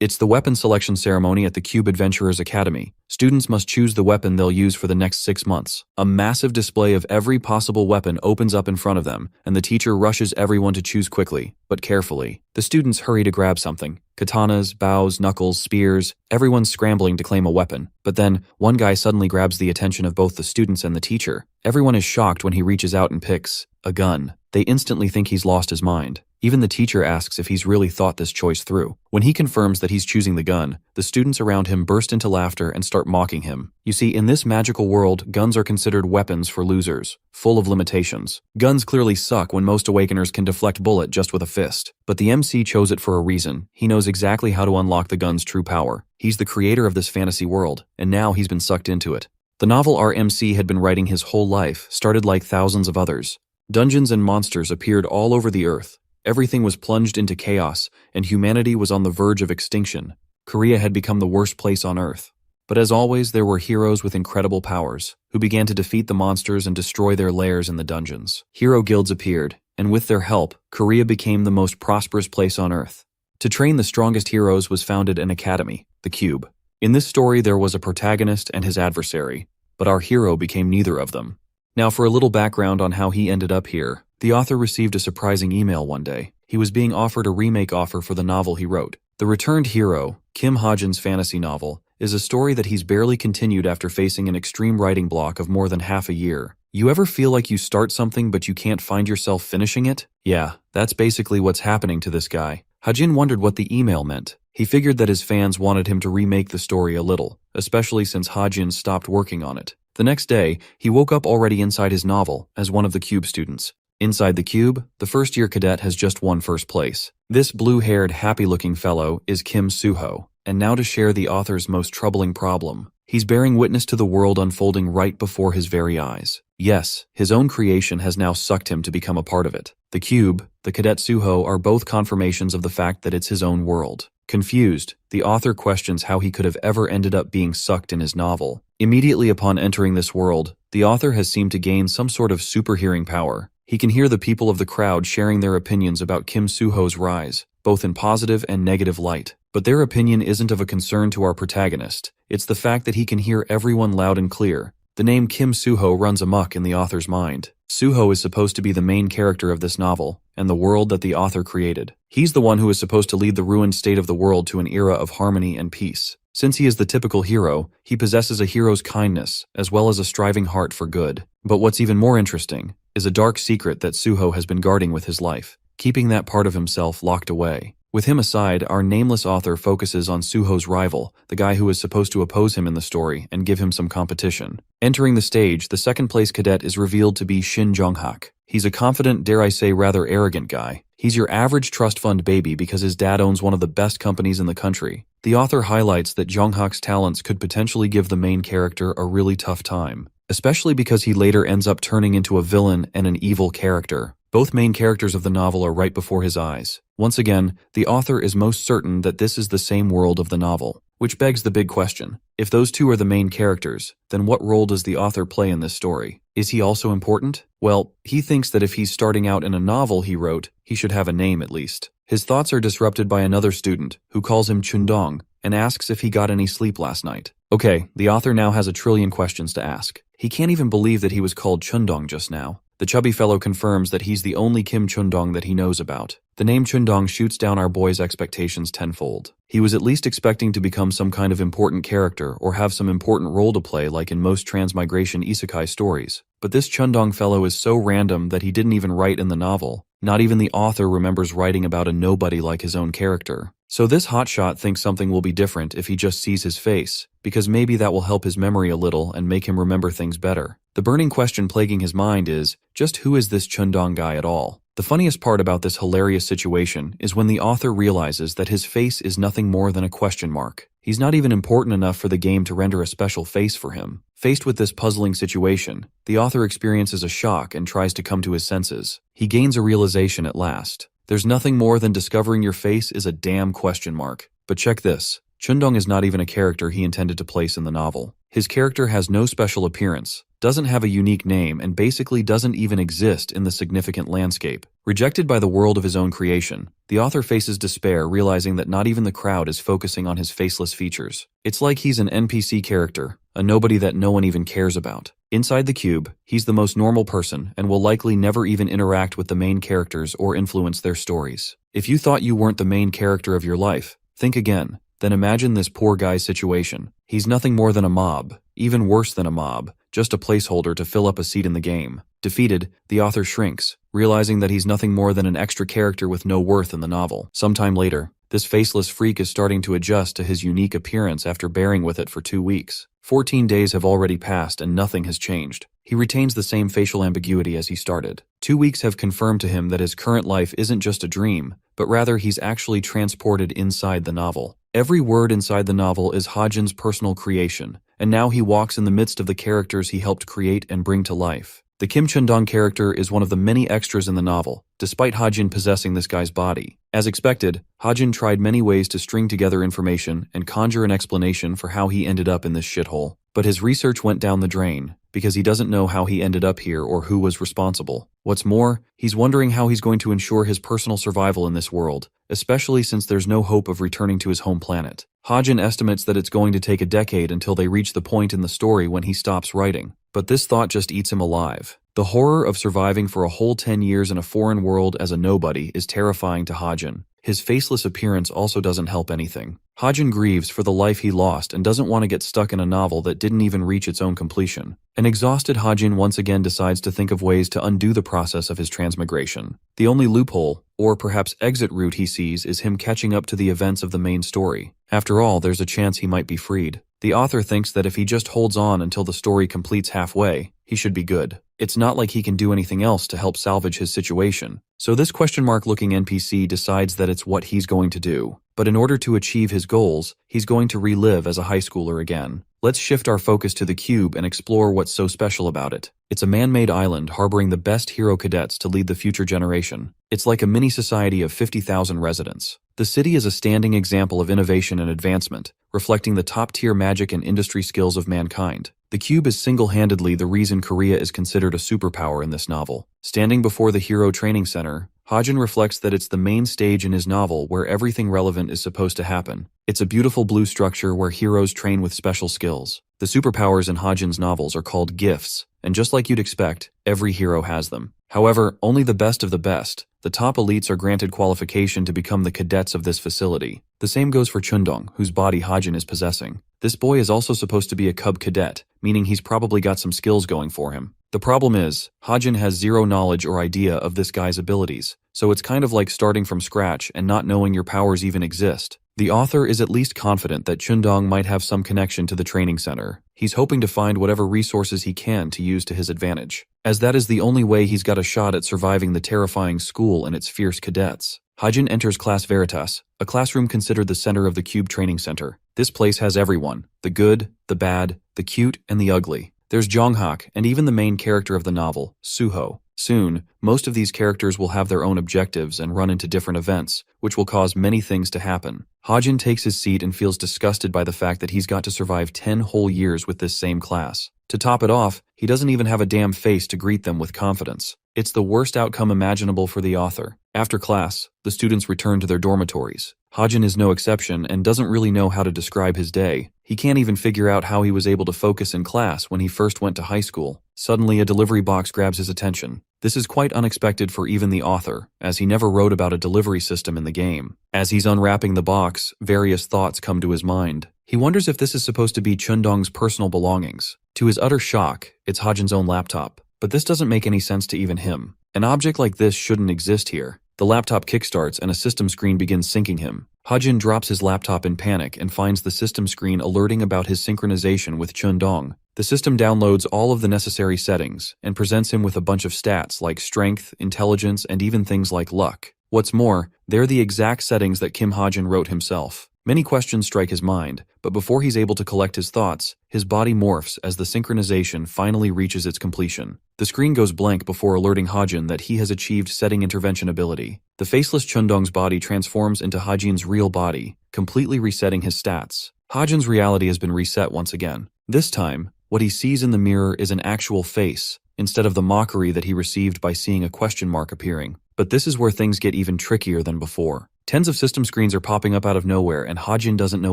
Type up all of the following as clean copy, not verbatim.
It's the weapon selection ceremony at the Cube Adventurers Academy. Students must choose the weapon they'll use for the next 6 months. A massive display of every possible weapon opens up in front of them, and the teacher rushes everyone to choose quickly, but carefully. The students hurry to grab something. Katanas, bows, knuckles, spears, everyone's scrambling to claim a weapon. But then, one guy suddenly grabs the attention of both the students and the teacher. Everyone is shocked when he reaches out and picks a gun. They instantly think he's lost his mind. Even the teacher asks if he's really thought this choice through. When he confirms that he's choosing the gun, the students around him burst into laughter and start mocking him. You see, in this magical world, guns are considered weapons for losers, full of limitations. Guns clearly suck when most awakeners can deflect bullet just with a fist. But the MC chose it for a reason. He knows exactly how to unlock the gun's true power. He's the creator of this fantasy world, and now he's been sucked into it. The novel our MC had been writing his whole life started like thousands of others. Dungeons and monsters appeared all over the earth. Everything was plunged into chaos, and humanity was on the verge of extinction. Korea had become the worst place on Earth. But as always, there were heroes with incredible powers, who began to defeat the monsters and destroy their lairs in the dungeons. Hero guilds appeared, and with their help, Korea became the most prosperous place on Earth. To train the strongest heroes was founded an academy, the Cube. In this story, there was a protagonist and his adversary, but our hero became neither of them. Now for a little background on how he ended up here. The author received a surprising email one day. He was being offered a remake offer for the novel he wrote. The Returned Hero, Kim Ha-jin's fantasy novel, is a story that he's barely continued after facing an extreme writing block of more than half a year. You ever feel like you start something but you can't find yourself finishing it? Yeah, that's basically what's happening to this guy. Ha-jin wondered what the email meant. He figured that his fans wanted him to remake the story a little, especially since Ha-jin stopped working on it. The next day, he woke up already inside his novel as one of the Cube students. Inside the Cube, the first-year cadet has just won first place. This blue-haired, happy-looking fellow is Kim Soo-ho, and now to share the author's most troubling problem. He's bearing witness to the world unfolding right before his very eyes. Yes, his own creation has now sucked him to become a part of it. The Cube, the cadet Soo-ho are both confirmations of the fact that it's his own world. Confused, the author questions how he could have ever ended up being sucked in his novel. Immediately upon entering this world, the author has seemed to gain some sort of super-hearing power. He can hear the people of the crowd sharing their opinions about Kim Soo-ho's rise, both in positive and negative light. But their opinion isn't of a concern to our protagonist. It's the fact that he can hear everyone loud and clear. The name Kim Soo-ho runs amok in the author's mind. Soo-ho is supposed to be the main character of this novel, and the world that the author created. He's the one who is supposed to lead the ruined state of the world to an era of harmony and peace. Since he is the typical hero, he possesses a hero's kindness, as well as a striving heart for good. But what's even more interesting is a dark secret that Soo-ho has been guarding with his life, keeping that part of himself locked away. With him aside, our nameless author focuses on Soo-ho's rival, the guy who is supposed to oppose him in the story and give him some competition. Entering the stage, the second-place cadet is revealed to be Shin Jong-hak. He's a confident, dare I say rather arrogant guy. He's your average trust fund baby because his dad owns one of the best companies in the country. The author highlights that Jong-hak's talents could potentially give the main character a really tough time, especially because he later ends up turning into a villain and an evil character. Both main characters of the novel are right before his eyes. Once again, the author is most certain that this is the same world of the novel, which begs the big question. If those two are the main characters, then what role does the author play in this story? Is he also important? Well, he thinks that if he's starting out in a novel he wrote, he should have a name at least. His thoughts are disrupted by another student, who calls him Chundong, and asks if he got any sleep last night. Okay, the author now has a trillion questions to ask. He can't even believe that he was called Chundong just now. The chubby fellow confirms that he's the only Kim Chundong that he knows about. The name Chundong shoots down our boy's expectations tenfold. He was at least expecting to become some kind of important character or have some important role to play like in most transmigration isekai stories. But this Chundong fellow is so random that he didn't even write in the novel. Not even the author remembers writing about a nobody like his own character. So this hotshot thinks something will be different if he just sees his face, because maybe that will help his memory a little and make him remember things better. The burning question plaguing his mind is, just who is this Chundong guy at all? The funniest part about this hilarious situation is when the author realizes that his face is nothing more than a question mark. He's not even important enough for the game to render a special face for him. Faced with this puzzling situation, the author experiences a shock and tries to come to his senses. He gains a realization at last. There's nothing more than discovering your face is a damn question mark. But check this. Chundong is not even a character he intended to place in the novel. His character has no special appearance, doesn't have a unique name, and basically doesn't even exist in the significant landscape. Rejected by the world of his own creation, the author faces despair, realizing that not even the crowd is focusing on his faceless features. It's like he's an NPC character, a nobody that no one even cares about. Inside the cube, he's the most normal person and will likely never even interact with the main characters or influence their stories. If you thought you weren't the main character of your life, think again. Then imagine this poor guy's situation. He's nothing more than a mob, even worse than a mob, just a placeholder to fill up a seat in the game. Defeated, the author shrinks, realizing that he's nothing more than an extra character with no worth in the novel. Sometime later, this faceless freak is starting to adjust to his unique appearance after bearing with it for 2 weeks. 14 days have already passed and nothing has changed. He retains the same facial ambiguity as he started. 2 weeks have confirmed to him that his current life isn't just a dream, but rather he's actually transported inside the novel. Every word inside the novel is Hajin's personal creation, and now he walks in the midst of the characters he helped create and bring to life. The Kim Chun-dong character is one of the many extras in the novel, despite Hajin possessing this guy's body. As expected, Hajin tried many ways to string together information and conjure an explanation for how he ended up in this shithole. But his research went down the drain, because he doesn't know how he ended up here or who was responsible. What's more, he's wondering how he's going to ensure his personal survival in this world, especially since there's no hope of returning to his home planet. Hajin estimates that it's going to take a decade until they reach the point in the story when he stops writing. But this thought just eats him alive. The horror of surviving for a whole 10 years in a foreign world as a nobody is terrifying to Hajin. His faceless appearance also doesn't help anything. Hajin grieves for the life he lost and doesn't want to get stuck in a novel that didn't even reach its own completion. An exhausted Hajin once again decides to think of ways to undo the process of his transmigration. The only loophole, or perhaps exit route he sees, is him catching up to the events of the main story. After all, there's a chance he might be freed. The author thinks that if he just holds on until the story completes halfway, he should be good. It's not like he can do anything else to help salvage his situation. So this question mark looking NPC decides that it's what he's going to do. But in order to achieve his goals, he's going to relive as a high schooler again. Let's shift our focus to the cube and explore what's so special about it. It's a man-made island harboring the best hero cadets to lead the future generation. It's like a mini society of 50,000 residents. The city is a standing example of innovation and advancement, reflecting the top-tier magic and industry skills of mankind. The cube is single-handedly the reason Korea is considered a superpower in this novel. Standing before the Hero Training Center, Hajin reflects that it's the main stage in his novel where everything relevant is supposed to happen. It's a beautiful blue structure where heroes train with special skills. The superpowers in Hajin's novels are called gifts, and just like you'd expect, every hero has them. However, only the best of the best, the top elites, are granted qualification to become the cadets of this facility. The same goes for Chundong, whose body Hajin is possessing. This boy is also supposed to be a cub cadet, meaning he's probably got some skills going for him. The problem is, Hajin has zero knowledge or idea of this guy's abilities, so it's kind of like starting from scratch and not knowing your powers even exist. The author is at least confident that Chundong might have some connection to the training center. He's hoping to find whatever resources he can to use to his advantage, as that is the only way he's got a shot at surviving the terrifying school and its fierce cadets. Hajin enters Class Veritas, a classroom considered the center of the Cube Training Center. This place has everyone: the good, the bad, the cute, and the ugly. There's Jonghak, and even the main character of the novel, Suho. Soon, most of these characters will have their own objectives and run into different events, which will cause many things to happen. Hajin takes his seat and feels disgusted by the fact that he's got to survive 10 whole years with this same class. To top it off, he doesn't even have a damn face to greet them with confidence. It's the worst outcome imaginable for the author. After class, the students return to their dormitories. Hajin is no exception and doesn't really know how to describe his day. He can't even figure out how he was able to focus in class when he first went to high school. Suddenly, a delivery box grabs his attention. This is quite unexpected for even the author, as he never wrote about a delivery system in the game. As he's unwrapping the box, various thoughts come to his mind. He wonders if this is supposed to be Chundong's personal belongings. To his utter shock, it's Hajin's own laptop. But this doesn't make any sense to even him. An object like this shouldn't exist here. The laptop kickstarts and a system screen begins syncing him. Hajin drops his laptop in panic and finds the system screen alerting about his synchronization with Chundong. The system downloads all of the necessary settings and presents him with a bunch of stats like strength, intelligence, and even things like luck. What's more, they're the exact settings that Kim Hajin wrote himself. Many questions strike his mind, but before he's able to collect his thoughts, his body morphs as the synchronization finally reaches its completion. The screen goes blank before alerting Hajin that he has achieved setting intervention ability. The faceless Chundong's body transforms into Hajin's real body, completely resetting his stats. Hajin's reality has been reset once again. This time, what he sees in the mirror is an actual face, instead of the mockery that he received by seeing a question mark appearing. But this is where things get even trickier than before. Tens of system screens are popping up out of nowhere and Hajin doesn't know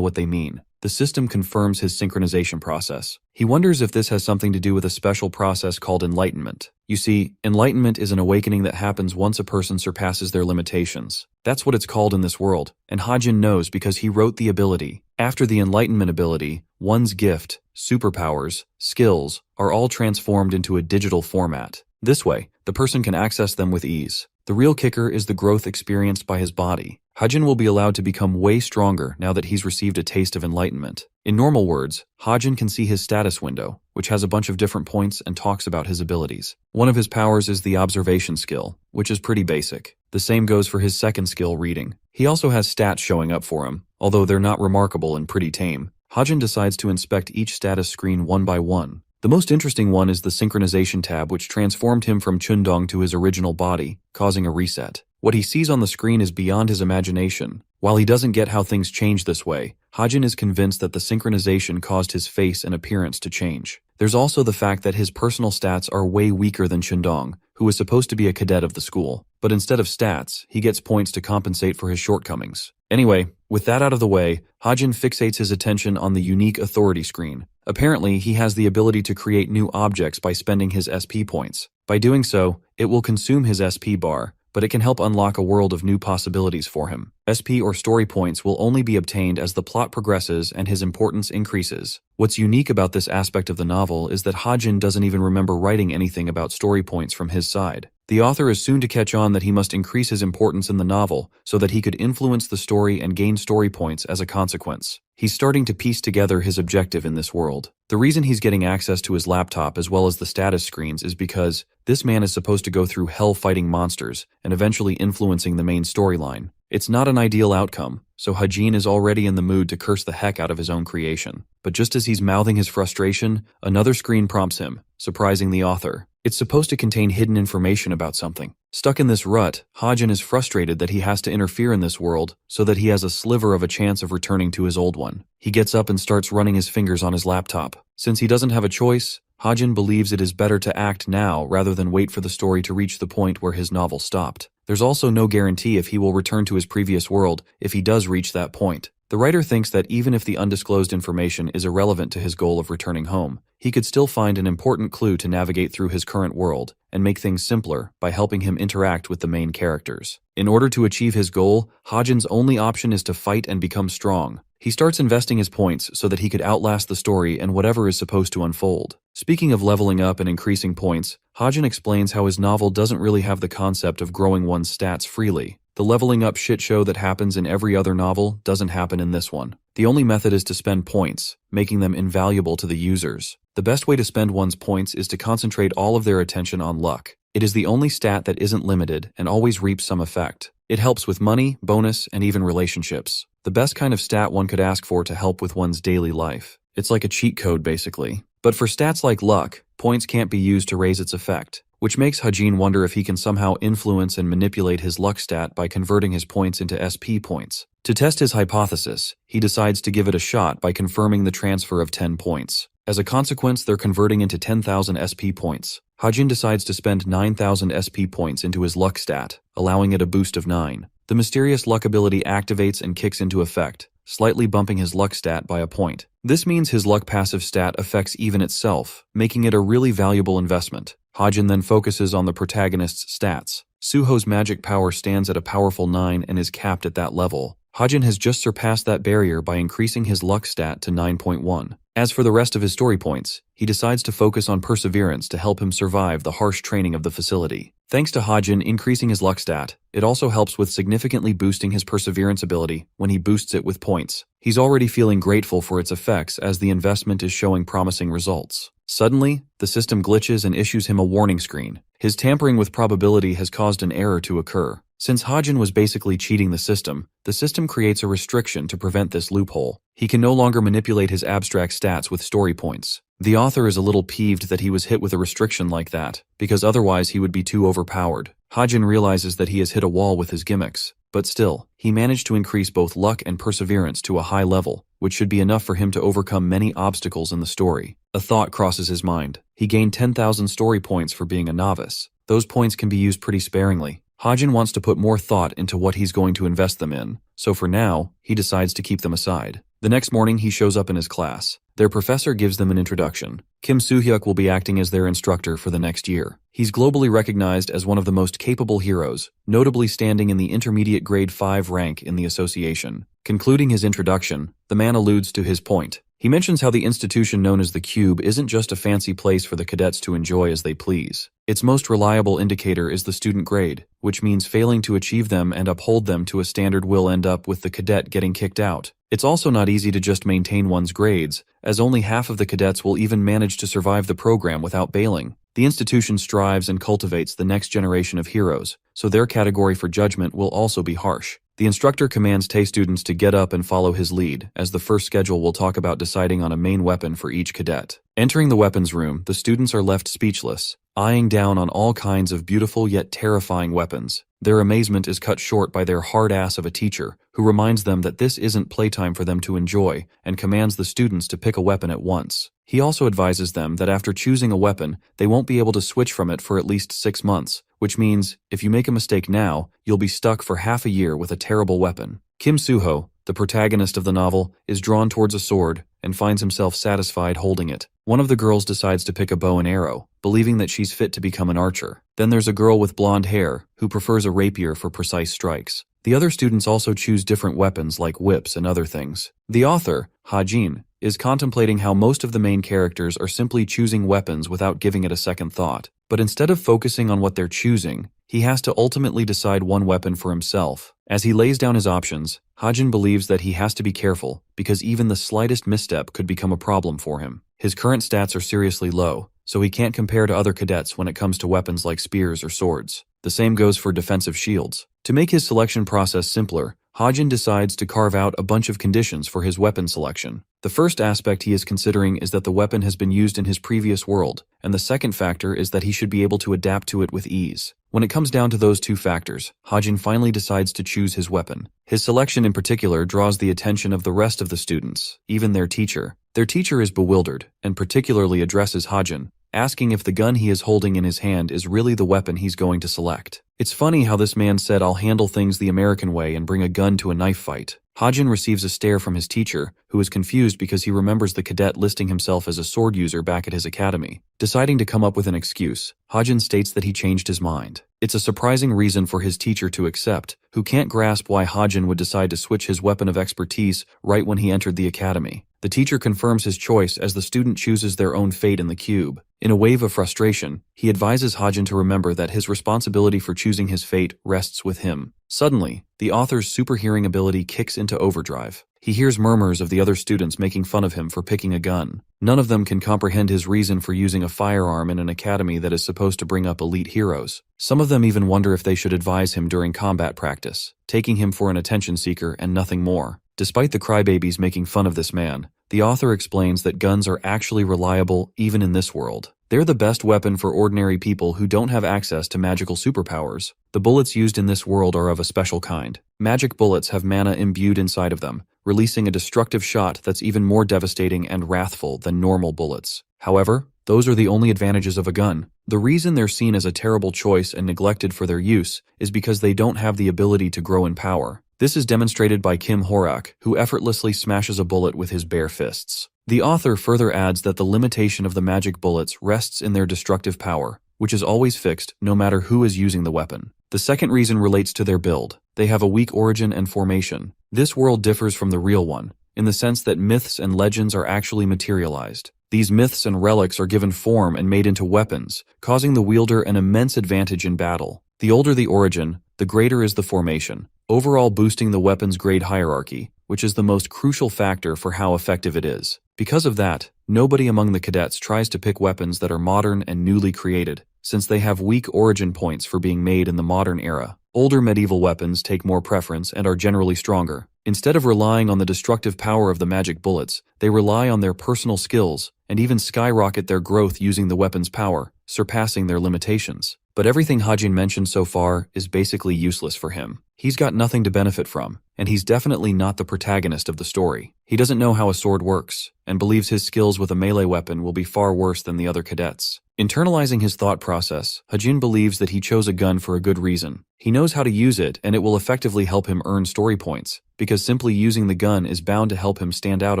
what they mean. The system confirms his synchronization process. He wonders if this has something to do with a special process called enlightenment. You see, enlightenment is an awakening that happens once a person surpasses their limitations. That's what it's called in this world, and Hajin knows because he wrote the ability. After the enlightenment ability, one's gift, superpowers, skills, are all transformed into a digital format. This way, the person can access them with ease. The real kicker is the growth experienced by his body. Hajin will be allowed to become way stronger now that he's received a taste of enlightenment. In normal words, Hajin can see his status window, which has a bunch of different points and talks about his abilities. One of his powers is the observation skill, which is pretty basic. The same goes for his second skill, reading. He also has stats showing up for him, although they're not remarkable and pretty tame. Hajin decides to inspect each status screen one by one. The most interesting one is the synchronization tab, which transformed him from Chundong to his original body, causing a reset. What he sees on the screen is beyond his imagination. While he doesn't get how things change this way, Hajin is convinced that the synchronization caused his face and appearance to change. There's also the fact that his personal stats are way weaker than Chundong, who is supposed to be a cadet of the school. But instead of stats, he gets points to compensate for his shortcomings. Anyway, with that out of the way, Hajin fixates his attention on the unique authority screen. Apparently, he has the ability to create new objects by spending his SP points. By doing so, it will consume his SP bar, but it can help unlock a world of new possibilities for him. SP or story points will only be obtained as the plot progresses and his importance increases. What's unique about this aspect of the novel is that Hajin doesn't even remember writing anything about story points from his side. The author is soon to catch on that he must increase his importance in the novel so that he could influence the story and gain story points as a consequence. He's starting to piece together his objective in this world. The reason he's getting access to his laptop as well as the status screens is because this man is supposed to go through hell fighting monsters and eventually influencing the main storyline. It's not an ideal outcome, so Hajin is already in the mood to curse the heck out of his own creation. But just as he's mouthing his frustration, another screen prompts him, surprising the author. It's supposed to contain hidden information about something. Stuck in this rut, Hajin is frustrated that he has to interfere in this world so that he has a sliver of a chance of returning to his old one. He gets up and starts running his fingers on his laptop. Since he doesn't have a choice, Hajin believes it is better to act now rather than wait for the story to reach the point where his novel stopped. There's also no guarantee if he will return to his previous world if he does reach that point. The writer thinks that even if the undisclosed information is irrelevant to his goal of returning home, he could still find an important clue to navigate through his current world and make things simpler by helping him interact with the main characters. In order to achieve his goal, Hajin's only option is to fight and become strong. He starts investing his points so that he could outlast the story and whatever is supposed to unfold. Speaking of leveling up and increasing points, Hajin explains how his novel doesn't really have the concept of growing one's stats freely. The leveling up shit show that happens in every other novel doesn't happen in this one. The only method is to spend points, making them invaluable to the users. The best way to spend one's points is to concentrate all of their attention on luck. It is the only stat that isn't limited and always reaps some effect. It helps with money, bonus, and even relationships. The best kind of stat one could ask for to help with one's daily life. It's like a cheat code, basically. But for stats like luck, points can't be used to raise its effect, which makes Hajin wonder if he can somehow influence and manipulate his luck stat by converting his points into SP points. To test his hypothesis, he decides to give it a shot by confirming the transfer of 10 points. As a consequence, they're converting into 10,000 SP points. Hajin decides to spend 9,000 SP points into his luck stat, allowing it a boost of 9. The mysterious luck ability activates and kicks into effect, slightly bumping his luck stat by a point. This means his luck passive stat affects even itself, making it a really valuable investment. Hajin then focuses on the protagonist's stats. Suho's magic power stands at a powerful 9 and is capped at that level. Hajin has just surpassed that barrier by increasing his luck stat to 9.1. As for the rest of his story points, he decides to focus on perseverance to help him survive the harsh training of the facility. Thanks to Hajin increasing his luck stat, it also helps with significantly boosting his perseverance ability when he boosts it with points. He's already feeling grateful for its effects as the investment is showing promising results. Suddenly, the system glitches and issues him a warning screen. His tampering with probability has caused an error to occur. Since Hajin was basically cheating the system creates a restriction to prevent this loophole. He can no longer manipulate his abstract stats with story points. The author is a little peeved that he was hit with a restriction like that, because otherwise he would be too overpowered. Hajin realizes that he has hit a wall with his gimmicks, but still, he managed to increase both luck and perseverance to a high level. which should be enough for him to overcome many obstacles in the story. A thought crosses his mind. He gained 10,000 story points for being a novice. Those points can be used pretty sparingly. Hajin wants to put more thought into what he's going to invest them in, so for now, he decides to keep them aside. The next morning, he shows up in his class. Their professor gives them an introduction. Kim Soo-hyuk will be acting as their instructor for the next year. He's globally recognized as one of the most capable heroes, notably standing in the intermediate grade 5 rank in the association. Concluding his introduction, the man alludes to his point. He mentions how the institution known as the Cube isn't just a fancy place for the cadets to enjoy as they please. Its most reliable indicator is the student grade, which means failing to achieve them and uphold them to a standard will end up with the cadet getting kicked out. It's also not easy to just maintain one's grades, as only half of the cadets will even manage to survive the program without bailing. The institution strives and cultivates the next generation of heroes, so their category for judgment will also be harsh. The instructor commands Tay students to get up and follow his lead, as the first schedule will talk about deciding on a main weapon for each cadet. Entering the weapons room, the students are left speechless, eyeing down on all kinds of beautiful yet terrifying weapons. Their amazement is cut short by their hard ass of a teacher, who reminds them that this isn't playtime for them to enjoy, and commands the students to pick a weapon at once. He also advises them that after choosing a weapon, they won't be able to switch from it for at least 6 months, which means, if you make a mistake now, you'll be stuck for half a year with a terrible weapon. Kim Soo-ho, the protagonist of the novel, is drawn towards a sword and finds himself satisfied holding it. One of the girls decides to pick a bow and arrow, believing that she's fit to become an archer. Then there's a girl with blonde hair who prefers a rapier for precise strikes. The other students also choose different weapons like whips and other things. The author, Ha-jin, is contemplating how most of the main characters are simply choosing weapons without giving it a second thought. But instead of focusing on what they're choosing, he has to ultimately decide one weapon for himself. As he lays down his options, Hajin believes that he has to be careful because even the slightest misstep could become a problem for him. His current stats are seriously low, so he can't compare to other cadets when it comes to weapons like spears or swords. The same goes for defensive shields. To make his selection process simpler, Hajin decides to carve out a bunch of conditions for his weapon selection. The first aspect he is considering is that the weapon has been used in his previous world, and the second factor is that he should be able to adapt to it with ease. When it comes down to those two factors, Hajin finally decides to choose his weapon. His selection in particular draws the attention of the rest of the students, even their teacher. Their teacher is bewildered, and particularly addresses Hajin, asking if the gun he is holding in his hand is really the weapon he's going to select. It's funny how this man said, "I'll handle things the American way and bring a gun to a knife fight." Hajin receives a stare from his teacher, who is confused because he remembers the cadet listing himself as a sword user back at his academy. Deciding to come up with an excuse, Hajin states that he changed his mind. It's a surprising reason for his teacher to accept, who can't grasp why Hajin would decide to switch his weapon of expertise right when he entered the academy. The teacher confirms his choice as the student chooses their own fate in the cube. In a wave of frustration, he advises Hajin to remember that his responsibility for choosing his fate rests with him. Suddenly, the author's super hearing ability kicks into overdrive. He hears murmurs of the other students making fun of him for picking a gun. None of them can comprehend his reason for using a firearm in an academy that is supposed to bring up elite heroes. Some of them even wonder if they should advise him during combat practice, taking him for an attention seeker and nothing more. Despite the crybabies making fun of this man, the author explains that guns are actually reliable even in this world. They're the best weapon for ordinary people who don't have access to magical superpowers. The bullets used in this world are of a special kind. Magic bullets have mana imbued inside of them, releasing a destructive shot that's even more devastating and wrathful than normal bullets. However, those are the only advantages of a gun. The reason they're seen as a terrible choice and neglected for their use is because they don't have the ability to grow in power. This is demonstrated by Kim Horak, who effortlessly smashes a bullet with his bare fists. The author further adds that the limitation of the magic bullets rests in their destructive power, which is always fixed no matter who is using the weapon. The second reason relates to their build. They have a weak origin and formation. This world differs from the real one, in the sense that myths and legends are actually materialized. These myths and relics are given form and made into weapons, causing the wielder an immense advantage in battle. The older the origin, the greater is the formation, overall boosting the weapon's grade hierarchy, which is the most crucial factor for how effective it is. Because of that, nobody among the cadets tries to pick weapons that are modern and newly created, since they have weak origin points for being made in the modern era. Older medieval weapons take more preference and are generally stronger. Instead of relying on the destructive power of the magic bullets, they rely on their personal skills and even skyrocket their growth using the weapon's power, surpassing their limitations. but everything Hajin mentioned so far is basically useless for him. He's got nothing to benefit from, and he's definitely not the protagonist of the story. He doesn't know how a sword works, and believes his skills with a melee weapon will be far worse than the other cadets. Internalizing his thought process, Hajin believes that he chose a gun for a good reason. He knows how to use it, and it will effectively help him earn story points, because simply using the gun is bound to help him stand out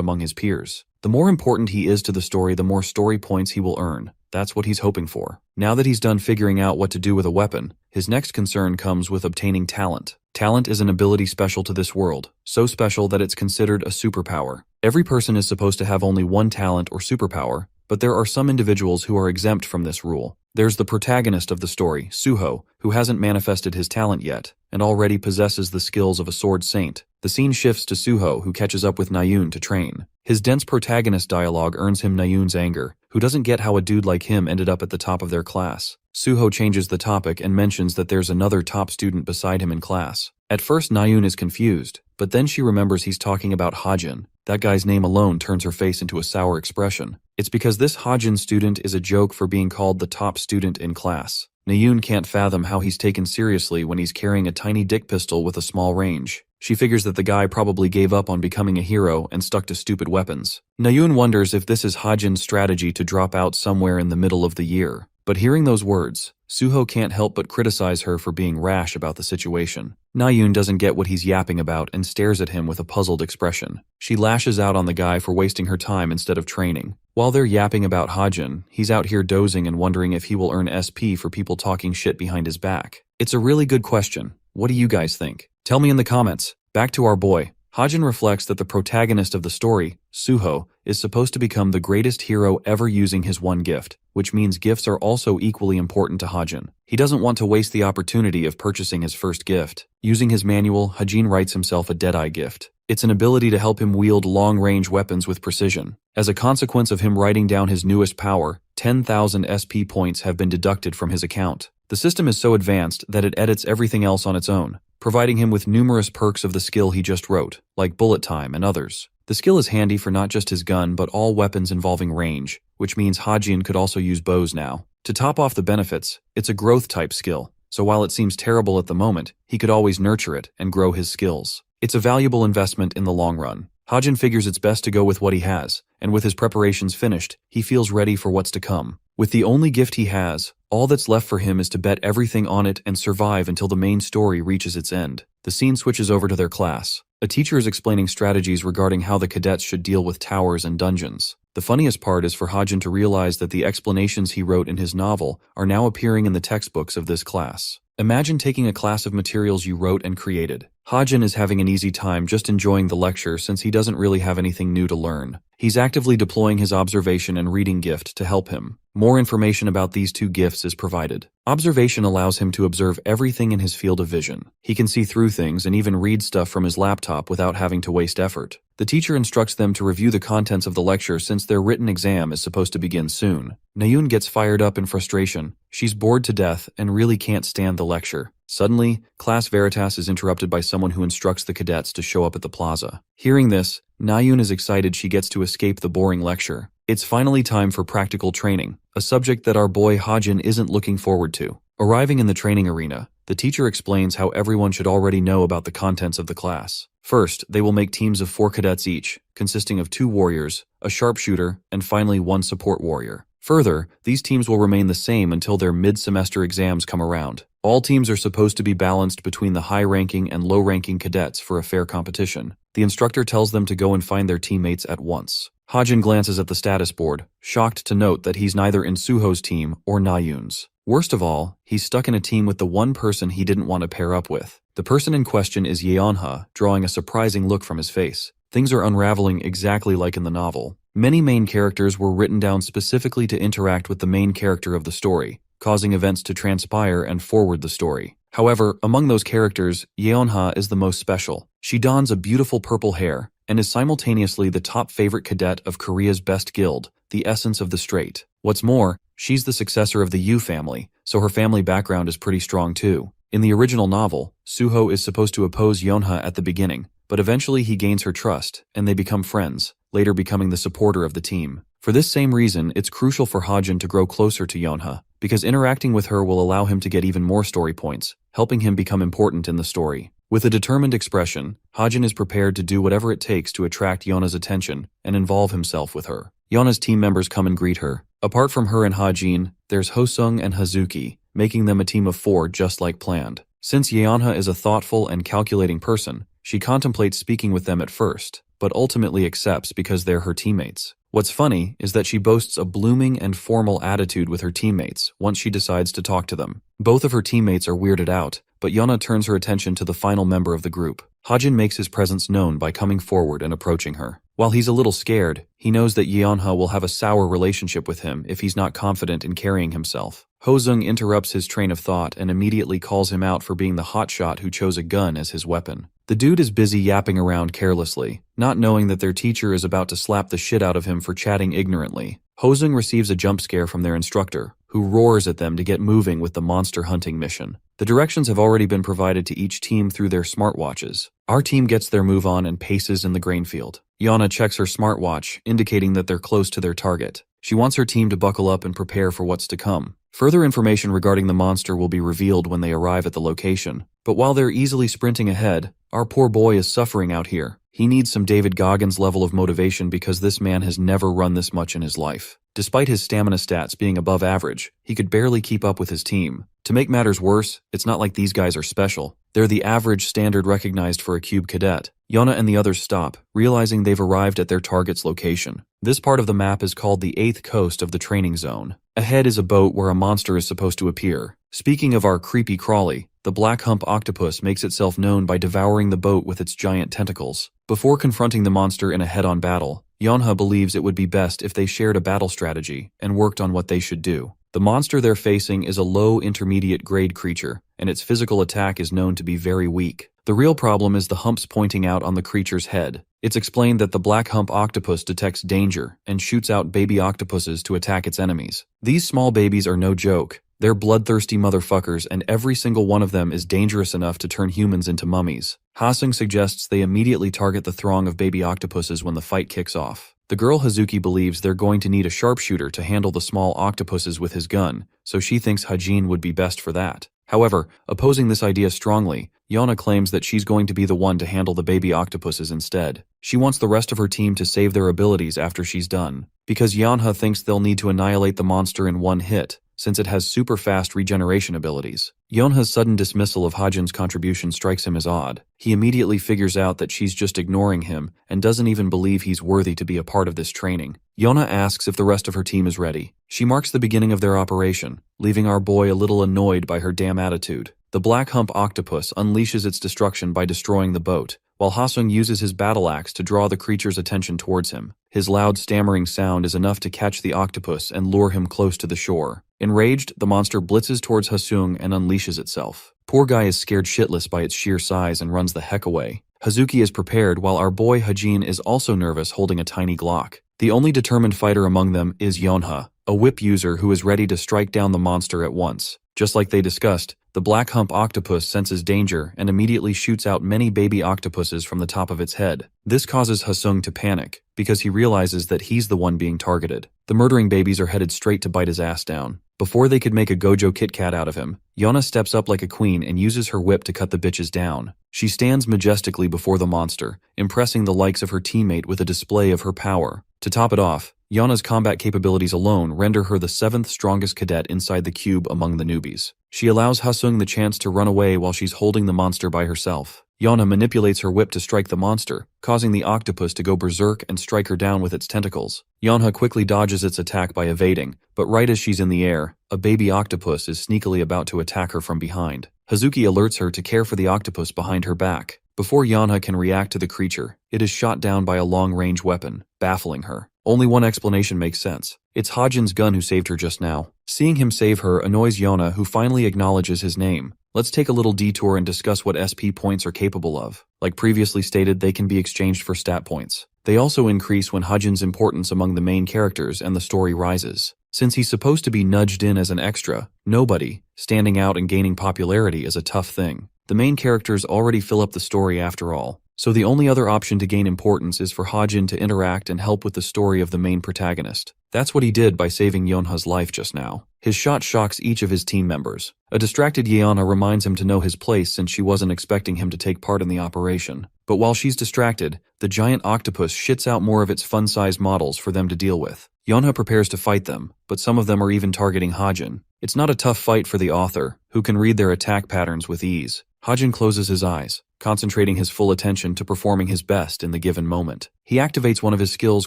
among his peers. The more important he is to the story, the more story points he will earn. That's what he's hoping for. Now that he's done figuring out what to do with a weapon, his next concern comes with obtaining talent. Talent is an ability special to this world, so special that it's considered a superpower. Every person is supposed to have only one talent or superpower, but there are some individuals who are exempt from this rule. There's the protagonist of the story, Suho, who hasn't manifested his talent yet, and already possesses the skills of a sword saint. The scene shifts to Suho, who catches up with Nayun to train. His dense protagonist dialogue earns him Nayun's anger, who doesn't get how a dude like him ended up at the top of their class. Suho changes the topic and mentions that there's another top student beside him in class. At first, Nayun is confused, but then she remembers he's talking about Hajin. That guy's name alone turns her face into a sour expression. It's because this Hajin student is a joke for being called the top student in class. Nayun can't fathom how he's taken seriously when he's carrying a tiny dick pistol with a small range. She figures that the guy probably gave up on becoming a hero and stuck to stupid weapons. Nayun wonders if this is Hajin's strategy to drop out somewhere in the middle of the year. But hearing those words, Suho can't help but criticize her for being rash about the situation. Nayun doesn't get what he's yapping about and stares at him with a puzzled expression. She lashes out on the guy for wasting her time instead of training. While they're yapping about Hajin, he's out here dozing and wondering if he will earn SP for people talking shit behind his back. It's a really good question. What do you guys think? Tell me in the comments. Back to our boy. Hajin reflects that the protagonist of the story, Suho, is supposed to become the greatest hero ever using his one gift, which means gifts are also equally important to Hajin. He doesn't want to waste the opportunity of purchasing his first gift. Using his manual, Hajin writes himself a Deadeye gift. It's an ability to help him wield long-range weapons with precision. As a consequence of him writing down his newest power, 10,000 SP points have been deducted from his account. The system is so advanced that it edits everything else on its own, providing him with numerous perks of the skill he just wrote, like bullet time and others. The skill is handy for not just his gun but all weapons involving range, which means Hajin could also use bows now. To top off the benefits, it's a growth-type skill, so while it seems terrible at the moment, he could always nurture it and grow his skills. It's a valuable investment in the long run. Hajin figures it's best to go with what he has, and with his preparations finished, he feels ready for what's to come. With the only gift he has, all that's left for him is to bet everything on it and survive until the main story reaches its end. The scene switches over to their class. A teacher is explaining strategies regarding how the cadets should deal with towers and dungeons. The funniest part is for Hajin to realize that the explanations he wrote in his novel are now appearing in the textbooks of this class. Imagine taking a class of materials you wrote and created. Hajin is having an easy time just enjoying the lecture since he doesn't really have anything new to learn. He's actively deploying his observation and reading gift to help him. More information about these two gifts is provided. Observation allows him to observe everything in his field of vision. He can see through things and even read stuff from his laptop without having to waste effort. The teacher instructs them to review the contents of the lecture since their written exam is supposed to begin soon. Nayun gets fired up in frustration. She's bored to death and really can't stand the lecture. Suddenly, Class Veritas is interrupted by someone who instructs the cadets to show up at the plaza. Hearing this, Nayun is excited she gets to escape the boring lecture. It's finally time for practical training, a subject that our boy Hajin isn't looking forward to. Arriving in the training arena, the teacher explains how everyone should already know about the contents of the class. First, they will make teams of 4 cadets each, consisting of 2 warriors, a sharpshooter, and finally 1 support warrior. Further, these teams will remain the same until their mid-semester exams come around. All teams are supposed to be balanced between the high-ranking and low-ranking cadets for a fair competition. The instructor tells them to go and find their teammates at once. Hajin glances at the status board, shocked to note that he's neither in Suho's team or Nayun's. Worst of all, he's stuck in a team with the one person he didn't want to pair up with. The person in question is Yeonha, drawing a surprising look from his face. Things are unraveling exactly like in the novel. Many main characters were written down specifically to interact with the main character of the story, causing events to transpire and forward the story. However, among those characters, Yeonha is the most special. She dons a beautiful purple hair and is simultaneously the top favorite cadet of Korea's best guild, the Essence of the Straight. What's more, she's the successor of the Yu family, so her family background is pretty strong too. In the original novel, Suho is supposed to oppose Yeonha at the beginning, but eventually he gains her trust, and they become friends, later becoming the supporter of the team. For this same reason, it's crucial for Hajin to grow closer to Yeonha, because interacting with her will allow him to get even more story points, helping him become important in the story. With a determined expression, Hajin is prepared to do whatever it takes to attract Yona's attention and involve himself with her. Yona's team members come and greet her. Apart from her and Hajin, there's Hosung and Hazuki, making them a team of 4 just like planned. Since Yeonha is a thoughtful and calculating person, she contemplates speaking with them at first, but ultimately accepts because they're her teammates. What's funny is that she boasts a blooming and formal attitude with her teammates once she decides to talk to them. Both of her teammates are weirded out, but Yeonha turns her attention to the final member of the group. Hajin makes his presence known by coming forward and approaching her. While he's a little scared, he knows that Yeonha will have a sour relationship with him if he's not confident in carrying himself. Hosung interrupts his train of thought and immediately calls him out for being the hotshot who chose a gun as his weapon. The dude is busy yapping around carelessly, not knowing that their teacher is about to slap the shit out of him for chatting ignorantly. Hosung receives a jump scare from their instructor, who roars at them to get moving with the monster hunting mission. The directions have already been provided to each team through their smartwatches. Our team gets their move on and paces in the grain field. Yeonha checks her smartwatch, indicating that they're close to their target. She wants her team to buckle up and prepare for what's to come. Further information regarding the monster will be revealed when they arrive at the location. But while they're easily sprinting ahead, our poor boy is suffering out here. He needs some David Goggins level of motivation because this man has never run this much in his life. Despite his stamina stats being above average, he could barely keep up with his team. To make matters worse, it's not like these guys are special. They're the average standard recognized for a cube cadet. Yeonha and the others stop, realizing they've arrived at their target's location. This part of the map is called the 8th coast of the training zone. Ahead is a boat where a monster is supposed to appear. Speaking of our creepy crawly, the black hump octopus makes itself known by devouring the boat with its giant tentacles. Before confronting the monster in a head-on battle, Yeonha believes it would be best if they shared a battle strategy and worked on what they should do. The monster they're facing is a low intermediate grade creature, and its physical attack is known to be very weak. The real problem is the humps pointing out on the creature's head. It's explained that the black hump octopus detects danger and shoots out baby octopuses to attack its enemies. These small babies are no joke. They're bloodthirsty motherfuckers, and every single one of them is dangerous enough to turn humans into mummies. Hasung suggests they immediately target the throng of baby octopuses when the fight kicks off. The girl Hazuki believes they're going to need a sharpshooter to handle the small octopuses with his gun, so she thinks Hajin would be best for that. However, opposing this idea strongly, Yeonha claims that she's going to be the one to handle the baby octopuses instead. She wants the rest of her team to save their abilities after she's done, because Yeonha thinks they'll need to annihilate the monster in one hit, since it has super fast regeneration abilities. Yeonha's sudden dismissal of Hajin's contribution strikes him as odd. He immediately figures out that she's just ignoring him and doesn't even believe he's worthy to be a part of this training. Yeonha asks if the rest of her team is ready. She marks the beginning of their operation, leaving our boy a little annoyed by her damn attitude. The black hump octopus unleashes its destruction by destroying the boat, while Hasung uses his battle axe to draw the creature's attention towards him. His loud stammering sound is enough to catch the octopus and lure him close to the shore. Enraged, the monster blitzes towards Hasung and unleashes itself. Poor guy is scared shitless by its sheer size and runs the heck away. Hazuki is prepared while our boy Hajin is also nervous holding a tiny Glock. The only determined fighter among them is Yeonha, a whip user who is ready to strike down the monster at once. Just like they discussed, the black hump octopus senses danger and immediately shoots out many baby octopuses from the top of its head. This causes Hasung to panic, because he realizes that he's the one being targeted. The murdering babies are headed straight to bite his ass down. Before they could make a Gojo Kit Kat out of him, Yeonha steps up like a queen and uses her whip to cut the bitches down. She stands majestically before the monster, impressing the likes of her teammate with a display of her power. To top it off, Yeonha's combat capabilities alone render her the 7th strongest cadet inside the cube among the newbies. She allows Hasung the chance to run away while she's holding the monster by herself. Yeonha manipulates her whip to strike the monster, causing the octopus to go berserk and strike her down with its tentacles. Yeonha quickly dodges its attack by evading, but right as she's in the air, a baby octopus is sneakily about to attack her from behind. Hazuki alerts her to care for the octopus behind her back. Before Yeonha can react to the creature, it is shot down by a long-range weapon, baffling her. Only one explanation makes sense. It's Hajin's gun who saved her just now. Seeing him save her annoys Yeonha, who finally acknowledges his name. Let's take a little detour and discuss what SP points are capable of. Like previously stated, they can be exchanged for stat points. They also increase when Hajin's importance among the main characters and the story rises. Since he's supposed to be nudged in as an extra, nobody, standing out and gaining popularity is a tough thing. The main characters already fill up the story after all, So the only other option to gain importance is for Hajin to interact and help with the story of the main protagonist. That's what he did by saving Yeonha's life just now. His shot shocks each of his team members. A distracted Yeonha reminds him to know his place since she wasn't expecting him to take part in the operation. But while she's distracted, the giant octopus shits out more of its fun-sized models for them to deal with. Yeonha prepares to fight them, but some of them are even targeting Hajin. It's not a tough fight for the author, who can read their attack patterns with ease. Hajin closes his eyes, concentrating his full attention to performing his best in the given moment. He activates one of his skills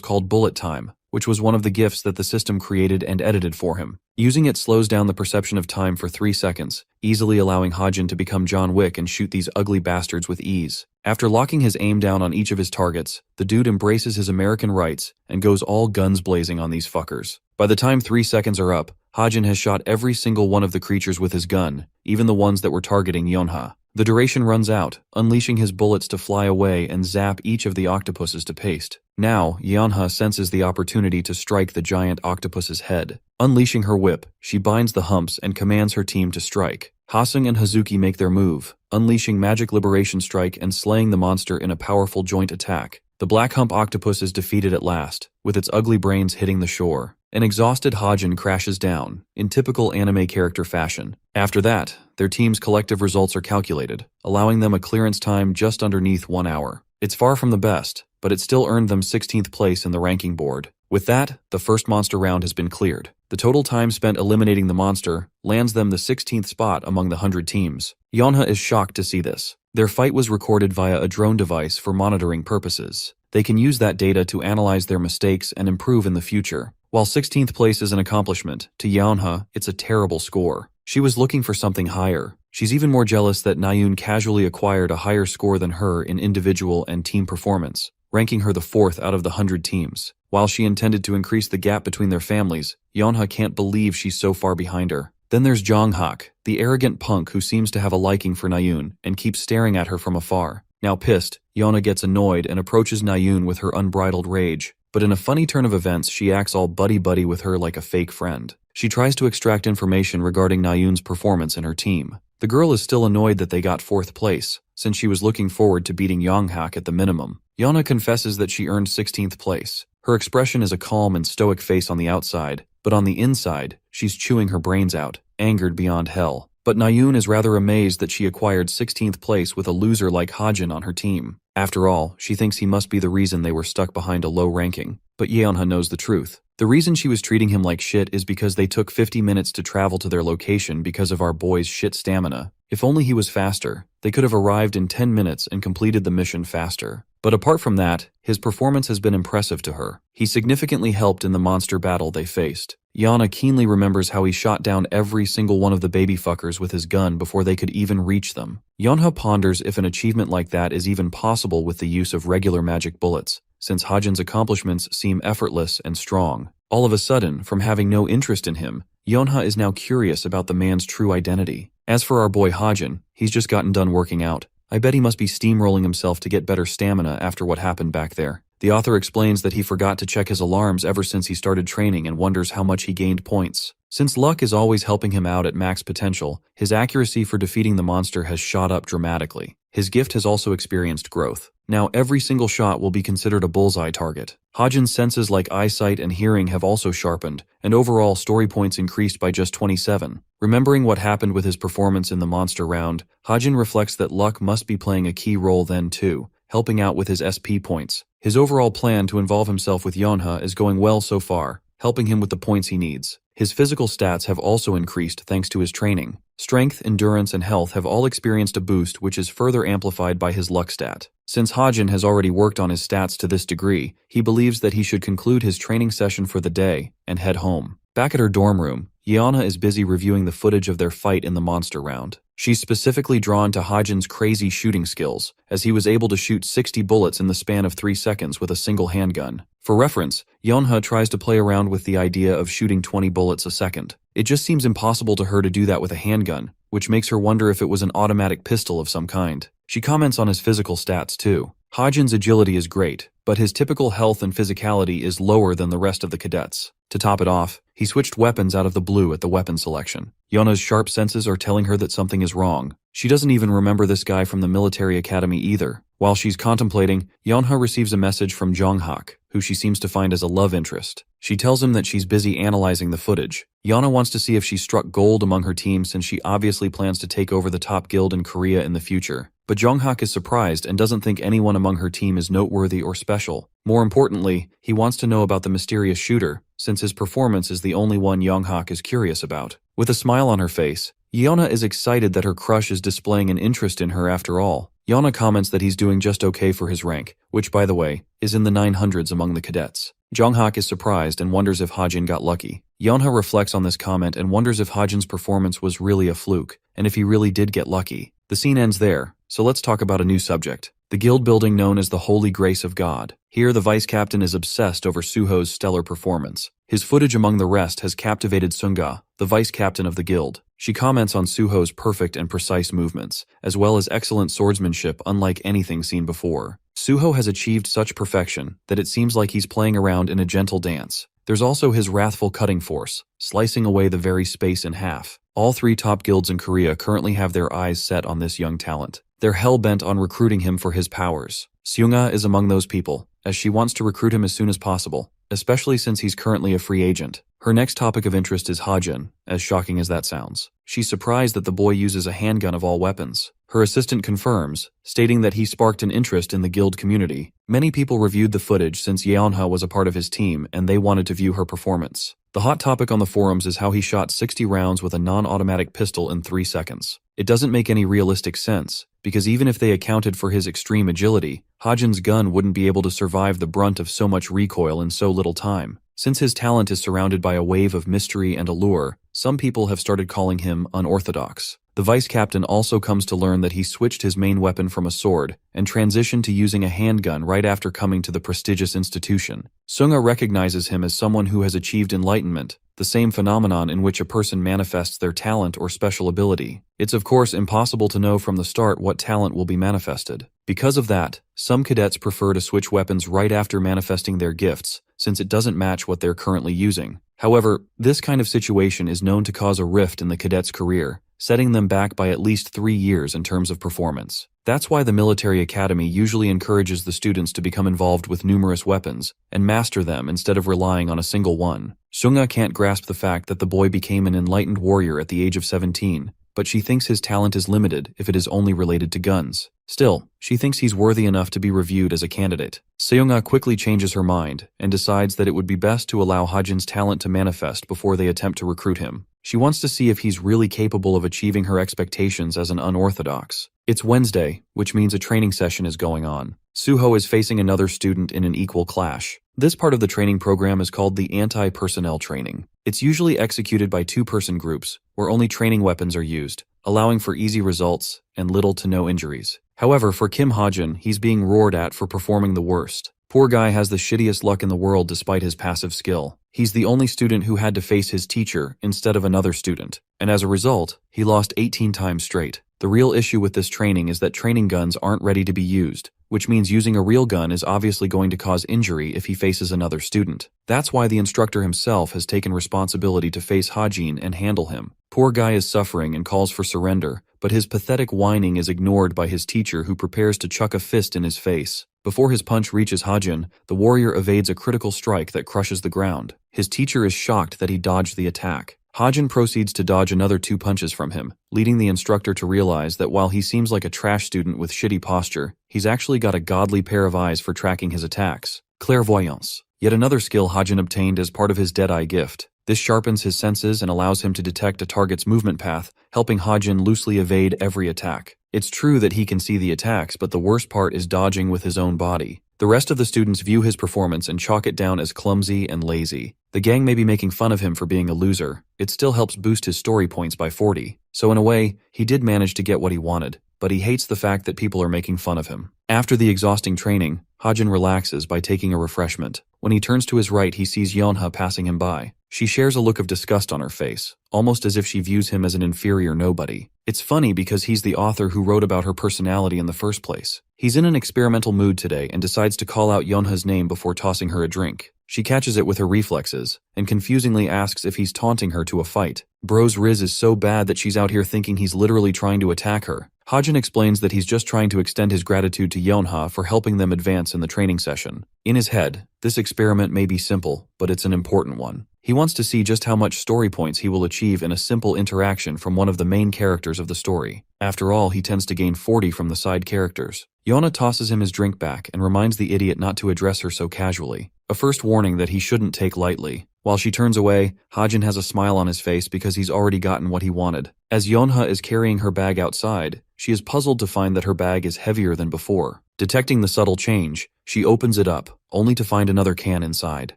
called Bullet Time, which was one of the gifts that the system created and edited for him. Using it slows down the perception of time for 3 seconds, easily allowing Hajin to become John Wick and shoot these ugly bastards with ease. After locking his aim down on each of his targets, the dude embraces his American rights and goes all guns blazing on these fuckers. By the time 3 seconds are up, Hajin has shot every single one of the creatures with his gun, even the ones that were targeting Yeonha. The duration runs out, unleashing his bullets to fly away and zap each of the octopuses to paste. Now, Yeonha senses the opportunity to strike the giant octopus's head. Unleashing her whip, she binds the humps and commands her team to strike. Hasung and Hazuki make their move, unleashing Magic Liberation Strike and slaying the monster in a powerful joint attack. The black hump octopus is defeated at last, with its ugly brains hitting the shore. An exhausted Hajin crashes down, in typical anime character fashion. After that, their team's collective results are calculated, allowing them a clearance time just underneath 1 hour. It's far from the best, but it still earned them 16th place in the ranking board. With that, the first monster round has been cleared. The total time spent eliminating the monster lands them the 16th spot among the 100 teams. Yeonha is shocked to see this. Their fight was recorded via a drone device for monitoring purposes. They can use that data to analyze their mistakes and improve in the future. While 16th place is an accomplishment, to Yeonha, it's a terrible score. She was looking for something higher. She's even more jealous that Nayoon casually acquired a higher score than her in individual and team performance, ranking her the 4th out of the 100 teams. While she intended to increase the gap between their families, Yeonha can't believe she's so far behind her. Then there's Jonghak, the arrogant punk who seems to have a liking for Nayoon and keeps staring at her from afar. Now pissed, Yeonha gets annoyed and approaches Nayoon with her unbridled rage. But in a funny turn of events, she acts all buddy-buddy with her like a fake friend. She tries to extract information regarding Nayoon's performance and her team. The girl is still annoyed that they got 4th place, since she was looking forward to beating Jonghak at the minimum. Yeonha confesses that she earned 16th place. Her expression is a calm and stoic face on the outside, but on the inside, she's chewing her brains out, angered beyond hell. But Nayoon is rather amazed that she acquired 16th place with a loser like Hajin on her team. After all, she thinks he must be the reason they were stuck behind a low ranking. But Yeonha knows the truth. The reason she was treating him like shit is because they took 50 minutes to travel to their location because of our boy's shit stamina. If only he was faster, they could have arrived in 10 minutes and completed the mission faster. But apart from that, his performance has been impressive to her. He significantly helped in the monster battle they faced. Yeonha keenly remembers how he shot down every single one of the baby fuckers with his gun before they could even reach them. Yeonha ponders if an achievement like that is even possible with the use of regular magic bullets, since Hajin's accomplishments seem effortless and strong. All of a sudden, from having no interest in him, Yeonha is now curious about the man's true identity. As for our boy Hajin, he's just gotten done working out. I bet he must be steamrolling himself to get better stamina after what happened back there. The author explains that he forgot to check his alarms ever since he started training and wonders how much he gained points. Since luck is always helping him out at max potential, his accuracy for defeating the monster has shot up dramatically. His gift has also experienced growth. Now every single shot will be considered a bullseye target. Hajin's senses like eyesight and hearing have also sharpened, and overall story points increased by just 27. Remembering what happened with his performance in the monster round, Hajin reflects that luck must be playing a key role then too, helping out with his SP points. His overall plan to involve himself with Yeonha is going well so far, helping him with the points he needs. His physical stats have also increased thanks to his training. Strength, endurance, and health have all experienced a boost, which is further amplified by his luck stat. Since Hajin has already worked on his stats to this degree, he believes that he should conclude his training session for the day and head home. Back at her dorm room, Yeonha is busy reviewing the footage of their fight in the monster round. She's specifically drawn to Hajin's crazy shooting skills, as he was able to shoot 60 bullets in the span of 3 seconds with a single handgun. For reference, Yeonha tries to play around with the idea of shooting 20 bullets a second. It just seems impossible to her to do that with a handgun, which makes her wonder if it was an automatic pistol of some kind. She comments on his physical stats too. Hajin's agility is great, but his typical health and physicality is lower than the rest of the cadets. To top it off, he switched weapons out of the blue at the weapon selection. Yeonha's sharp senses are telling her that something is wrong. She doesn't even remember this guy from the military academy either. While she's contemplating, Yeonha receives a message from Jonghak, who she seems to find as a love interest. She tells him that she's busy analyzing the footage. Yeonha wants to see if she struck gold among her team since she obviously plans to take over the top guild in Korea in the future. But Jonghak is surprised and doesn't think anyone among her team is noteworthy or special. More importantly, he wants to know about the mysterious shooter, since his performance is the only one Jonghak is curious about. With a smile on her face, Yeonha is excited that her crush is displaying an interest in her after all. Yeonha comments that he's doing just okay for his rank, which, by the way, is in the 900s among the cadets. Jonghak is surprised and wonders if Hajin got lucky. Yeonha reflects on this comment and wonders if Hajin's performance was really a fluke, and if he really did get lucky. The scene ends there, so let's talk about a new subject. The guild building known as the Holy Grace of God. Here, the vice captain is obsessed over Suho's stellar performance. His footage among the rest has captivated Sunga, the vice captain of the guild. She comments on Suho's perfect and precise movements, as well as excellent swordsmanship unlike anything seen before. Suho has achieved such perfection that it seems like he's playing around in a gentle dance. There's also his wrathful cutting force, slicing away the very space in half. All three top guilds in Korea currently have their eyes set on this young talent. They're hell-bent on recruiting him for his powers. Seunga is among those people, as she wants to recruit him as soon as possible, especially since he's currently a free agent. Her next topic of interest is Hajin, as shocking as that sounds. She's surprised that the boy uses a handgun of all weapons. Her assistant confirms, stating that he sparked an interest in the guild community. Many people reviewed the footage since Yeonha was a part of his team and they wanted to view her performance. The hot topic on the forums is how he shot 60 rounds with a non-automatic pistol in 3 seconds. It doesn't make any realistic sense, because even if they accounted for his extreme agility, Hajin's gun wouldn't be able to survive the brunt of so much recoil in so little time. Since his talent is surrounded by a wave of mystery and allure, some people have started calling him unorthodox. The vice captain also comes to learn that he switched his main weapon from a sword and transitioned to using a handgun right after coming to the prestigious institution. Sunga recognizes him as someone who has achieved enlightenment, the same phenomenon in which a person manifests their talent or special ability. It's of course impossible to know from the start what talent will be manifested. Because of that, some cadets prefer to switch weapons right after manifesting their gifts, since it doesn't match what they're currently using. However, this kind of situation is known to cause a rift in the cadet's career, setting them back by at least 3 years in terms of performance. That's why the military academy usually encourages the students to become involved with numerous weapons and master them instead of relying on a single one. Sunga can't grasp the fact that the boy became an enlightened warrior at the age of 17, but she thinks his talent is limited if it is only related to guns. Still, she thinks he's worthy enough to be reviewed as a candidate. Seunga quickly changes her mind and decides that it would be best to allow Hajin's talent to manifest before they attempt to recruit him. She wants to see if he's really capable of achieving her expectations as an unorthodox. It's Wednesday, which means a training session is going on. Suho is facing another student in an equal clash. This part of the training program is called the anti-personnel training. It's usually executed by 2-person groups, where only training weapons are used, allowing for easy results and little to no injuries. However, for Kim Hajin, he's being roared at for performing the worst. Poor guy has the shittiest luck in the world despite his passive skill. He's the only student who had to face his teacher instead of another student, and as a result, he lost 18 times straight. The real issue with this training is that training guns aren't ready to be used, which means using a real gun is obviously going to cause injury if he faces another student. That's why the instructor himself has taken responsibility to face Hajin and handle him. Poor guy is suffering and calls for surrender, but his pathetic whining is ignored by his teacher who prepares to chuck a fist in his face. Before his punch reaches Hajin, the warrior evades a critical strike that crushes the ground. His teacher is shocked that he dodged the attack. Hajin proceeds to dodge another 2 punches from him, leading the instructor to realize that while he seems like a trash student with shitty posture, he's actually got a godly pair of eyes for tracking his attacks. Clairvoyance. Yet another skill Hajin obtained as part of his Deadeye gift. This sharpens his senses and allows him to detect a target's movement path, helping Hajin loosely evade every attack. It's true that he can see the attacks, but the worst part is dodging with his own body. The rest of the students view his performance and chalk it down as clumsy and lazy. The gang may be making fun of him for being a loser. It still helps boost his story points by 40. So in a way, he did manage to get what he wanted, but he hates the fact that people are making fun of him. After the exhausting training, Hajin relaxes by taking a refreshment. When he turns to his right, he sees Yeonha passing him by. She shares a look of disgust on her face, almost as if she views him as an inferior nobody. It's funny because he's the author who wrote about her personality in the first place. He's in an experimental mood today and decides to call out Yeonha's name before tossing her a drink. She catches it with her reflexes, and confusingly asks if he's taunting her to a fight. Bro's riz is so bad that she's out here thinking he's literally trying to attack her. Hajin explains that he's just trying to extend his gratitude to Yonha for helping them advance in the training session. In his head, this experiment may be simple, but it's an important one. He wants to see just how much story points he will achieve in a simple interaction from one of the main characters of the story. After all, he tends to gain 40 from the side characters. Yona tosses him his drink back and reminds the idiot not to address her so casually. A first warning that he shouldn't take lightly. While she turns away, Hajin has a smile on his face because he's already gotten what he wanted. As Yonha is carrying her bag outside, she is puzzled to find that her bag is heavier than before. Detecting the subtle change, she opens it up, only to find another can inside.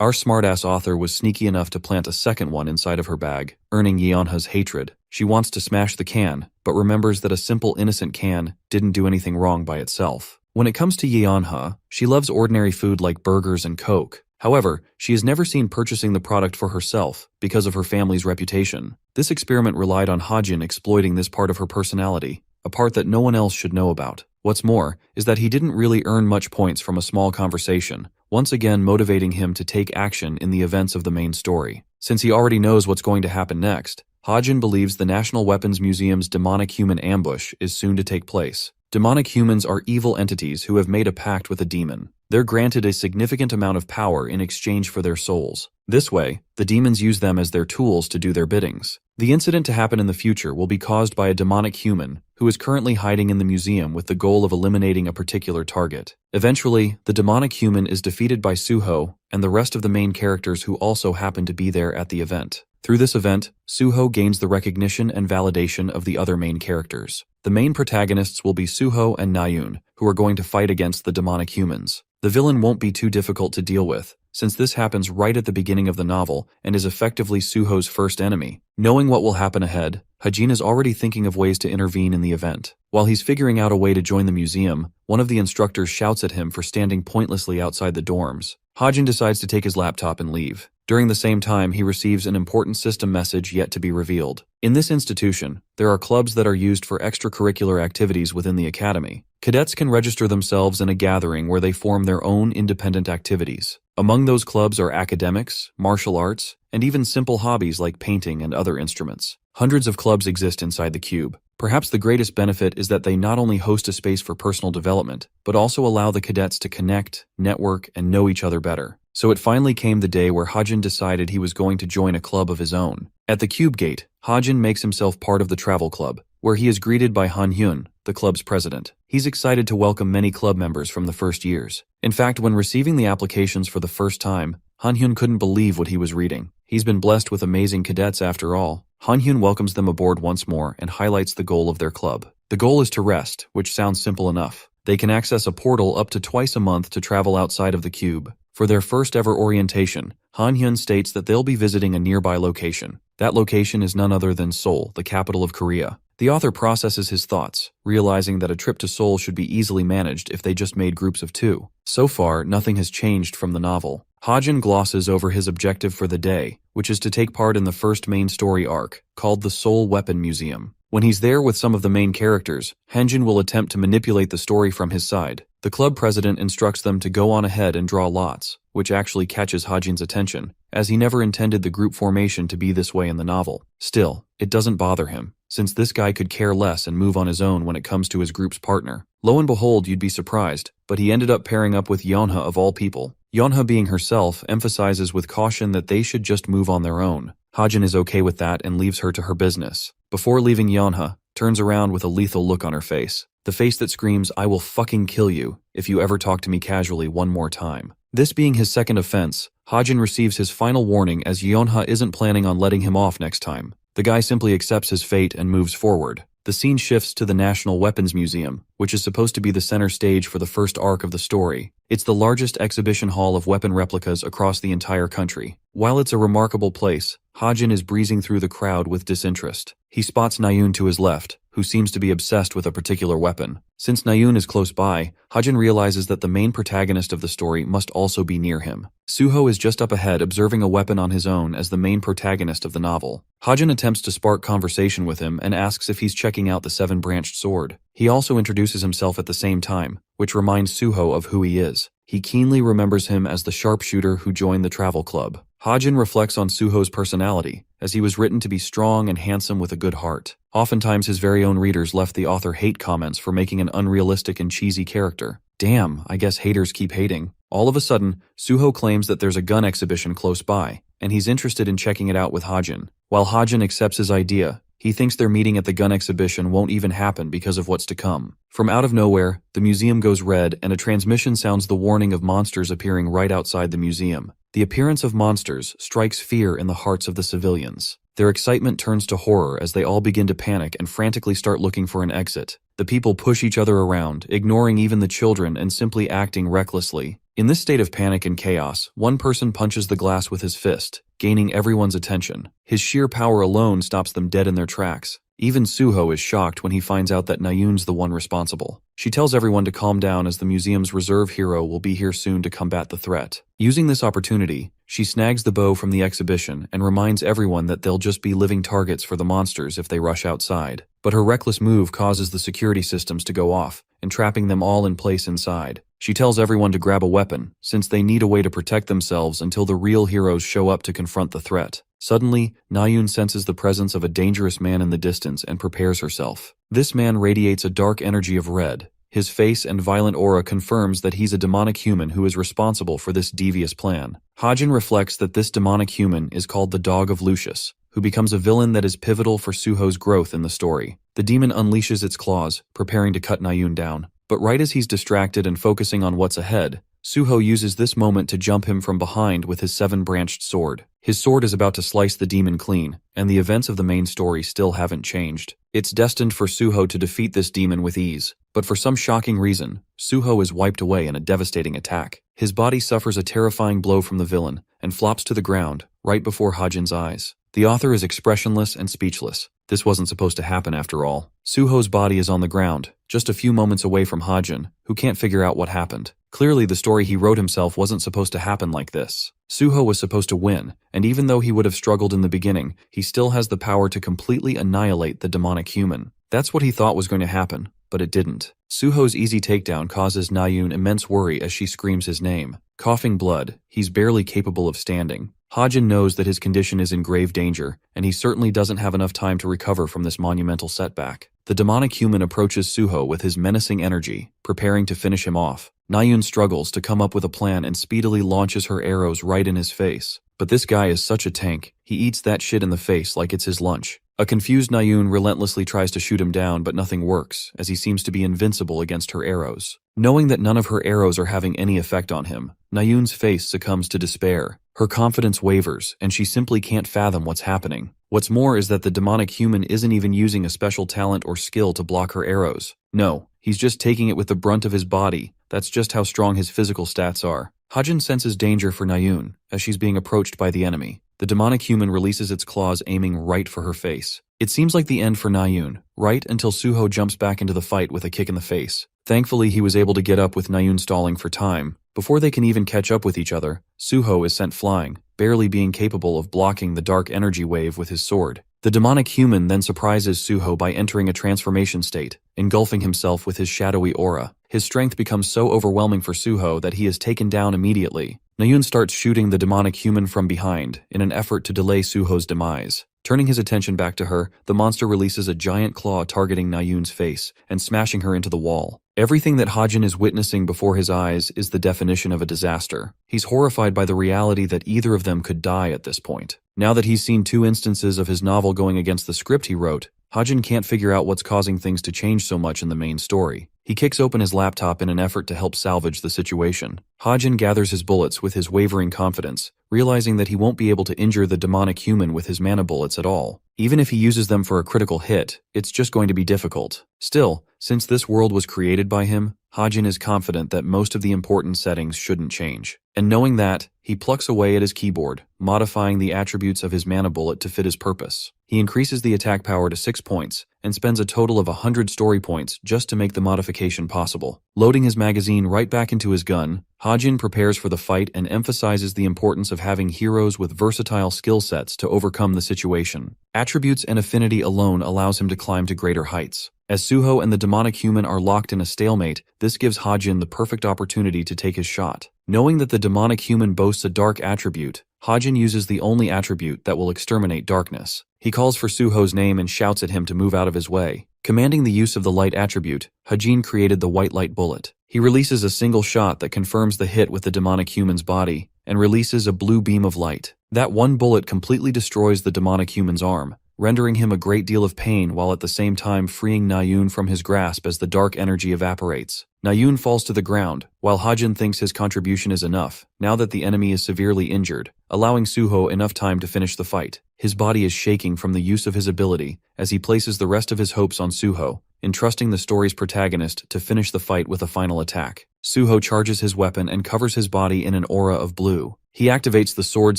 Our smartass author was sneaky enough to plant a second one inside of her bag, earning Yonha's hatred. She wants to smash the can, but remembers that a simple innocent can didn't do anything wrong by itself. When it comes to Yonha, she loves ordinary food like burgers and Coke. However, she is never seen purchasing the product for herself because of her family's reputation. This experiment relied on Hajin exploiting this part of her personality, a part that no one else should know about. What's more is that he didn't really earn much points from a small conversation, once again motivating him to take action in the events of the main story. Since he already knows what's going to happen next, Hajin believes the National Weapons Museum's demonic human ambush is soon to take place. Demonic humans are evil entities who have made a pact with a demon. They're granted a significant amount of power in exchange for their souls. This way, the demons use them as their tools to do their biddings. The incident to happen in the future will be caused by a demonic human who is currently hiding in the museum with the goal of eliminating a particular target. Eventually, the demonic human is defeated by Suho and the rest of the main characters who also happen to be there at the event. Through this event, Suho gains the recognition and validation of the other main characters. The main protagonists will be Suho and Nayun, who are going to fight against the demonic humans. The villain won't be too difficult to deal with, since this happens right at the beginning of the novel and is effectively Suho's first enemy. Knowing what will happen ahead, Hajin is already thinking of ways to intervene in the event. While he's figuring out a way to join the museum, one of the instructors shouts at him for standing pointlessly outside the dorms. Hajin decides to take his laptop and leave. During the same time, he receives an important system message yet to be revealed. In this institution, there are clubs that are used for extracurricular activities within the academy. Cadets can register themselves in a gathering where they form their own independent activities. Among those clubs are academics, martial arts, and even simple hobbies like painting and other instruments. Hundreds of clubs exist inside the cube. Perhaps the greatest benefit is that they not only host a space for personal development, but also allow the cadets to connect, network, and know each other better. So it finally came the day where Hajin decided he was going to join a club of his own. At the cube gate, Hajin makes himself part of the travel club, where he is greeted by Han Hyun, the club's president. He's excited to welcome many club members from the first years. In fact, when receiving the applications for the first time, Han Hyun couldn't believe what he was reading. He's been blessed with amazing cadets after all. Han Hyun welcomes them aboard once more and highlights the goal of their club. The goal is to rest, which sounds simple enough. They can access a portal up to twice a month to travel outside of the cube. For their first ever orientation, Han Hyun states that they'll be visiting a nearby location. That location is none other than Seoul, the capital of Korea. The author processes his thoughts, realizing that a trip to Seoul should be easily managed if they just made groups of 2. So far, nothing has changed from the novel. Hajin glosses over his objective for the day, which is to take part in the first main story arc, called the Seoul Weapon Museum. When he's there with some of the main characters, Hanjin will attempt to manipulate the story from his side. The club president instructs them to go on ahead and draw lots, which actually catches Hajin's attention, as he never intended the group formation to be this way in the novel. Still, it doesn't bother him, since this guy could care less and move on his own when it comes to his group's partner. Lo and behold, you'd be surprised, but he ended up pairing up with Yonha of all people. Yonha, being herself, emphasizes with caution that they should just move on their own. Hajin is okay with that and leaves her to her business. Before leaving, Yonha turns around with a lethal look on her face. The face that screams, "I will fucking kill you if you ever talk to me casually one more time." This being his second offense, Hajin receives his final warning as Yonha isn't planning on letting him off next time. The guy simply accepts his fate and moves forward. The scene shifts to the National Weapons Museum, which is supposed to be the center stage for the first arc of the story. It's the largest exhibition hall of weapon replicas across the entire country. While it's a remarkable place, Hajin is breezing through the crowd with disinterest. He spots Nayun to his left, who seems to be obsessed with a particular weapon. Since Nayun is close by, Hajin realizes that the main protagonist of the story must also be near him. Suho is just up ahead observing a weapon on his own as the main protagonist of the novel. Hajin attempts to spark conversation with him and asks if he's checking out the 7-branched sword. He also introduces himself at the same time, which reminds Suho of who he is. He keenly remembers him as the sharpshooter who joined the travel club. Hajin reflects on Suho's personality, as he was written to be strong and handsome with a good heart. Oftentimes his very own readers left the author hate comments for making an unrealistic and cheesy character. Damn, I guess haters keep hating. All of a sudden, Suho claims that there's a gun exhibition close by, and he's interested in checking it out with Hajin. While Hajin accepts his idea, he thinks their meeting at the gun exhibition won't even happen because of what's to come. From out of nowhere, the museum goes red and a transmission sounds the warning of monsters appearing right outside the museum. The appearance of monsters strikes fear in the hearts of the civilians. Their excitement turns to horror as they all begin to panic and frantically start looking for an exit. The people push each other around, ignoring even the children and simply acting recklessly. In this state of panic and chaos, one person punches the glass with his fist, gaining everyone's attention. His sheer power alone stops them dead in their tracks. Even Suho is shocked when he finds out that Nayun's the one responsible. She tells everyone to calm down as the museum's reserve hero will be here soon to combat the threat. Using this opportunity, she snags the bow from the exhibition and reminds everyone that they'll just be living targets for the monsters if they rush outside. But her reckless move causes the security systems to go off, entrapping them all in place inside. She tells everyone to grab a weapon, since they need a way to protect themselves until the real heroes show up to confront the threat. Suddenly, Nayun senses the presence of a dangerous man in the distance and prepares herself. This man radiates a dark energy of red. His face and violent aura confirms that he's a demonic human who is responsible for this devious plan. Hajin reflects that this demonic human is called the Dog of Lucius, who becomes a villain that is pivotal for Suho's growth in the story. The demon unleashes its claws, preparing to cut Nayun down. But right as he's distracted and focusing on what's ahead, Suho uses this moment to jump him from behind with his 7-branched sword. His sword is about to slice the demon clean, and the events of the main story still haven't changed. It's destined for Suho to defeat this demon with ease, but for some shocking reason, Suho is wiped away in a devastating attack. His body suffers a terrifying blow from the villain, and flops to the ground, right before Hajin's eyes. The author is expressionless and speechless. This wasn't supposed to happen after all. Suho's body is on the ground, just a few moments away from Hajin, who can't figure out what happened. Clearly the story he wrote himself wasn't supposed to happen like this. Suho was supposed to win, and even though he would have struggled in the beginning, he still has the power to completely annihilate the demonic human. That's what he thought was going to happen, but it didn't. Suho's easy takedown causes Nayun immense worry as she screams his name. Coughing blood, he's barely capable of standing. Hajin knows that his condition is in grave danger, and he certainly doesn't have enough time to recover from this monumental setback. The demonic human approaches Suho with his menacing energy, preparing to finish him off. Nayun struggles to come up with a plan and speedily launches her arrows right in his face. But this guy is such a tank, he eats that shit in the face like it's his lunch. A confused Nayun relentlessly tries to shoot him down, but nothing works, as he seems to be invincible against her arrows. Knowing that none of her arrows are having any effect on him, Nayun's face succumbs to despair. Her confidence wavers, and she simply can't fathom what's happening. What's more is that the demonic human isn't even using a special talent or skill to block her arrows. No, he's just taking it with the brunt of his body. That's just how strong his physical stats are. Hajin senses danger for Nayun, as she's being approached by the enemy. The demonic human releases its claws, aiming right for her face. It seems like the end for Nayun, right until Suho jumps back into the fight with a kick in the face. Thankfully, he was able to get up with Nayun stalling for time. Before they can even catch up with each other, Suho is sent flying, barely being capable of blocking the dark energy wave with his sword. The demonic human then surprises Suho by entering a transformation state, engulfing himself with his shadowy aura. His strength becomes so overwhelming for Suho that he is taken down immediately. Nayun starts shooting the demonic human from behind in an effort to delay Suho's demise. Turning his attention back to her, the monster releases a giant claw targeting Nayun's face and smashing her into the wall. Everything that Hajin is witnessing before his eyes is the definition of a disaster. He's horrified by the reality that either of them could die at this point. Now that he's seen 2 instances of his novel going against the script he wrote, Hajin can't figure out what's causing things to change so much in the main story. He kicks open his laptop in an effort to help salvage the situation. Hajin gathers his bullets with his wavering confidence, realizing that he won't be able to injure the demonic human with his mana bullets at all. Even if he uses them for a critical hit, it's just going to be difficult. Still, since this world was created by him, Hajin is confident that most of the important settings shouldn't change. And knowing that, he plucks away at his keyboard, modifying the attributes of his mana bullet to fit his purpose. He increases the attack power to 6 points, and spends a total of 100 story points just to make the modification possible. Loading his magazine right back into his gun, Hajin prepares for the fight and emphasizes the importance of having heroes with versatile skill sets to overcome the situation. Attributes and affinity alone allows him to climb to greater heights. As Suho and the demonic human are locked in a stalemate, this gives Hajin the perfect opportunity to take his shot. Knowing that the demonic human boasts a dark attribute, Hajin uses the only attribute that will exterminate darkness. He calls for Suho's name and shouts at him to move out of his way. Commanding the use of the light attribute, Hajin created the white light bullet. He releases a single shot that confirms the hit with the demonic human's body, and releases a blue beam of light. That one bullet completely destroys the demonic human's arm, rendering him a great deal of pain while at the same time freeing Nayun from his grasp as the dark energy evaporates. Nayun falls to the ground, while Hajin thinks his contribution is enough, now that the enemy is severely injured, allowing Suho enough time to finish the fight. His body is shaking from the use of his ability, as he places the rest of his hopes on Suho, entrusting the story's protagonist to finish the fight with a final attack. Suho charges his weapon and covers his body in an aura of blue. He activates the Sword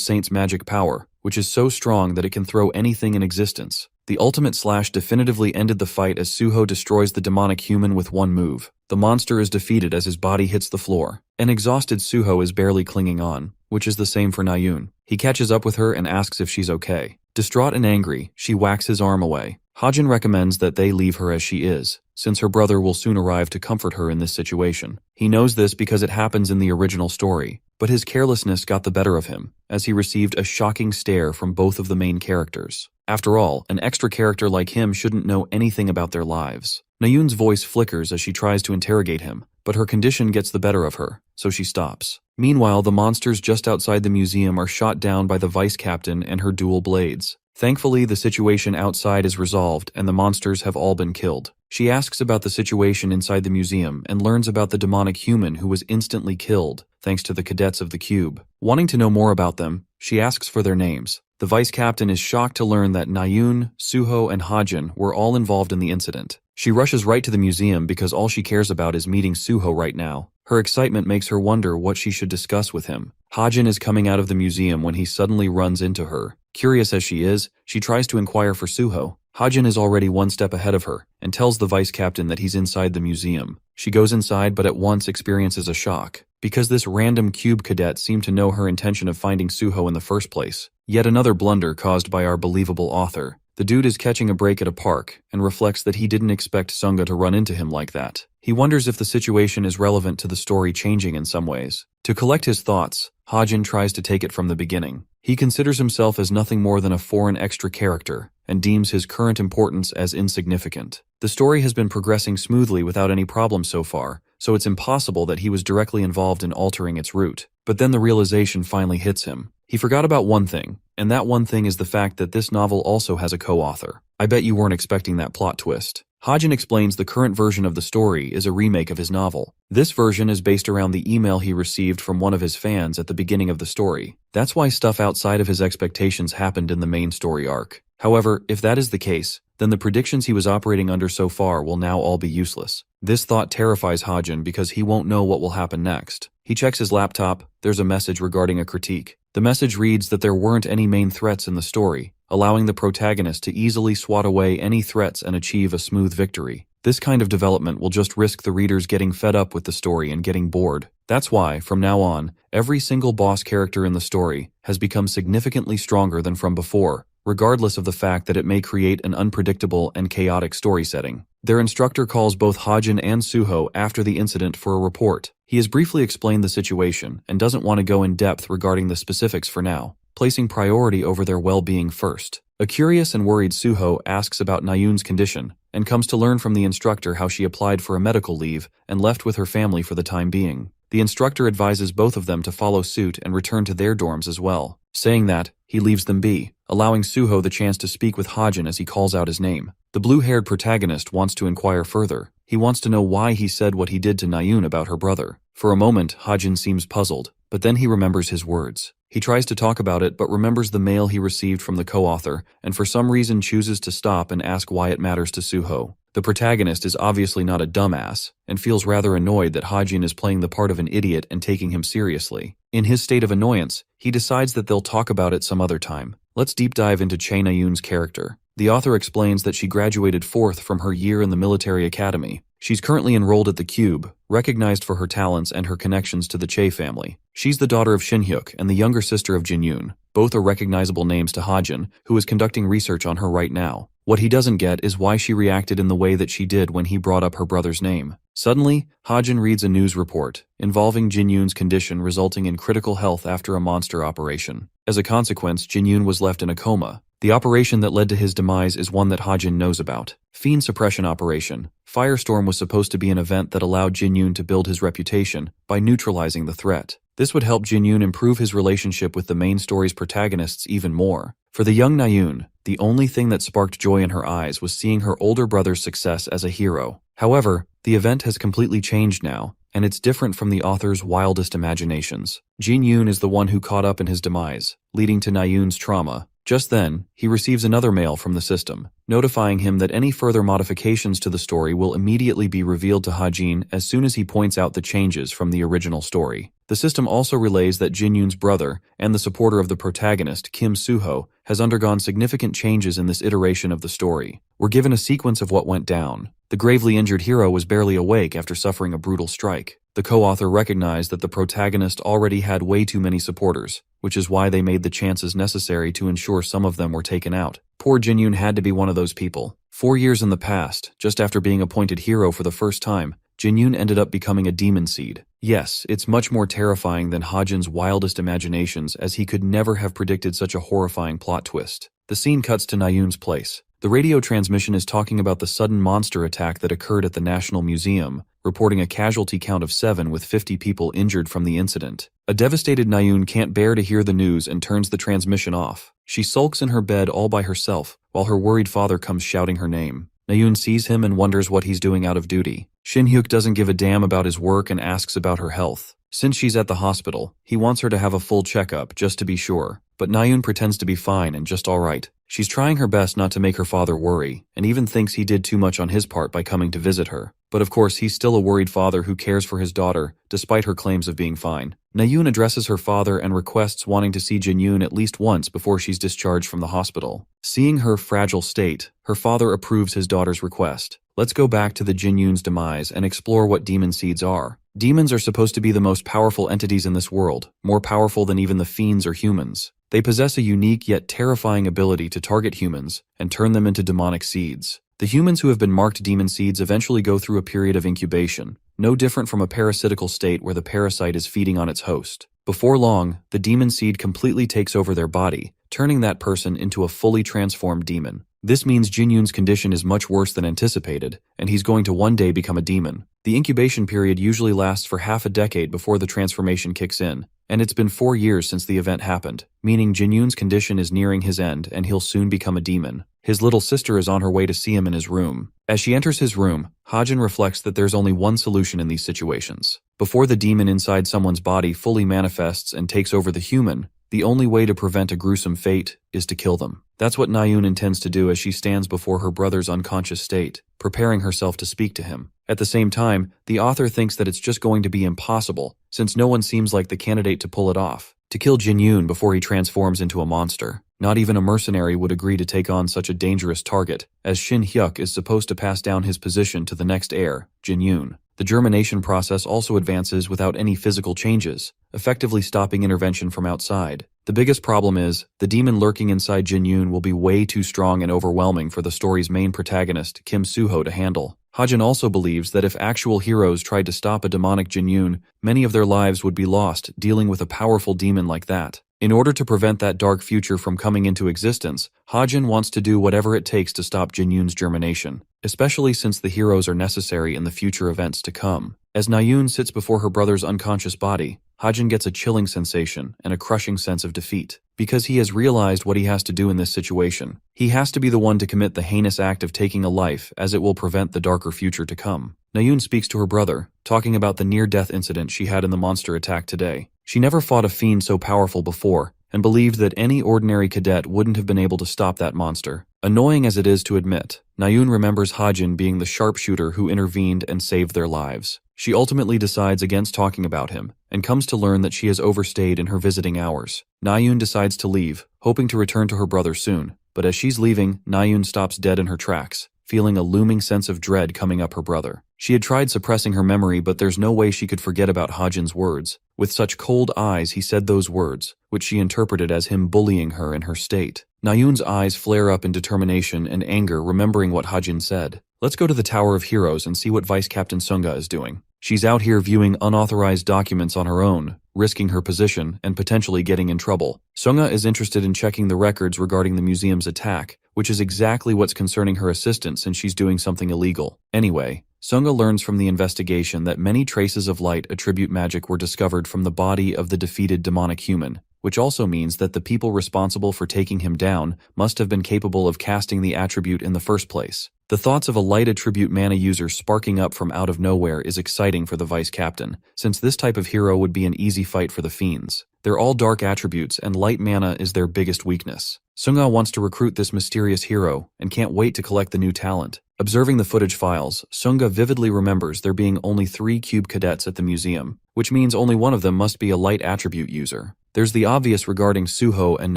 Saint's magic power, which is so strong that it can throw anything in existence. The ultimate slash definitively ended the fight as Suho destroys the demonic human with one move. The monster is defeated as his body hits the floor. An exhausted Suho is barely clinging on, which is the same for Nayun. He catches up with her and asks if she's okay. Distraught and angry, she whacks his arm away. Hajin recommends that they leave her as she is, since her brother will soon arrive to comfort her in this situation. He knows this because it happens in the original story, but his carelessness got the better of him, as he received a shocking stare from both of the main characters. After all, an extra character like him shouldn't know anything about their lives. Nayun's voice flickers as she tries to interrogate him, but her condition gets the better of her, so she stops. Meanwhile, the monsters just outside the museum are shot down by the vice captain and her dual blades. Thankfully, the situation outside is resolved and the monsters have all been killed. She asks about the situation inside the museum and learns about the demonic human who was instantly killed, thanks to the cadets of the cube. Wanting to know more about them, she asks for their names. The vice captain is shocked to learn that Nayun, Suho, and Hajin were all involved in the incident. She rushes right to the museum because all she cares about is meeting Suho right now. Her excitement makes her wonder what she should discuss with him. Hajin is coming out of the museum when he suddenly runs into her. Curious as she is, she tries to inquire for Suho. Hajin is already one step ahead of her, and tells the vice captain that he's inside the museum. She goes inside but at once experiences a shock, because this random cube cadet seemed to know her intention of finding Suho in the first place. Yet another blunder caused by our believable author. The dude is catching a break at a park, and reflects that he didn't expect Sunga to run into him like that. He wonders if the situation is relevant to the story changing in some ways. To collect his thoughts, Hajin tries to take it from the beginning. He considers himself as nothing more than a foreign extra character, and deems his current importance as insignificant. The story has been progressing smoothly without any problems so far, so it's impossible that he was directly involved in altering its route. But then the realization finally hits him. He forgot about one thing, and that one thing is the fact that this novel also has a co-author. I bet you weren't expecting that plot twist. Hajin explains the current version of the story is a remake of his novel. This version is based around the email he received from one of his fans at the beginning of the story. That's why stuff outside of his expectations happened in the main story arc. However, if that is the case, then the predictions he was operating under so far will now all be useless. This thought terrifies Hajin because he won't know what will happen next. He checks his laptop. There's a message regarding a critique. The message reads that there weren't any main threats in the story, allowing the protagonist to easily swat away any threats and achieve a smooth victory. This kind of development will just risk the readers getting fed up with the story and getting bored. That's why, from now on, every single boss character in the story has become significantly stronger than from before, regardless of the fact that it may create an unpredictable and chaotic story setting. Their instructor calls both Hajin and Suho after the incident for a report. He has briefly explained the situation and doesn't want to go in depth regarding the specifics for now, placing priority over their well-being first. A curious and worried Suho asks about Nayun's condition and comes to learn from the instructor how she applied for a medical leave and left with her family for the time being. The instructor advises both of them to follow suit and return to their dorms as well. Saying that, he leaves them be, allowing Suho the chance to speak with Hajin as he calls out his name. The blue-haired protagonist wants to inquire further. He wants to know why he said what he did to Nayun about her brother. For a moment, Hajin seems puzzled, but then he remembers his words. He tries to talk about it but remembers the mail he received from the co-author, and for some reason chooses to stop and ask why it matters to Suho. The protagonist is obviously not a dumbass, and feels rather annoyed that Hajin is playing the part of an idiot and taking him seriously. In his state of annoyance, he decides that they'll talk about it some other time. Let's deep dive into Nayun's character. The author explains that she graduated 4th from her year in the military academy. She's currently enrolled at the Cube, recognized for her talents and her connections to the Che family. She's the daughter of Shin-hyuk and the younger sister of Jin-yoon. Both are recognizable names to Ha-jin, who is conducting research on her right now. What he doesn't get is why she reacted in the way that she did when he brought up her brother's name. Suddenly, Ha-jin reads a news report involving Jin-yoon's condition resulting in critical health after a monster operation. As a consequence, Jin-yoon was left in a coma. The operation that led to his demise is one that Ha-jin knows about. Fiend Suppression Operation. Firestorm was supposed to be an event that allowed Jin-yoon to build his reputation by neutralizing the threat. This would help Jin-yoon improve his relationship with the main story's protagonists even more. For the young Na-yoon, the only thing that sparked joy in her eyes was seeing her older brother's success as a hero. However, the event has completely changed now, and it's different from the author's wildest imaginations. Jin-yoon is the one who caught up in his demise, leading to Na-yoon's trauma. Just then, he receives another mail from the system, notifying him that any further modifications to the story will immediately be revealed to Ha-jin as soon as he points out the changes from the original story. The system also relays that Jin-yoon's brother, and the supporter of the protagonist, Kim Soo-ho, has undergone significant changes in this iteration of the story. We're given a sequence of what went down. The gravely injured hero was barely awake after suffering a brutal strike. The co-author recognized that the protagonist already had way too many supporters, which is why they made the chances necessary to ensure some of them were taken out. Poor Jin-yoon had to be one of those people. 4 years in the past, just after being appointed hero for the first time, Jin-yoon ended up becoming a demon seed. Yes, it's much more terrifying than Ha-jin's wildest imaginations, as he could never have predicted such a horrifying plot twist. The scene cuts to Na-yoon's place. The radio transmission is talking about the sudden monster attack that occurred at the National Museum, reporting a casualty count of 7 with 50 people injured from the incident. A devastated Na-yoon can't bear to hear the news and turns the transmission off. She sulks in her bed all by herself, while her worried father comes shouting her name. Na-yoon sees him and wonders what he's doing out of duty. Shin-hyuk doesn't give a damn about his work and asks about her health. Since she's at the hospital, he wants her to have a full checkup just to be sure. But Na-yoon pretends to be fine and just alright. She's trying her best not to make her father worry, and even thinks he did too much on his part by coming to visit her. But of course, he's still a worried father who cares for his daughter, despite her claims of being fine. Na-yoon addresses her father and requests wanting to see Jin-yoon at least once before she's discharged from the hospital. Seeing her fragile state, her father approves his daughter's request. Let's go back to the Jin-yoon's demise and explore what demon seeds are. Demons are supposed to be the most powerful entities in this world, more powerful than even the fiends or humans. They possess a unique yet terrifying ability to target humans and turn them into demonic seeds. The humans who have been marked demon seeds eventually go through a period of incubation, no different from a parasitical state where the parasite is feeding on its host. Before long, the demon seed completely takes over their body, turning that person into a fully transformed demon. This means Jin-yoon's condition is much worse than anticipated, and he's going to one day become a demon. The incubation period usually lasts for half a decade before the transformation kicks in, and it's been 4 years since the event happened, meaning Jin-yoon's condition is nearing his end and he'll soon become a demon. His little sister is on her way to see him in his room. As she enters his room, Ha-jin reflects that there's only one solution in these situations. Before the demon inside someone's body fully manifests and takes over the human, the only way to prevent a gruesome fate is to kill them. That's what Na-yoon intends to do as she stands before her brother's unconscious state, preparing herself to speak to him. At the same time, the author thinks that it's just going to be impossible, since no one seems like the candidate to pull it off. To kill Jin-yoon before he transforms into a monster. Not even a mercenary would agree to take on such a dangerous target, as Shin-hyuk is supposed to pass down his position to the next heir, Jin-yoon. The germination process also advances without any physical changes, effectively stopping intervention from outside. The biggest problem is, the demon lurking inside Jin-yoon will be way too strong and overwhelming for the story's main protagonist, Kim Soo-ho, to handle. Ha-jin also believes that if actual heroes tried to stop a demonic Jin-yoon, many of their lives would be lost dealing with a powerful demon like that. In order to prevent that dark future from coming into existence, Ha-jin wants to do whatever it takes to stop Jin-yoon's germination, especially since the heroes are necessary in the future events to come. As Na-yoon sits before her brother's unconscious body, Ha-jin gets a chilling sensation and a crushing sense of defeat. Because he has realized what he has to do in this situation. He has to be the one to commit the heinous act of taking a life, as it will prevent the darker future to come. Na-yoon speaks to her brother, talking about the near-death incident she had in the monster attack today. She never fought a fiend so powerful before, and believed that any ordinary cadet wouldn't have been able to stop that monster. Annoying as it is to admit, Na-yoon remembers Ha-jin being the sharpshooter who intervened and saved their lives. She ultimately decides against talking about him, and comes to learn that she has overstayed in her visiting hours. Na-yoon decides to leave, hoping to return to her brother soon, but as she's leaving, Na-yoon stops dead in her tracks, feeling a looming sense of dread coming up her brother. She had tried suppressing her memory, but there's no way she could forget about Hajin's words. With such cold eyes, he said those words, which she interpreted as him bullying her in her state. Nayun's eyes flare up in determination and anger, remembering what Hajin said. Let's go to the Tower of Heroes and see what Vice Captain Sunga is doing. She's out here viewing unauthorized documents on her own, risking her position and potentially getting in trouble. Sunga is interested in checking the records regarding the museum's attack, which is exactly what's concerning her assistant since she's doing something illegal. Anyway, Sunga learns from the investigation that many traces of light attribute magic were discovered from the body of the defeated demonic human, which also means that the people responsible for taking him down must have been capable of casting the attribute in the first place. The thoughts of a light attribute mana user sparking up from out of nowhere is exciting for the vice captain, since this type of hero would be an easy fight for the fiends. They're all dark attributes and light mana is their biggest weakness. Sunga wants to recruit this mysterious hero and can't wait to collect the new talent. Observing the footage files, Sunga vividly remembers there being only 3 cube cadets at the museum, which means only one of them must be a light attribute user. There's the obvious regarding Suho and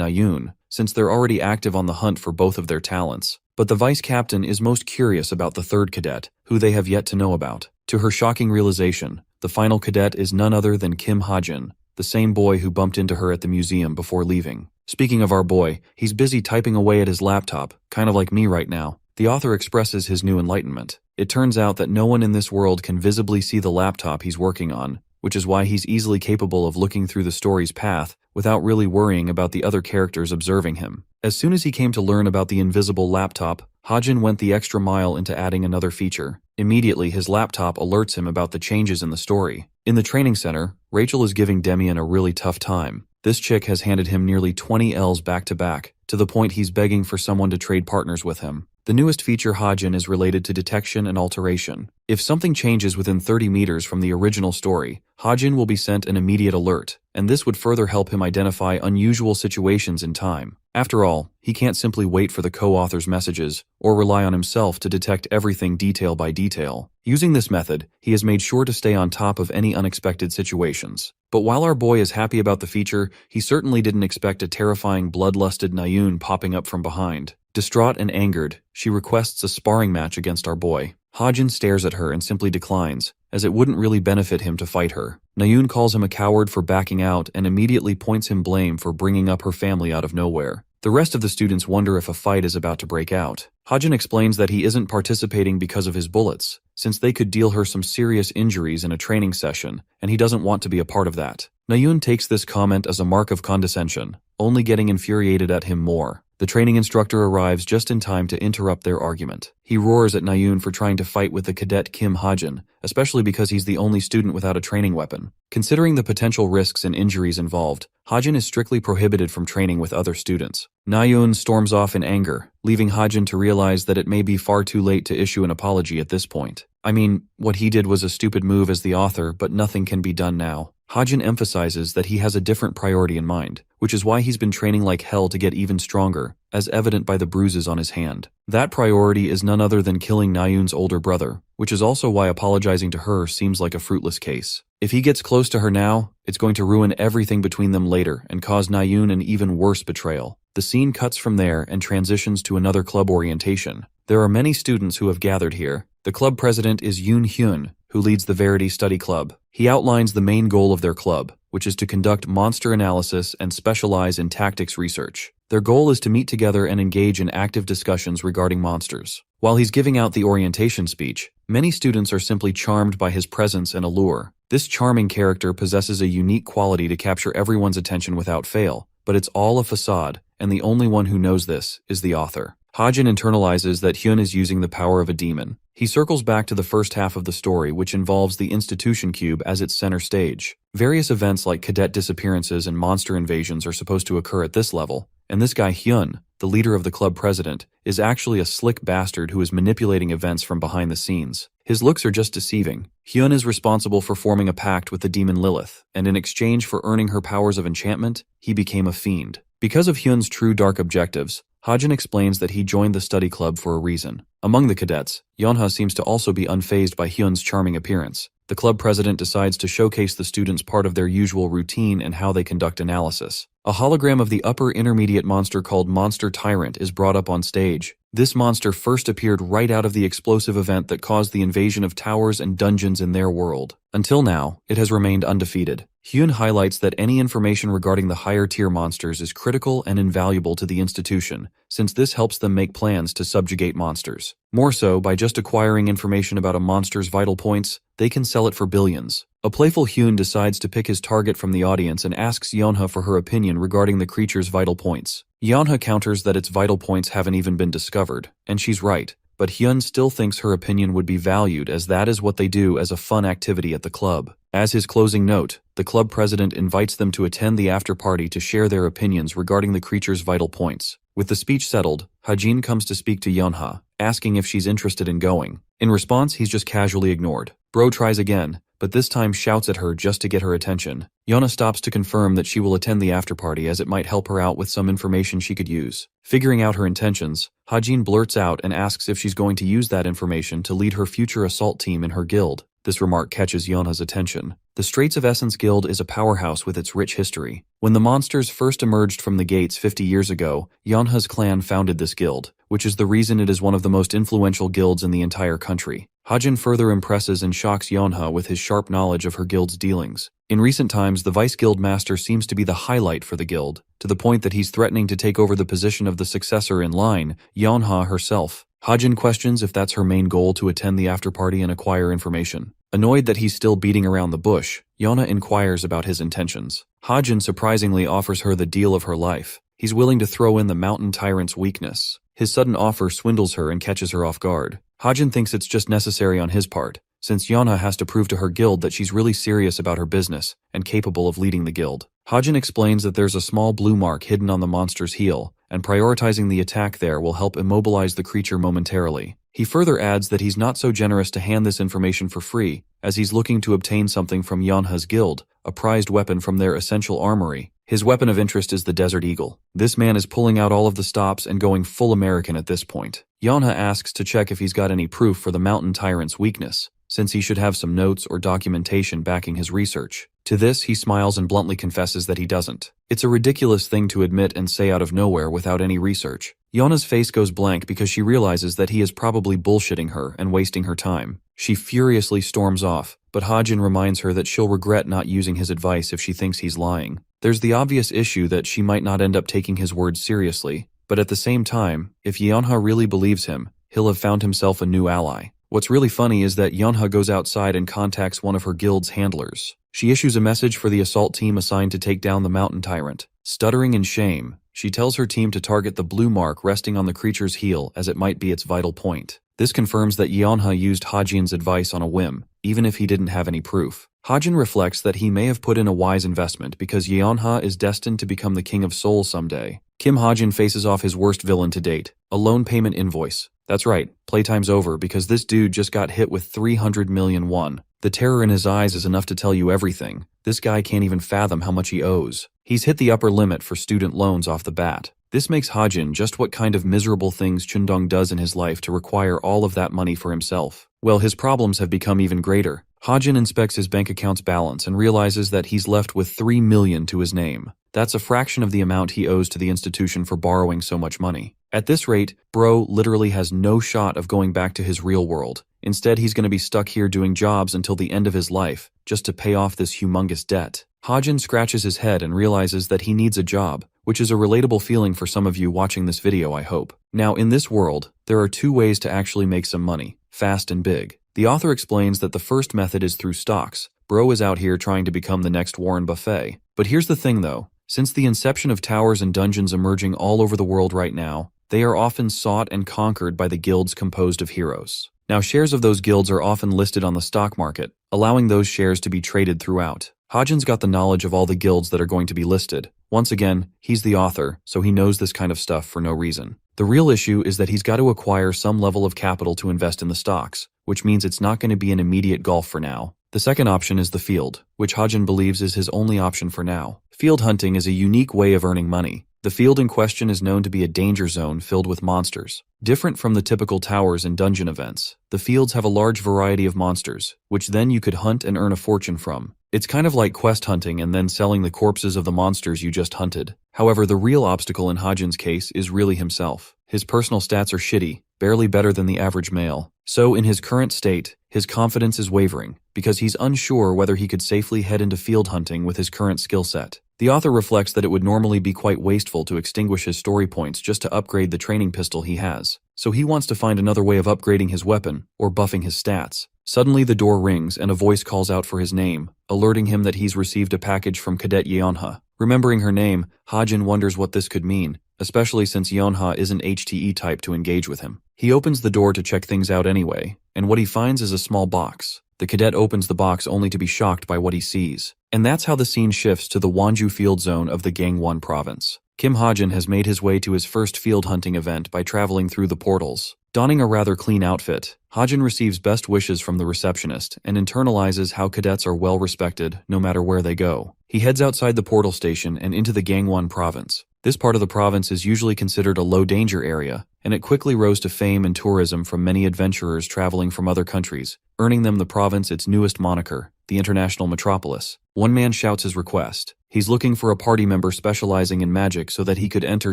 Nayun, since they're already active on the hunt for both of their talents. But the vice captain is most curious about the third cadet, who they have yet to know about. To her shocking realization, the final cadet is none other than Kim Hajin, the same boy who bumped into her at the museum before leaving. Speaking of our boy, he's busy typing away at his laptop, kind of like me right now. The author expresses his new enlightenment. It turns out that no one in this world can visibly see the laptop he's working on, which is why he's easily capable of looking through the story's path without really worrying about the other characters observing him. As soon as he came to learn about the invisible laptop, Hajin went the extra mile into adding another feature. Immediately, his laptop alerts him about the changes in the story. In the training center, Rachel is giving Demian a really tough time. This chick has handed him nearly 20 L's back to back, to the point he's begging for someone to trade partners with him. The newest feature Hajin is related to detection and alteration. If something changes within 30 meters from the original story, Hajin will be sent an immediate alert, and this would further help him identify unusual situations in time. After all, he can't simply wait for the co-author's messages, or rely on himself to detect everything detail by detail. Using this method, he has made sure to stay on top of any unexpected situations. But while our boy is happy about the feature, he certainly didn't expect a terrifying bloodlusted Nayun popping up from behind. Distraught and angered, she requests a sparring match against our boy. Hajin stares at her and simply declines, as it wouldn't really benefit him to fight her. Nayun calls him a coward for backing out and immediately points him blame for bringing up her family out of nowhere. The rest of the students wonder if a fight is about to break out. Hajin explains that he isn't participating because of his bullets, since they could deal her some serious injuries in a training session, and he doesn't want to be a part of that. Nayun takes this comment as a mark of condescension, only getting infuriated at him more. The training instructor arrives just in time to interrupt their argument. He roars at Nayun for trying to fight with the cadet Kim Hajin, especially because he's the only student without a training weapon. Considering the potential risks and injuries involved, Hajin is strictly prohibited from training with other students. Nayun storms off in anger, leaving Hajin to realize that it may be far too late to issue an apology at this point. I mean, what he did was a stupid move as the author, but nothing can be done now. Hajin emphasizes that he has a different priority in mind, which is why he's been training like hell to get even stronger, as evident by the bruises on his hand. That priority is none other than killing Nayun's older brother, which is also why apologizing to her seems like a fruitless case. If he gets close to her now, it's going to ruin everything between them later and cause Nayun an even worse betrayal. The scene cuts from there and transitions to another club orientation. There are many students who have gathered here. The club president is Yoon Hyun, who leads the Verity Study Club. He outlines the main goal of their club, which is to conduct monster analysis and specialize in tactics research. Their goal is to meet together and engage in active discussions regarding monsters. While he's giving out the orientation speech, many students are simply charmed by his presence and allure. This charming character possesses a unique quality to capture everyone's attention without fail, but it's all a facade, and the only one who knows this is the author. Hajin internalizes that Hyun is using the power of a demon. He circles back to the first half of the story, which involves the Institution Cube as its center stage. Various events like cadet disappearances and monster invasions are supposed to occur at this level, and this guy Hyun, the leader of the club president, is actually a slick bastard who is manipulating events from behind the scenes. His looks are just deceiving. Hyun is responsible for forming a pact with the demon Lilith, and in exchange for earning her powers of enchantment, he became a fiend. Because of Hyun's true dark objectives, Hajin explains that he joined the study club for a reason. Among the cadets, Yeonha seems to also be unfazed by Hyun's charming appearance. the club president decides to showcase the students part of their usual routine and how they conduct analysis. A hologram of the upper intermediate monster called Monster Tyrant is brought up on stage. This monster first appeared right out of the explosive event that caused the invasion of towers and dungeons in their world. Until now, it has remained undefeated. Hyun highlights that any information regarding the higher tier monsters is critical and invaluable to the institution, since this helps them make plans to subjugate monsters. More so, by just acquiring information about a monster's vital points, they can sell it for billions. A playful Hyun decides to pick his target from the audience and asks Yeonha for her opinion regarding the creature's vital points. Yeonha counters that its vital points haven't even been discovered, and she's right, but Hyun still thinks her opinion would be valued as that is what they do as a fun activity at the club. As his closing note, the club president invites them to attend the after-party to share their opinions regarding the creature's vital points. With the speech settled, Hajin comes to speak to Yeonha, asking if she's interested in going. In response, he's just casually ignored. Bro tries again, but this time shouts at her just to get her attention. Yeonha stops to confirm that she will attend the after-party as it might help her out with some information she could use. Figuring out her intentions, Hajin blurts out and asks if she's going to use that information to lead her future assault team in her guild. This remark catches Yeonha's attention. The Straits of Essence Guild is a powerhouse with its rich history. When the monsters first emerged from the gates 50 years ago, Yeonha's clan founded this guild, which is the reason it is one of the most influential guilds in the entire country. Hajin further impresses and shocks Yeonha with his sharp knowledge of her guild's dealings. In recent times, the Vice Guild Master seems to be the highlight for the guild, to the point that he's threatening to take over the position of the successor in line, Yeonha herself. Hajin questions if that's her main goal to attend the after-party and acquire information. Annoyed that he's still beating around the bush, Yeonha inquires about his intentions. Hajin surprisingly offers her the deal of her life. He's willing to throw in the mountain tyrant's weakness. His sudden offer swindles her and catches her off guard. Hajin thinks it's just necessary on his part, since Yeonha has to prove to her guild that she's really serious about her business and capable of leading the guild. Hajin explains that there's a small blue mark hidden on the monster's heel, and prioritizing the attack there will help immobilize the creature momentarily. He further adds that he's not so generous to hand this information for free, as he's looking to obtain something from Yeonha's guild, a prized weapon from their essential armory. His weapon of interest is the Desert Eagle. This man is pulling out all of the stops and going full American at this point. Yeonha asks to check if he's got any proof for the mountain tyrant's weakness, since he should have some notes or documentation backing his research. To this, he smiles and bluntly confesses that he doesn't. It's a ridiculous thing to admit and say out of nowhere without any research. Yeonha's face goes blank because she realizes that he is probably bullshitting her and wasting her time. She furiously storms off, but Hajin reminds her that she'll regret not using his advice if she thinks he's lying. There's the obvious issue that she might not end up taking his words seriously, but at the same time, if Yeonha really believes him, he'll have found himself a new ally. What's really funny is that Yeonha goes outside and contacts one of her guild's handlers. She issues a message for the assault team assigned to take down the mountain tyrant. Stuttering in shame, she tells her team to target the blue mark resting on the creature's heel as it might be its vital point. This confirms that Yeonha used Hajin's advice on a whim, even if he didn't have any proof. Hajin reflects that he may have put in a wise investment because Yeonha is destined to become the King of Seoul someday. Kim Hajin faces off his worst villain to date, a loan payment invoice. That's right, playtime's over because this dude just got hit with 300 million won. The terror in his eyes is enough to tell you everything. This guy can't even fathom how much he owes. He's hit the upper limit for student loans off the bat. This makes Hajin just what kind of miserable things Chundong does in his life to require all of that money for himself. Well, his problems have become even greater. Hajin inspects his bank account's balance and realizes that he's left with 3 million to his name. That's a fraction of the amount he owes to the institution for borrowing so much money. At this rate, bro literally has no shot of going back to his real world. Instead, he's going to be stuck here doing jobs until the end of his life, just to pay off this humongous debt. Hajin scratches his head and realizes that he needs a job, which is a relatable feeling for some of you watching this video, I hope. Now, in this world, there are 2 ways to actually make some money, fast and big. The author explains that the first method is through stocks. Bro is out here trying to become the next Warren Buffett. But here's the thing though, since the inception of towers and dungeons emerging all over the world right now, they are often sought and conquered by the guilds composed of heroes. Now, shares of those guilds are often listed on the stock market, allowing those shares to be traded throughout. Hajin's got the knowledge of all the guilds that are going to be listed. Once again, he's the author, so he knows this kind of stuff for no reason. The real issue is that he's got to acquire some level of capital to invest in the stocks, which means it's not going to be an immediate golf for now. The second option is the field, which Hajin believes is his only option for now. Field hunting is a unique way of earning money. The field in question is known to be a danger zone filled with monsters. Different from the typical towers and dungeon events, the fields have a large variety of monsters, which then you could hunt and earn a fortune from. It's kind of like quest hunting and then selling the corpses of the monsters you just hunted. However, the real obstacle in Hajin's case is really himself. His personal stats are shitty, barely better than the average male. So in his current state, his confidence is wavering, because he's unsure whether he could safely head into field hunting with his current skill set. The author reflects that it would normally be quite wasteful to extinguish his story points just to upgrade the training pistol he has. So he wants to find another way of upgrading his weapon, or buffing his stats. Suddenly the door rings and a voice calls out for his name, alerting him that he's received a package from Cadet Yeonha. Remembering her name, Hajin wonders what this could mean, especially since Yeonha isn't HTE type to engage with him. He opens the door to check things out anyway, and what he finds is a small box. The cadet opens the box only to be shocked by what he sees. And that's how the scene shifts to the Wonju field zone of the Gangwon province. Kim Hajin has made his way to his first field hunting event by traveling through the portals. Donning a rather clean outfit, Hajin receives best wishes from the receptionist and internalizes how cadets are well respected no matter where they go. He heads outside the portal station and into the Gangwon province. This part of the province is usually considered a low-danger area, and it quickly rose to fame and tourism from many adventurers traveling from other countries, earning them the province its newest moniker, the International Metropolis. One man shouts his request. He's looking for a party member specializing in magic so that he could enter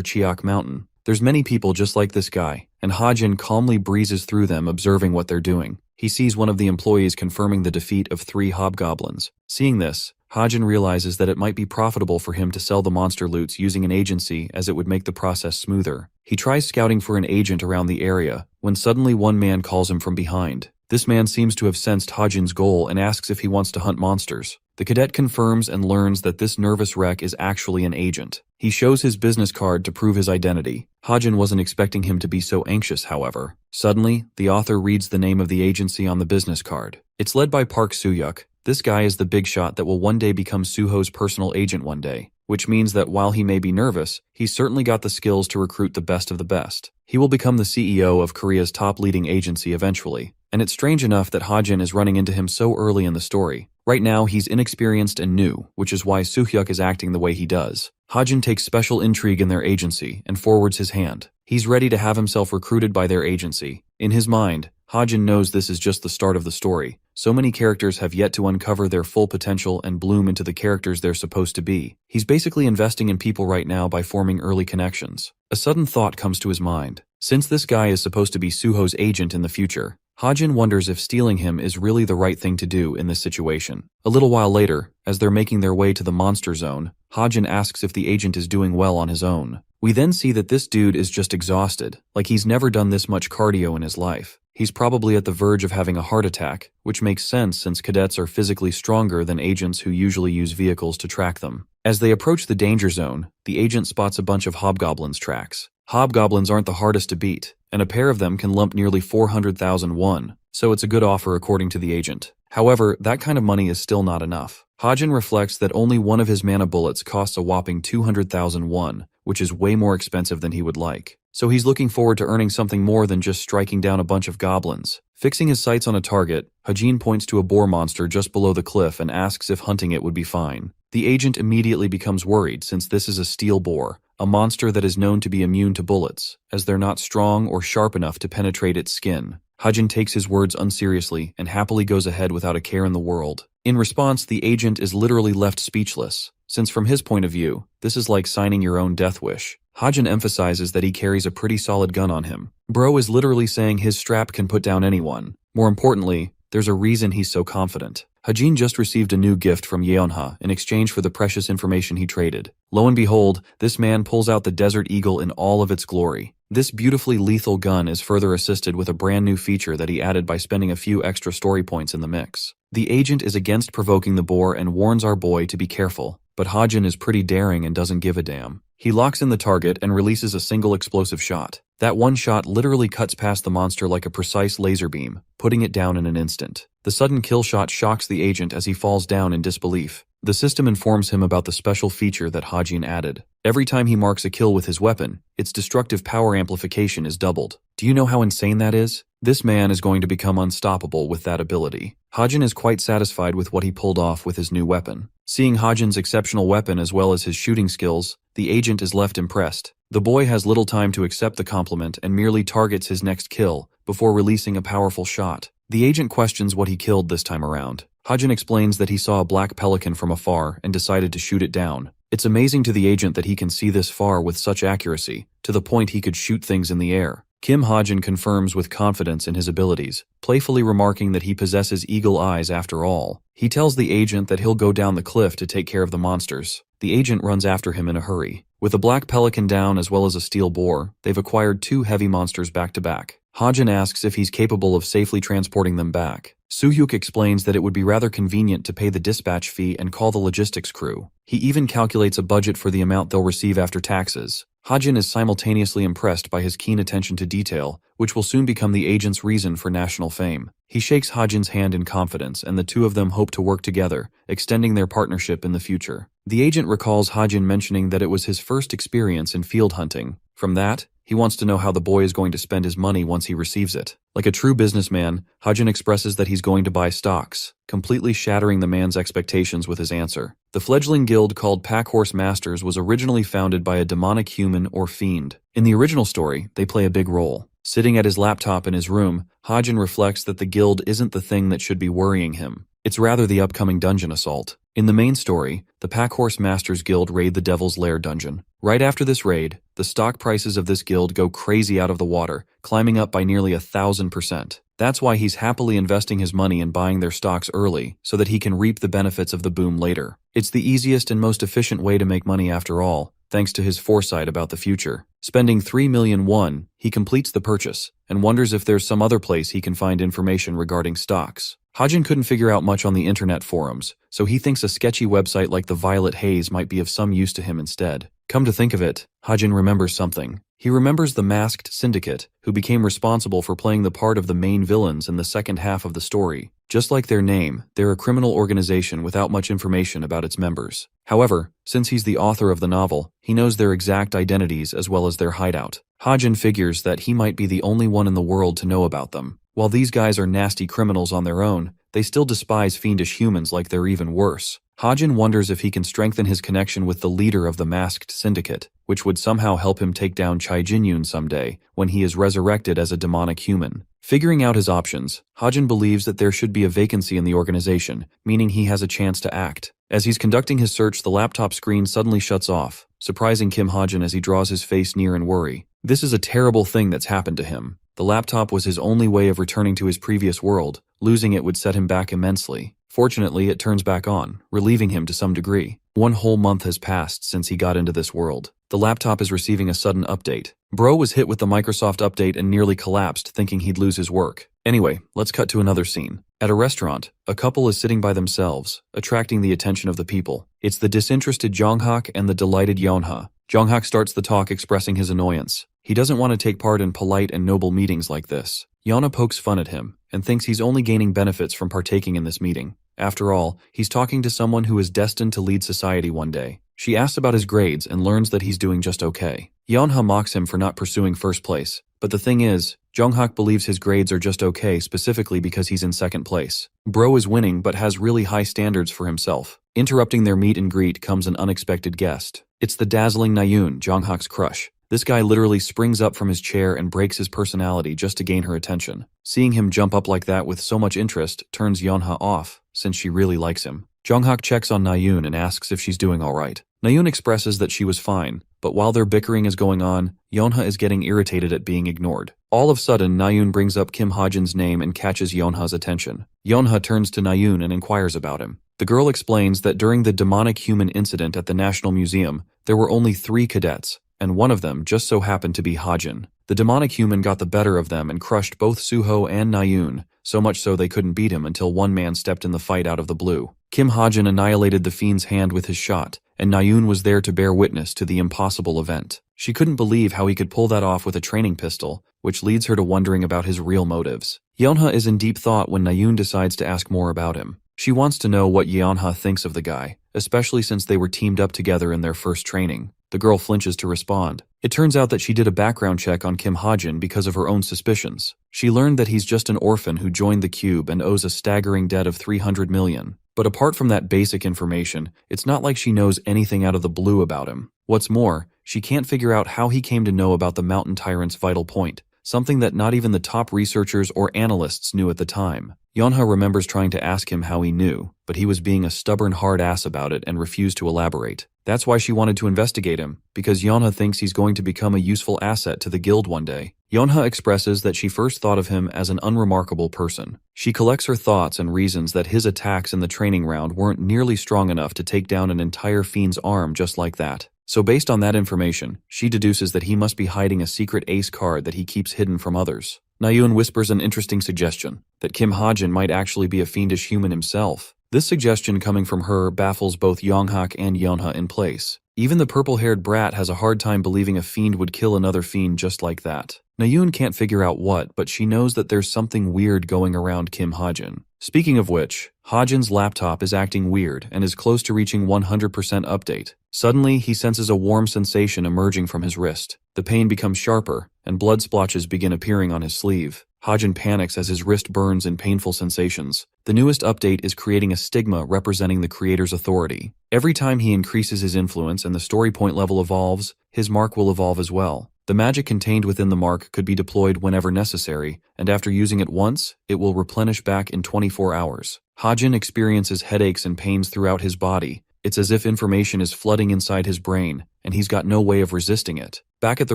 Chiak Mountain. There's many people just like this guy, and Hajin calmly breezes through them observing what they're doing. He sees one of the employees confirming the defeat of 3 hobgoblins. Seeing this, Hajin realizes that it might be profitable for him to sell the monster loots using an agency as it would make the process smoother. He tries scouting for an agent around the area, when suddenly one man calls him from behind. This man seems to have sensed Hajin's goal and asks if he wants to hunt monsters. The cadet confirms and learns that this nervous wreck is actually an agent. He shows his business card to prove his identity. Hajin wasn't expecting him to be so anxious, however. Suddenly, the author reads the name of the agency on the business card. It's led by Park Soo-hyuk. This guy is the big shot that will one day become Suho's personal agent one day, which means that while he may be nervous, he's certainly got the skills to recruit the best of the best. He will become the CEO of Korea's top leading agency eventually, and it's strange enough that Hajin is running into him so early in the story. Right now, he's inexperienced and new, which is why Soo-hyuk is acting the way he does. Hajin takes special intrigue in their agency and forwards his hand. He's ready to have himself recruited by their agency. In his mind, Hajin knows this is just the start of the story. So many characters have yet to uncover their full potential and bloom into the characters they're supposed to be. He's basically investing in people right now by forming early connections. A sudden thought comes to his mind. Since this guy is supposed to be Suho's agent in the future, Hajin wonders if stealing him is really the right thing to do in this situation. A little while later, as they're making their way to the monster zone, Hajin asks if the agent is doing well on his own. We then see that this dude is just exhausted, like he's never done this much cardio in his life. He's probably at the verge of having a heart attack, which makes sense since cadets are physically stronger than agents who usually use vehicles to track them. As they approach the danger zone, the agent spots a bunch of hobgoblins' tracks. Hobgoblins aren't the hardest to beat, and a pair of them can lump nearly 400,000 won, so it's a good offer according to the agent. However, that kind of money is still not enough. Hajin reflects that only one of his mana bullets costs a whopping 200,000 won, which is way more expensive than he would like. So he's looking forward to earning something more than just striking down a bunch of goblins. Fixing his sights on a target, Hajin points to a boar monster just below the cliff and asks if hunting it would be fine. The agent immediately becomes worried since this is a steel boar, a monster that is known to be immune to bullets, as they're not strong or sharp enough to penetrate its skin. Hajin takes his words unseriously and happily goes ahead without a care in the world. In response, the agent is literally left speechless, since from his point of view, this is like signing your own death wish. Hajin emphasizes that he carries a pretty solid gun on him. Bro is literally saying his strap can put down anyone. More importantly, there's a reason he's so confident. Hajin just received a new gift from Yeonha in exchange for the precious information he traded. Lo and behold, this man pulls out the Desert Eagle in all of its glory. This beautifully lethal gun is further assisted with a brand new feature that he added by spending a few extra story points in the mix. The agent is against provoking the boar and warns our boy to be careful, but Hajin is pretty daring and doesn't give a damn. He locks in the target and releases a single explosive shot. That one shot literally cuts past the monster like a precise laser beam, putting it down in an instant. The sudden kill shot shocks the agent as he falls down in disbelief. The system informs him about the special feature that Hajin added. Every time he marks a kill with his weapon, its destructive power amplification is doubled. Do you know how insane that is? This man is going to become unstoppable with that ability. Hajin is quite satisfied with what he pulled off with his new weapon. Seeing Hajin's exceptional weapon as well as his shooting skills, the agent is left impressed. The boy has little time to accept the compliment and merely targets his next kill before releasing a powerful shot. The agent questions what he killed this time around. Hajin explains that he saw a black pelican from afar and decided to shoot it down. It's amazing to the agent that he can see this far with such accuracy, to the point he could shoot things in the air. Kim Hajin confirms with confidence in his abilities, playfully remarking that he possesses eagle eyes after all. He tells the agent that he'll go down the cliff to take care of the monsters. The agent runs after him in a hurry. With a black pelican down as well as a steel boar, they've acquired 2 heavy monsters back to back. Hajin asks if he's capable of safely transporting them back. Soo-hyuk explains that it would be rather convenient to pay the dispatch fee and call the logistics crew. He even calculates a budget for the amount they'll receive after taxes. Hajin is simultaneously impressed by his keen attention to detail, which will soon become the agent's reason for national fame. He shakes Hajin's hand in confidence, and the two of them hope to work together, extending their partnership in the future. The agent recalls Hajin mentioning that it was his first experience in field hunting. From that, he wants to know how the boy is going to spend his money once he receives it. Like a true businessman, Hajin expresses that he's going to buy stocks, completely shattering the man's expectations with his answer. The fledgling guild called Packhorse Masters was originally founded by a demonic human or fiend. In the original story, they play a big role. Sitting at his laptop in his room, Hajin reflects that the guild isn't the thing that should be worrying him. It's rather the upcoming dungeon assault. In the main story, the Packhorse Masters Guild raid the Devil's Lair dungeon. Right after this raid, the stock prices of this guild go crazy out of the water, climbing up by nearly 1,000%. That's why he's happily investing his money in buying their stocks early, so that he can reap the benefits of the boom later. It's the easiest and most efficient way to make money after all, thanks to his foresight about the future. Spending 3 million won, he completes the purchase, and wonders if there's some other place he can find information regarding stocks. Hajin couldn't figure out much on the internet forums, so he thinks a sketchy website like the Violet Haze might be of some use to him instead. Come to think of it, Hajin remembers something. He remembers the masked syndicate, who became responsible for playing the part of the main villains in the second half of the story. Just like their name, they're a criminal organization without much information about its members. However, since he's the author of the novel, he knows their exact identities as well as their hideout. Hajin figures that he might be the only one in the world to know about them. While these guys are nasty criminals on their own, they still despise fiendish humans like they're even worse. Hajin wonders if he can strengthen his connection with the leader of the masked syndicate, which would somehow help him take down Chai Jinyun someday when he is resurrected as a demonic human. Figuring out his options, Hajin believes that there should be a vacancy in the organization, meaning he has a chance to act. As he's conducting his search, the laptop screen suddenly shuts off, surprising Kim Hajin as he draws his face near in worry. This is a terrible thing that's happened to him. The laptop was his only way of returning to his previous world. Losing it would set him back immensely. Fortunately, it turns back on, relieving him to some degree. 1 whole month has passed since he got into this world. The laptop is receiving a sudden update. Bro was hit with the Microsoft update and nearly collapsed, thinking he'd lose his work. Anyway, let's cut to another scene. At a restaurant, a couple is sitting by themselves, attracting the attention of the people. It's the disinterested Jonghak and the delighted Yeonha. Jonghak starts the talk expressing his annoyance. He doesn't want to take part in polite and noble meetings like this. Yeonha pokes fun at him and thinks he's only gaining benefits from partaking in this meeting. After all, he's talking to someone who is destined to lead society one day. She asks about his grades and learns that he's doing just okay. Yeonha mocks him for not pursuing first place. But the thing is, Jonghak believes his grades are just okay specifically because he's in second place. Bro is winning but has really high standards for himself. Interrupting their meet and greet comes an unexpected guest. It's the dazzling Nayun, Jonghak's crush. This guy literally springs up from his chair and breaks his personality just to gain her attention. Seeing him jump up like that with so much interest turns Yeonha off, since she really likes him. Jonghak checks on Nayun and asks if she's doing alright. Nayun expresses that she was fine, but while their bickering is going on, Yeonha is getting irritated at being ignored. All of a sudden, Nayun brings up Kim Hajin's name and catches Yeonha's attention. Yeonha turns to Nayun and inquires about him. The girl explains that during the demonic human incident at the National Museum, there were only 3 cadets, and one of them just so happened to be Hajin. The demonic human got the better of them and crushed both Suho and Nayun, so much so they couldn't beat him until one man stepped in the fight out of the blue. Kim Hajin annihilated the fiend's hand with his shot, and Nayun was there to bear witness to the impossible event. She couldn't believe how he could pull that off with a training pistol, which leads her to wondering about his real motives. Yeonha is in deep thought when Nayun decides to ask more about him. She wants to know what Yeonha thinks of the guy, especially since they were teamed up together in their first training. The girl flinches to respond. It turns out that she did a background check on Kim Hajin because of her own suspicions. She learned that he's just an orphan who joined the Cube and owes a staggering debt of 300 million. But apart from that basic information, it's not like she knows anything out of the blue about him. What's more, she can't figure out how he came to know about the mountain tyrant's vital point, something that not even the top researchers or analysts knew at the time. Yeonha remembers trying to ask him how he knew, but he was being a stubborn hard ass about it and refused to elaborate. That's why she wanted to investigate him, because Yeonha thinks he's going to become a useful asset to the guild one day. Yeonha expresses that she first thought of him as an unremarkable person. She collects her thoughts and reasons that his attacks in the training round weren't nearly strong enough to take down an entire fiend's arm just like that. So based on that information, she deduces that he must be hiding a secret ace card that he keeps hidden from others. Nayoon whispers an interesting suggestion, that Kim Ha-jin might actually be a fiendish human himself. This suggestion coming from her baffles both Yonghak and Yeonha in place. Even the purple-haired brat has a hard time believing a fiend would kill another fiend just like that. Nayoon can't figure out what, but she knows that there's something weird going around Kim Ha-jin. Speaking of which, Ha-jin's laptop is acting weird and is close to reaching 100% update. Suddenly, he senses a warm sensation emerging from his wrist. The pain becomes sharper, and blood splotches begin appearing on his sleeve. Ha-jin panics as his wrist burns in painful sensations. The newest update is creating a stigma representing the creator's authority. Every time he increases his influence and the story point level evolves, his mark will evolve as well. The magic contained within the mark could be deployed whenever necessary, and after using it once, it will replenish back in 24 hours. Ha-jin experiences headaches and pains throughout his body. It's as if information is flooding inside his brain, and he's got no way of resisting it. Back at the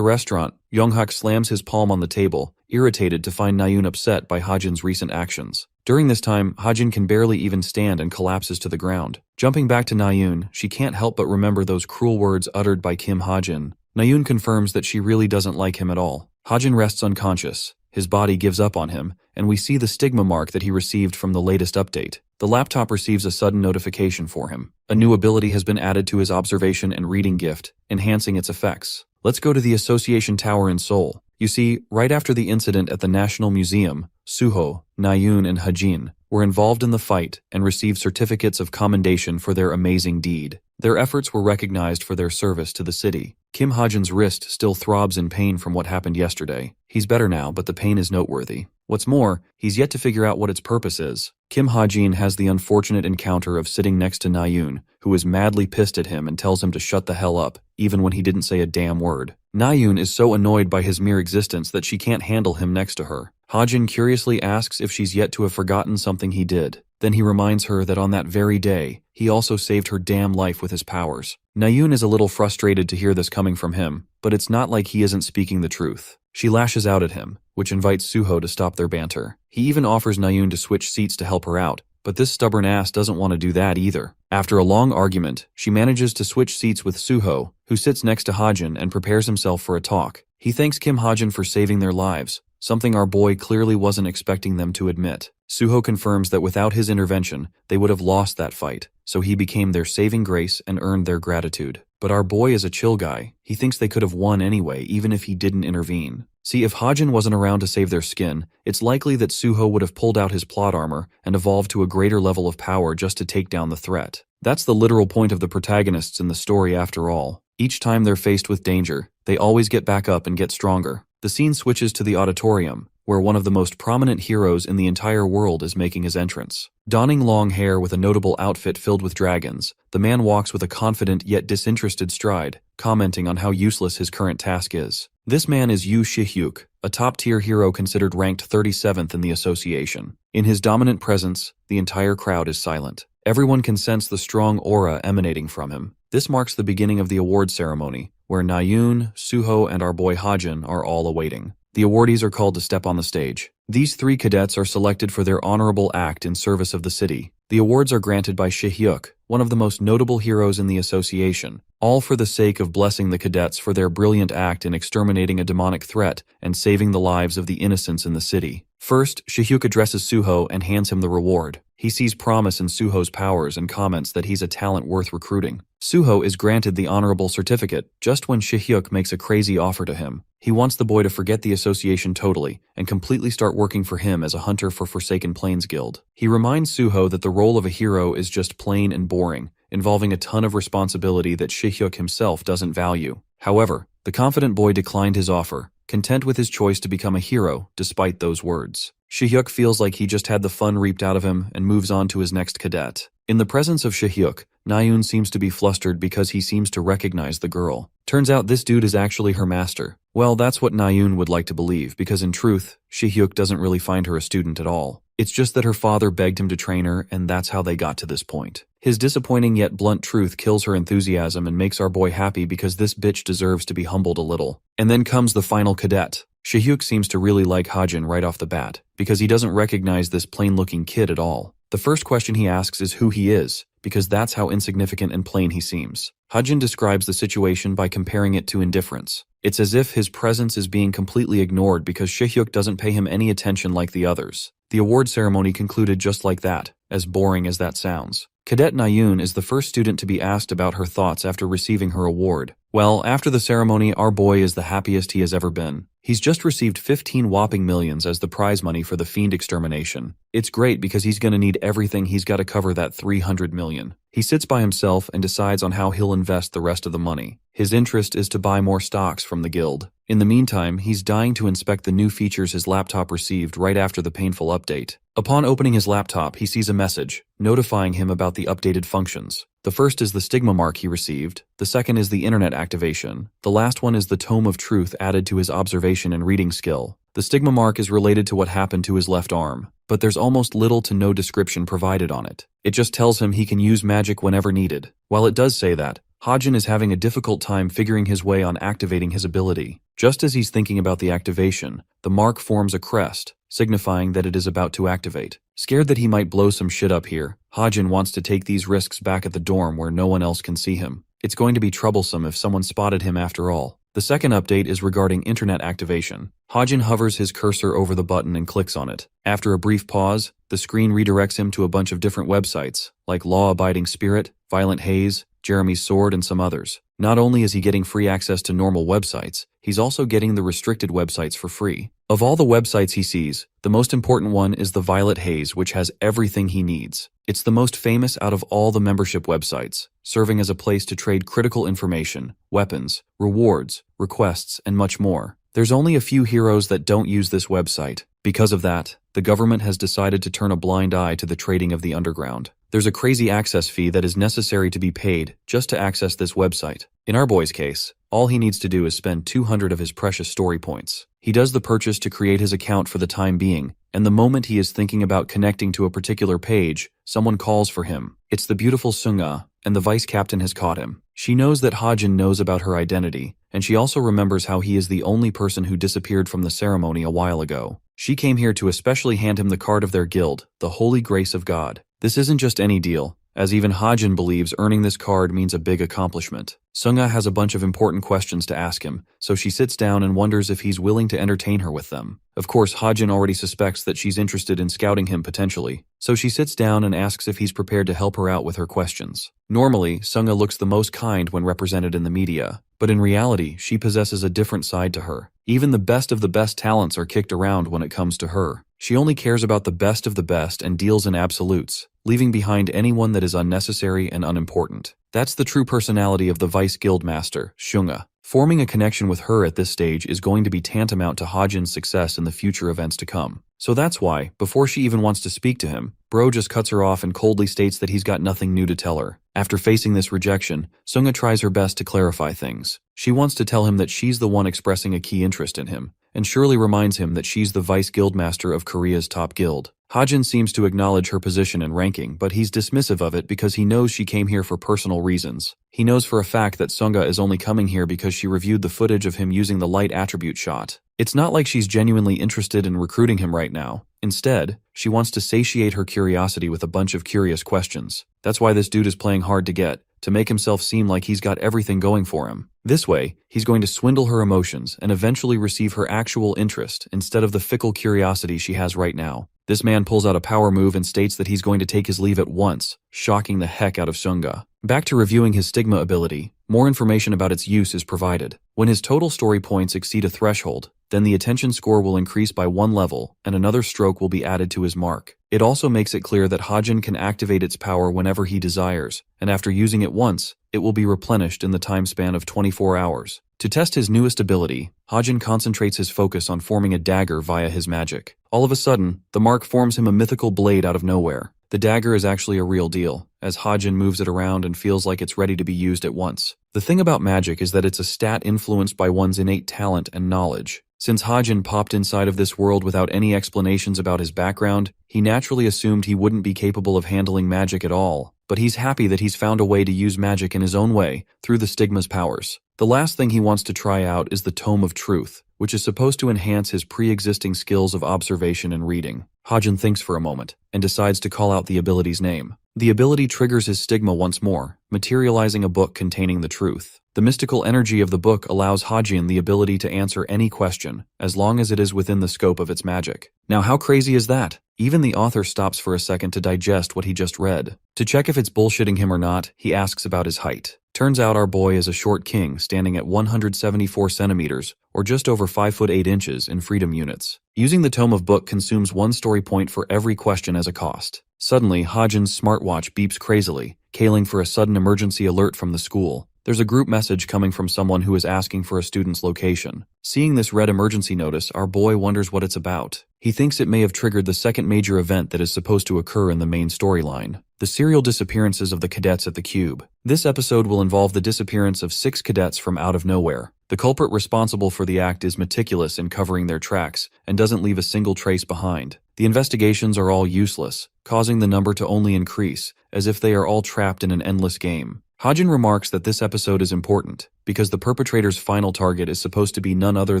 restaurant, Yonghak slams his palm on the table, irritated to find Nayoon upset by Ha-jin's recent actions. During this time, Ha-jin can barely even stand and collapses to the ground. Jumping back to Nayoon, she can't help but remember those cruel words uttered by Kim Ha-jin. Nayoon confirms that she really doesn't like him at all. Ha-jin rests unconscious. His body gives up on him, and we see the stigma mark that he received from the latest update. The laptop receives a sudden notification for him. A new ability has been added to his observation and reading gift, enhancing its effects. Let's go to the Association Tower in Seoul. You see, right after the incident at the National Museum, Suho, Nayoon, and Ha-jin were involved in the fight and received certificates of commendation for their amazing deed. Their efforts were recognized for their service to the city. Kim Ha-jin's wrist still throbs in pain from what happened yesterday. He's better now, but the pain is noteworthy. What's more, he's yet to figure out what its purpose is. Kim Ha-jin has the unfortunate encounter of sitting next to Nayoon, who is madly pissed at him and tells him to shut the hell up, even when he didn't say a damn word. Nayoon is so annoyed by his mere existence that she can't handle him next to her. Ha-jin curiously asks if she's yet to have forgotten something he did. Then he reminds her that on that very day, he also saved her damn life with his powers. Nayoon is a little frustrated to hear this coming from him, but it's not like he isn't speaking the truth. She lashes out at him, which invites Suho to stop their banter. He even offers Nayoon to switch seats to help her out, but this stubborn ass doesn't want to do that either. After a long argument, she manages to switch seats with Suho, who sits next to Ha-jin and prepares himself for a talk. He thanks Kim Ha-jin for saving their lives, something our boy clearly wasn't expecting them to admit. Suho confirms that without his intervention, they would have lost that fight, so he became their saving grace and earned their gratitude. But our boy is a chill guy. He thinks they could have won anyway, even if he didn't intervene. See, if Ha-jin wasn't around to save their skin, it's likely that Suho would have pulled out his plot armor and evolved to a greater level of power just to take down the threat. That's the literal point of the protagonists in the story after all. Each time they're faced with danger, they always get back up and get stronger. The scene switches to the auditorium, where one of the most prominent heroes in the entire world is making his entrance. Donning long hair with a notable outfit filled with dragons, the man walks with a confident yet disinterested stride, commenting on how useless his current task is. This man is Yu Shi-hyuk, a top-tier hero considered ranked 37th in the association. In his dominant presence, the entire crowd is silent. Everyone can sense the strong aura emanating from him. This marks the beginning of the award ceremony, where Nayoon, Suho, and our boy Ha-jin are all awaiting. The awardees are called to step on the stage. These 3 cadets are selected for their honorable act in service of the city. The awards are granted by Shi-hyuk, one of the most notable heroes in the association, all for the sake of blessing the cadets for their brilliant act in exterminating a demonic threat and saving the lives of the innocents in the city. First, Shi-hyuk addresses Suho and hands him the reward. He sees promise in Suho's powers and comments that he's a talent worth recruiting. Suho is granted the honorable certificate just when Shi-hyuk makes a crazy offer to him. He wants the boy to forget the association totally and completely start working for him as a hunter for Forsaken Plains Guild. He reminds Suho that the role of a hero is just plain and boring, involving a ton of responsibility that Shi-hyuk himself doesn't value. However, the confident boy declined his offer, content with his choice to become a hero despite those words. Shihyuk feels like he just had the fun reaped out of him and moves on to his next cadet. In the presence of Shihyuk, Naeun seems to be flustered because he seems to recognize the girl. Turns out this dude is actually her master. Well, that's what Naeun would like to believe, because in truth, Shihyuk doesn't really find her a student at all. It's just that her father begged him to train her, and that's how they got to this point. His disappointing yet blunt truth kills her enthusiasm and makes our boy happy because this bitch deserves to be humbled a little. And then comes the final cadet. Shihyuk seems to really like Hajin right off the bat, because he doesn't recognize this plain-looking kid at all. The first question he asks is who he is, because that's how insignificant and plain he seems. Hajin describes the situation by comparing it to indifference. It's as if his presence is being completely ignored because Shihyuk doesn't pay him any attention like the others. The award ceremony concluded just like that, as boring as that sounds. Cadet Naeun is the first student to be asked about her thoughts after receiving her award. Well, after the ceremony, our boy is the happiest he has ever been. He's just received 15 whopping millions as the prize money for the fiend extermination. It's great because he's gonna need everything. He's gotta cover that 300 million. He sits by himself and decides on how he'll invest the rest of the money. His interest is to buy more stocks from the guild. In the meantime, he's dying to inspect the new features his laptop received right after the painful update. Upon opening his laptop, he sees a message, notifying him about the updated functions. The first is the stigma mark he received, the second is the internet activation, the last one is the tome of truth added to his observation and reading skill. The stigma mark is related to what happened to his left arm, but there's almost little to no description provided on it. It just tells him he can use magic whenever needed. While it does say that, Hajin is having a difficult time figuring his way on activating his ability. Just as he's thinking about the activation, the mark forms a crest, signifying that it is about to activate. Scared that he might blow some shit up here, Hajin wants to take these risks back at the dorm where no one else can see him. It's going to be troublesome if someone spotted him after all. The second update is regarding internet activation. Hajin hovers his cursor over the button and clicks on it. After a brief pause, the screen redirects him to a bunch of different websites, like Law Abiding Spirit, Violent Haze, Jeremy's Sword, and some others. Not only is he getting free access to normal websites, he's also getting the restricted websites for free. Of all the websites he sees, the most important one is the Violet Haze, which has everything he needs. It's the most famous out of all the membership websites, serving as a place to trade critical information, weapons, rewards, requests, and much more. There's only a few heroes that don't use this website. Because of that, the government has decided to turn a blind eye to the trading of the underground. There's a crazy access fee that is necessary to be paid just to access this website. In our boy's case, all he needs to do is spend 200 of his precious story points. He does the purchase to create his account for the time being, and the moment he is thinking about connecting to a particular page, someone calls for him. It's the beautiful Sunga, and the vice captain has caught him. She knows that Hajin knows about her identity, and she also remembers how he is the only person who disappeared from the ceremony a while ago. She came here to especially hand him the card of their guild, the Holy Grace of God. This isn't just any deal, as even Hajin believes earning this card means a big accomplishment. Sunga has a bunch of important questions to ask him, so she sits down and wonders if he's willing to entertain her with them. Of course, Hajin already suspects that she's interested in scouting him potentially, so she sits down and asks if he's prepared to help her out with her questions. Normally, Sunga looks the most kind when represented in the media, but in reality, she possesses a different side to her. Even the best of the best talents are kicked around when it comes to her. She only cares about the best of the best and deals in absolutes, leaving behind anyone that is unnecessary and unimportant. That's the true personality of the Vice Guildmaster, Shunga. Forming a connection with her at this stage is going to be tantamount to Hajin's success in the future events to come. So that's why, before she even wants to speak to him, Bro just cuts her off and coldly states that he's got nothing new to tell her. After facing this rejection, Sunga tries her best to clarify things. She wants to tell him that she's the one expressing a key interest in him, and surely reminds him that she's the Vice Guildmaster of Korea's top guild. Hajin seems to acknowledge her position and ranking, but he's dismissive of it because he knows she came here for personal reasons. He knows for a fact that Sunga is only coming here because she reviewed the footage of him using the light attribute shot. It's not like she's genuinely interested in recruiting him right now. Instead, she wants to satiate her curiosity with a bunch of curious questions. That's why this dude is playing hard to get, to make himself seem like he's got everything going for him. This way, he's going to swindle her emotions and eventually receive her actual interest instead of the fickle curiosity she has right now. This man pulls out a power move and states that he's going to take his leave at once, shocking the heck out of Sunga. Back to reviewing his stigma ability, more information about its use is provided. When his total story points exceed a threshold, then the attention score will increase by 1 level and another stroke will be added to his mark. It also makes it clear that Hajin can activate its power whenever he desires, and after using it once, it will be replenished in the time span of 24 hours. To test his newest ability, Hajin concentrates his focus on forming a dagger via his magic. All of a sudden, the mark forms him a mythical blade out of nowhere. The dagger is actually a real deal, as Hajin moves it around and feels like it's ready to be used at once. The thing about magic is that it's a stat influenced by one's innate talent and knowledge. Since Hajin popped inside of this world without any explanations about his background, he naturally assumed he wouldn't be capable of handling magic at all. But he's happy that he's found a way to use magic in his own way, through the stigma's powers. The last thing he wants to try out is the Tome of Truth, which is supposed to enhance his pre-existing skills of observation and reading. Hajin thinks for a moment, and decides to call out the ability's name. The ability triggers his stigma once more, materializing a book containing the truth. The mystical energy of the book allows Hajin the ability to answer any question, as long as it is within the scope of its magic. Now how crazy is that? Even the author stops for a second to digest what he just read. To check if it's bullshitting him or not, he asks about his height. Turns out our boy is a short king standing at 174 centimeters, or just over 5 foot 8 inches in freedom units. Using the tome of book consumes 1 story point for every question as a cost. Suddenly, Hajin's smartwatch beeps crazily, calling for a sudden emergency alert from the school. There's a group message coming from someone who is asking for a student's location. Seeing this red emergency notice, our boy wonders what it's about. He thinks it may have triggered the second major event that is supposed to occur in the main storyline: the serial disappearances of the cadets at the Cube. This episode will involve the disappearance of 6 cadets from out of nowhere. The culprit responsible for the act is meticulous in covering their tracks and doesn't leave a single trace behind. The investigations are all useless, causing the number to only increase, as if they are all trapped in an endless game. Hajin remarks that this episode is important, because the perpetrator's final target is supposed to be none other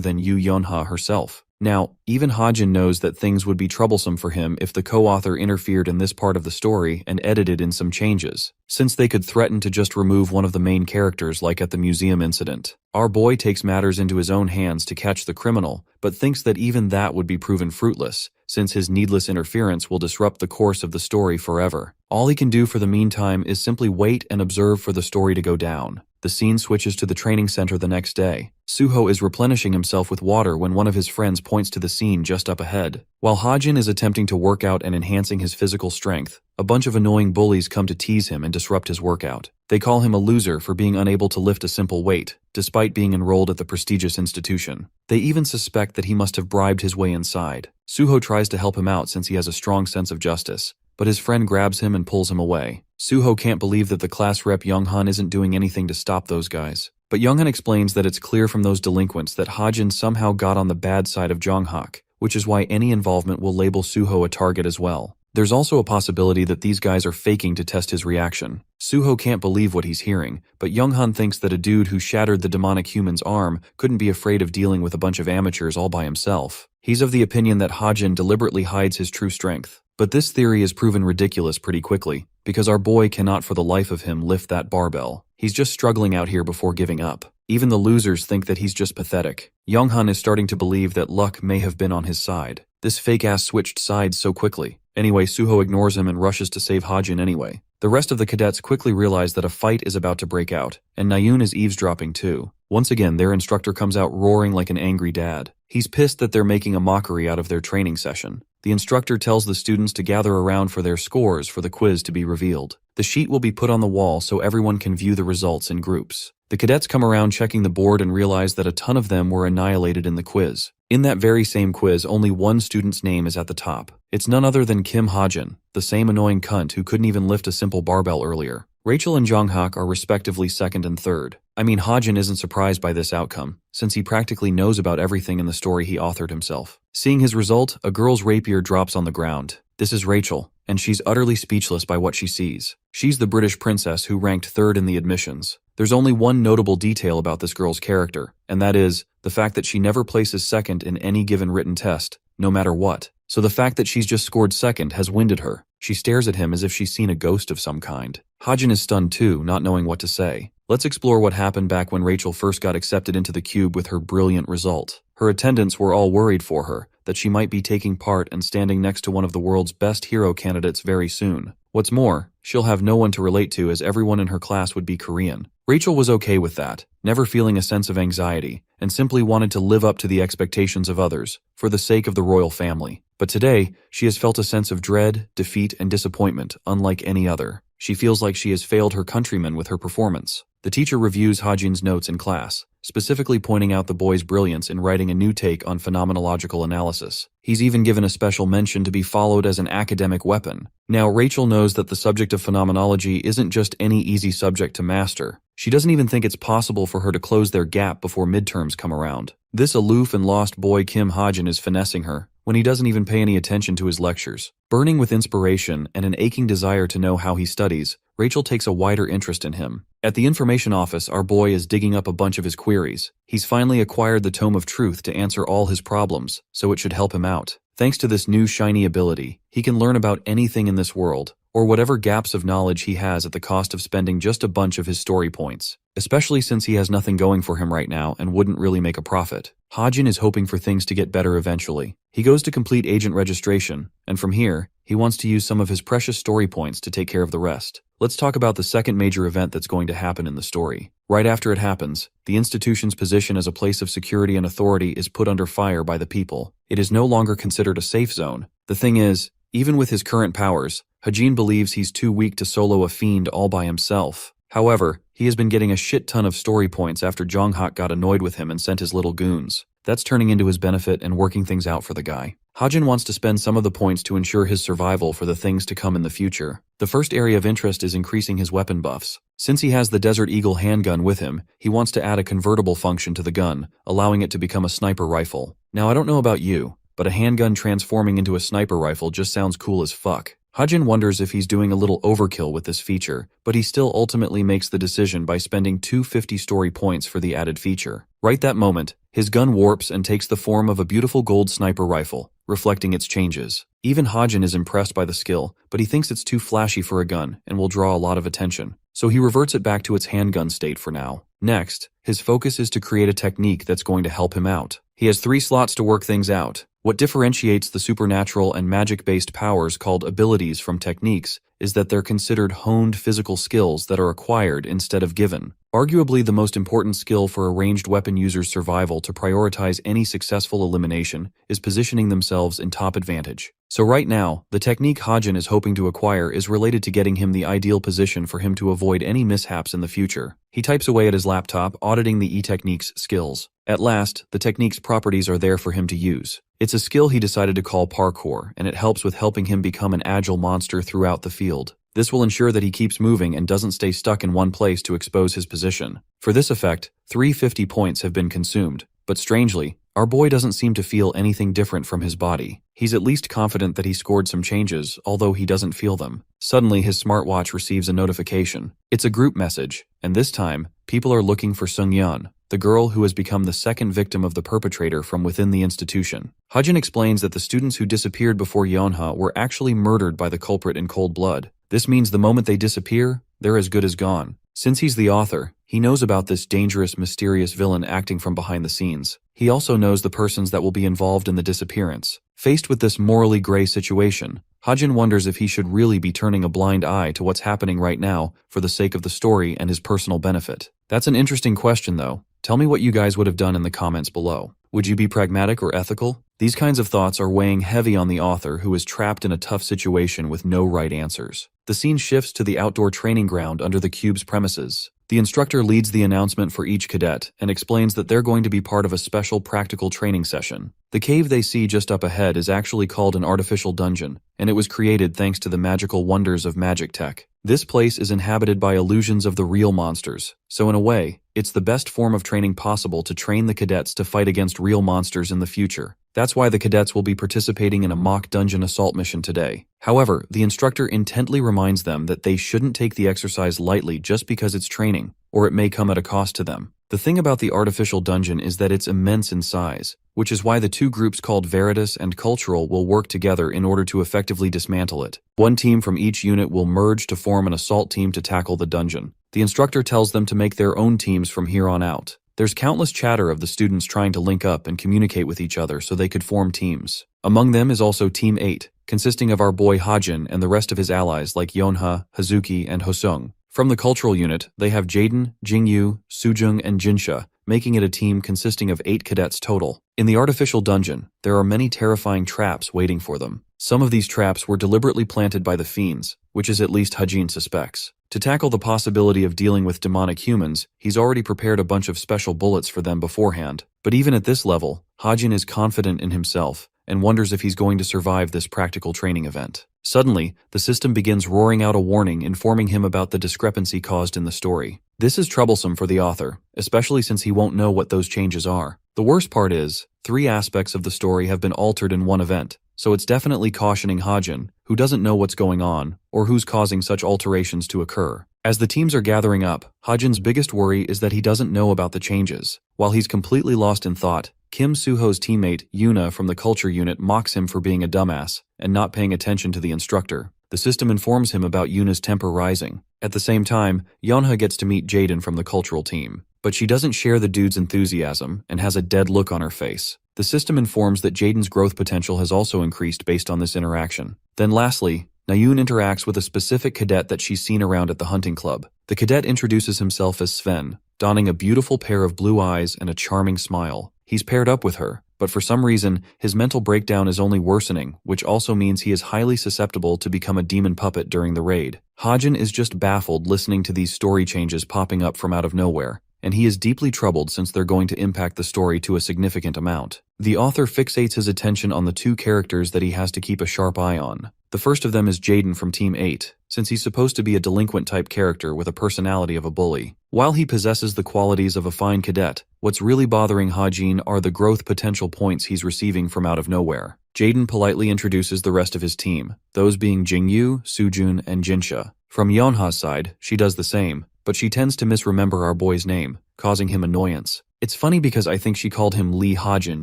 than Yu Yonha herself. Now, even Hajin knows that things would be troublesome for him if the co-author interfered in this part of the story and edited in some changes, since they could threaten to just remove one of the main characters like at the museum incident. Our boy takes matters into his own hands to catch the criminal, but thinks that even that would be proven fruitless, since his needless interference will disrupt the course of the story forever. All he can do for the meantime is simply wait and observe for the story to go down. The scene switches to the training center the next day. Suho is replenishing himself with water when one of his friends points to the scene just up ahead. While Hajin is attempting to work out and enhancing his physical strength, a bunch of annoying bullies come to tease him and disrupt his workout. They call him a loser for being unable to lift a simple weight, despite being enrolled at the prestigious institution. They even suspect that he must have bribed his way inside. Suho tries to help him out since he has a strong sense of justice, but his friend grabs him and pulls him away. Suho can't believe that the class rep Younghan isn't doing anything to stop those guys. But Younghan explains that it's clear from those delinquents that Hajin somehow got on the bad side of Jonghak, which is why any involvement will label Suho a target as well. There's also a possibility that these guys are faking to test his reaction. Suho can't believe what he's hearing, but Younghan thinks that a dude who shattered the demonic human's arm couldn't be afraid of dealing with a bunch of amateurs all by himself. He's of the opinion that Hajin deliberately hides his true strength. But this theory is proven ridiculous pretty quickly, because our boy cannot for the life of him lift that barbell. He's just struggling out here before giving up. Even the losers think that he's just pathetic. Younghan is starting to believe that luck may have been on his side. This fake-ass switched sides so quickly. Anyway, Suho ignores him and rushes to save Hajin anyway. The rest of the cadets quickly realize that a fight is about to break out, and Nayun is eavesdropping too. Once again, their instructor comes out roaring like an angry dad. He's pissed that they're making a mockery out of their training session. The instructor tells the students to gather around for their scores for the quiz to be revealed. The sheet will be put on the wall so everyone can view the results in groups. The cadets come around checking the board and realize that a ton of them were annihilated in the quiz. In that very same quiz, only one student's name is at the top. It's none other than Kim Hajin, the same annoying cunt who couldn't even lift a simple barbell earlier. Rachel and Jonghak are respectively second and third. I mean, Hajin isn't surprised by this outcome, since he practically knows about everything in the story he authored himself. Seeing his result, a girl's rapier drops on the ground. This is Rachel, and she's utterly speechless by what she sees. She's the British princess who ranked third in the admissions. There's only one notable detail about this girl's character, and that is the fact that she never places second in any given written test, no matter what. So the fact that she's just scored second has winded her. She stares at him as if she's seen a ghost of some kind. Hajin is stunned too, not knowing what to say. Let's explore what happened back when Rachel first got accepted into the Cube with her brilliant result. Her attendants were all worried for her, that she might be taking part and standing next to one of the world's best hero candidates very soon. What's more, she'll have no one to relate to as everyone in her class would be Korean. Rachel was okay with that, never feeling a sense of anxiety, and simply wanted to live up to the expectations of others, for the sake of the royal family. But today, she has felt a sense of dread, defeat, and disappointment unlike any other. She feels like she has failed her countrymen with her performance. The teacher reviews Hajin's notes in class, specifically pointing out the boy's brilliance in writing a new take on phenomenological analysis. He's even given a special mention to be followed as an academic weapon. Now, Rachel knows that the subject of phenomenology isn't just any easy subject to master. She doesn't even think it's possible for her to close their gap before midterms come around. This aloof and lost boy Kim Hajin is finessing her, when he doesn't even pay any attention to his lectures. Burning with inspiration and an aching desire to know how he studies, Rachel takes a wider interest in him. At the information office, our boy is digging up a bunch of his queries. He's finally acquired the Tome of Truth to answer all his problems, so it should help him out. Thanks to this new shiny ability, he can learn about anything in this world, or whatever gaps of knowledge he has at the cost of spending just a bunch of his story points, especially since he has nothing going for him right now and wouldn't really make a profit. Hajin is hoping for things to get better eventually. He goes to complete agent registration, and from here, he wants to use some of his precious story points to take care of the rest. Let's talk about the second major event that's going to happen in the story. Right after it happens, the institution's position as a place of security and authority is put under fire by the people. It is no longer considered a safe zone. The thing is, even with his current powers, Hajin believes he's too weak to solo a fiend all by himself. However, he has been getting a shit ton of story points after Jonghak got annoyed with him and sent his little goons. That's turning into his benefit and working things out for the guy. Hajin wants to spend some of the points to ensure his survival for the things to come in the future. The first area of interest is increasing his weapon buffs. Since he has the Desert Eagle handgun with him, he wants to add a convertible function to the gun, allowing it to become a sniper rifle. Now, I don't know about you, but a handgun transforming into a sniper rifle just sounds cool as fuck. Hajin wonders if he's doing a little overkill with this feature, but he still ultimately makes the decision by spending 250 story points for the added feature. Right that moment, his gun warps and takes the form of a beautiful gold sniper rifle, reflecting its changes. Even Hajin is impressed by the skill, but he thinks it's too flashy for a gun and will draw a lot of attention, so he reverts it back to its handgun state for now. Next, his focus is to create a technique that's going to help him out. He has 3 slots to work things out. What differentiates the supernatural and magic-based powers called abilities from techniques is that they're considered honed physical skills that are acquired instead of given. Arguably the most important skill for a ranged weapon user's survival to prioritize any successful elimination is positioning themselves in top advantage. So right now, the technique Hajin is hoping to acquire is related to getting him the ideal position for him to avoid any mishaps in the future. He types away at his laptop, auditing the e-technique's skills. At last, the technique's properties are there for him to use. It's a skill he decided to call parkour, and it helps with helping him become an agile monster throughout the field. This will ensure that he keeps moving and doesn't stay stuck in one place to expose his position. For this effect, 350 points have been consumed, but strangely, our boy doesn't seem to feel anything different from his body. He's at least confident that he scored some changes, although he doesn't feel them. Suddenly, his smartwatch receives a notification. It's a group message, and this time, people are looking for Sung-yeon, the girl who has become the second victim of the perpetrator from within the institution. Hajin explains that the students who disappeared before Yeonha were actually murdered by the culprit in cold blood. This means the moment they disappear, they're as good as gone. Since he's the author, he knows about this dangerous, mysterious villain acting from behind the scenes. He also knows the persons that will be involved in the disappearance. Faced with this morally gray situation, Hajin wonders if he should really be turning a blind eye to what's happening right now for the sake of the story and his personal benefit. That's an interesting question though. Tell me what you guys would have done in the comments below. Would you be pragmatic or ethical? These kinds of thoughts are weighing heavy on the author who is trapped in a tough situation with no right answers. The scene shifts to the outdoor training ground under the cube's premises. The instructor leads the announcement for each cadet and explains that they're going to be part of a special practical training session. The cave they see just up ahead is actually called an artificial dungeon, and it was created thanks to the magical wonders of magic tech. This place is inhabited by illusions of the real monsters, so in a way, it's the best form of training possible to train the cadets to fight against real monsters in the future. That's why the cadets will be participating in a mock dungeon assault mission today. However, the instructor intently reminds them that they shouldn't take the exercise lightly just because it's training, or it may come at a cost to them. The thing about the artificial dungeon is that it's immense in size, which is why the two groups called Veritas and Cultural will work together in order to effectively dismantle it. One team from each unit will merge to form an assault team to tackle the dungeon. The instructor tells them to make their own teams from here on out. There's countless chatter of the students trying to link up and communicate with each other so they could form teams. Among them is also Team 8, consisting of our boy Hajin and the rest of his allies like Yeonha, Hazuki, and Hosung. From the cultural unit, they have Jaden, Jingyu, Sujung, and Jinsha, making it a team consisting of 8 cadets total. In the artificial dungeon, there are many terrifying traps waiting for them. Some of these traps were deliberately planted by the fiends, which is at least Hajin suspects. To tackle the possibility of dealing with demonic humans, he's already prepared a bunch of special bullets for them beforehand. But even at this level, Hajin is confident in himself and wonders if he's going to survive this practical training event. Suddenly, the system begins roaring out a warning informing him about the discrepancy caused in the story. This is troublesome for the author, especially since he won't know what those changes are. The worst part is, 3 aspects of the story have been altered in one event, so it's definitely cautioning Hajin, who doesn't know what's going on, or who's causing such alterations to occur. As the teams are gathering up, Hajin's biggest worry is that he doesn't know about the changes. While he's completely lost in thought, Kim Suho's teammate, Yuna from the culture unit, mocks him for being a dumbass and not paying attention to the instructor. The system informs him about Yuna's temper rising. At the same time, Yeonha gets to meet Jaden from the cultural team, but she doesn't share the dude's enthusiasm and has a dead look on her face. The system informs that Jaden's growth potential has also increased based on this interaction. Then lastly, Nayun interacts with a specific cadet that she's seen around at the hunting club. The cadet introduces himself as Sven, donning a beautiful pair of blue eyes and a charming smile. He's paired up with her, but for some reason, his mental breakdown is only worsening, which also means he is highly susceptible to become a demon puppet during the raid. Hajin is just baffled listening to these story changes popping up from out of nowhere, and he is deeply troubled since they're going to impact the story to a significant amount. The author fixates his attention on the 2 characters that he has to keep a sharp eye on. The first of them is Jaden from Team 8, since he's supposed to be a delinquent-type character with a personality of a bully. While he possesses the qualities of a fine cadet, what's really bothering Hajin are the growth potential points he's receiving from out of nowhere. Jaden politely introduces the rest of his team, those being Jingyu, Sujun, and Jinsha. From Yeonha's side, she does the same, but she tends to misremember our boy's name, causing him annoyance. It's funny because I think she called him Lee Hajin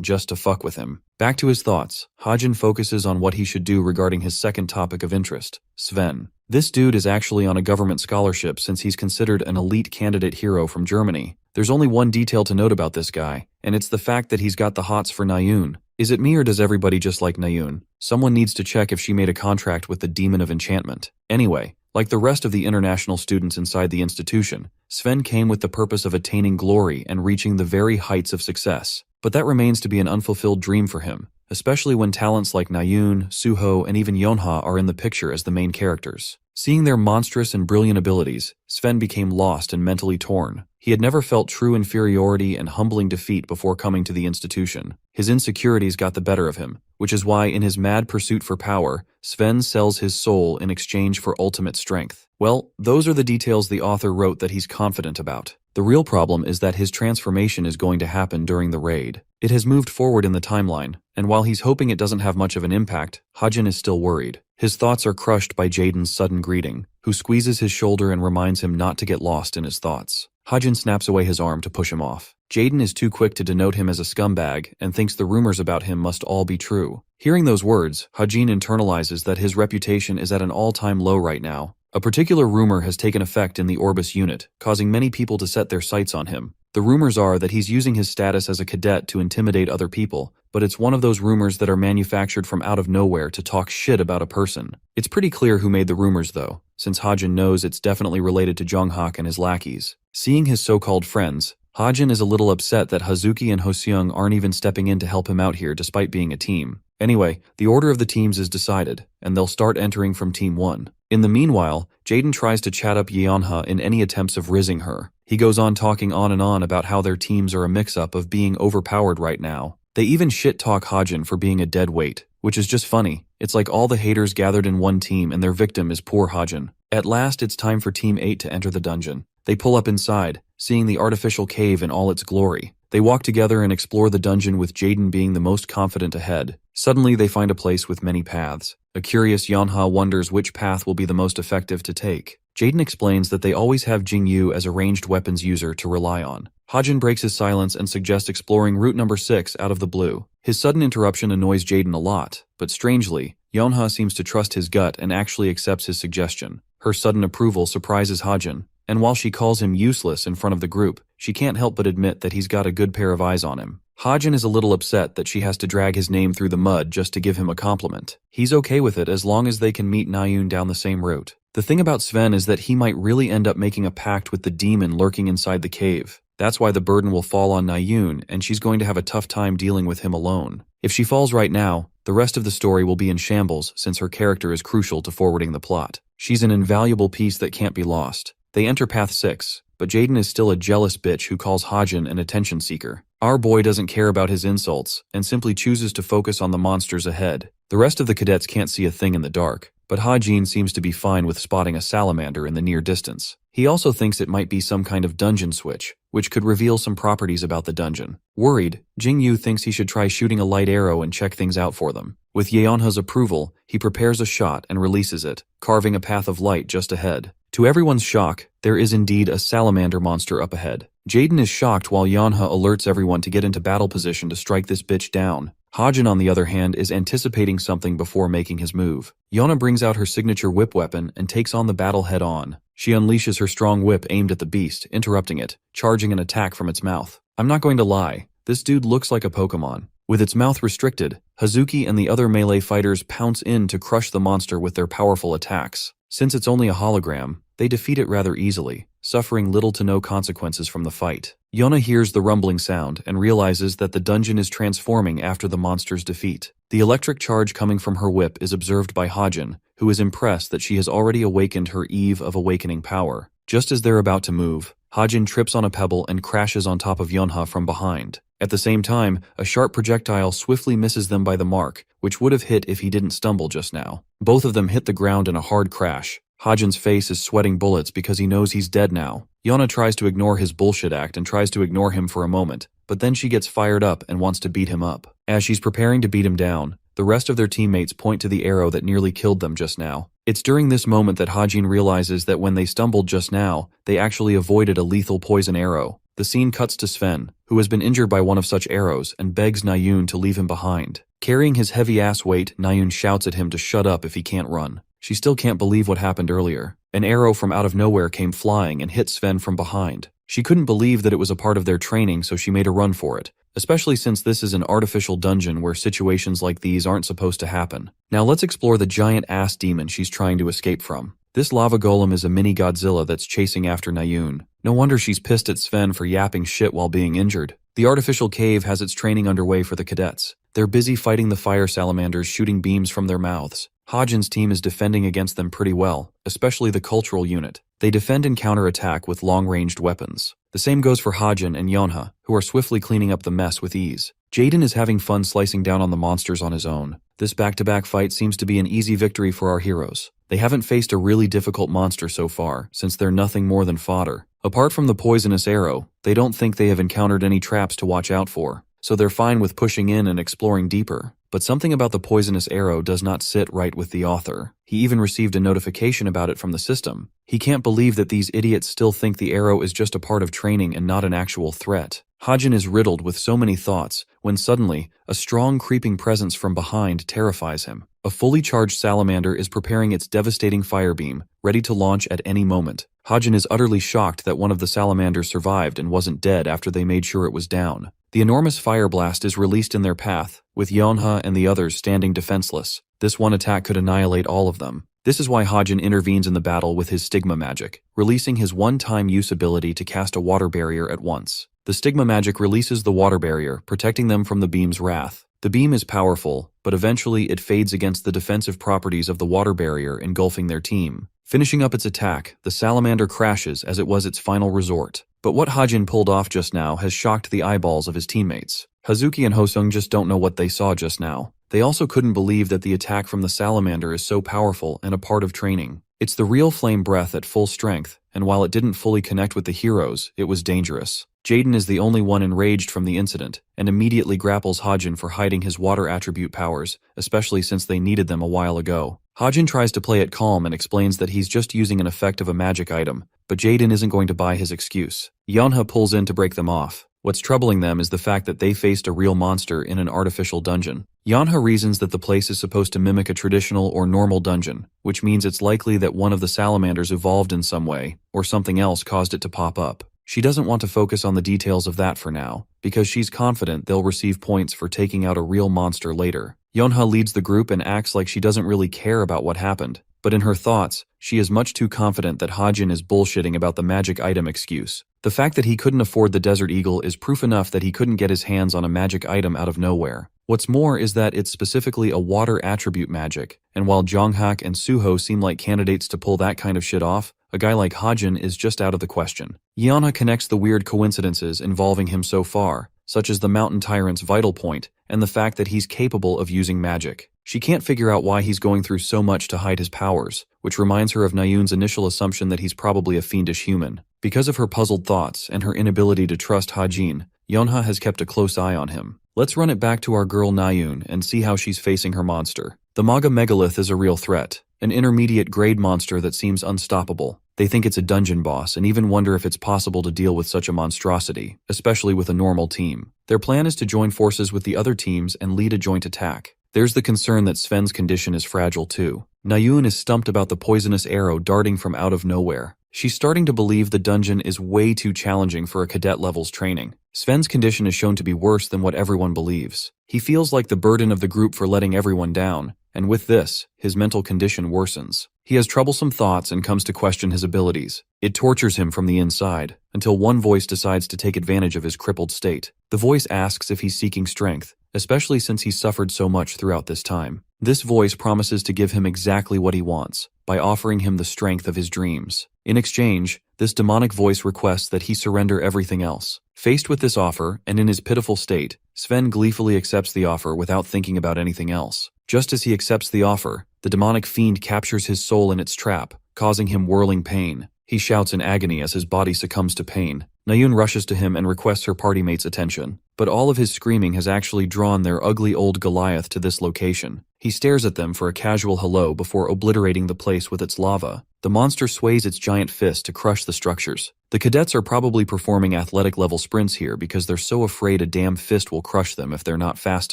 just to fuck with him. Back to his thoughts, Hajin focuses on what he should do regarding his second topic of interest, Sven. This dude is actually on a government scholarship since he's considered an elite candidate hero from Germany. There's only one detail to note about this guy, and it's the fact that he's got the hots for Nayun. Is it me or does everybody just like Nayun? Someone needs to check if she made a contract with the Demon of Enchantment. Anyway, like the rest of the international students inside the institution, Sven came with the purpose of attaining glory and reaching the very heights of success. But that remains to be an unfulfilled dream for him, especially when talents like Nayun, Suho, and even Yeonha are in the picture as the main characters. Seeing their monstrous and brilliant abilities, Sven became lost and mentally torn. He had never felt true inferiority and humbling defeat before coming to the institution. His insecurities got the better of him, which is why in his mad pursuit for power, Sven sells his soul in exchange for ultimate strength. Well, those are the details the author wrote that he's confident about. The real problem is that his transformation is going to happen during the raid. It has moved forward in the timeline, and while he's hoping it doesn't have much of an impact, Hajin is still worried. His thoughts are crushed by Jaden's sudden greeting, who squeezes his shoulder and reminds him not to get lost in his thoughts. Hajin snaps away his arm to push him off. Jaden is too quick to denote him as a scumbag and thinks the rumors about him must all be true. Hearing those words, Hajin internalizes that his reputation is at an all-time low right now. A particular rumor has taken effect in the Orbis unit, causing many people to set their sights on him. The rumors are that he's using his status as a cadet to intimidate other people, but it's one of those rumors that are manufactured from out of nowhere to talk shit about a person. It's pretty clear who made the rumors though, since Hajin knows it's definitely related to Jonghak and his lackeys. Seeing his so-called friends, Hajin is a little upset that Hazuki and Hoseung aren't even stepping in to help him out here despite being a team. Anyway, the order of the teams is decided, and they'll start entering from Team 1. In the meanwhile, Jaden tries to chat up Yeonha in any attempts of rizzing her. He goes on talking on and on about how their teams are a mix-up of being overpowered right now. They even shit-talk Hajin for being a dead weight, which is just funny. It's like all the haters gathered in one team and their victim is poor Hajin. At last, it's time for Team 8 to enter the dungeon. They pull up inside, seeing the artificial cave in all its glory. They walk together and explore the dungeon with Jaden being the most confident ahead. Suddenly, they find a place with many paths. A curious Yeonha wonders which path will be the most effective to take. Jaden explains that they always have Jingyu as a ranged weapons user to rely on. Hajin breaks his silence and suggests exploring route number 6 out of the blue. His sudden interruption annoys Jaden a lot, but strangely, Yeonha seems to trust his gut and actually accepts his suggestion. Her sudden approval surprises Hajin, and while she calls him useless in front of the group, she can't help but admit that he's got a good pair of eyes on him. Hajin is a little upset that she has to drag his name through the mud just to give him a compliment. He's okay with it as long as they can meet Nayun down the same route. The thing about Sven is that he might really end up making a pact with the demon lurking inside the cave. That's why the burden will fall on Nayun, and she's going to have a tough time dealing with him alone. If she falls right now, the rest of the story will be in shambles since her character is crucial to forwarding the plot. She's an invaluable piece that can't be lost. They enter Path 6, but Jaden is still a jealous bitch who calls Hajin an attention seeker. Our boy doesn't care about his insults and simply chooses to focus on the monsters ahead. The rest of the cadets can't see a thing in the dark, but Hajin seems to be fine with spotting a salamander in the near distance. He also thinks it might be some kind of dungeon switch, which could reveal some properties about the dungeon. Worried, Jingyu thinks he should try shooting a light arrow and check things out for them. With Yeonha's approval, he prepares a shot and releases it, carving a path of light just ahead. To everyone's shock, there is indeed a salamander monster up ahead. Jaden is shocked while Yeonha alerts everyone to get into battle position to strike this bitch down. Hajin, on the other hand, is anticipating something before making his move. Yeonha brings out her signature whip weapon and takes on the battle head-on. She unleashes her strong whip aimed at the beast, interrupting it, charging an attack from its mouth. I'm not going to lie, this dude looks like a Pokemon. With its mouth restricted, Hazuki and the other melee fighters pounce in to crush the monster with their powerful attacks. Since it's only a hologram, they defeat it rather easily, suffering little to no consequences from the fight. Yeonha hears the rumbling sound and realizes that the dungeon is transforming after the monster's defeat. The electric charge coming from her whip is observed by Hajin, who is impressed that she has already awakened her Eve of Awakening power. Just as they're about to move, Hajin trips on a pebble and crashes on top of Yeonha from behind. At the same time, a sharp projectile swiftly misses them by the mark, which would have hit if he didn't stumble just now. Both of them hit the ground in a hard crash. Hajin's face is sweating bullets because he knows he's dead now. Yeonha tries to ignore his bullshit act and tries to ignore him for a moment, but then she gets fired up and wants to beat him up. As she's preparing to beat him down, the rest of their teammates point to the arrow that nearly killed them just now. It's during this moment that Hajin realizes that when they stumbled just now, they actually avoided a lethal poison arrow. The scene cuts to Sven, who has been injured by one of such arrows, and begs Nayun to leave him behind. Carrying his heavy ass weight, Nayun shouts at him to shut up if he can't run. She still can't believe what happened earlier. An arrow from out of nowhere came flying and hit Sven from behind. She couldn't believe that it was a part of their training, so she made a run for it, especially since this is an artificial dungeon where situations like these aren't supposed to happen. Now let's explore the giant ass demon she's trying to escape from. This lava golem is a mini Godzilla that's chasing after Nayun. No wonder she's pissed at Sven for yapping shit while being injured. The artificial cave has its training underway for the cadets. They're busy fighting the fire salamanders shooting beams from their mouths. Hajin's team is defending against them pretty well, especially the cultural unit. They defend and counterattack with long-ranged weapons. The same goes for Hajin and Yeonha, who are swiftly cleaning up the mess with ease. Jaden is having fun slicing down on the monsters on his own. This back-to-back fight seems to be an easy victory for our heroes. They haven't faced a really difficult monster so far, since they're nothing more than fodder. Apart from the poisonous arrow, they don't think they have encountered any traps to watch out for, so they're fine with pushing in and exploring deeper. But something about the poisonous arrow does not sit right with the author. He even received a notification about it from the system. He can't believe that these idiots still think the arrow is just a part of training and not an actual threat. Hajin is riddled with so many thoughts when suddenly, a strong creeping presence from behind terrifies him. A fully charged salamander is preparing its devastating fire beam, ready to launch at any moment. Hajin is utterly shocked that one of the salamanders survived and wasn't dead after they made sure it was down. The enormous fire blast is released in their path, with Yeonha and the others standing defenseless. This one attack could annihilate all of them. This is why Hajin intervenes in the battle with his stigma magic, releasing his one-time use ability to cast a water barrier at once. The stigma magic releases the water barrier, protecting them from the beam's wrath. The beam is powerful, but eventually it fades against the defensive properties of the water barrier engulfing their team. Finishing up its attack, the salamander crashes as it was its final resort. But what Hajin pulled off just now has shocked the eyeballs of his teammates. Hazuki and Hosung just don't know what they saw just now. They also couldn't believe that the attack from the salamander is so powerful and a part of training. It's the real flame breath at full strength, and while it didn't fully connect with the heroes, it was dangerous. Jaden is the only one enraged from the incident, and immediately grapples Hajin for hiding his water attribute powers, especially since they needed them a while ago. Hajin tries to play it calm and explains that he's just using an effect of a magic item, but Jaden isn't going to buy his excuse. Yeonha pulls in to break them off. What's troubling them is the fact that they faced a real monster in an artificial dungeon. Yeonha reasons that the place is supposed to mimic a traditional or normal dungeon, which means it's likely that one of the salamanders evolved in some way, or something else caused it to pop up. She doesn't want to focus on the details of that for now, because she's confident they'll receive points for taking out a real monster later. Yeonha leads the group and acts like she doesn't really care about what happened, but in her thoughts, she is much too confident that Hajin is bullshitting about the magic item excuse. The fact that he couldn't afford the Desert Eagle is proof enough that he couldn't get his hands on a magic item out of nowhere. What's more is that it's specifically a water attribute magic, and while Jonghak and Suho seem like candidates to pull that kind of shit off, a guy like Hajin is just out of the question. Yeonha connects the weird coincidences involving him so far, such as the mountain tyrant's vital point, and the fact that he's capable of using magic. She can't figure out why he's going through so much to hide his powers, which reminds her of Nayun's initial assumption that he's probably a fiendish human. Because of her puzzled thoughts and her inability to trust Hajin, Yeonha has kept a close eye on him. Let's run it back to our girl Nayun and see how she's facing her monster. The Manga Megalith is a real threat, an intermediate grade monster that seems unstoppable. They think it's a dungeon boss and even wonder if it's possible to deal with such a monstrosity, especially with a normal team. Their plan is to join forces with the other teams and lead a joint attack. There's the concern that Sven's condition is fragile too. Nayun is stumped about the poisonous arrow darting from out of nowhere. She's starting to believe the dungeon is way too challenging for a cadet level's training. Sven's condition is shown to be worse than what everyone believes. He feels like the burden of the group for letting everyone down, and with this, his mental condition worsens. He has troublesome thoughts and comes to question his abilities. It tortures him from the inside, until one voice decides to take advantage of his crippled state. The voice asks if he's seeking strength, especially since he's suffered so much throughout this time. This voice promises to give him exactly what he wants, by offering him the strength of his dreams. In exchange, this demonic voice requests that he surrender everything else. Faced with this offer, and in his pitiful state, Sven gleefully accepts the offer without thinking about anything else. Just as he accepts the offer, the demonic fiend captures his soul in its trap, causing him whirling pain. He shouts in agony as his body succumbs to pain. Nayun rushes to him and requests her party mate's attention, but all of his screaming has actually drawn their ugly old Goliath to this location. He stares at them for a casual hello before obliterating the place with its lava. The monster sways its giant fist to crush the structures. The cadets are probably performing athletic level sprints here because they're so afraid a damn fist will crush them if they're not fast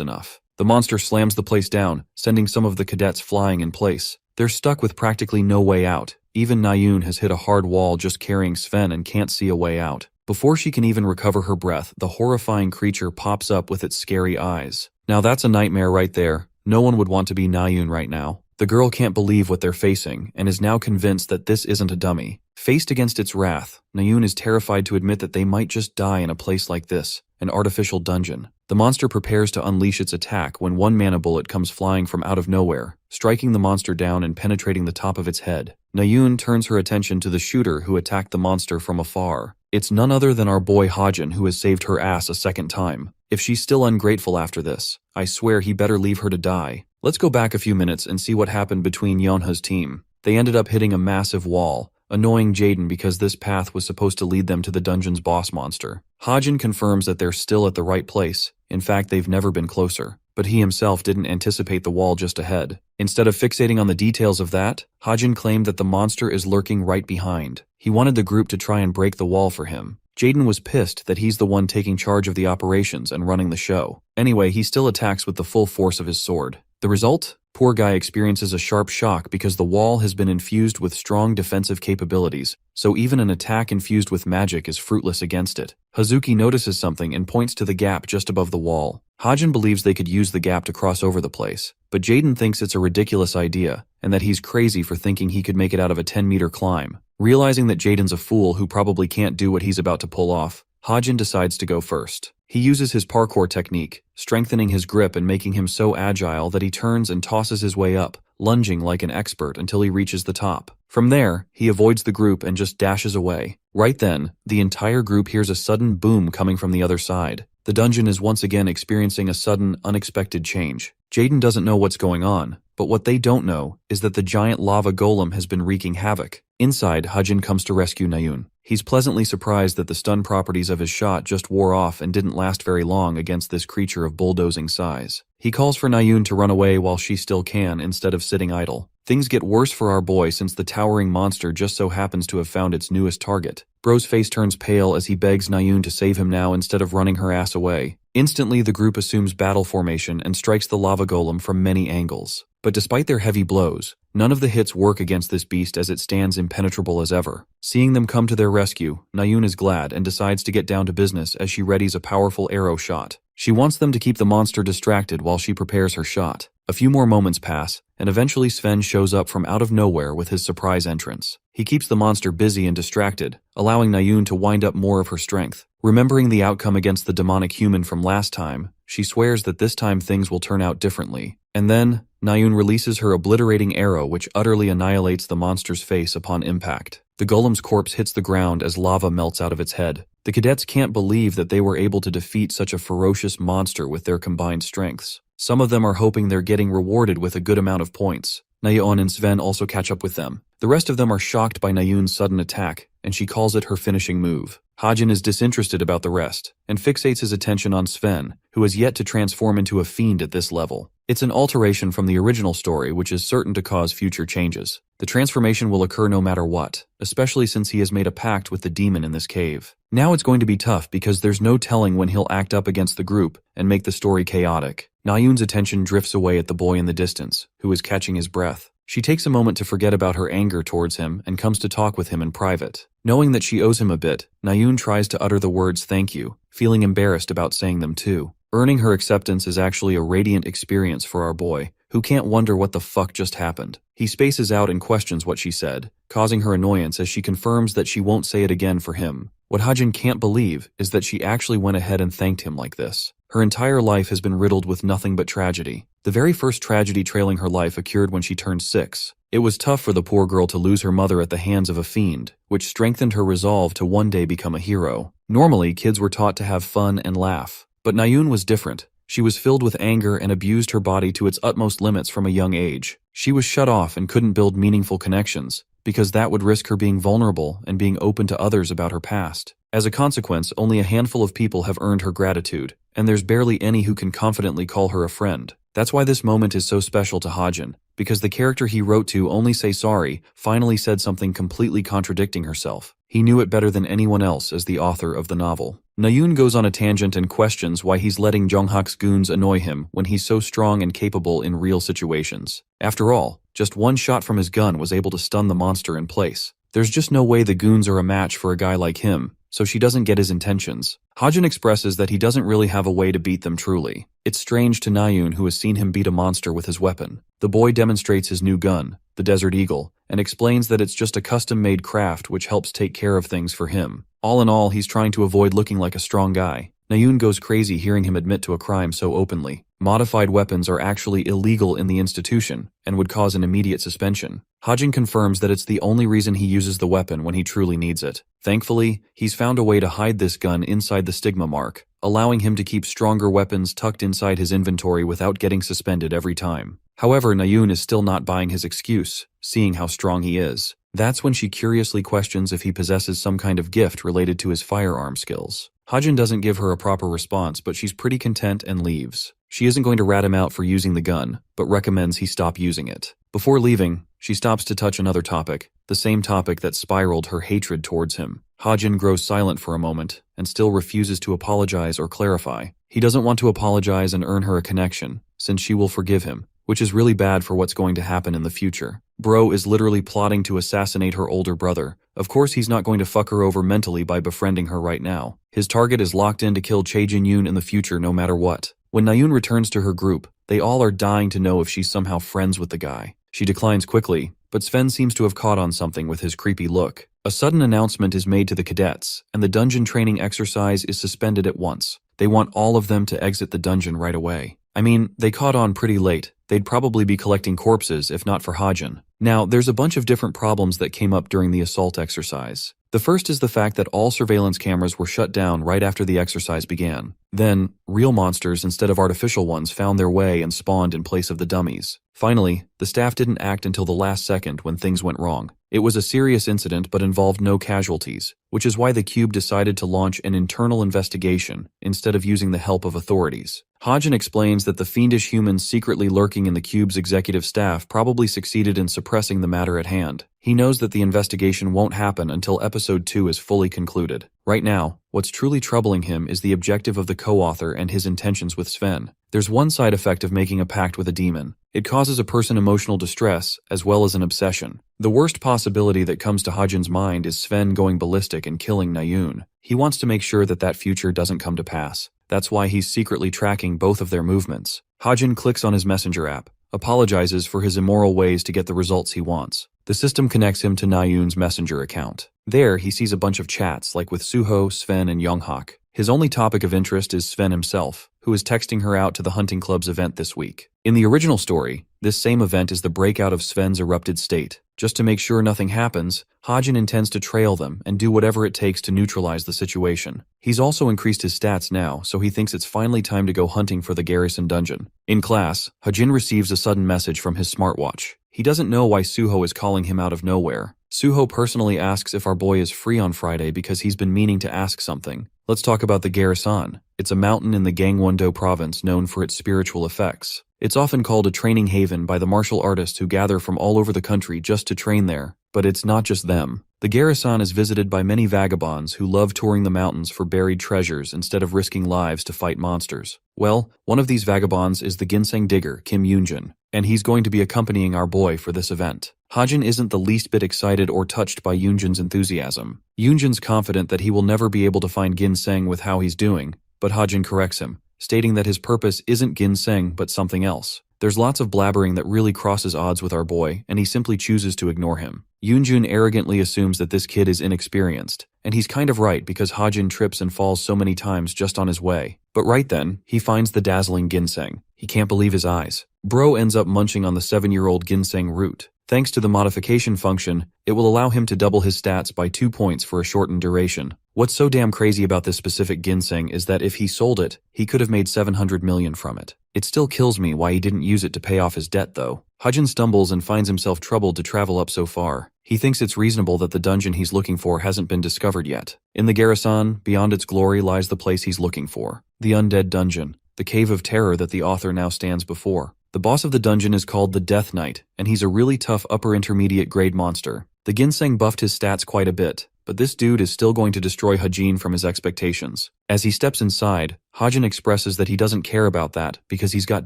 enough. The monster slams the place down, sending some of the cadets flying in place. They're stuck with practically no way out. Even Nayun has hit a hard wall just carrying Sven and can't see a way out. Before she can even recover her breath, the horrifying creature pops up with its scary eyes. Now that's a nightmare right there. No one would want to be Nayun right now. The girl can't believe what they're facing and is now convinced that this isn't a dummy. Faced against its wrath, Nayun is terrified to admit that they might just die in a place like this, an artificial dungeon. The monster prepares to unleash its attack when one mana bullet comes flying from out of nowhere, striking the monster down and penetrating the top of its head. Nayun turns her attention to the shooter who attacked the monster from afar. It's none other than our boy Hajin who has saved her ass a second time. If she's still ungrateful after this, I swear he better leave her to die. Let's go back a few minutes and see what happened between Yeonha's team. They ended up hitting a massive wall, annoying Jaden because this path was supposed to lead them to the dungeon's boss monster. Hajin confirms that they're still at the right place. In fact, they've never been closer. But he himself didn't anticipate the wall just ahead. Instead of fixating on the details of that, Hajin claimed that the monster is lurking right behind. He wanted the group to try and break the wall for him. Jaden was pissed that he's the one taking charge of the operations and running the show. Anyway, he still attacks with the full force of his sword. The result? Poor guy experiences a sharp shock because the wall has been infused with strong defensive capabilities, so even an attack infused with magic is fruitless against it. Hazuki notices something and points to the gap just above the wall. Hajin believes they could use the gap to cross over the place, but Jaden thinks it's a ridiculous idea, and that he's crazy for thinking he could make it out of a 10-meter climb. Realizing that Jaden's a fool who probably can't do what he's about to pull off, Hajin decides to go first. He uses his parkour technique, strengthening his grip and making him so agile that he turns and tosses his way up, lunging like an expert until he reaches the top. From there, he avoids the group and just dashes away. Right then, the entire group hears a sudden boom coming from the other side. The dungeon is once again experiencing a sudden, unexpected change. Jaden doesn't know what's going on, but what they don't know is that the giant lava golem has been wreaking havoc. Inside, Hajin comes to rescue Nayun. He's pleasantly surprised that the stun properties of his shot just wore off and didn't last very long against this creature of bulldozing size. He calls for Nayun to run away while she still can instead of sitting idle. Things get worse for our boy since the towering monster just so happens to have found its newest target. Bro's face turns pale as he begs Nayun to save him now instead of running her ass away. Instantly, the group assumes battle formation and strikes the lava golem from many angles. But despite their heavy blows, none of the hits work against this beast as it stands impenetrable as ever. Seeing them come to their rescue, Nayun is glad and decides to get down to business as she readies a powerful arrow shot. She wants them to keep the monster distracted while she prepares her shot. A few more moments pass, and eventually Sven shows up from out of nowhere with his surprise entrance. He keeps the monster busy and distracted, allowing Nayun to wind up more of her strength. Remembering the outcome against the demonic human from last time, she swears that this time things will turn out differently. And then, Nayun releases her obliterating arrow which utterly annihilates the monster's face upon impact. The golem's corpse hits the ground as lava melts out of its head. The cadets can't believe that they were able to defeat such a ferocious monster with their combined strengths. Some of them are hoping they're getting rewarded with a good amount of points. Nayun and Sven also catch up with them. The rest of them are shocked by Nayun's sudden attack, and she calls it her finishing move. Hajin is disinterested about the rest, and fixates his attention on Sven, who has yet to transform into a fiend at this level. It's an alteration from the original story which is certain to cause future changes. The transformation will occur no matter what, especially since he has made a pact with the demon in this cave. Now it's going to be tough because there's no telling when he'll act up against the group and make the story chaotic. Nayun's attention drifts away at the boy in the distance, who is catching his breath. She takes a moment to forget about her anger towards him and comes to talk with him in private. Knowing that she owes him a bit, Nayun tries to utter the words thank you, feeling embarrassed about saying them too. Earning her acceptance is actually a radiant experience for our boy, who can't wonder what the fuck just happened. He spaces out and questions what she said, causing her annoyance as she confirms that she won't say it again for him. What Hajin can't believe is that she actually went ahead and thanked him like this. Her entire life has been riddled with nothing but tragedy. The very first tragedy trailing her life occurred when she turned 6. It was tough for the poor girl to lose her mother at the hands of a fiend, which strengthened her resolve to one day become a hero. Normally, kids were taught to have fun and laugh, but Nayun was different. She was filled with anger and abused her body to its utmost limits from a young age. She was shut off and couldn't build meaningful connections, because that would risk her being vulnerable and being open to others about her past. As a consequence, only a handful of people have earned her gratitude, and there's barely any who can confidently call her a friend. That's why this moment is so special to Hajin, because the character he wrote to only say sorry finally said something completely contradicting herself. He knew it better than anyone else as the author of the novel. Nayun goes on a tangent and questions why he's letting Jonghak's goons annoy him when he's so strong and capable in real situations. After all, just one shot from his gun was able to stun the monster in place. There's just no way the goons are a match for a guy like him, so she doesn't get his intentions. Hajin expresses that he doesn't really have a way to beat them truly. It's strange to Nayun, who has seen him beat a monster with his weapon. The boy demonstrates his new gun, the Desert Eagle, and explains that it's just a custom-made craft which helps take care of things for him. All in all, he's trying to avoid looking like a strong guy. Nayun goes crazy hearing him admit to a crime so openly. Modified weapons are actually illegal in the institution and would cause an immediate suspension. Hajin confirms that it's the only reason he uses the weapon when he truly needs it. Thankfully, he's found a way to hide this gun inside the stigma mark, allowing him to keep stronger weapons tucked inside his inventory without getting suspended every time. However, Nayun is still not buying his excuse, seeing how strong he is. That's when she curiously questions if he possesses some kind of gift related to his firearm skills. Hajin doesn't give her a proper response, but she's pretty content and leaves. She isn't going to rat him out for using the gun, but recommends he stop using it. Before leaving, she stops to touch another topic, the same topic that spiraled her hatred towards him. Hajin grows silent for a moment, and still refuses to apologize or clarify. He doesn't want to apologize and earn her a connection, since she will forgive him, which is really bad for what's going to happen in the future. Bro is literally plotting to assassinate her older brother. Of course he's not going to fuck her over mentally by befriending her right now. His target is locked in to kill Chae Jin-yoon in the future no matter what. When Nayun returns to her group, they all are dying to know if she's somehow friends with the guy. She declines quickly, but Sven seems to have caught on something with his creepy look. A sudden announcement is made to the cadets, and the dungeon training exercise is suspended at once. They want all of them to exit the dungeon right away. I mean, they caught on pretty late. They'd probably be collecting corpses if not for Hajin. Now, there's a bunch of different problems that came up during the assault exercise. The first is the fact that all surveillance cameras were shut down right after the exercise began. Then, real monsters instead of artificial ones found their way and spawned in place of the dummies. Finally, the staff didn't act until the last second when things went wrong. It was a serious incident but involved no casualties, which is why the Cube decided to launch an internal investigation instead of using the help of authorities. Hajin explains that the fiendish humans secretly lurking in the Cube's executive staff probably succeeded in suppressing the matter at hand. He knows that the investigation won't happen until episode 2 is fully concluded. Right now, what's truly troubling him is the objective of the co-author and his intentions with Sven. There's one side effect of making a pact with a demon. It causes a person emotional distress as well as an obsession. The worst possibility that comes to Hajin's mind is Sven going ballistic and killing Nayun. He wants to make sure that that future doesn't come to pass. That's why he's secretly tracking both of their movements. Hajin clicks on his messenger app. apologizes for his immoral ways to get the results he wants. The system connects him to Nayun's messenger account. There, he sees a bunch of chats, like with Suho, Sven, and Younghak. His only topic of interest is Sven himself, who is texting her out to the hunting club's event this week. In the original story, this same event is the breakout of Sven's erupted state. Just to make sure nothing happens, Hajin intends to trail them and do whatever it takes to neutralize the situation. He's also increased his stats now, so he thinks it's finally time to go hunting for the garrison dungeon. In class, Hajin receives a sudden message from his smartwatch. He doesn't know why Suho is calling him out of nowhere. Suho personally asks if our boy is free on Friday because he's been meaning to ask something. Let's talk about the Garrison. It's a mountain in the Gangwon-do province known for its spiritual effects. It's often called a training haven by the martial artists who gather from all over the country just to train there. But it's not just them. The Garrison is visited by many vagabonds who love touring the mountains for buried treasures instead of risking lives to fight monsters. Well, one of these vagabonds is the ginseng digger, Kim Yoonjun, and he's going to be accompanying our boy for this event. Hajin isn't the least bit excited or touched by Yoonjun's enthusiasm. Yoonjun's confident that he will never be able to find ginseng with how he's doing, but Hajin corrects him, stating that his purpose isn't ginseng but something else. There's lots of blabbering that really crosses odds with our boy, and he simply chooses to ignore him. Yoonjun arrogantly assumes that this kid is inexperienced, and he's kind of right because Hajin trips and falls so many times just on his way. But right then, he finds the dazzling ginseng. He can't believe his eyes. Bro ends up munching on the 7-year-old ginseng root. Thanks to the modification function, it will allow him to double his stats by 2 points for a shortened duration. What's so damn crazy about this specific ginseng is that if he sold it, he could have made 700 million from it. It still kills me why he didn't use it to pay off his debt though. Hajin stumbles and finds himself troubled to travel up so far. He thinks it's reasonable that the dungeon he's looking for hasn't been discovered yet. In the Garrison, beyond its glory lies the place he's looking for. The Undead Dungeon, the cave of terror that the author now stands before. The boss of the dungeon is called the Death Knight, and he's a really tough upper intermediate grade monster. The ginseng buffed his stats quite a bit, but this dude is still going to destroy Hajin from his expectations. As he steps inside, Hajin expresses that he doesn't care about that because he's got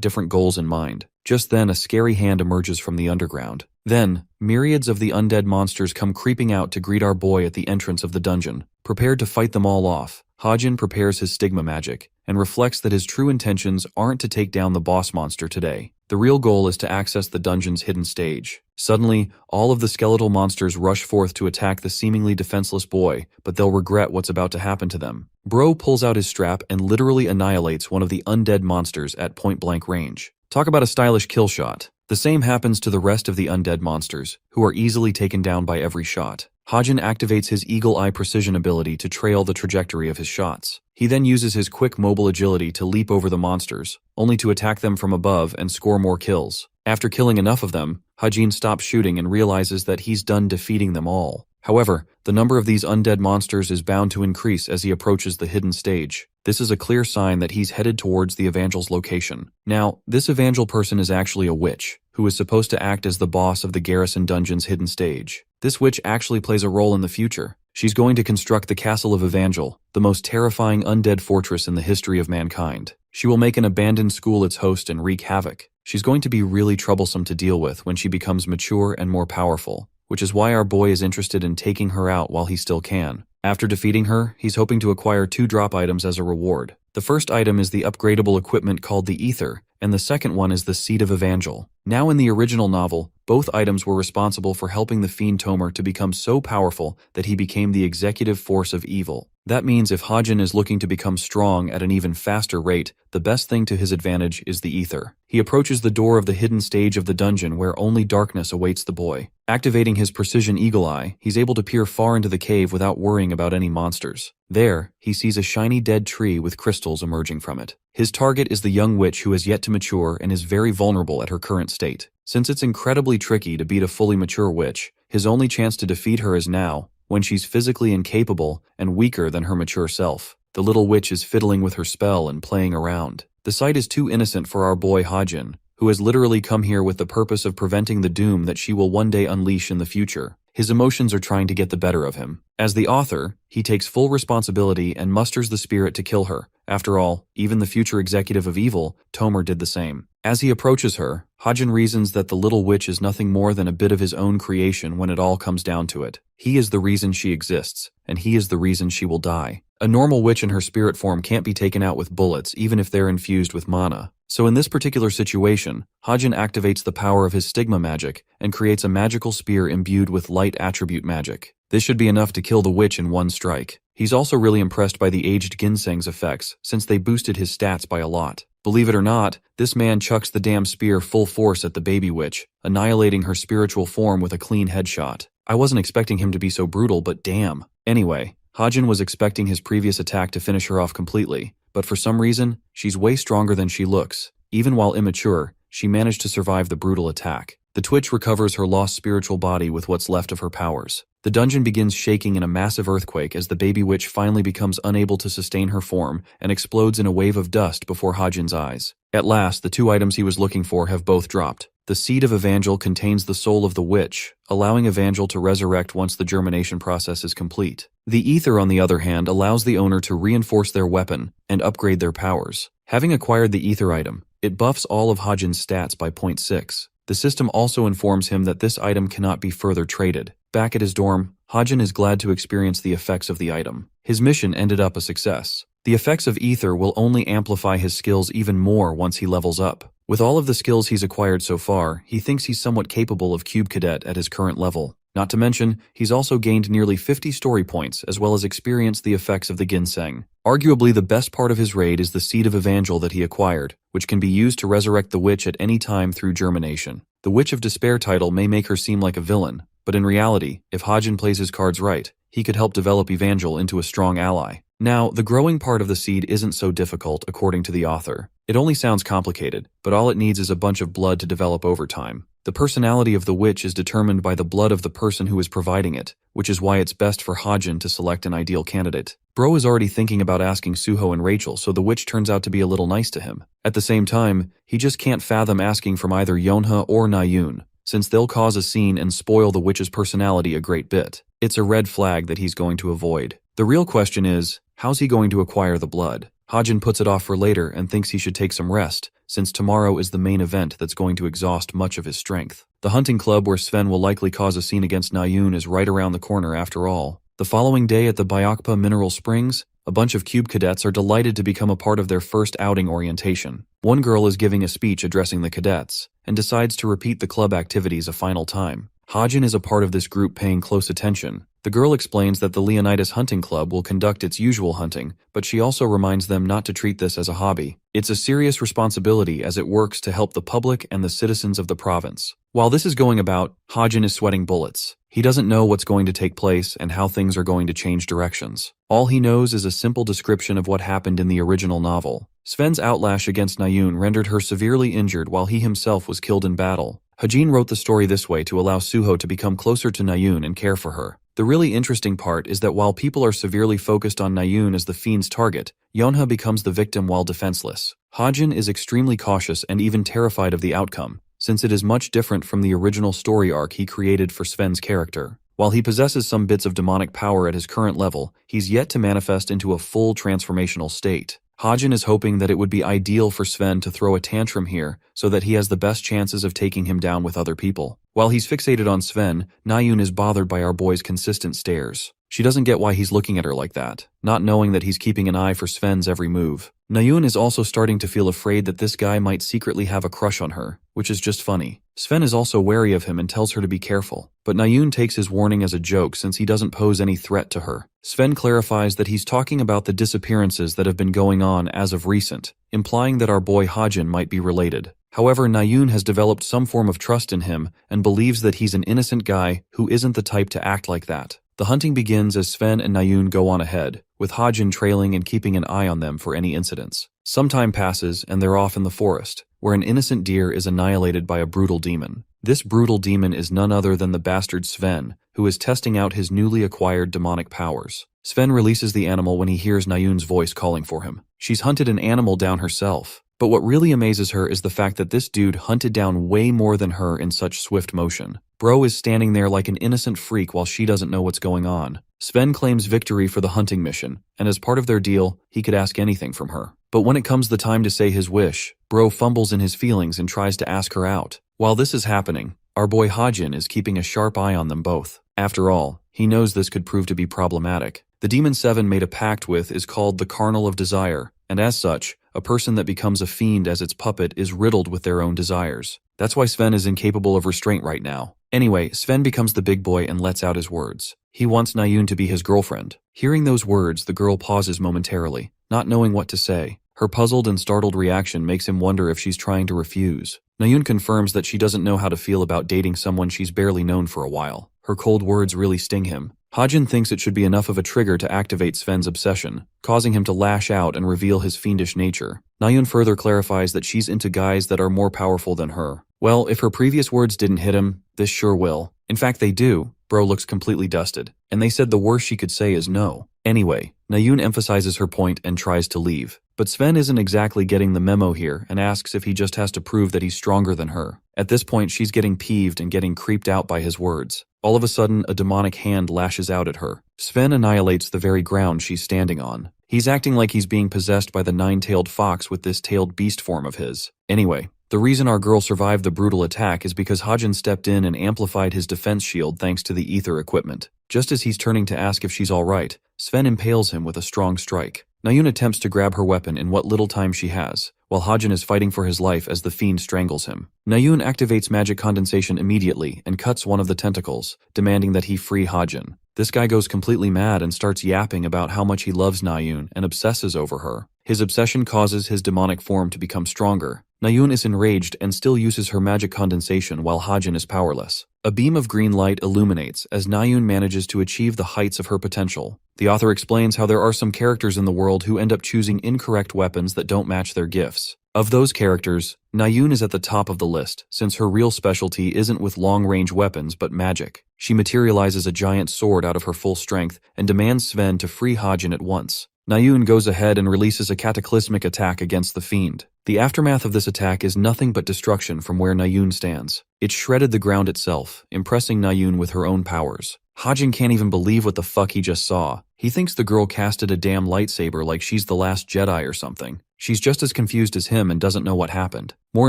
different goals in mind. Just then, a scary hand emerges from the underground. Then, myriads of the undead monsters come creeping out to greet our boy at the entrance of the dungeon. Prepared to fight them all off, Hajin prepares his stigma magic and reflects that his true intentions aren't to take down the boss monster today. The real goal is to access the dungeon's hidden stage. Suddenly, all of the skeletal monsters rush forth to attack the seemingly defenseless boy, but they'll regret what's about to happen to them. Bro pulls out his strap and literally annihilates one of the undead monsters at point-blank range. Talk about a stylish kill shot. The same happens to the rest of the undead monsters, who are easily taken down by every shot. Hajin activates his eagle eye precision ability to trail the trajectory of his shots. He then uses his quick mobile agility to leap over the monsters, only to attack them from above and score more kills. After killing enough of them, Hajin stops shooting and realizes that he's done defeating them all. However, the number of these undead monsters is bound to increase as he approaches the hidden stage. This is a clear sign that he's headed towards the Evangel's location. Now, this Evangel person is actually a witch, who is supposed to act as the boss of the Garrison Dungeon's hidden stage. This witch actually plays a role in the future. She's going to construct the Castle of Evangel, the most terrifying undead fortress in the history of mankind. She will make an abandoned school its host and wreak havoc. She's going to be really troublesome to deal with when she becomes mature and more powerful, which is why our boy is interested in taking her out while he still can. After defeating her, he's hoping to acquire 2 drop items as a reward. The first item is the upgradable equipment called the Ether, and the second one is the Seed of Evangel. Now in the original novel, both items were responsible for helping the fiend Tomer to become so powerful that he became the executive force of evil. That means if Hajin is looking to become strong at an even faster rate, the best thing to his advantage is the Ether. He approaches the door of the hidden stage of the dungeon where only darkness awaits the boy. Activating his precision eagle eye, he's able to peer far into the cave without worrying about any monsters. There, he sees a shiny dead tree with crystals emerging from it. His target is the young witch who has yet to mature and is very vulnerable at her current state. Since it's incredibly tricky to beat a fully mature witch, his only chance to defeat her is now, when she's physically incapable and weaker than her mature self. The little witch is fiddling with her spell and playing around. The sight is too innocent for our boy Hajin, who has literally come here with the purpose of preventing the doom that she will one day unleash in the future. His emotions are trying to get the better of him. As the author, he takes full responsibility and musters the spirit to kill her. After all, even the future executive of evil, Tomer, did the same. As he approaches her, Hajin reasons that the little witch is nothing more than a bit of his own creation when it all comes down to it. He is the reason she exists, and he is the reason she will die. A normal witch in her spirit form can't be taken out with bullets even if they're infused with mana. So in this particular situation, Hajin activates the power of his stigma magic and creates a magical spear imbued with light attribute magic. This should be enough to kill the witch in one strike. He's also really impressed by the aged ginseng's effects, since they boosted his stats by a lot. Believe it or not, this man chucks the damn spear full force at the baby witch, annihilating her spiritual form with a clean headshot. I wasn't expecting him to be so brutal, but damn. Anyway, Hajin was expecting his previous attack to finish her off completely, but for some reason, she's way stronger than she looks. Even while immature, she managed to survive the brutal attack. The Twitch recovers her lost spiritual body with what's left of her powers. The dungeon begins shaking in a massive earthquake as the baby witch finally becomes unable to sustain her form and explodes in a wave of dust before Hajin's eyes. At last, the two items he was looking for have both dropped. The seed of Evangel contains the soul of the witch, allowing Evangel to resurrect once the germination process is complete. The ether, on the other hand, allows the owner to reinforce their weapon and upgrade their powers. Having acquired the ether item, it buffs all of Hajin's stats by 0.6. The system also informs him that this item cannot be further traded. Back at his dorm, Hajin is glad to experience the effects of the item. His mission ended up a success. The effects of ether will only amplify his skills even more once he levels up. With all of the skills he's acquired so far, he thinks he's somewhat capable of Cube Cadet at his current level. Not to mention, he's also gained nearly 50 story points as well as experienced the effects of the ginseng. Arguably the best part of his raid is the seed of Evangel that he acquired, which can be used to resurrect the witch at any time through germination. The Witch of Despair title may make her seem like a villain, but in reality, if Hajin plays his cards right, he could help develop Evangel into a strong ally. Now, the growing part of the seed isn't so difficult according to the author. It only sounds complicated, but all it needs is a bunch of blood to develop over time. The personality of the witch is determined by the blood of the person who is providing it, which is why it's best for Hajin to select an ideal candidate. Bro is already thinking about asking Suho and Rachel, so the witch turns out to be a little nice to him. At the same time, he just can't fathom asking from either Yonha or Nayun, since they'll cause a scene and spoil the witch's personality a great bit. It's a red flag that he's going to avoid. The real question is, how's he going to acquire the blood? Hajin puts it off for later and thinks he should take some rest, since tomorrow is the main event that's going to exhaust much of his strength. The hunting club where Sven will likely cause a scene against Nayun is right around the corner after all. The following day at the Byakpa Mineral Springs, a bunch of Cube cadets are delighted to become a part of their first outing orientation. One girl is giving a speech addressing the cadets, and decides to repeat the club activities a final time. Hajin is a part of this group paying close attention. The girl explains that the Leonidas Hunting Club will conduct its usual hunting, but she also reminds them not to treat this as a hobby. It's a serious responsibility as it works to help the public and the citizens of the province. While this is going about, Hajin is sweating bullets. He doesn't know what's going to take place and how things are going to change directions. All he knows is a simple description of what happened in the original novel. Sven's outlash against Nayun rendered her severely injured while he himself was killed in battle. Hajin wrote the story this way to allow Suho to become closer to Nayun and care for her. The really interesting part is that while people are severely focused on Nayun as the fiend's target, Yonha becomes the victim while defenseless. Hajin is extremely cautious and even terrified of the outcome, since it is much different from the original story arc he created for Sven's character. While he possesses some bits of demonic power at his current level, he's yet to manifest into a full transformational state. Hajin is hoping that it would be ideal for Sven to throw a tantrum here so that he has the best chances of taking him down with other people. While he's fixated on Sven, Nayun is bothered by our boy's consistent stares. She doesn't get why he's looking at her like that, not knowing that he's keeping an eye for Sven's every move. Nayun is also starting to feel afraid that this guy might secretly have a crush on her, which is just funny. Sven is also wary of him and tells her to be careful, but Nayun takes his warning as a joke since he doesn't pose any threat to her. Sven clarifies that he's talking about the disappearances that have been going on as of recent, implying that our boy Hajin might be related. However, Nayun has developed some form of trust in him and believes that he's an innocent guy who isn't the type to act like that. The hunting begins as Sven and Nayun go on ahead, with Hajin trailing and keeping an eye on them for any incidents. Some time passes and they're off in the forest, where an innocent deer is annihilated by a brutal demon. This brutal demon is none other than the bastard Sven, who is testing out his newly acquired demonic powers. Sven releases the animal when he hears Nayun's voice calling for him. She's hunted an animal down herself, but what really amazes her is the fact that this dude hunted down way more than her in such swift motion. Bro is standing there like an innocent freak while she doesn't know what's going on. Sven claims victory for the hunting mission, and as part of their deal, he could ask anything from her. But when it comes the time to say his wish, Bro fumbles in his feelings and tries to ask her out. While this is happening, our boy Hajin is keeping a sharp eye on them both. After all, he knows this could prove to be problematic. The Demon Seven made a pact with is called the Carnal of Desire, and as such, a person that becomes a fiend as its puppet is riddled with their own desires. That's why Sven is incapable of restraint right now. Anyway, Sven becomes the big boy and lets out his words. He wants Na-yoon to be his girlfriend. Hearing those words, the girl pauses momentarily, not knowing what to say. Her puzzled and startled reaction makes him wonder if she's trying to refuse. Na-yoon confirms that she doesn't know how to feel about dating someone she's barely known for a while. Her cold words really sting him. Hajin thinks it should be enough of a trigger to activate Sven's obsession, causing him to lash out and reveal his fiendish nature. Na-yoon further clarifies that she's into guys that are more powerful than her. Well, if her previous words didn't hit him, this sure will. In fact, they do. Bro looks completely dusted, and they said the worst she could say is no. Anyway, Na-yoon emphasizes her point and tries to leave. But Sven isn't exactly getting the memo here and asks if he just has to prove that he's stronger than her. At this point, she's getting peeved and getting creeped out by his words. All of a sudden, a demonic hand lashes out at her. Sven annihilates the very ground she's standing on. He's acting like he's being possessed by the nine-tailed fox with this tailed beast form of his. Anyway, the reason our girl survived the brutal attack is because Hajin stepped in and amplified his defense shield thanks to the ether equipment. Just as he's turning to ask if she's alright, Sven impales him with a strong strike. Na-yoon attempts to grab her weapon in what little time she has, while Hajin is fighting for his life as the fiend strangles him. Na-yoon activates magic condensation immediately and cuts one of the tentacles, demanding that he free Hajin. This guy goes completely mad and starts yapping about how much he loves Na-yoon and obsesses over her. His obsession causes his demonic form to become stronger. Na-yoon is enraged and still uses her magic condensation while Hajin is powerless. A beam of green light illuminates as Na-yoon manages to achieve the heights of her potential. The author explains how there are some characters in the world who end up choosing incorrect weapons that don't match their gifts. Of those characters, Na-yoon is at the top of the list, since her real specialty isn't with long-range weapons but magic. She materializes a giant sword out of her full strength and demands Sven to free Hajin at once. Na-yoon goes ahead and releases a cataclysmic attack against the fiend. The aftermath of this attack is nothing but destruction from where Na-yoon stands. It shredded the ground itself, impressing Na-yoon with her own powers. Hajin can't even believe what the fuck he just saw. He thinks the girl casted a damn lightsaber like she's the last Jedi or something. She's just as confused as him and doesn't know what happened. More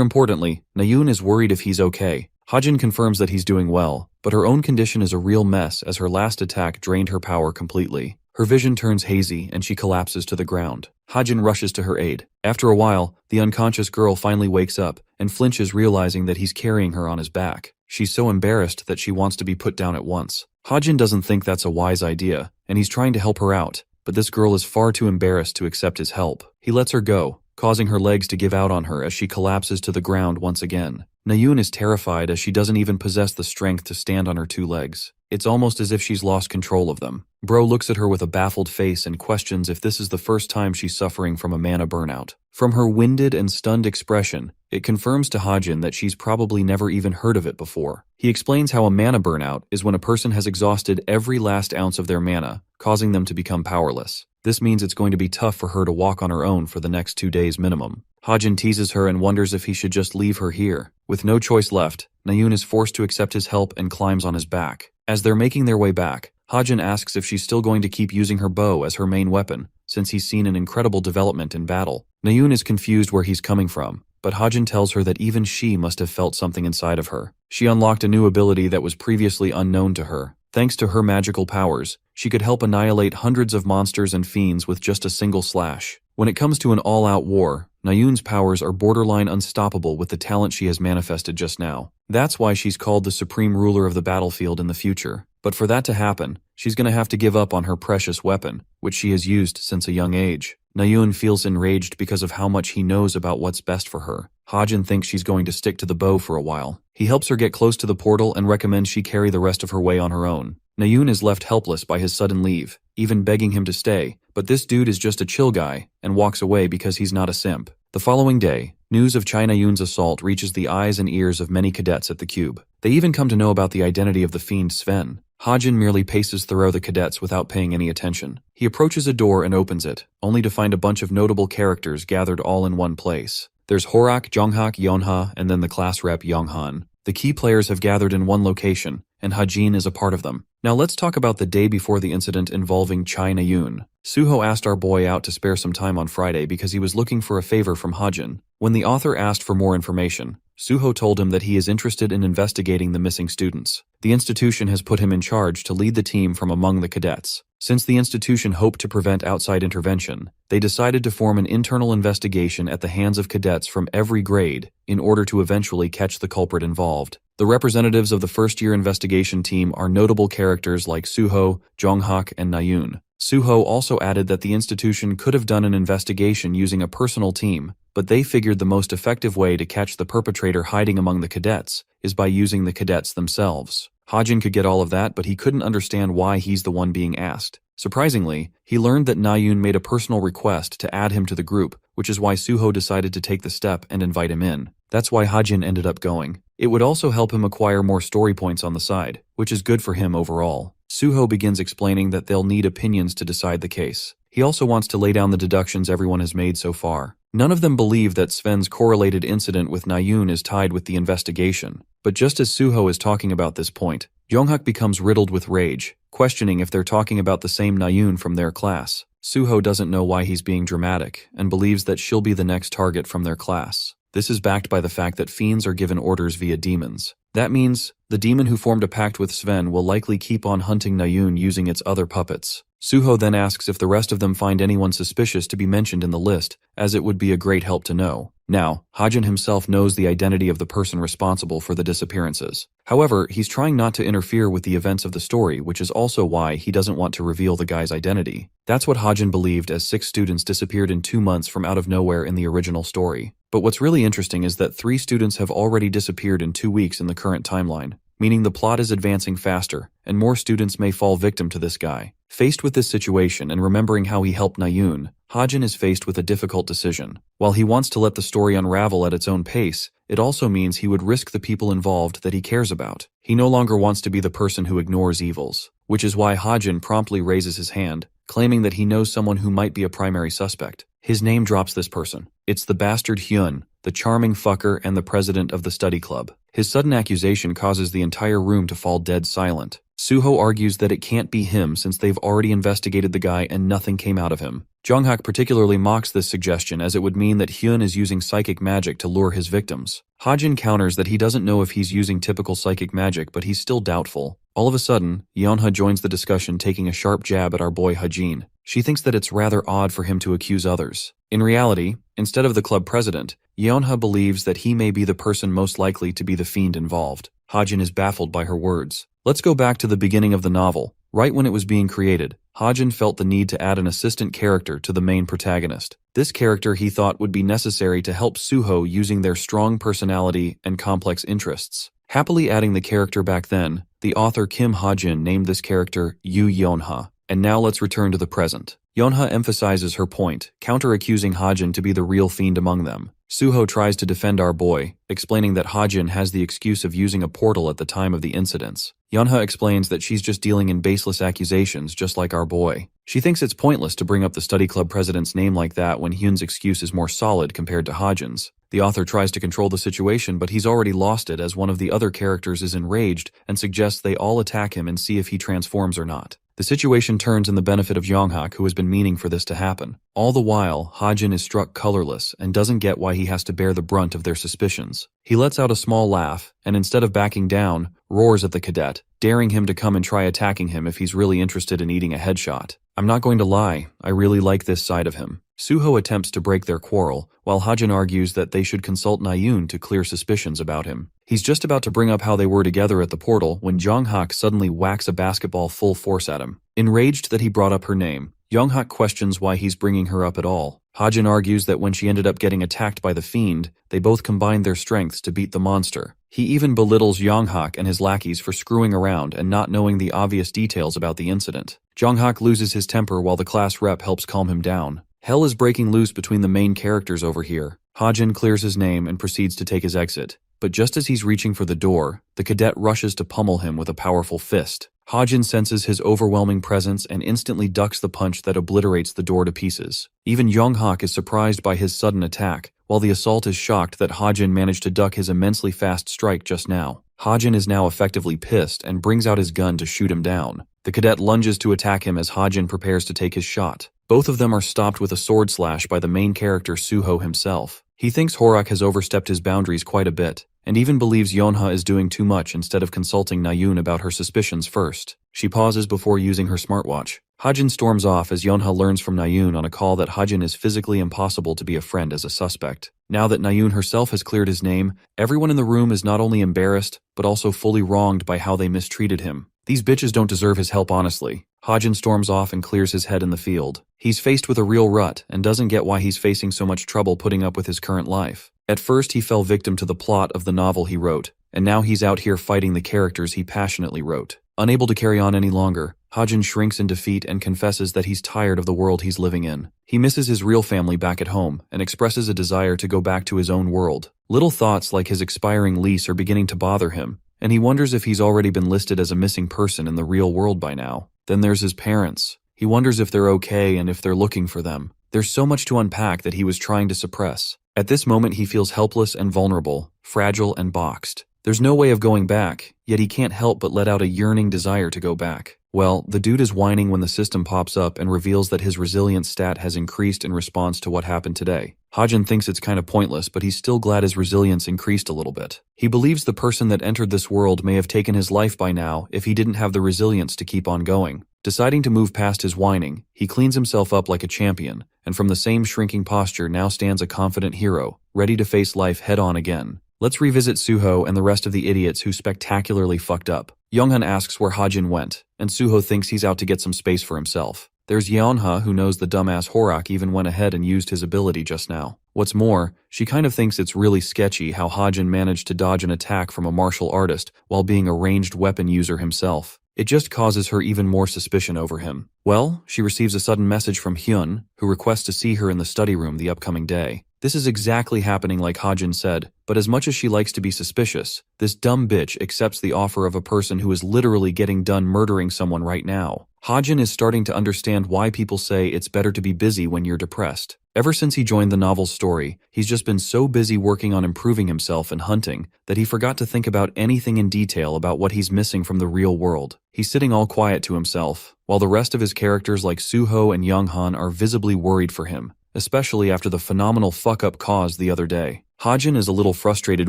importantly, Na-yoon is worried if he's okay. Hajin confirms that he's doing well, but her own condition is a real mess as her last attack drained her power completely. Her vision turns hazy and she collapses to the ground. Hajin rushes to her aid. After a while, the unconscious girl finally wakes up and flinches, realizing that he's carrying her on his back. She's so embarrassed that she wants to be put down at once. Hajin doesn't think that's a wise idea, and he's trying to help her out, but this girl is far too embarrassed to accept his help. He lets her go, causing her legs to give out on her as she collapses to the ground once again. Na-yoon is terrified as she doesn't even possess the strength to stand on her two legs. It's almost as if she's lost control of them. Bro looks at her with a baffled face and questions if this is the first time she's suffering from a mana burnout. From her winded and stunned expression, it confirms to Hajin that she's probably never even heard of it before. He explains how a mana burnout is when a person has exhausted every last ounce of their mana, causing them to become powerless. This means it's going to be tough for her to walk on her own for the next 2 days minimum. Hajin teases her and wonders if he should just leave her here. With no choice left, Na-yoon is forced to accept his help and climbs on his back. As they're making their way back, Hajin asks if she's still going to keep using her bow as her main weapon, since he's seen an incredible development in battle. Na-yoon is confused where he's coming from, but Hajin tells her that even she must have felt something inside of her. She unlocked a new ability that was previously unknown to her. Thanks to her magical powers, she could help annihilate hundreds of monsters and fiends with just a single slash. When it comes to an all-out war, Na-yoon's powers are borderline unstoppable with the talent she has manifested just now. That's why she's called the supreme ruler of the battlefield in the future. But for that to happen, she's gonna have to give up on her precious weapon, which she has used since a young age. Na-yoon feels enraged because of how much he knows about what's best for her. Hajin thinks she's going to stick to the bow for a while. He helps her get close to the portal and recommends she carry the rest of her way on her own. Na-yoon is left helpless by his sudden leave, even begging him to stay, but this dude is just a chill guy and walks away because he's not a simp. The following day, news of Chai Na-yoon's assault reaches the eyes and ears of many cadets at the cube. They even come to know about the identity of the fiend Sven. Hajin merely paces through the cadets without paying any attention. He approaches a door and opens it, only to find a bunch of notable characters gathered all in one place. There's Horak, Jonghak, Yonha, and then the class rep Yonghan. The key players have gathered in one location, and Hajin is a part of them. Now let's talk about the day before the incident involving Chai Na-yoon. Suho asked our boy out to spare some time on Friday because he was looking for a favor from Hajin. When the author asked for more information, Suho told him that he is interested in investigating the missing students. The institution has put him in charge to lead the team from among the cadets. Since the institution hoped to prevent outside intervention, they decided to form an internal investigation at the hands of cadets from every grade in order to eventually catch the culprit involved. The representatives of the first-year investigation team are notable characters like Suho, Jonghak, and Nayun. Suho also added that the institution could have done an investigation using a personal team, but they figured the most effective way to catch the perpetrator hiding among the cadets is by using the cadets themselves. Hajin could get all of that, but he couldn't understand why he's the one being asked. Surprisingly, he learned that Nayun made a personal request to add him to the group, which is why Suho decided to take the step and invite him in. That's why Hajin ended up going. It would also help him acquire more story points on the side, which is good for him overall. Suho begins explaining that they'll need opinions to decide the case. He also wants to lay down the deductions everyone has made so far. None of them believe that Sven's correlated incident with Nayun is tied with the investigation. But just as Suho is talking about this point, Jonghak becomes riddled with rage, questioning if they're talking about the same Nayun from their class. Suho doesn't know why he's being dramatic, and believes that she'll be the next target from their class. This is backed by the fact that fiends are given orders via demons. That means the demon who formed a pact with Sven will likely keep on hunting Nayun using its other puppets. Suho then asks if the rest of them find anyone suspicious to be mentioned in the list, as it would be a great help to know. Now, Hajin himself knows the identity of the person responsible for the disappearances. However, he's trying not to interfere with the events of the story, which is also why he doesn't want to reveal the guy's identity. That's what Hajin believed as 6 students disappeared in 2 months from out of nowhere in the original story. But what's really interesting is that 3 students have already disappeared in 2 weeks in the current timeline, meaning the plot is advancing faster, and more students may fall victim to this guy. Faced with this situation and remembering how he helped Nayun, Hajin is faced with a difficult decision. While he wants to let the story unravel at its own pace, it also means he would risk the people involved that he cares about. He no longer wants to be the person who ignores evils, which is why Hajin promptly raises his hand, claiming that he knows someone who might be a primary suspect. His name drops this person. It's the bastard Hyun, the charming fucker and the president of the study club. His sudden accusation causes the entire room to fall dead silent. Suho argues that it can't be him since they've already investigated the guy and nothing came out of him. Jonghak particularly mocks this suggestion as it would mean that Hyun is using psychic magic to lure his victims. Hajin counters that he doesn't know if he's using typical psychic magic, but he's still doubtful. All of a sudden, Yeonha joins the discussion, taking a sharp jab at our boy Hajin. She thinks that it's rather odd for him to accuse others. In reality, instead of the club president, Yeonha believes that he may be the person most likely to be the fiend involved. Hajin is baffled by her words. Let's go back to the beginning of the novel. Right when it was being created, Hajin felt the need to add an assistant character to the main protagonist. This character he thought would be necessary to help Suho using their strong personality and complex interests. Happily adding the character back then, the author Kim Ha-jin named this character Yu Yeonha. And now let's return to the present. Yeonha emphasizes her point, counter-accusing Hajin to be the real fiend among them. Suho tries to defend our boy, explaining that Hajin has the excuse of using a portal at the time of the incidents. Yeonha explains that she's just dealing in baseless accusations just like our boy. She thinks it's pointless to bring up the study club president's name like that when Hyun's excuse is more solid compared to Hajin's. The author tries to control the situation, but he's already lost it as one of the other characters is enraged and suggests they all attack him and see if he transforms or not. The situation turns in the benefit of Jonghak, who has been meaning for this to happen. All the while, Hajin is struck colorless and doesn't get why he has to bear the brunt of their suspicions. He lets out a small laugh, and instead of backing down, roars at the cadet, daring him to come and try attacking him if he's really interested in eating a headshot. I'm not going to lie, I really like this side of him. Suho attempts to break their quarrel, while Hajin argues that they should consult Nayun to clear suspicions about him. He's just about to bring up how they were together at the portal when Jonghak suddenly whacks a basketball full force at him. Enraged that he brought up her name, Jonghak questions why he's bringing her up at all. Hajin argues that when she ended up getting attacked by the fiend, they both combined their strengths to beat the monster. He even belittles Jonghak and his lackeys for screwing around and not knowing the obvious details about the incident. Jonghak loses his temper while the class rep helps calm him down. Hell is breaking loose between the main characters over here. Hajin clears his name and proceeds to take his exit. But just as he's reaching for the door, the cadet rushes to pummel him with a powerful fist. Hajin senses his overwhelming presence and instantly ducks the punch that obliterates the door to pieces. Even Jonghak is surprised by his sudden attack, while the assault is shocked that Hajin managed to duck his immensely fast strike just now. Hajin is now effectively pissed and brings out his gun to shoot him down. The cadet lunges to attack him as Hajin prepares to take his shot. Both of them are stopped with a sword slash by the main character Suho himself. He thinks Horak has overstepped his boundaries quite a bit, and even believes Yeonha is doing too much instead of consulting Nayoon about her suspicions first. She pauses before using her smartwatch. Hajin storms off as Yeonha learns from Nayoon on a call that Hajin is physically impossible to be a friend as a suspect. Now that Nayoon herself has cleared his name, everyone in the room is not only embarrassed, but also fully wronged by how they mistreated him. These bitches don't deserve his help, honestly. Hajin storms off and clears his head in the field. He's faced with a real rut and doesn't get why he's facing so much trouble putting up with his current life. At first he fell victim to the plot of the novel he wrote, and now he's out here fighting the characters he passionately wrote. Unable to carry on any longer, Hajin shrinks in defeat and confesses that he's tired of the world he's living in. He misses his real family back at home and expresses a desire to go back to his own world. Little thoughts like his expiring lease are beginning to bother him, and he wonders if he's already been listed as a missing person in the real world by now. Then there's his parents. He wonders if they're okay and if they're looking for them. There's so much to unpack that he was trying to suppress. At this moment he feels helpless and vulnerable, fragile and boxed. There's no way of going back, yet he can't help but let out a yearning desire to go back. Well, the dude is whining when the system pops up and reveals that his resilience stat has increased in response to what happened today. Hajin thinks it's kind of pointless, but he's still glad his resilience increased a little bit. He believes the person that entered this world may have taken his life by now if he didn't have the resilience to keep on going. Deciding to move past his whining, he cleans himself up like a champion, and from the same shrinking posture now stands a confident hero, ready to face life head-on again. Let's revisit Suho and the rest of the idiots who spectacularly fucked up. Younghan asks where Hajin went, and Suho thinks he's out to get some space for himself. There's Yeonha, who knows the dumbass Horak even went ahead and used his ability just now. What's more, she kind of thinks it's really sketchy how Hajin managed to dodge an attack from a martial artist while being a ranged weapon user himself. It just causes her even more suspicion over him. Well, she receives a sudden message from Hyun, who requests to see her in the study room the upcoming day. This is exactly happening like Hajin said, but as much as she likes to be suspicious, this dumb bitch accepts the offer of a person who is literally getting done murdering someone right now. Hajin is starting to understand why people say it's better to be busy when you're depressed. Ever since he joined the novel's story, he's just been so busy working on improving himself and hunting that he forgot to think about anything in detail about what he's missing from the real world. He's sitting all quiet to himself, while the rest of his characters like Suho and Younghan are visibly worried for him, especially after the phenomenal fuck-up caused the other day. Hajin is a little frustrated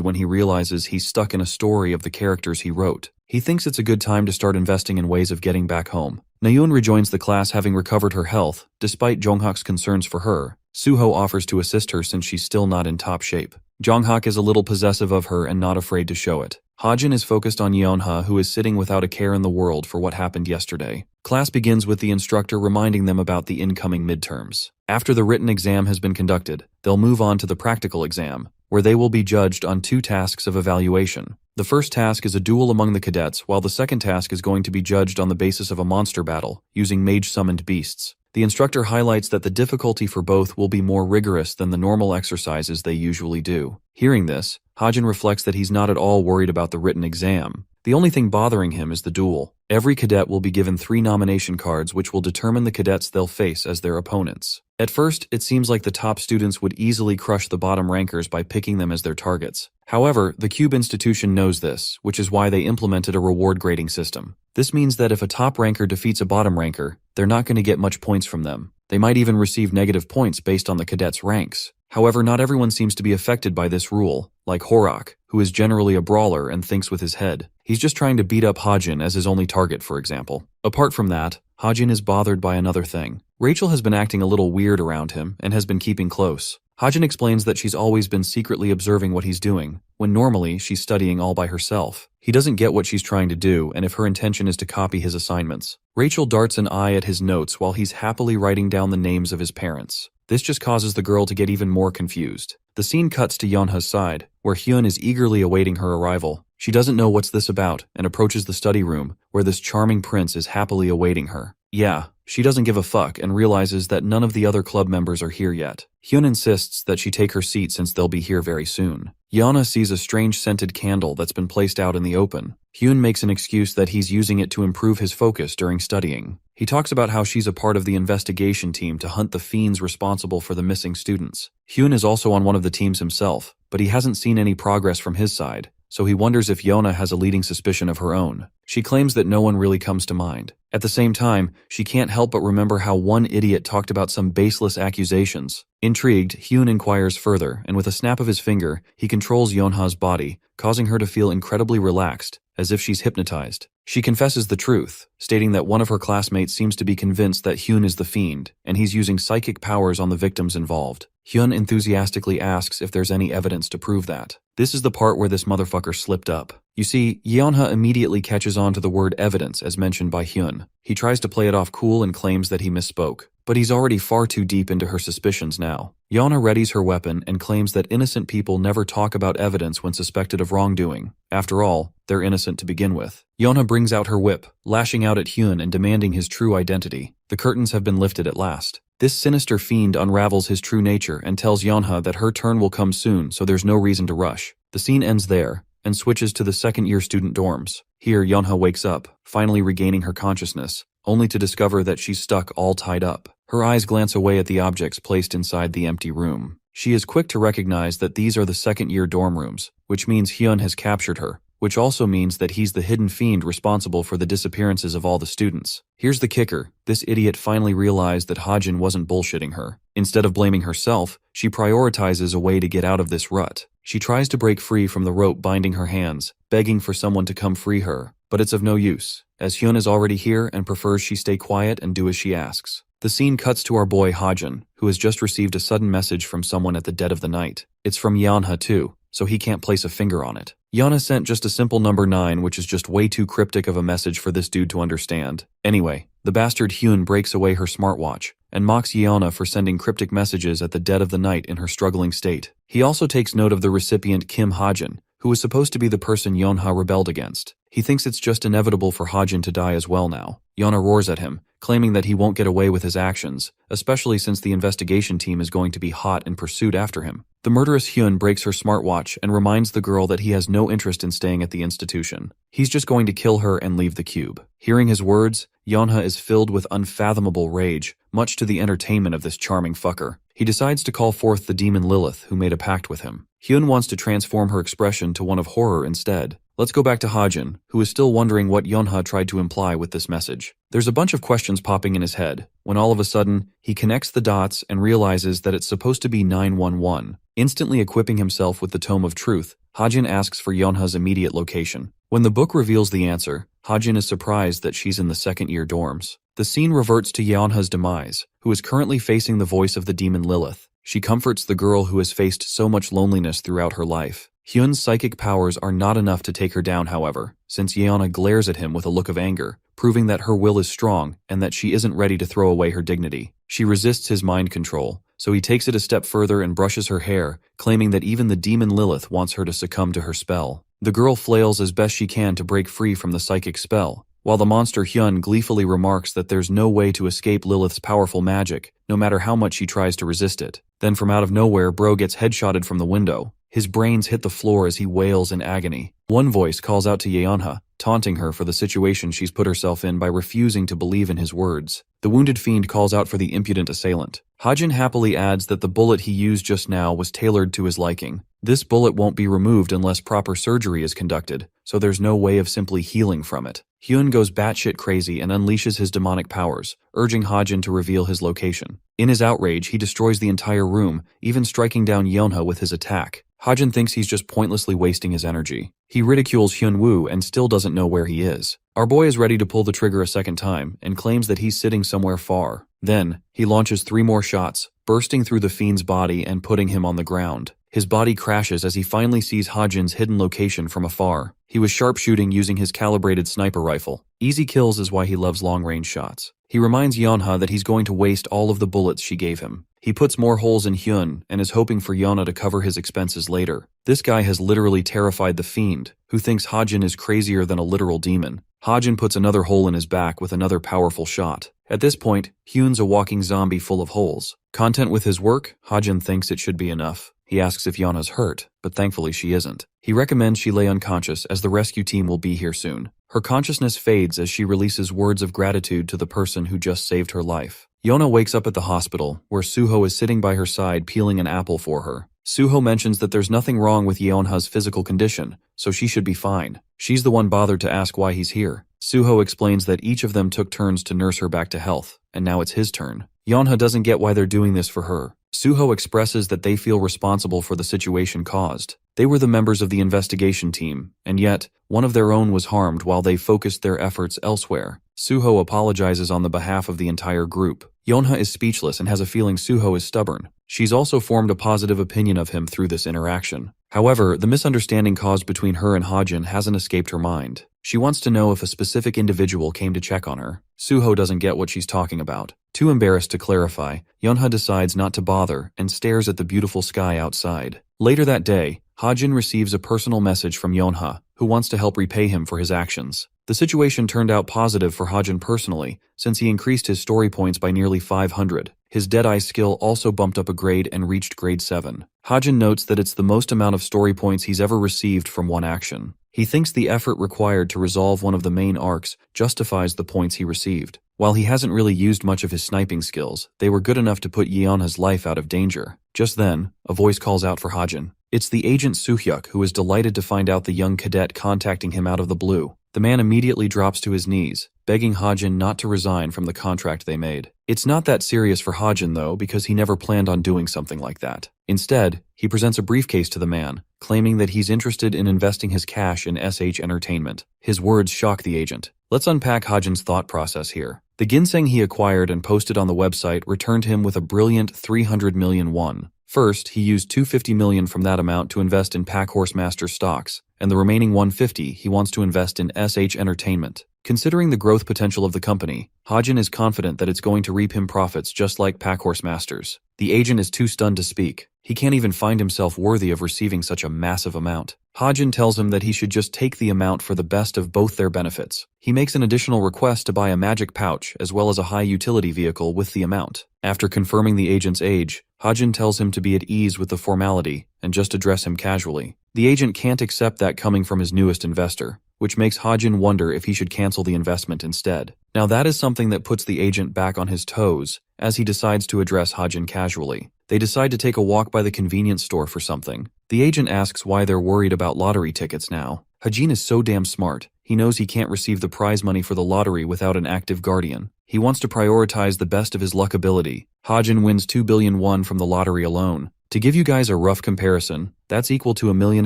when he realizes he's stuck in a story of the characters he wrote. He thinks it's a good time to start investing in ways of getting back home. Nayoon rejoins the class having recovered her health, despite Jonghak's concerns for her. Suho offers to assist her since she's still not in top shape. Jonghak is a little possessive of her and not afraid to show it. Hajin is focused on Yeonha, who is sitting without a care in the world for what happened yesterday. Class begins with the instructor reminding them about the incoming midterms. After the written exam has been conducted, they'll move on to the practical exam, where they will be judged on 2 tasks of evaluation. The first task is a duel among the cadets, while the second task is going to be judged on the basis of a monster battle, using mage-summoned beasts. The instructor highlights that the difficulty for both will be more rigorous than the normal exercises they usually do. Hearing this, Hajin reflects that he's not at all worried about the written exam. The only thing bothering him is the duel. Every cadet will be given 3 nomination cards which will determine the cadets they'll face as their opponents. At first, it seems like the top students would easily crush the bottom rankers by picking them as their targets. However, the Cube institution knows this, which is why they implemented a reward grading system. This means that if a top ranker defeats a bottom ranker, they're not going to get much points from them. They might even receive negative points based on the cadets' ranks. However, not everyone seems to be affected by this rule, like Horak, who is generally a brawler and thinks with his head. He's just trying to beat up Hajin as his only target, for example. Apart from that, Hajin is bothered by another thing. Rachel has been acting a little weird around him and has been keeping close. Hajin explains that she's always been secretly observing what he's doing, when normally she's studying all by herself. He doesn't get what she's trying to do and if her intention is to copy his assignments. Rachel darts an eye at his notes while he's happily writing down the names of his parents. This just causes the girl to get even more confused. The scene cuts to Yeonha's side, where Hyun is eagerly awaiting her arrival. She doesn't know what's this about and approaches the study room, where this charming prince is happily awaiting her. Yeah, she doesn't give a fuck and realizes that none of the other club members are here yet. Hyun insists that she take her seat since they'll be here very soon. Yeonha sees a strange scented candle that's been placed out in the open. Hyun makes an excuse that he's using it to improve his focus during studying. He talks about how she's a part of the investigation team to hunt the fiends responsible for the missing students. Hyun is also on one of the teams himself, but he hasn't seen any progress from his side, so he wonders if Yeonha has a leading suspicion of her own. She claims that no one really comes to mind. At the same time, she can't help but remember how one idiot talked about some baseless accusations. Intrigued, Hyun inquires further, and with a snap of his finger, he controls Yeonha's body, causing her to feel incredibly relaxed, as if she's hypnotized. She confesses the truth, stating that one of her classmates seems to be convinced that Hyun is the fiend, and he's using psychic powers on the victims involved. Hyun enthusiastically asks if there's any evidence to prove that. This is the part where this motherfucker slipped up. You see, Yeonha immediately catches on to the word evidence as mentioned by Hyun. He tries to play it off cool and claims that he misspoke, but he's already far too deep into her suspicions now. Yeonha readies her weapon and claims that innocent people never talk about evidence when suspected of wrongdoing. After all, they're innocent to begin with. Yeonha brings out her whip, lashing out at Hyun and demanding his true identity. The curtains have been lifted at last. This sinister fiend unravels his true nature and tells Yeonha that her turn will come soon, so there's no reason to rush. The scene ends there, and switches to the second-year student dorms. Here, Yeonha wakes up, finally regaining her consciousness, only to discover that she's stuck all tied up. Her eyes glance away at the objects placed inside the empty room. She is quick to recognize that these are the second-year dorm rooms, which means Hyun has captured her, which also means that he's the hidden fiend responsible for the disappearances of all the students. Here's the kicker. This idiot finally realized that Hajin wasn't bullshitting her. Instead of blaming herself, she prioritizes a way to get out of this rut. She tries to break free from the rope binding her hands, begging for someone to come free her, but it's of no use, as Hyun is already here and prefers she stay quiet and do as she asks. The scene cuts to our boy Hajin, who has just received a sudden message from someone at the dead of the night. It's from Yeonha too, so he can't place a finger on it. Yeonha sent just a simple number 9, which is just way too cryptic of a message for this dude to understand. Anyway, the bastard Hyun breaks away her smartwatch and mocks Yeonha for sending cryptic messages at the dead of the night in her struggling state. He also takes note of the recipient Kim Hajin, who was supposed to be the person Yeonha rebelled against. He thinks it's just inevitable for Hajin to die as well now. Yeonha roars at him, claiming that he won't get away with his actions, especially since the investigation team is going to be hot in pursuit after him. The murderous Hyun breaks her smartwatch and reminds the girl that he has no interest in staying at the institution. He's just going to kill her and leave the cube. Hearing his words, Yeonha is filled with unfathomable rage, much to the entertainment of this charming fucker. He decides to call forth the demon Lilith, who made a pact with him. Hyun wants to transform her expression to one of horror instead. Let's go back to Hajin, who is still wondering what Yeonha tried to imply with this message. There's a bunch of questions popping in his head, when all of a sudden, he connects the dots and realizes that it's supposed to be 911. Instantly equipping himself with the Tome of Truth, Hajin asks for Yeonha's immediate location. When the book reveals the answer, Hajin is surprised that she's in the second-year dorms. The scene reverts to Yeonha's demise, who is currently facing the voice of the demon Lilith. She comforts the girl who has faced so much loneliness throughout her life. Hyun's psychic powers are not enough to take her down, however, since Yeonha glares at him with a look of anger, proving that her will is strong and that she isn't ready to throw away her dignity. She resists his mind control, so he takes it a step further and brushes her hair, claiming that even the demon Lilith wants her to succumb to her spell. The girl flails as best she can to break free from the psychic spell, while the monster Hyun gleefully remarks that there's no way to escape Lilith's powerful magic, no matter how much she tries to resist it. Then from out of nowhere, Bro gets headshotted from the window. His brains hit the floor as he wails in agony. One voice calls out to Yeonha, taunting her for the situation she's put herself in by refusing to believe in his words. The wounded fiend calls out for the impudent assailant. Hajin happily adds that the bullet he used just now was tailored to his liking. This bullet won't be removed unless proper surgery is conducted, so there's no way of simply healing from it. Hyun goes batshit crazy and unleashes his demonic powers, urging Hajin to reveal his location. In his outrage, he destroys the entire room, even striking down Yeonha with his attack. Hajin thinks he's just pointlessly wasting his energy. He ridicules Hyun-woo and still doesn't know where he is. Our boy is ready to pull the trigger a second time and claims that he's sitting somewhere far. Then, he launches 3 more shots, bursting through the fiend's body and putting him on the ground. His body crashes as he finally sees Hajin's hidden location from afar. He was sharpshooting using his calibrated sniper rifle. Easy kills is why he loves long-range shots. He reminds Yeonha that he's going to waste all of the bullets she gave him. He puts more holes in Hyun and is hoping for Yeonha to cover his expenses later. This guy has literally terrified the fiend, who thinks Hajin is crazier than a literal demon. Hajin puts another hole in his back with another powerful shot. At this point, Hyun's a walking zombie full of holes. Content with his work, Hajin thinks it should be enough. He asks if Yeonha's hurt, but thankfully she isn't. He recommends she lay unconscious as the rescue team will be here soon. Her consciousness fades as she releases words of gratitude to the person who just saved her life. Yeonha wakes up at the hospital, where Suho is sitting by her side peeling an apple for her. Suho mentions that there's nothing wrong with Yeonha's physical condition, so she should be fine. She's the one bothered to ask why he's here. Suho explains that each of them took turns to nurse her back to health, and now it's his turn. Yeonha doesn't get why they're doing this for her, Suho expresses that they feel responsible for the situation caused. They were the members of the investigation team, and yet, one of their own was harmed while they focused their efforts elsewhere. Suho apologizes on the behalf of the entire group. Yonha is speechless and has a feeling Suho is stubborn. She's also formed a positive opinion of him through this interaction. However, the misunderstanding caused between her and Hajin hasn't escaped her mind. She wants to know if a specific individual came to check on her. Suho doesn't get what she's talking about. Too embarrassed to clarify, Yonha decides not to bother and stares at the beautiful sky outside. Later that day, Hajin receives a personal message from Yonha, who wants to help repay him for his actions. The situation turned out positive for Hajin personally, since he increased his story points by nearly 500. His Deadeye skill also bumped up a grade and reached grade 7. Hajin notes that it's the most amount of story points he's ever received from one action. He thinks the effort required to resolve one of the main arcs justifies the points he received. While he hasn't really used much of his sniping skills, they were good enough to put Yeonha's life out of danger. Just then, a voice calls out for Hajin. It's the agent Suhyuk, who is delighted to find out the young cadet contacting him out of the blue. The man immediately drops to his knees, begging Hajin not to resign from the contract they made. It's not that serious for Hajin though, because he never planned on doing something like that. Instead, he presents a briefcase to the man, claiming that he's interested in investing his cash in SH Entertainment. His words shock the agent. Let's unpack Hajin's thought process here. The ginseng he acquired and posted on the website returned him with a brilliant 300 million won. First, he used 250 million from that amount to invest in Pack Horsemaster stocks, and the remaining 150 he wants to invest in SH Entertainment. Considering the growth potential of the company, Hajin is confident that it's going to reap him profits just like Pack Horsemasters. The agent is too stunned to speak. He can't even find himself worthy of receiving such a massive amount. Hajin tells him that he should just take the amount for the best of both their benefits. He makes an additional request to buy a magic pouch as well as a high utility vehicle with the amount. After confirming the agent's age, Hajin tells him to be at ease with the formality and just address him casually. The agent can't accept that coming from his newest investor, which makes Hajin wonder if he should cancel the investment instead. Now that is something that puts the agent back on his toes, as he decides to address Hajin casually. They decide to take a walk by the convenience store for something. The agent asks why they're worried about lottery tickets now. Hajin is so damn smart, he knows he can't receive the prize money for the lottery without an active guardian. He wants to prioritize the best of his luck ability. Hajin wins 2 billion won from the lottery alone. To give you guys a rough comparison, that's equal to $1.5 million.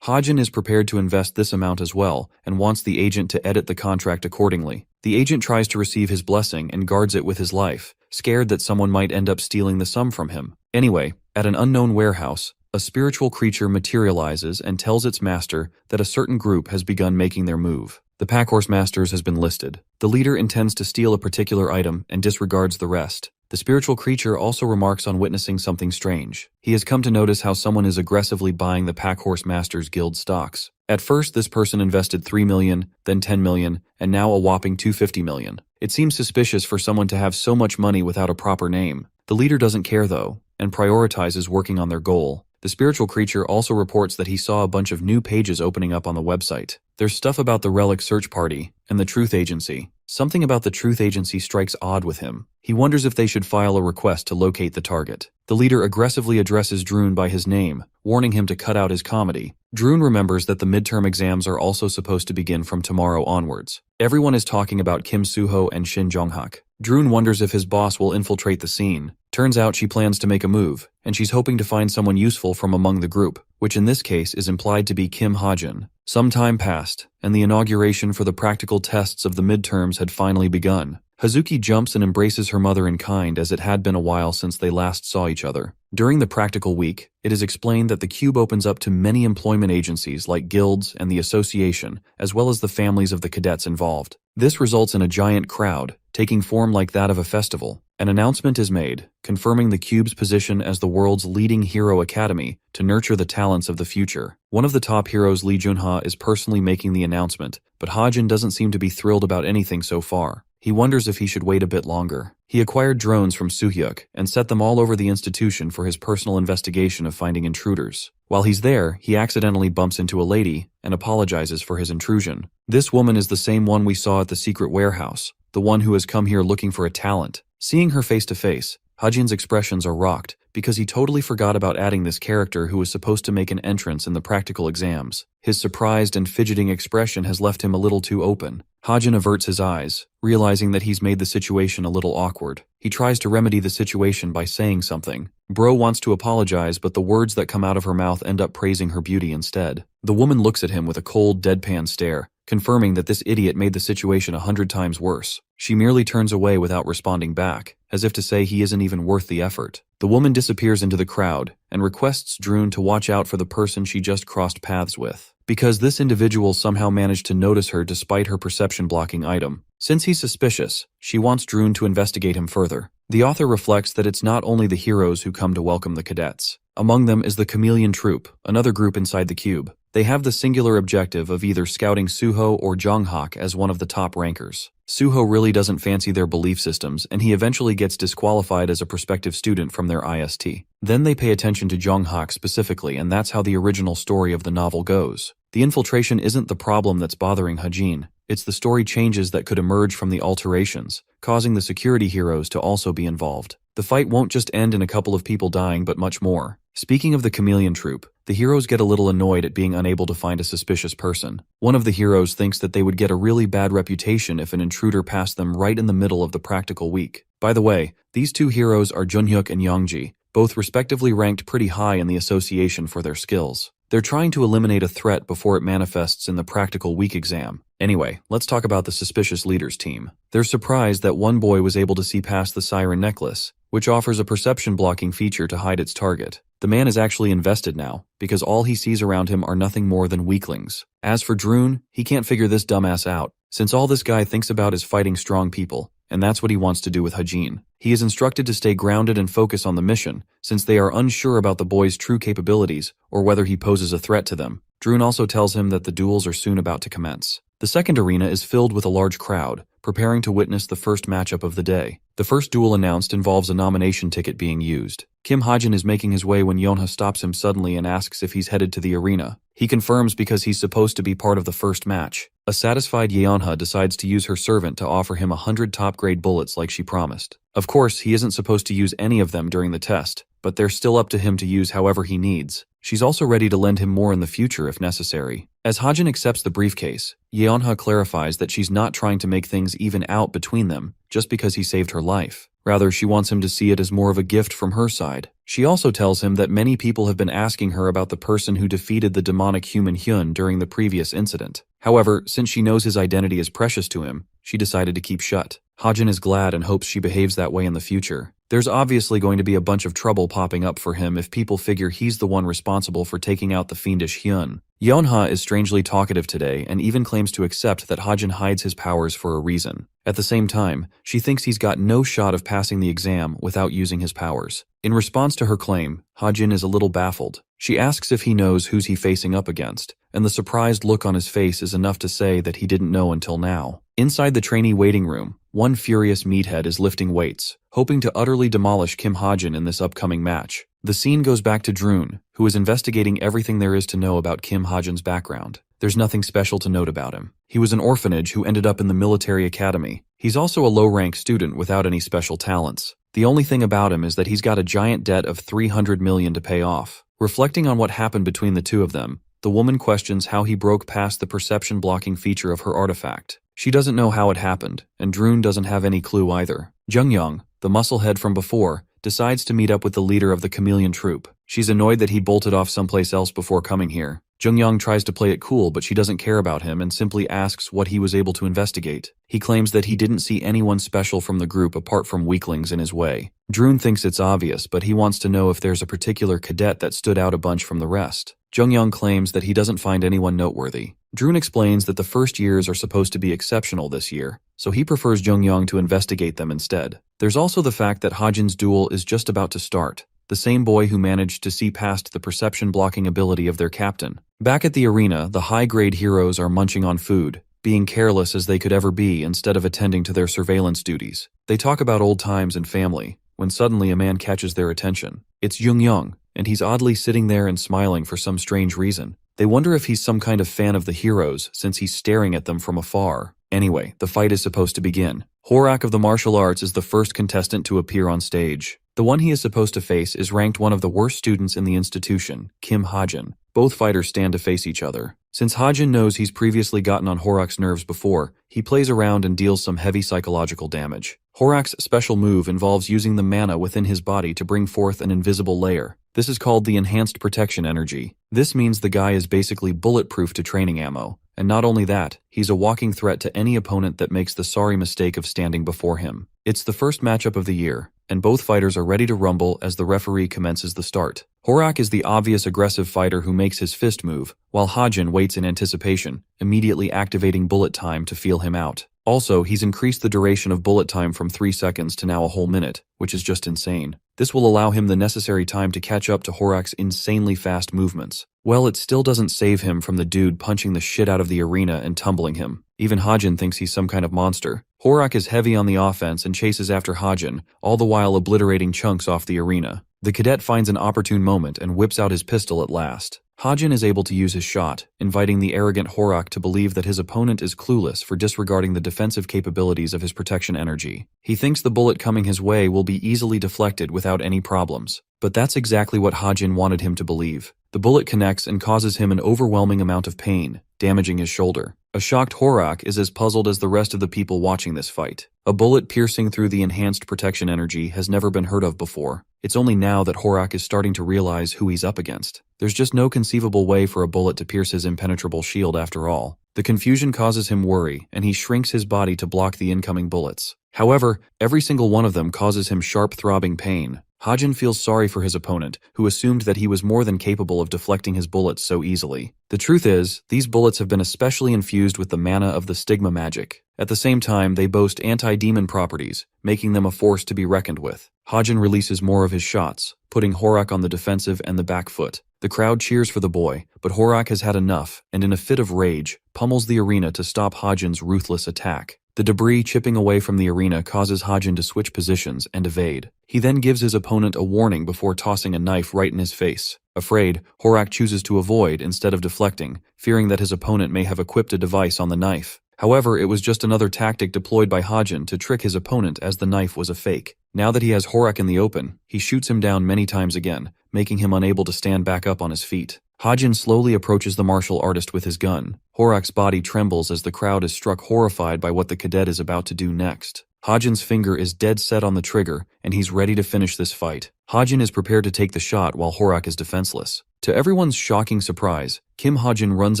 Hajin is prepared to invest this amount as well, and wants the agent to edit the contract accordingly. The agent tries to receive his blessing and guards it with his life, scared that someone might end up stealing the sum from him. Anyway, at an unknown warehouse, a spiritual creature materializes and tells its master that a certain group has begun making their move. The Pack Horsemasters has been listed. The leader intends to steal a particular item and disregards the rest. The spiritual creature also remarks on witnessing something strange. He has come to notice how someone is aggressively buying the Pack Horsemasters Guild stocks. At first, this person invested 3 million, then 10 million, and now a whopping 250 million. It seems suspicious for someone to have so much money without a proper name. The leader doesn't care though, and prioritizes working on their goal. The spiritual creature also reports that he saw a bunch of new pages opening up on the website. There's stuff about the Relic Search Party and the Truth Agency. Something about the Truth Agency strikes odd with him. He wonders if they should file a request to locate the target. The leader aggressively addresses Droon by his name, warning him to cut out his comedy. Droon remembers that the midterm exams are also supposed to begin from tomorrow onwards. Everyone is talking about Kim Suho and Shin Jonghak. Droon wonders if his boss will infiltrate the scene. Turns out she plans to make a move, and she's hoping to find someone useful from among the group, which in this case is implied to be Kim Hajin. Some time passed, and the inauguration for the practical tests of the midterms had finally begun. Hazuki jumps and embraces her mother in kind as it had been a while since they last saw each other. During the practical week, it is explained that the cube opens up to many employment agencies like guilds and the association, as well as the families of the cadets involved. This results in a giant crowd, taking form like that of a festival. An announcement is made, confirming the cube's position as the world's leading hero academy to nurture the talents of the future. One of the top heroes, Lee Junha, is personally making the announcement, but Hajin doesn't seem to be thrilled about anything so far. He wonders if he should wait a bit longer. He acquired drones from Suhyuk and set them all over the institution for his personal investigation of finding intruders. While he's there, he accidentally bumps into a lady and apologizes for his intrusion. This woman is the same one we saw at the secret warehouse, the one who has come here looking for a talent. Seeing her face to face, Hajin's expressions are rocked because he totally forgot about adding this character who was supposed to make an entrance in the practical exams. His surprised and fidgeting expression has left him a little too open. Hajin averts his eyes, realizing that he's made the situation a little awkward. He tries to remedy the situation by saying something. Bro wants to apologize, but the words that come out of her mouth end up praising her beauty instead. The woman looks at him with a cold, deadpan stare, confirming that this idiot made the situation 100 times worse. She merely turns away without responding back, as if to say he isn't even worth the effort. The woman disappears into the crowd and requests Drune to watch out for the person she just crossed paths with, because this individual somehow managed to notice her despite her perception-blocking item. Since he's suspicious, she wants Drune to investigate him further. The author reflects that it's not only the heroes who come to welcome the cadets. Among them is the Chameleon Troop, another group inside the cube. They have the singular objective of either scouting Suho or Jonghak as one of the top rankers. Suho really doesn't fancy their belief systems, and he eventually gets disqualified as a prospective student from their IST. Then they pay attention to Jonghak specifically, and that's how the original story of the novel goes. The infiltration isn't the problem that's bothering Hajin. It's the story changes that could emerge from the alterations, causing the security heroes to also be involved. The fight won't just end in a couple of people dying, but much more. Speaking of the Chameleon Troop, the heroes get a little annoyed at being unable to find a suspicious person. One of the heroes thinks that they would get a really bad reputation if an intruder passed them right in the middle of the practical week. By the way, these two heroes are Junhyuk and Yongji, both respectively ranked pretty high in the association for their skills. They're trying to eliminate a threat before it manifests in the practical week exam. Anyway, let's talk about the suspicious leaders team. They're surprised that one boy was able to see past the siren necklace, which offers a perception-blocking feature to hide its target. The man is actually invested now, because all he sees around him are nothing more than weaklings. As for Drune, he can't figure this dumbass out, since all this guy thinks about is fighting strong people, and that's what he wants to do with Hajin. He is instructed to stay grounded and focus on the mission, since they are unsure about the boy's true capabilities or whether he poses a threat to them. Drune also tells him that the duels are soon about to commence. The second arena is filled with a large crowd, preparing to witness the first matchup of the day. The first duel announced involves a nomination ticket being used. Kim Hajin is making his way when Yonha stops him suddenly and asks if he's headed to the arena. He confirms because he's supposed to be part of the first match. A satisfied Yeonha decides to use her servant to offer him 100 top-grade bullets like she promised. Of course, he isn't supposed to use any of them during the test, but they're still up to him to use however he needs. She's also ready to lend him more in the future if necessary. As Hajin accepts the briefcase, Yeonha clarifies that she's not trying to make things even out between them just because he saved her life. Rather, she wants him to see it as more of a gift from her side. She also tells him that many people have been asking her about the person who defeated the demonic human Hyun during the previous incident. However, since she knows his identity is precious to him, she decided to keep shut. Hajin is glad and hopes she behaves that way in the future. There's obviously going to be a bunch of trouble popping up for him if people figure he's the one responsible for taking out the fiendish Hyun. Yeonha is strangely talkative today and even claims to accept that Hajin hides his powers for a reason. At the same time, she thinks he's got no shot of passing the exam without using his powers. In response to her claim, Hajin is a little baffled. She asks if he knows who's he facing up against, and the surprised look on his face is enough to say that he didn't know until now. Inside the trainee waiting room, one furious meathead is lifting weights, hoping to utterly demolish Kim Hajin in this upcoming match. The scene goes back to Drune, who is investigating everything there is to know about Kim Hajin's background. There's nothing special to note about him. He was an orphanage who ended up in the military academy. He's also a low-rank student without any special talents. The only thing about him is that he's got a giant debt of 300 million to pay off. Reflecting on what happened between the two of them, the woman questions how he broke past the perception-blocking feature of her artifact. She doesn't know how it happened, and Drune doesn't have any clue either. Jungyong, the musclehead from before, decides to meet up with the leader of the Chameleon Troop. She's annoyed that he bolted off someplace else before coming here. Jungyong tries to play it cool, but she doesn't care about him and simply asks what he was able to investigate. He claims that he didn't see anyone special from the group apart from weaklings in his way. Drune thinks it's obvious, but he wants to know if there's a particular cadet that stood out a bunch from the rest. Jungyong claims that he doesn't find anyone noteworthy. Drune explains that the first years are supposed to be exceptional this year, so he prefers Jungyong to investigate them instead. There's also the fact that Hajin's duel is just about to start. The same boy who managed to see past the perception-blocking ability of their captain. Back at the arena, the high-grade heroes are munching on food, being careless as they could ever be instead of attending to their surveillance duties. They talk about old times and family, when suddenly a man catches their attention. It's Jungyong, and he's oddly sitting there and smiling for some strange reason. They wonder if he's some kind of fan of the heroes since he's staring at them from afar. Anyway, the fight is supposed to begin. Horak of the martial arts is the first contestant to appear on stage. The one he is supposed to face is ranked one of the worst students in the institution, Kim Ha-jin. Both fighters stand to face each other. Since Ha-jin knows he's previously gotten on Horak's nerves before, he plays around and deals some heavy psychological damage. Horak's special move involves using the mana within his body to bring forth an invisible layer. This is called the enhanced protection energy. This means the guy is basically bulletproof to training ammo. And not only that, he's a walking threat to any opponent that makes the sorry mistake of standing before him. It's the first matchup of the year, and both fighters are ready to rumble as the referee commences the start. Horak is the obvious aggressive fighter who makes his fist move, while Ha-jin waits in anticipation, immediately activating bullet time to feel him out. Also, he's increased the duration of bullet time from 3 seconds to now a whole minute, which is just insane. This will allow him the necessary time to catch up to Horak's insanely fast movements. Well, it still doesn't save him from the dude punching the shit out of the arena and tumbling him. Even Ha-jin thinks he's some kind of monster. Horak is heavy on the offense and chases after Ha-jin, all the while obliterating chunks off the arena. The cadet finds an opportune moment and whips out his pistol at last. Ha-jin is able to use his shot, inviting the arrogant Horak to believe that his opponent is clueless for disregarding the defensive capabilities of his protection energy. He thinks the bullet coming his way will be easily deflected without any problems. But that's exactly what Ha-jin wanted him to believe. The bullet connects and causes him an overwhelming amount of pain, damaging his shoulder. A shocked Horak is as puzzled as the rest of the people watching this fight. A bullet piercing through the enhanced protection energy has never been heard of before. It's only now that Horak is starting to realize who he's up against. There's just no conceivable way for a bullet to pierce his impenetrable shield after all. The confusion causes him worry, and he shrinks his body to block the incoming bullets. However, every single one of them causes him sharp throbbing pain. Ha-jin feels sorry for his opponent, who assumed that he was more than capable of deflecting his bullets so easily. The truth is, these bullets have been especially infused with the mana of the stigma magic. At the same time, they boast anti-demon properties, making them a force to be reckoned with. Ha-jin releases more of his shots, putting Horak on the defensive and the back foot. The crowd cheers for the boy, but Horak has had enough, and in a fit of rage, pummels the arena to stop Ha-jin's ruthless attack. The debris chipping away from the arena causes Ha-jin to switch positions and evade. He then gives his opponent a warning before tossing a knife right in his face. Afraid, Horak chooses to avoid instead of deflecting, fearing that his opponent may have equipped a device on the knife. However, it was just another tactic deployed by Ha-jin to trick his opponent, as the knife was a fake. Now that he has Horak in the open, he shoots him down many times again, making him unable to stand back up on his feet. Ha-jin slowly approaches the martial artist with his gun. Horak's body trembles as the crowd is struck horrified by what the cadet is about to do next. Ha-jin's finger is dead set on the trigger, and he's ready to finish this fight. Ha-jin is prepared to take the shot while Horak is defenseless. To everyone's shocking surprise, Kim Ha-jin runs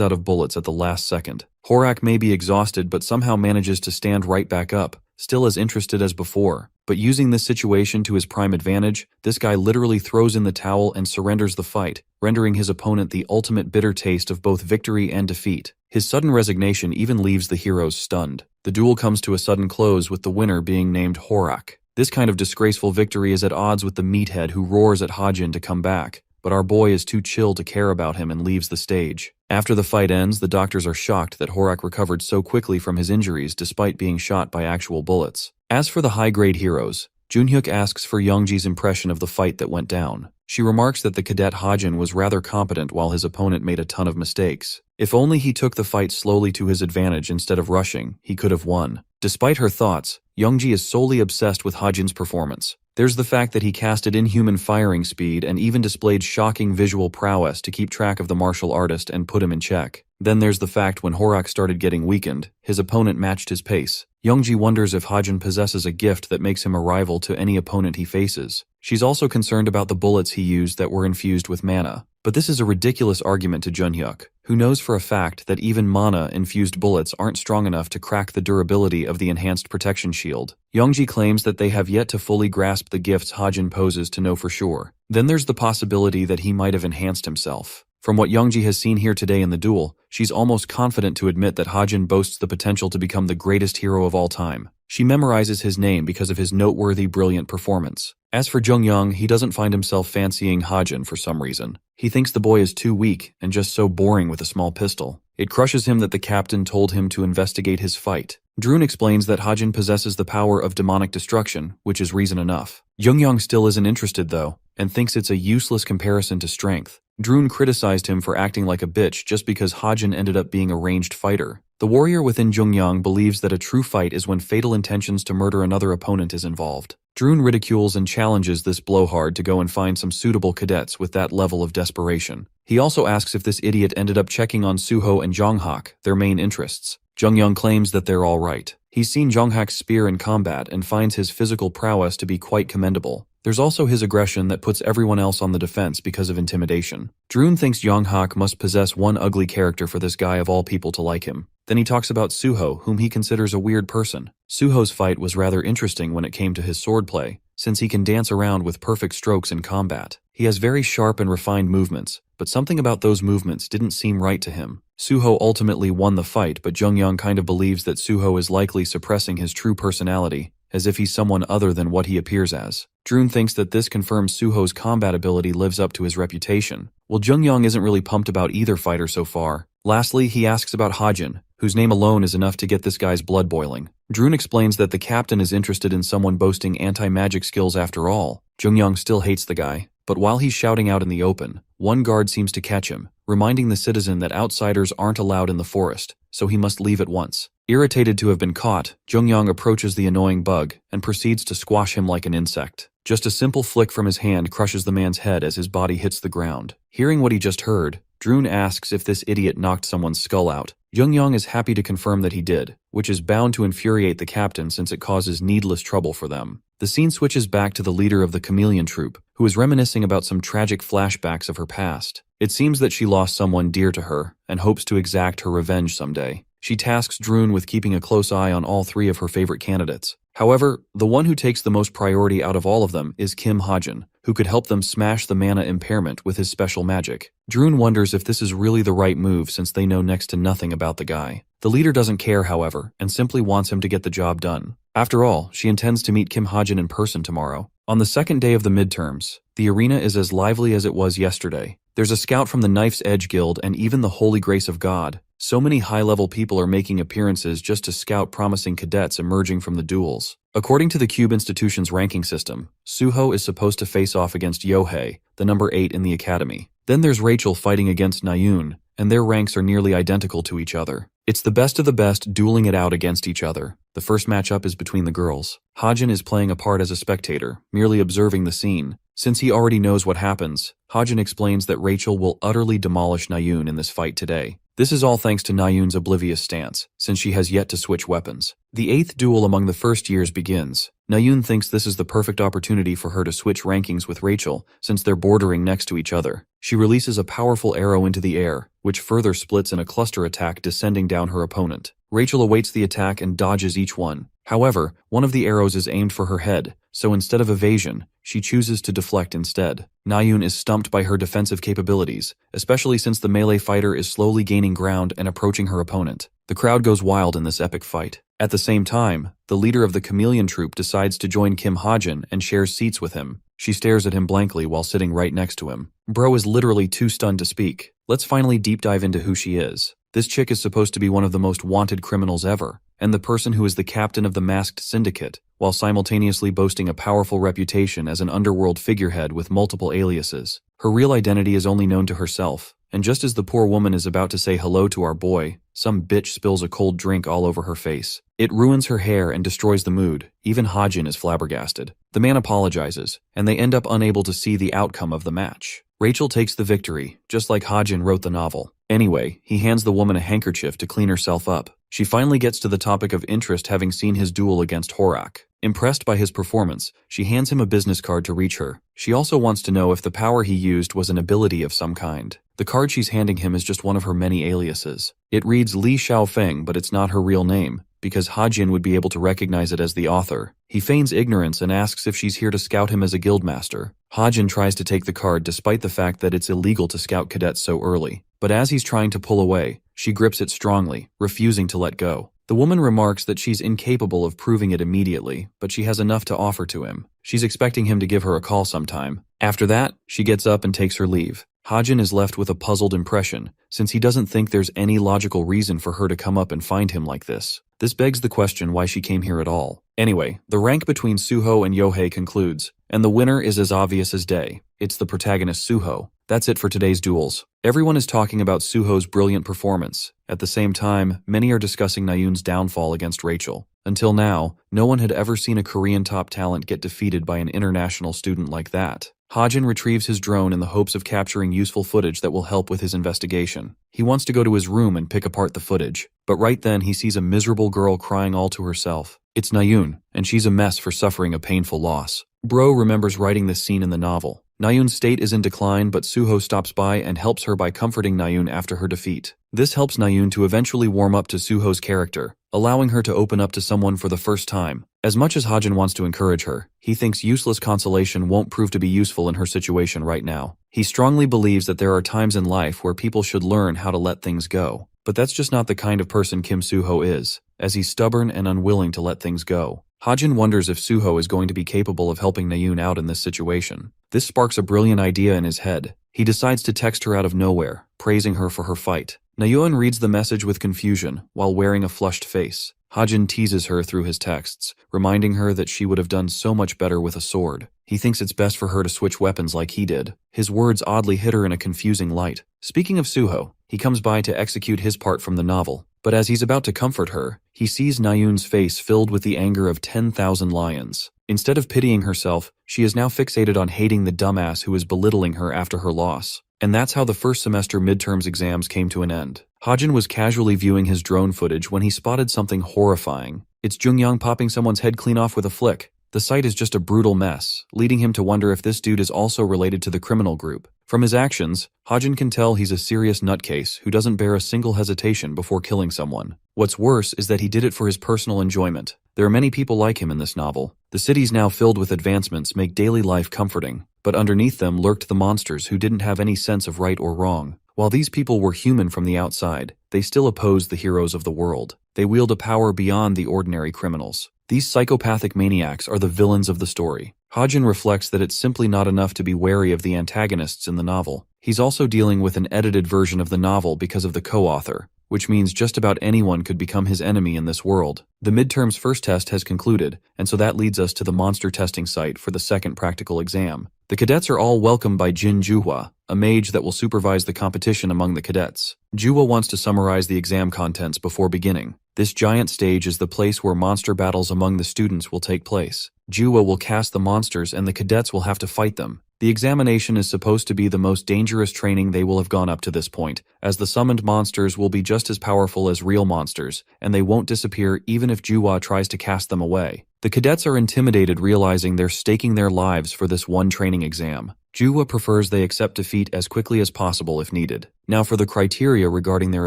out of bullets at the last second. Horak may be exhausted but somehow manages to stand right back up, still as interested as before. But using this situation to his prime advantage, this guy literally throws in the towel and surrenders the fight, rendering his opponent the ultimate bitter taste of both victory and defeat. His sudden resignation even leaves the heroes stunned. The duel comes to a sudden close with the winner being named Horak. This kind of disgraceful victory is at odds with the meathead who roars at Ha-jin to come back. But our boy is too chill to care about him and leaves the stage. After the fight ends, the doctors are shocked that Horak recovered so quickly from his injuries despite being shot by actual bullets. As for the high-grade heroes, Junhyuk asks for Youngji's impression of the fight that went down. She remarks that the cadet Ha-jin was rather competent while his opponent made a ton of mistakes. If only he took the fight slowly to his advantage instead of rushing, he could have won. Despite her thoughts, Youngji is solely obsessed with Ha-jin's performance. There's the fact that he casted inhuman firing speed and even displayed shocking visual prowess to keep track of the martial artist and put him in check. Then there's the fact when Horak started getting weakened, his opponent matched his pace. Youngji wonders if Ha-jin possesses a gift that makes him a rival to any opponent he faces. She's also concerned about the bullets he used that were infused with mana. But this is a ridiculous argument to Junhyuk, who knows for a fact that even mana-infused bullets aren't strong enough to crack the durability of the enhanced protection shield. Youngji claims that they have yet to fully grasp the gifts Ha-jin poses to know for sure. Then there's the possibility that he might have enhanced himself. From what Youngji has seen here today in the duel, she's almost confident to admit that Ha-jin boasts the potential to become the greatest hero of all time. She memorizes his name because of his noteworthy, brilliant performance. As for Jung-young, he doesn't find himself fancying Ha-jin for some reason. He thinks the boy is too weak and just so boring with a small pistol. It crushes him that the captain told him to investigate his fight. Droon explains that Ha-jin possesses the power of demonic destruction, which is reason enough. Jung-young still isn't interested though, and thinks it's a useless comparison to strength. Droon criticized him for acting like a bitch just because Ha-jin ended up being a ranged fighter. The warrior within Jungyang believes that a true fight is when fatal intentions to murder another opponent is involved. Drun ridicules and challenges this blowhard to go and find some suitable cadets with that level of desperation. He also asks if this idiot ended up checking on Suho and Jonghak, their main interests. Jungyang claims that they're all right. He's seen Jonghak's spear in combat and finds his physical prowess to be quite commendable. There's also his aggression that puts everyone else on the defense because of intimidation. Drun thinks Jonghak must possess one ugly character for this guy of all people to like him. Then he talks about Suho, whom he considers a weird person. Suho's fight was rather interesting when it came to his swordplay, since he can dance around with perfect strokes in combat. He has very sharp and refined movements, but something about those movements didn't seem right to him. Suho ultimately won the fight, but Jungyang kind of believes that Suho is likely suppressing his true personality, as if he's someone other than what he appears as. Drun thinks that this confirms Suho's combat ability lives up to his reputation. Well, Jungyang isn't really pumped about either fighter so far. Lastly, he asks about Hajin, whose name alone is enough to get this guy's blood boiling. Drun explains that the captain is interested in someone boasting anti-magic skills after all. Jungyang still hates the guy, but while he's shouting out in the open, one guard seems to catch him, reminding the citizen that outsiders aren't allowed in the forest, so he must leave at once. Irritated to have been caught, Jungyang approaches the annoying bug and proceeds to squash him like an insect. Just a simple flick from his hand crushes the man's head as his body hits the ground. Hearing what he just heard, Drun asks if this idiot knocked someone's skull out. Jungyang is happy to confirm that he did, which is bound to infuriate the captain since it causes needless trouble for them. The scene switches back to the leader of the chameleon troop, who is reminiscing about some tragic flashbacks of her past. It seems that she lost someone dear to her and hopes to exact her revenge someday. She tasks Drun with keeping a close eye on all three of her favorite candidates. However, the one who takes the most priority out of all of them is Kim Hajin, who could help them smash the mana impairment with his special magic. Drun wonders if this is really the right move since they know next to nothing about the guy. The leader doesn't care, however, and simply wants him to get the job done. After all, she intends to meet Kim Hajin in person tomorrow. On the second day of the midterms, the arena is as lively as it was yesterday. There's a scout from the Knife's Edge Guild and even the Holy Grace of God. So many high-level people are making appearances just to scout promising cadets emerging from the duels. According to the Cube Institution's ranking system, Suho is supposed to face off against Yohei, the number 8 in the academy. Then there's Rachel fighting against Nayun, and their ranks are nearly identical to each other. It's the best of the best dueling it out against each other. The first matchup is between the girls. Hajin is playing a part as a spectator, merely observing the scene. Since he already knows what happens, Hajin explains that Rachel will utterly demolish Nayun in this fight today. This is all thanks to Nayun's oblivious stance, since she has yet to switch weapons. The 8th duel among the first years begins. Nayun thinks this is the perfect opportunity for her to switch rankings with Rachel, since they're bordering next to each other. She releases a powerful arrow into the air, which further splits in a cluster attack descending down her opponent. Rachel awaits the attack and dodges each one. However, one of the arrows is aimed for her head, so instead of evasion, she chooses to deflect instead. Nayun is stumped by her defensive capabilities, especially since the melee fighter is slowly gaining ground and approaching her opponent. The crowd goes wild in this epic fight. At the same time, the leader of the chameleon troop decides to join Kim Hajin and shares seats with him. She stares at him blankly while sitting right next to him. Bro is literally too stunned to speak. Let's finally deep dive into who she is. This chick is supposed to be one of the most wanted criminals ever, and the person who is the captain of the masked syndicate, while simultaneously boasting a powerful reputation as an underworld figurehead with multiple aliases. Her real identity is only known to herself, and just as the poor woman is about to say hello to our boy, some bitch spills a cold drink all over her face. It ruins her hair and destroys the mood. Even Hajin is flabbergasted. The man apologizes, and they end up unable to see the outcome of the match. Rachel takes the victory, just like Hajin wrote the novel. Anyway, he hands the woman a handkerchief to clean herself up. She finally gets to the topic of interest, having seen his duel against Horak. Impressed by his performance, she hands him a business card to reach her. She also wants to know if the power he used was an ability of some kind. The card she's handing him is just one of her many aliases. It reads Li Xiaofeng, but it's not her real name, because Hajin would be able to recognize it as the author. He feigns ignorance and asks if she's here to scout him as a guildmaster. Hajin tries to take the card despite the fact that it's illegal to scout cadets so early. But as he's trying to pull away, she grips it strongly, refusing to let go. The woman remarks that she's incapable of proving it immediately, but she has enough to offer to him. She's expecting him to give her a call sometime. After that, she gets up and takes her leave. Hajin is left with a puzzled impression, since he doesn't think there's any logical reason for her to come up and find him like this. This begs the question why she came here at all. Anyway, the rank between Suho and Yohei concludes, and the winner is as obvious as day. It's the protagonist Suho. That's it for today's duels. Everyone is talking about Suho's brilliant performance. At the same time, many are discussing Nayoon's downfall against Rachel. Until now, no one had ever seen a Korean top talent get defeated by an international student like that. Hajin retrieves his drone in the hopes of capturing useful footage that will help with his investigation. He wants to go to his room and pick apart the footage, but right then he sees a miserable girl crying all to herself. It's Nayoon, and she's a mess for suffering a painful loss. Bro remembers writing this scene in the novel. Nayoon's state is in decline, but Suho stops by and helps her by comforting Nayoon after her defeat. This helps Nayoon to eventually warm up to Suho's character, allowing her to open up to someone for the first time. As much as Hajin wants to encourage her, he thinks useless consolation won't prove to be useful in her situation right now. He strongly believes that there are times in life where people should learn how to let things go. But that's just not the kind of person Kim Suho is, as he's stubborn and unwilling to let things go. Hajin wonders if Suho is going to be capable of helping Nayoon out in this situation. This sparks a brilliant idea in his head. He decides to text her out of nowhere, praising her for her fight. Nayoon reads the message with confusion, while wearing a flushed face. Hajin teases her through his texts, reminding her that she would have done so much better with a sword. He thinks it's best for her to switch weapons like he did. His words oddly hit her in a confusing light. Speaking of Suho, he comes by to execute his part from the novel. But as he's about to comfort her, he sees Nayoon's face filled with the anger of 10,000 lions. Instead of pitying herself, she is now fixated on hating the dumbass who is belittling her after her loss. And that's how the first semester midterms exams came to an end. Hajin was casually viewing his drone footage when he spotted something horrifying. It's Junyoung popping someone's head clean off with a flick. The sight is just a brutal mess, leading him to wonder if this dude is also related to the criminal group. From his actions, Hajin can tell he's a serious nutcase who doesn't bear a single hesitation before killing someone. What's worse is that he did it for his personal enjoyment. There are many people like him in this novel. The cities now filled with advancements make daily life comforting, but underneath them lurked the monsters who didn't have any sense of right or wrong. While these people were human from the outside, they still opposed the heroes of the world. They wield a power beyond the ordinary criminals. These psychopathic maniacs are the villains of the story. Hajin reflects that it's simply not enough to be wary of the antagonists in the novel. He's also dealing with an edited version of the novel because of the co-author, which means just about anyone could become his enemy in this world. The midterm's first test has concluded, and so that leads us to the monster testing site for the second practical exam. The cadets are all welcomed by Jin Juhwa, a mage that will supervise the competition among the cadets. Juhwa wants to summarize the exam contents before beginning. This giant stage is the place where monster battles among the students will take place. Juhwa will cast the monsters and the cadets will have to fight them. The examination is supposed to be the most dangerous training they will have gone up to this point, as the summoned monsters will be just as powerful as real monsters, and they won't disappear even if Juhwa tries to cast them away. The cadets are intimidated, realizing they're staking their lives for this one training exam. Juhwa prefers they accept defeat as quickly as possible if needed. Now for the criteria regarding their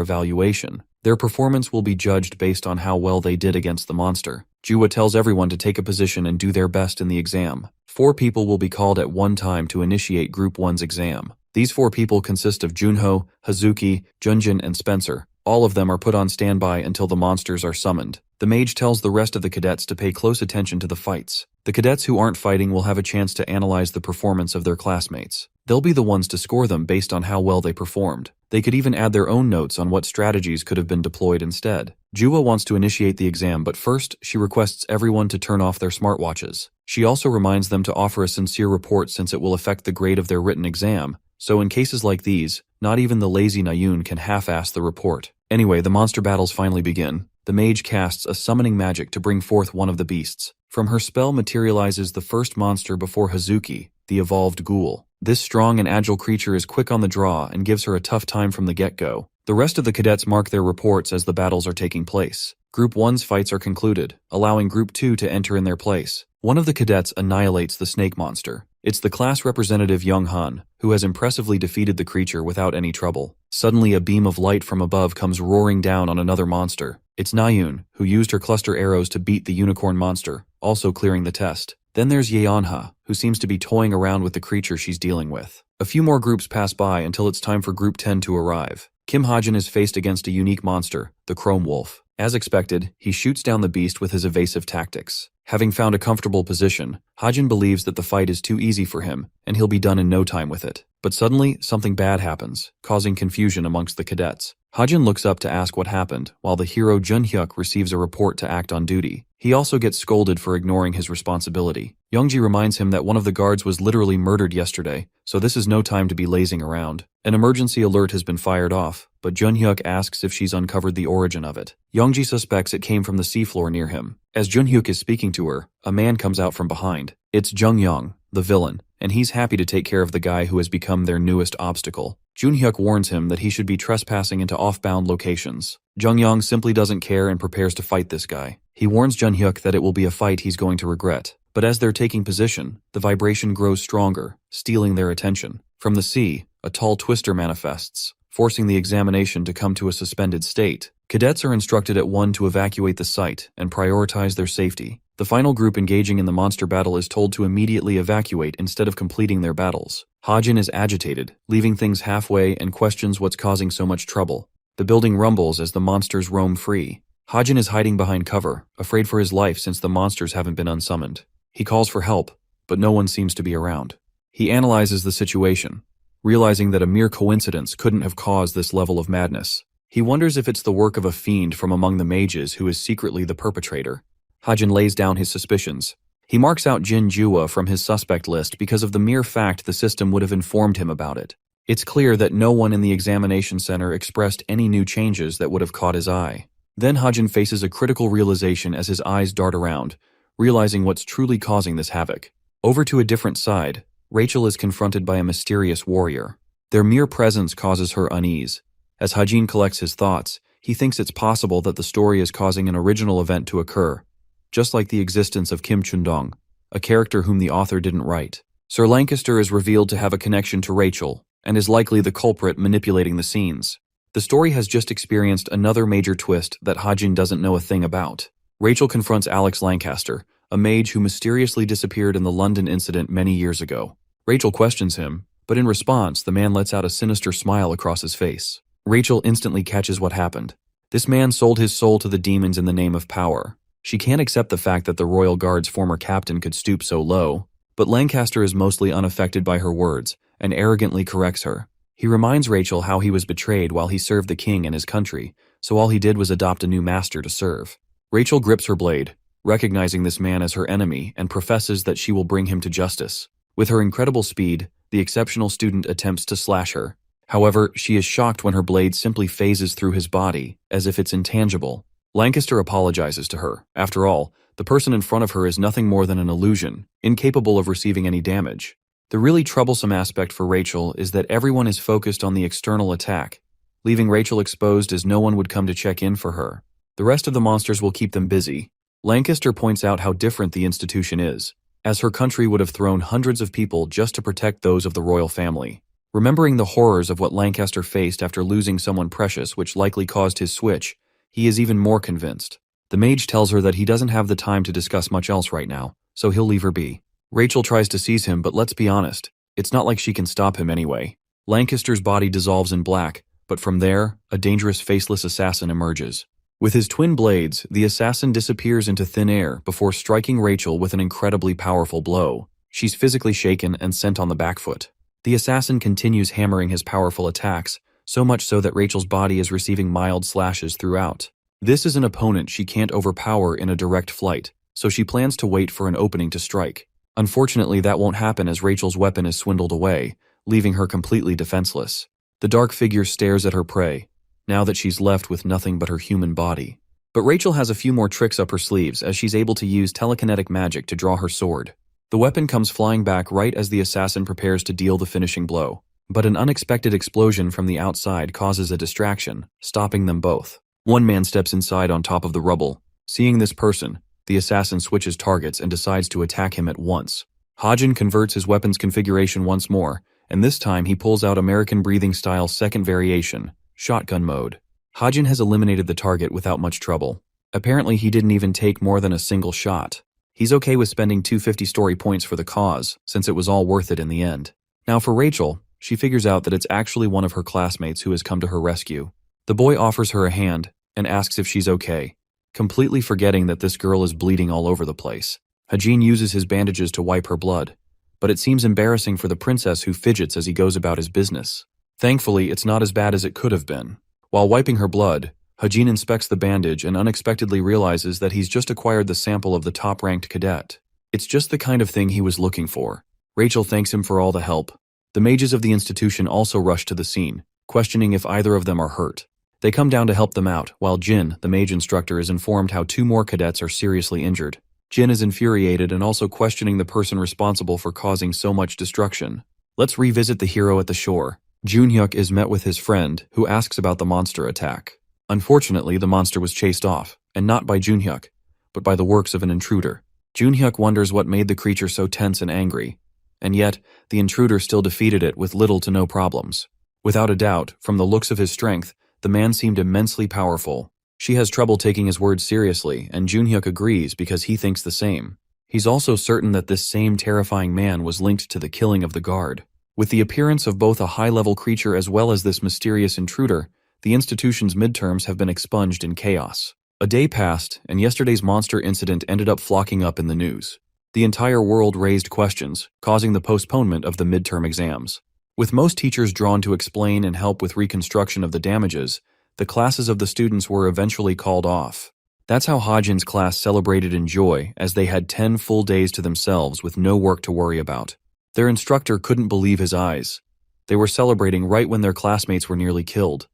evaluation. Their performance will be judged based on how well they did against the monster. Juhwa tells everyone to take a position and do their best in the exam. 4 people will be called at one time to initiate Group 1's exam. These 4 people consist of Junho, Hazuki, Junjin, and Spencer. All of them are put on standby until the monsters are summoned. The mage tells the rest of the cadets to pay close attention to the fights. The cadets who aren't fighting will have a chance to analyze the performance of their classmates. They'll be the ones to score them based on how well they performed. They could even add their own notes on what strategies could have been deployed instead. Juhwa wants to initiate the exam, but first, she requests everyone to turn off their smartwatches. She also reminds them to offer a sincere report since it will affect the grade of their written exam, so in cases like these, not even the lazy Nayoon can half-ass the report. Anyway, the monster battles finally begin. The mage casts a summoning magic to bring forth one of the beasts. From her spell materializes the first monster before Hazuki, the evolved ghoul. This strong and agile creature is quick on the draw and gives her a tough time from the get-go. The rest of the cadets mark their reports as the battles are taking place. Group 1's fights are concluded, allowing Group 2 to enter in their place. One of the cadets annihilates the snake monster. It's the class representative Young Han, who has impressively defeated the creature without any trouble. Suddenly a beam of light from above comes roaring down on another monster. It's Nayoon, who used her cluster arrows to beat the unicorn monster, also clearing the test. Then there's Yeonha, who seems to be toying around with the creature she's dealing with. A few more groups pass by until it's time for Group 10 to arrive. Kim Hajin is faced against a unique monster, the Chrome Wolf. As expected, he shoots down the beast with his evasive tactics. Having found a comfortable position, Hajin believes that the fight is too easy for him, and he'll be done in no time with it. But suddenly, something bad happens, causing confusion amongst the cadets. Hajin looks up to ask what happened, while the hero Junhyuk receives a report to act on duty. He also gets scolded for ignoring his responsibility. Youngji reminds him that one of the guards was literally murdered yesterday, so this is no time to be lazing around. An emergency alert has been fired off, but Junhyuk asks if she's uncovered the origin of it. Youngji suspects it came from the seafloor near him. As Junhyuk is speaking to her, a man comes out from behind. It's Jungyong, the villain, and he's happy to take care of the guy who has become their newest obstacle. Junhyuk warns him that he should be trespassing into off-bound locations. Jungyong simply doesn't care and prepares to fight this guy. He warns Junhyuk that it will be a fight he's going to regret. But as they're taking position, the vibration grows stronger, stealing their attention. From the sea, a tall twister manifests, forcing the examination to come to a suspended state. Cadets are instructed at 1 to evacuate the site and prioritize their safety. The final group engaging in the monster battle is told to immediately evacuate instead of completing their battles. Hajin is agitated, leaving things halfway and questions what's causing so much trouble. The building rumbles as the monsters roam free. Hajin is hiding behind cover, afraid for his life since the monsters haven't been unsummoned. He calls for help, but no one seems to be around. He analyzes the situation, realizing that a mere coincidence couldn't have caused this level of madness. He wonders if it's the work of a fiend from among the mages who is secretly the perpetrator. Hajin lays down his suspicions. He marks out Jin Jua from his suspect list because of the mere fact the system would have informed him about it. It's clear that no one in the examination center expressed any new changes that would have caught his eye. Then Hajin faces a critical realization as his eyes dart around, realizing what's truly causing this havoc. Over to a different side, Rachel is confronted by a mysterious warrior. Their mere presence causes her unease. As Hajin collects his thoughts, he thinks it's possible that the story is causing an original event to occur, just like the existence of Kim Chundong, a character whom the author didn't write. Sir Lancaster is revealed to have a connection to Rachel, and is likely the culprit manipulating the scenes. The story has just experienced another major twist that Hajin doesn't know a thing about. Rachel confronts Alex Lancaster, a mage who mysteriously disappeared in the London incident many years ago. Rachel questions him, but in response, the man lets out a sinister smile across his face. Rachel instantly catches what happened. This man sold his soul to the demons in the name of power. She can't accept the fact that the Royal Guard's former captain could stoop so low, but Lancaster is mostly unaffected by her words and arrogantly corrects her. He reminds Rachel how he was betrayed while he served the king and his country, so all he did was adopt a new master to serve. Rachel grips her blade, recognizing this man as her enemy, and professes that she will bring him to justice. With her incredible speed, the exceptional student attempts to slash her. However, she is shocked when her blade simply phases through his body, as if it's intangible. Lancaster apologizes to her. After all, the person in front of her is nothing more than an illusion, incapable of receiving any damage. The really troublesome aspect for Rachel is that everyone is focused on the external attack, leaving Rachel exposed as no one would come to check in for her. The rest of the monsters will keep them busy. Lancaster points out how different the institution is, as her country would have thrown hundreds of people just to protect those of the royal family. Remembering the horrors of what Lancaster faced after losing someone precious, which likely caused his switch, he is even more convinced. The mage tells her that he doesn't have the time to discuss much else right now, so he'll leave her be. Rachel tries to seize him, but let's be honest, it's not like she can stop him anyway. Lancaster's body dissolves in black, but from there, a dangerous faceless assassin emerges. With his twin blades, the assassin disappears into thin air before striking Rachel with an incredibly powerful blow. She's physically shaken and sent on the back foot. The assassin continues hammering his powerful attacks, so much so that Rachel's body is receiving mild slashes throughout. This is an opponent she can't overpower in a direct flight, so she plans to wait for an opening to strike. Unfortunately, that won't happen as Rachel's weapon is swindled away, leaving her completely defenseless. The dark figure stares at her prey, now that she's left with nothing but her human body. But Rachel has a few more tricks up her sleeves as she's able to use telekinetic magic to draw her sword. The weapon comes flying back right as the assassin prepares to deal the finishing blow. But an unexpected explosion from the outside causes a distraction, stopping them both. One man steps inside on top of the rubble. Seeing this person, the assassin switches targets and decides to attack him at once. Hajin converts his weapon's configuration once more, and this time he pulls out American breathing style's second variation, shotgun mode. Hajin has eliminated the target without much trouble. Apparently he didn't even take more than a single shot. He's okay with spending 250 story points for the cause, since it was all worth it in the end. Now for Rachel, she figures out that it's actually one of her classmates who has come to her rescue. The boy offers her a hand and asks if she's okay, completely forgetting that this girl is bleeding all over the place. Hajin uses his bandages to wipe her blood, but it seems embarrassing for the princess who fidgets as he goes about his business. Thankfully, it's not as bad as it could have been. While wiping her blood, Hajin inspects the bandage and unexpectedly realizes that he's just acquired the sample of the top-ranked cadet. It's just the kind of thing he was looking for. Rachel thanks him for all the help. The mages of the institution also rush to the scene, questioning if either of them are hurt. They come down to help them out, while Jin, the mage instructor, is informed how 2 more cadets are seriously injured. Jin is infuriated and also questioning the person responsible for causing so much destruction. Let's revisit the hero at the shore. Junhyuk is met with his friend, who asks about the monster attack. Unfortunately, the monster was chased off, and not by Junhyuk, but by the works of an intruder. Junhyuk wonders what made the creature so tense and angry, and yet, the intruder still defeated it with little to no problems. Without a doubt, from the looks of his strength, the man seemed immensely powerful. She has trouble taking his words seriously, and Junhyuk agrees because he thinks the same. He's also certain that this same terrifying man was linked to the killing of the guard. With the appearance of both a high-level creature as well as this mysterious intruder, the institution's midterms have been expunged in chaos. A day passed, and yesterday's monster incident ended up flocking up in the news. The entire world raised questions, causing the postponement of the midterm exams. With most teachers drawn to explain and help with reconstruction of the damages, the classes of the students were eventually called off. That's how Hajin's class celebrated in joy, as they had 10 full days to themselves with no work to worry about. Their instructor couldn't believe his eyes. They were celebrating right when their classmates were nearly killed.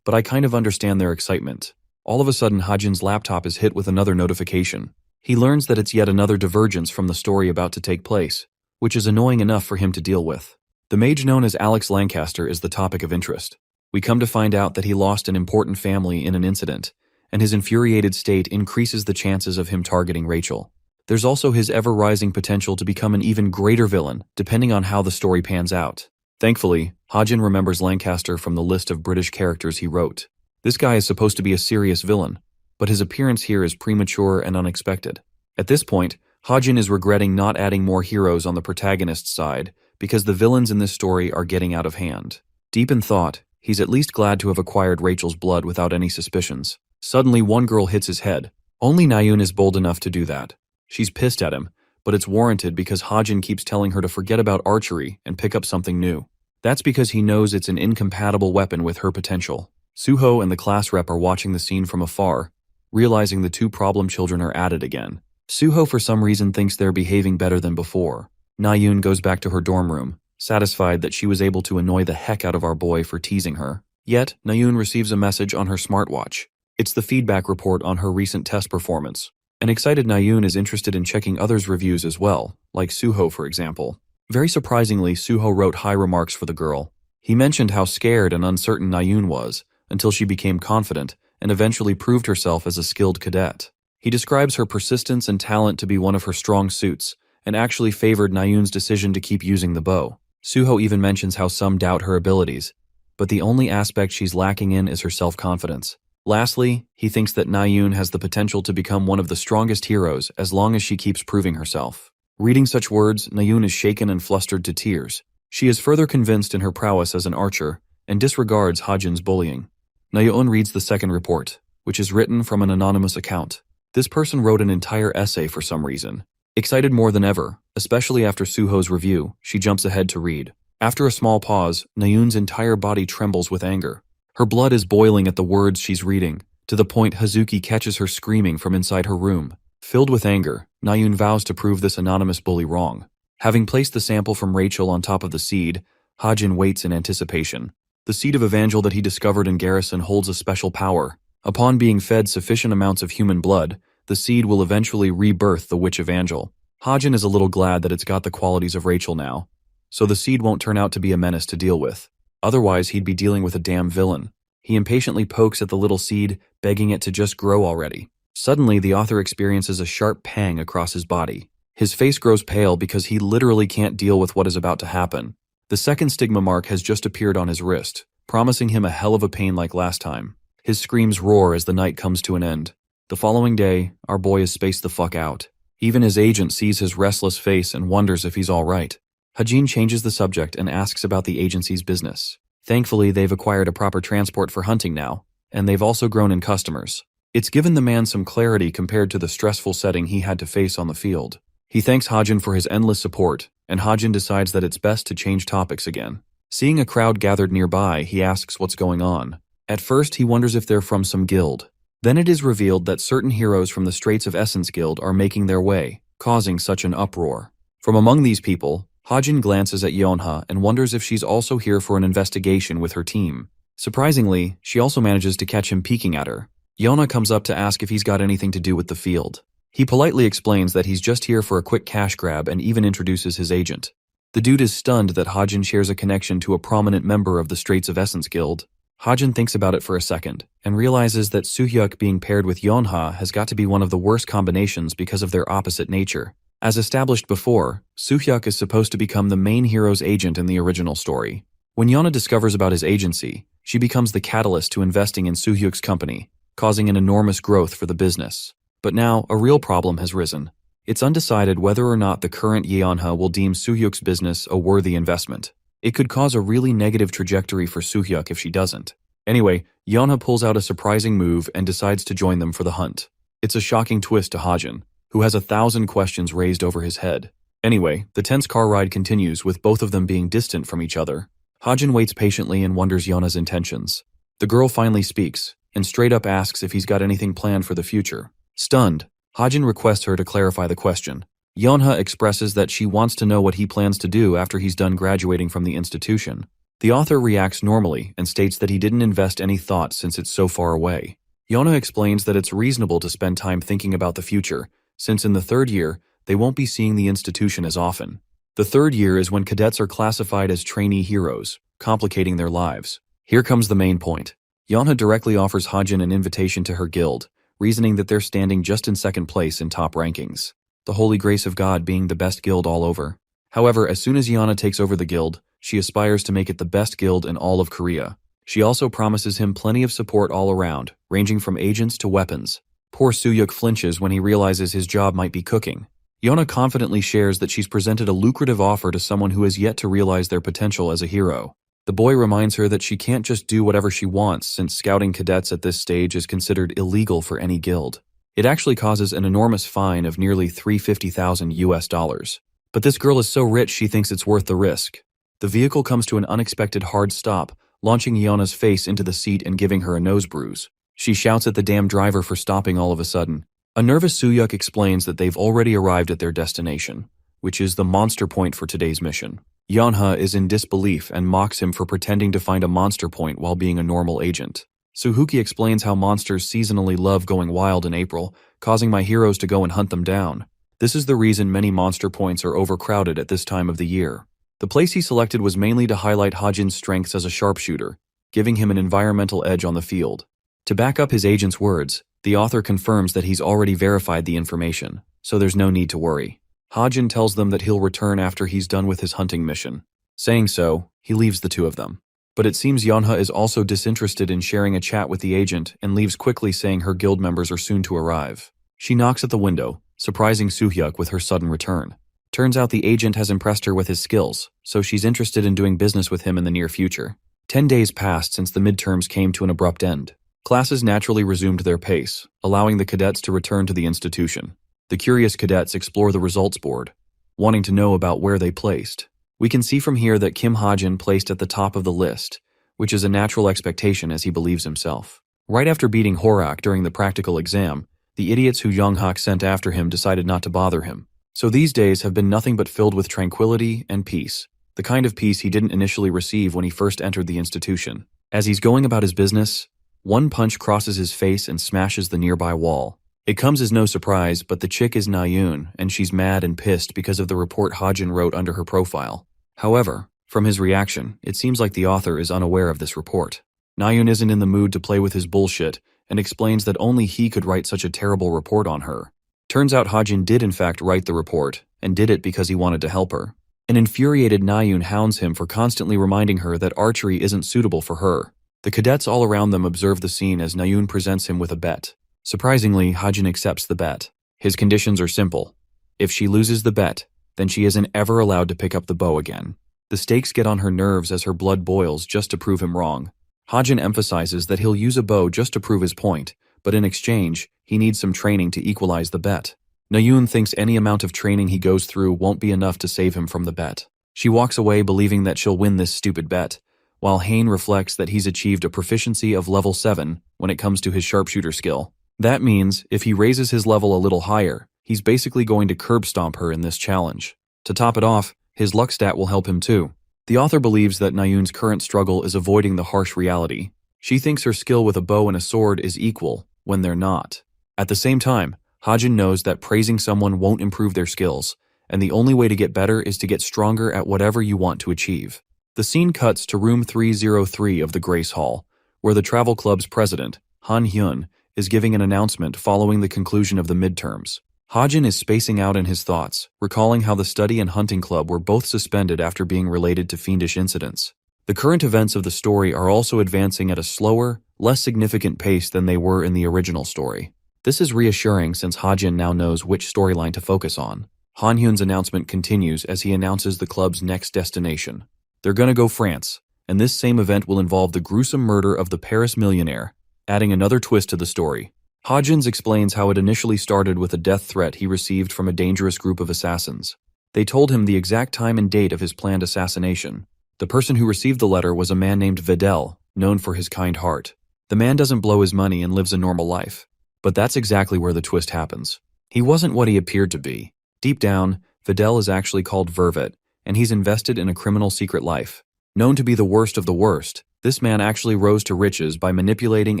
But I kind of understand their excitement. All of a sudden, Hajin's laptop is hit with another notification. He learns that it's yet another divergence from the story about to take place, which is annoying enough for him to deal with. The mage known as Alex Lancaster is the topic of interest. We come to find out that he lost an important family in an incident, and his infuriated state increases the chances of him targeting Rachel. There's also his ever-rising potential to become an even greater villain, depending on how the story pans out. Thankfully, Hajin remembers Lancaster from the list of British characters he wrote. This guy is supposed to be a serious villain, but his appearance here is premature and unexpected. At this point, Hajin is regretting not adding more heroes on the protagonist's side, because the villains in this story are getting out of hand. Deep in thought, he's at least glad to have acquired Rachel's blood without any suspicions. Suddenly, one girl hits his head. Only Nayun is bold enough to do that. She's pissed at him, but it's warranted because Hajin keeps telling her to forget about archery and pick up something new. That's because he knows it's an incompatible weapon with her potential. Suho and the class rep are watching the scene from afar, realizing the 2 problem children are at it again. Suho for some reason thinks they're behaving better than before. Nayun goes back to her dorm room, satisfied that she was able to annoy the heck out of our boy for teasing her. Yet, Nayun receives a message on her smartwatch. It's the feedback report on her recent test performance. An excited Nayun is interested in checking others' reviews as well, like Suho for example. Very surprisingly, Suho wrote high remarks for the girl. He mentioned how scared and uncertain Nayun was, until she became confident, and eventually proved herself as a skilled cadet. He describes her persistence and talent to be one of her strong suits, and actually favored Nayun's decision to keep using the bow. Suho even mentions how some doubt her abilities, but the only aspect she's lacking in is her self-confidence. Lastly, he thinks that Nayun has the potential to become one of the strongest heroes as long as she keeps proving herself. Reading such words, Nayun is shaken and flustered to tears. She is further convinced in her prowess as an archer, and disregards Hajin's bullying. Nayun reads the second report, which is written from an anonymous account. This person wrote an entire essay for some reason. Excited more than ever, especially after Suho's review, she jumps ahead to read. After a small pause, Nayun's entire body trembles with anger. Her blood is boiling at the words she's reading, to the point Hazuki catches her screaming from inside her room. Filled with anger, Nayun vows to prove this anonymous bully wrong. Having placed the sample from Rachel on top of the seed, Hajin waits in anticipation. The seed of Evangel that he discovered in Garrison holds a special power. Upon being fed sufficient amounts of human blood, the seed will eventually rebirth the witch Evangel. Hajin is a little glad that it's got the qualities of Rachel now, so the seed won't turn out to be a menace to deal with. Otherwise, he'd be dealing with a damn villain. He impatiently pokes at the little seed, begging it to just grow already. Suddenly, the author experiences a sharp pang across his body. His face grows pale because he literally can't deal with what is about to happen. The second stigma mark has just appeared on his wrist, promising him a hell of a pain like last time. His screams roar as the night comes to an end. The following day, our boy is spaced the fuck out. Even his agent sees his restless face and wonders if he's all right. Hajin changes the subject and asks about the agency's business. Thankfully, they've acquired a proper transport for hunting now, and they've also grown in customers. It's given the man some clarity compared to the stressful setting he had to face on the field. He thanks Hajin for his endless support, and Hajin decides that it's best to change topics again. Seeing a crowd gathered nearby, he asks what's going on. At first, he wonders if they're from some guild. Then it is revealed that certain heroes from the Straits of Essence Guild are making their way. causing such an uproar. From among these people, Hajin glances at Yeonha and wonders if she's also here for an investigation with her team. Surprisingly, she also manages to catch him peeking at her. Yeonha comes up to ask if he's got anything to do with the field. He politely explains that he's just here for a quick cash grab and even introduces his agent. The dude is stunned that Hajin shares a connection to a prominent member of the Straits of Essence Guild. Hajin thinks about it for a second and realizes that Soohyuk being paired with Yeonha has got to be one of the worst combinations because of their opposite nature. As established before, Soohyuk is supposed to become the main hero's agent in the original story. When Yeonha discovers about his agency, she becomes the catalyst to investing in Soohyuk's company, causing an enormous growth for the business. But now, a real problem has risen. It's undecided whether or not the current Yeonha will deem Soohyuk's business a worthy investment. It could cause a really negative trajectory for Soohyuk if she doesn't. Anyway, Yeonha pulls out a surprising move and decides to join them for the hunt. It's a shocking twist to Hajin, who has 1,000 questions raised over his head. Anyway, the tense car ride continues with both of them being distant from each other. Hajin waits patiently and wonders Yeonha's intentions. The girl finally speaks, and straight up asks if he's got anything planned for the future. Stunned, Hajin requests her to clarify the question. Yeonha expresses that she wants to know what he plans to do after he's done graduating from the institution. The author reacts normally and states that he didn't invest any thought since it's so far away. Yeonha explains that it's reasonable to spend time thinking about the future, since in the third year, they won't be seeing the institution as often. The third year is when cadets are classified as trainee heroes, complicating their lives. Here comes the main point. Yeonha directly offers Hajin an invitation to her guild, reasoning that they're standing just in second place in top rankings. The holy grace of God being the best guild all over. However, as soon as Yeonha takes over the guild, she aspires to make it the best guild in all of Korea. She also promises him plenty of support all around, ranging from agents to weapons. Poor Soohyuk flinches when he realizes his job might be cooking. Yeonha confidently shares that she's presented a lucrative offer to someone who has yet to realize their potential as a hero. The boy reminds her that she can't just do whatever she wants since scouting cadets at this stage is considered illegal for any guild. It actually causes an enormous fine of nearly $350,000. But this girl is so rich she thinks it's worth the risk. The vehicle comes to an unexpected hard stop, launching Yeonha's face into the seat and giving her a nose bruise. She shouts at the damn driver for stopping all of a sudden. A nervous Soohyuk explains that they've already arrived at their destination, which is the monster point for today's mission. Yeonha is in disbelief and mocks him for pretending to find a monster point while being a normal agent. Soohyuk explains how monsters seasonally love going wild in April, causing my heroes to go and hunt them down. This is the reason many monster points are overcrowded at this time of the year. The place he selected was mainly to highlight Hajin's strengths as a sharpshooter, giving him an environmental edge on the field. To back up his agent's words, the author confirms that he's already verified the information, so there's no need to worry. Hajin tells them that he'll return after he's done with his hunting mission. Saying so, he leaves the two of them. But it seems Yeonha is also disinterested in sharing a chat with the agent and leaves quickly saying her guild members are soon to arrive. She knocks at the window, surprising Soohyuk with her sudden return. Turns out the agent has impressed her with his skills, so she's interested in doing business with him in the near future. 10 days passed since the midterms came to an abrupt end. Classes naturally resumed their pace, allowing the cadets to return to the institution. The curious cadets explore the results board, wanting to know about where they placed. We can see from here that Kim Hajin placed at the top of the list, which is a natural expectation as he believes himself. Right after beating Horak during the practical exam, the idiots who Younghak sent after him decided not to bother him. So these days have been nothing but filled with tranquility and peace, the kind of peace he didn't initially receive when he first entered the institution. As he's going about his business, one punch crosses his face and smashes the nearby wall. It comes as no surprise, but the chick is Nayoon, and she's mad and pissed because of the report Hajin wrote under her profile. However, from his reaction, it seems like the author is unaware of this report. Nayoon isn't in the mood to play with his bullshit and explains that only he could write such a terrible report on her. Turns out Hajin did in fact write the report, and did it because he wanted to help her. An infuriated Nayoon hounds him for constantly reminding her that archery isn't suitable for her. The cadets all around them observe the scene as Nayoon presents him with a bet. Surprisingly, Hajin accepts the bet. His conditions are simple. If she loses the bet, then she isn't ever allowed to pick up the bow again. The stakes get on her nerves as her blood boils just to prove him wrong. Hajin emphasizes that he'll use a bow just to prove his point, but in exchange, he needs some training to equalize the bet. Nayoon thinks any amount of training he goes through won't be enough to save him from the bet. She walks away believing that she'll win this stupid bet, while Hain reflects that he's achieved a proficiency of level 7 when it comes to his sharpshooter skill. That means, if he raises his level a little higher, He's basically going to curb stomp her in this challenge. To top it off, his luck stat will help him too. The author believes that Nayun's current struggle is avoiding the harsh reality. She thinks her skill with a bow and a sword is equal, when they're not. At the same time, Hajin knows that praising someone won't improve their skills, and the only way to get better is to get stronger at whatever you want to achieve. The scene cuts to room 303 of the Grace Hall, where the travel club's president, Han Hyun, is giving an announcement following the conclusion of the midterms. Hajin is spacing out in his thoughts, recalling how the study and hunting club were both suspended after being related to fiendish incidents. The current events of the story are also advancing at a slower, less significant pace than they were in the original story. This is reassuring since Hajin now knows which storyline to focus on. Han Hyun's announcement continues as he announces the club's next destination. They're gonna go France, and this same event will involve the gruesome murder of the Paris millionaire, adding another twist to the story. Hajin explains how it initially started with a death threat he received from a dangerous group of assassins. They told him the exact time and date of his planned assassination. The person who received the letter was a man named Vidal, known for his kind heart. The man doesn't blow his money and lives a normal life. But that's exactly where the twist happens. He wasn't what he appeared to be. Deep down, Vidal is actually called Vervet, and he's invested in a criminal secret life. Known to be the worst of the worst, this man actually rose to riches by manipulating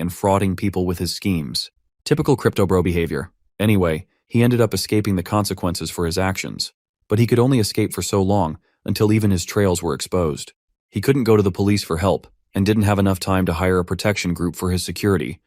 and frauding people with his schemes. Typical crypto bro behavior. Anyway, he ended up escaping the consequences for his actions. But he could only escape for so long, until even his trails were exposed. He couldn't go to the police for help, and didn't have enough time to hire a protection group for his security.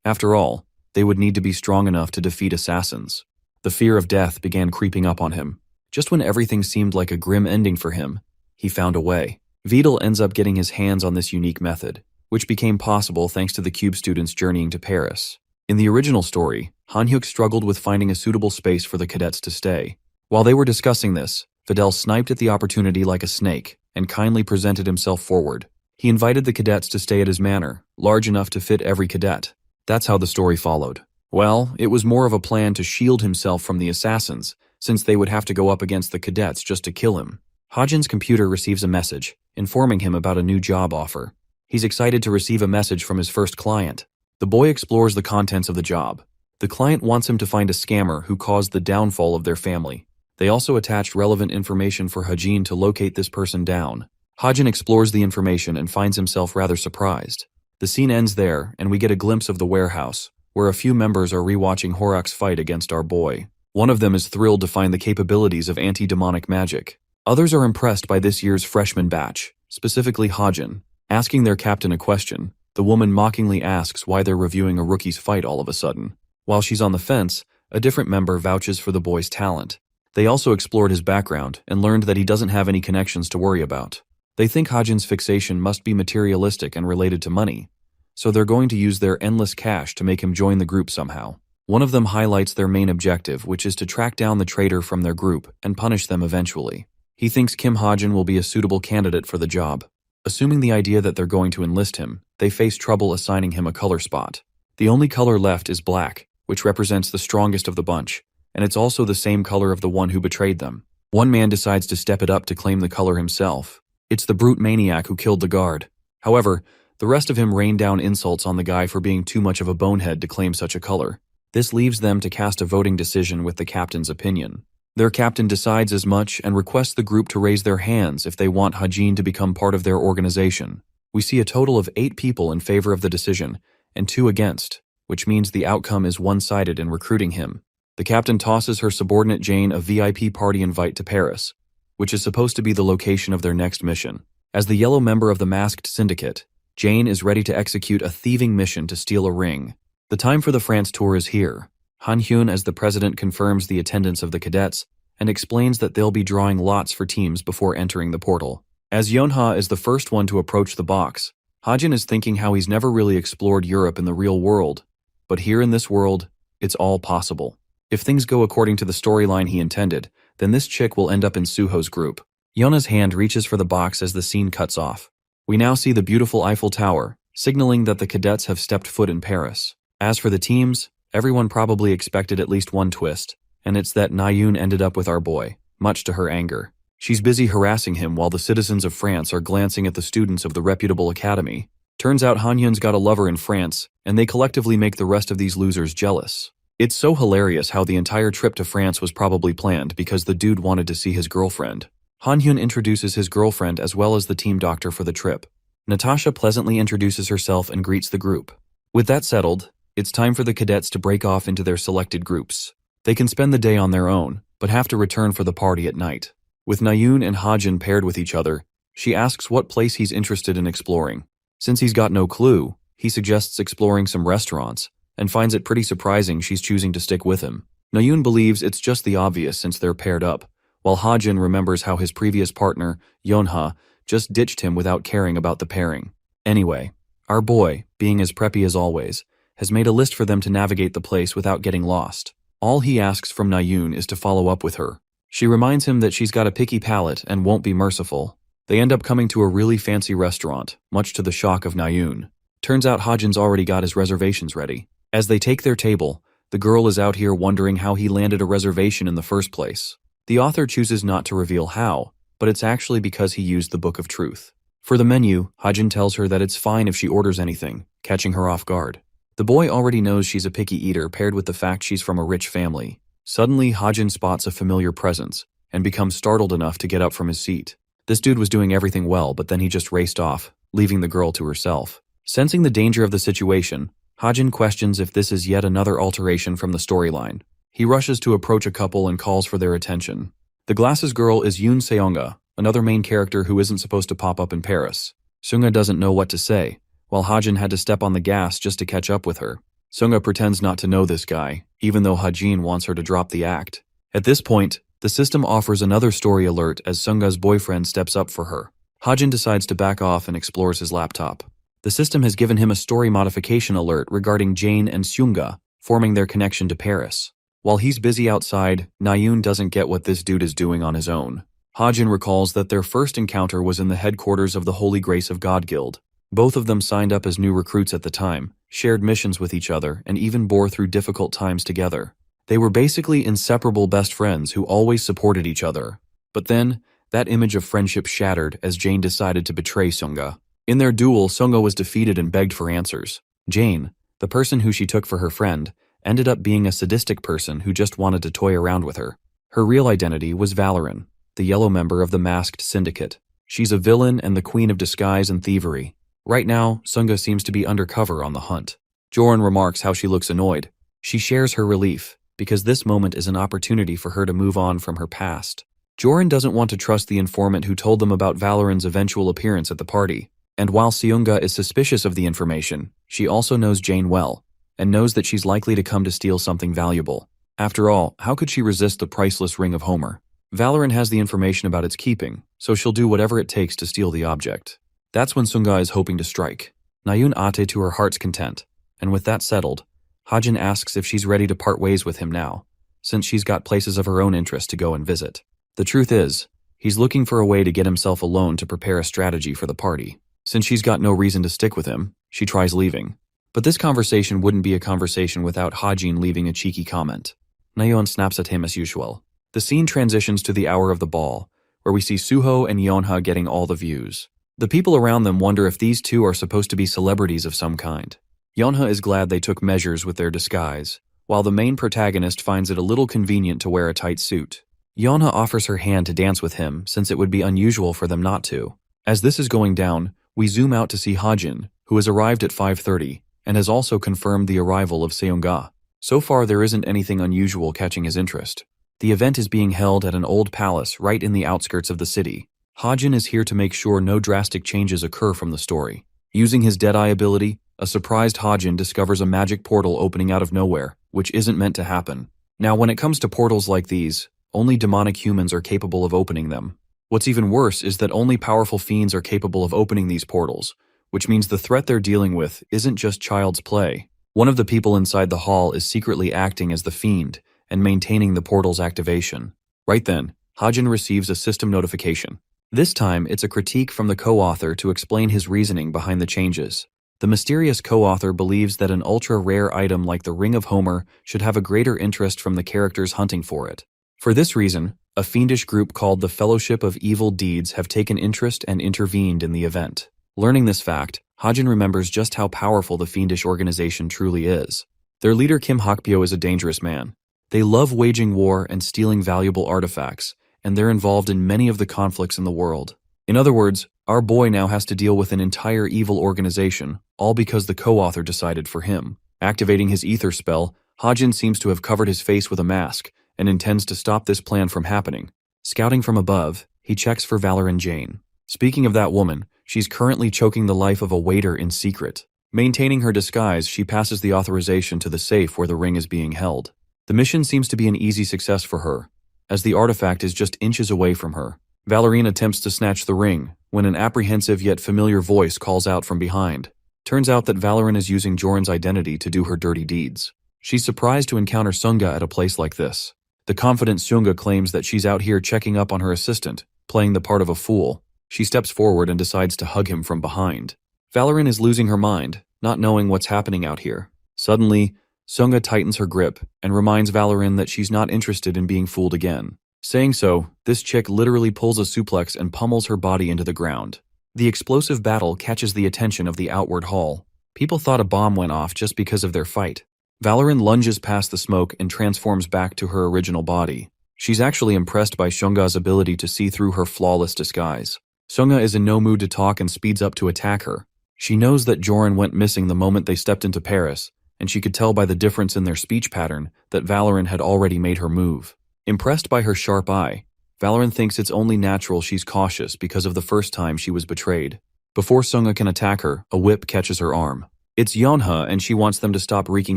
After all, they would need to be strong enough to defeat assassins. The fear of death began creeping up on him. Just when everything seemed like a grim ending for him, he found a way. Vidal ends up getting his hands on this unique method, which became possible thanks to the Cube students journeying to Paris. In the original story, Han Hyuk struggled with finding a suitable space for the cadets to stay. While they were discussing this, Vidal sniped at the opportunity like a snake and kindly presented himself forward. He invited the cadets to stay at his manor, large enough to fit every cadet. That's how the story followed. Well, it was more of a plan to shield himself from the assassins, since they would have to go up against the cadets just to kill him. Hajin's computer receives a message, informing him about a new job offer. He's excited to receive a message from his first client. The boy explores the contents of the job. The client wants him to find a scammer who caused the downfall of their family. They also attached relevant information for Hajin to locate this person down. Hajin explores the information and finds himself rather surprised. The scene ends there, and we get a glimpse of the warehouse, where a few members are rewatching Horak's fight against our boy. One of them is thrilled to find the capabilities of anti-demonic magic. Others are impressed by this year's freshman batch, specifically Hajin. Asking their captain a question, the woman mockingly asks why they're reviewing a rookie's fight all of a sudden. While she's on the fence, a different member vouches for the boy's talent. They also explored his background and learned that he doesn't have any connections to worry about. They think Hajin's fixation must be materialistic and related to money, so they're going to use their endless cash to make him join the group somehow. One of them highlights their main objective, which is to track down the traitor from their group and punish them eventually. He thinks Kim Hajin will be a suitable candidate for the job. Assuming the idea that they're going to enlist him, they face trouble assigning him a color spot. The only color left is black, which represents the strongest of the bunch, and it's also the same color of the one who betrayed them. One man decides to step it up to claim the color himself. It's the brute maniac who killed the guard. However, the rest of him rained down insults on the guy for being too much of a bonehead to claim such a color. This leaves them to cast a voting decision with the captain's opinion. Their captain decides as much and requests the group to raise their hands if they want Hajin to become part of their organization. We see a total of 8 people in favor of the decision and 2 against, which means the outcome is one-sided in recruiting him. The captain tosses her subordinate Jane a VIP party invite to Paris, which is supposed to be the location of their next mission. As the yellow member of the masked syndicate, Jane is ready to execute a thieving mission to steal a ring. The time for the France tour is here. Han Hyun as the president confirms the attendance of the cadets and explains that they'll be drawing lots for teams before entering the portal. As Yonha is the first one to approach the box, Hajin is thinking how he's never really explored Europe in the real world, but here in this world, it's all possible. If things go according to the storyline he intended, then this chick will end up in Suho's group. Yona's hand reaches for the box as the scene cuts off. We now see the beautiful Eiffel Tower, signaling that the cadets have stepped foot in Paris. As for the teams, everyone probably expected at least one twist, and it's that Nayun ended up with our boy, much to her anger. She's busy harassing him while the citizens of France are glancing at the students of the reputable academy. Turns out Han Hyun's got a lover in France, and they collectively make the rest of these losers jealous. It's so hilarious how the entire trip to France was probably planned because the dude wanted to see his girlfriend. Han-hyun introduces his girlfriend as well as the team doctor for the trip. Natasha pleasantly introduces herself and greets the group. With that settled, it's time for the cadets to break off into their selected groups. They can spend the day on their own, but have to return for the party at night. With Nayoon and Hajin paired with each other, she asks what place he's interested in exploring. Since he's got no clue, he suggests exploring some restaurants, and finds it pretty surprising she's choosing to stick with him. Nayoon believes it's just the obvious since they're paired up, while Hajin remembers how his previous partner, Yeonha, just ditched him without caring about the pairing. Anyway, our boy, being as preppy as always, has made a list for them to navigate the place without getting lost. All he asks from Nayoon is to follow up with her. She reminds him that she's got a picky palate and won't be merciful. They end up coming to a really fancy restaurant, much to the shock of Nayoon. Turns out Hajin's already got his reservations ready. As they take their table, the girl is out here wondering how he landed a reservation in the first place. The author chooses not to reveal how, but it's actually because he used the Book of Truth. For the menu, Hajin tells her that it's fine if she orders anything, catching her off guard. The boy already knows she's a picky eater paired with the fact she's from a rich family. Suddenly, Hajin spots a familiar presence and becomes startled enough to get up from his seat. This dude was doing everything well, but then he just raced off, leaving the girl to herself. Sensing the danger of the situation, Hajin questions if this is yet another alteration from the storyline. He rushes to approach a couple and calls for their attention. The glasses girl is Yoon Seonga, another main character who isn't supposed to pop up in Paris. Sunga doesn't know what to say, while Hajin had to step on the gas just to catch up with her. Sunga pretends not to know this guy, even though Hajin wants her to drop the act. At this point, the system offers another story alert as Sunga's boyfriend steps up for her. Hajin decides to back off and explores his laptop. The system has given him a story modification alert regarding Jane and Sunga, forming their connection to Paris. While he's busy outside, Nayoon doesn't get what this dude is doing on his own. Hajin recalls that their first encounter was in the headquarters of the Holy Grace of God Guild. Both of them signed up as new recruits at the time, shared missions with each other, and even bore through difficult times together. They were basically inseparable best friends who always supported each other. But then, that image of friendship shattered as Jane decided to betray Sunga. In their duel, Sunga was defeated and begged for answers. Jane, the person who she took for her friend, ended up being a sadistic person who just wanted to toy around with her. Her real identity was Valoran, the yellow member of the masked syndicate. She's a villain and the queen of disguise and thievery. Right now, Sunga seems to be undercover on the hunt. Joran remarks how she looks annoyed. She shares her relief, because this moment is an opportunity for her to move on from her past. Joran doesn't want to trust the informant who told them about Valoran's eventual appearance at the party. And while Seunga is suspicious of the information, she also knows Jane well, and knows that she's likely to come to steal something valuable. After all, how could she resist the priceless ring of Homer? Valoran has the information about its keeping, so she'll do whatever it takes to steal the object. That's when Sunga is hoping to strike. Nayoon ate to her heart's content, and with that settled, Hajin asks if she's ready to part ways with him now, since she's got places of her own interest to go and visit. The truth is, he's looking for a way to get himself alone to prepare a strategy for the party. Since she's got no reason to stick with him, she tries leaving. But this conversation wouldn't be a conversation without Hajin leaving a cheeky comment. Nayeon snaps at him as usual. The scene transitions to the hour of the ball, where we see Suho and Yeonha getting all the views. The people around them wonder if these two are supposed to be celebrities of some kind. Yeonha is glad they took measures with their disguise, while the main protagonist finds it a little convenient to wear a tight suit. Yeonha offers her hand to dance with him since it would be unusual for them not to. As this is going down, we zoom out to see Hajin, who has arrived at 5:30, and has also confirmed the arrival of Seunga. So far there isn't anything unusual catching his interest. The event is being held at an old palace right in the outskirts of the city. Hajin is here to make sure no drastic changes occur from the story. Using his Deadeye ability, a surprised Hajin discovers a magic portal opening out of nowhere, which isn't meant to happen. Now when it comes to portals like these, only demonic humans are capable of opening them. What's even worse is that only powerful fiends are capable of opening these portals, which means the threat they're dealing with isn't just child's play. One of the people inside the hall is secretly acting as the fiend and maintaining the portal's activation. Right then, Hajin receives a system notification. This time, it's a critique from the co-author to explain his reasoning behind the changes. The mysterious co-author believes that an ultra-rare item like the Ring of Homer should have a greater interest from the characters hunting for it. For this reason, a fiendish group called the Fellowship of Evil Deeds have taken interest and intervened in the event. Learning this fact, Hajin remembers just how powerful the fiendish organization truly is. Their leader Kim Hakpyo is a dangerous man. They love waging war and stealing valuable artifacts, and they're involved in many of the conflicts in the world. In other words, our boy now has to deal with an entire evil organization, all because the co-author decided for him. Activating his ether spell, Hajin seems to have covered his face with a mask and intends to stop this plan from happening. Scouting from above, he checks for Valoran Jane. Speaking of that woman, she's currently choking the life of a waiter in secret. Maintaining her disguise, she passes the authorization to the safe where the ring is being held. The mission seems to be an easy success for her, as the artifact is just inches away from her. Valorine attempts to snatch the ring, when an apprehensive yet familiar voice calls out from behind. Turns out that Valorine is using Joran's identity to do her dirty deeds. She's surprised to encounter Sunga at a place like this. The confident Sunga claims that she's out here checking up on her assistant, playing the part of a fool. She steps forward and decides to hug him from behind. Valorine is losing her mind, not knowing what's happening out here. Suddenly, Sunga tightens her grip and reminds Valorine that she's not interested in being fooled again. Saying so, this chick literally pulls a suplex and pummels her body into the ground. The explosive battle catches the attention of the outward hall. People thought a bomb went off just because of their fight. Valorine lunges past the smoke and transforms back to her original body. She's actually impressed by Shunga's ability to see through her flawless disguise. Sunga is in no mood to talk and speeds up to attack her. She knows that Joran went missing the moment they stepped into Paris, and she could tell by the difference in their speech pattern that Valorine had already made her move. Impressed by her sharp eye, Valorine thinks it's only natural she's cautious because of the first time she was betrayed. Before Sunga can attack her, a whip catches her arm. It's Yeonha, and she wants them to stop wreaking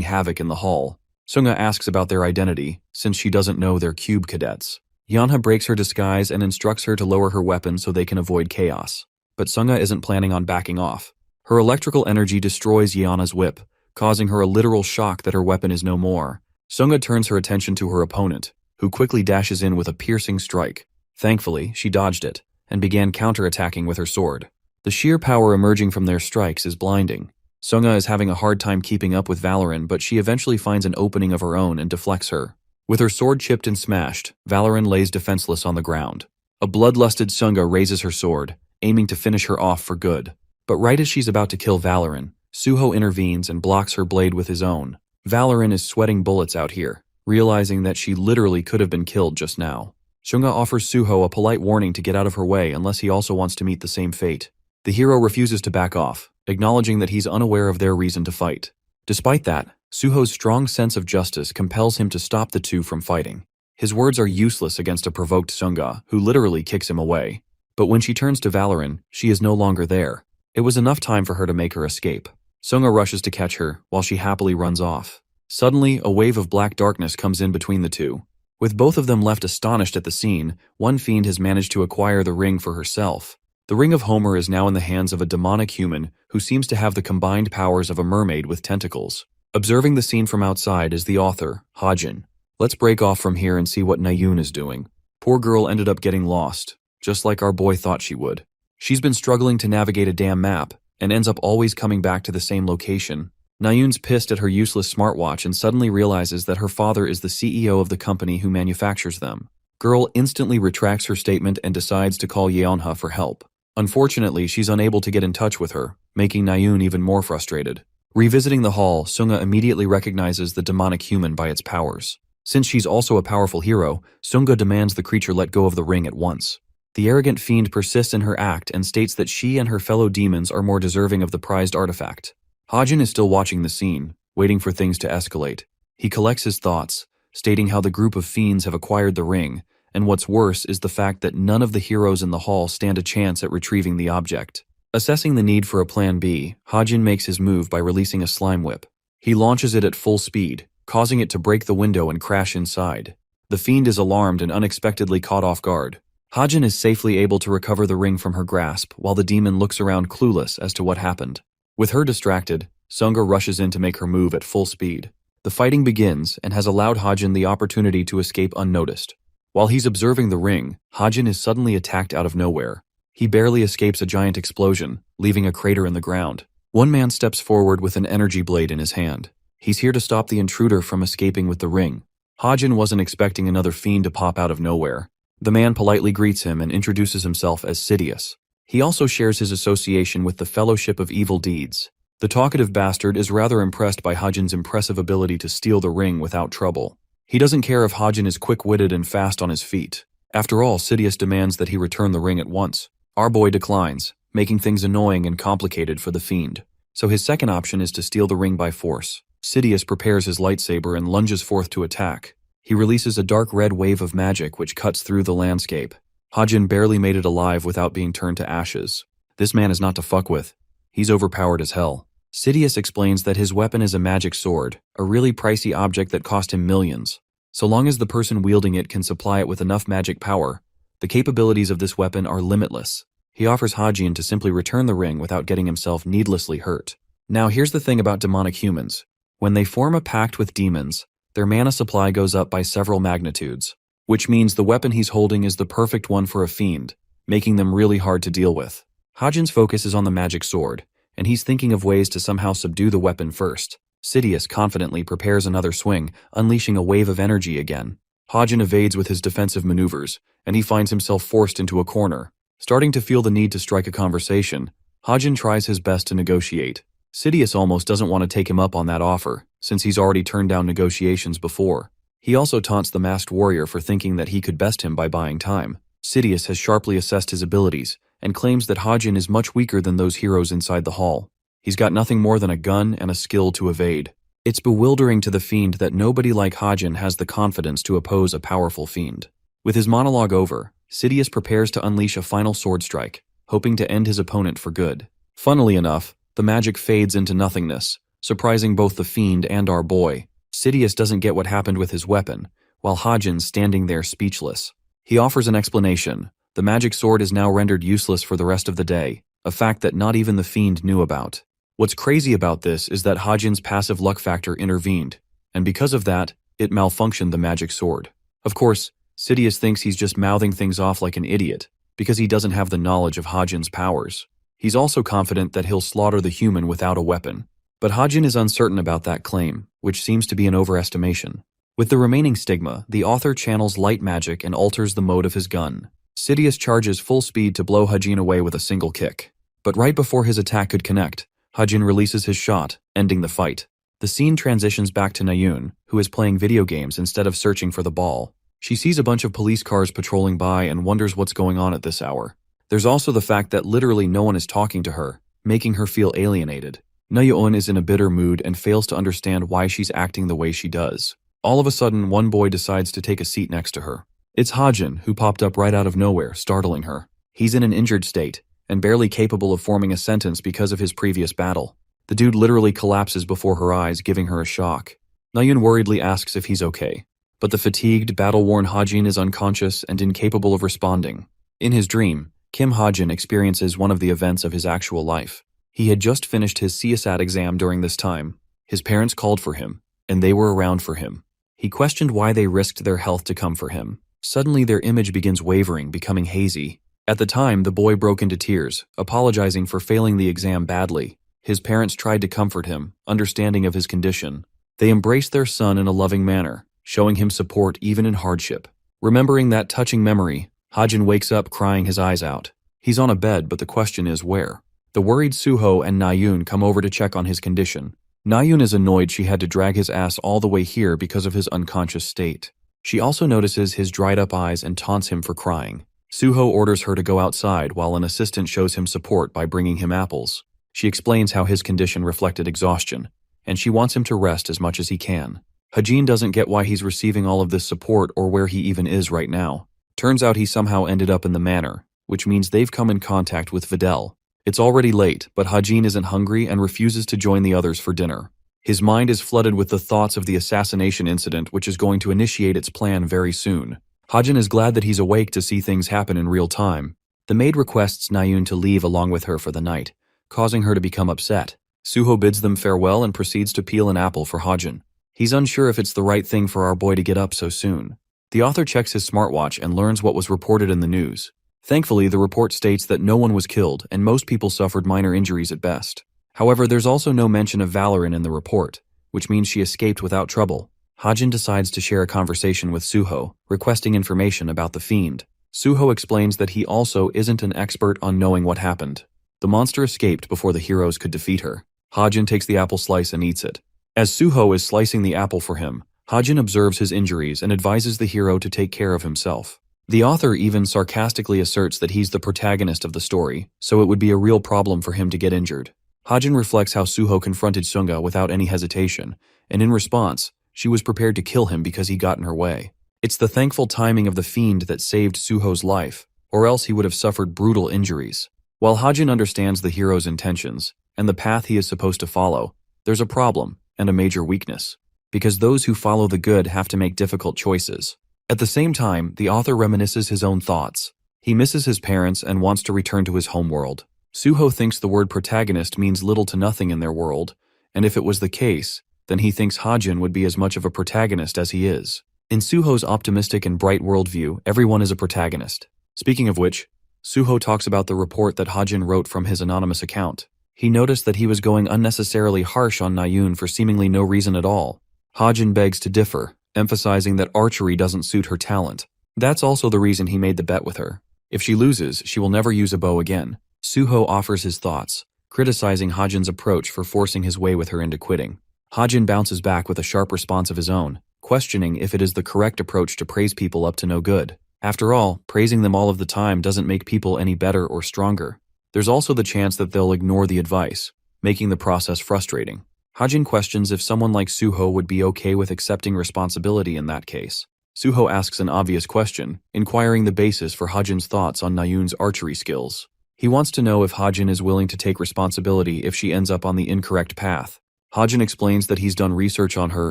havoc in the hall. Sunga asks about their identity, since she doesn't know they're cube cadets. Yeonha breaks her disguise and instructs her to lower her weapon so they can avoid chaos. But Sunga isn't planning on backing off. Her electrical energy destroys Yeonha's whip, causing her a literal shock that her weapon is no more. Sunga turns her attention to her opponent, who quickly dashes in with a piercing strike. Thankfully, she dodged it, and began counterattacking with her sword. The sheer power emerging from their strikes is blinding. Sunga is having a hard time keeping up with Valorine, but she eventually finds an opening of her own and deflects her. With her sword chipped and smashed, Valorine lays defenseless on the ground. A bloodlusted Sunga raises her sword, aiming to finish her off for good. But right as she's about to kill Valorine, Suho intervenes and blocks her blade with his own. Valorine is sweating bullets out here, realizing that she literally could have been killed just now. Shunga offers Suho a polite warning to get out of her way unless he also wants to meet the same fate. The hero refuses to back off, acknowledging that he's unaware of their reason to fight. Despite that, Suho's strong sense of justice compels him to stop the two from fighting. His words are useless against a provoked Sunga, who literally kicks him away. But when she turns to Valorine, she is no longer there. It was enough time for her to make her escape. Sunga rushes to catch her, while she happily runs off. Suddenly, a wave of black darkness comes in between the two. With both of them left astonished at the scene, one fiend has managed to acquire the ring for herself. The Ring of Homer is now in the hands of a demonic human who seems to have the combined powers of a mermaid with tentacles. Observing the scene from outside is the author, Hajin. Let's break off from here and see what Nayun is doing. Poor girl ended up getting lost, just like our boy thought she would. She's been struggling to navigate a damn map, and ends up always coming back to the same location. Nayun's pissed at her useless smartwatch and suddenly realizes that her father is the CEO of the company who manufactures them. Girl instantly retracts her statement and decides to call Yeonha for help. Unfortunately, she's unable to get in touch with her, making Nayun even more frustrated. Revisiting the hall, Sunga immediately recognizes the demonic human by its powers. Since she's also a powerful hero, Sunga demands the creature let go of the ring at once. The arrogant fiend persists in her act and states that she and her fellow demons are more deserving of the prized artifact. Hajin is still watching the scene, waiting for things to escalate. He collects his thoughts, stating how the group of fiends have acquired the ring, and what's worse is the fact that none of the heroes in the hall stand a chance at retrieving the object. Assessing the need for a plan B, Hajin makes his move by releasing a slime whip. He launches it at full speed, causing it to break the window and crash inside. The fiend is alarmed and unexpectedly caught off guard. Hajin is safely able to recover the ring from her grasp while the demon looks around clueless as to what happened. With her distracted, Sunga rushes in to make her move at full speed. The fighting begins and has allowed Hajin the opportunity to escape unnoticed. While he's observing the ring, Hajin is suddenly attacked out of nowhere. He barely escapes a giant explosion, leaving a crater in the ground. One man steps forward with an energy blade in his hand. He's here to stop the intruder from escaping with the ring. Hajin wasn't expecting another fiend to pop out of nowhere. The man politely greets him and introduces himself as Sidious. He also shares his association with the Fellowship of Evil Deeds. The talkative bastard is rather impressed by Hajin's impressive ability to steal the ring without trouble. He doesn't care if Hajin is quick-witted and fast on his feet. After all, Sidious demands that he return the ring at once. Our boy declines, making things annoying and complicated for the fiend. So his second option is to steal the ring by force. Sidious prepares his lightsaber and lunges forth to attack. He releases a dark red wave of magic which cuts through the landscape. Hajin barely made it alive without being turned to ashes. This man is not to fuck with. He's overpowered as hell. Sidious explains that his weapon is a magic sword, a really pricey object that cost him millions. So long as the person wielding it can supply it with enough magic power, the capabilities of this weapon are limitless. He offers Hajin to simply return the ring without getting himself needlessly hurt. Now here's the thing about demonic humans. When they form a pact with demons, their mana supply goes up by several magnitudes, which means the weapon he's holding is the perfect one for a fiend, making them really hard to deal with. Hajin's focus is on the magic sword, and he's thinking of ways to somehow subdue the weapon first. Sidious confidently prepares another swing, unleashing a wave of energy again. Hajin evades with his defensive maneuvers, and he finds himself forced into a corner. Starting to feel the need to strike a conversation, Hajin tries his best to negotiate. Sidious almost doesn't want to take him up on that offer, since he's already turned down negotiations before. He also taunts the masked warrior for thinking that he could best him by buying time. Sidious has sharply assessed his abilities, and claims that Hajin is much weaker than those heroes inside the hall. He's got nothing more than a gun and a skill to evade. It's bewildering to the fiend that nobody like Hajin has the confidence to oppose a powerful fiend. With his monologue over, Sidious prepares to unleash a final sword strike, hoping to end his opponent for good. Funnily enough, the magic fades into nothingness, surprising both the fiend and our boy. Sidious doesn't get what happened with his weapon, while Hajin's standing there speechless. He offers an explanation. The magic sword is now rendered useless for the rest of the day, a fact that not even the fiend knew about. What's crazy about this is that Hajin's passive luck factor intervened, and because of that, it malfunctioned the magic sword. Of course, Sidious thinks he's just mouthing things off like an idiot, because he doesn't have the knowledge of Hajin's powers. He's also confident that he'll slaughter the human without a weapon. But Hajin is uncertain about that claim, which seems to be an overestimation. With the remaining stigma, the author channels light magic and alters the mode of his gun. Sidious charges full speed to blow Hajin away with a single kick. But right before his attack could connect, Hajin releases his shot, ending the fight. The scene transitions back to Nayun, who is playing video games instead of searching for the ball. She sees a bunch of police cars patrolling by and wonders what's going on at this hour. There's also the fact that literally no one is talking to her, making her feel alienated. Nayun is in a bitter mood and fails to understand why she's acting the way she does. All of a sudden, one boy decides to take a seat next to her. It's Hajin, who popped up right out of nowhere, startling her. He's in an injured state, and barely capable of forming a sentence because of his previous battle. The dude literally collapses before her eyes, giving her a shock. Nayun worriedly asks if he's okay, but the fatigued, battle-worn Hajin is unconscious and incapable of responding. In his dream, Kim Hajin experiences one of the events of his actual life. He had just finished his CSAT exam during this time. His parents called for him, and they were around for him. He questioned why they risked their health to come for him. Suddenly their image begins wavering, becoming hazy. At the time, the boy broke into tears, apologizing for failing the exam badly. His parents tried to comfort him, understanding of his condition. They embraced their son in a loving manner, showing him support even in hardship. Remembering that touching memory, Hajin wakes up crying his eyes out. He's on a bed, but the question is where? The worried Suho and Nayun come over to check on his condition. Nayun is annoyed she had to drag his ass all the way here because of his unconscious state. She also notices his dried-up eyes and taunts him for crying. Suho orders her to go outside while an assistant shows him support by bringing him apples. She explains how his condition reflected exhaustion, and she wants him to rest as much as he can. Hajin doesn't get why he's receiving all of this support or where he even is right now. Turns out he somehow ended up in the manor, which means they've come in contact with Videl. It's already late, but Hajin isn't hungry and refuses to join the others for dinner. His mind is flooded with the thoughts of the assassination incident, which is going to initiate its plan very soon. Hajin is glad that he's awake to see things happen in real time. The maid requests Nayun to leave along with her for the night, causing her to become upset. Suho bids them farewell and proceeds to peel an apple for Hajin. He's unsure if it's the right thing for our boy to get up so soon. The author checks his smartwatch and learns what was reported in the news. Thankfully, the report states that no one was killed and most people suffered minor injuries at best. However, there's also no mention of Valorin in the report, which means she escaped without trouble. Hajin decides to share a conversation with Suho, requesting information about the fiend. Suho explains that he also isn't an expert on knowing what happened. The monster escaped before the heroes could defeat her. Hajin takes the apple slice and eats it. As Suho is slicing the apple for him, Hajin observes his injuries and advises the hero to take care of himself. The author even sarcastically asserts that he's the protagonist of the story, so it would be a real problem for him to get injured. Hajin reflects how Suho confronted Sunga without any hesitation, and in response, she was prepared to kill him because he got in her way. It's the thankful timing of the fiend that saved Suho's life, or else he would have suffered brutal injuries. While Hajin understands the hero's intentions and the path he is supposed to follow, there's a problem and a major weakness, because those who follow the good have to make difficult choices. At the same time, the author reminisces his own thoughts. He misses his parents and wants to return to his homeworld. Suho thinks the word protagonist means little to nothing in their world, and if it was the case, then he thinks Hajin would be as much of a protagonist as he is. In Suho's optimistic and bright worldview, everyone is a protagonist. Speaking of which, Suho talks about the report that Hajin wrote from his anonymous account. He noticed that he was going unnecessarily harsh on Nayun for seemingly no reason at all. Hajin begs to differ, emphasizing that archery doesn't suit her talent. That's also the reason he made the bet with her. If she loses, she will never use a bow again. Suho offers his thoughts, criticizing Hajin's approach for forcing his way with her into quitting. Hajin bounces back with a sharp response of his own, questioning if it is the correct approach to praise people up to no good. After all, praising them all of the time doesn't make people any better or stronger. There's also the chance that they'll ignore the advice, making the process frustrating. Hajin questions if someone like Suho would be okay with accepting responsibility in that case. Suho asks an obvious question, inquiring the basis for Hajin's thoughts on Nayun's archery skills. He wants to know if Hajin is willing to take responsibility if she ends up on the incorrect path. Hajin explains that he's done research on her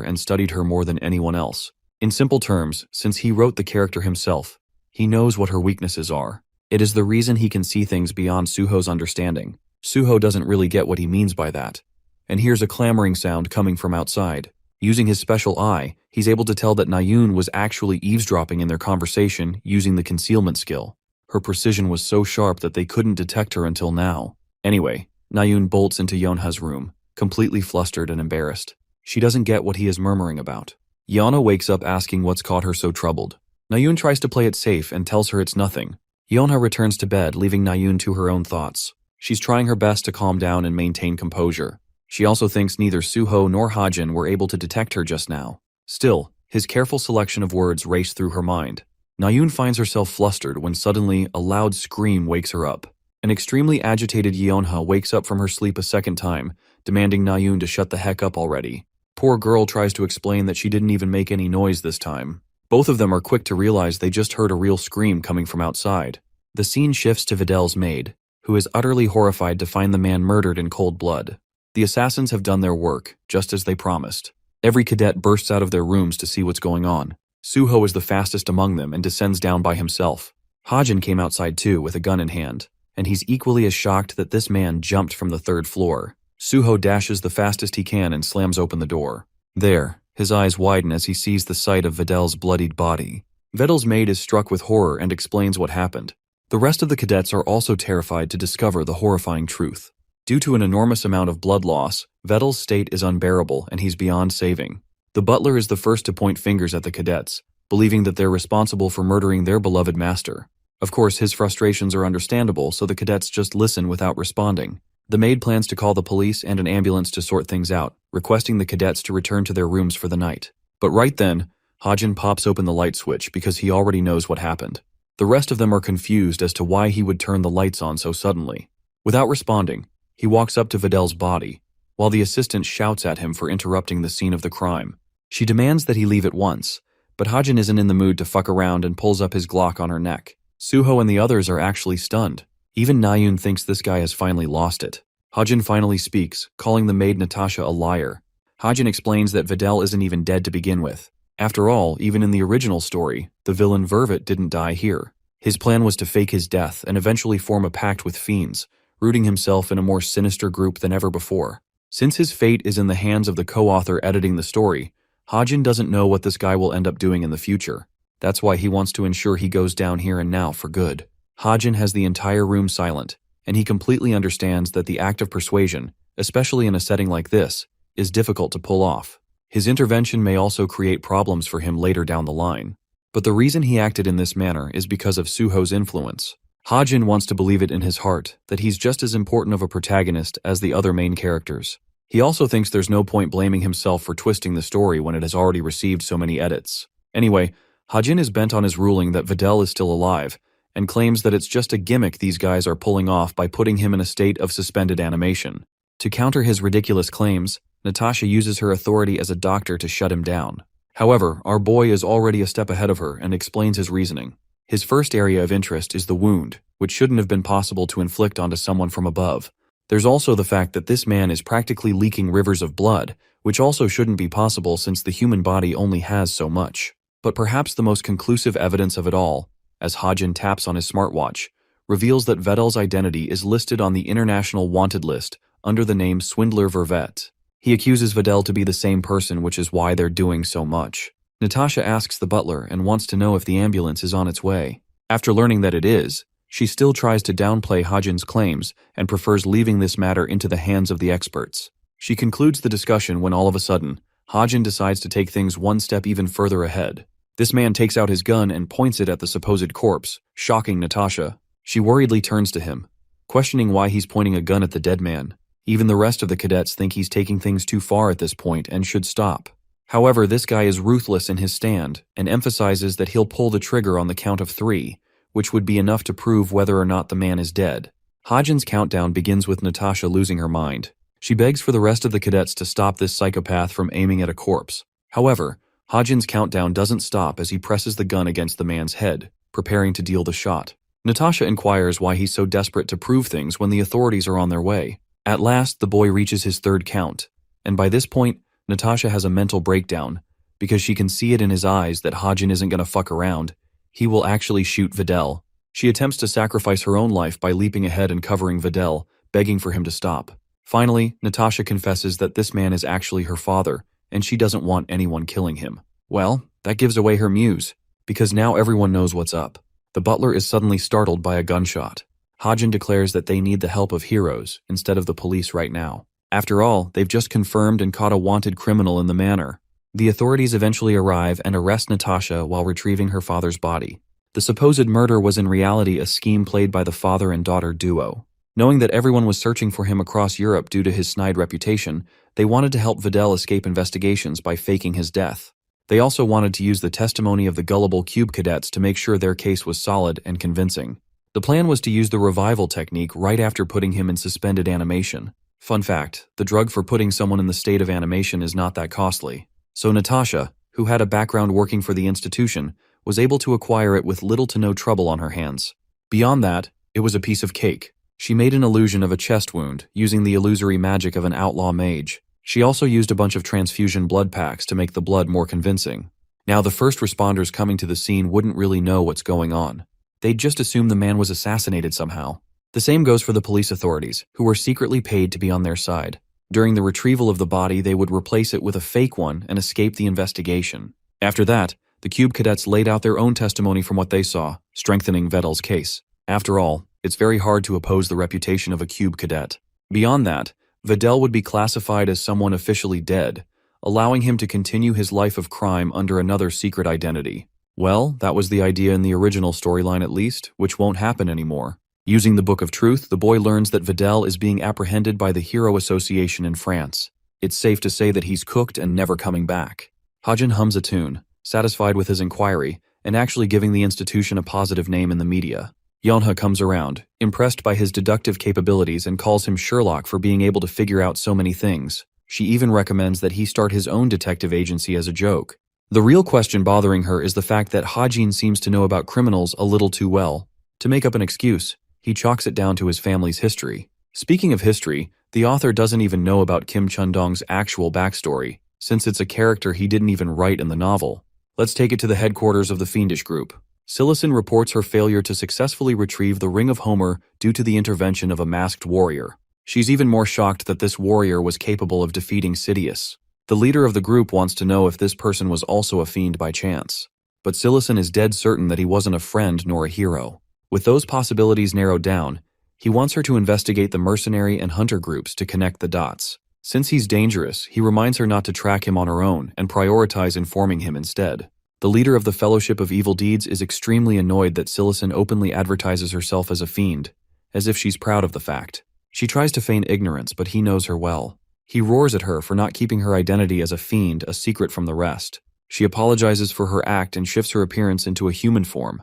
and studied her more than anyone else. In simple terms, since he wrote the character himself, he knows what her weaknesses are. It is the reason he can see things beyond Suho's understanding. Suho doesn't really get what he means by that, and hears a clamoring sound coming from outside. Using his special eye, he's able to tell that Nayun was actually eavesdropping in their conversation using the concealment skill. Her precision was so sharp that they couldn't detect her until now. Anyway, Nayun bolts into Yonha's room, completely flustered and embarrassed. She doesn't get what he is murmuring about. Yona wakes up asking what's caught her so troubled. Nayun tries to play it safe and tells her it's nothing. Yonha returns to bed, leaving Nayun to her own thoughts. She's trying her best to calm down and maintain composure. She also thinks neither Suho nor Hajin were able to detect her just now. Still, his careful selection of words raced through her mind. Nayun finds herself flustered when suddenly a loud scream wakes her up. An extremely agitated Yonha wakes up from her sleep a second time, demanding Nayun to shut the heck up already. Poor girl tries to explain that she didn't even make any noise this time. Both of them are quick to realize they just heard a real scream coming from outside. The scene shifts to Videl's maid, who is utterly horrified to find the man murdered in cold blood. The assassins have done their work, just as they promised. Every cadet bursts out of their rooms to see what's going on. Suho is the fastest among them and descends down by himself. Hajin came outside too with a gun in hand, and he's equally as shocked that this man jumped from the third floor. Suho dashes the fastest he can and slams open the door. There, his eyes widen as he sees the sight of Videl's bloodied body. Videl's maid is struck with horror and explains what happened. The rest of the cadets are also terrified to discover the horrifying truth. Due to an enormous amount of blood loss, Videl's state is unbearable and he's beyond saving. The butler is the first to point fingers at the cadets, believing that they're responsible for murdering their beloved master. Of course, his frustrations are understandable, so the cadets just listen without responding. The maid plans to call the police and an ambulance to sort things out, requesting the cadets to return to their rooms for the night. But right then, Hajin pops open the light switch because he already knows what happened. The rest of them are confused as to why he would turn the lights on so suddenly. Without responding, he walks up to Videl's body, while the assistant shouts at him for interrupting the scene of the crime. She demands that he leave at once, but Hajin isn't in the mood to fuck around and pulls up his Glock on her neck. Suho and the others are actually stunned. Even Nayun thinks this guy has finally lost it. Hajin finally speaks, calling the maid Natasha a liar. Hajin explains that Videl isn't even dead to begin with. After all, even in the original story, the villain Vervet didn't die here. His plan was to fake his death and eventually form a pact with fiends, rooting himself in a more sinister group than ever before. Since his fate is in the hands of the co-author editing the story, Hajin doesn't know what this guy will end up doing in the future. That's why he wants to ensure he goes down here and now for good. Hajin has the entire room silent, and he completely understands that the act of persuasion, especially in a setting like this, is difficult to pull off. His intervention may also create problems for him later down the line. But the reason he acted in this manner is because of Suho's influence. Hajin wants to believe it in his heart that he's just as important of a protagonist as the other main characters. He also thinks there's no point blaming himself for twisting the story when it has already received so many edits. Anyway, Hajin is bent on his ruling that Videl is still alive, and claims that it's just a gimmick these guys are pulling off by putting him in a state of suspended animation. To counter his ridiculous claims, Natasha uses her authority as a doctor to shut him down. However, our boy is already a step ahead of her and explains his reasoning. His first area of interest is the wound, which shouldn't have been possible to inflict onto someone from above. There's also the fact that this man is practically leaking rivers of blood, which also shouldn't be possible since the human body only has so much. But perhaps the most conclusive evidence of it all, as Hajin taps on his smartwatch, reveals that Vedel's identity is listed on the international wanted list under the name Swindler Vervet. He accuses Videl to be the same person, which is why they're doing so much. Natasha asks the butler and wants to know if the ambulance is on its way. After learning that it is, she still tries to downplay Hajin's claims and prefers leaving this matter into the hands of the experts. She concludes the discussion when all of a sudden, Hajin decides to take things one step even further ahead. This man takes out his gun and points it at the supposed corpse, shocking Natasha. She worriedly turns to him, questioning why he's pointing a gun at the dead man. Even the rest of the cadets think he's taking things too far at this point and should stop. However, this guy is ruthless in his stand and emphasizes that he'll pull the trigger on the count of 3, which would be enough to prove whether or not the man is dead. Hajin's countdown begins with Natasha losing her mind. She begs for the rest of the cadets to stop this psychopath from aiming at a corpse. However, Hajin's countdown doesn't stop as he presses the gun against the man's head, preparing to deal the shot. Natasha inquires why he's so desperate to prove things when the authorities are on their way. At last, the boy reaches his third count, and by this point, Natasha has a mental breakdown, because she can see it in his eyes that Hajin isn't gonna fuck around. He will actually shoot Videl. She attempts to sacrifice her own life by leaping ahead and covering Videl, begging for him to stop. Finally, Natasha confesses that this man is actually her father, and she doesn't want anyone killing him. Well, that gives away her muse, because now everyone knows what's up. The butler is suddenly startled by a gunshot. Hajin declares that they need the help of heroes instead of the police right now. After all, they've just confirmed and caught a wanted criminal in the manor. The authorities eventually arrive and arrest Natasha while retrieving her father's body. The supposed murder was in reality a scheme played by the father and daughter duo. Knowing that everyone was searching for him across Europe due to his snide reputation, they wanted to help Videl escape investigations by faking his death. They also wanted to use the testimony of the gullible Cube cadets to make sure their case was solid and convincing. The plan was to use the revival technique right after putting him in suspended animation. Fun fact, the drug for putting someone in the state of animation is not that costly. So Natasha, who had a background working for the institution, was able to acquire it with little to no trouble on her hands. Beyond that, it was a piece of cake. She made an illusion of a chest wound, using the illusory magic of an outlaw mage. She also used a bunch of transfusion blood packs to make the blood more convincing. Now the first responders coming to the scene wouldn't really know what's going on. They'd just assume the man was assassinated somehow. The same goes for the police authorities, who were secretly paid to be on their side. During the retrieval of the body, they would replace it with a fake one and escape the investigation. After that, the Cube cadets laid out their own testimony from what they saw, strengthening Vedel's case. After all, it's very hard to oppose the reputation of a Cube cadet. Beyond that, Videl would be classified as someone officially dead, allowing him to continue his life of crime under another secret identity. Well, that was the idea in the original storyline at least, which won't happen anymore. Using the Book of Truth, the boy learns that Videl is being apprehended by the Hero Association in France. It's safe to say that he's cooked and never coming back. Hajin hums a tune, satisfied with his inquiry, and actually giving the institution a positive name in the media. Manhwa comes around, impressed by his deductive capabilities, and calls him Sherlock for being able to figure out so many things. She even recommends that he start his own detective agency as a joke. The real question bothering her is the fact that Hajin seems to know about criminals a little too well. To make up an excuse, he chalks it down to his family's history. Speaking of history, the author doesn't even know about Kim Chun-dong's actual backstory, since it's a character he didn't even write in the novel. Let's take it to the headquarters of the Fiendish group. Silison reports her failure to successfully retrieve the Ring of Homer due to the intervention of a masked warrior. She's even more shocked that this warrior was capable of defeating Sidious. The leader of the group wants to know if this person was also a fiend by chance. But Silison is dead certain that he wasn't a friend nor a hero. With those possibilities narrowed down, he wants her to investigate the mercenary and hunter groups to connect the dots. Since he's dangerous, he reminds her not to track him on her own and prioritize informing him instead. The leader of the Fellowship of Evil Deeds is extremely annoyed that Silison openly advertises herself as a fiend, as if she's proud of the fact. She tries to feign ignorance, but he knows her well. He roars at her for not keeping her identity as a fiend a secret from the rest. She apologizes for her act and shifts her appearance into a human form,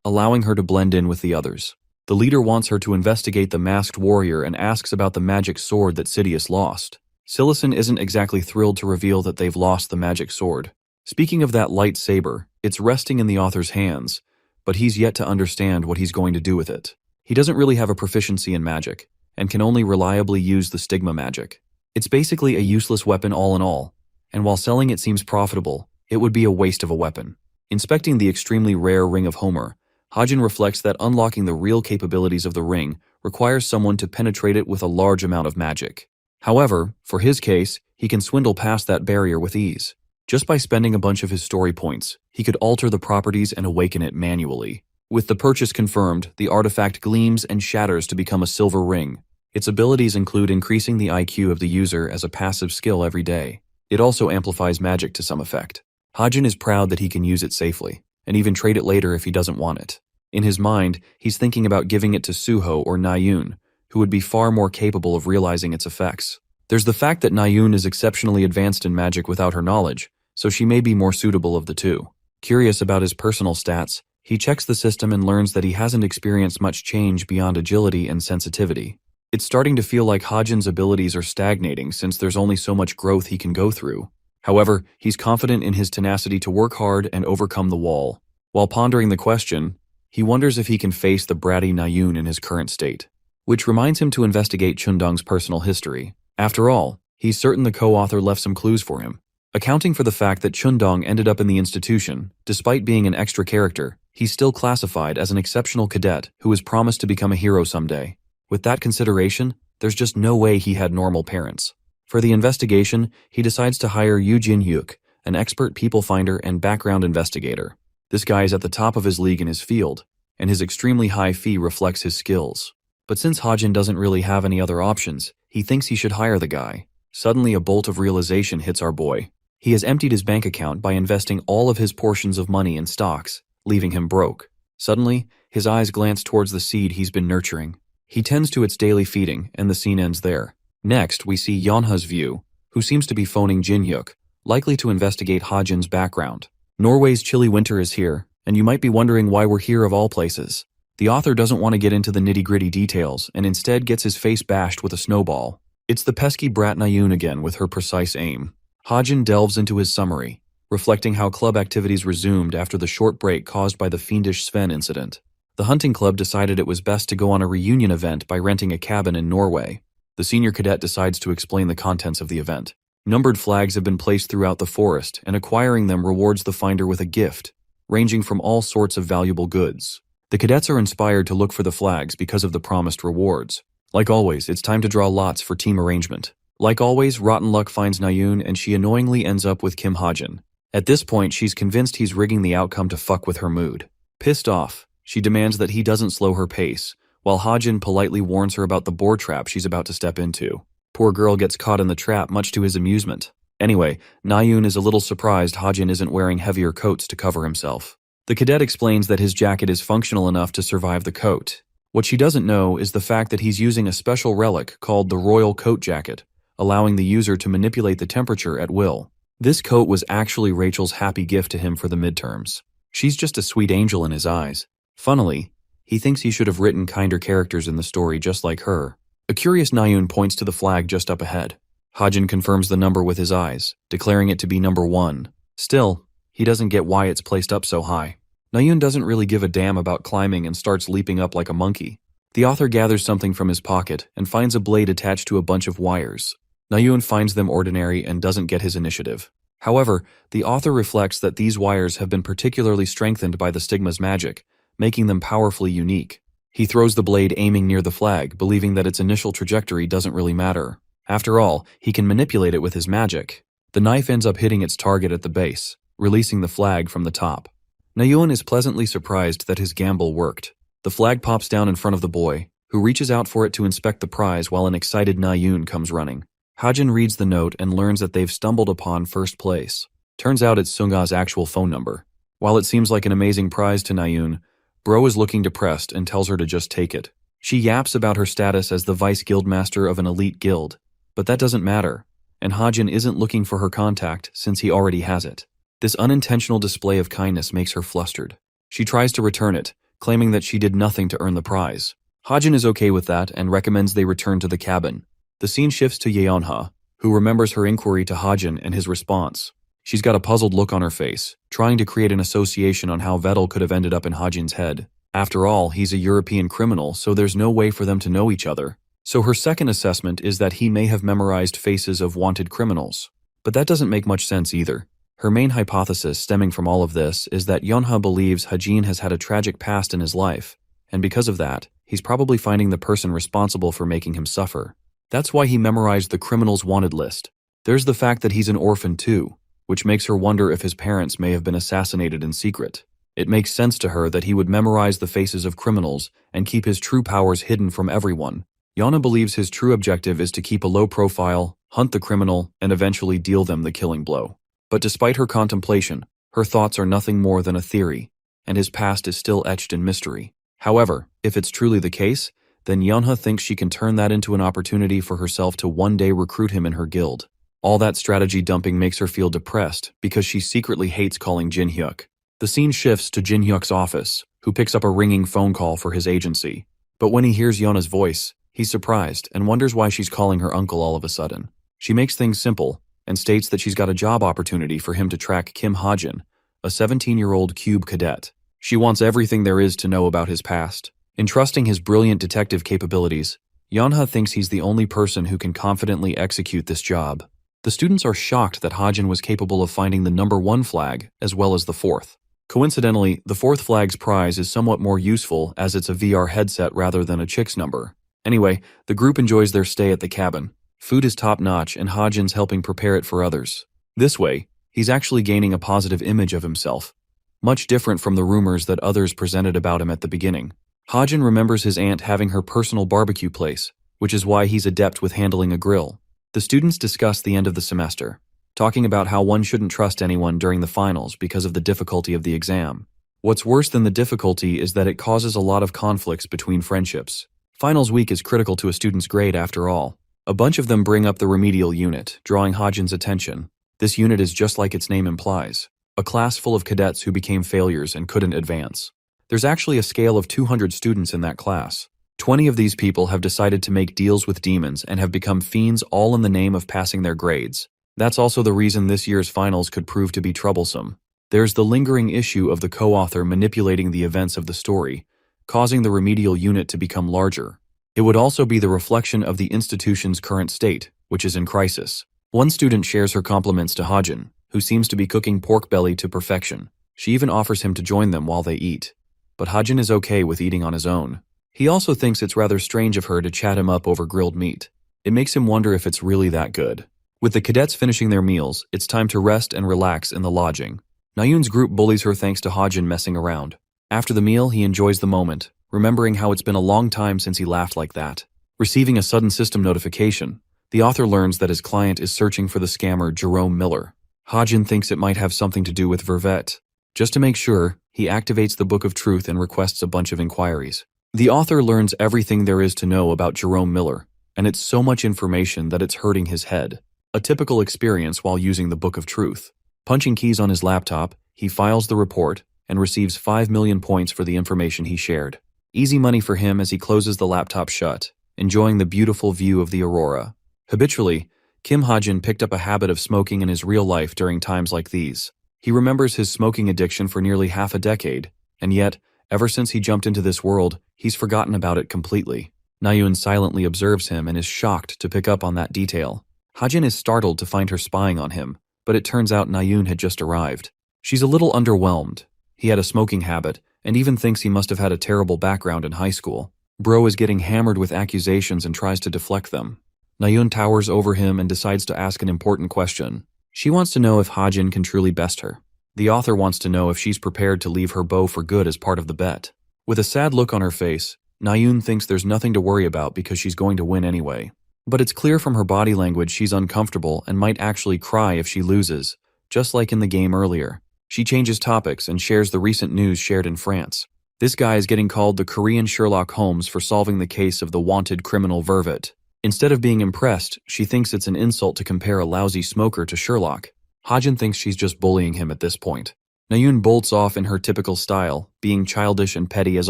allowing her to blend in with the others. The leader wants her to investigate the masked warrior and asks about the magic sword that Sidious lost. Silison isn't exactly thrilled to reveal that they've lost the magic sword. Speaking of that lightsaber, it's resting in the author's hands, but he's yet to understand what he's going to do with it. He doesn't really have a proficiency in magic, and can only reliably use the stigma magic. It's basically a useless weapon all in all, and while selling it seems profitable, it would be a waste of a weapon. Inspecting the extremely rare Ring of Homer, Hajin reflects that unlocking the real capabilities of the ring requires someone to penetrate it with a large amount of magic. However, for his case, he can swindle past that barrier with ease. Just by spending a bunch of his story points, he could alter the properties and awaken it manually. With the purchase confirmed, the artifact gleams and shatters to become a silver ring. Its abilities include increasing the IQ of the user as a passive skill every day. It also amplifies magic to some effect. Hajin is proud that he can use it safely, and even trade it later if he doesn't want it. In his mind, he's thinking about giving it to Suho or Nayun, who would be far more capable of realizing its effects. There's the fact that Nayun is exceptionally advanced in magic without her knowledge, so she may be more suitable of the two. Curious about his personal stats, he checks the system and learns that he hasn't experienced much change beyond agility and sensitivity. It's starting to feel like Hajin's abilities are stagnating since there's only so much growth he can go through. However, he's confident in his tenacity to work hard and overcome the wall. While pondering the question, he wonders if he can face the bratty Nayun in his current state, which reminds him to investigate Chundong's personal history. After all, he's certain the co-author left some clues for him. Accounting for the fact that Chundong ended up in the institution, despite being an extra character, he's still classified as an exceptional cadet who is promised to become a hero someday. With that consideration, there's just no way he had normal parents. For the investigation, he decides to hire Yu Jin-hyuk, an expert people finder and background investigator. This guy is at the top of his league in his field, and his extremely high fee reflects his skills. But since Hajin doesn't really have any other options, he thinks he should hire the guy. Suddenly a bolt of realization hits our boy. He has emptied his bank account by investing all of his portions of money in stocks, leaving him broke. Suddenly, his eyes glance towards the seed he's been nurturing. He tends to its daily feeding, and the scene ends there. Next, we see Yeonha's view, who seems to be phoning Jin-hyuk, likely to investigate Hajin's background. Norway's chilly winter is here, and you might be wondering why we're here of all places. The author doesn't want to get into the nitty-gritty details, and instead gets his face bashed with a snowball. It's the pesky brat Nayun again with her precise aim. Hajin delves into his summary, reflecting how club activities resumed after the short break caused by the fiendish Sven incident. The hunting club decided it was best to go on a reunion event by renting a cabin in Norway. The senior cadet decides to explain the contents of the event. Numbered flags have been placed throughout the forest, and acquiring them rewards the finder with a gift, ranging from all sorts of valuable goods. The cadets are inspired to look for the flags because of the promised rewards. Like always, it's time to draw lots for team arrangement. Like always, rotten luck finds Nayun, and she annoyingly ends up with Kim Hajin. At this point, she's convinced he's rigging the outcome to fuck with her mood. Pissed off, she demands that he doesn't slow her pace, while Hajin politely warns her about the boar trap she's about to step into. Poor girl gets caught in the trap, much to his amusement. Anyway, Nayun is a little surprised Hajin isn't wearing heavier coats to cover himself. The cadet explains that his jacket is functional enough to survive the coat. What she doesn't know is the fact that he's using a special relic called the Royal Coat Jacket, allowing the user to manipulate the temperature at will. This coat was actually Rachel's happy gift to him for the midterms. She's just a sweet angel in his eyes. Funnily, he thinks he should have written kinder characters in the story just like her. A curious Nayun points to the flag just up ahead. Hajin confirms the number with his eyes, declaring it to be number 1. Still, he doesn't get why it's placed up so high. Nayun doesn't really give a damn about climbing and starts leaping up like a monkey. The author gathers something from his pocket and finds a blade attached to a bunch of wires. Nayun finds them ordinary and doesn't get his initiative. However, the author reflects that these wires have been particularly strengthened by the stigma's magic, making them powerfully unique. He throws the blade aiming near the flag, believing that its initial trajectory doesn't really matter. After all, he can manipulate it with his magic. The knife ends up hitting its target at the base, releasing the flag from the top. Nayun is pleasantly surprised that his gamble worked. The flag pops down in front of the boy, who reaches out for it to inspect the prize while an excited Nayun comes running. Hajin reads the note and learns that they've stumbled upon first place. Turns out it's Sunga's actual phone number. While it seems like an amazing prize to Nayoon, Bro is looking depressed and tells her to just take it. She yaps about her status as the vice guildmaster of an elite guild, but that doesn't matter, and Hajin isn't looking for her contact since he already has it. This unintentional display of kindness makes her flustered. She tries to return it, claiming that she did nothing to earn the prize. Hajin is okay with that and recommends they return to the cabin. The scene shifts to Yeonha, who remembers her inquiry to Hajin and his response. She's got a puzzled look on her face, trying to create an association on how Vettel could have ended up in Hajin's head. After all, he's a European criminal, so there's no way for them to know each other. So her second assessment is that he may have memorized faces of wanted criminals. But that doesn't make much sense either. Her main hypothesis stemming from all of this is that Yeonha believes Hajin has had a tragic past in his life, and because of that, he's probably finding the person responsible for making him suffer. That's why he memorized the criminals wanted list. There's the fact that he's an orphan too, which makes her wonder if his parents may have been assassinated in secret. It makes sense to her that he would memorize the faces of criminals and keep his true powers hidden from everyone. Yeonha believes his true objective is to keep a low profile, hunt the criminal, and eventually deal them the killing blow. But despite her contemplation, her thoughts are nothing more than a theory, and his past is still etched in mystery. However, if it's truly the case, then Yeonha thinks she can turn that into an opportunity for herself to one day recruit him in her guild. All that strategy dumping makes her feel depressed because she secretly hates calling Jin Hyuk. The scene shifts to Jin Hyuk's office, who picks up a ringing phone call for his agency. But when he hears Yeonha's voice, he's surprised and wonders why she's calling her uncle all of a sudden. She makes things simple and states that she's got a job opportunity for him to track Kim Hajin, a 17-year-old cube cadet. She wants everything there is to know about his past. Entrusting his brilliant detective capabilities, Yeonha thinks he's the only person who can confidently execute this job. The students are shocked that Hajin was capable of finding the number 1 flag as well as the 4th. Coincidentally, the 4th flag's prize is somewhat more useful as it's a VR headset rather than a chick's number. Anyway, the group enjoys their stay at the cabin. Food is top-notch and Hajin's helping prepare it for others. This way, he's actually gaining a positive image of himself, much different from the rumors that others presented about him at the beginning. Hajin remembers his aunt having her personal barbecue place, which is why he's adept with handling a grill. The students discuss the end of the semester, talking about how one shouldn't trust anyone during the finals because of the difficulty of the exam. What's worse than the difficulty is that it causes a lot of conflicts between friendships. Finals week is critical to a student's grade after all. A bunch of them bring up the remedial unit, drawing Hajin's attention. This unit is just like its name implies, a class full of cadets who became failures and couldn't advance. There's actually a scale of 200 students in that class. 20 of these people have decided to make deals with demons and have become fiends all in the name of passing their grades. That's also the reason this year's finals could prove to be troublesome. There's the lingering issue of the co-author manipulating the events of the story, causing the remedial unit to become larger. It would also be the reflection of the institution's current state, which is in crisis. One student shares her compliments to Hajin, who seems to be cooking pork belly to perfection. She even offers him to join them while they eat. But Hajin is okay with eating on his own. He also thinks it's rather strange of her to chat him up over grilled meat. It makes him wonder if it's really that good. With the cadets finishing their meals, it's time to rest and relax in the lodging. Nayoon's group bullies her thanks to Hajin messing around. After the meal, he enjoys the moment, remembering how it's been a long time since he laughed like that. Receiving a sudden system notification, the author learns that his client is searching for the scammer Jerome Miller. Hajin thinks it might have something to do with Vervet. Just to make sure, he activates the Book of Truth and requests a bunch of inquiries. The author learns everything there is to know about Jerome Miller, and it's so much information that it's hurting his head. A typical experience while using the Book of Truth. Punching keys on his laptop, he files the report and receives 5 million points for the information he shared. Easy money for him as he closes the laptop shut, enjoying the beautiful view of the aurora. Habitually, Kim Hajin picked up a habit of smoking in his real life during times like these. He remembers his smoking addiction for nearly half a decade, and yet, ever since he jumped into this world, he's forgotten about it completely. Nayoon silently observes him and is shocked to pick up on that detail. Hajin is startled to find her spying on him, but it turns out Nayoon had just arrived. She's a little underwhelmed. He had a smoking habit, and even thinks he must have had a terrible background in high school. Bro is getting hammered with accusations and tries to deflect them. Nayoon towers over him and decides to ask an important question. She wants to know if Hajin can truly best her. The author wants to know if she's prepared to leave her beau for good as part of the bet. With a sad look on her face, Nayoon thinks there's nothing to worry about because she's going to win anyway. But it's clear from her body language she's uncomfortable and might actually cry if she loses, just like in the game earlier. She changes topics and shares the recent news shared in France. This guy is getting called the Korean Sherlock Holmes for solving the case of the wanted criminal Vervet. Instead of being impressed, she thinks it's an insult to compare a lousy smoker to Sherlock. Hajin thinks she's just bullying him at this point. Nayoon bolts off in her typical style, being childish and petty as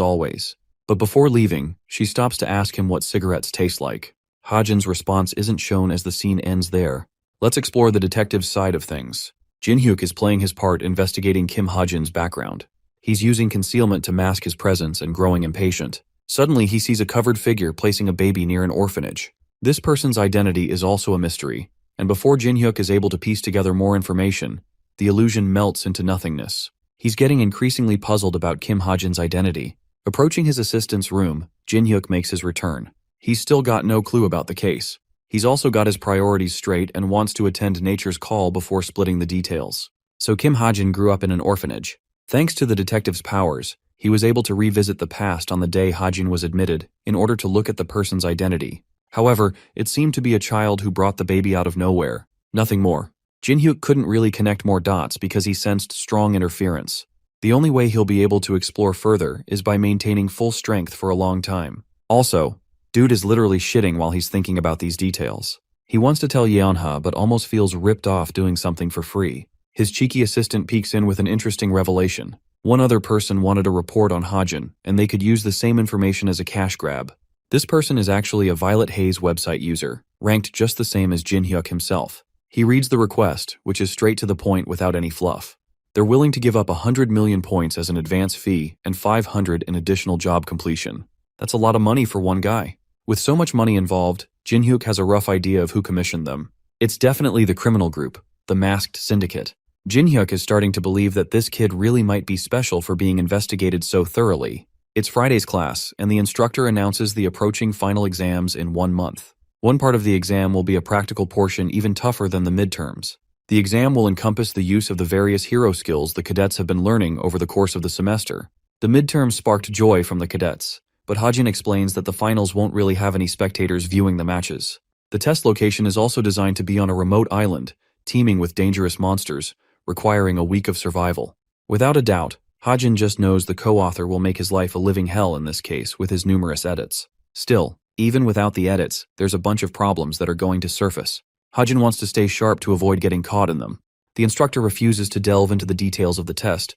always. But before leaving, she stops to ask him what cigarettes taste like. Hajin's response isn't shown as the scene ends there. Let's explore the detective's side of things. Jin-hyuk is playing his part investigating Kim Hajin's background. He's using concealment to mask his presence and growing impatient. Suddenly, he sees a covered figure placing a baby near an orphanage. This person's identity is also a mystery, and before Jin-hyuk is able to piece together more information, the illusion melts into nothingness. He's getting increasingly puzzled about Kim Hajin's identity. Approaching his assistant's room, Jin-hyuk makes his return. He's still got no clue about the case. He's also got his priorities straight and wants to attend nature's call before splitting the details. So Kim Hajin grew up in an orphanage. Thanks to the detective's powers, he was able to revisit the past on the day Hajin was admitted in order to look at the person's identity. However, it seemed to be a child who brought the baby out of nowhere. Nothing more. Jin-hyuk couldn't really connect more dots because he sensed strong interference. The only way he'll be able to explore further is by maintaining full strength for a long time. Also, dude is literally shitting while he's thinking about these details. He wants to tell Yeonha but almost feels ripped off doing something for free. His cheeky assistant peeks in with an interesting revelation. One other person wanted a report on Hajin, and they could use the same information as a cash grab. This person is actually a Violet Haze website user, ranked just the same as Jin-hyuk himself. He reads the request, which is straight to the point without any fluff. They're willing to give up 100 million points as an advance fee and 500 in additional job completion. That's a lot of money for one guy. With so much money involved, Jin-hyuk has a rough idea of who commissioned them. It's definitely the criminal group, the masked syndicate. Jin-hyuk is starting to believe that this kid really might be special for being investigated so thoroughly. It's Friday's class, and the instructor announces the approaching final exams in 1 month. One part of the exam will be a practical portion even tougher than the midterms. The exam will encompass the use of the various hero skills the cadets have been learning over the course of the semester. The midterms sparked joy from the cadets, but Hajin explains that the finals won't really have any spectators viewing the matches. The test location is also designed to be on a remote island, teeming with dangerous monsters, requiring a week of survival. Without a doubt, Hajin just knows the co-author will make his life a living hell in this case with his numerous edits. Still, even without the edits, there's a bunch of problems that are going to surface. Hajin wants to stay sharp to avoid getting caught in them. The instructor refuses to delve into the details of the test,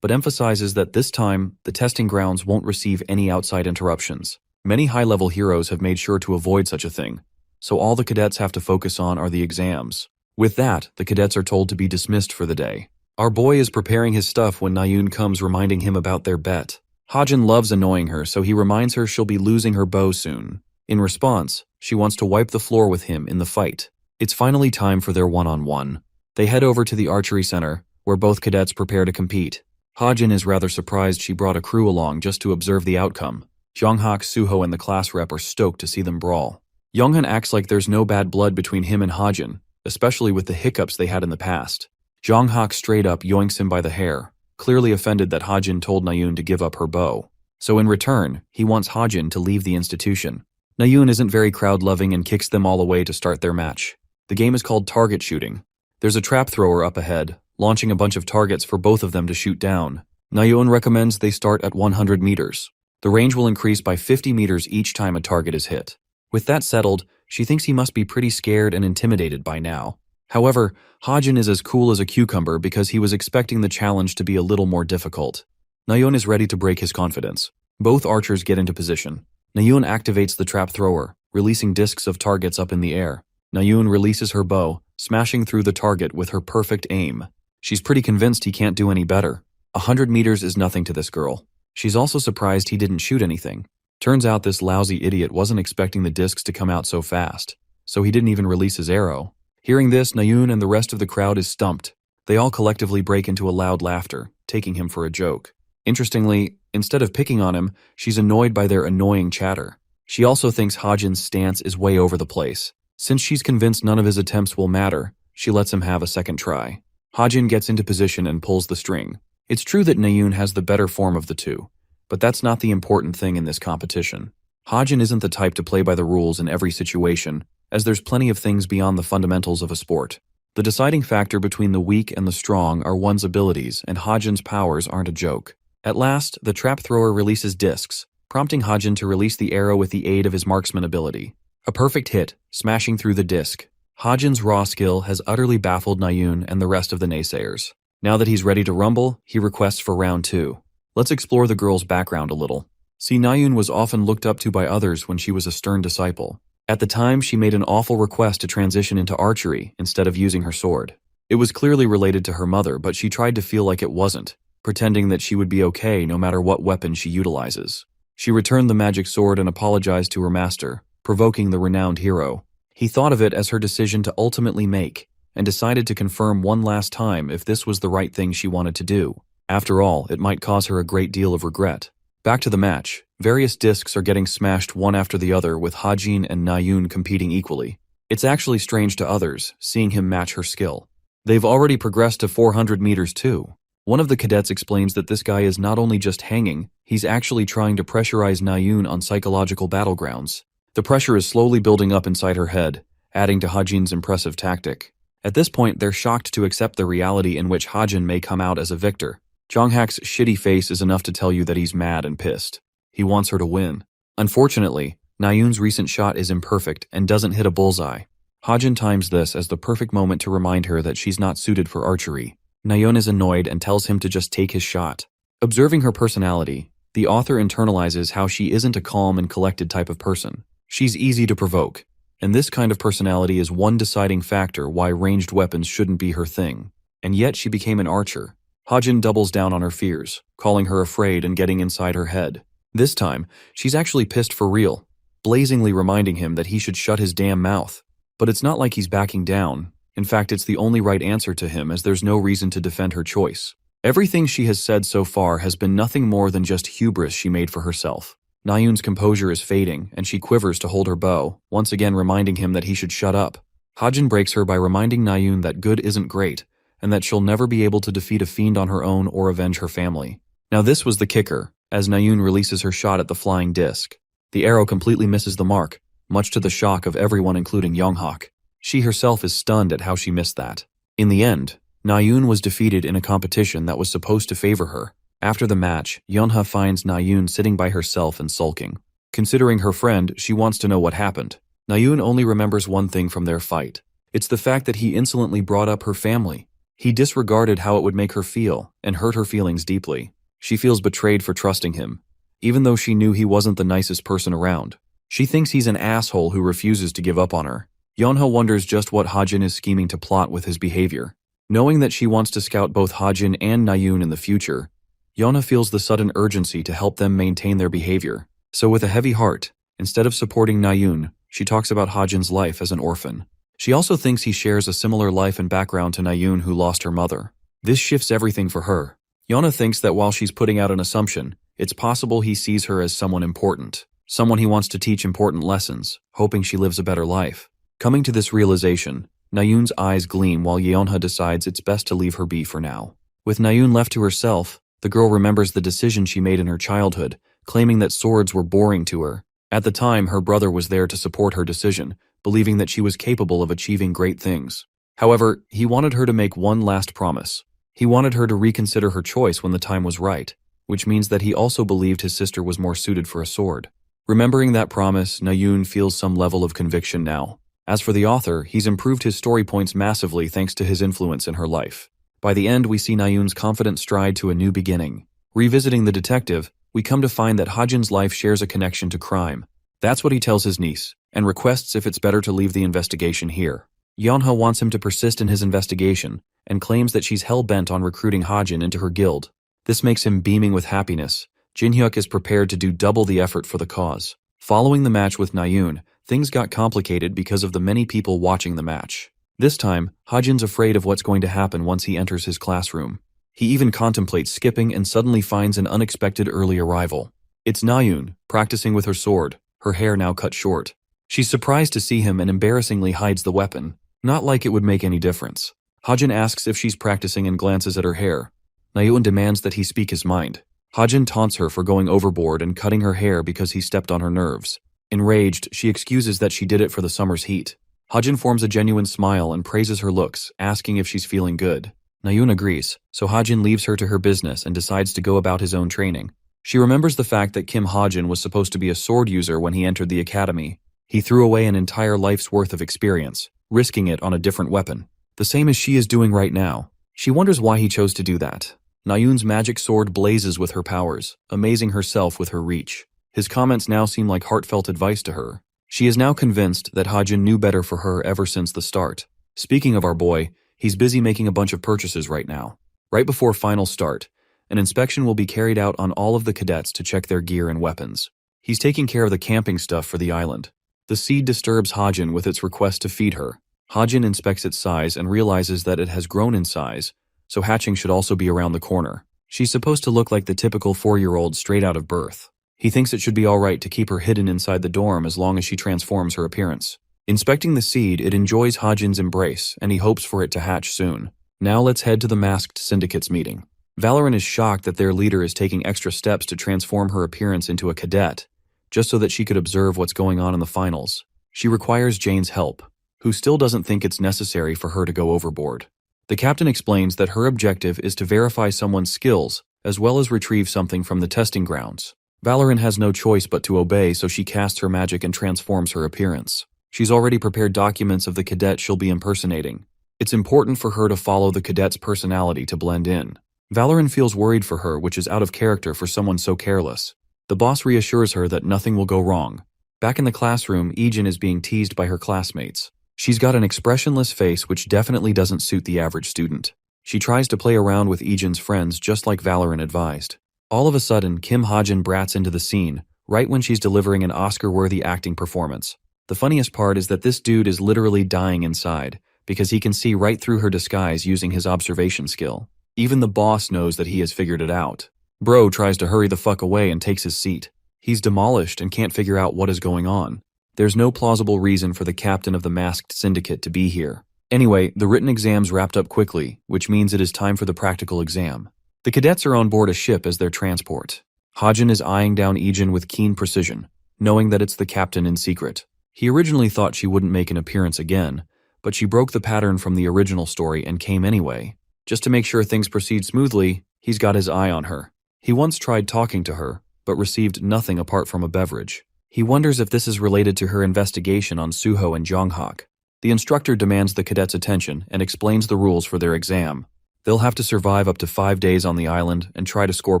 but emphasizes that this time, the testing grounds won't receive any outside interruptions. Many high-level heroes have made sure to avoid such a thing, so all the cadets have to focus on are the exams. With that, the cadets are told to be dismissed for the day. Our boy is preparing his stuff when Nayoon comes reminding him about their bet. Hajin loves annoying her, so he reminds her she'll be losing her bow soon. In response, she wants to wipe the floor with him in the fight. It's finally time for their one-on-one. They head over to the archery center, where both cadets prepare to compete. Hajin is rather surprised she brought a crew along just to observe the outcome. Jonghyuk, Suho, and the class rep are stoked to see them brawl. Younghan acts like there's no bad blood between him and Hajin, especially with the hiccups they had in the past. Jonghyuk straight up yoinks him by the hair, clearly offended that Hajin told Nayoon to give up her bow. So in return, he wants Hajin to leave the institution. Nayoon isn't very crowd-loving and kicks them all away to start their match. The game is called target shooting. There's a trap thrower up ahead, launching a bunch of targets for both of them to shoot down. Nayoon recommends they start at 100 meters. The range will increase by 50 meters each time a target is hit. With that settled, she thinks he must be pretty scared and intimidated by now. However, Hajin is as cool as a cucumber because he was expecting the challenge to be a little more difficult. Nayoon is ready to break his confidence. Both archers get into position. Nayoon activates the trap thrower, releasing discs of targets up in the air. Nayoon releases her bow, smashing through the target with her perfect aim. She's pretty convinced he can't do any better. 100 meters is nothing to this girl. She's also surprised he didn't shoot anything. Turns out this lousy idiot wasn't expecting the discs to come out so fast, so he didn't even release his arrow. Hearing this, Nayoon and the rest of the crowd is stumped. They all collectively break into a loud laughter, taking him for a joke. Interestingly, instead of picking on him, she's annoyed by their annoying chatter. She also thinks Hajin's stance is way over the place. Since she's convinced none of his attempts will matter, she lets him have a second try. Hajin gets into position and pulls the string. It's true that Nayoon has the better form of the two, but that's not the important thing in this competition. Hajin isn't the type to play by the rules in every situation, as there's plenty of things beyond the fundamentals of a sport. The deciding factor between the weak and the strong are one's abilities, and Hajin's powers aren't a joke. At last, the trap thrower releases discs, prompting Hajin to release the arrow with the aid of his marksman ability. A perfect hit, smashing through the disc. Hajin's raw skill has utterly baffled Nayun and the rest of the naysayers. Now that he's ready to rumble, he requests for round 2. Let's explore the girl's background a little. See, Nayun was often looked up to by others when she was a stern disciple. At the time, she made an awful request to transition into archery instead of using her sword. It was clearly related to her mother, but she tried to feel like it wasn't, pretending that she would be okay no matter what weapon she utilizes. She returned the magic sword and apologized to her master, provoking the renowned hero. He thought of it as her decision to ultimately make, and decided to confirm one last time if this was the right thing she wanted to do. After all, it might cause her a great deal of regret. Back to the match. Various discs are getting smashed one after the other, with Hajin and Nayun competing equally. It's actually strange to others, seeing him match her skill. They've already progressed to 400 meters too. One of the cadets explains that this guy is not only just hanging, he's actually trying to pressurize Nayun on psychological battlegrounds. The pressure is slowly building up inside her head, adding to Hajin's impressive tactic. At this point, they're shocked to accept the reality in which Hajin may come out as a victor. Jonghak's shitty face is enough to tell you that he's mad and pissed. He wants her to win. Unfortunately, Nayun's recent shot is imperfect and doesn't hit a bullseye. Hajin times this as the perfect moment to remind her that she's not suited for archery. Nayun is annoyed and tells him to just take his shot. Observing her personality, the author internalizes how she isn't a calm and collected type of person. She's easy to provoke, and this kind of personality is one deciding factor why ranged weapons shouldn't be her thing. And yet she became an archer. Hajin doubles down on her fears, calling her afraid and getting inside her head. This time, she's actually pissed for real, blazingly reminding him that he should shut his damn mouth. But it's not like he's backing down. In fact, it's the only right answer to him, as there's no reason to defend her choice. Everything she has said so far has been nothing more than just hubris she made for herself. Nayun's composure is fading, and she quivers to hold her bow, once again reminding him that he should shut up. Hajin breaks her by reminding Nayun that good isn't great, and that she'll never be able to defeat a fiend on her own or avenge her family. Now this was the kicker, as Nayun releases her shot at the flying disc. The arrow completely misses the mark, much to the shock of everyone including Yonghak. She herself is stunned at how she missed that. In the end, Nayun was defeated in a competition that was supposed to favor her. After the match, Yonha finds Nayun sitting by herself and sulking. Considering her friend, she wants to know what happened. Nayun only remembers one thing from their fight. It's the fact that he insolently brought up her family. He disregarded how it would make her feel, and hurt her feelings deeply. She feels betrayed for trusting him, even though she knew he wasn't the nicest person around. She thinks he's an asshole who refuses to give up on her. Yonha wonders just what Hajin is scheming to plot with his behavior. Knowing that she wants to scout both Hajin and Nayun in the future, Yonha feels the sudden urgency to help them maintain their behavior. So with a heavy heart, instead of supporting Nayun, she talks about Hajin's life as an orphan. She also thinks he shares a similar life and background to Nayun, who lost her mother. This shifts everything for her. Yonha thinks that while she's putting out an assumption, it's possible he sees her as someone important, someone he wants to teach important lessons, hoping she lives a better life. Coming to this realization, Nayun's eyes gleam while Yonha decides it's best to leave her be for now. With Nayun left to herself, the girl remembers the decision she made in her childhood, claiming that swords were boring to her. At the time, her brother was there to support her decision, believing that she was capable of achieving great things. However, he wanted her to make one last promise. He wanted her to reconsider her choice when the time was right, which means that he also believed his sister was more suited for a sword. Remembering that promise, Nayun feels some level of conviction now. As for the author, he's improved his story points massively thanks to his influence in her life. By the end, we see Nayun's confident stride to a new beginning. Revisiting the detective, we come to find that Hajin's life shares a connection to crime. That's what he tells his niece, and requests if it's better to leave the investigation here. Yonha wants him to persist in his investigation, and claims that she's hell-bent on recruiting Hajin into her guild. This makes him beaming with happiness. Jinhyuk is prepared to do double the effort for the cause. Following the match with Nayun, things got complicated because of the many people watching the match. This time, Hajin's afraid of what's going to happen once he enters his classroom. He even contemplates skipping and suddenly finds an unexpected early arrival. It's Nayun, practicing with her sword, her hair now cut short. She's surprised to see him and embarrassingly hides the weapon. Not like it would make any difference. Hajin asks if she's practicing and glances at her hair. Nayun demands that he speak his mind. Hajin taunts her for going overboard and cutting her hair because he stepped on her nerves. Enraged, she excuses that she did it for the summer's heat. Hajin forms a genuine smile and praises her looks, asking if she's feeling good. Nayoon agrees, so Hajin leaves her to her business and decides to go about his own training. She remembers the fact that Kim Hajin was supposed to be a sword user when he entered the academy. He threw away an entire life's worth of experience, risking it on a different weapon. The same as she is doing right now. She wonders why he chose to do that. Nayoon's magic sword blazes with her powers, amazing herself with her reach. His comments now seem like heartfelt advice to her. She is now convinced that Hajin knew better for her ever since the start. Speaking of our boy, he's busy making a bunch of purchases right now. Right before final start, an inspection will be carried out on all of the cadets to check their gear and weapons. He's taking care of the camping stuff for the island. The seed disturbs Hajin with its request to feed her. Hajin inspects its size and realizes that it has grown in size, so hatching should also be around the corner. She's supposed to look like the typical 4-year-old straight out of birth. He thinks it should be alright to keep her hidden inside the dorm as long as she transforms her appearance. Inspecting the seed, it enjoys Hajin's embrace, and he hopes for it to hatch soon. Now let's head to the Masked Syndicate's meeting. Valorant is shocked that their leader is taking extra steps to transform her appearance into a cadet, just so that she could observe what's going on in the finals. She requires Jane's help, who still doesn't think it's necessary for her to go overboard. The captain explains that her objective is to verify someone's skills, as well as retrieve something from the testing grounds. Valorant has no choice but to obey, so she casts her magic and transforms her appearance. She's already prepared documents of the cadet she'll be impersonating. It's important for her to follow the cadet's personality to blend in. Valorant feels worried for her, which is out of character for someone so careless. The boss reassures her that nothing will go wrong. Back in the classroom, Ijin is being teased by her classmates. She's got an expressionless face which definitely doesn't suit the average student. She tries to play around with Ijin's friends just like Valorant advised. All of a sudden, Kim Hajin brats into the scene, right when she's delivering an Oscar-worthy acting performance. The funniest part is that this dude is literally dying inside, because he can see right through her disguise using his observation skill. Even the boss knows that he has figured it out. Bro tries to hurry the fuck away and takes his seat. He's demolished and can't figure out what is going on. There's no plausible reason for the captain of the Masked Syndicate to be here. Anyway, the written exams wrapped up quickly, which means it is time for the practical exam. The cadets are on board a ship as their transport. Hajin is eyeing down Ijin with keen precision, knowing that it's the captain in secret. He originally thought she wouldn't make an appearance again, but she broke the pattern from the original story and came anyway. Just to make sure things proceed smoothly, he's got his eye on her. He once tried talking to her, but received nothing apart from a beverage. He wonders if this is related to her investigation on Suho and Jonghak. The instructor demands the cadets' attention and explains the rules for their exam. They'll have to survive up to 5 days on the island and try to score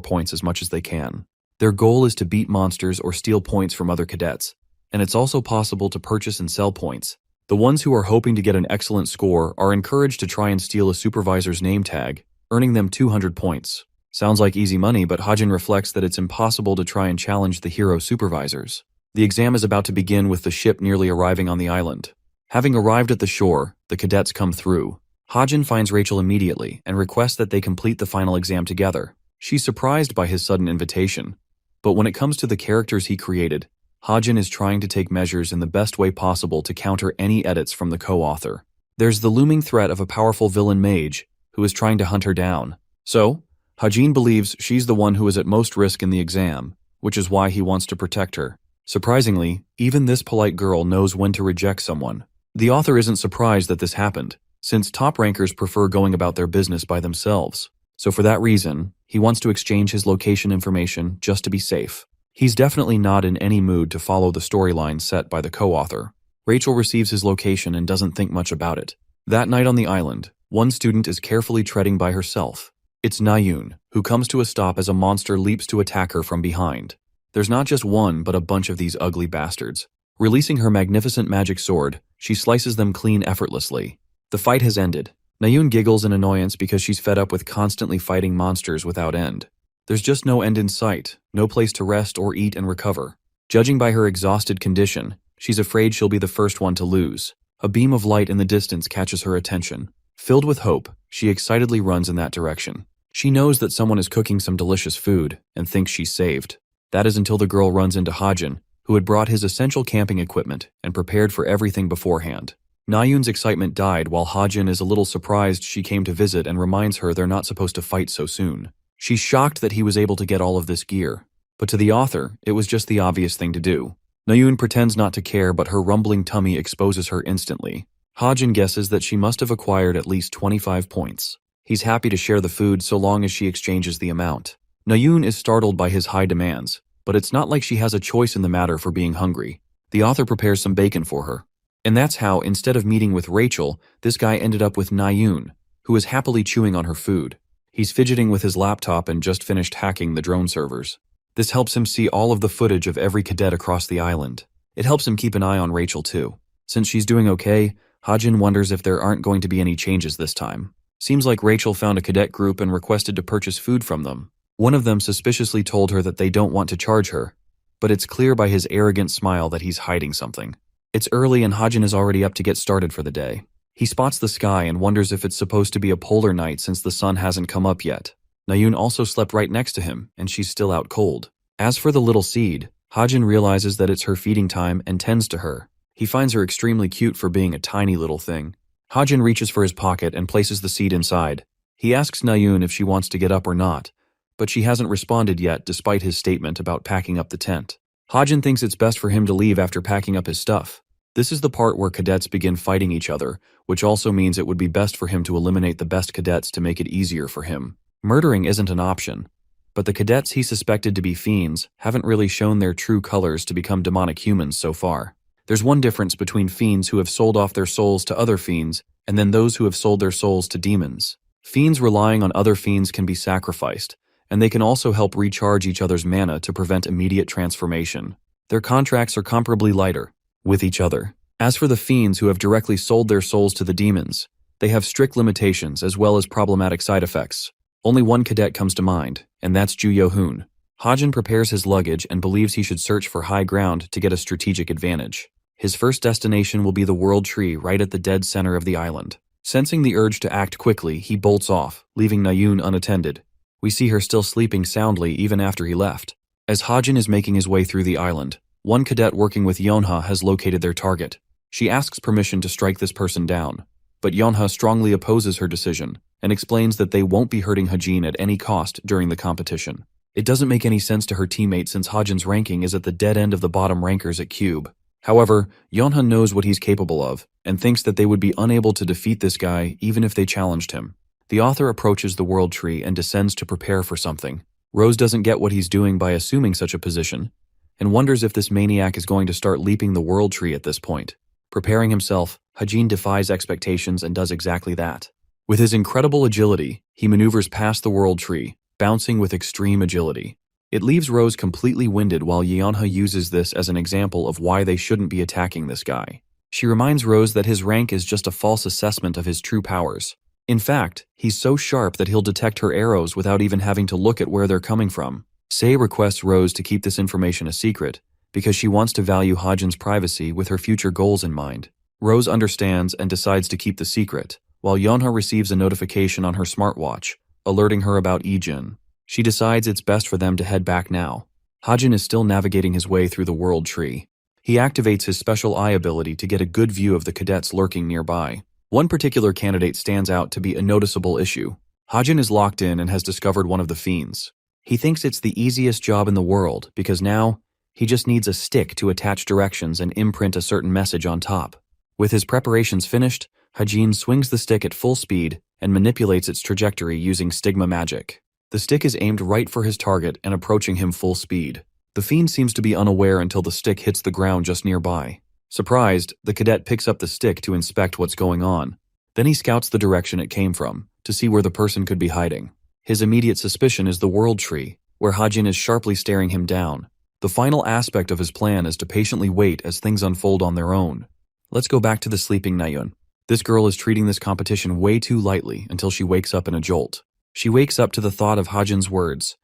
points as much as they can. Their goal is to beat monsters or steal points from other cadets, and it's also possible to purchase and sell points. The ones who are hoping to get an excellent score are encouraged to try and steal a supervisor's name tag, earning them 200 points. Sounds like easy money, but Hajin reflects that it's impossible to try and challenge the hero supervisors. The exam is about to begin with the ship nearly arriving on the island. Having arrived at the shore, the cadets come through. Hajin finds Rachel immediately and requests that they complete the final exam together. She's surprised by his sudden invitation, but when it comes to the characters he created, Hajin is trying to take measures in the best way possible to counter any edits from the co-author. There's the looming threat of a powerful villain mage who is trying to hunt her down. So, Hajin believes she's the one who is at most risk in the exam, which is why he wants to protect her. Surprisingly, even this polite girl knows when to reject someone. The author isn't surprised that this happened, since top rankers prefer going about their business by themselves. So for that reason, he wants to exchange his location information just to be safe. He's definitely not in any mood to follow the storyline set by the co-author. Rachel receives his location and doesn't think much about it. That night on the island, one student is carefully treading by herself. It's Nayoon, who comes to a stop as a monster leaps to attack her from behind. There's not just one, but a bunch of these ugly bastards. Releasing her magnificent magic sword, she slices them clean effortlessly. The fight has ended. Nayoon giggles in annoyance because she's fed up with constantly fighting monsters without end. There's just no end in sight, no place to rest or eat and recover. Judging by her exhausted condition, she's afraid she'll be the first one to lose. A beam of light in the distance catches her attention. Filled with hope, she excitedly runs in that direction. She knows that someone is cooking some delicious food and thinks she's saved. That is until the girl runs into Hajin, who had brought his essential camping equipment and prepared for everything beforehand. Nayoon's excitement died while Hajin is a little surprised she came to visit and reminds her they're not supposed to fight so soon. She's shocked that he was able to get all of this gear, but to the author, it was just the obvious thing to do. Nayun pretends not to care, but her rumbling tummy exposes her instantly. Hajin guesses that she must have acquired at least 25 points. He's happy to share the food so long as she exchanges the amount. Nayun is startled by his high demands, but it's not like she has a choice in the matter for being hungry. The author prepares some bacon for her. And that's how, instead of meeting with Rachel, this guy ended up with Nayun, who is happily chewing on her food. He's fidgeting with his laptop and just finished hacking the drone servers. This helps him see all of the footage of every cadet across the island. It helps him keep an eye on Rachel too. Since she's doing okay, Hajin wonders if there aren't going to be any changes this time. Seems like Rachel found a cadet group and requested to purchase food from them. One of them suspiciously told her that they don't want to charge her, but it's clear by his arrogant smile that he's hiding something. It's early and Hajin is already up to get started for the day. He spots the sky and wonders if it's supposed to be a polar night since the sun hasn't come up yet. Nayun also slept right next to him, and she's still out cold. As for the little seed, Hajin realizes that it's her feeding time and tends to her. He finds her extremely cute for being a tiny little thing. Hajin reaches for his pocket and places the seed inside. He asks Nayun if she wants to get up or not, but she hasn't responded yet despite his statement about packing up the tent. Hajin thinks it's best for him to leave after packing up his stuff. This is the part where cadets begin fighting each other, which also means it would be best for him to eliminate the best cadets to make it easier for him. Murdering isn't an option, but the cadets he suspected to be fiends haven't really shown their true colors to become demonic humans so far. There's one difference between fiends who have sold off their souls to other fiends and then those who have sold their souls to demons. Fiends relying on other fiends can be sacrificed, and they can also help recharge each other's mana to prevent immediate transformation. Their contracts are comparably lighter with each other. As for the fiends who have directly sold their souls to the demons, they have strict limitations as well as problematic side effects. Only one cadet comes to mind, and that's Ju Yo-hoon. Hajin prepares his luggage and believes he should search for high ground to get a strategic advantage. His first destination will be the World Tree right at the dead center of the island. Sensing the urge to act quickly, he bolts off, leaving Nayun unattended. We see her still sleeping soundly even after he left. As Hajin is making his way through the island, one cadet working with Yonha has located their target. She asks permission to strike this person down, but Yonha strongly opposes her decision and explains that they won't be hurting Hajin at any cost during the competition. It doesn't make any sense to her teammate since Hajin's ranking is at the dead end of the bottom rankers at Cube. However, Yonha knows what he's capable of and thinks that they would be unable to defeat this guy even if they challenged him. The author approaches the World Tree and descends to prepare for something. Rose doesn't get what he's doing by assuming such a position and wonders if this maniac is going to start leaping the World Tree at this point. Preparing himself, Hajin defies expectations and does exactly that. With his incredible agility, he maneuvers past the World Tree, bouncing with extreme agility. It leaves Rose completely winded while Yeonha uses this as an example of why they shouldn't be attacking this guy. She reminds Rose that his rank is just a false assessment of his true powers. In fact, he's so sharp that he'll detect her arrows without even having to look at where they're coming from. Sei requests Rose to keep this information a secret because she wants to value Hajin's privacy with her future goals in mind. Rose understands and decides to keep the secret, while Yeonha receives a notification on her smartwatch, alerting her about Ijin. She decides it's best for them to head back now. Hajin is still navigating his way through the World Tree. He activates his special eye ability to get a good view of the cadets lurking nearby. One particular candidate stands out to be a noticeable issue. Hajin is locked in and has discovered one of the fiends. He thinks it's the easiest job in the world because now he just needs a stick to attach directions and imprint a certain message on top. With his preparations finished, Hajin swings the stick at full speed and manipulates its trajectory using stigma magic. The stick is aimed right for his target and approaching him full speed. The fiend seems to be unaware until the stick hits the ground just nearby. Surprised, the cadet picks up the stick to inspect what's going on. Then he scouts the direction it came from to see where the person could be hiding. His immediate suspicion is the World Tree, where Hajin is sharply staring him down. The final aspect of his plan is to patiently wait as things unfold on their own. Let's go back to the sleeping Nayun. This girl is treating this competition way too lightly until she wakes up in a jolt. She wakes up to the thought of Hajin's words,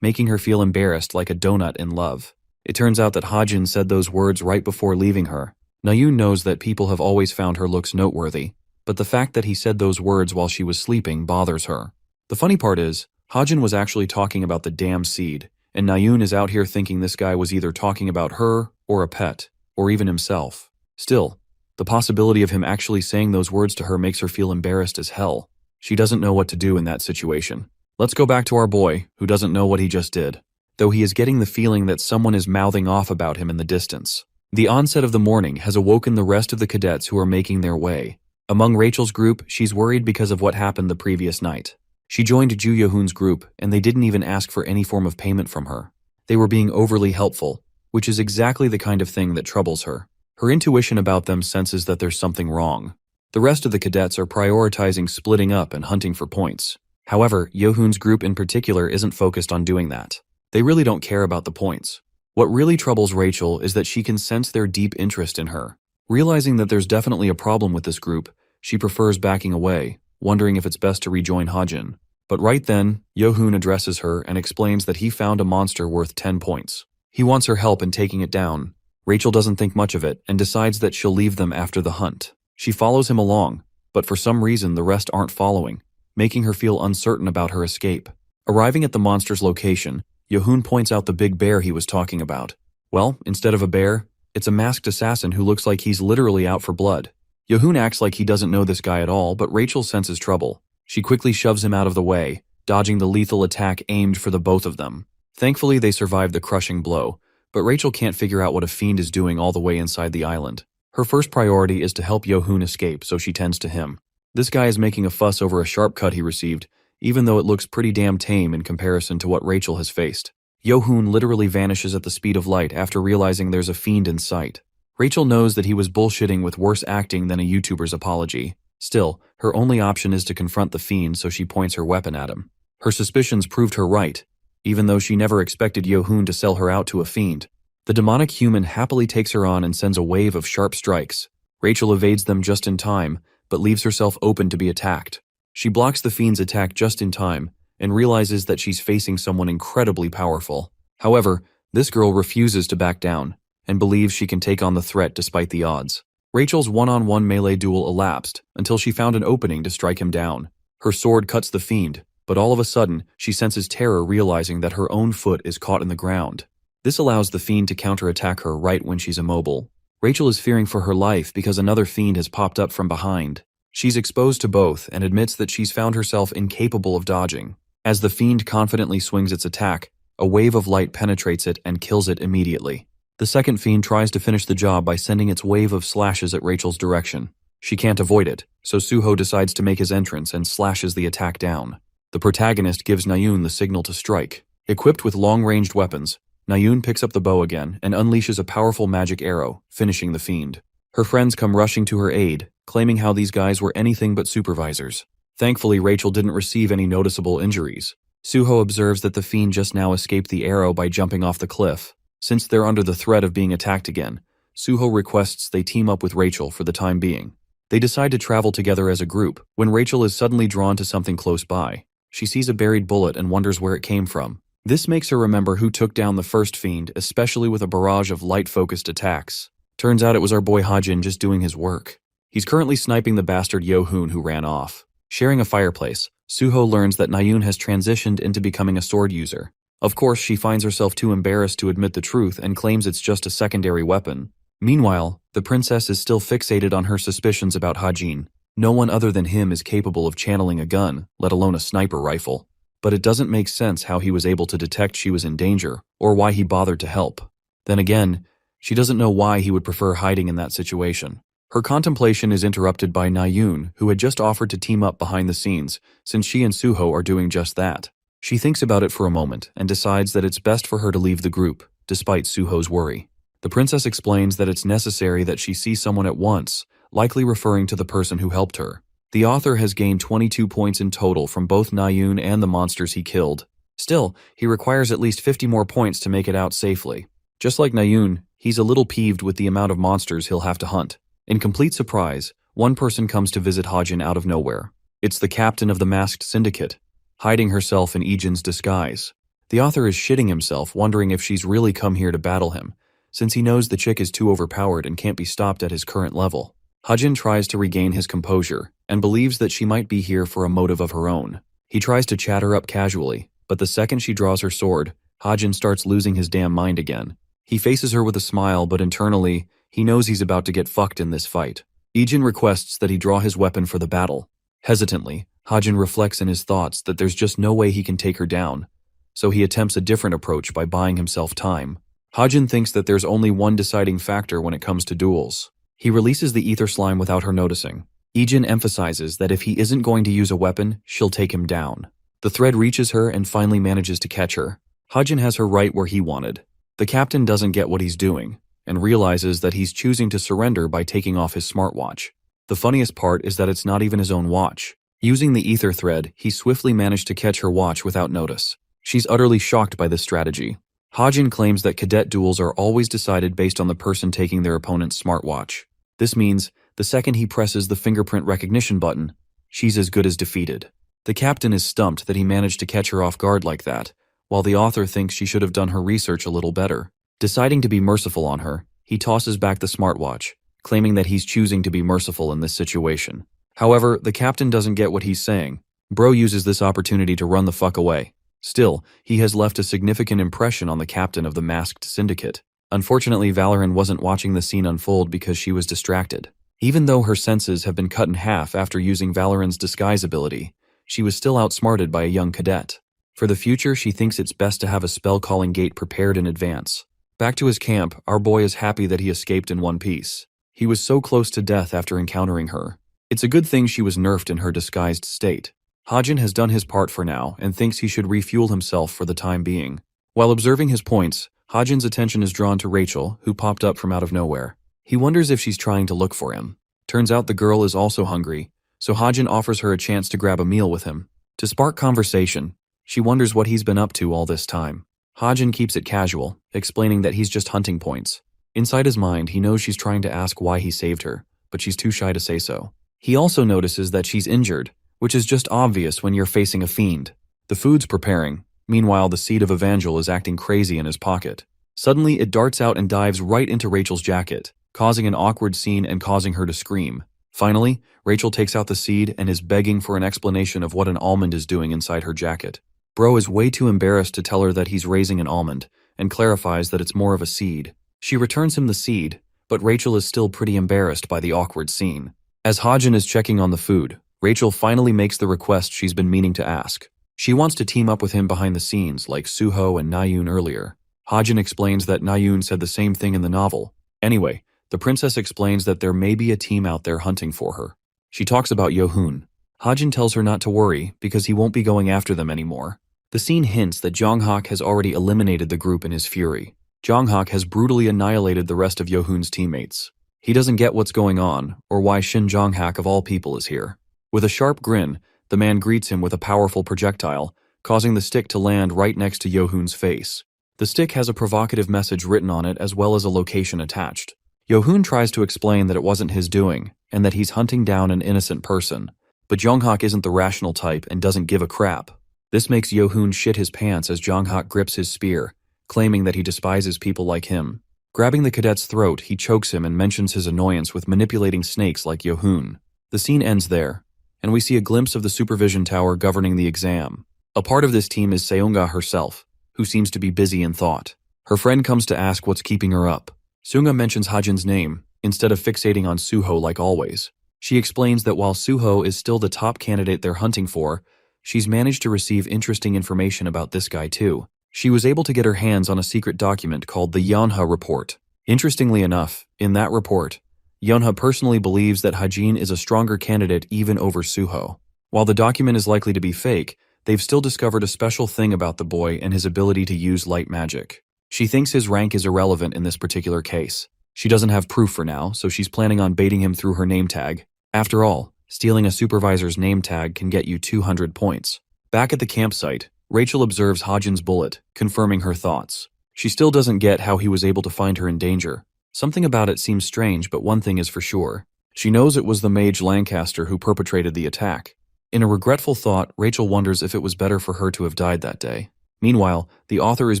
making her feel embarrassed like a donut in love. It turns out that Hajin said those words right before leaving her. Nayun knows that people have always found her looks noteworthy, but the fact that he said those words while she was sleeping bothers her. The funny part is, Hajin was actually talking about the damn seed, and Nayun is out here thinking this guy was either talking about her, or a pet, or even himself. Still, the possibility of him actually saying those words to her makes her feel embarrassed as hell. She doesn't know what to do in that situation. Let's go back to our boy, who doesn't know what he just did, though he is getting the feeling that someone is mouthing off about him in the distance. The onset of the morning has awoken the rest of the cadets who are making their way. Among Rachel's group, she's worried because of what happened the previous night. She joined Ju Yehoon's group, and they didn't even ask for any form of payment from her. They were being overly helpful, which is exactly the kind of thing that troubles her. Her intuition about them senses that there's something wrong. The rest of the cadets are prioritizing splitting up and hunting for points. However, Yehoon's group in particular isn't focused on doing that. They really don't care about the points. What really troubles Rachel is that she can sense their deep interest in her. Realizing that there's definitely a problem with this group, she prefers backing away, wondering if it's best to rejoin Hajin. But right then, Yehoon addresses her and explains that he found a monster worth 10 points. He wants her help in taking it down. Rachel doesn't think much of it and decides that she'll leave them after the hunt. She follows him along, but for some reason the rest aren't following, making her feel uncertain about her escape. Arriving at the monster's location, Yehoon points out the big bear he was talking about. Well, instead of a bear, it's a masked assassin who looks like he's literally out for blood. Yehoon acts like he doesn't know this guy at all, but Rachel senses trouble. She quickly shoves him out of the way, dodging the lethal attack aimed for the both of them. Thankfully, they survive the crushing blow, but Rachel can't figure out what a fiend is doing all the way inside the island. Her first priority is to help Yehoon escape, so she tends to him. This guy is making a fuss over a sharp cut he received, even though it looks pretty damn tame in comparison to what Rachel has faced. Yehoon literally vanishes at the speed of light after realizing there's a fiend in sight. Rachel knows that he was bullshitting with worse acting than a YouTuber's apology. Still, her only option is to confront the fiend, so she points her weapon at him. Her suspicions proved her right, even though she never expected Yehoon to sell her out to a fiend. The demonic human happily takes her on and sends a wave of sharp strikes. Rachel evades them just in time, but leaves herself open to be attacked. She blocks the fiend's attack just in time, and realizes that she's facing someone incredibly powerful. However, this girl refuses to back down, and believes she can take on the threat despite the odds. Rachel's one-on-one melee duel elapsed until she found an opening to strike him down. Her sword cuts the fiend, but all of a sudden, she senses terror realizing that her own foot is caught in the ground. This allows the fiend to counterattack her right when she's immobile. Rachel is fearing for her life because another fiend has popped up from behind. She's exposed to both and admits that she's found herself incapable of dodging. As the fiend confidently swings its attack, a wave of light penetrates it and kills it immediately. The second fiend tries to finish the job by sending its wave of slashes at Rachel's direction. She can't avoid it, so Suho decides to make his entrance and slashes the attack down. The protagonist gives Nayun the signal to strike. Equipped with long-ranged weapons, Nayun picks up the bow again and unleashes a powerful magic arrow, finishing the fiend. Her friends come rushing to her aid, claiming how these guys were anything but supervisors. Thankfully, Rachel didn't receive any noticeable injuries. Suho observes that the fiend just now escaped the arrow by jumping off the cliff. Since they're under the threat of being attacked again, Suho requests they team up with Rachel for the time being. They decide to travel together as a group, when Rachel is suddenly drawn to something close by. She sees a buried bullet and wonders where it came from. This makes her remember who took down the first fiend, especially with a barrage of light-focused attacks. Turns out it was our boy Hajin just doing his work. He's currently sniping the bastard Yehoon who ran off. Sharing a fireplace, Suho learns that Nayun has transitioned into becoming a sword user. Of course, she finds herself too embarrassed to admit the truth and claims it's just a secondary weapon. Meanwhile, the princess is still fixated on her suspicions about Hajin. No one other than him is capable of channeling a gun, let alone a sniper rifle. But it doesn't make sense how he was able to detect she was in danger, or why he bothered to help. Then again, she doesn't know why he would prefer hiding in that situation. Her contemplation is interrupted by Nayun, who had just offered to team up behind the scenes, since she and Suho are doing just that. She thinks about it for a moment and decides that it's best for her to leave the group, despite Suho's worry. The princess explains that it's necessary that she see someone at once, likely referring to the person who helped her. The author has gained 22 points in total from both Nayun and the monsters he killed. Still, he requires at least 50 more points to make it out safely. Just like Nayun, he's a little peeved with the amount of monsters he'll have to hunt. In complete surprise, one person comes to visit Hajin out of nowhere. It's the captain of the masked syndicate, hiding herself in Ijin's disguise. The author is shitting himself, wondering if she's really come here to battle him, since he knows the chick is too overpowered and can't be stopped at his current level. Hajin tries to regain his composure, and believes that she might be here for a motive of her own. He tries to chat her up casually, but the second she draws her sword, Hajin starts losing his damn mind again. He faces her with a smile, but internally, he knows he's about to get fucked in this fight. Ijin requests that he draw his weapon for the battle. Hesitantly, Hajin reflects in his thoughts that there's just no way he can take her down, so he attempts a different approach by buying himself time. Hajin thinks that there's only one deciding factor when it comes to duels. He releases the ether slime without her noticing. Ijin emphasizes that if he isn't going to use a weapon, she'll take him down. The thread reaches her and finally manages to catch her. Hajin has her right where he wanted. The captain doesn't get what he's doing, and realizes that he's choosing to surrender by taking off his smartwatch. The funniest part is that it's not even his own watch. Using the ether thread, he swiftly managed to catch her watch without notice. She's utterly shocked by this strategy. Hajin claims that cadet duels are always decided based on the person taking their opponent's smartwatch. This means, the second he presses the fingerprint recognition button, she's as good as defeated. The captain is stumped that he managed to catch her off guard like that, while the author thinks she should have done her research a little better. Deciding to be merciful on her, he tosses back the smartwatch, claiming that he's choosing to be merciful in this situation. However, the captain doesn't get what he's saying. Bro uses this opportunity to run the fuck away. Still, he has left a significant impression on the captain of the masked syndicate. Unfortunately, Valoran wasn't watching the scene unfold because she was distracted. Even though her senses have been cut in half after using Valoran's disguise ability, she was still outsmarted by a young cadet. For the future, she thinks it's best to have a spell-calling gate prepared in advance. Back to his camp, our boy is happy that he escaped in one piece. He was so close to death after encountering her. It's a good thing she was nerfed in her disguised state. Hajin has done his part for now and thinks he should refuel himself for the time being. While observing his points, Hajin's attention is drawn to Rachel, who popped up from out of nowhere. He wonders if she's trying to look for him. Turns out the girl is also hungry, so Hajin offers her a chance to grab a meal with him. To spark conversation, she wonders what he's been up to all this time. Hajin keeps it casual, explaining that he's just hunting points. Inside his mind, he knows she's trying to ask why he saved her, but she's too shy to say so. He also notices that she's injured, which is just obvious when you're facing a fiend. The food's preparing. Meanwhile, the seed of Evangel is acting crazy in his pocket. Suddenly, it darts out and dives right into Rachel's jacket, causing an awkward scene and causing her to scream. Finally, Rachel takes out the seed and is begging for an explanation of what an almond is doing inside her jacket. Bro is way too embarrassed to tell her that he's raising an almond, and clarifies that it's more of a seed. She returns him the seed, but Rachel is still pretty embarrassed by the awkward scene. As Hajin is checking on the food, Rachel finally makes the request she's been meaning to ask. She wants to team up with him behind the scenes like Suho and Nayun earlier. Hajin explains that Nayun said the same thing in the novel. Anyway, the princess explains that there may be a team out there hunting for her. She talks about Yohun. Hajin tells her not to worry because he won't be going after them anymore. The scene hints that Jonghak has already eliminated the group in his fury. Jonghak has brutally annihilated the rest of Yohun's teammates. He doesn't get what's going on, or why Shin Jonghak of all people is here. With a sharp grin, the man greets him with a powerful projectile, causing the stick to land right next to Yohun's face. The stick has a provocative message written on it as well as a location attached. Yohun tries to explain that it wasn't his doing, and that he's hunting down an innocent person. But Jonghak isn't the rational type and doesn't give a crap. This makes Yohun shit his pants as Jonghak grips his spear, claiming that he despises people like him. Grabbing the cadet's throat, he chokes him and mentions his annoyance with manipulating snakes like Yohun. The scene ends there, and we see a glimpse of the supervision tower governing the exam. A part of this team is Seonga herself, who seems to be busy in thought. Her friend comes to ask what's keeping her up. Seonga mentions Hajin's name, instead of fixating on Suho like always. She explains that while Suho is still the top candidate they're hunting for, she's managed to receive interesting information about this guy too. She was able to get her hands on a secret document called the Yanha Report. Interestingly enough, in that report, Yonha personally believes that Hajin is a stronger candidate even over Suho. While the document is likely to be fake, they've still discovered a special thing about the boy and his ability to use light magic. She thinks his rank is irrelevant in this particular case. She doesn't have proof for now, so she's planning on baiting him through her name tag. After all, stealing a supervisor's name tag can get you 200 points. Back at the campsite, Rachel observes Hajin's bullet, confirming her thoughts. She still doesn't get how he was able to find her in danger. Something about it seems strange, but one thing is for sure. She knows it was the mage Lancaster who perpetrated the attack. In a regretful thought, Rachel wonders if it was better for her to have died that day. Meanwhile, the author is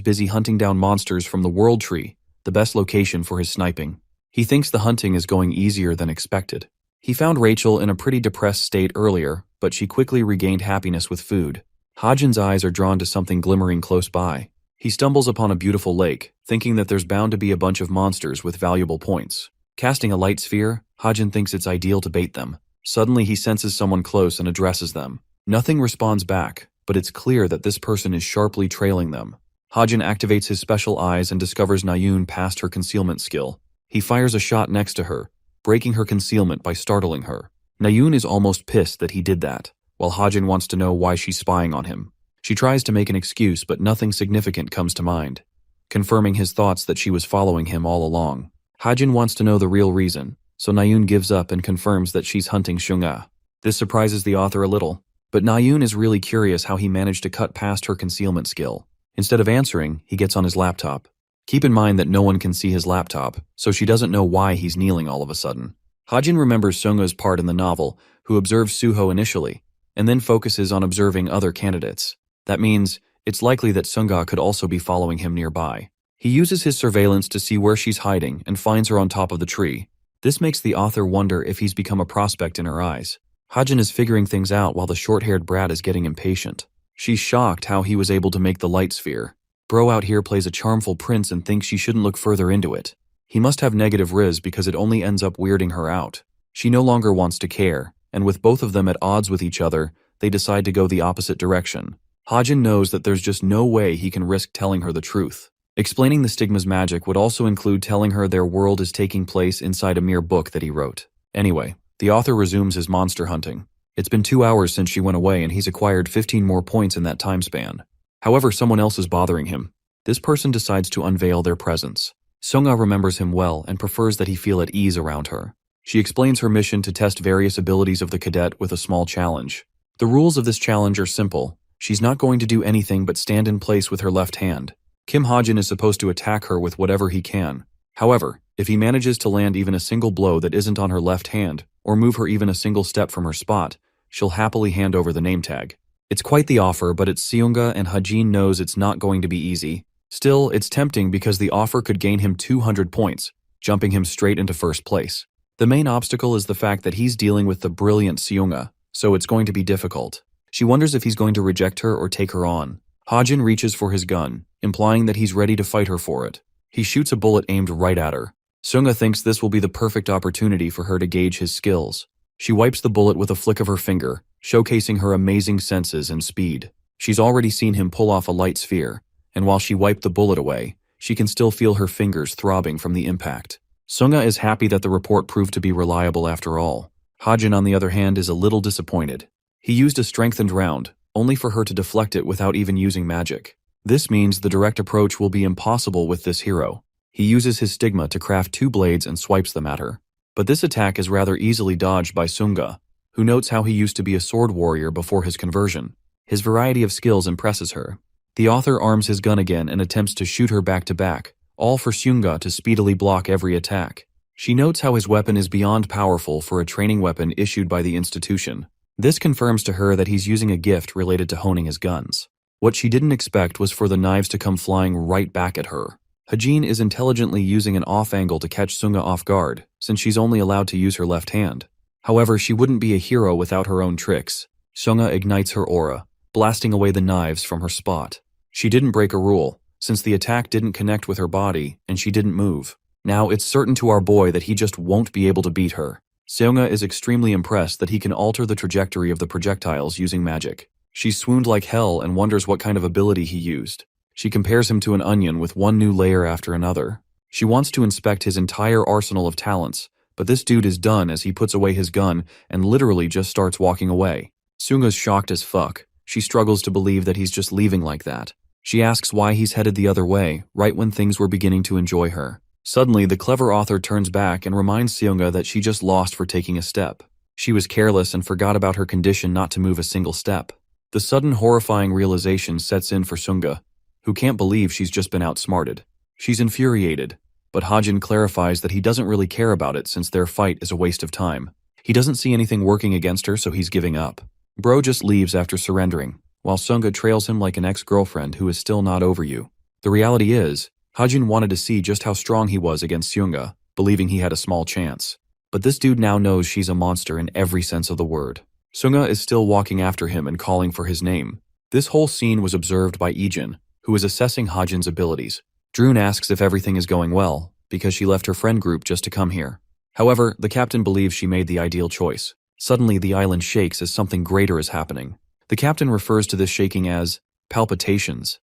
busy hunting down monsters from the World Tree, the best location for his sniping. He thinks the hunting is going easier than expected. He found Rachel in a pretty depressed state earlier, but she quickly regained happiness with food. Hajin's eyes are drawn to something glimmering close by. He stumbles upon a beautiful lake, thinking that there's bound to be a bunch of monsters with valuable points. Casting a light sphere, Hajin thinks it's ideal to bait them. Suddenly he senses someone close and addresses them. Nothing responds back, but it's clear that this person is sharply trailing them. Hajin activates his special eyes and discovers Nayun passed her concealment skill. He fires a shot next to her, breaking her concealment by startling her. Nayun is almost pissed that he did that, while Hajin wants to know why she's spying on him. She tries to make an excuse, but nothing significant comes to mind, confirming his thoughts that she was following him all along. Hajin wants to know the real reason, so Nayun gives up and confirms that she's hunting Shunga. This surprises the author a little, but Nayun is really curious how he managed to cut past her concealment skill. Instead of answering, he gets on his laptop. Keep in mind that no one can see his laptop, so she doesn't know why he's kneeling all of a sudden. Hajin remembers Sunga's part in the novel, who observes Suho initially, and then focuses on observing other candidates. That means it's likely that Sunga could also be following him nearby. He uses his surveillance to see where she's hiding and finds her on top of the tree. This makes the author wonder if he's become a prospect in her eyes. Hajin is figuring things out while the short-haired brat is getting impatient. She's shocked how he was able to make the light sphere. Bro out here plays a charmful prince and thinks she shouldn't look further into it. He must have negative riz because it only ends up weirding her out. She no longer wants to care, and with both of them at odds with each other, they decide to go the opposite direction. Hajin knows that there's just no way he can risk telling her the truth. Explaining the stigma's magic would also include telling her their world is taking place inside a mere book that he wrote. Anyway, the author resumes his monster hunting. It's been 2 hours since she went away and he's acquired 15 more points in that time span. However, someone else is bothering him. This person decides to unveil their presence. Sunga remembers him well and prefers that he feel at ease around her. She explains her mission to test various abilities of the cadet with a small challenge. The rules of this challenge are simple. She's not going to do anything but stand in place with her left hand. Kim Hajin is supposed to attack her with whatever he can. However, if he manages to land even a single blow that isn't on her left hand, or move her even a single step from her spot, she'll happily hand over the name tag. It's quite the offer, but it's Seunga and Hajin knows it's not going to be easy. Still, it's tempting because the offer could gain him 200 points, jumping him straight into first place. The main obstacle is the fact that he's dealing with the brilliant Seunga, so it's going to be difficult. She wonders if he's going to reject her or take her on. Hajin reaches for his gun, implying that he's ready to fight her for it. He shoots a bullet aimed right at her. Seunga thinks this will be the perfect opportunity for her to gauge his skills. She wipes the bullet with a flick of her finger, showcasing her amazing senses and speed. She's already seen him pull off a light sphere, and while she wiped the bullet away, she can still feel her fingers throbbing from the impact. Seunga is happy that the report proved to be reliable after all. Hajin, on the other hand, is a little disappointed. He used a strengthened round, only for her to deflect it without even using magic. This means the direct approach will be impossible with this hero. He uses his stigma to craft 2 blades and swipes them at her. But this attack is rather easily dodged by Seunga, who notes how he used to be a sword warrior before his conversion. His variety of skills impresses her. The author arms his gun again and attempts to shoot her back to back, all for Seunga to speedily block every attack. She notes how his weapon is beyond powerful for a training weapon issued by the institution. This confirms to her that he's using a gift related to honing his guns. What she didn't expect was for the knives to come flying right back at her. Hajin is intelligently using an off angle to catch Seunga off guard, since she's only allowed to use her left hand. However, she wouldn't be a hero without her own tricks. Seunga ignites her aura, blasting away the knives from her spot. She didn't break a rule, since the attack didn't connect with her body and she didn't move. Now it's certain to our boy that he just won't be able to beat her. Seunga is extremely impressed that he can alter the trajectory of the projectiles using magic. She swooned like hell and wonders what kind of ability he used. She compares him to an onion with one new layer after another. She wants to inspect his entire arsenal of talents, but this dude is done as he puts away his gun and literally just starts walking away. Seunga's shocked as fuck. She struggles to believe that he's just leaving like that. She asks why he's headed the other way, right when things were beginning to enjoy her. Suddenly, the clever author turns back and reminds Seunga that she just lost for taking a step. She was careless and forgot about her condition not to move a single step. The sudden horrifying realization sets in for Seunga, who can't believe she's just been outsmarted. She's infuriated, but Hajin clarifies that he doesn't really care about it since their fight is a waste of time. He doesn't see anything working against her, so he's giving up. Bro just leaves after surrendering, while Seunga trails him like an ex-girlfriend who is still not over you. The reality is, Hajin wanted to see just how strong he was against Seunga, believing he had a small chance. But this dude now knows she's a monster in every sense of the word. Seunga is still walking after him and calling for his name. This whole scene was observed by Ijin, who is assessing Hajin's abilities. Droon asks if everything is going well, because she left her friend group just to come here. However, the captain believes she made the ideal choice. Suddenly, the island shakes as something greater is happening. The captain refers to this shaking as palpitations.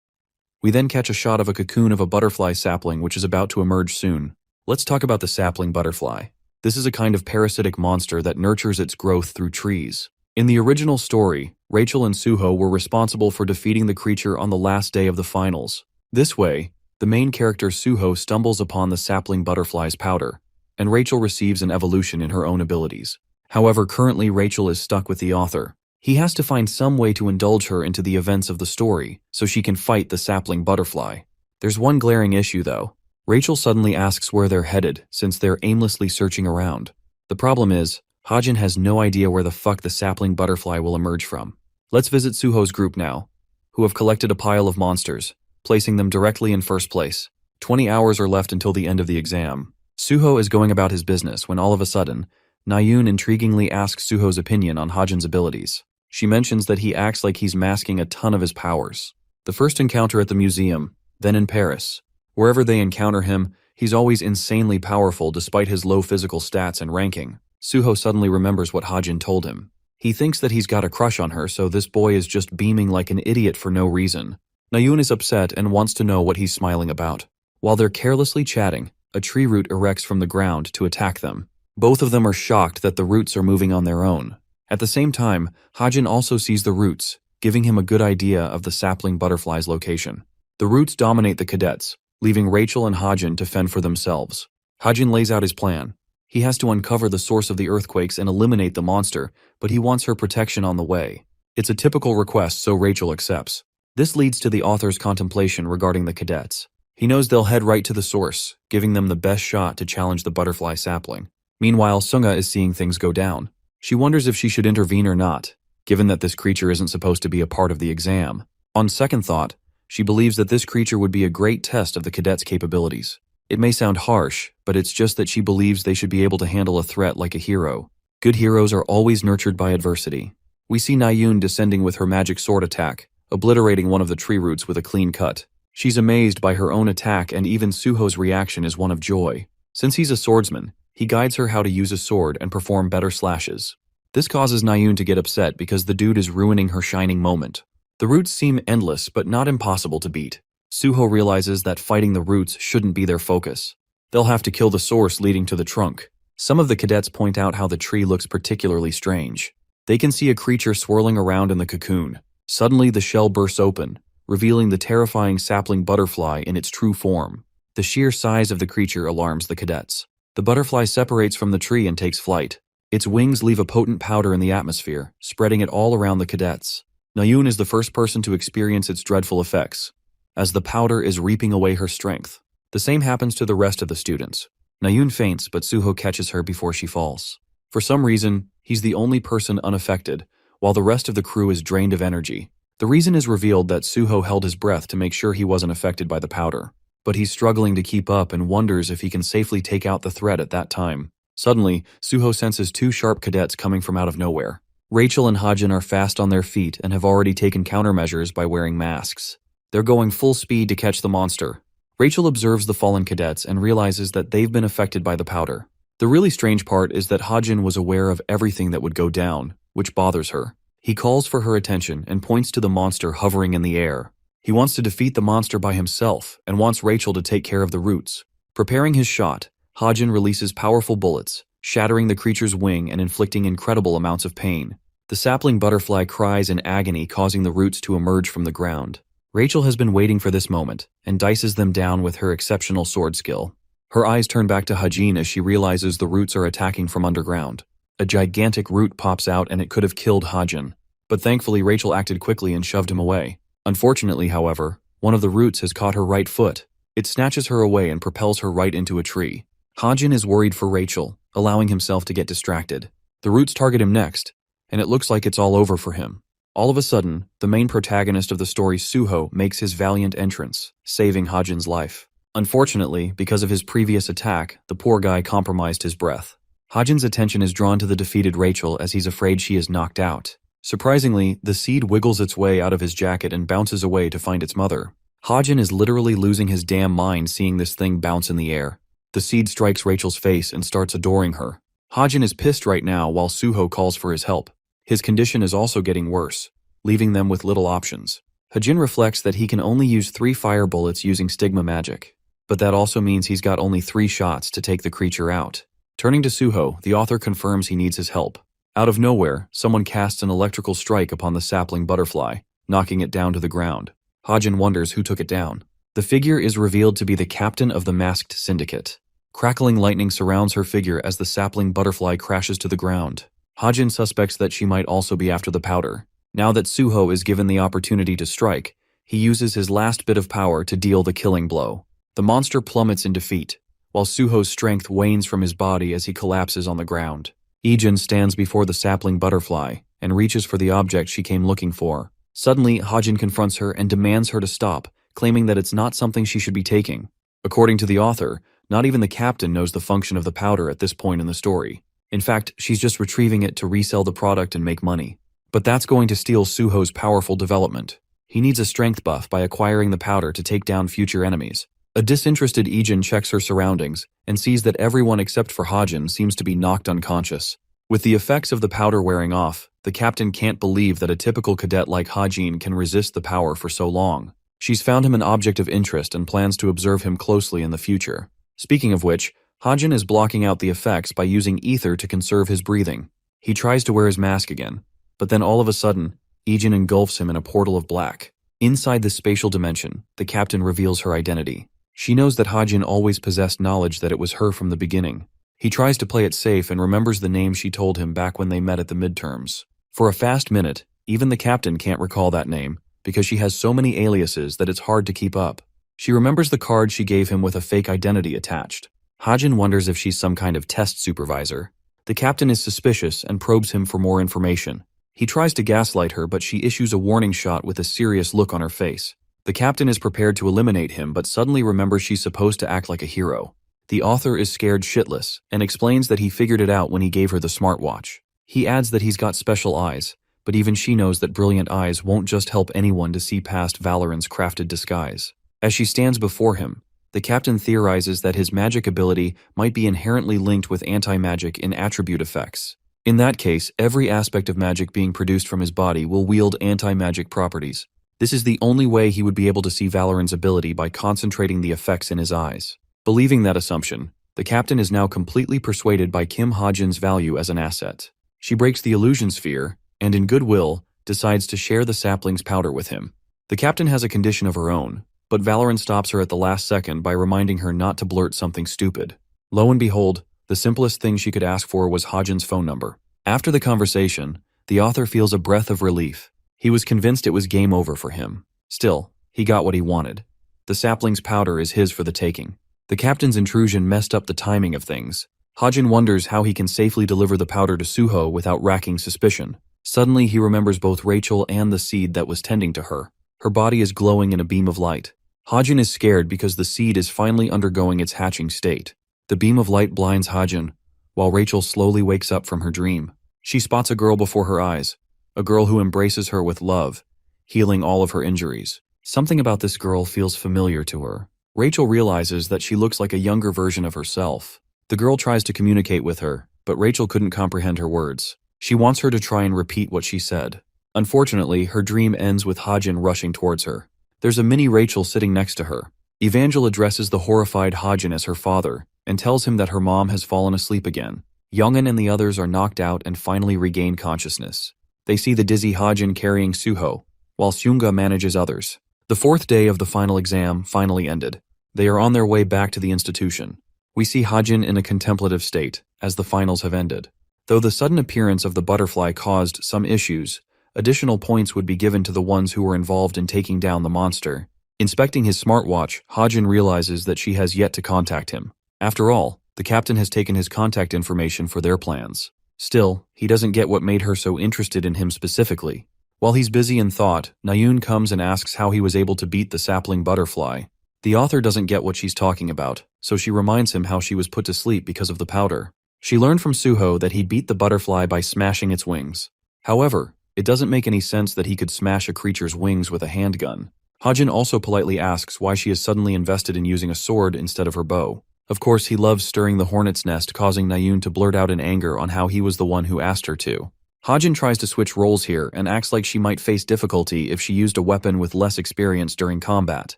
We then catch a shot of a cocoon of a butterfly sapling which is about to emerge soon. Let's talk about the sapling butterfly. This is a kind of parasitic monster that nurtures its growth through trees. In the original story, Rachel and Suho were responsible for defeating the creature on the last day of the finals. This way, the main character Suho stumbles upon the sapling butterfly's powder, and Rachel receives an evolution in her own abilities. However, currently Rachel is stuck with the author. He has to find some way to indulge her into the events of the story so she can fight the sapling butterfly. There's one glaring issue though. Rachel suddenly asks where they're headed since they're aimlessly searching around. The problem is, Hajin has no idea where the fuck the sapling butterfly will emerge from. Let's visit Suho's group now, who have collected a pile of monsters, placing them directly in first place. 20 hours are left until the end of the exam. Suho is going about his business when all of a sudden, Nayoon intriguingly asks Suho's opinion on Hajin's abilities. She mentions that he acts like he's masking a ton of his powers. The first encounter at the museum, then in Paris. Wherever they encounter him, he's always insanely powerful despite his low physical stats and ranking. Suho suddenly remembers what Hajin told him. He thinks that he's got a crush on her, so this boy is just beaming like an idiot for no reason. Nayoon is upset and wants to know what he's smiling about. While they're carelessly chatting, a tree root erects from the ground to attack them. Both of them are shocked that the roots are moving on their own. At the same time, Hajin also sees the roots, giving him a good idea of the sapling butterfly's location. The roots dominate the cadets, leaving Rachel and Hajin to fend for themselves. Hajin lays out his plan. He has to uncover the source of the earthquakes and eliminate the monster, but he wants her protection on the way. It's a typical request, so Rachel accepts. This leads to the author's contemplation regarding the cadets. He knows they'll head right to the source, giving them the best shot to challenge the butterfly sapling. Meanwhile, Sunga is seeing things go down. She wonders if she should intervene or not, given that this creature isn't supposed to be a part of the exam. On second thought, she believes that this creature would be a great test of the cadets' capabilities. It may sound harsh, but it's just that she believes they should be able to handle a threat like a hero. Good heroes are always nurtured by adversity. We see Nayoon descending with her magic sword attack, obliterating one of the tree roots with a clean cut. She's amazed by her own attack, and even Suho's reaction is one of joy. Since he's a swordsman, he guides her how to use a sword and perform better slashes. This causes Nayoon to get upset because the dude is ruining her shining moment. The roots seem endless but not impossible to beat. Suho realizes that fighting the roots shouldn't be their focus. They'll have to kill the source leading to the trunk. Some of the cadets point out how the tree looks particularly strange. They can see a creature swirling around in the cocoon. Suddenly the shell bursts open, revealing the terrifying sapling butterfly in its true form. The sheer size of the creature alarms the cadets. The butterfly separates from the tree and takes flight. Its wings leave a potent powder in the atmosphere, spreading it all around the cadets. Nayoon is the first person to experience its dreadful effects, as the powder is reaping away her strength. The same happens to the rest of the students. Nayoon faints, but Suho catches her before she falls. For some reason, he's the only person unaffected, while the rest of the crew is drained of energy. The reason is revealed that Suho held his breath to make sure he wasn't affected by the powder. But he's struggling to keep up and wonders if he can safely take out the threat at that time. Suddenly, Suho senses two sharp cadets coming from out of nowhere. Rachel and Hajin are fast on their feet and have already taken countermeasures by wearing masks. They're going full speed to catch the monster. Rachel observes the fallen cadets and realizes that they've been affected by the powder. The really strange part is that Hajin was aware of everything that would go down, which bothers her. He calls for her attention and points to the monster hovering in the air. He wants to defeat the monster by himself and wants Rachel to take care of the roots. Preparing his shot, Hajin releases powerful bullets, shattering the creature's wing and inflicting incredible amounts of pain. The sapling butterfly cries in agony, causing the roots to emerge from the ground. Rachel has been waiting for this moment and dices them down with her exceptional sword skill. Her eyes turn back to Hajin as she realizes the roots are attacking from underground. A gigantic root pops out and it could have killed Hajin. But thankfully Rachel acted quickly and shoved him away. Unfortunately, however, one of the roots has caught her right foot. It snatches her away and propels her right into a tree. Hajin is worried for Rachel, allowing himself to get distracted. The roots target him next, and it looks like it's all over for him. All of a sudden, the main protagonist of the story, Suho, makes his valiant entrance, saving Hajin's life. Unfortunately, because of his previous attack, the poor guy compromised his breath. Hajin's attention is drawn to the defeated Rachel as he's afraid she is knocked out. Surprisingly, the seed wiggles its way out of his jacket and bounces away to find its mother. Hajin is literally losing his damn mind seeing this thing bounce in the air. The seed strikes Rachel's face and starts adoring her. Hajin is pissed right now while Suho calls for his help. His condition is also getting worse, leaving them with little options. Hajin reflects that he can only use 3 fire bullets using stigma magic. But that also means he's got only 3 shots to take the creature out. Turning to Suho, the author confirms he needs his help. Out of nowhere, someone casts an electrical strike upon the sapling butterfly, knocking it down to the ground. Hajin wonders who took it down. The figure is revealed to be the captain of the masked syndicate. Crackling lightning surrounds her figure as the sapling butterfly crashes to the ground. Hajin suspects that she might also be after the powder. Now that Suho is given the opportunity to strike, he uses his last bit of power to deal the killing blow. The monster plummets in defeat, while Suho's strength wanes from his body as he collapses on the ground. Ijin stands before the sapling butterfly and reaches for the object she came looking for. Suddenly, Hajin confronts her and demands her to stop, claiming that it's not something she should be taking. According to the author, not even the captain knows the function of the powder at this point in the story. In fact, she's just retrieving it to resell the product and make money. But that's going to steal Suho's powerful development. He needs a strength buff by acquiring the powder to take down future enemies. A disinterested Ijin checks her surroundings and sees that everyone except for Hajin seems to be knocked unconscious. With the effects of the powder wearing off, the captain can't believe that a typical cadet like Hajin can resist the power for so long. She's found him an object of interest and plans to observe him closely in the future. Speaking of which, Hajin is blocking out the effects by using ether to conserve his breathing. He tries to wear his mask again, but then all of a sudden, Ijin engulfs him in a portal of black. Inside this spatial dimension, the captain reveals her identity. She knows that Hajin always possessed knowledge that it was her from the beginning. He tries to play it safe and remembers the name she told him back when they met at the midterms. For a fast minute, even the captain can't recall that name, because she has so many aliases that it's hard to keep up. She remembers the card she gave him with a fake identity attached. Hajin wonders if she's some kind of test supervisor. The captain is suspicious and probes him for more information. He tries to gaslight her, but she issues a warning shot with a serious look on her face. The captain is prepared to eliminate him, but suddenly remembers she's supposed to act like a hero. The author is scared shitless and explains that he figured it out when he gave her the smartwatch. He adds that he's got special eyes, but even she knows that brilliant eyes won't just help anyone to see past Valoran's crafted disguise. As she stands before him, the captain theorizes that his magic ability might be inherently linked with anti-magic in attribute effects. In that case, every aspect of magic being produced from his body will wield anti-magic properties. This is the only way he would be able to see Valoran's ability, by concentrating the effects in his eyes. Believing that assumption, the captain is now completely persuaded by Kim Hajin's value as an asset. She breaks the illusion sphere, and in goodwill, decides to share the sapling's powder with him. The captain has a condition of her own, but Valoran stops her at the last second by reminding her not to blurt something stupid. Lo and behold, the simplest thing she could ask for was Hajin's phone number. After the conversation, the author feels a breath of relief. He was convinced it was game over for him. Still, he got what he wanted. The sapling's powder is his for the taking. The captain's intrusion messed up the timing of things. Hajin wonders how he can safely deliver the powder to Suho without racking suspicion. Suddenly, he remembers both Rachel and the seed that was tending to her. Her body is glowing in a beam of light. Hajin is scared because the seed is finally undergoing its hatching state. The beam of light blinds Hajin, while Rachel slowly wakes up from her dream. She spots a girl before her eyes, a girl who embraces her with love, healing all of her injuries. Something about this girl feels familiar to her. Rachel realizes that she looks like a younger version of herself. The girl tries to communicate with her, but Rachel couldn't comprehend her words. She wants her to try and repeat what she said. Unfortunately, her dream ends with Hajin rushing towards her. There's a mini Rachel sitting next to her. Evangel addresses the horrified Hajin as her father and tells him that her mom has fallen asleep again. Youngin and the others are knocked out and finally regain consciousness. They see the dizzy Hajin carrying Suho, while Seunga manages others. The 4th day of the final exam finally ended. They are on their way back to the institution. We see Hajin in a contemplative state, as the finals have ended. Though the sudden appearance of the butterfly caused some issues, additional points would be given to the ones who were involved in taking down the monster. Inspecting his smartwatch, Hajin realizes that she has yet to contact him. After all, the captain has taken his contact information for their plans. Still, he doesn't get what made her so interested in him specifically. While he's busy in thought, Nayun comes and asks how he was able to beat the sapling butterfly. The author doesn't get what she's talking about, so she reminds him how she was put to sleep because of the powder. She learned from Suho that he beat the butterfly by smashing its wings. However, it doesn't make any sense that he could smash a creature's wings with a handgun. Hajin also politely asks why she is suddenly invested in using a sword instead of her bow. Of course, he loves stirring the hornet's nest, causing Nayun to blurt out in anger on how he was the one who asked her to. Hajin tries to switch roles here and acts like she might face difficulty if she used a weapon with less experience during combat.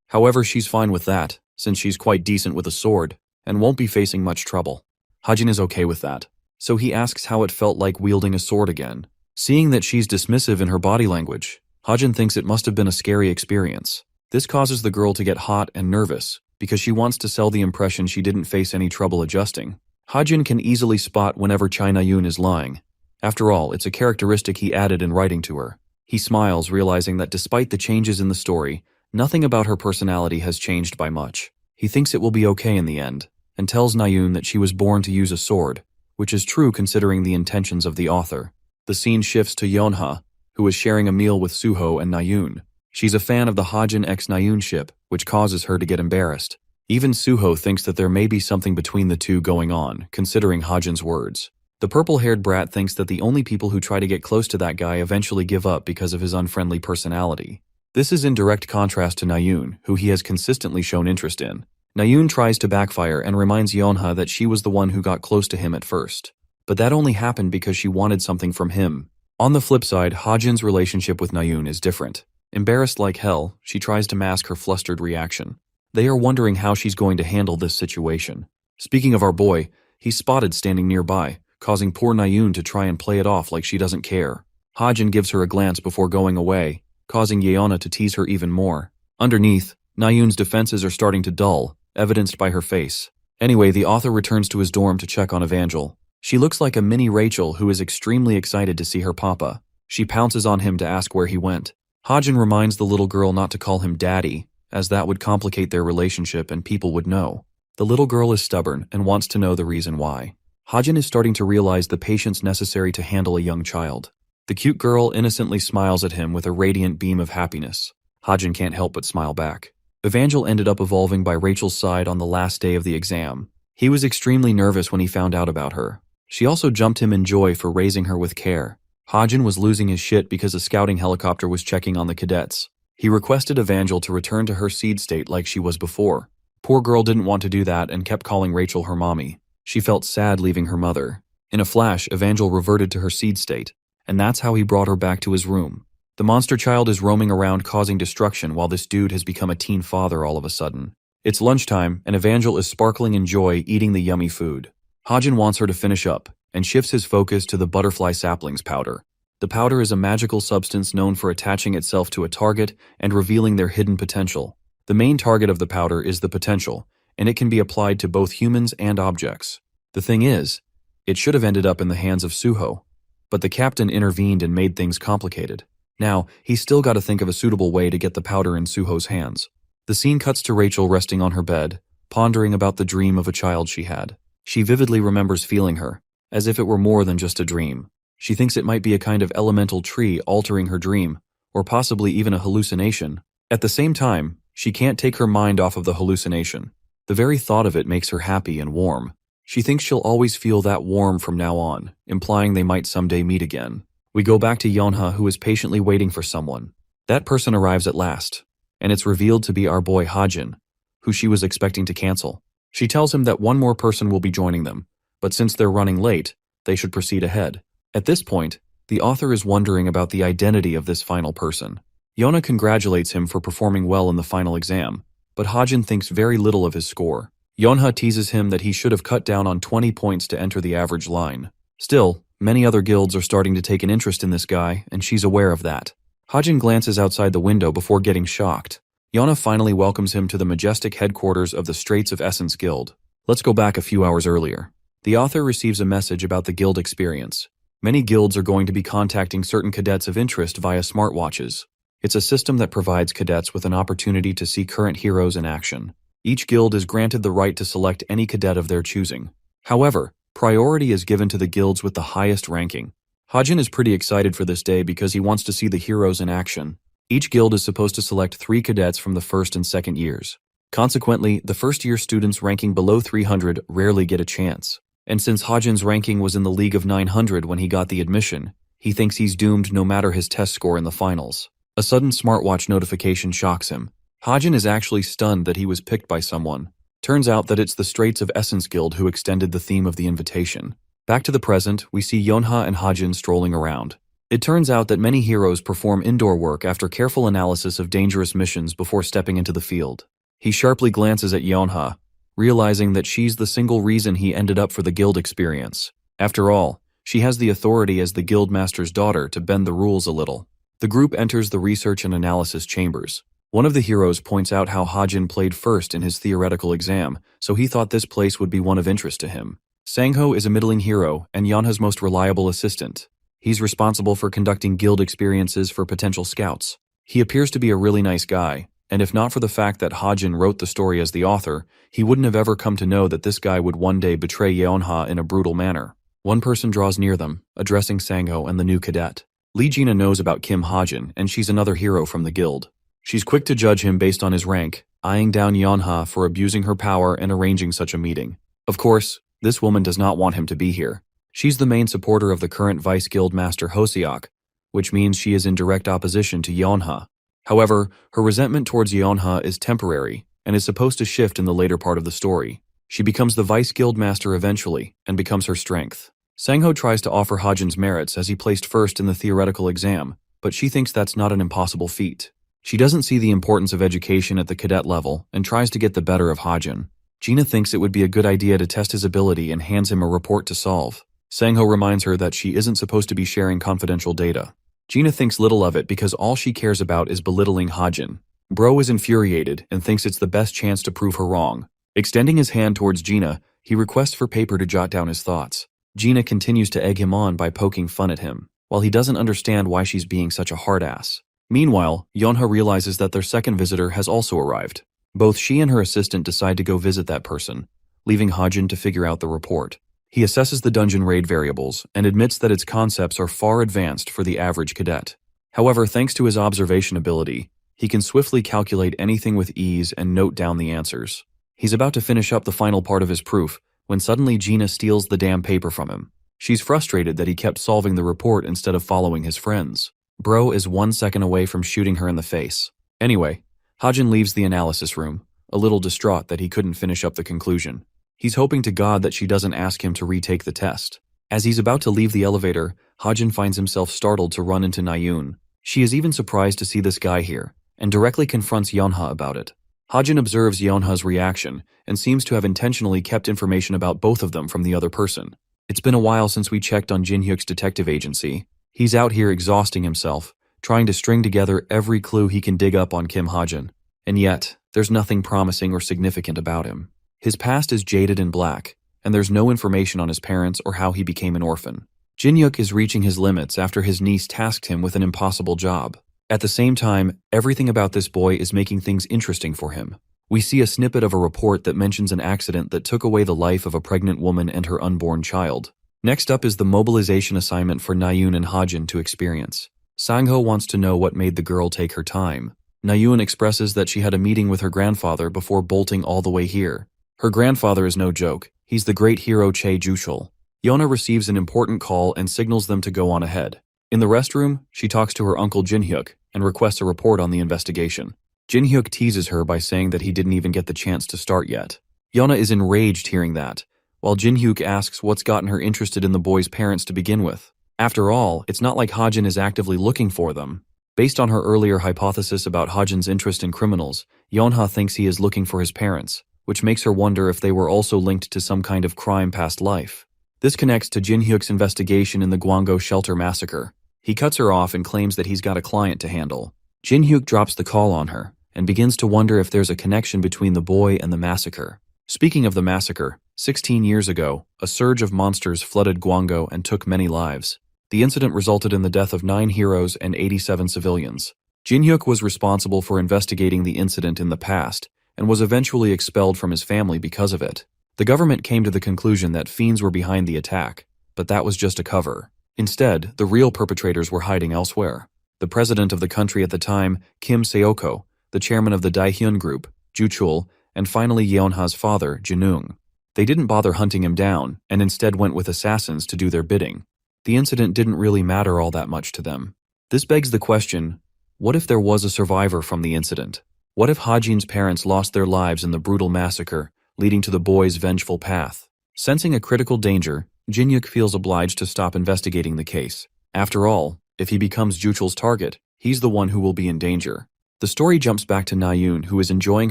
However, she's fine with that, since she's quite decent with a sword, and won't be facing much trouble. Hajin is okay with that, so he asks how it felt like wielding a sword again. Seeing that she's dismissive in her body language, Hajin thinks it must have been a scary experience. This causes the girl to get hot and nervous, because she wants to sell the impression she didn't face any trouble adjusting. Hajin can easily spot whenever Chai Na-yoon is lying. After all, it's a characteristic he added in writing to her. He smiles, realizing that despite the changes in the story, nothing about her personality has changed by much. He thinks it will be okay in the end, and tells Na-yoon that she was born to use a sword, which is true considering the intentions of the author. The scene shifts to Yeonha, who is sharing a meal with Suho and Na-yoon. She's a fan of the Hajin x Na-yoon ship, which causes her to get embarrassed. Even Suho thinks that there may be something between the two going on, considering Hajin's words. The purple-haired brat thinks that the only people who try to get close to that guy eventually give up because of his unfriendly personality. This is in direct contrast to Na-yoon, who he has consistently shown interest in. Na-yoon tries to backfire and reminds Yeonha that she was the one who got close to him at first. But that only happened because she wanted something from him. On the flip side, Hajin's relationship with Na-yoon is different. Embarrassed like hell, she tries to mask her flustered reaction. They are wondering how she's going to handle this situation. Speaking of our boy, he's spotted standing nearby, causing poor Na-yoon to try and play it off like she doesn't care. Hajin gives her a glance before going away, causing Yeonha to tease her even more. Underneath, Na-yoon's defenses are starting to dull, evidenced by her face. Anyway, the author returns to his dorm to check on Evangel. She looks like a mini Rachel who is extremely excited to see her papa. She pounces on him to ask where he went. Hajin reminds the little girl not to call him daddy, as that would complicate their relationship and people would know. The little girl is stubborn and wants to know the reason why. Hajin is starting to realize the patience necessary to handle a young child. The cute girl innocently smiles at him with a radiant beam of happiness. Hajin can't help but smile back. Evangel ended up evolving by Rachel's side on the last day of the exam. He was extremely nervous when he found out about her. She also jumped him in joy for raising her with care. Hajin was losing his shit because a scouting helicopter was checking on the cadets. He requested Evangel to return to her seed state like she was before. Poor girl didn't want to do that and kept calling Rachel her mommy. She felt sad leaving her mother. In a flash, Evangel reverted to her seed state, and that's how he brought her back to his room. The monster child is roaming around causing destruction while this dude has become a teen father all of a sudden. It's lunchtime, and Evangel is sparkling in joy eating the yummy food. Hajin wants her to finish up, and shifts his focus to the butterfly saplings powder. The powder is a magical substance known for attaching itself to a target and revealing their hidden potential. The main target of the powder is the potential, and it can be applied to both humans and objects. The thing is, it should have ended up in the hands of Suho, but the captain intervened and made things complicated. Now, he's still got to think of a suitable way to get the powder in Suho's hands. The scene cuts to Rachel resting on her bed, pondering about the dream of a child she had. She vividly remembers feeling her, as if it were more than just a dream. She thinks it might be a kind of elemental tree altering her dream, or possibly even a hallucination. At the same time, she can't take her mind off of the hallucination. The very thought of it makes her happy and warm. She thinks she'll always feel that warm from now on, implying they might someday meet again. We go back to Yeonha, who is patiently waiting for someone. That person arrives at last, and it's revealed to be our boy Hajin, who she was expecting to cancel. She tells him that one more person will be joining them, but since they're running late, they should proceed ahead. At this point, the author is wondering about the identity of this final person. Yeonha congratulates him for performing well in the final exam, but Hajin thinks very little of his score. Yeonha teases him that he should have cut down on 20 points to enter the average line. Still, many other guilds are starting to take an interest in this guy, and she's aware of that. Hajin glances outside the window before getting shocked. Yeonha finally welcomes him to the majestic headquarters of the Straits of Essence Guild. Let's go back a few hours earlier. The author receives a message about the guild experience. Many guilds are going to be contacting certain cadets of interest via smartwatches. It's a system that provides cadets with an opportunity to see current heroes in action. Each guild is granted the right to select any cadet of their choosing. However, priority is given to the guilds with the highest ranking. Hajin is pretty excited for this day because he wants to see the heroes in action. Each guild is supposed to select 3 cadets from the first and second years. Consequently, the first-year students ranking below 300 rarely get a chance. And since Hajin's ranking was in the League of 900 when he got the admission, he thinks he's doomed no matter his test score in the finals. A sudden smartwatch notification shocks him. Hajin is actually stunned that he was picked by someone. Turns out that it's the Straits of Essence Guild who extended the theme of the invitation. Back to the present, we see Yonha and Hajin strolling around. It turns out that many heroes perform indoor work after careful analysis of dangerous missions before stepping into the field. He sharply glances at Yonha, realizing that she's the single reason he ended up for the guild experience. After all, she has the authority as the guildmaster's daughter to bend the rules a little. The group enters the research and analysis chambers. One of the heroes points out how Hajin played first in his theoretical exam, so he thought this place would be one of interest to him. Sangho is a middling hero and Yonha's most reliable assistant. He's responsible for conducting guild experiences for potential scouts. He appears to be a really nice guy, and if not for the fact that Hajin wrote the story as the author, he wouldn't have ever come to know that this guy would one day betray Yeonha in a brutal manner. One person draws near them, addressing Sangho and the new cadet. Lee Jina knows about Kim Hajin, and she's another hero from the guild. She's quick to judge him based on his rank, eyeing down Yeonha for abusing her power and arranging such a meeting. Of course, this woman does not want him to be here. She's the main supporter of the current Vice Guild Master Hoseok, which means she is in direct opposition to Yeonha. However, her resentment towards Yeonha is temporary and is supposed to shift in the later part of the story. She becomes the Vice Guild Master eventually and becomes her strength. Sangho tries to offer Hajin's merits as he placed first in the theoretical exam, but she thinks that's not an impossible feat. She doesn't see the importance of education at the cadet level and tries to get the better of Hajin. Gina thinks it would be a good idea to test his ability and hands him a report to solve. Sangho reminds her that she isn't supposed to be sharing confidential data. Gina thinks little of it because all she cares about is belittling Hajin. Bro is infuriated and thinks it's the best chance to prove her wrong. Extending his hand towards Gina, he requests for paper to jot down his thoughts. Gina continues to egg him on by poking fun at him, while he doesn't understand why she's being such a hard ass. Meanwhile, Yonha realizes that their second visitor has also arrived. Both she and her assistant decide to go visit that person, leaving Hajin to figure out the report. He assesses the dungeon raid variables and admits that its concepts are far advanced for the average cadet. However, thanks to his observation ability, he can swiftly calculate anything with ease and note down the answers. He's about to finish up the final part of his proof when suddenly Gina steals the damn paper from him. She's frustrated that he kept solving the report instead of following his friends. Bro is 1 second away from shooting her in the face. Anyway, Hajin leaves the analysis room, a little distraught that he couldn't finish up the conclusion. He's hoping to God that she doesn't ask him to retake the test. As he's about to leave the elevator, Hajin finds himself startled to run into Nayun. She is even surprised to see this guy here, and directly confronts Yonha about it. Hajin observes Yonha's reaction, and seems to have intentionally kept information about both of them from the other person. It's been a while since we checked on Jinhyuk's detective agency. He's out here exhausting himself, trying to string together every clue he can dig up on Kim Hajin. And yet, there's nothing promising or significant about him. His past is jaded and black, and there's no information on his parents or how he became an orphan. Jinhyuk is reaching his limits after his niece tasked him with an impossible job. At the same time, everything about this boy is making things interesting for him. We see a snippet of a report that mentions an accident that took away the life of a pregnant woman and her unborn child. Next up is the mobilization assignment for Nayun and Hajin to experience. Sangho wants to know what made the girl take her time. Nayun expresses that she had a meeting with her grandfather before bolting all the way here. Her grandfather is no joke. He's the great hero Che Juchul. Yona receives an important call and signals them to go on ahead. In the restroom, she talks to her uncle Jinhyuk and requests a report on the investigation. Jinhyuk teases her by saying that he didn't even get the chance to start yet. Yona is enraged hearing that, while Jinhyuk asks what's gotten her interested in the boy's parents to begin with. After all, it's not like Hajin is actively looking for them. Based on her earlier hypothesis about Hajin's interest in criminals, Yonha thinks he is looking for his parents, which makes her wonder if they were also linked to some kind of crime past life. This connects to Jinhyuk's investigation in the Gwango shelter massacre. He cuts her off and claims that he's got a client to handle. Jinhyuk drops the call on her and begins to wonder if there's a connection between the boy and the massacre. Speaking of the massacre, 16 years ago, a surge of monsters flooded Gwango and took many lives. The incident resulted in the death of 9 heroes and 87 civilians. Jinhyuk was responsible for investigating the incident in the past and was eventually expelled from his family because of it. The government came to the conclusion that fiends were behind the attack, but that was just a cover. Instead, the real perpetrators were hiding elsewhere. The president of the country at the time, Kim Seoko, the chairman of the Daehyun group, Juchul, and finally Yeonha's father, Jinung. They didn't bother hunting him down, and instead went with assassins to do their bidding. The incident didn't really matter all that much to them. This begs the question, what if there was a survivor from the incident? What if Hajin's parents lost their lives in the brutal massacre, leading to the boy's vengeful path? Sensing a critical danger, Jinyuk feels obliged to stop investigating the case. After all, if he becomes Juchul's target, he's the one who will be in danger. The story jumps back to Nayun, who is enjoying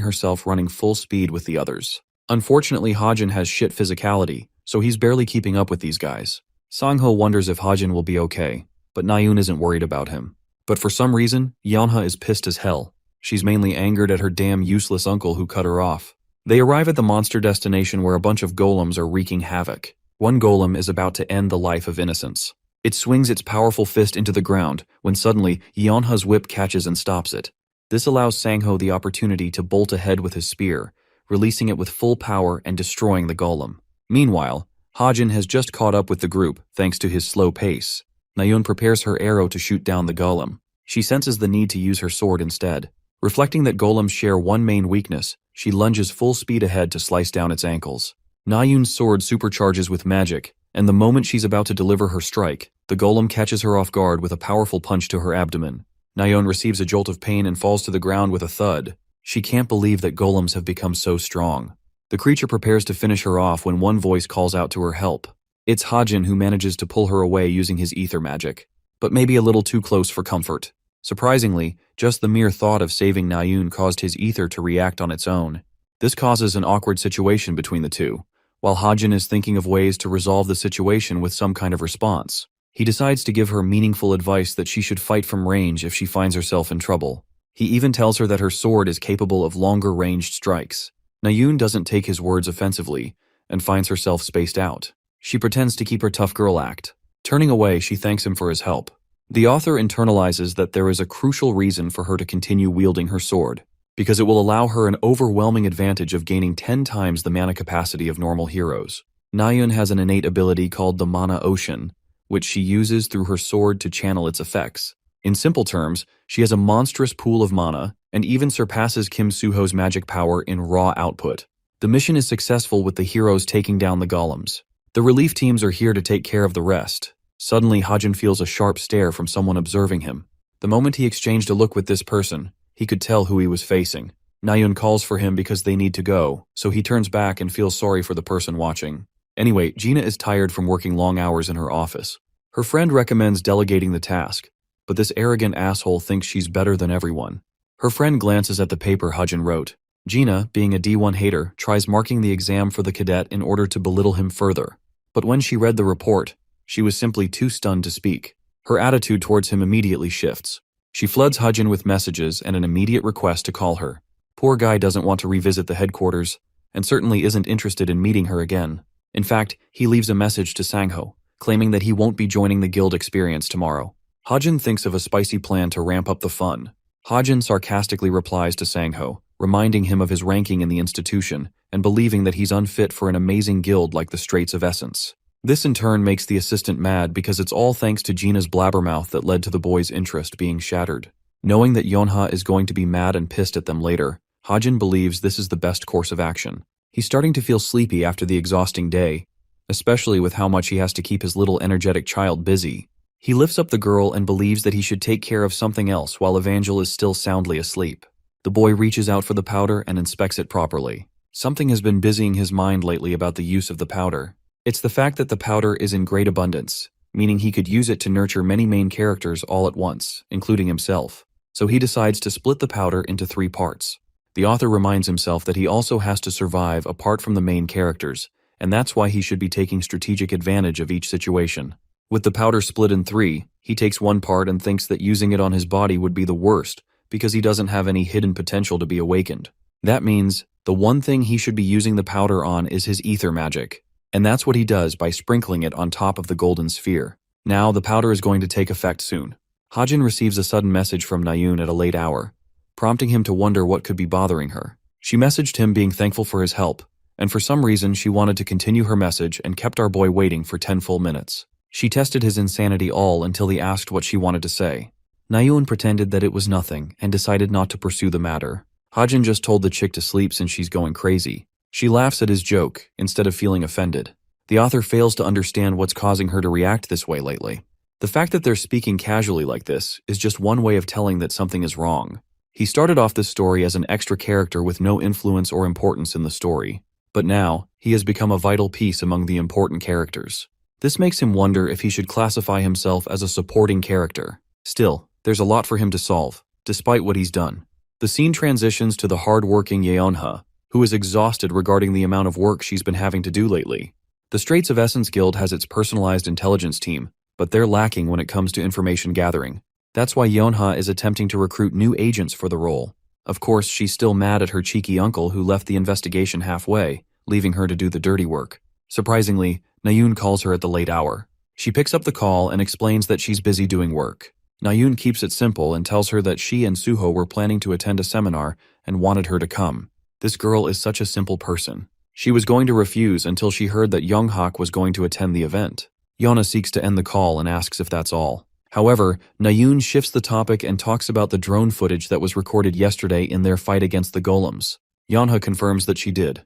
herself running full speed with the others. Unfortunately, Hajin has shit physicality, so he's barely keeping up with these guys. Sangho wonders if Hajin will be okay, but Nayun isn't worried about him. But for some reason, Yeonha is pissed as hell. She's mainly angered at her damn useless uncle who cut her off. They arrive at the monster destination where a bunch of golems are wreaking havoc. One golem is about to end the life of innocence. It swings its powerful fist into the ground when suddenly Yeonha's whip catches and stops it. This allows Sangho the opportunity to bolt ahead with his spear, releasing it with full power and destroying the golem. Meanwhile, Hajin has just caught up with the group thanks to his slow pace. Nayun prepares her arrow to shoot down the golem. She senses the need to use her sword instead. Reflecting that golems share one main weakness, she lunges full speed ahead to slice down its ankles. Nayun's sword supercharges with magic, and the moment she's about to deliver her strike, the golem catches her off guard with a powerful punch to her abdomen. Nayun receives a jolt of pain and falls to the ground with a thud. She can't believe that golems have become so strong. The creature prepares to finish her off when one voice calls out to her help. It's Hajin, who manages to pull her away using his ether magic, but maybe a little too close for comfort. Surprisingly, just the mere thought of saving Nayun caused his ether to react on its own. This causes an awkward situation between the two. While Hajin is thinking of ways to resolve the situation with some kind of response, he decides to give her meaningful advice that she should fight from range if she finds herself in trouble. He even tells her that her sword is capable of longer ranged strikes. Nayun doesn't take his words offensively and finds herself spaced out. She pretends to keep her tough girl act. Turning away, she thanks him for his help. The author internalizes that there is a crucial reason for her to continue wielding her sword, because it will allow her an overwhelming advantage of gaining 10 times the mana capacity of normal heroes. Nayun has an innate ability called the Mana Ocean, which she uses through her sword to channel its effects. In simple terms, she has a monstrous pool of mana and even surpasses Kim Suho's magic power in raw output. The mission is successful with the heroes taking down the golems. The relief teams are here to take care of the rest. Suddenly, Hajin feels a sharp stare from someone observing him. The moment he exchanged a look with this person, he could tell who he was facing. Nayun calls for him because they need to go, so he turns back and feels sorry for the person watching. Anyway, Gina is tired from working long hours in her office. Her friend recommends delegating the task, but this arrogant asshole thinks she's better than everyone. Her friend glances at the paper Hajin wrote. Gina, being a D1 hater, tries marking the exam for the cadet in order to belittle him further. But when she read the report, she was simply too stunned to speak. Her attitude towards him immediately shifts. She floods Hajin with messages and an immediate request to call her. Poor guy doesn't want to revisit the headquarters, and certainly isn't interested in meeting her again. In fact, he leaves a message to Sangho, claiming that he won't be joining the guild experience tomorrow. Hajin thinks of a spicy plan to ramp up the fun. Hajin sarcastically replies to Sangho, reminding him of his ranking in the institution and believing that he's unfit for an amazing guild like the Straits of Essence. This in turn makes the assistant mad because it's all thanks to Gina's blabbermouth that led to the boy's interest being shattered. Knowing that Yeonha is going to be mad and pissed at them later, Hajin believes this is the best course of action. He's starting to feel sleepy after the exhausting day, especially with how much he has to keep his little energetic child busy. He lifts up the girl and believes that he should take care of something else while Evangel is still soundly asleep. The boy reaches out for the powder and inspects it properly. Something has been busying his mind lately about the use of the powder. It's the fact that the powder is in great abundance, meaning he could use it to nurture many main characters all at once, including himself. So he decides to split the powder into 3 parts. The author reminds himself that he also has to survive apart from the main characters, and that's why he should be taking strategic advantage of each situation. With the powder split in 3, he takes one part and thinks that using it on his body would be the worst because he doesn't have any hidden potential to be awakened. That means the one thing he should be using the powder on is his ether magic. And that's what he does by sprinkling it on top of the golden sphere. Now, the powder is going to take effect soon. Hajin receives a sudden message from Nayun at a late hour, prompting him to wonder what could be bothering her. She messaged him being thankful for his help, and for some reason she wanted to continue her message and kept our boy waiting for 10 full minutes. She tested his insanity all until he asked what she wanted to say. Nayun pretended that it was nothing and decided not to pursue the matter. Hajin just told the chick to sleep since she's going crazy. She laughs at his joke instead of feeling offended. The author fails to understand what's causing her to react this way lately. The fact that they're speaking casually like this is just one way of telling that something is wrong. He started off this story as an extra character with no influence or importance in the story, but now he has become a vital piece among the important characters. This makes him wonder if he should classify himself as a supporting character. Still, there's a lot for him to solve, despite what he's done. The scene transitions to the hard-working Yeonha, who is exhausted regarding the amount of work she's been having to do lately. The Straits of Essence Guild has its personalized intelligence team, but they're lacking when it comes to information gathering. That's why Yeonha is attempting to recruit new agents for the role. Of course, she's still mad at her cheeky uncle who left the investigation halfway, leaving her to do the dirty work. Surprisingly, Nayoon calls her at the late hour. She picks up the call and explains that she's busy doing work. Nayoon keeps it simple and tells her that she and Suho were planning to attend a seminar and wanted her to come. This girl is such a simple person. She was going to refuse until she heard that Younghak was going to attend the event. Yeonha seeks to end the call and asks if that's all. However, Nayoon shifts the topic and talks about the drone footage that was recorded yesterday in their fight against the golems. Yeonha confirms that she did.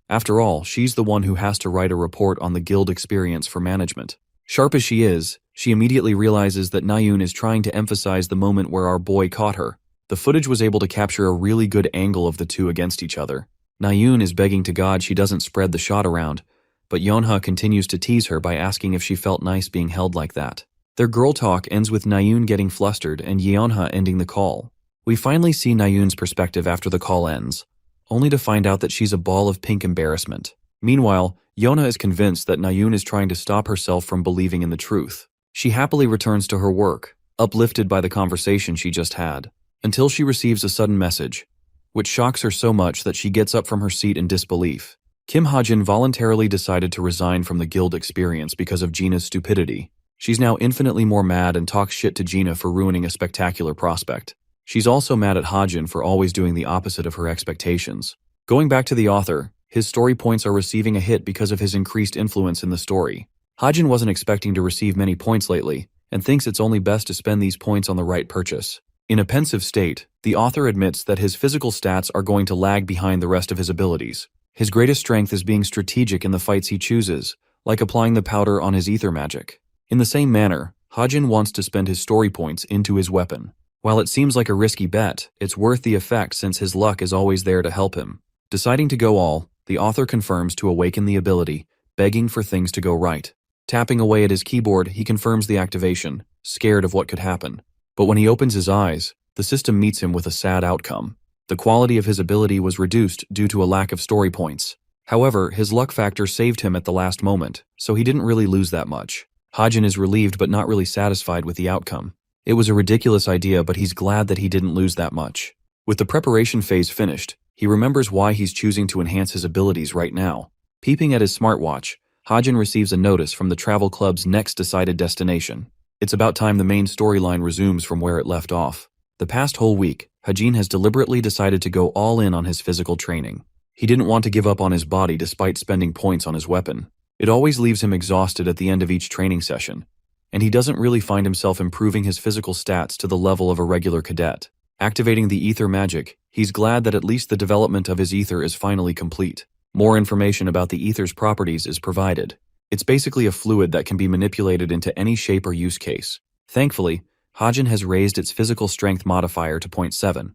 After all, she's the one who has to write a report on the guild experience for management. Sharp as she is, she immediately realizes that Nayoon is trying to emphasize the moment where our boy caught her. The footage was able to capture a really good angle of the two against each other. Nayoon is begging to God she doesn't spread the shot around, but Yeonha continues to tease her by asking if she felt nice being held like that. Their girl talk ends with Nayoon getting flustered and Yeonha ending the call. We finally see Nayoon's perspective after the call ends, only to find out that she's a ball of pink embarrassment. Meanwhile, Yeonha is convinced that Nayoon is trying to stop herself from believing in the truth. She happily returns to her work, uplifted by the conversation she just had, until she receives a sudden message, which shocks her so much that she gets up from her seat in disbelief. Kim Hajin voluntarily decided to resign from the guild experience because of Gina's stupidity. She's now infinitely more mad and talks shit to Gina for ruining a spectacular prospect. She's also mad at Hajin for always doing the opposite of her expectations. Going back to the author, his story points are receiving a hit because of his increased influence in the story. Hajin wasn't expecting to receive many points lately, and thinks it's only best to spend these points on the right purchase. In a pensive state, the author admits that his physical stats are going to lag behind the rest of his abilities. His greatest strength is being strategic in the fights he chooses, like applying the powder on his ether magic. In the same manner, Hajin wants to spend his story points into his weapon. While it seems like a risky bet, it's worth the effect since his luck is always there to help him. Deciding to go all, the author confirms to awaken the ability, begging for things to go right. Tapping away at his keyboard, he confirms the activation, scared of what could happen. But when he opens his eyes, the system meets him with a sad outcome. The quality of his ability was reduced due to a lack of story points. However, his luck factor saved him at the last moment, so he didn't really lose that much. Hajin is relieved but not really satisfied with the outcome. It was a ridiculous idea, but he's glad that he didn't lose that much. With the preparation phase finished, he remembers why he's choosing to enhance his abilities right now. Peeping at his smartwatch, Hajin receives a notice from the travel club's next decided destination. It's about time the main storyline resumes from where it left off. The past whole week, Hajin has deliberately decided to go all in on his physical training. He didn't want to give up on his body despite spending points on his weapon. It always leaves him exhausted at the end of each training session, and he doesn't really find himself improving his physical stats to the level of a regular cadet. Activating the ether magic, he's glad that at least the development of his ether is finally complete. More information about the ether's properties is provided. It's basically a fluid that can be manipulated into any shape or use case. Thankfully, Hajin has raised its physical strength modifier to 0.7,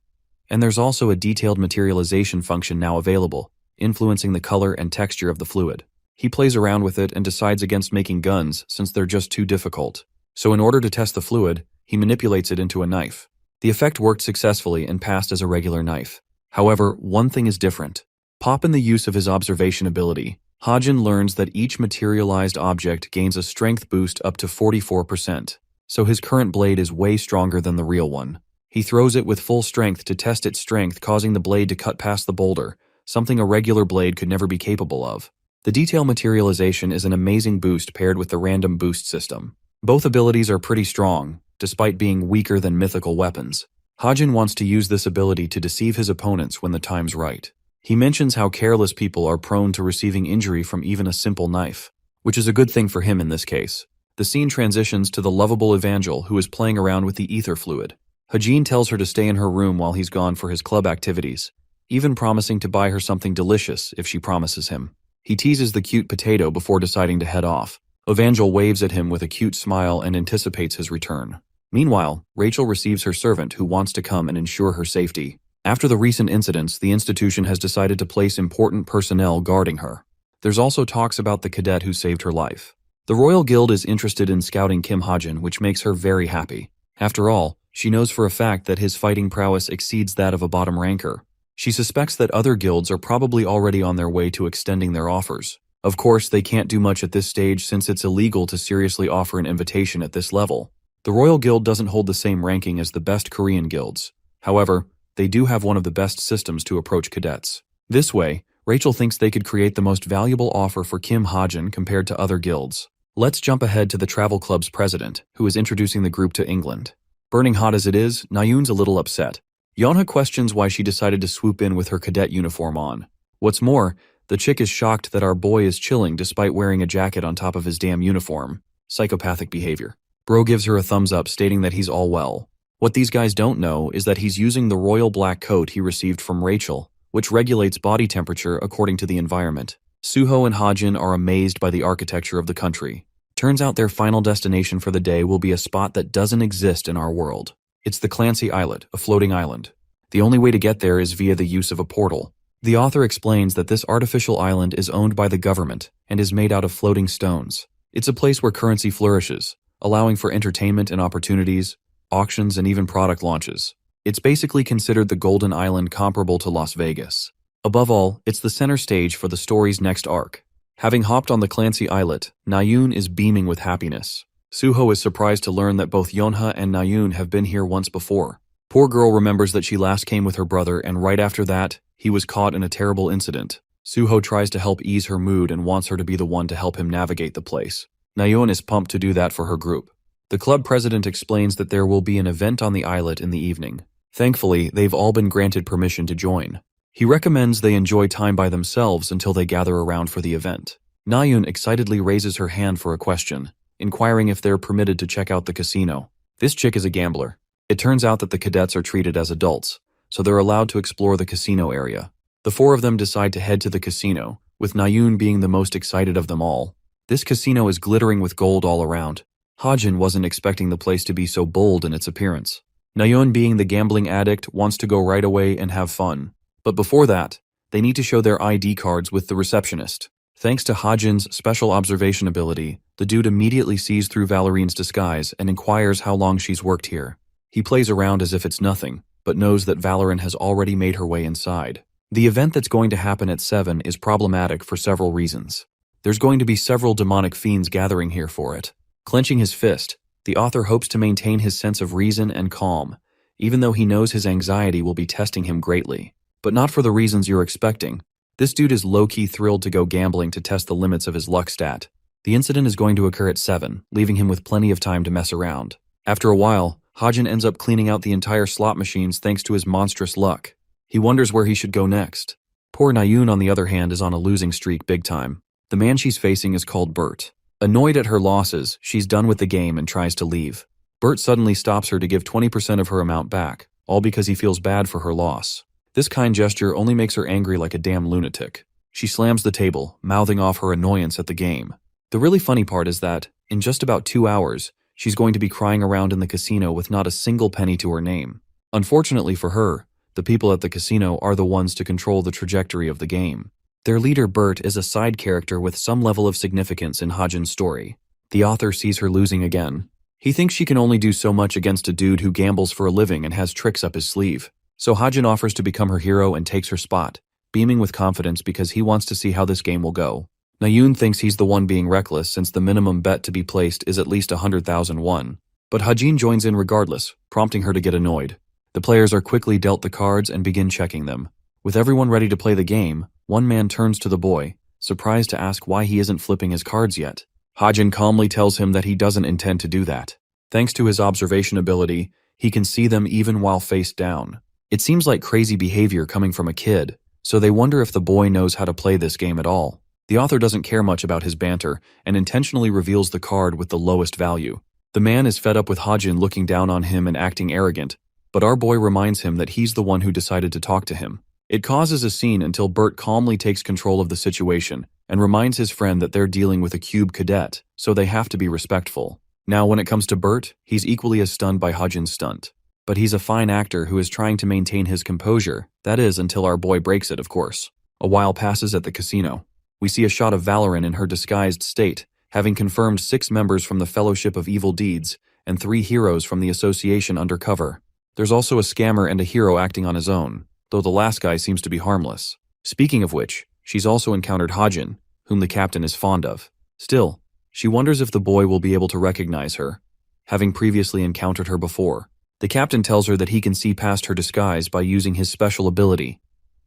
and there's also a detailed materialization function now available, influencing the color and texture of the fluid. He plays around with it and decides against making guns since they're just too difficult. So in order to test the fluid, he manipulates it into a knife. The effect worked successfully and passed as a regular knife. However, one thing is different. Pop in the use of his observation ability, Hajin learns that each materialized object gains a strength boost up to 44%, so his current blade is way stronger than the real one. He throws it with full strength to test its strength, causing the blade to cut past the boulder, something a regular blade could never be capable of. The detail materialization is an amazing boost paired with the random boost system. Both abilities are pretty strong, despite being weaker than mythical weapons. Hajin wants to use this ability to deceive his opponents when the time's right. He mentions how careless people are prone to receiving injury from even a simple knife, which is a good thing for him in this case. The scene transitions to the lovable Evangel, who is playing around with the ether fluid. Hajin tells her to stay in her room while he's gone for his club activities, even promising to buy her something delicious if she promises him. He teases the cute potato before deciding to head off. Evangel waves at him with a cute smile and anticipates his return. Meanwhile, Rachel receives her servant who wants to come and ensure her safety. After the recent incidents, the institution has decided to place important personnel guarding her. There's also talks about the cadet who saved her life. The Royal Guild is interested in scouting Kim Hajin, which makes her very happy. After all, she knows for a fact that his fighting prowess exceeds that of a bottom ranker. She suspects that other guilds are probably already on their way to extending their offers. Of course, they can't do much at this stage since it's illegal to seriously offer an invitation at this level. The Royal Guild doesn't hold the same ranking as the best Korean guilds. However, they do have one of the best systems to approach cadets. This way, Rachel thinks they could create the most valuable offer for Kim Hajin compared to other guilds. Let's jump ahead to the travel club's president, who is introducing the group to England. Burning hot as it is, Nayoon's a little upset. Yeonha questions why she decided to swoop in with her cadet uniform on. What's more, the chick is shocked that our boy is chilling despite wearing a jacket on top of his damn uniform. Psychopathic behavior. Bro gives her a thumbs up stating that he's all well. What these guys don't know is that he's using the royal black coat he received from Rachel, which regulates body temperature according to the environment. Suho and Hajin are amazed by the architecture of the country. Turns out their final destination for the day will be a spot that doesn't exist in our world. It's the Clancy Islet, a floating island. The only way to get there is via the use of a portal. The author explains that this artificial island is owned by the government and is made out of floating stones. It's a place where currency flourishes, allowing for entertainment and opportunities, auctions, and even product launches. It's basically considered the Golden Island comparable to Las Vegas. Above all, it's the center stage for the story's next arc. Having hopped on the Clancy Islet, Nayoon is beaming with happiness. Suho is surprised to learn that both Yeonha and Nayoon have been here once before. Poor girl remembers that she last came with her brother, and right after that, he was caught in a terrible incident. Suho tries to help ease her mood and wants her to be the one to help him navigate the place. Nayoon is pumped to do that for her group. The club president explains that there will be an event on the islet in the evening. Thankfully, they've all been granted permission to join. He recommends they enjoy time by themselves until they gather around for the event. Nayoon excitedly raises her hand for a question, inquiring if they're permitted to check out the casino. This chick is a gambler. It turns out that the cadets are treated as adults, so they're allowed to explore the casino area. The four of them decide to head to the casino, with Nayoon being the most excited of them all. This casino is glittering with gold all around. Hajin wasn't expecting the place to be so bold in its appearance. Nayoon, being the gambling addict, wants to go right away and have fun. But before that, they need to show their ID cards with the receptionist. Thanks to Hajin's special observation ability, the dude immediately sees through Valerine's disguise and inquires how long she's worked here. He plays around as if it's nothing, but knows that Valorine has already made her way inside. The event that's going to happen at 7 is problematic for several reasons. There's going to be several demonic fiends gathering here for it. Clenching his fist, the author hopes to maintain his sense of reason and calm, even though he knows his anxiety will be testing him greatly. But not for the reasons you're expecting. This dude is low-key thrilled to go gambling to test the limits of his luck stat. The incident is going to occur at 7, leaving him with plenty of time to mess around. After a while, Hajin ends up cleaning out the entire slot machines thanks to his monstrous luck. He wonders where he should go next. Poor Nayoon, on the other hand, is on a losing streak big time. The man she's facing is called Bert. Annoyed at her losses, she's done with the game and tries to leave. Bert suddenly stops her to give 20% of her amount back, all because he feels bad for her loss. This kind gesture only makes her angry like a damn lunatic. She slams the table, mouthing off her annoyance at the game. The really funny part is that, in just about 2 hours, she's going to be crying around in the casino with not a single penny to her name. Unfortunately for her, the people at the casino are the ones to control the trajectory of the game. Their leader Bert is a side character with some level of significance in Hajin's story. The author sees her losing again. He thinks she can only do so much against a dude who gambles for a living and has tricks up his sleeve. So Hajin offers to become her hero and takes her spot, beaming with confidence because he wants to see how this game will go. Nayoon thinks he's the one being reckless since the minimum bet to be placed is at least 100,000 won. But Hajin joins in regardless, prompting her to get annoyed. The players are quickly dealt the cards and begin checking them. With everyone ready to play the game, one man turns to the boy, surprised to ask why he isn't flipping his cards yet. Hajin calmly tells him that he doesn't intend to do that. Thanks to his observation ability, he can see them even while face down. It seems like crazy behavior coming from a kid, so they wonder if the boy knows how to play this game at all. The author doesn't care much about his banter and intentionally reveals the card with the lowest value. The man is fed up with Hajin looking down on him and acting arrogant, but our boy reminds him that he's the one who decided to talk to him. It causes a scene until Bert calmly takes control of the situation and reminds his friend that they're dealing with a cube cadet, so they have to be respectful. Now when it comes to Bert, he's equally as stunned by Hajin's stunt. But he's a fine actor who is trying to maintain his composure, that is until our boy breaks it, of course. A while passes at the casino. We see a shot of Valorine in her disguised state, having confirmed 6 members from the Fellowship of Evil Deeds and 3 heroes from the Association undercover. There's also a scammer and a hero acting on his own, though the last guy seems to be harmless. Speaking of which, she's also encountered Hajin, whom the captain is fond of. Still, she wonders if the boy will be able to recognize her, having previously encountered her before. The captain tells her that he can see past her disguise by using his special ability,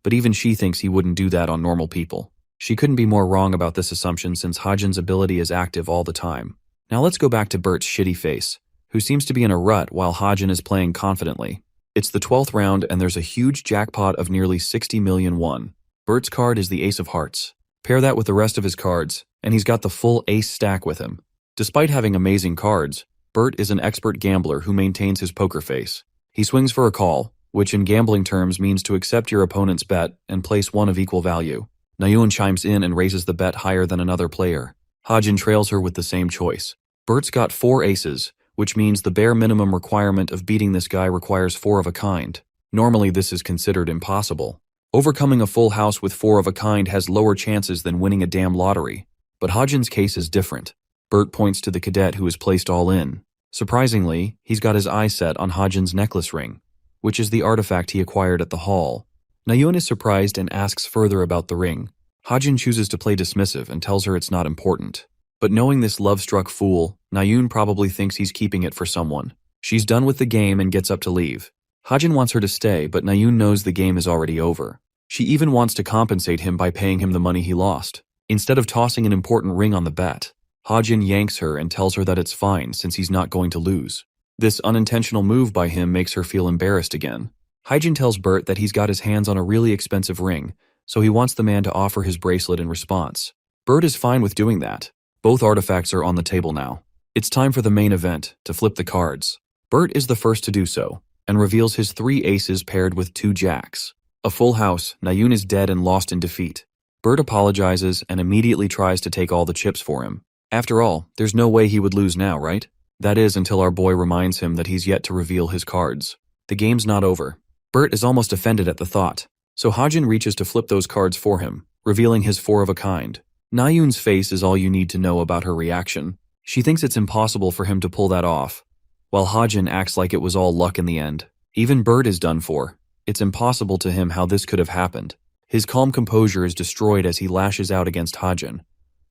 but even she thinks he wouldn't do that on normal people. She couldn't be more wrong about this assumption since Hajin's ability is active all the time. Now let's go back to Bert's shitty face, who seems to be in a rut while Hajin is playing confidently. It's the 12th round and there's a huge jackpot of nearly 60 million won. Bert's card is the Ace of Hearts. Pair that with the rest of his cards, and he's got the full ace stack with him. Despite having amazing cards, Bert is an expert gambler who maintains his poker face. He swings for a call, which in gambling terms means to accept your opponent's bet and place one of equal value. Nayun chimes in and raises the bet higher than another player. Hajin trails her with the same choice. Bert's got 4 aces, which means the bare minimum requirement of beating this guy requires 4 of a kind. Normally this is considered impossible. Overcoming a full house with 4 of a kind has lower chances than winning a damn lottery. But Hajin's case is different. Bert points to the cadet who is placed all in. Surprisingly, he's got his eye set on Hajin's necklace ring, which is the artifact he acquired at the hall. Nayun is surprised and asks further about the ring. Hajin chooses to play dismissive and tells her it's not important. But knowing this love-struck fool, Nayun probably thinks he's keeping it for someone. She's done with the game and gets up to leave. Hajin wants her to stay, but Nayun knows the game is already over. She even wants to compensate him by paying him the money he lost, instead of tossing an important ring on the bet. Hajin yanks her and tells her that it's fine since he's not going to lose. This unintentional move by him makes her feel embarrassed again. Hajin tells Bert that he's got his hands on a really expensive ring, so he wants the man to offer his bracelet in response. Bert is fine with doing that. Both artifacts are on the table now. It's time for the main event, to flip the cards. Bert is the first to do so, and reveals his 3 aces paired with 2 jacks. A full house, Nayun is dead and lost in defeat. Bert apologizes and immediately tries to take all the chips for him. After all, there's no way he would lose now, right? That is until our boy reminds him that he's yet to reveal his cards. The game's not over. Bert is almost offended at the thought, so Hajin reaches to flip those cards for him, revealing his 4 of a kind. Nayun's face is all you need to know about her reaction. She thinks it's impossible for him to pull that off, while Hajin acts like it was all luck in the end. Even Bert is done for. It's impossible to him how this could have happened. His calm composure is destroyed as he lashes out against Hajin.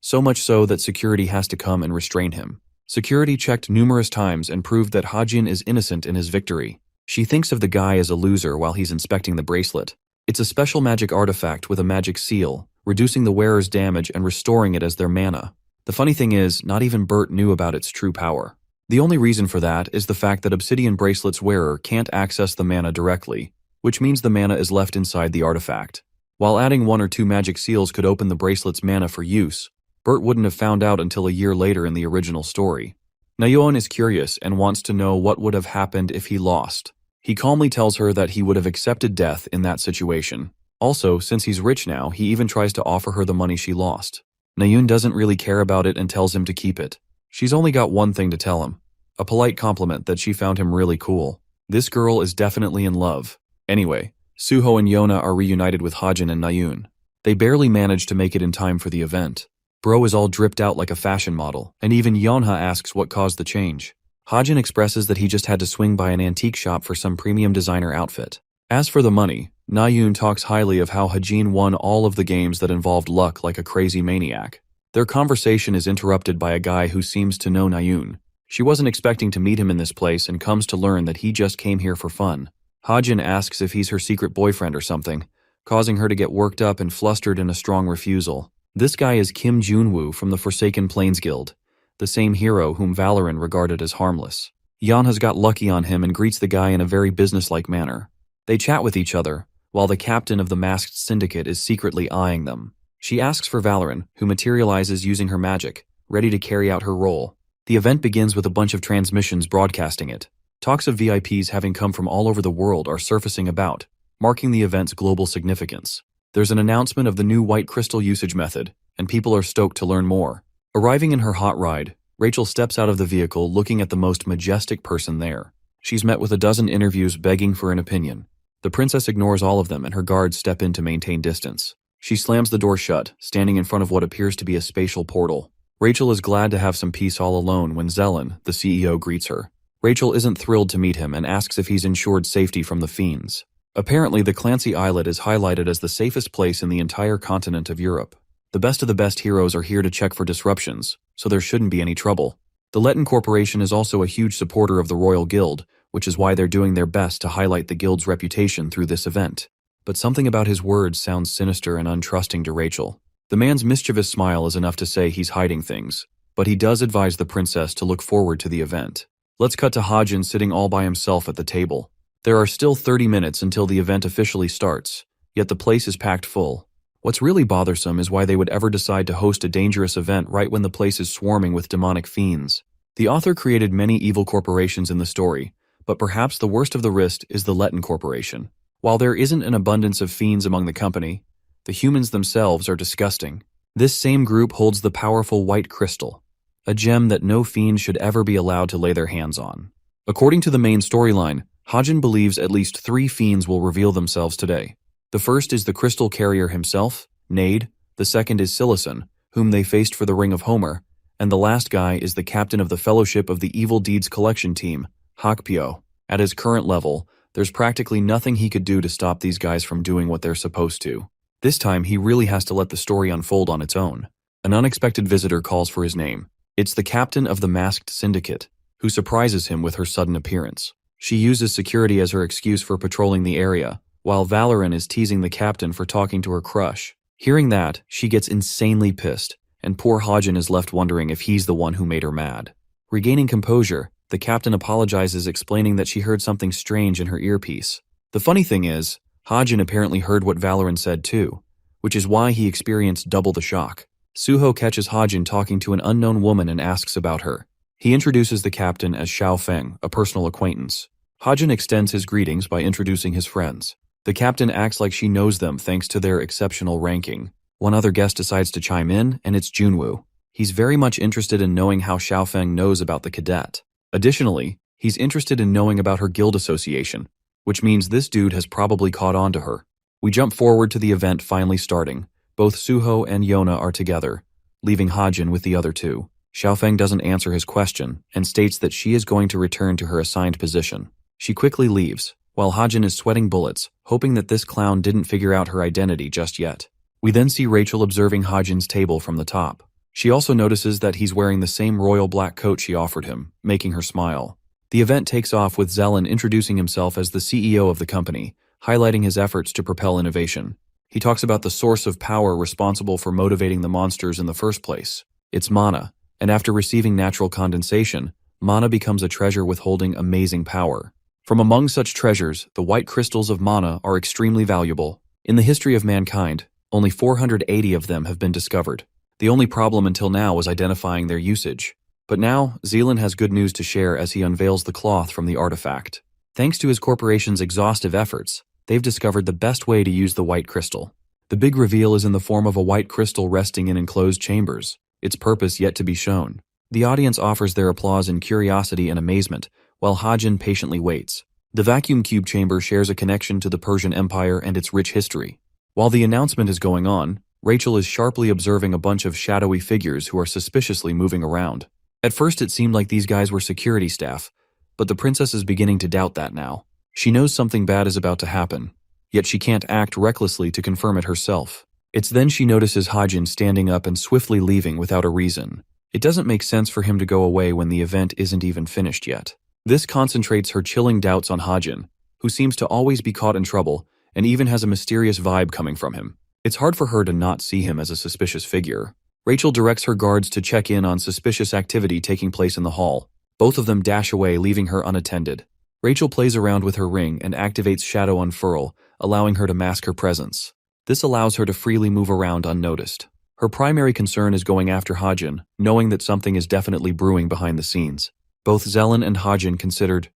So much so that security has to come and restrain him. Security checked numerous times and proved that Hajin is innocent in his victory. She thinks of the guy as a loser while he's inspecting the bracelet. It's a special magic artifact with a magic seal, reducing the wearer's damage and restoring it as their mana. The funny thing is, not even Bert knew about its true power. The only reason for that is the fact that Obsidian Bracelet's wearer can't access the mana directly, which means the mana is left inside the artifact. While adding 1 or 2 magic seals could open the bracelet's mana for use, Bert wouldn't have found out until a year later in the original story. Nayun is curious and wants to know what would have happened if he lost. He calmly tells her that he would have accepted death in that situation. Also, since he's rich now, he even tries to offer her the money she lost. Nayun doesn't really care about it and tells him to keep it. She's only got one thing to tell him, a polite compliment that she found him really cool. This girl is definitely in love. Anyway, Suho and Yona are reunited with Hajin and Nayun. They barely manage to make it in time for the event. Bro is all dripped out like a fashion model, and even Yonha asks what caused the change. Hajin expresses that he just had to swing by an antique shop for some premium designer outfit. As for the money, Nayun talks highly of how Hajin won all of the games that involved luck like a crazy maniac. Their conversation is interrupted by a guy who seems to know Nayun. She wasn't expecting to meet him in this place and comes to learn that he just came here for fun. Hajin asks if he's her secret boyfriend or something, causing her to get worked up and flustered in a strong refusal. This guy is Kim Junwoo from the Forsaken Plains Guild, the same hero whom Valorant regarded as harmless. Yan has got lucky on him and greets the guy in a very businesslike manner. They chat with each other, while the captain of the masked syndicate is secretly eyeing them. She asks for Valorant, who materializes using her magic, ready to carry out her role. The event begins with a bunch of transmissions broadcasting it. Talks of VIPs having come from all over the world are surfacing about, marking the event's global significance. There's an announcement of the new white crystal usage method, and people are stoked to learn more. Arriving in her hot ride, Rachel steps out of the vehicle looking at the most majestic person there. She's met with a dozen interviews begging for an opinion. The princess ignores all of them and her guards step in to maintain distance. She slams the door shut, standing in front of what appears to be a spatial portal. Rachel is glad to have some peace all alone when Zelen, the CEO, greets her. Rachel isn't thrilled to meet him and asks if he's ensured safety from the fiends. Apparently, the Clancy Islet is highlighted as the safest place in the entire continent of Europe. The best of the best heroes are here to check for disruptions, so there shouldn't be any trouble. The Letton Corporation is also a huge supporter of the Royal Guild, which is why they're doing their best to highlight the Guild's reputation through this event. But something about his words sounds sinister and untrusting to Rachel. The man's mischievous smile is enough to say he's hiding things, but he does advise the princess to look forward to the event. Let's cut to Hajin sitting all by himself at the table. There are still 30 minutes until the event officially starts, yet the place is packed full. What's really bothersome is why they would ever decide to host a dangerous event right when the place is swarming with demonic fiends. The author created many evil corporations in the story, but perhaps the worst of the list is the Letton Corporation. While there isn't an abundance of fiends among the company, the humans themselves are disgusting. This same group holds the powerful white crystal, a gem that no fiend should ever be allowed to lay their hands on. According to the main storyline, Hajin believes at least 3 fiends will reveal themselves today. The first is the crystal carrier himself, Nade, the second is Silicon, whom they faced for the Ring of Homer, and the last guy is the captain of the Fellowship of the Evil Deeds Collection Team, Hakpyo. At his current level, there's practically nothing he could do to stop these guys from doing what they're supposed to. This time, he really has to let the story unfold on its own. An unexpected visitor calls for his name. It's the captain of the Masked Syndicate, who surprises him with her sudden appearance. She uses security as her excuse for patrolling the area, while Valoran is teasing the captain for talking to her crush. Hearing that, she gets insanely pissed, and poor Hajin is left wondering if he's the one who made her mad. Regaining composure, the captain apologizes, explaining that she heard something strange in her earpiece. The funny thing is, Hajin apparently heard what Valoran said too, which is why he experienced double the shock. Suho catches Hajin talking to an unknown woman and asks about her. He introduces the captain as Xiao Feng, a personal acquaintance. Hajin extends his greetings by introducing his friends. The captain acts like she knows them thanks to their exceptional ranking. One other guest decides to chime in, and it's Junwoo. He's very much interested in knowing how Xiao Feng knows about the cadet. Additionally, he's interested in knowing about her guild association, which means this dude has probably caught on to her. We jump forward to the event finally starting. Both Suho and Yona are together, leaving Hajin with the other two. Xiaofeng doesn't answer his question and states that she is going to return to her assigned position. She quickly leaves, while Hajin is sweating bullets, hoping that this clown didn't figure out her identity just yet. We then see Rachel observing Hajin's table from the top. She also notices that he's wearing the same royal black coat she offered him, making her smile. The event takes off with Zelen introducing himself as the CEO of the company, highlighting his efforts to propel innovation. He talks about the source of power responsible for motivating the monsters in the first place. It's mana, and after receiving natural condensation, mana becomes a treasure withholding amazing power. From among such treasures, the white crystals of mana are extremely valuable. In the history of mankind, only 480 of them have been discovered. The only problem until now was identifying their usage. But now, Zealand has good news to share as he unveils the cloth from the artifact. Thanks to his corporation's exhaustive efforts, they've discovered the best way to use the white crystal. The big reveal is in the form of a white crystal resting in enclosed chambers, its purpose yet to be shown. The audience offers their applause in curiosity and amazement, while Hajin patiently waits. The vacuum cube chamber shares a connection to the Persian Empire and its rich history. While the announcement is going on, Rachel is sharply observing a bunch of shadowy figures who are suspiciously moving around. At first it seemed like these guys were security staff, but the princess is beginning to doubt that now. She knows something bad is about to happen, yet she can't act recklessly to confirm it herself. It's then she notices Hajin standing up and swiftly leaving without a reason. It doesn't make sense for him to go away when the event isn't even finished yet. This concentrates her chilling doubts on Hajin, who seems to always be caught in trouble and even has a mysterious vibe coming from him. It's hard for her to not see him as a suspicious figure. Rachel directs her guards to check in on suspicious activity taking place in the hall. Both of them dash away, leaving her unattended. Rachel plays around with her ring and activates Shadow Unfurl, allowing her to mask her presence. This allows her to freely move around unnoticed. Her primary concern is going after Hajin, knowing that something is definitely brewing behind the scenes. Both Zelen and Hajin considered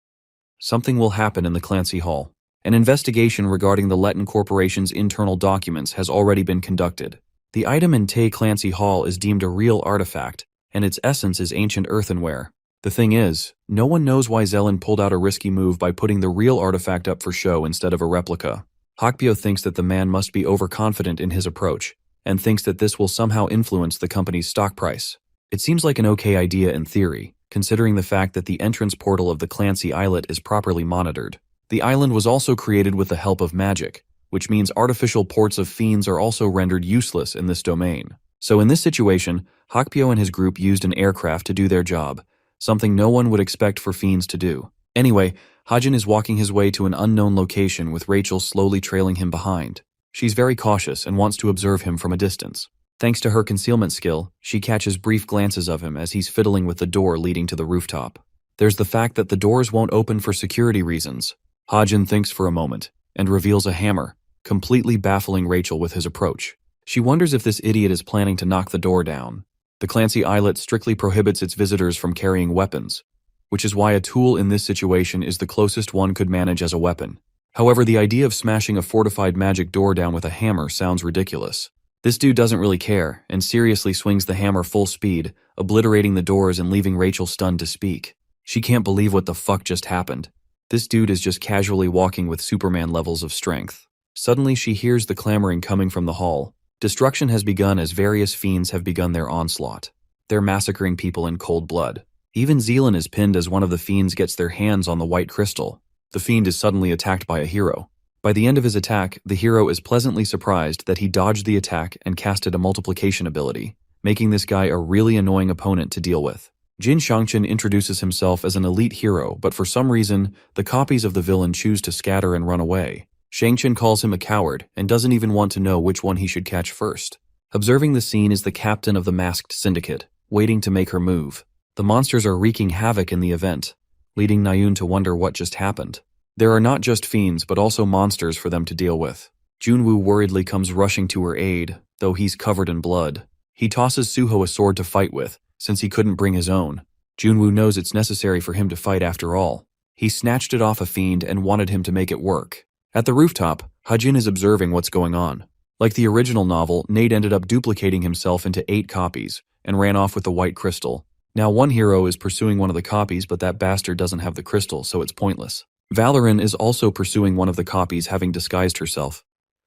something will happen in the Clancy Hall. An investigation regarding the Letton Corporation's internal documents has already been conducted. The item in Tay Clancy Hall is deemed a real artifact, and its essence is ancient earthenware. The thing is, no one knows why Zelen pulled out a risky move by putting the real artifact up for show instead of a replica. Hakpyo thinks that the man must be overconfident in his approach, and thinks that this will somehow influence the company's stock price. It seems like an okay idea in theory, considering the fact that the entrance portal of the Clancy Islet is properly monitored. The island was also created with the help of magic, which means artificial ports of fiends are also rendered useless in this domain. So in this situation, Hakpyo and his group used an aircraft to do their job, something no one would expect for fiends to do. Anyway, Hajin is walking his way to an unknown location with Rachel slowly trailing him behind. She's very cautious and wants to observe him from a distance. Thanks to her concealment skill, she catches brief glances of him as he's fiddling with the door leading to the rooftop. There's the fact that the doors won't open for security reasons. Hajin thinks for a moment and reveals a hammer, completely baffling Rachel with his approach. She wonders if this idiot is planning to knock the door down. The Clancy Islet strictly prohibits its visitors from carrying weapons, which is why a tool in this situation is the closest one could manage as a weapon. However, the idea of smashing a fortified magic door down with a hammer sounds ridiculous. This dude doesn't really care and seriously swings the hammer full speed, obliterating the doors and leaving Rachel stunned to speak. She can't believe what the fuck just happened. This dude is just casually walking with Superman levels of strength. Suddenly she hears the clamoring coming from the hall. Destruction has begun as various fiends have begun their onslaught. They're massacring people in cold blood. Even Zealand is pinned as one of the fiends gets their hands on the white crystal. The fiend is suddenly attacked by a hero. By the end of his attack, the hero is pleasantly surprised that he dodged the attack and casted a multiplication ability, making this guy a really annoying opponent to deal with. Jin Shangchen introduces himself as an elite hero, but for some reason, the copies of the villain choose to scatter and run away. Shangchen calls him a coward and doesn't even want to know which one he should catch first. Observing the scene is the captain of the masked syndicate, waiting to make her move. The monsters are wreaking havoc in the event, leading Nayun to wonder what just happened. There are not just fiends, but also monsters for them to deal with. Junwoo worriedly comes rushing to her aid, though he's covered in blood. He tosses Suho a sword to fight with, since he couldn't bring his own. Junwoo knows it's necessary for him to fight after all. He snatched it off a fiend and wanted him to make it work. At the rooftop, Hajin is observing what's going on. Like the original novel, Nate ended up duplicating himself into 8 copies and ran off with the white crystal. Now one hero is pursuing one of the copies, but that bastard doesn't have the crystal, so it's pointless. Valorin is also pursuing one of the copies, having disguised herself.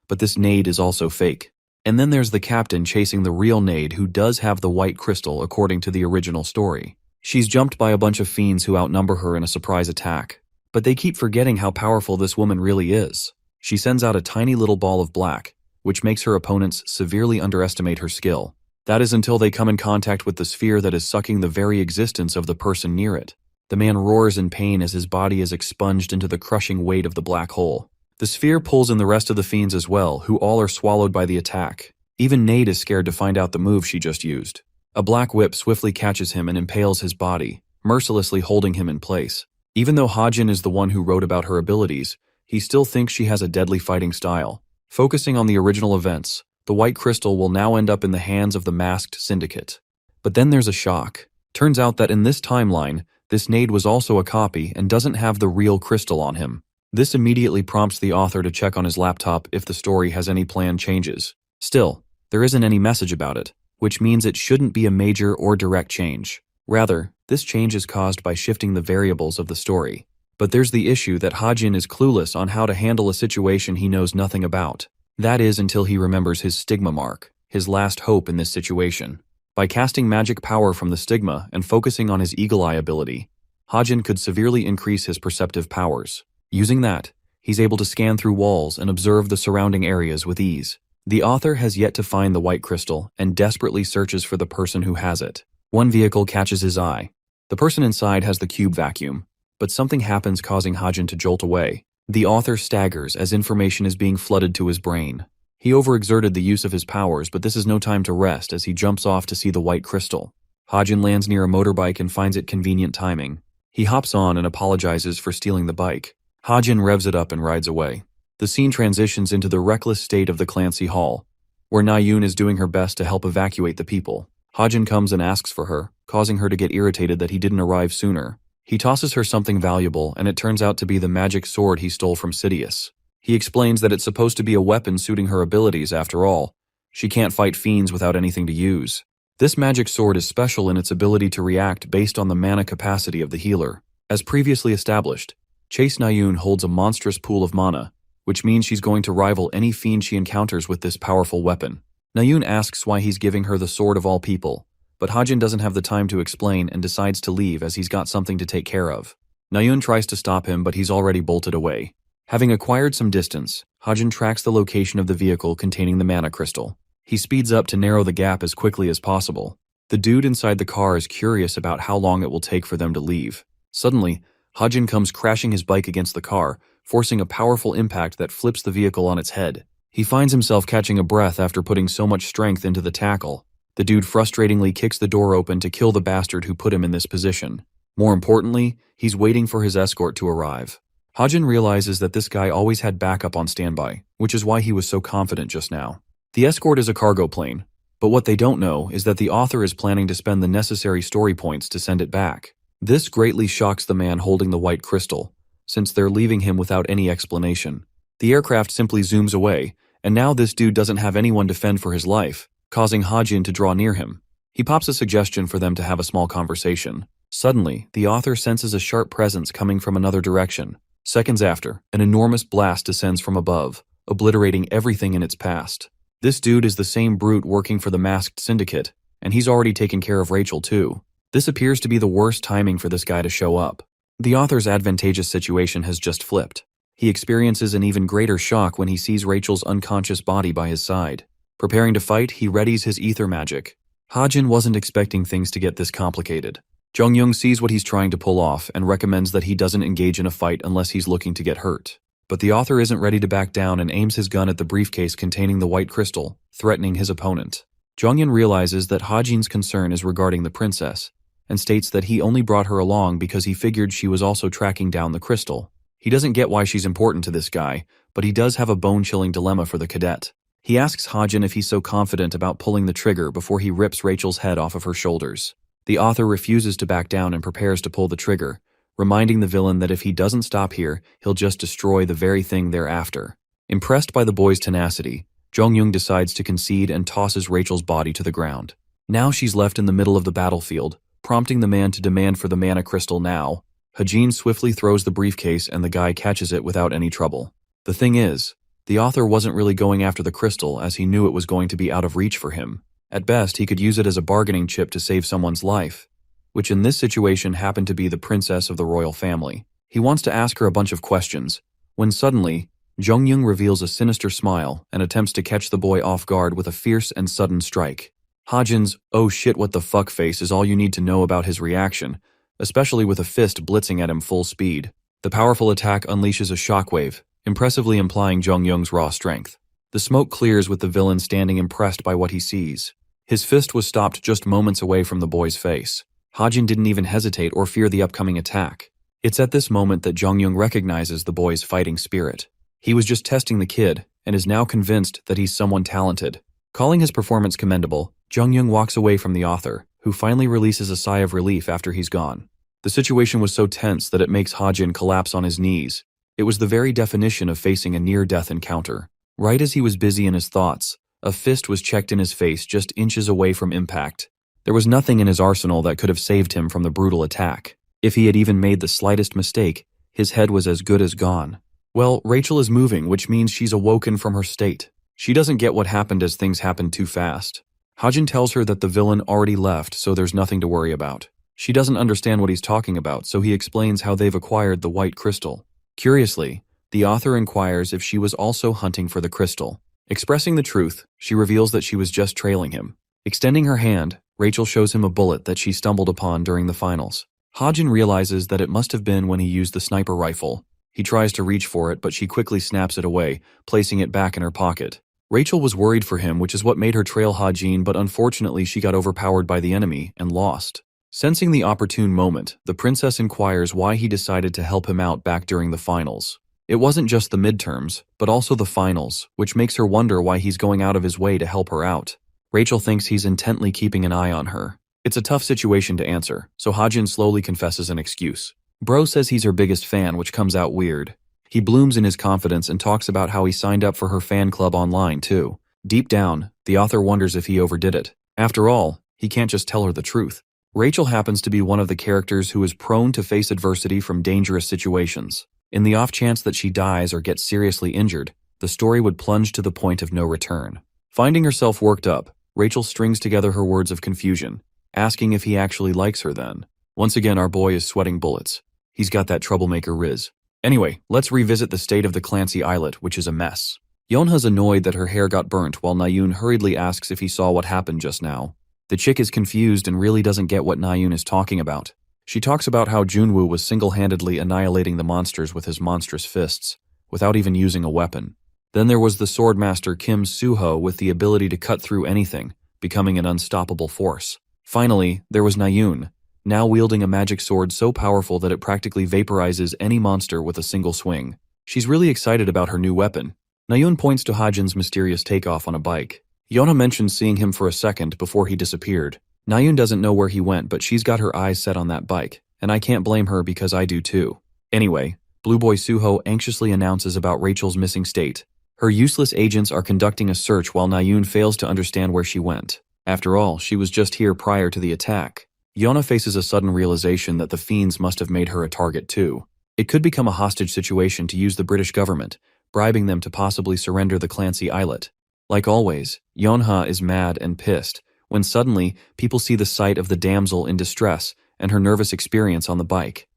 But this Nade is also fake. And then there's the captain chasing the real Nade, who does have the white crystal according to the original story. She's jumped by a bunch of fiends who outnumber her in a surprise attack. But they keep forgetting how powerful this woman really is. She sends out a tiny little ball of black, which makes her opponents severely underestimate her skill. That is until they come in contact with the sphere that is sucking the very existence of the person near it. The man roars in pain as his body is expunged into the crushing weight of the black hole. The sphere pulls in the rest of the fiends as well, who all are swallowed by the attack. Even Nade is scared to find out the move she just used. A black whip swiftly catches him and impales his body, mercilessly holding him in place. Even though Hajin is the one who wrote about her abilities, he still thinks she has a deadly fighting style. Focusing on the original events, the white crystal will now end up in the hands of the masked syndicate. But then there's a shock. Turns out that in this timeline, this Nade was also a copy and doesn't have the real crystal on him. This immediately prompts the author to check on his laptop if the story has any planned changes. Still, there isn't any message about it, which means it shouldn't be a major or direct change. Rather, this change is caused by shifting the variables of the story. But there's the issue that Hajin is clueless on how to handle a situation he knows nothing about. That is until he remembers his stigma mark, his last hope in this situation. By casting magic power from the stigma and focusing on his eagle eye ability, Hajin could severely increase his perceptive powers. Using that, he's able to scan through walls and observe the surrounding areas with ease. The author has yet to find the white crystal and desperately searches for the person who has it. One vehicle catches his eye. The person inside has the cube vacuum, but something happens causing Hajin to jolt away. The author staggers as information is being flooded to his brain. He overexerted the use of his powers, but this is no time to rest as he jumps off to see the white crystal. Hajin lands near a motorbike and finds it convenient timing. He hops on and apologizes for stealing the bike. Hajin revs it up and rides away. The scene transitions into the reckless state of the Clancy Hall, where Nayun is doing her best to help evacuate the people. Hajin comes and asks for her, causing her to get irritated that he didn't arrive sooner. He tosses her something valuable, and it turns out to be the magic sword he stole from Sidious. He explains that it's supposed to be a weapon suiting her abilities after all. She can't fight fiends without anything to use. This magic sword is special in its ability to react based on the mana capacity of the healer. As previously established, Chase Nayun holds a monstrous pool of mana, which means she's going to rival any fiend she encounters with this powerful weapon. Nayun asks why he's giving her the sword of all people, but Hajin doesn't have the time to explain and decides to leave as he's got something to take care of. Nayun tries to stop him, but he's already bolted away. Having acquired some distance, Hajin tracks the location of the vehicle containing the mana crystal. He speeds up to narrow the gap as quickly as possible. The dude inside the car is curious about how long it will take for them to leave. Suddenly, Hajin comes crashing his bike against the car, forcing a powerful impact that flips the vehicle on its head. He finds himself catching a breath after putting so much strength into the tackle. The dude frustratingly kicks the door open to kill the bastard who put him in this position. More importantly, he's waiting for his escort to arrive. Hajin realizes that this guy always had backup on standby, which is why he was so confident just now. The escort is a cargo plane, but what they don't know is that the author is planning to spend the necessary story points to send it back. This greatly shocks the man holding the white crystal, since they're leaving him without any explanation. The aircraft simply zooms away, and now this dude doesn't have anyone to fend for his life, causing Hajin to draw near him. He pops a suggestion for them to have a small conversation. Suddenly, the author senses a sharp presence coming from another direction. Seconds after, an enormous blast descends from above, obliterating everything in its past. This dude is the same brute working for the masked syndicate, and he's already taken care of Rachel too. This appears to be the worst timing for this guy to show up. The author's advantageous situation has just flipped. He experiences an even greater shock when he sees Rachel's unconscious body by his side. Preparing to fight, he readies his ether magic. Hajin wasn't expecting things to get this complicated. Jong-young sees what he's trying to pull off and recommends that he doesn't engage in a fight unless he's looking to get hurt. But the author isn't ready to back down and aims his gun at the briefcase containing the white crystal, threatening his opponent. Jong-yun realizes that Hajin's concern is regarding the princess, and states that he only brought her along because he figured she was also tracking down the crystal. He doesn't get why she's important to this guy, but he does have a bone-chilling dilemma for the cadet. He asks Hajin if he's so confident about pulling the trigger before he rips Rachel's head off of her shoulders. The author refuses to back down and prepares to pull the trigger, reminding the villain that if he doesn't stop here, he'll just destroy the very thing they're after. Impressed by the boy's tenacity, Jong-young decides to concede and tosses Rachel's body to the ground. Now she's left in the middle of the battlefield, prompting the man to demand for the mana crystal now. Hajin swiftly throws the briefcase and the guy catches it without any trouble. The thing is, the author wasn't really going after the crystal as he knew it was going to be out of reach for him. At best, he could use it as a bargaining chip to save someone's life, which in this situation happened to be the princess of the royal family. He wants to ask her a bunch of questions, when suddenly, Jong-young reveals a sinister smile and attempts to catch the boy off guard with a fierce and sudden strike. Hajin's "oh shit what the fuck" face is all you need to know about his reaction, especially with a fist blitzing at him full speed. The powerful attack unleashes a shockwave, impressively implying Jong-young's raw strength. The smoke clears with the villain standing impressed by what he sees. His fist was stopped just moments away from the boy's face. Hajin didn't even hesitate or fear the upcoming attack. It's at this moment that Jong-young recognizes the boy's fighting spirit. He was just testing the kid, and is now convinced that he's someone talented. Calling his performance commendable, Jong-young walks away from the author, who finally releases a sigh of relief after he's gone. The situation was so tense that it makes Hajin collapse on his knees. It was the very definition of facing a near-death encounter. Right as he was busy in his thoughts, a fist was checked in his face just inches away from impact. There was nothing in his arsenal that could have saved him from the brutal attack. If he had even made the slightest mistake, his head was as good as gone. Well, Rachel is moving, which means she's awoken from her state. She doesn't get what happened as things happened too fast. Hajin tells her that the villain already left, so there's nothing to worry about. She doesn't understand what he's talking about, so he explains how they've acquired the white crystal. Curiously, the author inquires if she was also hunting for the crystal. Expressing the truth, she reveals that she was just trailing him. Extending her hand, Rachel shows him a bullet that she stumbled upon during the finals. Hajin realizes that it must have been when he used the sniper rifle. He tries to reach for it, but she quickly snaps it away, placing it back in her pocket. Rachel was worried for him, which is what made her trail Hajin, but unfortunately she got overpowered by the enemy and lost. Sensing the opportune moment, the princess inquires why he decided to help him out back during the finals. It wasn't just the midterms, but also the finals, which makes her wonder why he's going out of his way to help her out. Rachel thinks he's intently keeping an eye on her. It's a tough situation to answer, so Hajin slowly confesses an excuse. Bro says he's her biggest fan, which comes out weird. He blooms in his confidence and talks about how he signed up for her fan club online too. Deep down, the author wonders if he overdid it. After all, he can't just tell her the truth. Rachel happens to be one of the characters who is prone to face adversity from dangerous situations. In the off chance that she dies or gets seriously injured, the story would plunge to the point of no return. Finding herself worked up, Rachel strings together her words of confusion, asking if he actually likes her then. Once again, our boy is sweating bullets. He's got that troublemaker riz. Anyway, let's revisit the state of the Clancy islet, which is a mess. Yonha's annoyed that her hair got burnt while Nayun hurriedly asks if he saw what happened just now. The chick is confused and really doesn't get what Nayun is talking about. She talks about how Junwoo was single-handedly annihilating the monsters with his monstrous fists, without even using a weapon. Then there was the swordmaster Kim Suho with the ability to cut through anything, becoming an unstoppable force. Finally, there was Nayun, now wielding a magic sword so powerful that it practically vaporizes any monster with a single swing. She's really excited about her new weapon. Nayun points to Hajin's mysterious takeoff on a bike. Yona mentions seeing him for a second before he disappeared. Nayun doesn't know where he went, but she's got her eyes set on that bike, and I can't blame her because I do too. Anyway, Blue Boy Suho anxiously announces about Rachel's missing state. Her useless agents are conducting a search while Nayun fails to understand where she went. After all, she was just here prior to the attack. Yona faces a sudden realization that the fiends must have made her a target too. It could become a hostage situation to use the British government, bribing them to possibly surrender the Clancy islet. Like always, Yonha is mad and pissed when suddenly people see the sight of the damsel in distress and her nervous experience on the bike.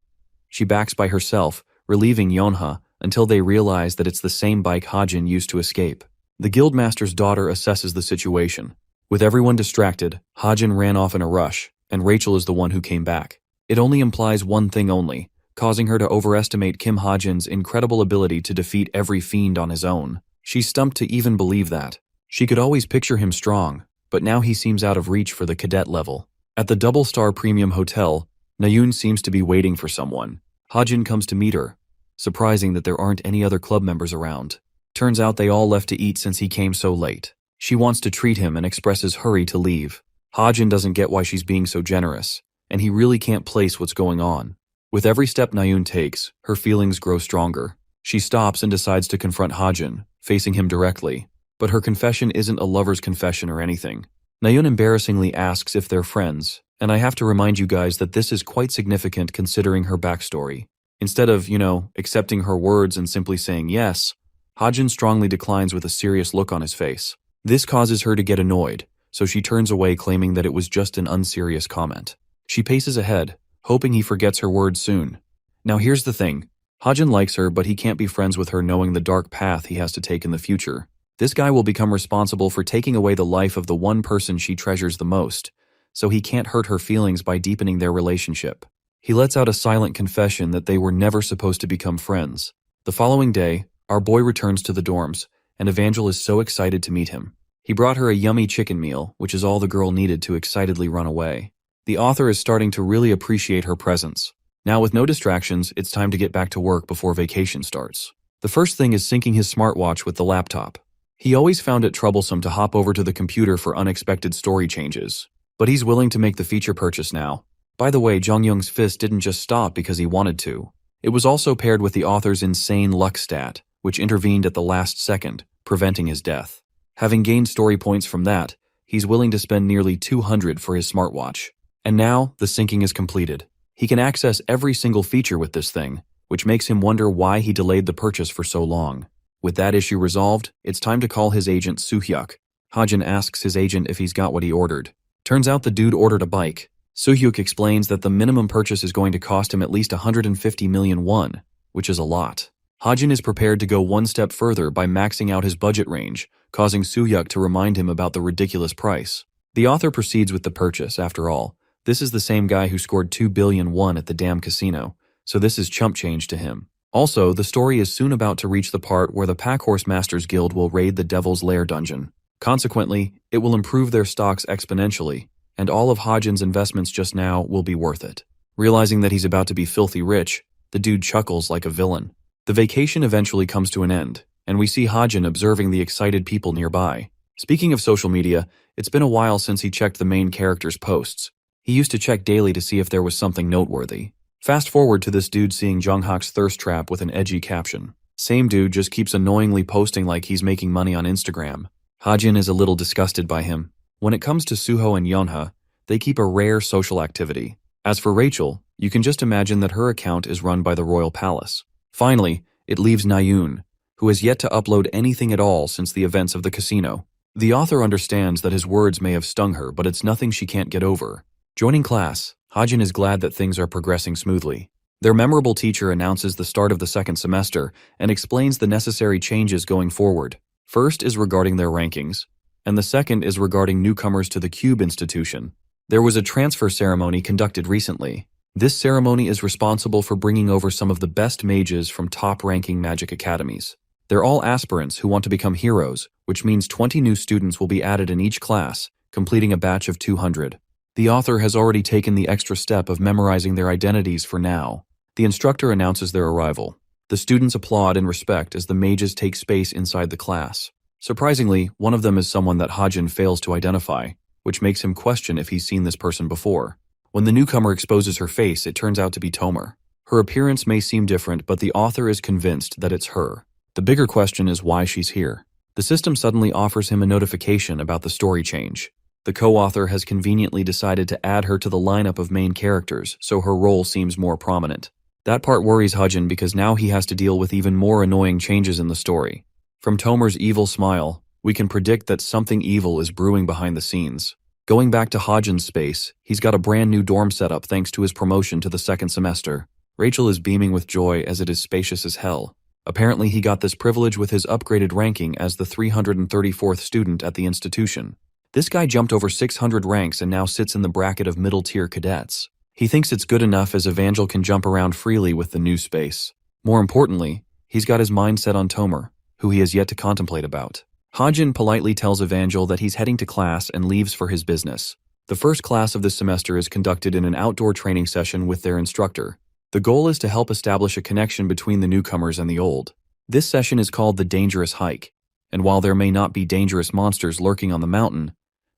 She backs by herself, relieving Yonha until they realize that it's the same bike Hajin used to escape. The guildmaster's daughter assesses the situation. With everyone distracted, Hajin ran off in a rush, and Rachel is the one who came back. It only implies one thing only, causing her to overestimate Kim Hajin's incredible ability to defeat every fiend on his own. She's stumped to even believe that. She could always picture him strong, but now he seems out of reach for the cadet level. At the double-star premium hotel, Nayun seems to be waiting for someone. Hajin comes to meet her, surprising that there aren't any other club members around. Turns out they all left to eat since he came so late. She wants to treat him and expresses hurry to leave. Hajin doesn't get why she's being so generous, and he really can't place what's going on. With every step Nayun takes, her feelings grow stronger. She stops and decides to confront Hajin, facing him directly. But her confession isn't a lover's confession or anything. Nayun embarrassingly asks if they're friends, and I have to remind you guys that this is quite significant considering her backstory. Instead of, accepting her words and simply saying yes, Hajin strongly declines with a serious look on his face. This causes her to get annoyed, so she turns away claiming that it was just an unserious comment. She paces ahead, hoping he forgets her words soon. Now here's the thing. Hajin likes her, but he can't be friends with her knowing the dark path he has to take in the future. This guy will become responsible for taking away the life of the one person she treasures the most, so he can't hurt her feelings by deepening their relationship. He lets out a silent confession that they were never supposed to become friends. The following day, our boy returns to the dorms, and Evangel is so excited to meet him. He brought her a yummy chicken meal, which is all the girl needed to excitedly run away. The author is starting to really appreciate her presence. Now with no distractions, it's time to get back to work before vacation starts. The first thing is syncing his smartwatch with the laptop. He always found it troublesome to hop over to the computer for unexpected story changes, but he's willing to make the feature purchase now. By the way, Jonghyung's fist didn't just stop because he wanted to. It was also paired with the author's insane luck stat, which intervened at the last second, preventing his death. Having gained story points from that, he's willing to spend nearly 200 for his smartwatch. And now, the syncing is completed. He can access every single feature with this thing, which makes him wonder why he delayed the purchase for so long. With that issue resolved, it's time to call his agent Soo-hyuk. Hajin asks his agent if he's got what he ordered. Turns out the dude ordered a bike. Soo-hyuk explains that the minimum purchase is going to cost him at least 150 million won, which is a lot. Hajin is prepared to go one step further by maxing out his budget range, causing Soo-hyuk to remind him about the ridiculous price. The author proceeds with the purchase, after all. This is the same guy who scored 2 billion won at the damn casino, so this is chump change to him. Also, the story is soon about to reach the part where the Packhorse Masters Guild will raid the Devil's Lair dungeon. Consequently, it will improve their stocks exponentially, and all of Hajin's investments just now will be worth it. Realizing that he's about to be filthy rich, the dude chuckles like a villain. The vacation eventually comes to an end, and we see Hajin observing the excited people nearby. Speaking of social media, it's been a while since he checked the main character's posts. He used to check daily to see if there was something noteworthy. Fast forward to this dude seeing Junghock's thirst trap with an edgy caption. Same dude just keeps annoyingly posting like he's making money on Instagram. Hajin is a little disgusted by him. When it comes to Suho and Yonha, they keep a rare social activity. As for Rachel, you can just imagine that her account is run by the royal palace. Finally, it leaves Nayun, who has yet to upload anything at all since the events of the casino. The author understands that his words may have stung her, but it's nothing she can't get over. Joining class, Hajin is glad that things are progressing smoothly. Their memorable teacher announces the start of the second semester and explains the necessary changes going forward. First is regarding their rankings, and the second is regarding newcomers to the Cube institution. There was a transfer ceremony conducted recently. This ceremony is responsible for bringing over some of the best mages from top-ranking magic academies. They're all aspirants who want to become heroes, which means 20 new students will be added in each class, completing a batch of 200. The author has already taken the extra step of memorizing their identities for now. The instructor announces their arrival. The students applaud and respect as the mages take space inside the class. Surprisingly, one of them is someone that Hajin fails to identify, which makes him question if he's seen this person before. When the newcomer exposes her face, it turns out to be Tomer. Her appearance may seem different, but the author is convinced that it's her. The bigger question is why she's here. The system suddenly offers him a notification about the story change. The co-author has conveniently decided to add her to the lineup of main characters, so her role seems more prominent. That part worries Hajin because now he has to deal with even more annoying changes in the story. From Tomer's evil smile, we can predict that something evil is brewing behind the scenes. Going back to Hajin's space, he's got a brand new dorm setup thanks to his promotion to the second semester. Rachel is beaming with joy as it is spacious as hell. Apparently he got this privilege with his upgraded ranking as the 334th student at the institution. This guy jumped over 600 ranks and now sits in the bracket of middle-tier cadets. He thinks it's good enough as Evangel can jump around freely with the new space. More importantly, he's got his mind set on Tomer, who he has yet to contemplate about. Hajin politely tells Evangel that he's heading to class and leaves for his business. The first class of this semester is conducted in an outdoor training session with their instructor. The goal is to help establish a connection between the newcomers and the old. This session is called the Dangerous Hike, and while there may not be dangerous monsters lurking on the mountain,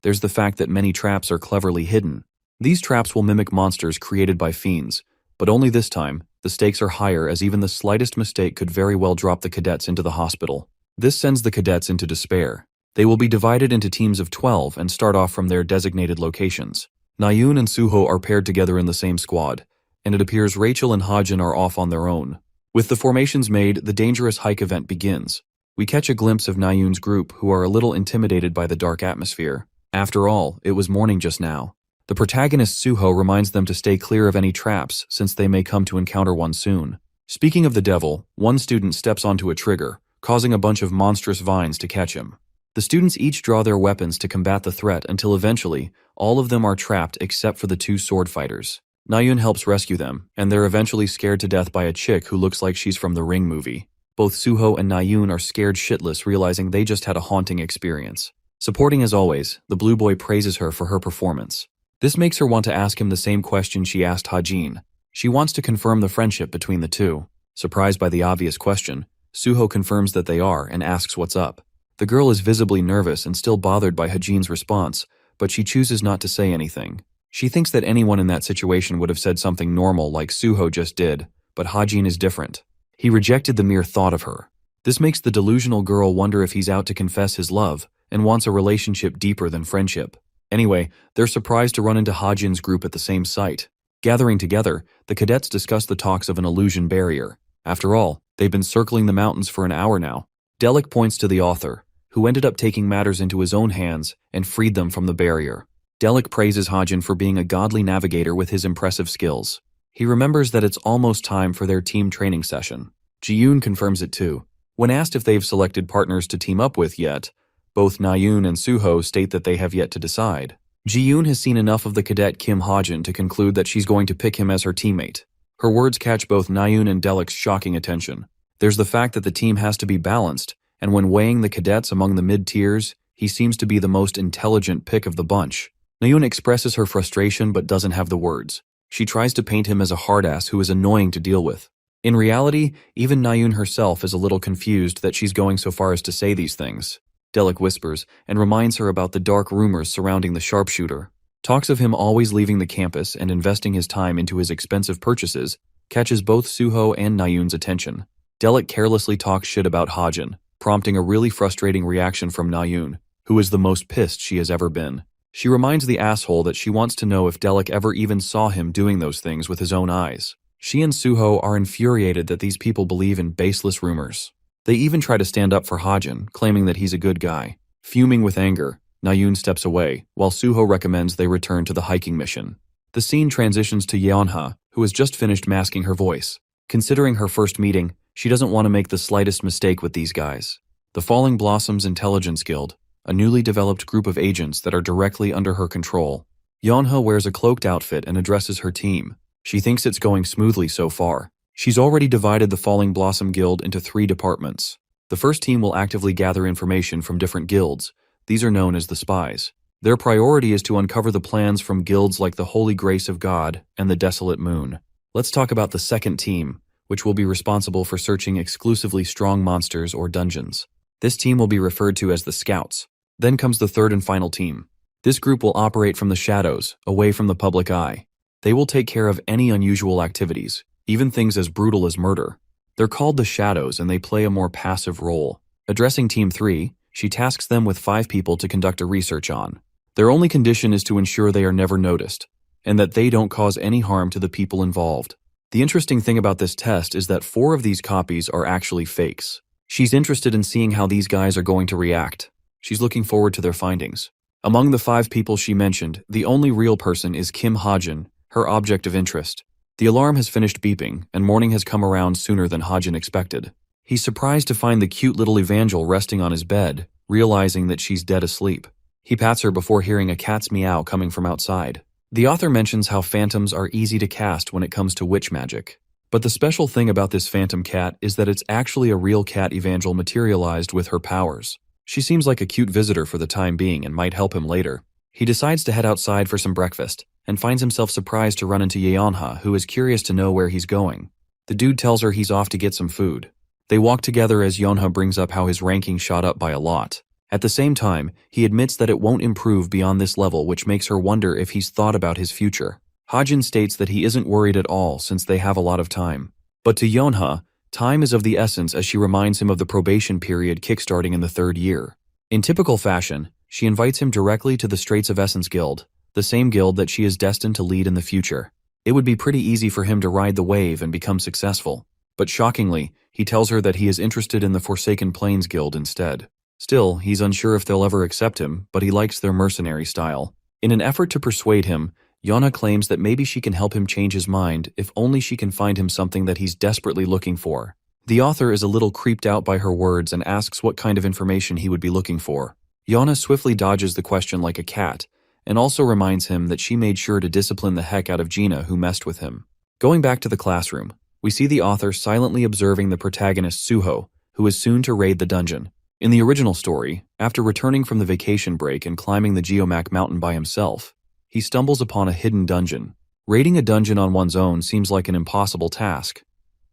there's the fact that many traps are cleverly hidden. These traps will mimic monsters created by fiends, but only this time, the stakes are higher as even the slightest mistake could very well drop the cadets into the hospital. This sends the cadets into despair. They will be divided into teams of 12 and start off from their designated locations. Nayun and Suho are paired together in the same squad, and it appears Rachel and Hajin are off on their own. With the formations made, the Dangerous Hike event begins. We catch a glimpse of Nayun's group, who are a little intimidated by the dark atmosphere. After all, it was morning just now. The protagonist Suho reminds them to stay clear of any traps since they may come to encounter one soon. Speaking of the devil, one student steps onto a trigger, causing a bunch of monstrous vines to catch him. The students each draw their weapons to combat the threat until eventually, all of them are trapped except for the two sword fighters. Nayun helps rescue them, and they're eventually scared to death by a chick who looks like she's from the Ring movie. Both Suho and Nayun are scared shitless, realizing they just had a haunting experience. Supporting as always, the blue boy praises her for her performance. This makes her want to ask him the same question she asked Hajin. She wants to confirm the friendship between the two. Surprised by the obvious question, Suho confirms that they are and asks what's up. The girl is visibly nervous and still bothered by Hajin's response, but she chooses not to say anything. She thinks that anyone in that situation would have said something normal like Suho just did, but Hajin is different. He rejected the mere thought of her. This makes the delusional girl wonder if he's out to confess his love and wants a relationship deeper than friendship. Anyway, they're surprised to run into Hajin's group at the same site. Gathering together, the cadets discuss the talks of an illusion barrier. After all, they've been circling the mountains for an hour now. Delic points to the author, who ended up taking matters into his own hands and freed them from the barrier. Delic praises Hajin for being a godly navigator with his impressive skills. He remembers that it's almost time for their team training session. Ji-yoon confirms it too. When asked if they've selected partners to team up with yet, both Nayun and Suho state that they have yet to decide. Ji-yoon has seen enough of the cadet Kim Hajin to conclude that she's going to pick him as her teammate. Her words catch both Nayun and Delic's shocking attention. There's the fact that the team has to be balanced, and when weighing the cadets among the mid-tiers, he seems to be the most intelligent pick of the bunch. Nayun expresses her frustration but doesn't have the words. She tries to paint him as a hard-ass who is annoying to deal with. In reality, even Nayun herself is a little confused that she's going so far as to say these things. Delic whispers and reminds her about the dark rumors surrounding the sharpshooter. Talks of him always leaving the campus and investing his time into his expensive purchases catches both Suho and Nayun's attention. Delic carelessly talks shit about Hajin, prompting a really frustrating reaction from Nayun, who is the most pissed she has ever been. She reminds the asshole that she wants to know if Delic ever even saw him doing those things with his own eyes. She and Suho are infuriated that these people believe in baseless rumors. They even try to stand up for Hajin, claiming that he's a good guy. Fuming with anger, Nayun steps away, while Suho recommends they return to the hiking mission. The scene transitions to Yeonha, who has just finished masking her voice. Considering her first meeting, she doesn't want to make the slightest mistake with these guys. The Falling Blossoms Intelligence Guild, a newly developed group of agents that are directly under her control. Yeonha wears a cloaked outfit and addresses her team. She thinks it's going smoothly so far. She's already divided the Falling Blossom Guild into 3 departments. The first team will actively gather information from different guilds. These are known as the spies. Their priority is to uncover the plans from guilds like the Holy Grace of God and the Desolate Moon. Let's talk about the second team, which will be responsible for searching exclusively strong monsters or dungeons. This team will be referred to as the Scouts. Then comes the third and final team. This group will operate from the shadows, away from the public eye. They will take care of any unusual activities, even things as brutal as murder. They're called the Shadows and they play a more passive role. Addressing Team 3, she tasks them with 5 people to conduct a research on. Their only condition is to ensure they are never noticed, and that they don't cause any harm to the people involved. The interesting thing about this test is that 4 of these copies are actually fakes. She's interested in seeing how these guys are going to react. She's looking forward to their findings. Among the 5 people she mentioned, the only real person is Kim Ha-jin, her object of interest. The alarm has finished beeping, and morning has come around sooner than Ha-jin expected. He's surprised to find the cute little Evangel resting on his bed, realizing that she's dead asleep. He pats her before hearing a cat's meow coming from outside. The author mentions how phantoms are easy to cast when it comes to witch magic. But the special thing about this phantom cat is that it's actually a real cat Evangel materialized with her powers. She seems like a cute visitor for the time being and might help him later. He decides to head outside for some breakfast, and finds himself surprised to run into Yeonha, who is curious to know where he's going. The dude tells her he's off to get some food. They walk together as Yeonha brings up how his ranking shot up by a lot. At the same time, he admits that it won't improve beyond this level, which makes her wonder if he's thought about his future. Ha-jin states that he isn't worried at all since they have a lot of time. But to Yeonha, time is of the essence as she reminds him of the probation period kickstarting in the 3rd year. In typical fashion, she invites him directly to the Straits of Essence Guild, the same guild that she is destined to lead in the future. It would be pretty easy for him to ride the wave and become successful. But shockingly, he tells her that he is interested in the Forsaken Plains Guild instead. Still, he's unsure if they'll ever accept him, but he likes their mercenary style. In an effort to persuade him, Yeonha claims that maybe she can help him change his mind if only she can find him something that he's desperately looking for. The author is a little creeped out by her words and asks what kind of information he would be looking for. Yeonha swiftly dodges the question like a cat, and also reminds him that she made sure to discipline the heck out of Gina who messed with him. Going back to the classroom, we see the author silently observing the protagonist Suho, who is soon to raid the dungeon. In the original story, after returning from the vacation break and climbing the Geomac mountain by himself, he stumbles upon a hidden dungeon. Raiding a dungeon on one's own seems like an impossible task.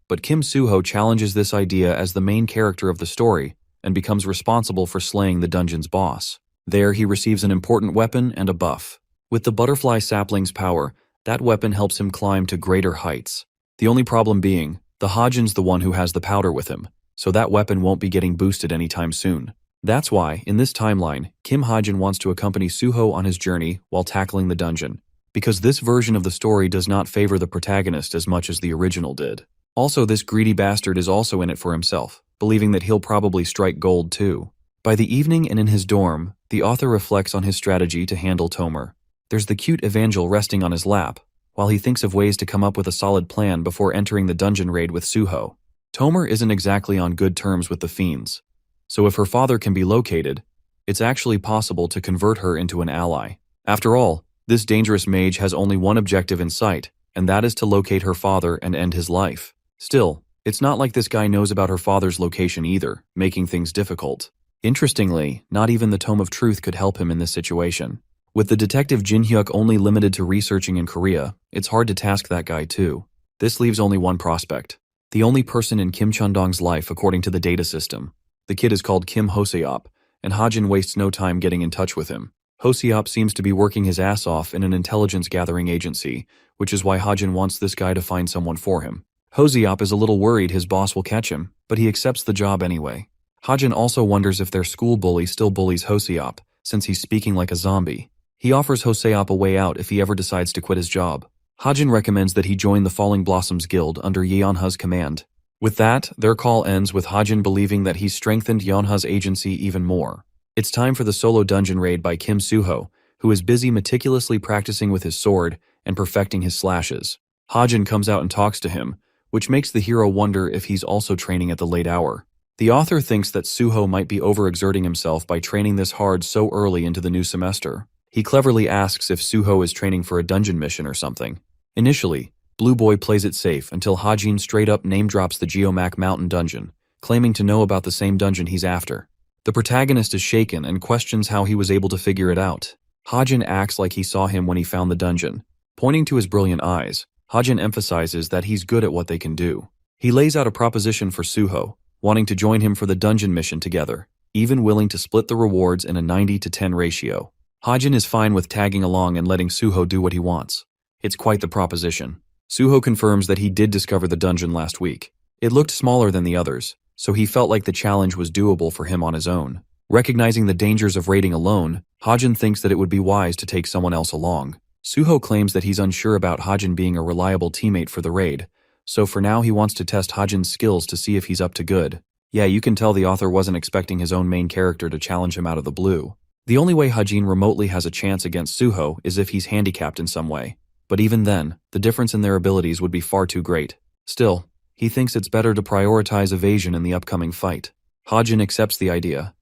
But Kim Suho challenges this idea as the main character of the story and becomes responsible for slaying the dungeon's boss. There he receives an important weapon and a buff. With the butterfly sapling's power, that weapon helps him climb to greater heights. The only problem being, the Ha-jin's the one who has the powder with him, so that weapon won't be getting boosted anytime soon. That's why, in this timeline, Kim Ha-jin wants to accompany Suho on his journey while tackling the dungeon, because this version of the story does not favor the protagonist as much as the original did. Also, this greedy bastard is also in it for himself, believing that he'll probably strike gold too. By the evening and in his dorm, the author reflects on his strategy to handle Tomer. There's the cute Evangel resting on his lap, while he thinks of ways to come up with a solid plan before entering the dungeon raid with Suho. Tomer isn't exactly on good terms with the fiends, so if her father can be located, it's actually possible to convert her into an ally. After all, this dangerous mage has only one objective in sight, and that is to locate her father and end his life. Still, it's not like this guy knows about her father's location either, making things difficult. Interestingly, not even the Tome of Truth could help him in this situation. With the detective Jin Hyuk only limited to researching in Korea, it's hard to task that guy too. This leaves only one prospect. The only person in Kim Chundong's life according to the data system. The kid is called Kim Hoseop, and Ha-jin wastes no time getting in touch with him. Hoseop seems to be working his ass off in an intelligence gathering agency, which is why Ha-jin wants this guy to find someone for him. Hoseop is a little worried his boss will catch him, but he accepts the job anyway. Ha-jin also wonders if their school bully still bullies Hoseop, since he's speaking like a zombie. He offers Hoseop a way out if he ever decides to quit his job. Ha-jin recommends that he join the Falling Blossoms Guild under Yeonha's command. With that, their call ends with Ha-jin believing that he's strengthened Yeonha's agency even more. It's time for the solo dungeon raid by Kim Suho, who is busy meticulously practicing with his sword and perfecting his slashes. Hajin comes out and talks to him, which makes the hero wonder if he's also training at the late hour. The author thinks that Suho might be overexerting himself by training this hard so early into the new semester. He cleverly asks if Suho is training for a dungeon mission or something. Initially, Blue Boy plays it safe until Hajin straight up name drops the Geomac Mountain dungeon, claiming to know about the same dungeon he's after. The protagonist is shaken and questions how he was able to figure it out. Hajin acts like he saw him when he found the dungeon. Pointing to his brilliant eyes, Hajin emphasizes that he's good at what they can do. He lays out a proposition for Suho, wanting to join him for the dungeon mission together, even willing to split the rewards in a 90-10 ratio. Hajin is fine with tagging along and letting Suho do what he wants. It's quite the proposition. Suho confirms that he did discover the dungeon last week. It looked smaller than the others, so he felt like the challenge was doable for him on his own. Recognizing the dangers of raiding alone, Hajin thinks that it would be wise to take someone else along. Suho claims that he's unsure about Hajin being a reliable teammate for the raid, so for now he wants to test Hajin's skills to see if he's up to good. Yeah, you can tell the author wasn't expecting his own main character to challenge him out of the blue. The only way Hajin remotely has a chance against Suho is if he's handicapped in some way. But even then, the difference in their abilities would be far too great. Still, he thinks it's better to prioritize evasion in the upcoming fight. Hajin accepts the idea.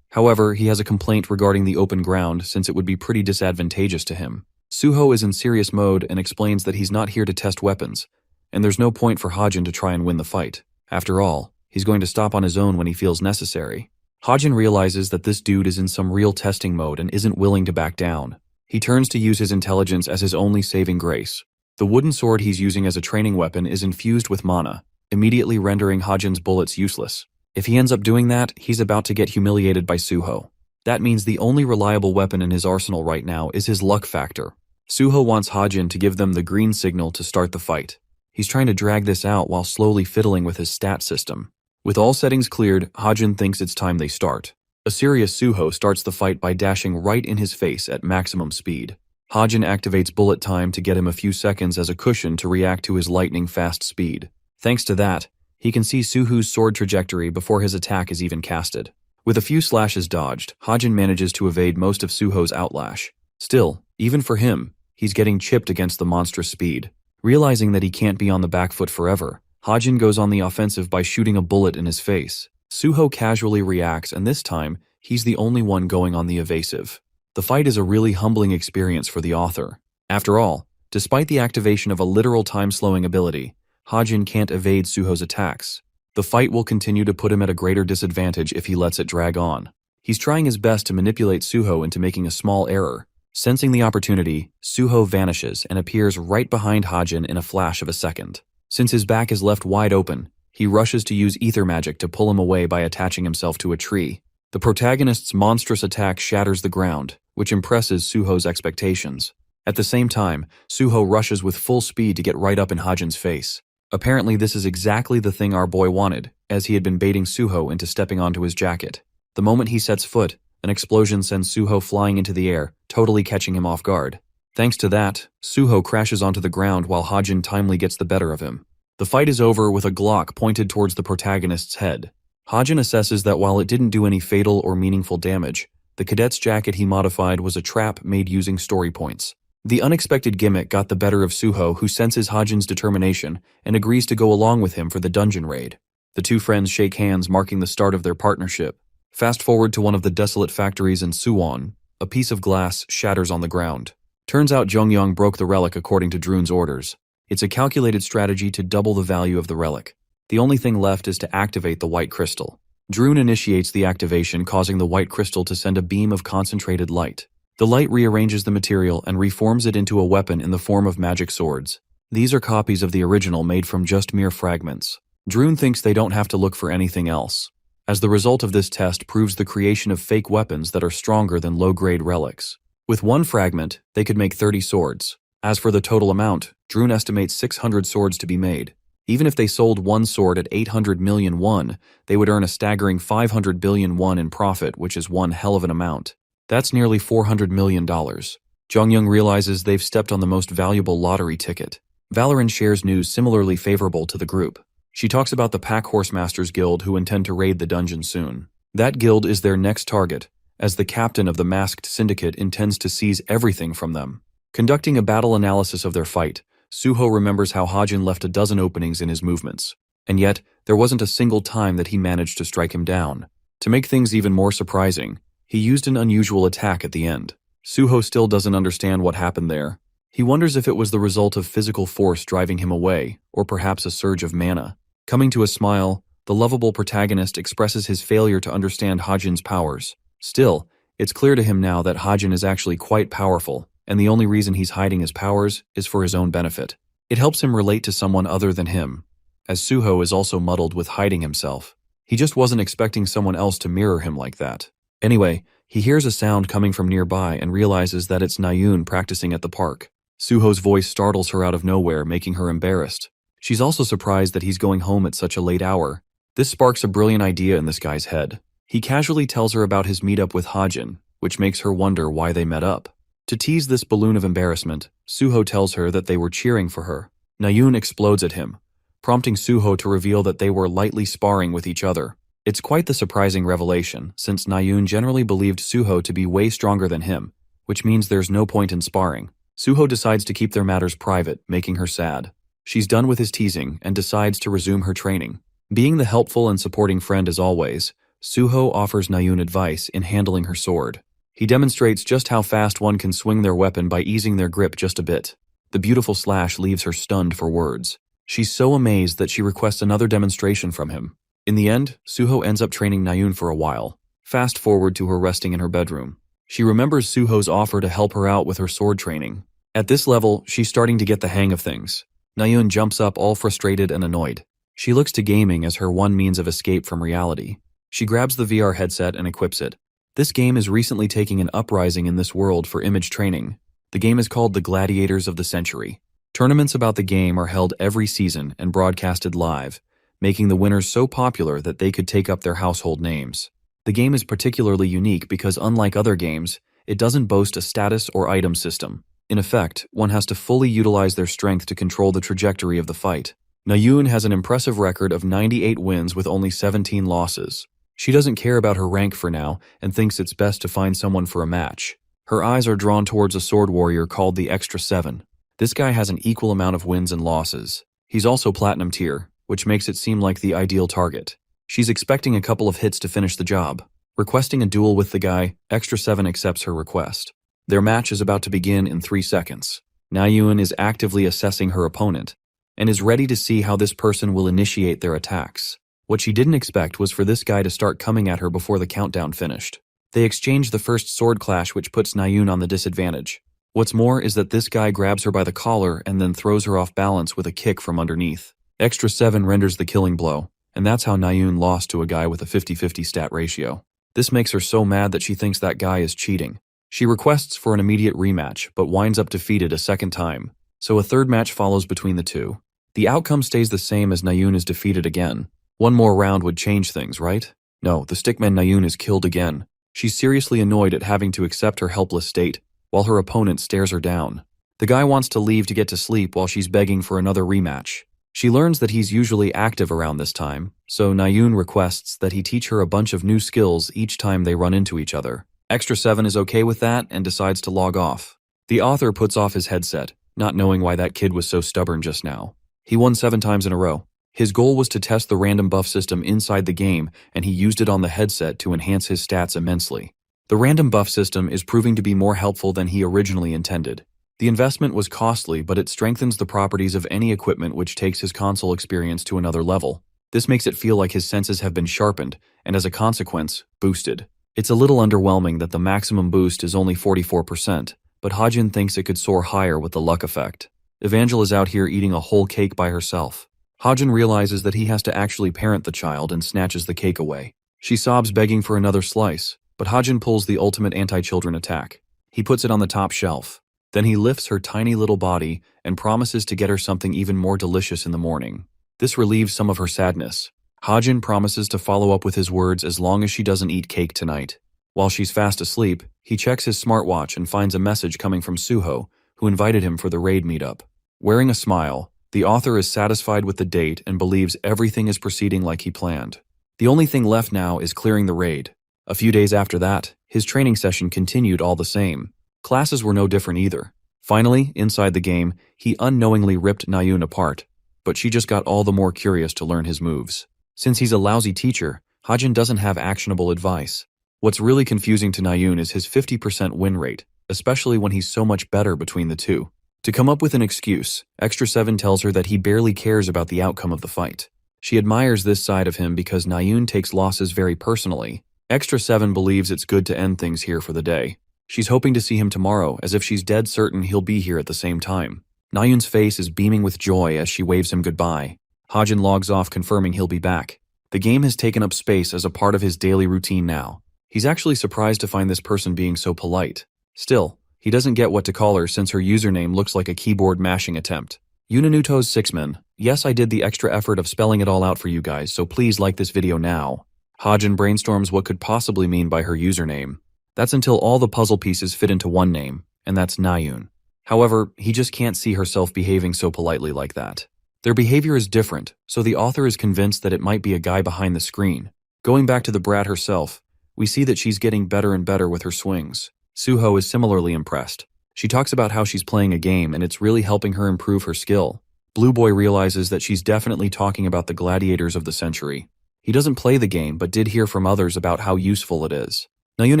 However, he has a complaint regarding the open ground since it would be pretty disadvantageous to him. Suho is in serious mode and explains that he's not here to test weapons, and there's no point for Hajin to try and win the fight. After all, he's going to stop on his own when he feels necessary. Hajin realizes that this dude is in some real testing mode and isn't willing to back down. He turns to use his intelligence as his only saving grace. The wooden sword he's using as a training weapon is infused with mana, immediately rendering Hajin's bullets useless. If he ends up doing that, he's about to get humiliated by Suho. That means the only reliable weapon in his arsenal right now is his luck factor. Suho wants Hajin to give them the green signal to start the fight. He's trying to drag this out while slowly fiddling with his stat system. With all settings cleared, Hajin thinks it's time they start. A serious Suho starts the fight by dashing right in his face at maximum speed. Hajin activates bullet time to get him a few seconds as a cushion to react to his lightning-fast speed. Thanks to that, he can see Suho's sword trajectory before his attack is even casted. With a few slashes dodged, Hajin manages to evade most of Suho's outlash. Still, even for him, he's getting chipped against the monstrous speed. Realizing that he can't be on the back foot forever, Hajin goes on the offensive by shooting a bullet in his face. Suho casually reacts, and this time, he's the only one going on the evasive. The fight is a really humbling experience for the author. After all, despite the activation of a literal time-slowing ability, Hajin can't evade Suho's attacks. The fight will continue to put him at a greater disadvantage if he lets it drag on. He's trying his best to manipulate Suho into making a small error. Sensing the opportunity, Suho vanishes and appears right behind Hajin in a flash of a second. Since his back is left wide open, he rushes to use ether magic to pull him away by attaching himself to a tree. The protagonist's monstrous attack shatters the ground, which impresses Suho's expectations. At the same time, Suho rushes with full speed to get right up in Hajin's face. Apparently this is exactly the thing our boy wanted, as he had been baiting Suho into stepping onto his jacket. The moment he sets foot, an explosion sends Suho flying into the air, totally catching him off guard. Thanks to that, Suho crashes onto the ground while Hajin timely gets the better of him. The fight is over with a Glock pointed towards the protagonist's head. Hajin assesses that while it didn't do any fatal or meaningful damage, the cadet's jacket he modified was a trap made using story points. The unexpected gimmick got the better of Suho, who senses Hajin's determination and agrees to go along with him for the dungeon raid. The two friends shake hands, marking the start of their partnership. Fast forward to one of the desolate factories in Suwon. A piece of glass shatters on the ground. Turns out Jongyong broke the relic according to Droon's orders. It's a calculated strategy to double the value of the relic. The only thing left is to activate the white crystal. Droon initiates the activation, causing the white crystal to send a beam of concentrated light. The light rearranges the material and reforms it into a weapon in the form of magic swords. These are copies of the original made from just mere fragments. Droon thinks they don't have to look for anything else, as the result of this test proves the creation of fake weapons that are stronger than low-grade relics. With one fragment, they could make 30 swords. As for the total amount, Droon estimates 600 swords to be made. Even if they sold one sword at 800 million won, they would earn a staggering 500 billion won in profit, which is one hell of an amount. That's nearly $400 million. Jongyung realizes they've stepped on the most valuable lottery ticket. Valoran shares news similarly favorable to the group. She talks about the Pack Horsemasters Guild who intend to raid the dungeon soon. That guild is their next target, as the captain of the masked syndicate intends to seize everything from them. Conducting a battle analysis of their fight, Suho remembers how Hajin left a dozen openings in his movements. And yet, there wasn't a single time that he managed to strike him down. To make things even more surprising, he used an unusual attack at the end. Suho still doesn't understand what happened there. He wonders if it was the result of physical force driving him away, or perhaps a surge of mana. Coming to a smile, the lovable protagonist expresses his failure to understand Hajin's powers. Still, it's clear to him now that Hajin is actually quite powerful, and the only reason he's hiding his powers is for his own benefit. It helps him relate to someone other than him, as Suho is also muddled with hiding himself. He just wasn't expecting someone else to mirror him like that. Anyway, he hears a sound coming from nearby and realizes that it's Nayun practicing at the park. Suho's voice startles her out of nowhere, making her embarrassed. She's also surprised that he's going home at such a late hour. This sparks a brilliant idea in this guy's head. He casually tells her about his meetup with Hajin, which makes her wonder why they met up. To tease this balloon of embarrassment, Suho tells her that they were cheering for her. Nayun explodes at him, prompting Suho to reveal that they were lightly sparring with each other. It's quite the surprising revelation, since Nayun generally believed Suho to be way stronger than him, which means there's no point in sparring. Suho decides to keep their matters private, making her sad. She's done with his teasing and decides to resume her training. Being the helpful and supporting friend as always, Suho offers Nayun advice in handling her sword. He demonstrates just how fast one can swing their weapon by easing their grip just a bit. The beautiful slash leaves her stunned for words. She's so amazed that she requests another demonstration from him. In the end, Suho ends up training Nayun for a while. Fast forward to her resting in her bedroom. She remembers Suho's offer to help her out with her sword training. At this level, she's starting to get the hang of things. Nayun jumps up all frustrated and annoyed. She looks to gaming as her one means of escape from reality. She grabs the VR headset and equips it. This game is recently taking an uprising in this world for image training. The game is called the Gladiators of the Century. Tournaments about the game are held every season and broadcasted live, making the winners so popular that they could take up their household names. The game is particularly unique because unlike other games, it doesn't boast a status or item system. In effect, one has to fully utilize their strength to control the trajectory of the fight. Nayun has an impressive record of 98 wins with only 17 losses. She doesn't care about her rank for now and thinks it's best to find someone for a match. Her eyes are drawn towards a sword warrior called the Extra 7. This guy has an equal amount of wins and losses. He's also platinum tier, which makes it seem like the ideal target. She's expecting a couple of hits to finish the job. Requesting a duel with the guy, Extra 7 accepts her request. Their match is about to begin in 3 seconds. Nayun is actively assessing her opponent and is ready to see how this person will initiate their attacks. What she didn't expect was for this guy to start coming at her before the countdown finished. They exchange the first sword clash, which puts Nayun on the disadvantage. What's more is that this guy grabs her by the collar and then throws her off balance with a kick from underneath. Extra 7 renders the killing blow, and that's how Nayun lost to a guy with a 50-50 stat ratio. This makes her so mad that she thinks that guy is cheating. She requests for an immediate rematch, but winds up defeated a second time, so a third match follows between the two. The outcome stays the same as Nayun is defeated again. One more round would change things, right? No, the stickman Nayun is killed again. She's seriously annoyed at having to accept her helpless state, while her opponent stares her down. The guy wants to leave to get to sleep while she's begging for another rematch. She learns that he's usually active around this time, so Nayun requests that he teach her a bunch of new skills each time they run into each other. Extra 7 is okay with that and decides to log off. The author puts off his headset, not knowing why that kid was so stubborn just now. He won 7 times in a row. His goal was to test the random buff system inside the game, and he used it on the headset to enhance his stats immensely. The random buff system is proving to be more helpful than he originally intended. The investment was costly, but it strengthens the properties of any equipment, which takes his console experience to another level. This makes it feel like his senses have been sharpened, and as a consequence, boosted. It's a little underwhelming that the maximum boost is only 44%, but Hajin thinks it could soar higher with the luck effect. Evangel is out here eating a whole cake by herself. Hajin realizes that he has to actually parent the child and snatches the cake away. She sobs, begging for another slice, but Hajin pulls the ultimate anti-children attack. He puts it on the top shelf. Then he lifts her tiny little body and promises to get her something even more delicious in the morning. This relieves some of her sadness. Hajin promises to follow up with his words as long as she doesn't eat cake tonight. While she's fast asleep, he checks his smartwatch and finds a message coming from Suho, who invited him for the raid meetup. Wearing a smile, the author is satisfied with the date and believes everything is proceeding like he planned. The only thing left now is clearing the raid. A few days after that, his training session continued all the same. Classes were no different either. Finally, inside the game, he unknowingly ripped Nayun apart, but she just got all the more curious to learn his moves. Since he's a lousy teacher, Hajin doesn't have actionable advice. What's really confusing to Nayun is his 50% win rate, especially when he's so much better between the two. To come up with an excuse, Extra 7 tells her that he barely cares about the outcome of the fight. She admires this side of him because Nayun takes losses very personally. Extra 7 believes it's good to end things here for the day. She's hoping to see him tomorrow, as if she's dead certain he'll be here at the same time. Nayun's face is beaming with joy as she waves him goodbye. Hajin logs off, confirming he'll be back. The game has taken up space as a part of his daily routine now. He's actually surprised to find this person being so polite. Still, he doesn't get what to call her since her username looks like a keyboard mashing attempt. Yunanuto's Sixman. Yes, I did the extra effort of spelling it all out for you guys, so please like this video now. Hajin brainstorms what could possibly mean by her username. That's until all the puzzle pieces fit into one name, and that's Nayun. However, he just can't see herself behaving so politely like that. Their behavior is different, so the author is convinced that it might be a guy behind the screen. Going back to the brat herself, we see that she's getting better and better with her swings. Suho is similarly impressed. She talks about how she's playing a game and it's really helping her improve her skill. Blue Boy realizes that she's definitely talking about the gladiators of the century. He doesn't play the game but did hear from others about how useful it is. Nayun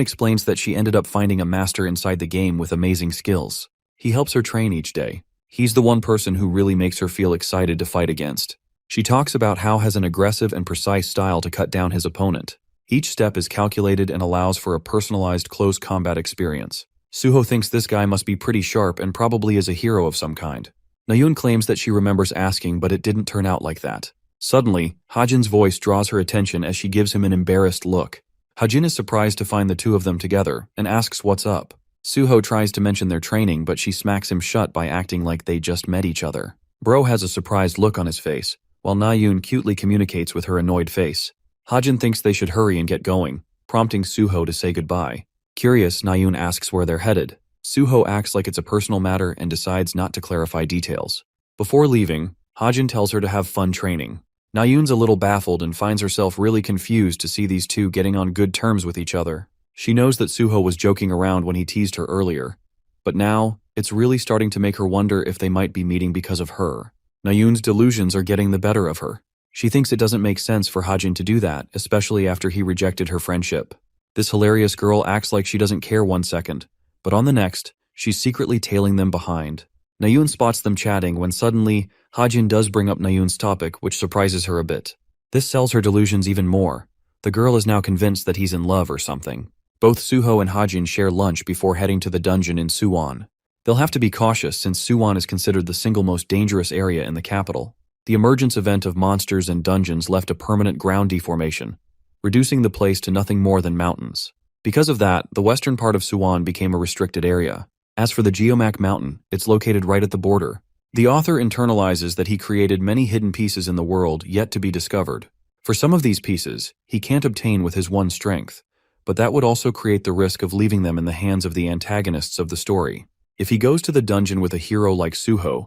explains that she ended up finding a master inside the game with amazing skills. He helps her train each day. He's the one person who really makes her feel excited to fight against. She talks about how he has an aggressive and precise style to cut down his opponent. Each step is calculated and allows for a personalized close combat experience. Suho thinks this guy must be pretty sharp and probably is a hero of some kind. Nayun claims that she remembers asking, but it didn't turn out like that. Suddenly, Hajin's voice draws her attention as she gives him an embarrassed look. Hajin is surprised to find the two of them together and asks what's up. Suho tries to mention their training, but she smacks him shut by acting like they just met each other. Bro has a surprised look on his face, while Nayun cutely communicates with her annoyed face. Hajin thinks they should hurry and get going, prompting Suho to say goodbye. Curious, Nayun asks where they're headed. Suho acts like it's a personal matter and decides not to clarify details. Before leaving, Hajin tells her to have fun training. Nayun's a little baffled and finds herself really confused to see these two getting on good terms with each other. She knows that Suho was joking around when he teased her earlier, but now, it's really starting to make her wonder if they might be meeting because of her. Nayun's delusions are getting the better of her. She thinks it doesn't make sense for Hajin to do that, especially after he rejected her friendship. This hilarious girl acts like she doesn't care 1 second, but on the next, she's secretly tailing them behind. Nayun spots them chatting when suddenly, Hajin does bring up Nayun's topic, which surprises her a bit. This sells her delusions even more. The girl is now convinced that he's in love or something. Both Suho and Hajin share lunch before heading to the dungeon in Suwon. They'll have to be cautious since Suwon is considered the single most dangerous area in the capital. The emergence event of monsters and dungeons left a permanent ground deformation, reducing the place to nothing more than mountains. Because of that, the western part of Suwon became a restricted area. As for the Geomac Mountain, it's located right at the border. The author internalizes that he created many hidden pieces in the world yet to be discovered. For some of these pieces, he can't obtain with his one strength, but that would also create the risk of leaving them in the hands of the antagonists of the story. If he goes to the dungeon with a hero like Suho,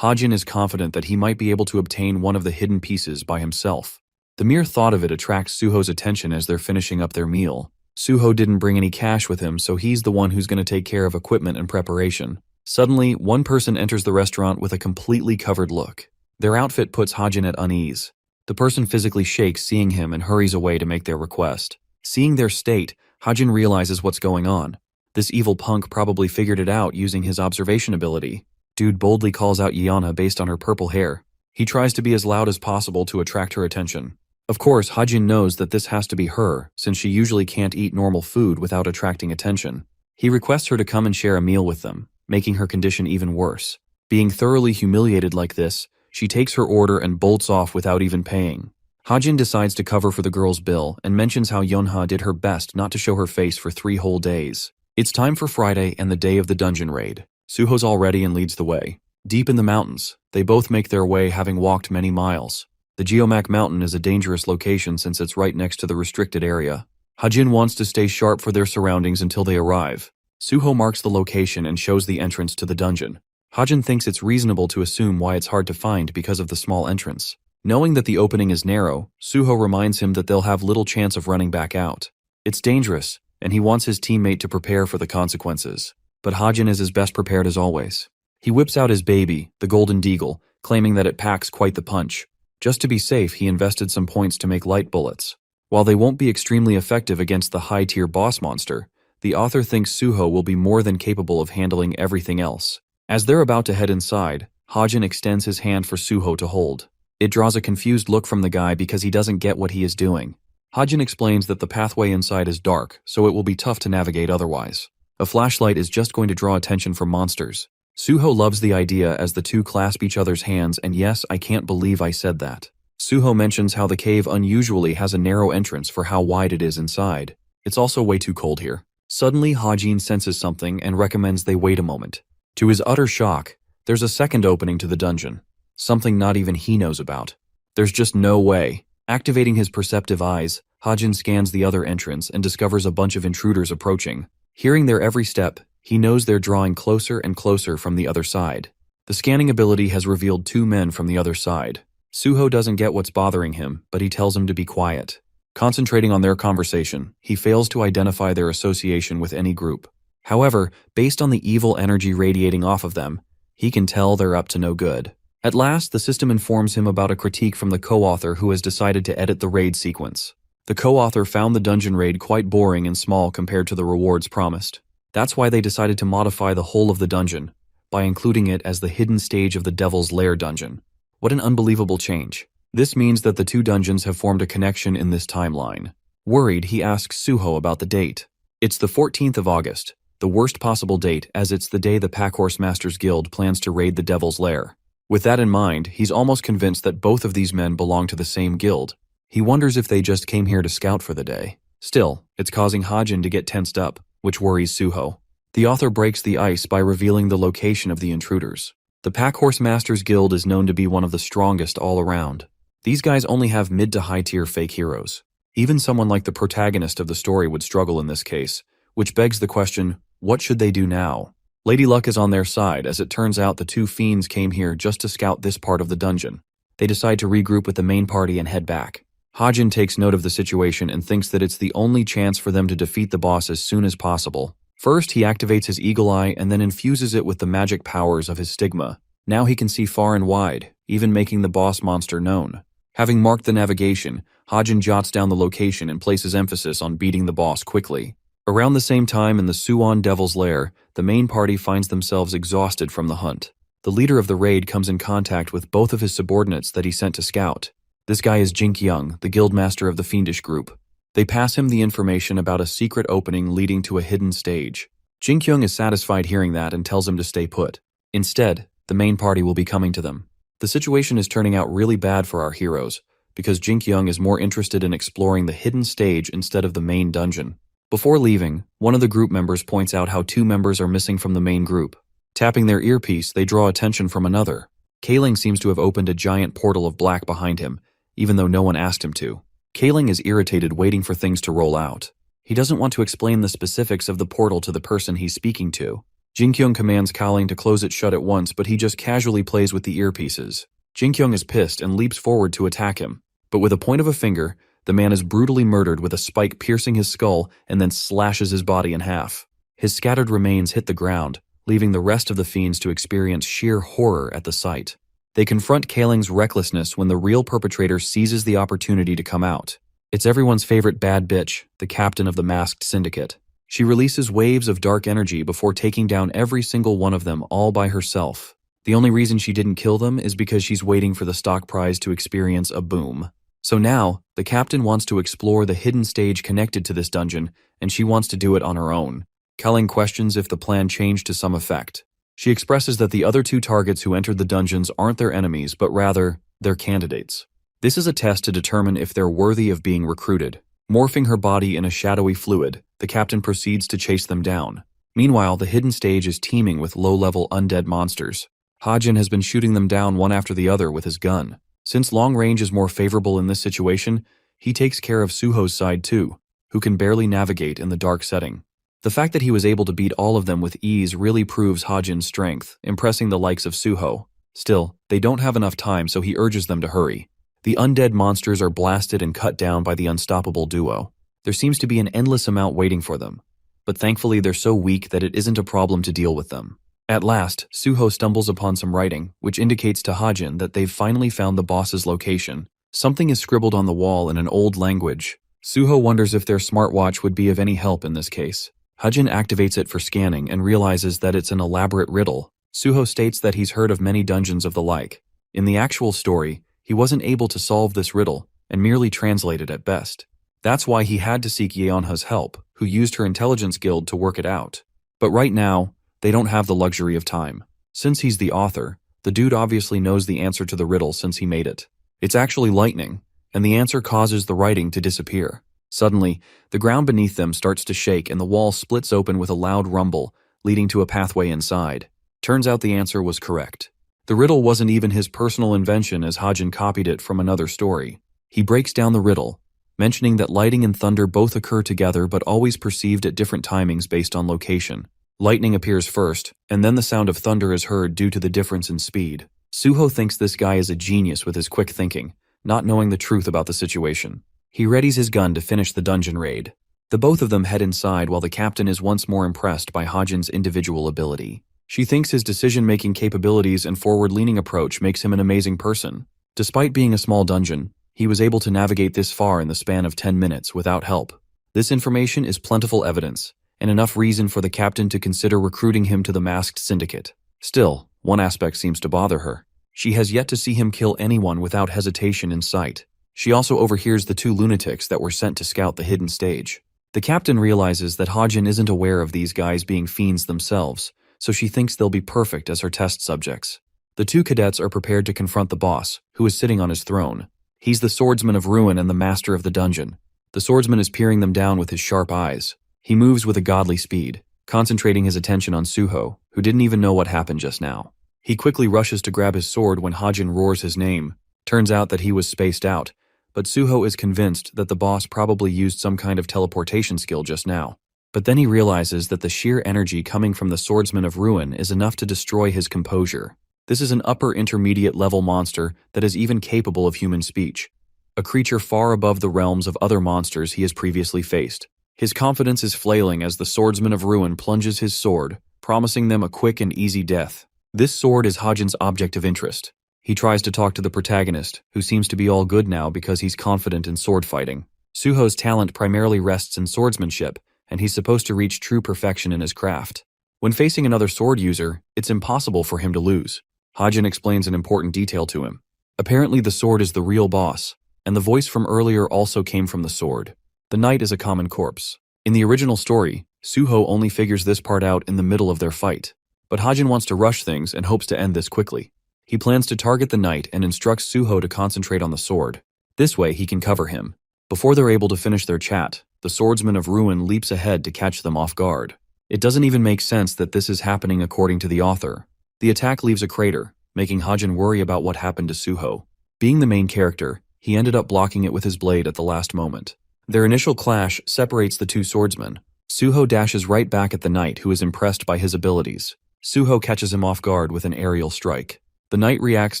Hajin is confident that he might be able to obtain one of the hidden pieces by himself. The mere thought of it attracts Suho's attention as they're finishing up their meal. Suho didn't bring any cash with him, so he's the one who's going to take care of equipment and preparation. Suddenly, one person enters the restaurant with a completely covered look. Their outfit puts Hajin at unease. The person physically shakes seeing him and hurries away to make their request. Seeing their state, Hajin realizes what's going on. This evil punk probably figured it out using his observation ability. Dude boldly calls out Yana based on her purple hair. He tries to be as loud as possible to attract her attention. Of course, Hajin knows that this has to be her, since she usually can't eat normal food without attracting attention. He requests her to come and share a meal with them, making her condition even worse. Being thoroughly humiliated like this, she takes her order and bolts off without even paying. Hajin decides to cover for the girl's bill and mentions how Yonha did her best not to show her face for 3 whole days. It's time for Friday and the day of the dungeon raid. Suho's all ready and leads the way. Deep in the mountains, they both make their way having walked many miles. The Geomac Mountain is a dangerous location since it's right next to the restricted area. Hajin wants to stay sharp for their surroundings until they arrive. Suho marks the location and shows the entrance to the dungeon. Hajin thinks it's reasonable to assume why it's hard to find because of the small entrance. Knowing that the opening is narrow, Suho reminds him that they'll have little chance of running back out. It's dangerous, and he wants his teammate to prepare for the consequences. but Hajin is as best prepared as always. He whips out his baby, the golden deagle, claiming that it packs quite the punch. Just to be safe, he invested some points to make light bullets. While they won't be extremely effective against the high-tier boss monster, the author thinks Suho will be more than capable of handling everything else. As they're about to head inside, Hajin extends his hand for Suho to hold. It draws a confused look from the guy because he doesn't get what he is doing. Hajin explains that the pathway inside is dark, so it will be tough to navigate otherwise. A flashlight is just going to draw attention from monsters. Suho loves the idea as the two clasp each other's hands, and yes, I can't believe I said that. Suho mentions how the cave unusually has a narrow entrance for how wide it is inside. It's also way too cold here. Suddenly, Hajin senses something and recommends they wait a moment. To his utter shock, there's a second opening to the dungeon. Something not even he knows about. There's just no way. Activating his perceptive eyes, Hajin scans the other entrance and discovers a bunch of intruders approaching. Hearing their every step, he knows they're drawing closer and closer from the other side. The scanning ability has revealed two men from the other side. Suho doesn't get what's bothering him, but he tells him to be quiet. Concentrating on their conversation, he fails to identify their association with any group. However, based on the evil energy radiating off of them, he can tell they're up to no good. At last, the system informs him about a critique from the co-author who has decided to edit the raid sequence. The co-author found the dungeon raid quite boring and small compared to the rewards promised. That's why they decided to modify the whole of the dungeon, by including it as the hidden stage of the Devil's Lair dungeon. What an unbelievable change. This means that the two dungeons have formed a connection in this timeline. Worried, he asks Suho about the date. It's the 14th of August, the worst possible date as it's the day the Packhorse Masters Guild plans to raid the Devil's Lair. With that in mind, he's almost convinced that both of these men belong to the same guild. He wonders if they just came here to scout for the day. Still, it's causing Hajin to get tensed up, which worries Suho. The author breaks the ice by revealing the location of the intruders. The Packhorse Masters Guild is known to be one of the strongest all around. These guys only have mid to high tier fake heroes. Even someone like the protagonist of the story would struggle in this case, which begs the question, what should they do now? Lady Luck is on their side, as it turns out the two fiends came here just to scout this part of the dungeon. They decide to regroup with the main party and head back. Hajin takes note of the situation and thinks that it's the only chance for them to defeat the boss as soon as possible. First, he activates his eagle eye and then infuses it with the magic powers of his stigma. Now he can see far and wide, even making the boss monster known. Having marked the navigation, Hajin jots down the location and places emphasis on beating the boss quickly. Around the same time in the Suwon Devil's Lair, the main party finds themselves exhausted from the hunt. The leader of the raid comes in contact with both of his subordinates that he sent to scout. This guy is Jink-young, the guildmaster of the fiendish group. They pass him the information about a secret opening leading to a hidden stage. Jink-young is satisfied hearing that and tells him to stay put. Instead, the main party will be coming to them. The situation is turning out really bad for our heroes, because Jink-young is more interested in exploring the hidden stage instead of the main dungeon. Before leaving, one of the group members points out how two members are missing from the main group. Tapping their earpiece, they draw attention from another. Kaling seems to have opened a giant portal of black behind him, even though no one asked him to. Kaling is irritated waiting for things to roll out. He doesn't want to explain the specifics of the portal to the person he's speaking to. Jink-young commands Kaling to close it shut at once, but he just casually plays with the earpieces. Jink-young is pissed and leaps forward to attack him, but with a point of a finger, the man is brutally murdered with a spike piercing his skull and then slashes his body in half. His scattered remains hit the ground, leaving the rest of the fiends to experience sheer horror at the sight. They confront Kaling's recklessness when the real perpetrator seizes the opportunity to come out. It's everyone's favorite bad bitch, the captain of the masked syndicate. She releases waves of dark energy before taking down every single one of them all by herself. The only reason she didn't kill them is because she's waiting for the stock prize to experience a boom. So now, the captain wants to explore the hidden stage connected to this dungeon, and she wants to do it on her own. Kaling questions if the plan changed to some effect. She expresses that the other two targets who entered the dungeons aren't their enemies, but rather, their candidates. This is a test to determine if they're worthy of being recruited. Morphing her body in a shadowy fluid, the captain proceeds to chase them down. Meanwhile, the hidden stage is teeming with low-level undead monsters. Hajin has been shooting them down one after the other with his gun. Since long range is more favorable in this situation, he takes care of Suho's side too, who can barely navigate in the dark setting. The fact that he was able to beat all of them with ease really proves Hajin's strength, impressing the likes of Suho. Still, they don't have enough time, so he urges them to hurry. The undead monsters are blasted and cut down by the unstoppable duo. There seems to be an endless amount waiting for them. but thankfully they're so weak that it isn't a problem to deal with them. At last, Suho stumbles upon some writing, which indicates to Hajin that they've finally found the boss's location. Something is scribbled on the wall in an old language. Suho wonders if their smartwatch would be of any help in this case. Hajin activates it for scanning and realizes that it's an elaborate riddle. Suho states that he's heard of many dungeons of the like. In the actual story, he wasn't able to solve this riddle and merely translated at best. That's why he had to seek Yeonha's help, who used her intelligence guild to work it out. But right now, they don't have the luxury of time. Since he's the author, the dude obviously knows the answer to the riddle since he made it. It's actually lightning, and the answer causes the writing to disappear. Suddenly, the ground beneath them starts to shake and the wall splits open with a loud rumble, leading to a pathway inside. Turns out the answer was correct. The riddle wasn't even his personal invention, as Hajin copied it from another story. He breaks down the riddle, mentioning that lightning and thunder both occur together but always perceived at different timings based on location. Lightning appears first, and then the sound of thunder is heard due to the difference in speed. Suho thinks this guy is a genius with his quick thinking, not knowing the truth about the situation. He readies his gun to finish the dungeon raid. The both of them head inside while the captain is once more impressed by Hajin's individual ability. She thinks his decision-making capabilities and forward-leaning approach makes him an amazing person. Despite being a small dungeon, he was able to navigate this far in the span of 10 minutes without help. This information is plentiful evidence, and enough reason for the captain to consider recruiting him to the masked syndicate. Still, one aspect seems to bother her. She has yet to see him kill anyone without hesitation in sight. She also overhears the two lunatics that were sent to scout the hidden stage. The captain realizes that Hajin isn't aware of these guys being fiends themselves, so she thinks they'll be perfect as her test subjects. The two cadets are prepared to confront the boss, who is sitting on his throne. He's the swordsman of ruin and the master of the dungeon. The swordsman is peering them down with his sharp eyes. He moves with a godly speed, concentrating his attention on Suho, who didn't even know what happened just now. He quickly rushes to grab his sword when Hajin roars his name. Turns out that he was spaced out, but Suho is convinced that the boss probably used some kind of teleportation skill just now. But then he realizes that the sheer energy coming from the swordsman of ruin is enough to destroy his composure. This is an upper intermediate level monster that is even capable of human speech, a creature far above the realms of other monsters he has previously faced. His confidence is flailing as the swordsman of ruin plunges his sword, promising them a quick and easy death. This sword is Hajin's object of interest. He tries to talk to the protagonist, who seems to be all good now because he's confident in sword fighting. Suho's talent primarily rests in swordsmanship, and he's supposed to reach true perfection in his craft. When facing another sword user, it's impossible for him to lose. Hajin explains an important detail to him. Apparently the sword is the real boss, and the voice from earlier also came from the sword. The knight is a common corpse. In the original story, Suho only figures this part out in the middle of their fight. But Hajin wants to rush things and hopes to end this quickly. He plans to target the knight and instructs Suho to concentrate on the sword. This way he can cover him. Before they're able to finish their chat, the swordsman of ruin leaps ahead to catch them off guard. It doesn't even make sense that this is happening according to the author. The attack leaves a crater, making Hajin worry about what happened to Suho. Being the main character, he ended up blocking it with his blade at the last moment. Their initial clash separates the two swordsmen. Suho dashes right back at the knight, who is impressed by his abilities. Suho catches him off guard with an aerial strike. The knight reacts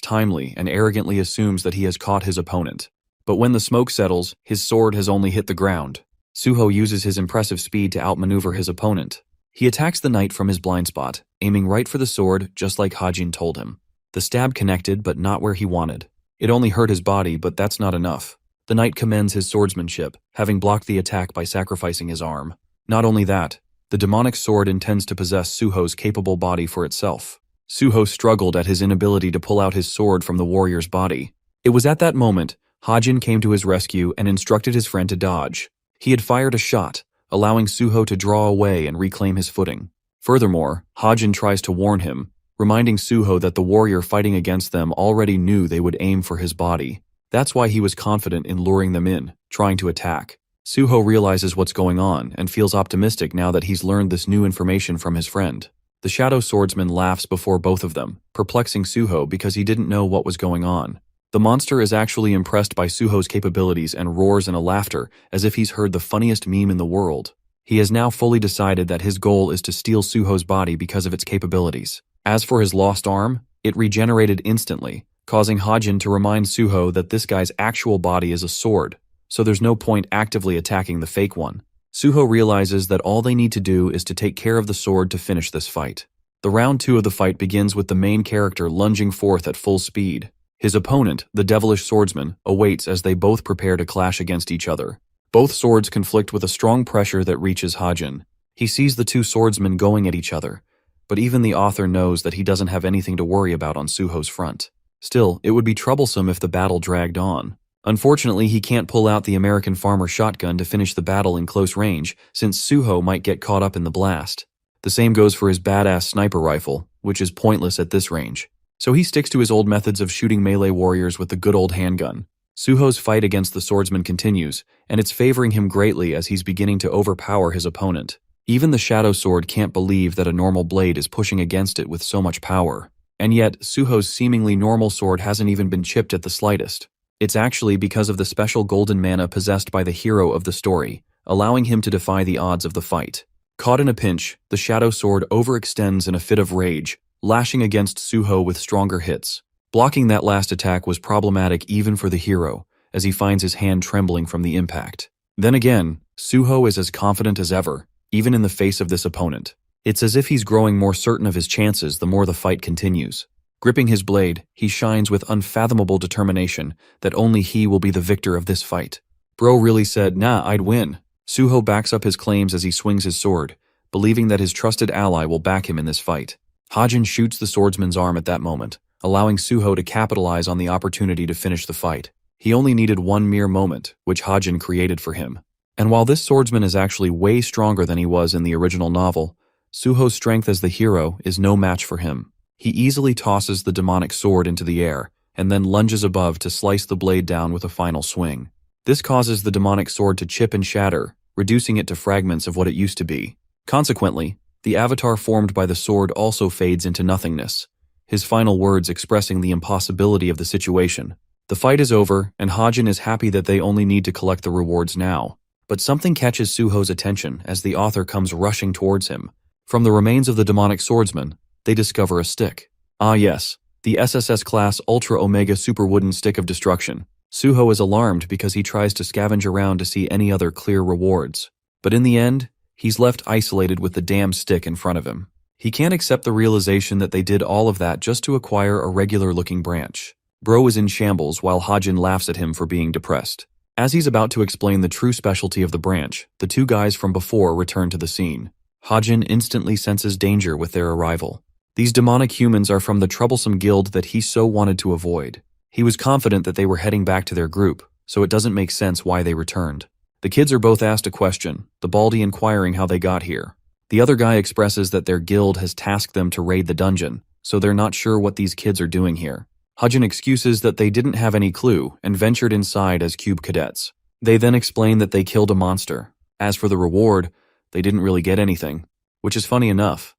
timely and arrogantly assumes that he has caught his opponent. But when the smoke settles, his sword has only hit the ground. Suho uses his impressive speed to outmaneuver his opponent. He attacks the knight from his blind spot, aiming right for the sword just like Hajin told him. The stab connected, but not where he wanted. It only hurt his body, but that's not enough. The knight commends his swordsmanship, having blocked the attack by sacrificing his arm. Not only that, the demonic sword intends to possess Suho's capable body for itself. Suho struggled at his inability to pull out his sword from the warrior's body. It was at that moment, Hajin came to his rescue and instructed his friend to dodge. He had fired a shot, allowing Suho to draw away and reclaim his footing. Furthermore, Hajin tries to warn him, reminding Suho that the warrior fighting against them already knew they would aim for his body. That's why he was confident in luring them in, trying to attack. Suho realizes what's going on and feels optimistic now that he's learned this new information from his friend. The shadow swordsman laughs before both of them, perplexing Suho because he didn't know what was going on. The monster is actually impressed by Suho's capabilities and roars in a laughter as if he's heard the funniest meme in the world. He has now fully decided that his goal is to steal Suho's body because of its capabilities. As for his lost arm, it regenerated instantly, causing Hajin to remind Suho that this guy's actual body is a sword, so there's no point actively attacking the fake one. Suho realizes that all they need to do is to take care of the sword to finish this fight. The round 2 of the fight begins with the main character lunging forth at full speed. His opponent, the devilish swordsman, awaits as they both prepare to clash against each other. Both swords conflict with a strong pressure that reaches Hajin. He sees the two swordsmen going at each other, but even the author knows that he doesn't have anything to worry about on Suho's front. Still, it would be troublesome if the battle dragged on. Unfortunately, he can't pull out the American farmer shotgun to finish the battle in close range, since Suho might get caught up in the blast. The same goes for his badass sniper rifle, which is pointless at this range. So he sticks to his old methods of shooting melee warriors with the good old handgun. Suho's fight against the swordsman continues, and it's favoring him greatly as he's beginning to overpower his opponent. Even the shadow sword can't believe that a normal blade is pushing against it with so much power. And yet, Suho's seemingly normal sword hasn't even been chipped at the slightest. It's actually because of the special golden mana possessed by the hero of the story, allowing him to defy the odds of the fight. Caught in a pinch, the shadow sword overextends in a fit of rage, lashing against Suho with stronger hits. Blocking that last attack was problematic even for the hero, as he finds his hand trembling from the impact. Then again, Suho is as confident as ever, even in the face of this opponent. It's as if he's growing more certain of his chances the more the fight continues. Gripping his blade, he shines with unfathomable determination that only he will be the victor of this fight. Bro really said, "Nah, I'd win." Suho backs up his claims as he swings his sword, believing that his trusted ally will back him in this fight. Hajin shoots the swordsman's arm at that moment, allowing Suho to capitalize on the opportunity to finish the fight. He only needed one mere moment, which Hajin created for him. And while this swordsman is actually way stronger than he was in the original novel, Suho's strength as the hero is no match for him. He easily tosses the demonic sword into the air, and then lunges above to slice the blade down with a final swing. This causes the demonic sword to chip and shatter, reducing it to fragments of what it used to be. Consequently, the avatar formed by the sword also fades into nothingness, his final words expressing the impossibility of the situation. The fight is over, and Hajin is happy that they only need to collect the rewards now. But something catches Suho's attention as the author comes rushing towards him. From the remains of the demonic swordsman, they discover a stick. Ah yes, the SSS class Ultra Omega Super Wooden Stick of Destruction. Suho is alarmed because he tries to scavenge around to see any other clear rewards. But in the end, he's left isolated with the damn stick in front of him. He can't accept the realization that they did all of that just to acquire a regular-looking branch. Bro is in shambles while Hajin laughs at him for being depressed. As he's about to explain the true specialty of the branch, the two guys from before return to the scene. Hajin instantly senses danger with their arrival. These demonic humans are from the troublesome guild that he so wanted to avoid. He was confident that they were heading back to their group, so it doesn't make sense why they returned. The kids are both asked a question, the Baldy inquiring how they got here. The other guy expresses that their guild has tasked them to raid the dungeon, so they're not sure what these kids are doing here. Hajin excuses that they didn't have any clue and ventured inside as cube cadets. They then explain that they killed a monster. As for the reward, they didn't really get anything, which is funny enough.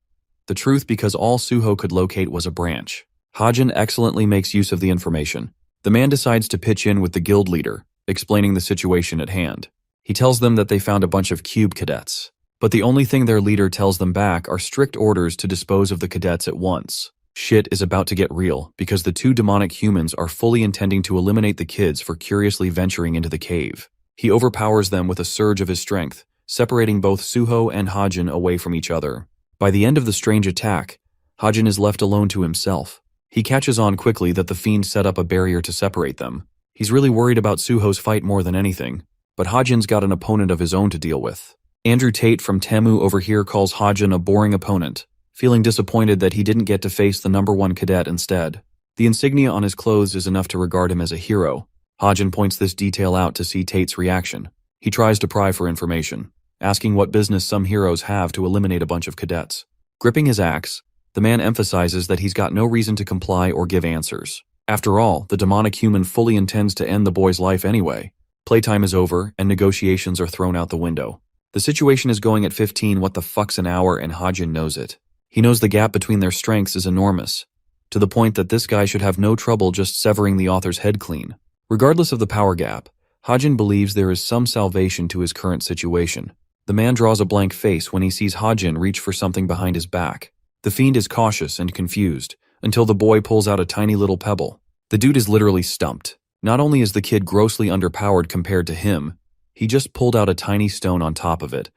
The truth because all Suho could locate was a branch. Hajin excellently makes use of the information. The man decides to pitch in with the guild leader, explaining the situation at hand. He tells them that they found a bunch of cube cadets, but the only thing their leader tells them back are strict orders to dispose of the cadets at once. Shit is about to get real because the two demonic humans are fully intending to eliminate the kids for curiously venturing into the cave. He overpowers them with a surge of his strength, separating both Suho and Hajin away from each other. By the end of the strange attack, Hajin is left alone to himself. He catches on quickly that the fiend set up a barrier to separate them. He's really worried about Suho's fight more than anything, but Hajin's got an opponent of his own to deal with. Andrew Tate from Temu over here calls Hajin a boring opponent, feeling disappointed that he didn't get to face the #1 cadet instead. The insignia on his clothes is enough to regard him as a hero. Hajin points this detail out to see Tate's reaction. He tries to pry for information, asking what business some heroes have to eliminate a bunch of cadets. Gripping his axe, the man emphasizes that he's got no reason to comply or give answers. After all, the demonic human fully intends to end the boy's life anyway. Playtime is over, and negotiations are thrown out the window. The situation is going at 15 what the fucks an hour, and Hajin knows it. He knows the gap between their strengths is enormous, to the point that this guy should have no trouble just severing the author's head clean. Regardless of the power gap, Hajin believes there is some salvation to his current situation. The man draws a blank face when he sees Hajin reach for something behind his back. The fiend is cautious and confused, until the boy pulls out a tiny little pebble. The dude is literally stumped. Not only is the kid grossly underpowered compared to him, He just pulled out a tiny stone on top of it,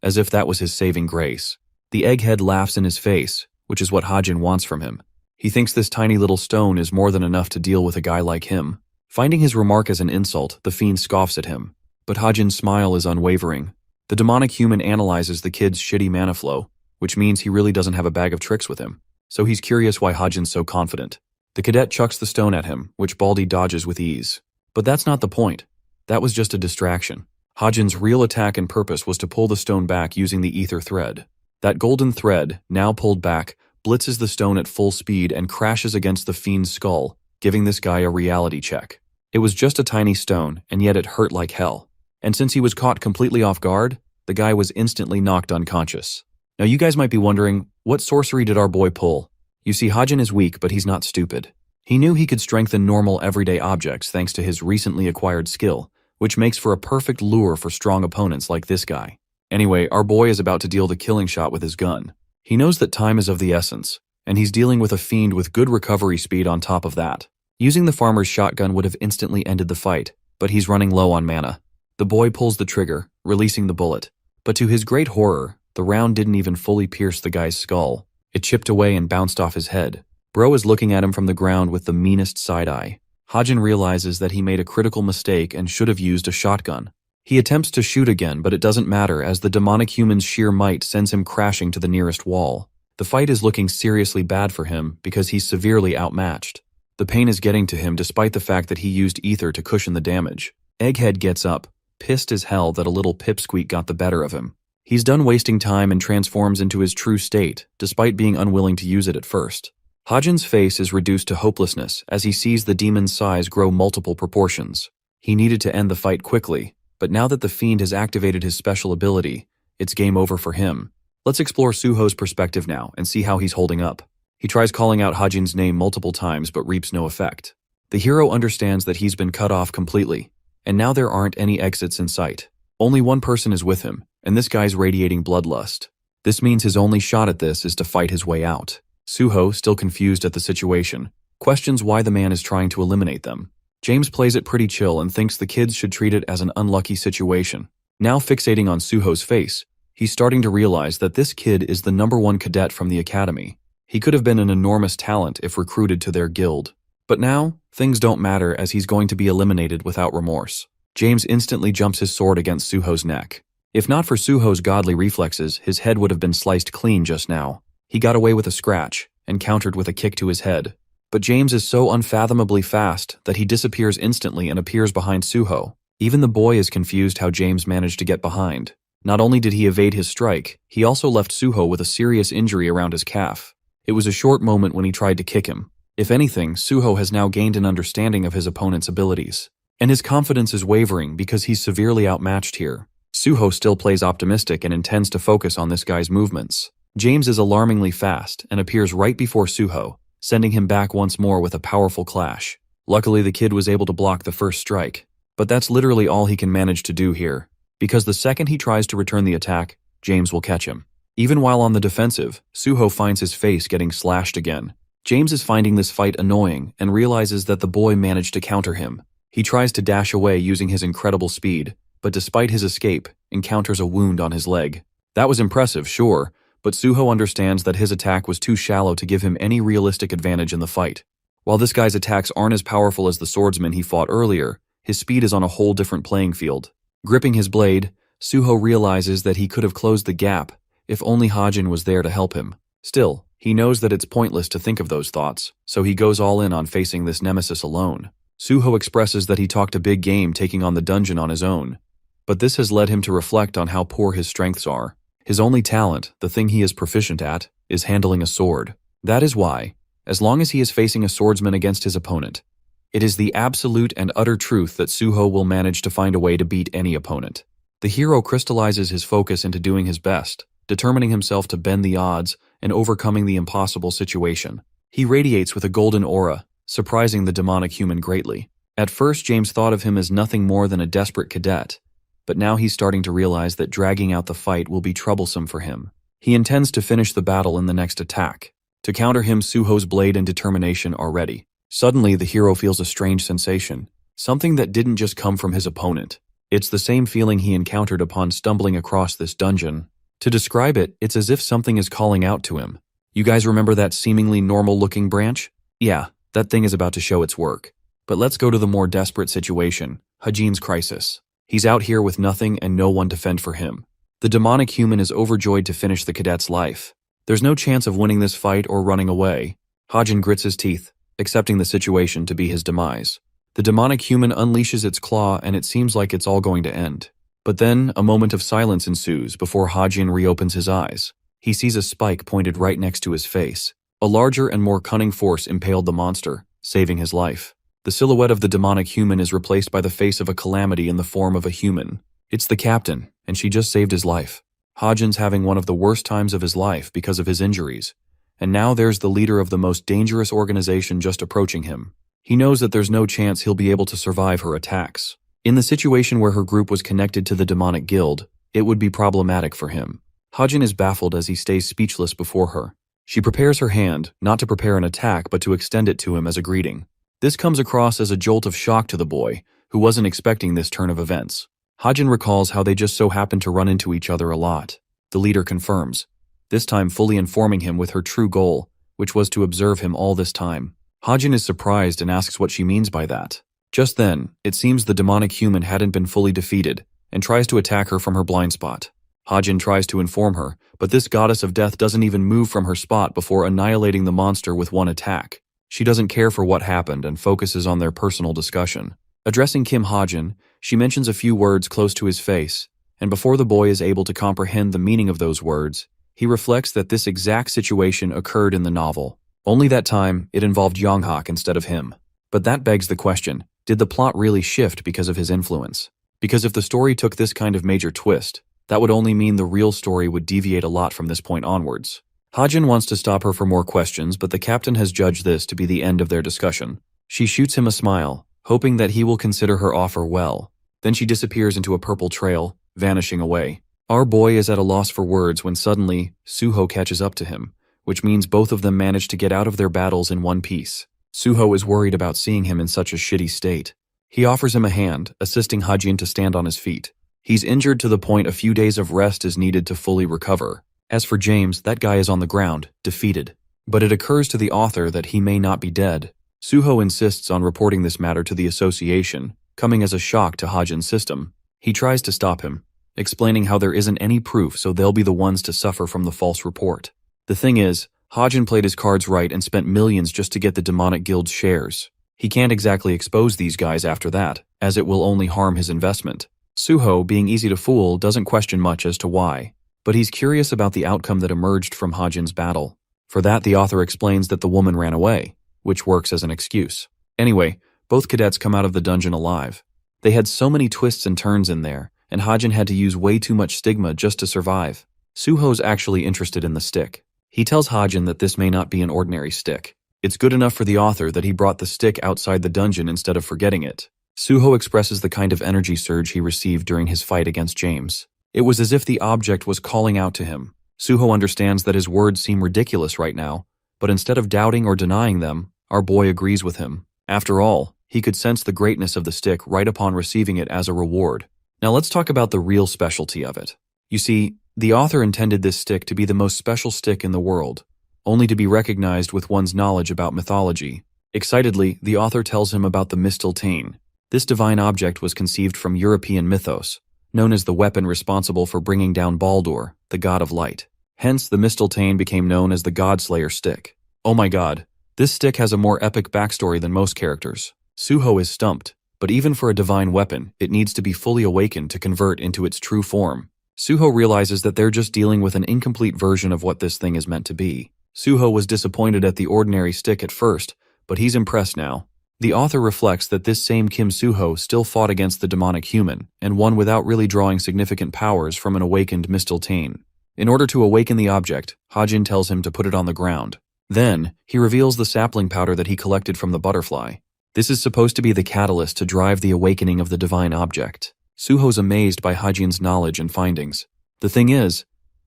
as if that was his saving grace. The egghead laughs in his face, which is what Hajin wants from him. He thinks this tiny little stone is more than enough to deal with a guy like him. Finding his remark as an insult, the fiend scoffs at him. But Hajin's smile is unwavering. The demonic human analyzes the kid's shitty mana flow, which means he really doesn't have a bag of tricks with him. So he's curious why Hajin's so confident. The cadet chucks the stone at him, which Baldy dodges with ease. But that's not the point. That was just a distraction. Hajin's real attack and purpose was to pull the stone back using the ether thread. That golden thread, now pulled back, blitzes the stone at full speed and crashes against the fiend's skull, giving this guy a reality check. It was just a tiny stone, and yet it hurt like hell. And since he was caught completely off guard, the guy was instantly knocked unconscious. Now you guys might be wondering, what sorcery did our boy pull? You see, Hajin is weak, but he's not stupid. He knew he could strengthen normal everyday objects thanks to his recently acquired skill, which makes for a perfect lure for strong opponents like this guy. Anyway, our boy is about to deal the killing shot with his gun. He knows that time is of the essence, and he's dealing with a fiend with good recovery speed on top of that. Using the farmer's shotgun would have instantly ended the fight, but he's running low on mana. The boy pulls the trigger, releasing the bullet. But to his great horror, the round didn't even fully pierce the guy's skull. It chipped away and bounced off his head. Bro is looking at him from the ground with the meanest side-eye. Hajin realizes that he made a critical mistake and should have used a shotgun. He attempts to shoot again, but it doesn't matter as the demonic human's sheer might sends him crashing to the nearest wall. The fight is looking seriously bad for him because he's severely outmatched. The pain is getting to him despite the fact that he used ether to cushion the damage. Egghead gets up, pissed as hell that a little pipsqueak got the better of him. He's done wasting time and transforms into his true state, despite being unwilling to use it at first. Hajin's face is reduced to hopelessness as he sees the demon's size grow multiple proportions. He needed to end the fight quickly, but now that the fiend has activated his special ability, it's game over for him. Let's explore Suho's perspective now and see how he's holding up. He tries calling out Hajin's name multiple times but reaps no effect. The hero understands that he's been cut off completely, and now there aren't any exits in sight. Only one person is with him, and this guy's radiating bloodlust. This means his only shot at this is to fight his way out. Suho, still confused at the situation, questions why the man is trying to eliminate them. James plays it pretty chill and thinks the kids should treat it as an unlucky situation. Now fixating on Suho's face, he's starting to realize that this kid is the #1 cadet from the academy. He could have been an enormous talent if recruited to their guild. But now, things don't matter as he's going to be eliminated without remorse. James instantly jumps his sword against Suho's neck. If not for Suho's godly reflexes, his head would have been sliced clean just now. He got away with a scratch, and countered with a kick to his head. But James is so unfathomably fast that he disappears instantly and appears behind Suho. Even the boy is confused how James managed to get behind. Not only did he evade his strike, he also left Suho with a serious injury around his calf. It was a short moment when he tried to kick him. If anything, Suho has now gained an understanding of his opponent's abilities. And his confidence is wavering because he's severely outmatched here. Suho still plays optimistic and intends to focus on this guy's movements. James is alarmingly fast and appears right before Suho, sending him back once more with a powerful clash. Luckily, the kid was able to block the first strike. But that's literally all he can manage to do here, because the second he tries to return the attack, James will catch him. Even while on the defensive, Suho finds his face getting slashed again. James is finding this fight annoying and realizes that the boy managed to counter him. He tries to dash away using his incredible speed, but despite his escape, encounters a wound on his leg. That was impressive, sure, but Suho understands that his attack was too shallow to give him any realistic advantage in the fight. While this guy's attacks aren't as powerful as the swordsman he fought earlier, his speed is on a whole different playing field. Gripping his blade, Suho realizes that he could have closed the gap if only Hajin was there to help him. Still, he knows that it's pointless to think of those thoughts, so he goes all in on facing this nemesis alone. Suho expresses that he talked a big game taking on the dungeon on his own, but this has led him to reflect on how poor his strengths are. His only talent, the thing he is proficient at, is handling a sword. That is why, as long as he is facing a swordsman against his opponent, it is the absolute and utter truth that Suho will manage to find a way to beat any opponent. The hero crystallizes his focus into doing his best, determining himself to bend the odds and overcoming the impossible situation. He radiates with a golden aura, surprising the demonic human greatly. At first, James thought of him as nothing more than a desperate cadet, but now he's starting to realize that dragging out the fight will be troublesome for him. He intends to finish the battle in the next attack. To counter him, Suho's blade and determination are ready. Suddenly, the hero feels a strange sensation, something that didn't just come from his opponent. It's the same feeling he encountered upon stumbling across this dungeon. To describe it, it's as if something is calling out to him. You guys remember that seemingly normal-looking branch? Yeah, that thing is about to show its work. But let's go to the more desperate situation, Hajin's crisis. He's out here with nothing and no one to fend for him. The demonic human is overjoyed to finish the cadet's life. There's no chance of winning this fight or running away. Hajin grits his teeth, accepting the situation to be his demise. The demonic human unleashes its claw and it seems like it's all going to end. But then, a moment of silence ensues before Hajin reopens his eyes. He sees a spike pointed right next to his face. A larger and more cunning force impaled the monster, saving his life. The silhouette of the demonic human is replaced by the face of a calamity in the form of a human. It's the captain, and she just saved his life. Hajin's having one of the worst times of his life because of his injuries. And now there's the leader of the most dangerous organization just approaching him. He knows that there's no chance he'll be able to survive her attacks. In the situation where her group was connected to the demonic guild, it would be problematic for him. Hajin is baffled as he stays speechless before her. She prepares her hand, not to prepare an attack but to extend it to him as a greeting. This comes across as a jolt of shock to the boy, who wasn't expecting this turn of events. Hajin recalls how they just so happened to run into each other a lot. The leader confirms, this time fully informing him with her true goal, which was to observe him all this time. Hajin is surprised and asks what she means by that. Just then, it seems the demonic human hadn't been fully defeated, and tries to attack her from her blind spot. Hajin tries to inform her, but this goddess of death doesn't even move from her spot before annihilating the monster with one attack. She doesn't care for what happened and focuses on their personal discussion. Addressing Kim Hajin, she mentions a few words close to his face, and before the boy is able to comprehend the meaning of those words, he reflects that this exact situation occurred in the novel. Only that time, it involved Yonghak instead of him. But that begs the question, did the plot really shift because of his influence? Because if the story took this kind of major twist, that would only mean the real story would deviate a lot from this point onwards. Hajin wants to stop her for more questions, but the captain has judged this to be the end of their discussion. She shoots him a smile, hoping that he will consider her offer well. Then she disappears into a purple trail, vanishing away. Our boy is at a loss for words when suddenly, Suho catches up to him, which means both of them manage to get out of their battles in one piece. Suho is worried about seeing him in such a shitty state. He offers him a hand, assisting Hajin to stand on his feet. He's injured to the point a few days of rest is needed to fully recover. As for James, that guy is on the ground, defeated. But it occurs to the author that he may not be dead. Suho insists on reporting this matter to the association, coming as a shock to Hajin's system. He tries to stop him, explaining how there isn't any proof so they'll be the ones to suffer from the false report. The thing is, Hajin played his cards right and spent millions just to get the demonic guild's shares. He can't exactly expose these guys after that, as it will only harm his investment. Suho, being easy to fool, doesn't question much as to why, but he's curious about the outcome that emerged from Hajin's battle. For that, the author explains that the woman ran away, which works as an excuse. Anyway, both cadets come out of the dungeon alive. They had so many twists and turns in there, and Hajin had to use way too much stigma just to survive. Suho's actually interested in the stick. He tells Hajin that this may not be an ordinary stick. It's good enough for the author that he brought the stick outside the dungeon instead of forgetting it. Suho expresses the kind of energy surge he received during his fight against James. It was as if the object was calling out to him. Suho understands that his words seem ridiculous right now, but instead of doubting or denying them, our boy agrees with him. After all, he could sense the greatness of the stick right upon receiving it as a reward. Now let's talk about the real specialty of it. You see, the author intended this stick to be the most special stick in the world, only to be recognized with one's knowledge about mythology. Excitedly, the author tells him about the mistletoe. This divine object was conceived from European mythos, known as the weapon responsible for bringing down Baldur, the god of light. Hence, the mistletoe became known as the Godslayer stick. Oh my god, this stick has a more epic backstory than most characters. Suho is stumped, but even for a divine weapon, it needs to be fully awakened to convert into its true form. Suho realizes that they're just dealing with an incomplete version of what this thing is meant to be. Suho was disappointed at the ordinary stick at first, but he's impressed now. The author reflects that this same Kim Suho still fought against the demonic human, and won without really drawing significant powers from an awakened mistletoe. In order to awaken the object, Hajin tells him to put it on the ground. Then, he reveals the sapling powder that he collected from the butterfly. This is supposed to be the catalyst to drive the awakening of the divine object. Suho's amazed by Hajin's knowledge and findings. The thing is,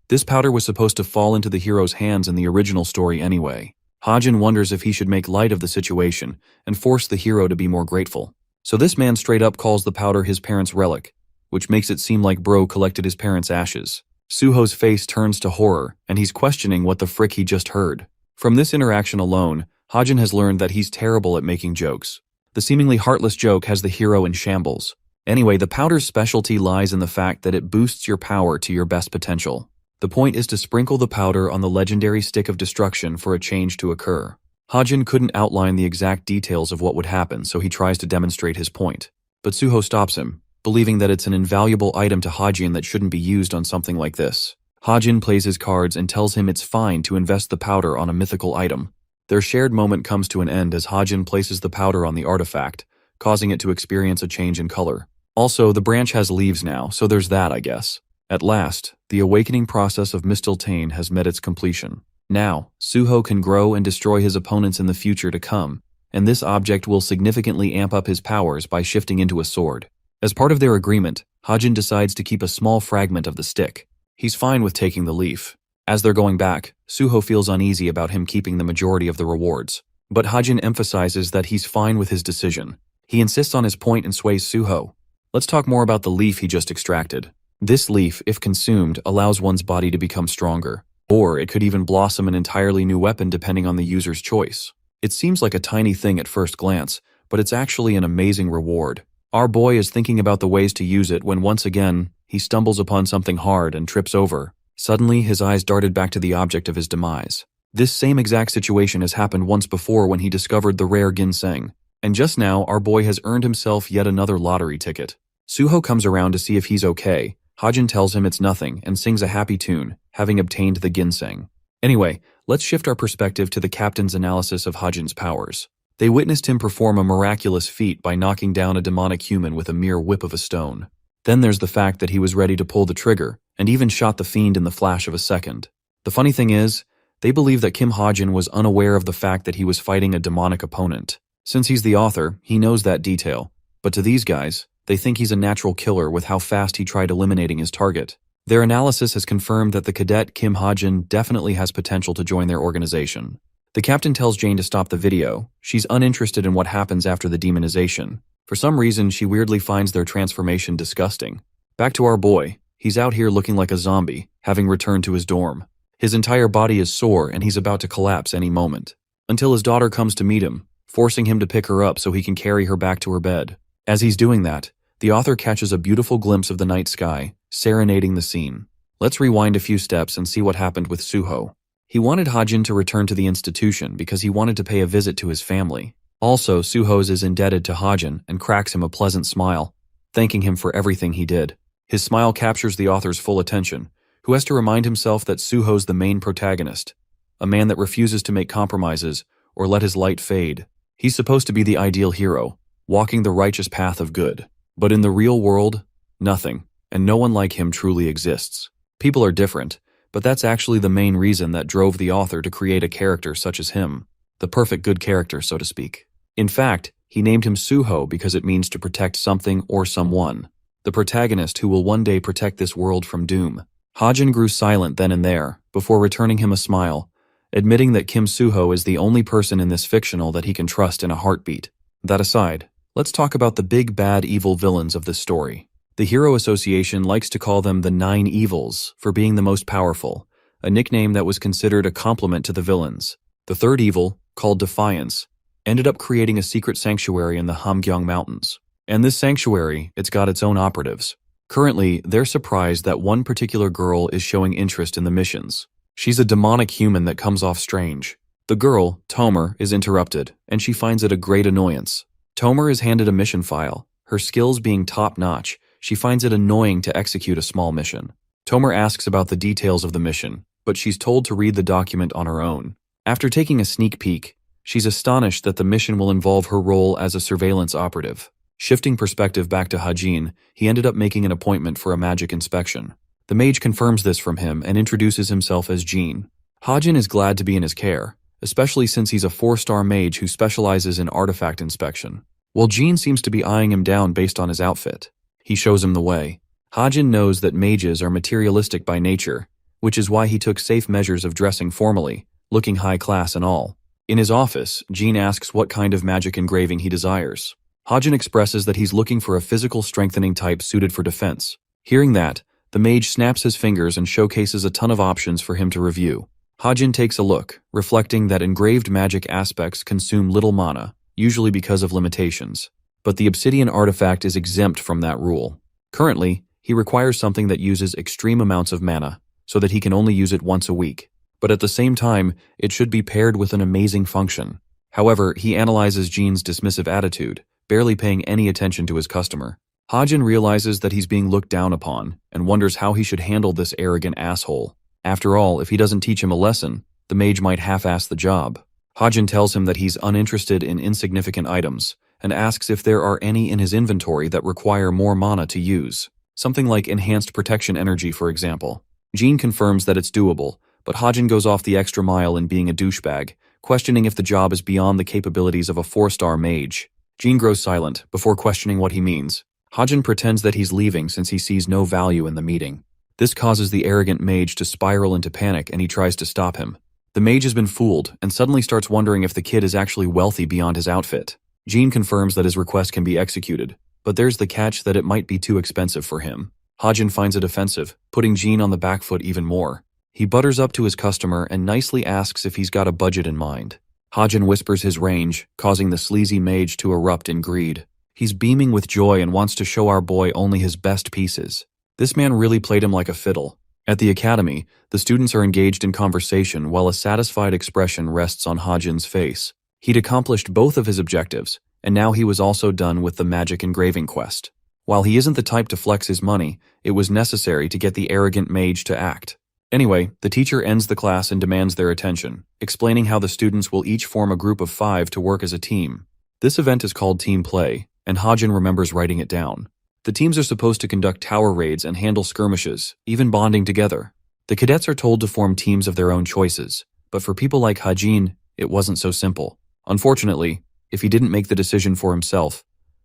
this powder was supposed to fall into the hero's hands in the original story anyway. Hajin wonders if he should make light of the situation and force the hero to be more grateful. So this man straight up calls the powder his parents' relic, which makes it seem like bro collected his parents' ashes. Suho's face turns to horror, and he's questioning what the frick he just heard. From this interaction alone, Hajin has learned that he's terrible at making jokes. The seemingly heartless joke has the hero in shambles. Anyway, the powder's specialty lies in the fact that it boosts your power to your best potential. The point is to sprinkle the powder on the legendary stick of destruction for a change to occur. Hajin couldn't outline the exact details of what would happen, so he tries to demonstrate his point. But Suho stops him, believing that it's an invaluable item to Hajin that shouldn't be used on something like this. Hajin plays his cards and tells him it's fine to invest the powder on a mythical item. Their shared moment comes to an end as Hajin places the powder on the artifact, causing it to experience a change in color. Also, the branch has leaves now, so there's that, I guess. At last, the awakening process of Mistletoe has met its completion. Now, Suho can grow and destroy his opponents in the future to come, and this object will significantly amp up his powers by shifting into a sword. As part of their agreement, Hajin decides to keep a small fragment of the stick. He's fine with taking the leaf. As they're going back, Suho feels uneasy about him keeping the majority of the rewards. But Hajin emphasizes that he's fine with his decision. He insists on his point and sways Suho. Let's talk more about the leaf he just extracted. This leaf, if consumed, allows one's body to become stronger. Or it could even blossom an entirely new weapon depending on the user's choice. It seems like a tiny thing at first glance, but it's actually an amazing reward. Our boy is thinking about the ways to use it when once again, he stumbles upon something hard and trips over. Suddenly, his eyes darted back to the object of his demise. This same exact situation has happened once before when he discovered the rare ginseng. And just now, our boy has earned himself yet another lottery ticket. Suho comes around to see if he's okay. Hajin tells him it's nothing and sings a happy tune, having obtained the ginseng. Anyway, let's shift our perspective to the captain's analysis of Hajin's powers. They witnessed him perform a miraculous feat by knocking down a demonic human with a mere whip of a stone. Then there's the fact that he was ready to pull the trigger, and even shot the fiend in the flash of a second. The funny thing is, they believe that Kim Hajin was unaware of the fact that he was fighting a demonic opponent. Since he's the author, he knows that detail. But to these guys, they think he's a natural killer with how fast he tried eliminating his target. Their analysis has confirmed that the cadet Kim Hajin definitely has potential to join their organization. The captain tells Jane to stop the video. She's uninterested in what happens after the demonization. For some reason, she weirdly finds their transformation disgusting. Back to our boy. He's out here looking like a zombie, having returned to his dorm. His entire body is sore and he's about to collapse any moment. Until his daughter comes to meet him, forcing him to pick her up so he can carry her back to her bed. As he's doing that, the author catches a beautiful glimpse of the night sky, serenading the scene. Let's rewind a few steps and see what happened with Suho. He wanted Hajin to return to the institution because he wanted to pay a visit to his family. Also, Suho is indebted to Hajin and cracks him a pleasant smile, thanking him for everything he did. His smile captures the author's full attention, who has to remind himself that Suho's the main protagonist, a man that refuses to make compromises or let his light fade. He's supposed to be the ideal hero, walking the righteous path of good. But in the real world, nothing, and no one like him truly exists. People are different, but that's actually the main reason that drove the author to create a character such as him. The perfect good character, so to speak. In fact, he named him Suho because it means to protect something or someone. The protagonist who will one day protect this world from doom. Hajin grew silent then and there, before returning him a smile, admitting that Kim Suho is the only person in this fictional that he can trust in a heartbeat. That aside, let's talk about the big bad evil villains of this story. The Hero Association likes to call them the 9 Evils for being the most powerful, a nickname that was considered a compliment to the villains. The third evil, called Defiance, ended up creating a secret sanctuary in the Hamgyong Mountains. And this sanctuary, it's got its own operatives. Currently, they're surprised that one particular girl is showing interest in the missions. She's a demonic human that comes off strange. The girl, Tomer, is interrupted, and she finds it a great annoyance. Tomer is handed a mission file. Her skills being top-notch, she finds it annoying to execute a small mission. Tomer asks about the details of the mission, but she's told to read the document on her own. After taking a sneak peek, she's astonished that the mission will involve her role as a surveillance operative. Shifting perspective back to Hajin, he ended up making an appointment for a magic inspection. The mage confirms this from him and introduces himself as Jean. Hajin is glad to be in his care, especially since he's a 4-star mage who specializes in artifact inspection. While Jean seems to be eyeing him down based on his outfit, he shows him the way. Hajin knows that mages are materialistic by nature, which is why he took safe measures of dressing formally, looking high class and all. In his office, Jean asks what kind of magic engraving he desires. Hajin expresses that he's looking for a physical strengthening type suited for defense. Hearing that, the mage snaps his fingers and showcases a ton of options for him to review. Hajin takes a look, reflecting that engraved magic aspects consume little mana, usually because of limitations. But the obsidian artifact is exempt from that rule. Currently, he requires something that uses extreme amounts of mana, so that he can only use it once a week. But at the same time, it should be paired with an amazing function. However, he analyzes Jean's dismissive attitude, barely paying any attention to his customer. Hajin realizes that he's being looked down upon, and wonders how he should handle this arrogant asshole. After all, if he doesn't teach him a lesson, the mage might half-ass the job. Hajin tells him that he's uninterested in insignificant items, and asks if there are any in his inventory that require more mana to use. Something like enhanced protection energy, for example. Jean confirms that it's doable, but Hajin goes off the extra mile in being a douchebag, questioning if the job is beyond the capabilities of a 4-star mage. Jean grows silent, before questioning what he means. Hajin pretends that he's leaving since he sees no value in the meeting. This causes the arrogant mage to spiral into panic, and he tries to stop him. The mage has been fooled, and suddenly starts wondering if the kid is actually wealthy beyond his outfit. Jean confirms that his request can be executed, but there's the catch that it might be too expensive for him. Hajin finds it offensive, putting Jean on the back foot even more. He butters up to his customer and nicely asks if he's got a budget in mind. Hajin whispers his range, causing the sleazy mage to erupt in greed. He's beaming with joy and wants to show our boy only his best pieces. This man really played him like a fiddle. At the academy, the students are engaged in conversation while a satisfied expression rests on Hajin's face. He'd accomplished both of his objectives, and now he was also done with the magic engraving quest. While he isn't the type to flex his money, it was necessary to get the arrogant mage to act. Anyway, the teacher ends the class and demands their attention, explaining how the students will each form a group of 5 to work as a team. This event is called team play, and Hajin remembers writing it down. The teams are supposed to conduct tower raids and handle skirmishes, even bonding together. The cadets are told to form teams of their own choices, but for people like Hajin, it wasn't so simple. Unfortunately, if he didn't make the decision for himself,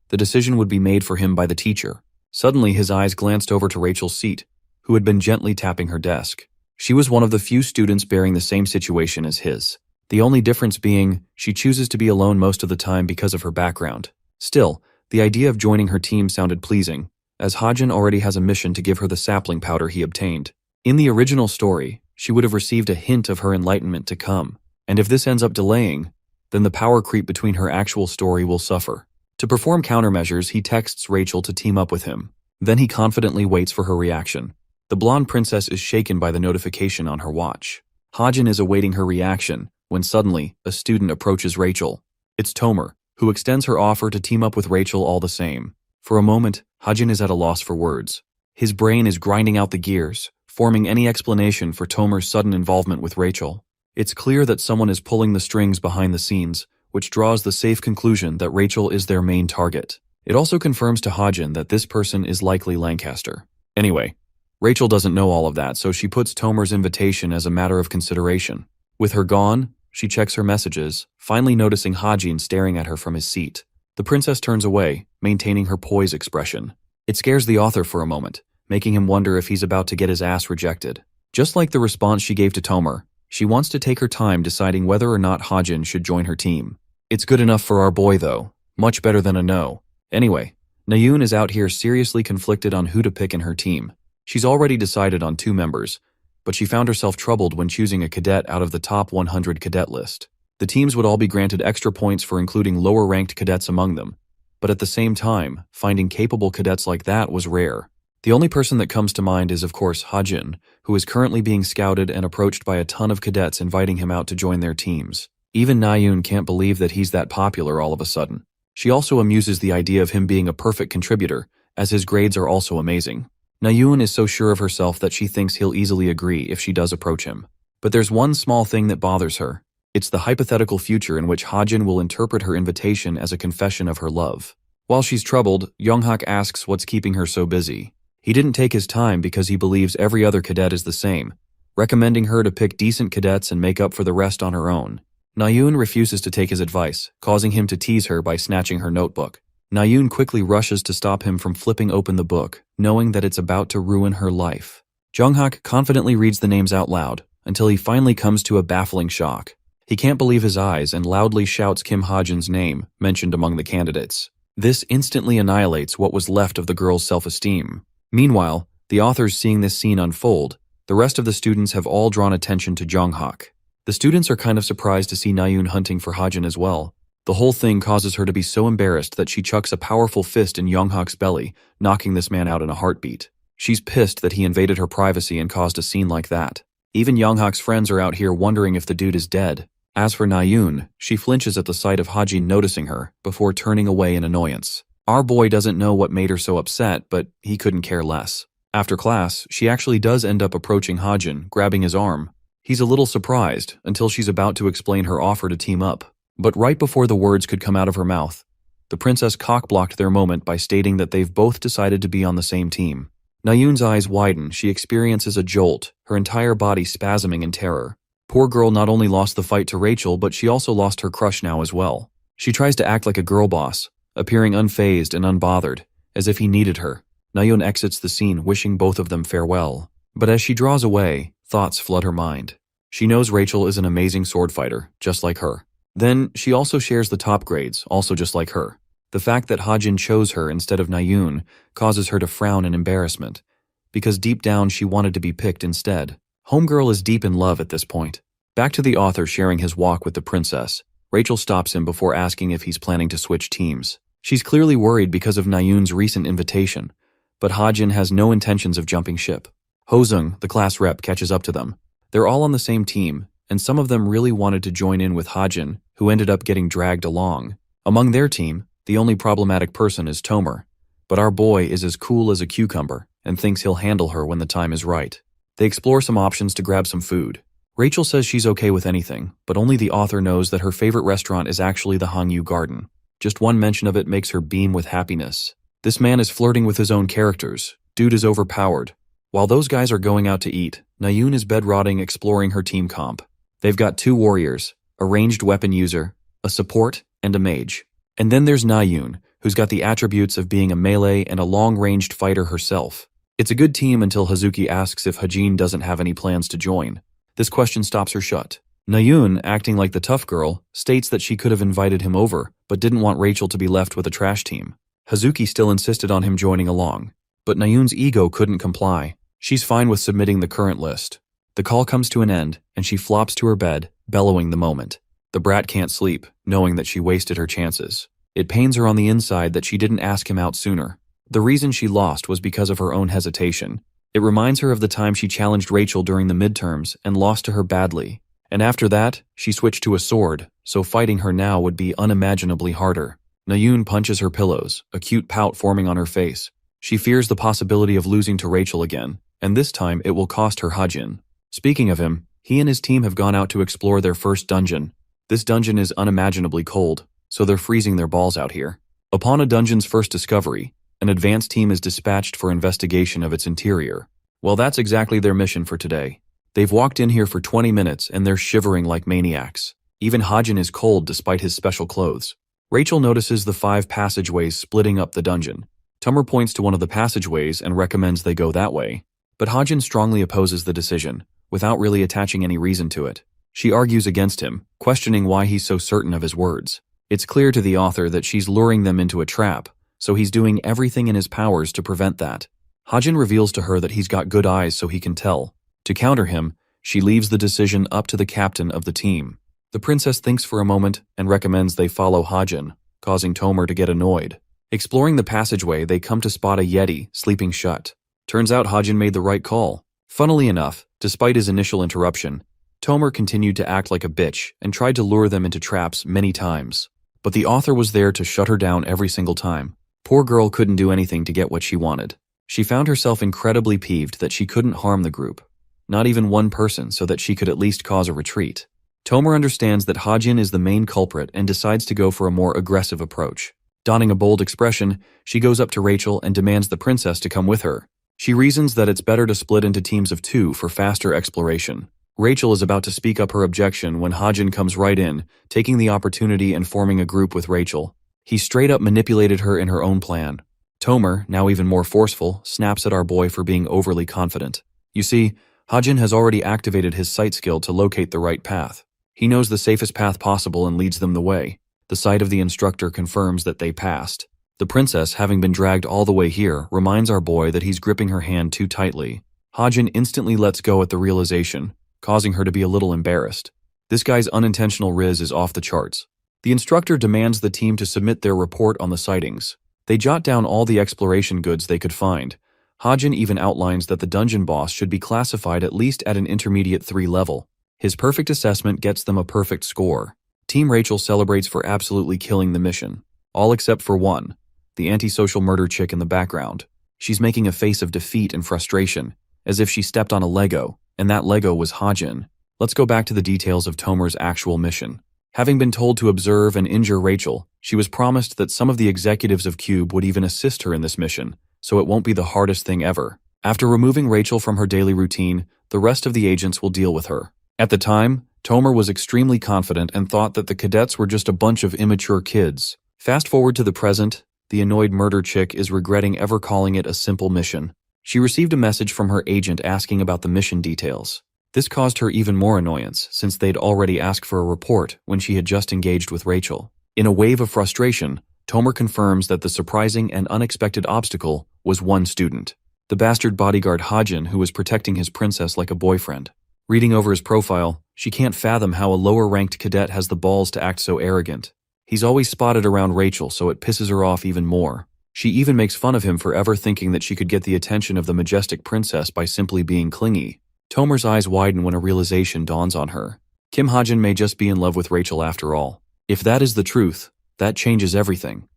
the decision would be made for him by the teacher. Suddenly, his eyes glanced over to Rachel's seat, who had been gently tapping her desk. She was one of the few students bearing the same situation as his. The only difference being, she chooses to be alone most of the time because of her background. Still, the idea of joining her team sounded pleasing, as Hajin already has a mission to give her the sapling powder he obtained. In the original story, she would have received a hint of her enlightenment to come, and if this ends up delaying, then the power creep between her actual story will suffer. To perform countermeasures, he texts Rachel to team up with him. Then he confidently waits for her reaction. The blonde princess is shaken by the notification on her watch. Hajin is awaiting her reaction, when suddenly, a student approaches Rachel. It's Tomer, who extends her offer to team up with Rachel all the same. For a moment, Hajin is at a loss for words. His brain is grinding out the gears, forming any explanation for Tomer's sudden involvement with Rachel. It's clear that someone is pulling the strings behind the scenes, which draws the safe conclusion that Rachel is their main target. It also confirms to Hajin that this person is likely Lancaster. Anyway, Rachel doesn't know all of that, so she puts Tomer's invitation as a matter of consideration. With her gone, she checks her messages, finally noticing Hajin staring at her from his seat. The princess turns away, maintaining her poise expression. It scares the author for a moment, making him wonder if he's about to get his ass rejected. Just like the response she gave to Tomer, she wants to take her time deciding whether or not Hajin should join her team. It's good enough for our boy though, much better than a no. Anyway, Nayoon is out here seriously conflicted on who to pick in her team. She's already decided on 2 members, but she found herself troubled when choosing a cadet out of the top 100 cadet list. The teams would all be granted extra points for including lower-ranked cadets among them, but at the same time, finding capable cadets like that was rare. The only person that comes to mind is, of course, Hajin, who is currently being scouted and approached by a ton of cadets inviting him out to join their teams. Even Nayoon can't believe that he's that popular all of a sudden. She also amuses the idea of him being a perfect contributor, as his grades are also amazing. Nayoon is so sure of herself that she thinks he'll easily agree if she does approach him. But there's one small thing that bothers her. It's the hypothetical future in which Hajin will interpret her invitation as a confession of her love. While she's troubled, Younghak asks what's keeping her so busy. He didn't take his time because he believes every other cadet is the same, recommending her to pick decent cadets and make up for the rest on her own. Nayoon refuses to take his advice, causing him to tease her by snatching her notebook. Nayoon quickly rushes to stop him from flipping open the book, knowing that it's about to ruin her life. Younghak confidently reads the names out loud, until he finally comes to a baffling shock. He can't believe his eyes and loudly shouts Kim Hajin's name, mentioned among the candidates. This instantly annihilates what was left of the girl's self-esteem. Meanwhile, the authors seeing this scene unfold, the rest of the students have all drawn attention to Jonghak. The students are kind of surprised to see Nayoon hunting for Hajin as well. The whole thing causes her to be so embarrassed that she chucks a powerful fist in Yonghak's belly, knocking this man out in a heartbeat. She's pissed that he invaded her privacy and caused a scene like that. Even Yonghak's friends are out here wondering if the dude is dead. As for Nayoon, she flinches at the sight of Hajin noticing her, before turning away in annoyance. Our boy doesn't know what made her so upset, but he couldn't care less. After class, she actually does end up approaching Hajin, grabbing his arm. He's a little surprised, until she's about to explain her offer to team up. But right before the words could come out of her mouth, the princess cock-blocked their moment by stating that they've both decided to be on the same team. Nayoon's eyes widen, she experiences a jolt, her entire body spasming in terror. Poor girl not only lost the fight to Rachel, but she also lost her crush now as well. She tries to act like a girl boss, appearing unfazed and unbothered, as if he needed her. Nayoon exits the scene, wishing both of them farewell. But as she draws away, thoughts flood her mind. She knows Rachel is an amazing sword fighter, just like her. Then, she also shares the top grades, also just like her. The fact that Hajin chose her instead of Nayoon causes her to frown in embarrassment, because deep down she wanted to be picked instead. Homegirl is deep in love at this point. Back to the author sharing his walk with the princess. Rachel stops him before asking if he's planning to switch teams. She's clearly worried because of Nayoon's recent invitation, but Hajin has no intentions of jumping ship. Hozung, the class rep, catches up to them. They're all on the same team, and some of them really wanted to join in with Hajin, who ended up getting dragged along. Among their team, the only problematic person is Tomer, but our boy is as cool as a cucumber and thinks he'll handle her when the time is right. They explore some options to grab some food. Rachel says she's okay with anything, but only the author knows that her favorite restaurant is actually the Hangyu Garden. Just one mention of it makes her beam with happiness. This man is flirting with his own characters. Dude is overpowered. While those guys are going out to eat, Nayoon is bed-rotting exploring her team comp. They've got 2 warriors, a ranged weapon user, a support, and a mage. And then there's Nayoon, who's got the attributes of being a melee and a long-ranged fighter herself. It's a good team until Hazuki asks if Hajin doesn't have any plans to join. This question stops her shut. Nayoon, acting like the tough girl, states that she could have invited him over, but didn't want Rachel to be left with a trash team. Hazuki still insisted on him joining along, but Nayoon's ego couldn't comply. She's fine with submitting the current list. The call comes to an end, and she flops to her bed, bellowing the moment. The brat can't sleep, knowing that she wasted her chances. It pains her on the inside that she didn't ask him out sooner. The reason she lost was because of her own hesitation. It reminds her of the time she challenged Rachel during the midterms and lost to her badly. And after that, she switched to a sword, so fighting her now would be unimaginably harder. Nayoon punches her pillows, a cute pout forming on her face. She fears the possibility of losing to Rachel again, and this time it will cost her Hajin. Speaking of him, he and his team have gone out to explore their first dungeon. This dungeon is unimaginably cold, so they're freezing their balls out here. Upon a dungeon's first discovery, an advanced team is dispatched for investigation of its interior. Well, that's exactly their mission for today. They've walked in here for 20 minutes and they're shivering like maniacs. Even Hajin is cold despite his special clothes. Rachel notices the 5 passageways splitting up the dungeon. Tomer points to one of the passageways and recommends they go that way. But Hajin strongly opposes the decision, without really attaching any reason to it. She argues against him, questioning why he's so certain of his words. It's clear to the author that she's luring them into a trap, so he's doing everything in his powers to prevent that. Hajin reveals to her that he's got good eyes so he can tell. To counter him, she leaves the decision up to the captain of the team. The princess thinks for a moment and recommends they follow Hajin, causing Tomer to get annoyed. Exploring the passageway, they come to spot a Yeti sleeping shut. Turns out Hajin made the right call. Funnily enough, despite his initial interruption, Tomer continued to act like a bitch and tried to lure them into traps many times. But the author was there to shut her down every single time. Poor girl couldn't do anything to get what she wanted. She found herself incredibly peeved that she couldn't harm the group. Not even one person, so that she could at least cause a retreat. Tomer understands that Hajin is the main culprit and decides to go for a more aggressive approach. Donning a bold expression, she goes up to Rachel and demands the princess to come with her. She reasons that it's better to split into teams of 2 for faster exploration. Rachel is about to speak up her objection when Hajin comes right in, taking the opportunity and forming a group with Rachel. He straight up manipulated her in her own plan. Tomer, now even more forceful, snaps at our boy for being overly confident. You see, Hajin has already activated his sight skill to locate the right path. He knows the safest path possible and leads them the way. The sight of the instructor confirms that they passed. The princess, having been dragged all the way here, reminds our boy that he's gripping her hand too tightly. Hajin instantly lets go at the realization, causing her to be a little embarrassed. This guy's unintentional riz is off the charts. The instructor demands the team to submit their report on the sightings. They jot down all the exploration goods they could find. Hajin even outlines that the dungeon boss should be classified at least at an intermediate 3 level. His perfect assessment gets them a perfect score. Team Rachel celebrates for absolutely killing the mission. All except for one, the antisocial murder chick in the background. She's making a face of defeat and frustration, as if she stepped on a Lego, and that Lego was Hajin. Let's go back to the details of Tomer's actual mission. Having been told to observe and injure Rachel, she was promised that some of the executives of Cube would even assist her in this mission, so it won't be the hardest thing ever. After removing Rachel from her daily routine, the rest of the agents will deal with her. At the time, Tomer was extremely confident and thought that the cadets were just a bunch of immature kids. Fast forward to the present, the annoyed murder chick is regretting ever calling it a simple mission. She received a message from her agent asking about the mission details. This caused her even more annoyance, since they'd already asked for a report when she had just engaged with Rachel. In a wave of frustration, Tomer confirms that the surprising and unexpected obstacle was one student, the bastard bodyguard Hajin, who was protecting his princess like a boyfriend. Reading over his profile, she can't fathom how a lower-ranked cadet has the balls to act so arrogant. He's always spotted around Rachel, so it pisses her off even more. She even makes fun of him for ever thinking that she could get the attention of the majestic princess by simply being clingy. Tomer's eyes widen when a realization dawns on her. Kim Hajin may just be in love with Rachel after all. If that is the truth, that changes everything.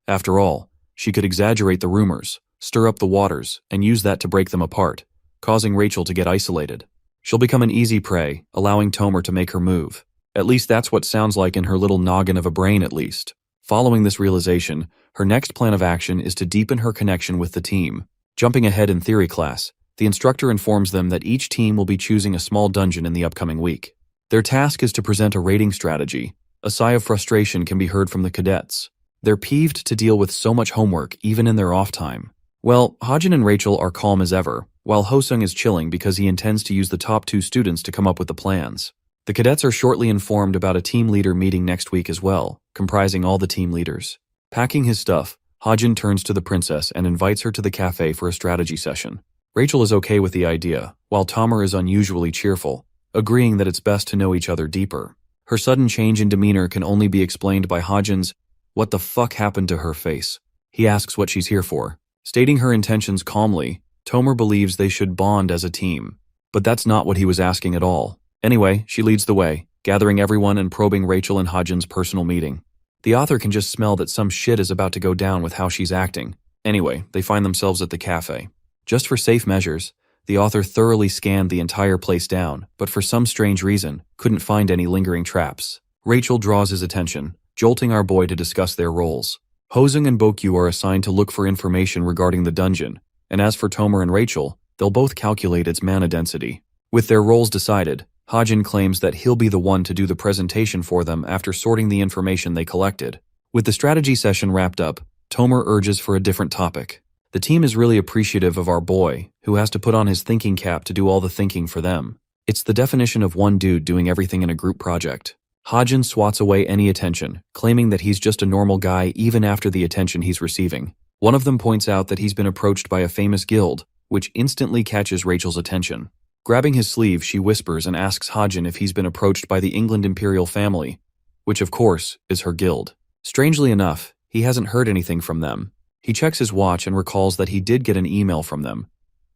After all, she could exaggerate the rumors, stir up the waters, and use that to break them apart, causing Rachel to get isolated. She'll become an easy prey, allowing Tomer to make her move. At least that's what sounds like in her little noggin of a brain at least. Following this realization, her next plan of action is to deepen her connection with the team. Jumping ahead in theory class, the instructor informs them that each team will be choosing a small dungeon in the upcoming week. Their task is to present a rating strategy. A sigh of frustration can be heard from the cadets. They're peeved to deal with so much homework even in their off time. Well, Hajin and Rachel are calm as ever, while Hosung is chilling because he intends to use the top 2 students to come up with the plans. The cadets are shortly informed about a team leader meeting next week as well, comprising all the team leaders. Packing his stuff, Hajin turns to the princess and invites her to the cafe for a strategy session. Rachel is okay with the idea, while Tomer is unusually cheerful, agreeing that it's best to know each other deeper. Her sudden change in demeanor can only be explained by Hajin's "What the fuck happened to her" face. He asks what she's here for. Stating her intentions calmly, Tomer believes they should bond as a team. But that's not what he was asking at all. Anyway, she leads the way, gathering everyone and probing Rachel and Hajin's personal meeting. The author can just smell that some shit is about to go down with how she's acting. Anyway, they find themselves at the cafe. Just for safe measures, the author thoroughly scanned the entire place down, but for some strange reason, couldn't find any lingering traps. Rachel draws his attention, jolting our boy to discuss their roles. Hosung and Bokyu are assigned to look for information regarding the dungeon, and as for Tomer and Rachel, they'll both calculate its mana density. With their roles decided, Hajin claims that he'll be the one to do the presentation for them after sorting the information they collected. With the strategy session wrapped up, Tomer urges for a different topic. The team is really appreciative of our boy, who has to put on his thinking cap to do all the thinking for them. It's the definition of one dude doing everything in a group project. Hajin swats away any attention, claiming that he's just a normal guy even after the attention he's receiving. One of them points out that he's been approached by a famous guild, which instantly catches Rachel's attention. Grabbing his sleeve, she whispers and asks Hajin if he's been approached by the England Imperial family, which of course is her guild. Strangely enough, he hasn't heard anything from them. He checks his watch and recalls that he did get an email from them.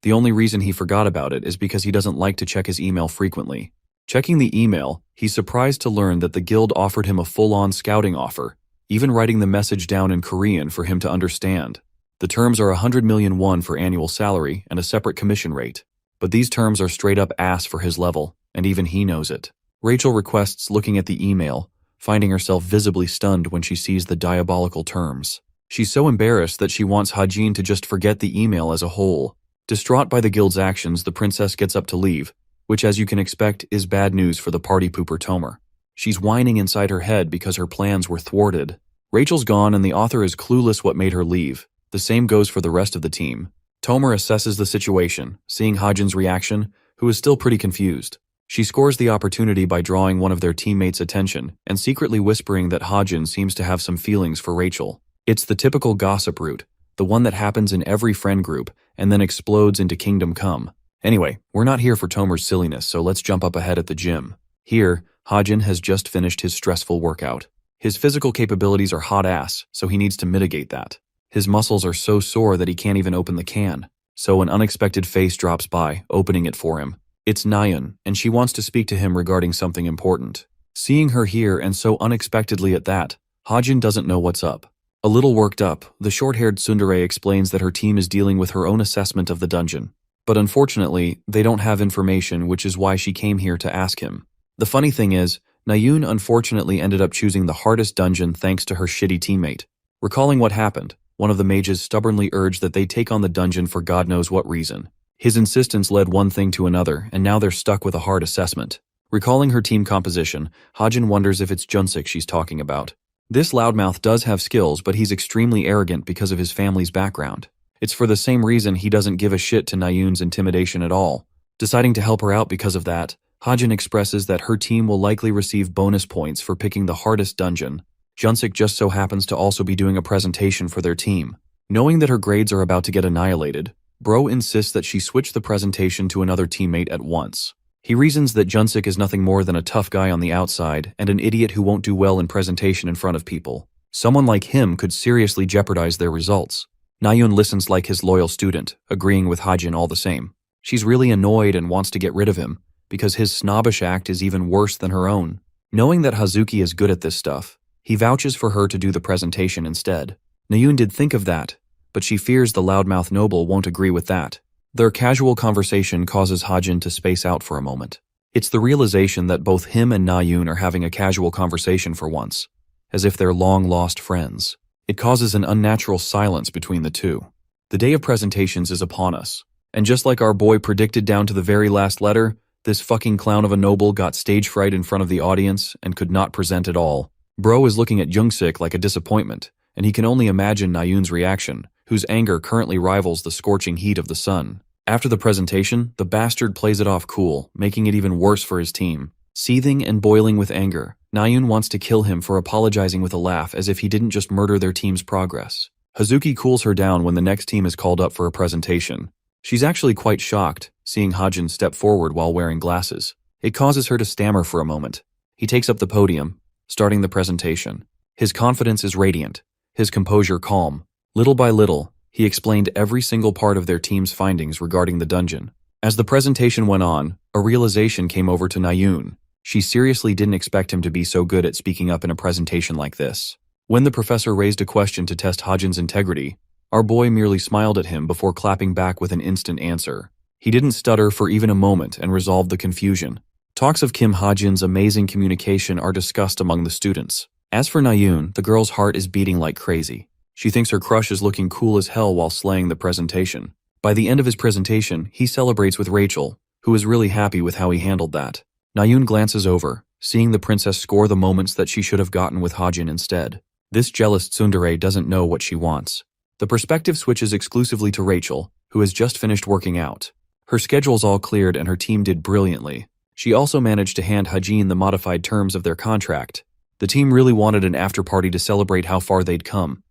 The only reason he forgot about it is because he doesn't like to check his email frequently. Checking the email, he's surprised to learn that the guild offered him a full-on scouting offer, even writing the message down in Korean for him to understand. The terms are 100 million won for annual salary and a separate commission rate. But these terms are straight up ass for his level, and even he knows it. Rachel requests looking at the email, finding herself visibly stunned when she sees the diabolical terms. She's so embarrassed that she wants Hajin to just forget the email as a whole. Distraught by the guild's actions, the princess gets up to leave, which as you can expect is bad news for the party pooper Tomer. She's whining inside her head because her plans were thwarted. Rachel's gone and the author is clueless what made her leave. The same goes for the rest of the team. Tomer assesses the situation, seeing Hajin's reaction, who is still pretty confused. She scores the opportunity by drawing one of their teammates' attention and secretly whispering that Hajin seems to have some feelings for Rachel. It's the typical gossip route, the one that happens in every friend group and then explodes into Kingdom Come. Anyway, we're not here for Tomer's silliness, so let's jump up ahead at the gym. Here, Hajin has just finished his stressful workout. His physical capabilities are hot ass, so he needs to mitigate that. His muscles are so sore that he can't even open the can. So an unexpected face drops by, opening it for him. It's Nayun, and she wants to speak to him regarding something important. Seeing her here and so unexpectedly at that, Hajin doesn't know what's up. A little worked up, the short-haired tsundere explains that her team is dealing with her own assessment of the dungeon. But unfortunately, they don't have information, which is why she came here to ask him. The funny thing is, Nayun unfortunately ended up choosing the hardest dungeon thanks to her shitty teammate. Recalling what happened, one of the mages stubbornly urged that they take on the dungeon for God knows what reason. His insistence led one thing to another, and now they're stuck with a hard assessment. Recalling her team composition, Hajin wonders if it's Junsik she's talking about. This loudmouth does have skills, but he's extremely arrogant because of his family's background. It's for the same reason he doesn't give a shit to Nayun's intimidation at all. Deciding to help her out because of that, Hajin expresses that her team will likely receive bonus points for picking the hardest dungeon. Junsik just so happens to also be doing a presentation for their team. Knowing that her grades are about to get annihilated, Bro insists that she switch the presentation to another teammate at once. He reasons that Junsik is nothing more than a tough guy on the outside and an idiot who won't do well in presentation in front of people. Someone like him could seriously jeopardize their results. Nayun listens like his loyal student, agreeing with Hajin all the same. She's really annoyed and wants to get rid of him, because his snobbish act is even worse than her own. Knowing that Hazuki is good at this stuff, he vouches for her to do the presentation instead. Nayun did think of that, but she fears the loudmouth noble won't agree with that. Their casual conversation causes Hajin to space out for a moment. It's the realization that both him and Nayun are having a casual conversation for once, as if they're long-lost friends. It causes an unnatural silence between the two. The day of presentations is upon us, and just like our boy predicted down to the very last letter, this fucking clown of a noble got stage fright in front of the audience and could not present at all. Bro is looking at Junsik like a disappointment, and he can only imagine Nayun's reaction, whose anger currently rivals the scorching heat of the sun. After the presentation, the bastard plays it off cool, making it even worse for his team. Seething and boiling with anger, Nayun wants to kill him for apologizing with a laugh as if he didn't just murder their team's progress. Hazuki cools her down when the next team is called up for a presentation. She's actually quite shocked, seeing Hajin step forward while wearing glasses. It causes her to stammer for a moment. He takes up the podium, starting the presentation. His confidence is radiant, his composure calm. Little by little, he explained every single part of their team's findings regarding the dungeon. As the presentation went on, a realization came over to Nayun. She seriously didn't expect him to be so good at speaking up in a presentation like this. When the professor raised a question to test Hajin's integrity, our boy merely smiled at him before clapping back with an instant answer. He didn't stutter for even a moment and resolved the confusion. Talks of Kim Hajin's amazing communication are discussed among the students. As for Nayun, the girl's heart is beating like crazy. She thinks her crush is looking cool as hell while slaying the presentation. By the end of his presentation, he celebrates with Rachel, who is really happy with how he handled that. Nayun glances over, seeing the princess score the moments that she should have gotten with Hajin instead. This jealous tsundere doesn't know what she wants. The perspective switches exclusively to Rachel, who has just finished working out. Her schedule's all cleared and her team did brilliantly. She also managed to hand Hajin the modified terms of their contract. The team really wanted an after-party to celebrate how far they'd come,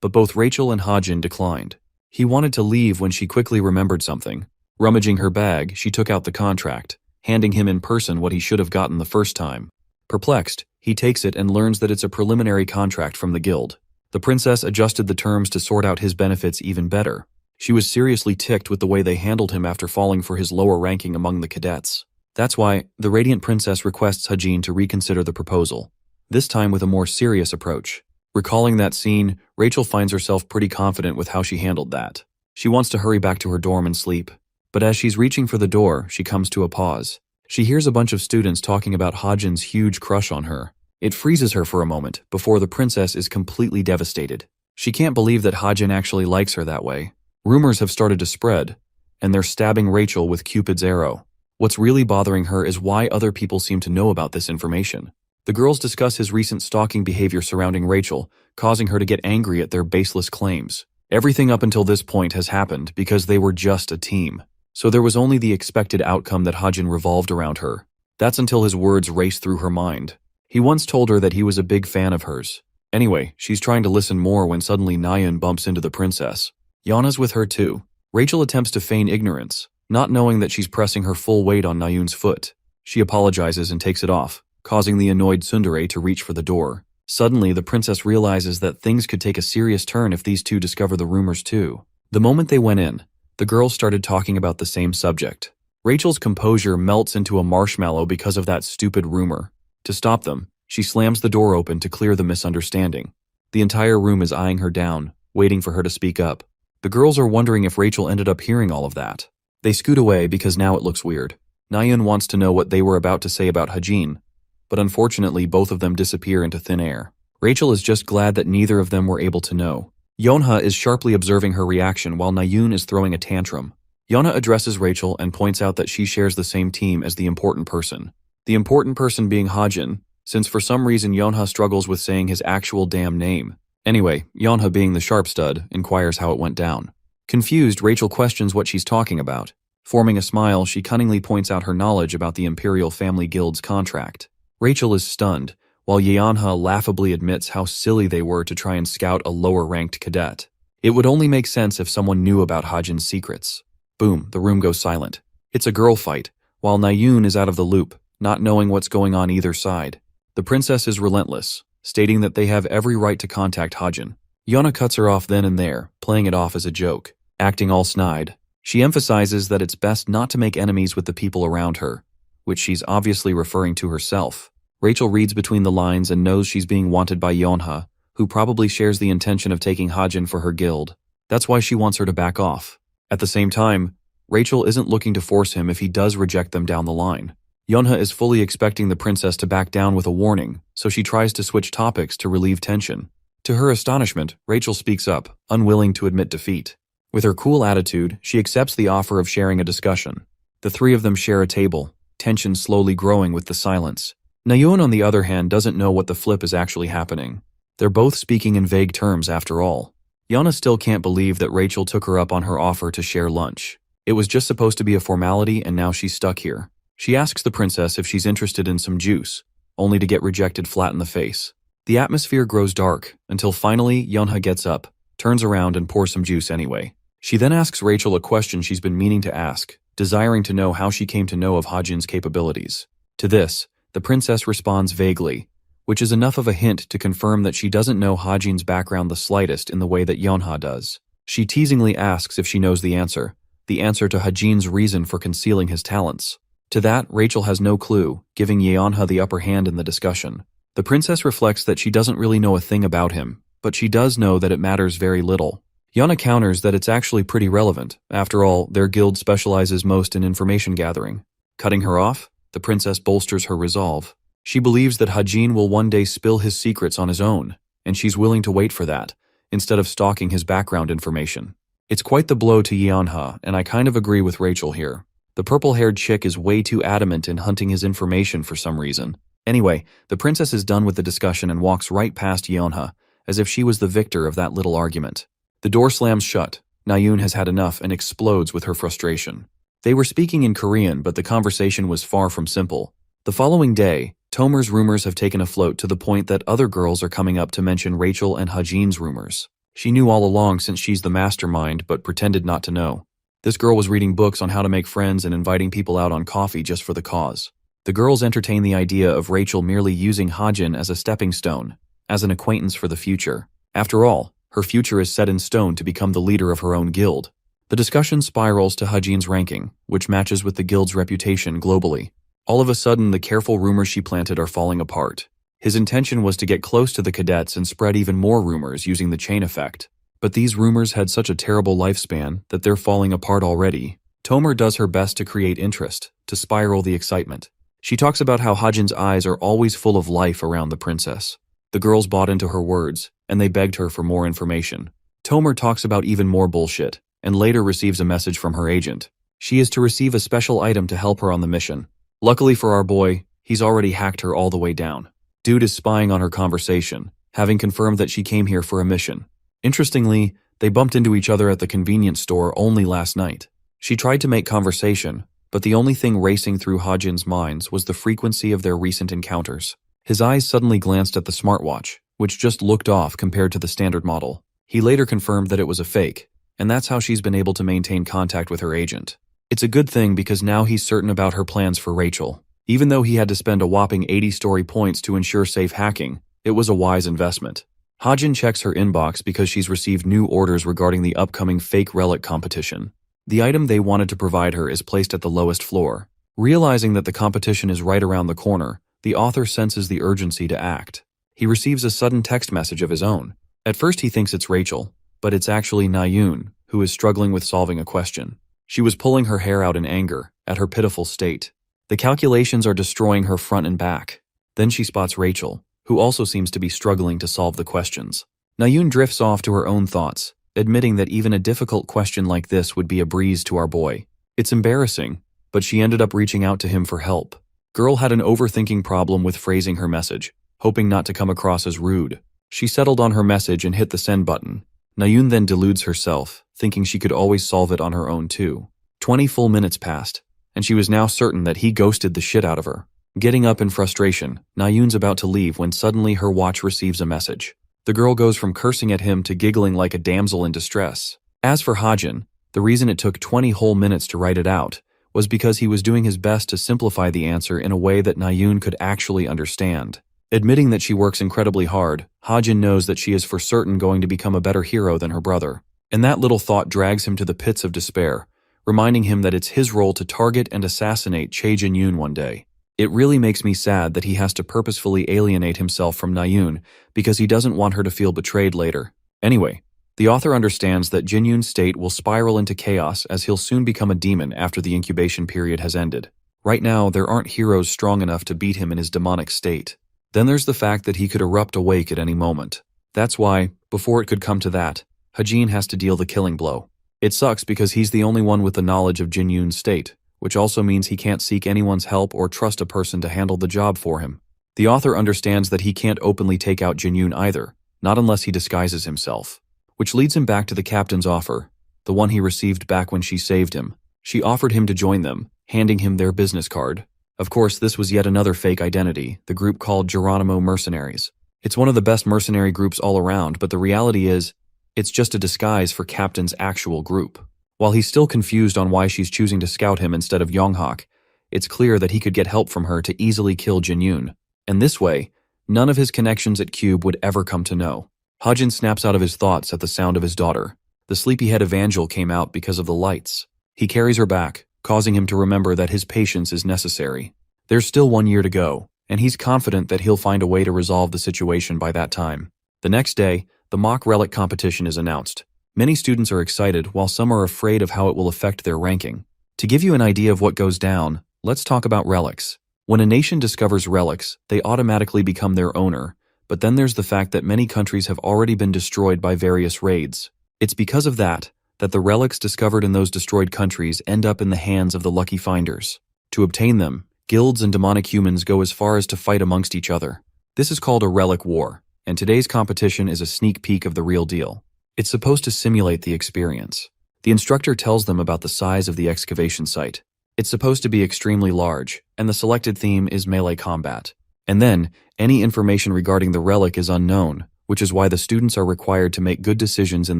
but both Rachel and Hajin declined. He wanted to leave when she quickly remembered something. Rummaging her bag, she took out the contract, handing him in person what he should have gotten the first time. Perplexed, he takes it and learns that it's a preliminary contract from the guild. The princess adjusted the terms to sort out his benefits even better. She was seriously ticked with the way they handled him after falling for his lower ranking among the cadets. That's why, the radiant princess requests Hajin to reconsider the proposal, this time with a more serious approach. Recalling that scene, Rachel finds herself pretty confident with how she handled that. She wants to hurry back to her dorm and sleep, but as she's reaching for the door, she comes to a pause. She hears a bunch of students talking about Hajin's huge crush on her. It freezes her for a moment before the princess is completely devastated. She can't believe that Hajin actually likes her that way. Rumors have started to spread, and they're stabbing Rachel with Cupid's arrow. What's really bothering her is why other people seem to know about this information. The girls discuss his recent stalking behavior surrounding Rachel, causing her to get angry at their baseless claims. Everything up until this point has happened because they were just a team. So there was only the expected outcome that Hajin revolved around her. That's until his words raced through her mind. He once told her that he was a big fan of hers. Anyway, she's trying to listen more when suddenly Nyan bumps into the princess. Yana's with her too. Rachel attempts to feign ignorance, not knowing that she's pressing her full weight on Nayun's foot. She apologizes and takes it off, causing the annoyed tsundere to reach for the door. Suddenly, the princess realizes that things could take a serious turn if these two discover the rumors too. The moment they went in, the girls started talking about the same subject. Rachel's composure melts into a marshmallow because of that stupid rumor. To stop them, she slams the door open to clear the misunderstanding. The entire room is eyeing her down, waiting for her to speak up. The girls are wondering if Rachel ended up hearing all of that. They scoot away because now it looks weird. Nayun wants to know what they were about to say about Hajin, but unfortunately both of them disappear into thin air. Rachel is just glad that neither of them were able to know. Yonha is sharply observing her reaction while Nayun is throwing a tantrum. Yonha addresses Rachel and points out that she shares the same team as the important person. The important person being Hajin, since for some reason Yonha struggles with saying his actual damn name. Anyway, Yonha, being the sharp stud, inquires how it went down. Confused, Rachel questions what she's talking about. Forming a smile, she cunningly points out her knowledge about the Imperial Family Guild's contract. Rachel is stunned, while Yeonha laughably admits how silly they were to try and scout a lower-ranked cadet. It would only make sense if someone knew about Hajin's secrets. Boom, the room goes silent. It's a girl fight, while Nayun is out of the loop, not knowing what's going on either side. The princess is relentless, stating that they have every right to contact Hajin. Yona cuts her off then and there, playing it off as a joke. Acting all snide, she emphasizes that it's best not to make enemies with the people around her, which she's obviously referring to herself. Rachel reads between the lines and knows she's being wanted by Yonha, who probably shares the intention of taking Hajin for her guild. That's why she wants her to back off. At the same time, Rachel isn't looking to force him if he does reject them down the line. Yonha is fully expecting the princess to back down with a warning, so she tries to switch topics to relieve tension. To her astonishment, Rachel speaks up, unwilling to admit defeat. With her cool attitude, she accepts the offer of sharing a discussion. The three of them share a table, tension slowly growing with the silence. Nayun, on the other hand, doesn't know what the flip is actually happening. They're both speaking in vague terms after all. Yana still can't believe that Rachel took her up on her offer to share lunch. It was just supposed to be a formality and now she's stuck here. She asks the princess if she's interested in some juice, only to get rejected flat in the face. The atmosphere grows dark, until finally Yonha gets up, turns around and pours some juice anyway. She then asks Rachel a question she's been meaning to ask, desiring to know how she came to know of Hajin's capabilities. To this, the princess responds vaguely, which is enough of a hint to confirm that she doesn't know Hajin's background the slightest in the way that Yonha does. She teasingly asks if she knows the answer to Hajin's reason for concealing his talents. To that, Rachel has no clue, giving Yeonha the upper hand in the discussion. The princess reflects that she doesn't really know a thing about him, but she does know that it matters very little. Yana counters that it's actually pretty relevant. After all, their guild specializes most in information gathering. Cutting her off, the princess bolsters her resolve. She believes that Hajin will one day spill his secrets on his own, and she's willing to wait for that, instead of stalking his background information. It's quite the blow to Yeonha, and I kind of agree with Rachel here. The purple-haired chick is way too adamant in hunting his information for some reason. Anyway, the princess is done with the discussion and walks right past Yeonha, as if she was the victor of that little argument. The door slams shut. Nayun has had enough and explodes with her frustration. They were speaking in Korean, but the conversation was far from simple. The following day, Tomer's rumors have taken a float to the point that other girls are coming up to mention Rachel and Hajin's rumors. She knew all along since she's the mastermind, but pretended not to know. This girl was reading books on how to make friends and inviting people out on coffee just for the cause. The girls entertain the idea of Rachel merely using Hajin as a stepping stone, as an acquaintance for the future. After all, her future is set in stone to become the leader of her own guild. The discussion spirals to Hajin's ranking, which matches with the guild's reputation globally. All of a sudden, the careful rumors she planted are falling apart. His intention was to get close to the cadets and spread even more rumors using the chain effect. But these rumors had such a terrible lifespan that they're falling apart already. Tomer does her best to create interest, to spiral the excitement. She talks about how Hajin's eyes are always full of life around the princess. The girls bought into her words, and they begged her for more information. Tomer talks about even more bullshit, and later receives a message from her agent. She is to receive a special item to help her on the mission. Luckily for our boy, he's already hacked her all the way down. Dude is spying on her conversation, having confirmed that she came here for a mission. Interestingly, they bumped into each other at the convenience store only last night. She tried to make conversation, but the only thing racing through Hajin's minds was the frequency of their recent encounters. His eyes suddenly glanced at the smartwatch, which just looked off compared to the standard model. He later confirmed that it was a fake, and that's how she's been able to maintain contact with her agent. It's a good thing because now he's certain about her plans for Rachel. Even though he had to spend a whopping 80 story points to ensure safe hacking, it was a wise investment. Hajin checks her inbox because she's received new orders regarding the upcoming fake relic competition. The item they wanted to provide her is placed at the lowest floor. Realizing that the competition is right around the corner, the author senses the urgency to act. He receives a sudden text message of his own. At first he thinks it's Rachel, but it's actually Nayoon, who is struggling with solving a question. She was pulling her hair out in anger at her pitiful state. The calculations are destroying her front and back. Then she spots Rachel, who also seems to be struggling to solve the questions. Nayoon drifts off to her own thoughts, admitting that even a difficult question like this would be a breeze to our boy. It's embarrassing, but she ended up reaching out to him for help. Girl had an overthinking problem with phrasing her message, hoping not to come across as rude. She settled on her message and hit the send button. Nayoon then deludes herself, thinking she could always solve it on her own too. 20 full minutes passed, and she was now certain that he ghosted the shit out of her. Getting up in frustration, Nayoon's about to leave when suddenly her watch receives a message. The girl goes from cursing at him to giggling like a damsel in distress. As for Hajin, the reason it took 20 whole minutes to write it out was because he was doing his best to simplify the answer in a way that Nayoon could actually understand. Admitting that she works incredibly hard, Hajin knows that she is for certain going to become a better hero than her brother. And that little thought drags him to the pits of despair, reminding him that it's his role to target and assassinate Chae Jin-yoon one day. It really makes me sad that he has to purposefully alienate himself from Nayoon because he doesn't want her to feel betrayed later. Anyway, the author understands that Jin-yoon's state will spiral into chaos as he'll soon become a demon after the incubation period has ended. Right now, there aren't heroes strong enough to beat him in his demonic state. Then there's the fact that he could erupt awake at any moment. That's why, before it could come to that, Hajin has to deal the killing blow. It sucks because he's the only one with the knowledge of Jin-yoon's state, which also means he can't seek anyone's help or trust a person to handle the job for him. The author understands that he can't openly take out Jin-yoon either, not unless he disguises himself. Which leads him back to the captain's offer, the one he received back when she saved him. She offered him to join them, handing him their business card. Of course, this was yet another fake identity, the group called Geronimo Mercenaries. It's one of the best mercenary groups all around, but the reality is, it's just a disguise for Captain's actual group. While he's still confused on why she's choosing to scout him instead of Yonghak, it's clear that he could get help from her to easily kill Jin-yoon. And this way, none of his connections at Cube would ever come to know. Hajin snaps out of his thoughts at the sound of his daughter. The sleepyhead Evangel came out because of the lights. He carries her back, causing him to remember that his patience is necessary. There's still 1 year to go, and he's confident that he'll find a way to resolve the situation by that time. The next day, the mock relic competition is announced. Many students are excited, while some are afraid of how it will affect their ranking. To give you an idea of what goes down, let's talk about relics. When a nation discovers relics, they automatically become their owner, but then there's the fact that many countries have already been destroyed by various raids. It's because of that the relics discovered in those destroyed countries end up in the hands of the lucky finders. To obtain them, guilds and demonic humans go as far as to fight amongst each other. This is called a relic war, and today's competition is a sneak peek of the real deal. It's supposed to simulate the experience. The instructor tells them about the size of the excavation site. It's supposed to be extremely large, and the selected theme is melee combat. And then, any information regarding the relic is unknown, which is why the students are required to make good decisions in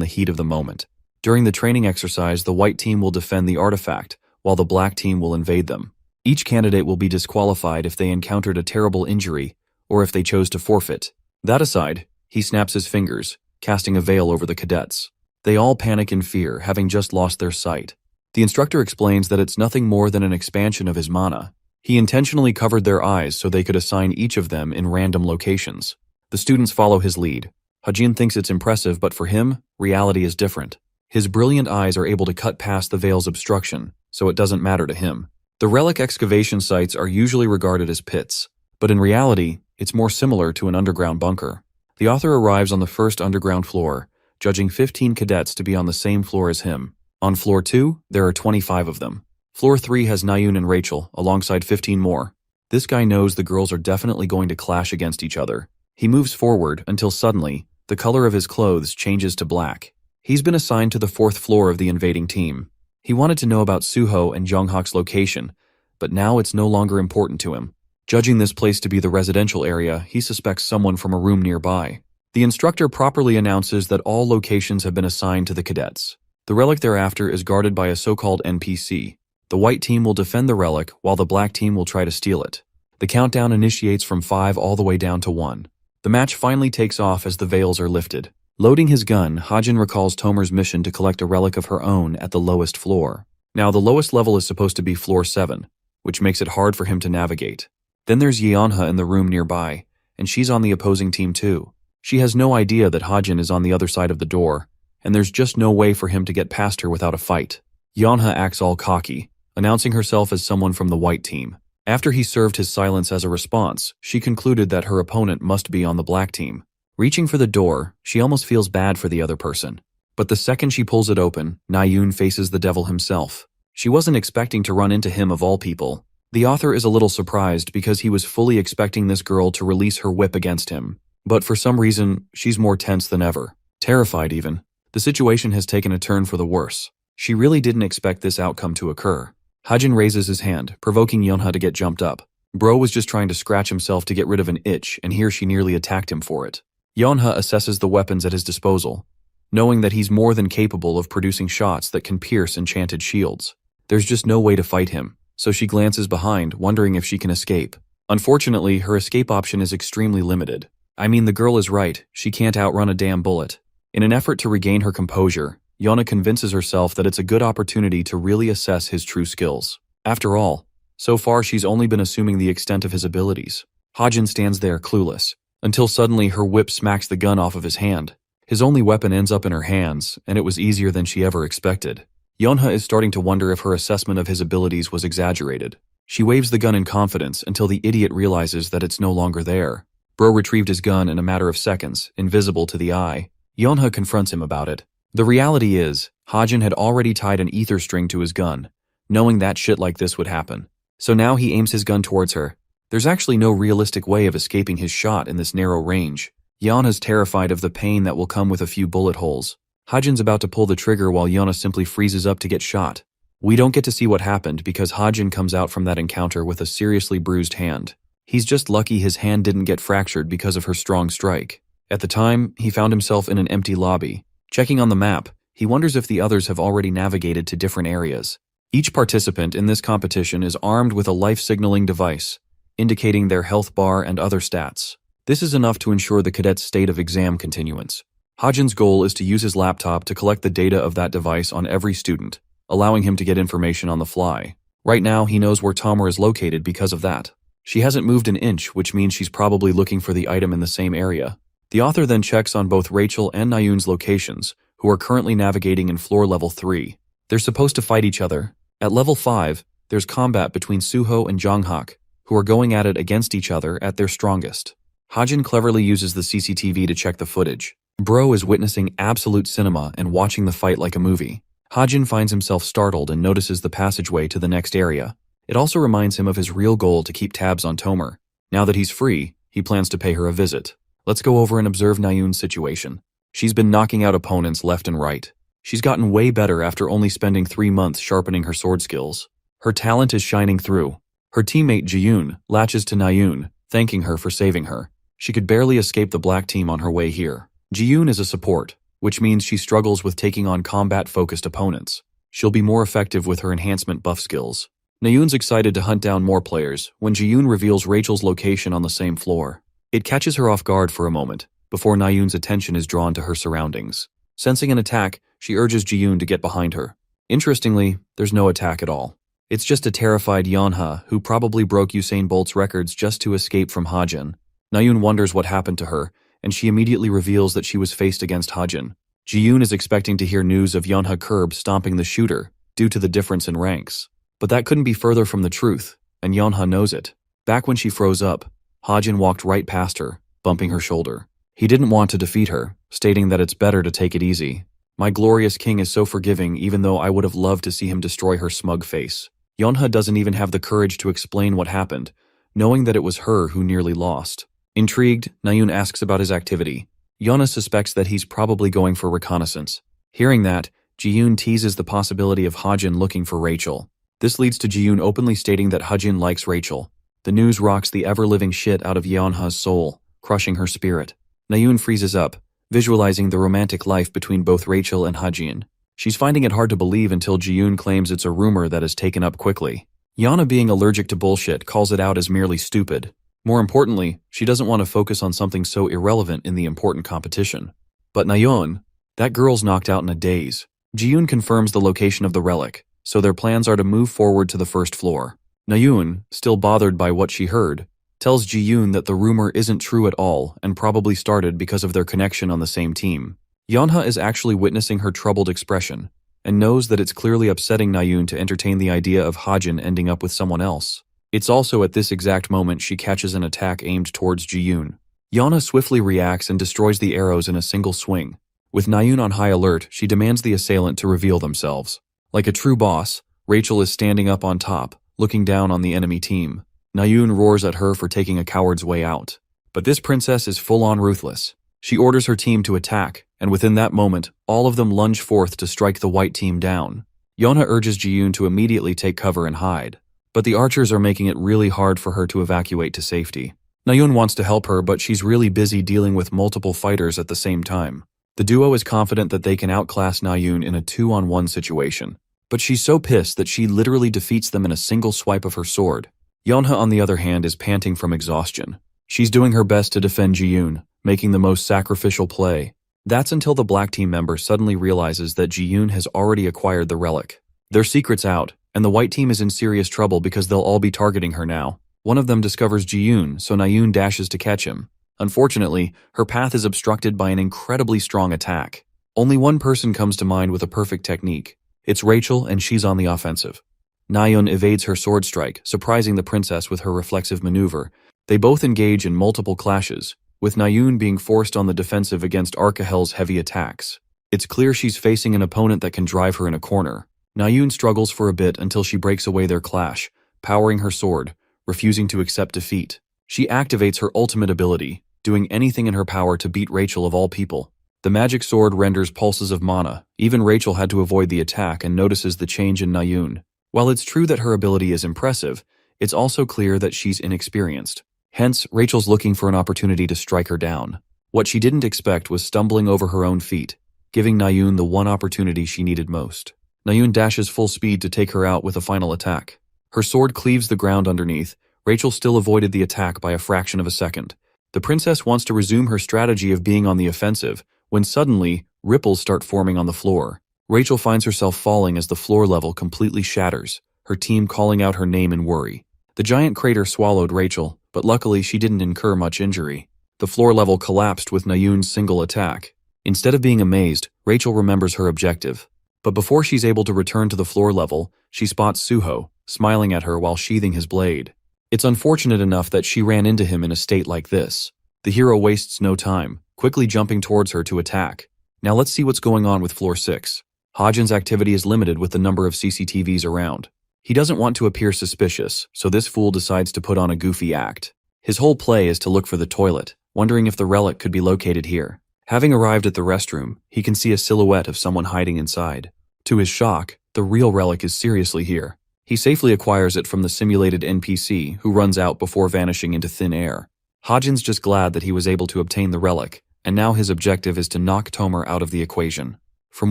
the heat of the moment. During the training exercise, the white team will defend the artifact, while the black team will invade them. Each candidate will be disqualified if they encountered a terrible injury, or if they chose to forfeit. That aside, he snaps his fingers, casting a veil over the cadets. They all panic in fear, having just lost their sight. The instructor explains that it's nothing more than an expansion of his mana. He intentionally covered their eyes so they could assign each of them in random locations. The students follow his lead. Hajin thinks it's impressive, but for him, reality is different. His brilliant eyes are able to cut past the veil's obstruction, so it doesn't matter to him. The relic excavation sites are usually regarded as pits, but in reality, it's more similar to an underground bunker. The author arrives on the first underground floor, judging 15 cadets to be on the same floor as him. On floor 2, there are 25 of them. Floor 3 has Nayoon and Rachel, alongside 15 more. This guy knows the girls are definitely going to clash against each other. He moves forward until suddenly, the color of his clothes changes to black. He's been assigned to the 4th floor of the invading team. He wanted to know about Suho and Jonghak's location, but now it's no longer important to him. Judging this place to be the residential area, he suspects someone from a room nearby. The instructor properly announces that all locations have been assigned to the cadets. The relic thereafter is guarded by a so-called NPC. The white team will defend the relic while the black team will try to steal it. The countdown initiates from 5 all the way down to 1. The match finally takes off as the veils are lifted. Loading his gun, Hajin recalls Tomer's mission to collect a relic of her own at the lowest floor. Now, the lowest level is supposed to be floor 7, which makes it hard for him to navigate. Then there's Yeonha in the room nearby, and she's on the opposing team too. She has no idea that Hajin is on the other side of the door, and there's just no way for him to get past her without a fight. Yeonha acts all cocky, announcing herself as someone from the white team. After he served his silence as a response, she concluded that her opponent must be on the black team. Reaching for the door, she almost feels bad for the other person. But the second she pulls it open, Nayoon faces the devil himself. She wasn't expecting to run into him of all people. The author is a little surprised because he was fully expecting this girl to release her whip against him. But for some reason, she's more tense than ever. Terrified even. The situation has taken a turn for the worse. She really didn't expect this outcome to occur. Hajin raises his hand, provoking Yeonha to get jumped up. Bro was just trying to scratch himself to get rid of an itch, and here she nearly attacked him for it. Yeonha assesses the weapons at his disposal, knowing that he's more than capable of producing shots that can pierce enchanted shields. There's just no way to fight him, so she glances behind, wondering if she can escape. Unfortunately, her escape option is extremely limited. I mean, the girl is right, she can't outrun a damn bullet. In an effort to regain her composure, Yeonha convinces herself that it's a good opportunity to really assess his true skills. After all, so far she's only been assuming the extent of his abilities. Hajin stands there clueless, until suddenly her whip smacks the gun off of his hand. His only weapon ends up in her hands, and it was easier than she ever expected. Yeonha is starting to wonder if her assessment of his abilities was exaggerated. She waves the gun in confidence until the idiot realizes that it's no longer there. Bro retrieved his gun in a matter of seconds, invisible to the eye. Yeonha confronts him about it. The reality is, Hajin had already tied an ether string to his gun, knowing that shit like this would happen. So now he aims his gun towards her. There's actually no realistic way of escaping his shot in this narrow range. Yeonha's terrified of the pain that will come with a few bullet holes. Hajin's about to pull the trigger while Yeonha simply freezes up to get shot. We don't get to see what happened because Hajin comes out from that encounter with a seriously bruised hand. He's just lucky his hand didn't get fractured because of her strong strike. At the time, he found himself in an empty lobby. Checking on the map, he wonders if the others have already navigated to different areas. Each participant in this competition is armed with a life-signaling device, indicating their health bar and other stats. This is enough to ensure the cadet's state of exam continuance. Hajin's goal is to use his laptop to collect the data of that device on every student, allowing him to get information on the fly. Right now, he knows where Tomer is located because of that. She hasn't moved an inch, which means she's probably looking for the item in the same area. The author then checks on both Rachel and Nayoon's locations, who are currently navigating in floor level 3. They're supposed to fight each other. At level 5, there's combat between Suho and Jonghak, who are going at it against each other at their strongest. Hajin cleverly uses the CCTV to check the footage. Bro is witnessing absolute cinema and watching the fight like a movie. Hajin finds himself startled and notices the passageway to the next area. It also reminds him of his real goal to keep tabs on Tomer. Now that he's free, he plans to pay her a visit. Let's go over and observe Nayoon's situation. She's been knocking out opponents left and right. She's gotten way better after only spending 3 months sharpening her sword skills. Her talent is shining through. Her teammate Jiyoon latches to Nayoon, thanking her for saving her. She could barely escape the black team on her way here. Jiyoon is a support, which means she struggles with taking on combat-focused opponents. She'll be more effective with her enhancement buff skills. Nayoon's excited to hunt down more players when Jiyoon reveals Rachel's location on the same floor. It catches her off guard for a moment, before Nayoon's attention is drawn to her surroundings. Sensing an attack, she urges Jiyoon to get behind her. Interestingly, there's no attack at all. It's just a terrified Yeonha who probably broke Usain Bolt's records just to escape from Hajin. Nayoon wonders what happened to her, and she immediately reveals that she was faced against Hajin. Jiyoon is expecting to hear news of Yeonha curb stomping the shooter due to the difference in ranks. But that couldn't be further from the truth, and Yeonha knows it. Back when she froze up, Hajin walked right past her, bumping her shoulder. He didn't want to defeat her, stating that it's better to take it easy. My glorious king is so forgiving even though I would have loved to see him destroy her smug face. Yeonha doesn't even have the courage to explain what happened, knowing that it was her who nearly lost. Intrigued, Nayoon asks about his activity. Yeonha suspects that he's probably going for reconnaissance. Hearing that, Jiyoon teases the possibility of Hajin looking for Rachel. This leads to Jiyoon openly stating that Hajin likes Rachel. The news rocks the ever-living shit out of Yeonha's soul, crushing her spirit. Nayoon freezes up, visualizing the romantic life between both Rachel and Hajin. She's finding it hard to believe until Ji-yoon claims it's a rumor that is taken up quickly. Yana, being allergic to bullshit, calls it out as merely stupid. More importantly, she doesn't want to focus on something so irrelevant in the important competition. But Nayeon, that girl's knocked out in a daze. Ji-yoon confirms the location of the relic, so their plans are to move forward to the first floor. Nayeon, still bothered by what she heard, tells Ji-yoon that the rumor isn't true at all and probably started because of their connection on the same team. Yeonha is actually witnessing her troubled expression and knows that it's clearly upsetting Nayeon to entertain the idea of Hajin ending up with someone else. It's also at this exact moment she catches an attack aimed towards Ji-yoon. Yeonha swiftly reacts and destroys the arrows in a single swing. With Nayeon on high alert, she demands the assailant to reveal themselves. Like a true boss, Rachel is standing up on top, looking down on the enemy team. Nayeon roars at her for taking a coward's way out. But this princess is full-on ruthless. She orders her team to attack, and within that moment, all of them lunge forth to strike the white team down. Yeonha urges Ji-yoon to immediately take cover and hide. But the archers are making it really hard for her to evacuate to safety. Nayeon wants to help her, but she's really busy dealing with multiple fighters at the same time. The duo is confident that they can outclass Nayeon in a 2-on-1 situation. But she's so pissed that she literally defeats them in a single swipe of her sword. Yeonha, on the other hand, is panting from exhaustion. She's doing her best to defend Ji-yoon, making the most sacrificial play. That's until the black team member suddenly realizes that Ji-yoon has already acquired the relic. Their secret's out, and the white team is in serious trouble because they'll all be targeting her now. One of them discovers Ji-yoon, so Nayeon dashes to catch him. Unfortunately, her path is obstructed by an incredibly strong attack. Only one person comes to mind with a perfect technique. It's Rachel, and she's on the offensive. Nayeon evades her sword strike, surprising the princess with her reflexive maneuver. They both engage in multiple clashes, with Nayeon being forced on the defensive against Arkahel's heavy attacks. It's clear she's facing an opponent that can drive her in a corner. Nayeon struggles for a bit until she breaks away their clash, powering her sword, refusing to accept defeat. She activates her ultimate ability, doing anything in her power to beat Rachel of all people. The magic sword renders pulses of mana. Even Rachel had to avoid the attack and notices the change in Nayeon. While it's true that her ability is impressive, it's also clear that she's inexperienced. Hence, Rachel's looking for an opportunity to strike her down. What she didn't expect was stumbling over her own feet, giving Nayeon the one opportunity she needed most. Nayeon dashes full speed to take her out with a final attack. Her sword cleaves the ground underneath. Rachel still avoided the attack by a fraction of a second. The princess wants to resume her strategy of being on the offensive, when suddenly, ripples start forming on the floor. Rachel finds herself falling as the floor level completely shatters, her team calling out her name in worry. The giant crater swallowed Rachel, but luckily she didn't incur much injury. The floor level collapsed with Nayeon's single attack. Instead of being amazed, Rachel remembers her objective. But before she's able to return to the floor level, she spots Suho, smiling at her while sheathing his blade. It's unfortunate enough that she ran into him in a state like this. The hero wastes no time, quickly jumping towards her to attack. Now let's see what's going on with floor 6. Hajin's activity is limited with the number of CCTVs around. He doesn't want to appear suspicious, so this fool decides to put on a goofy act. His whole play is to look for the toilet, wondering if the relic could be located here. Having arrived at the restroom, he can see a silhouette of someone hiding inside. To his shock, the real relic is seriously here. He safely acquires it from the simulated NPC, who runs out before vanishing into thin air. Hajin's just glad that he was able to obtain the relic, and now his objective is to knock Tomer out of the equation. From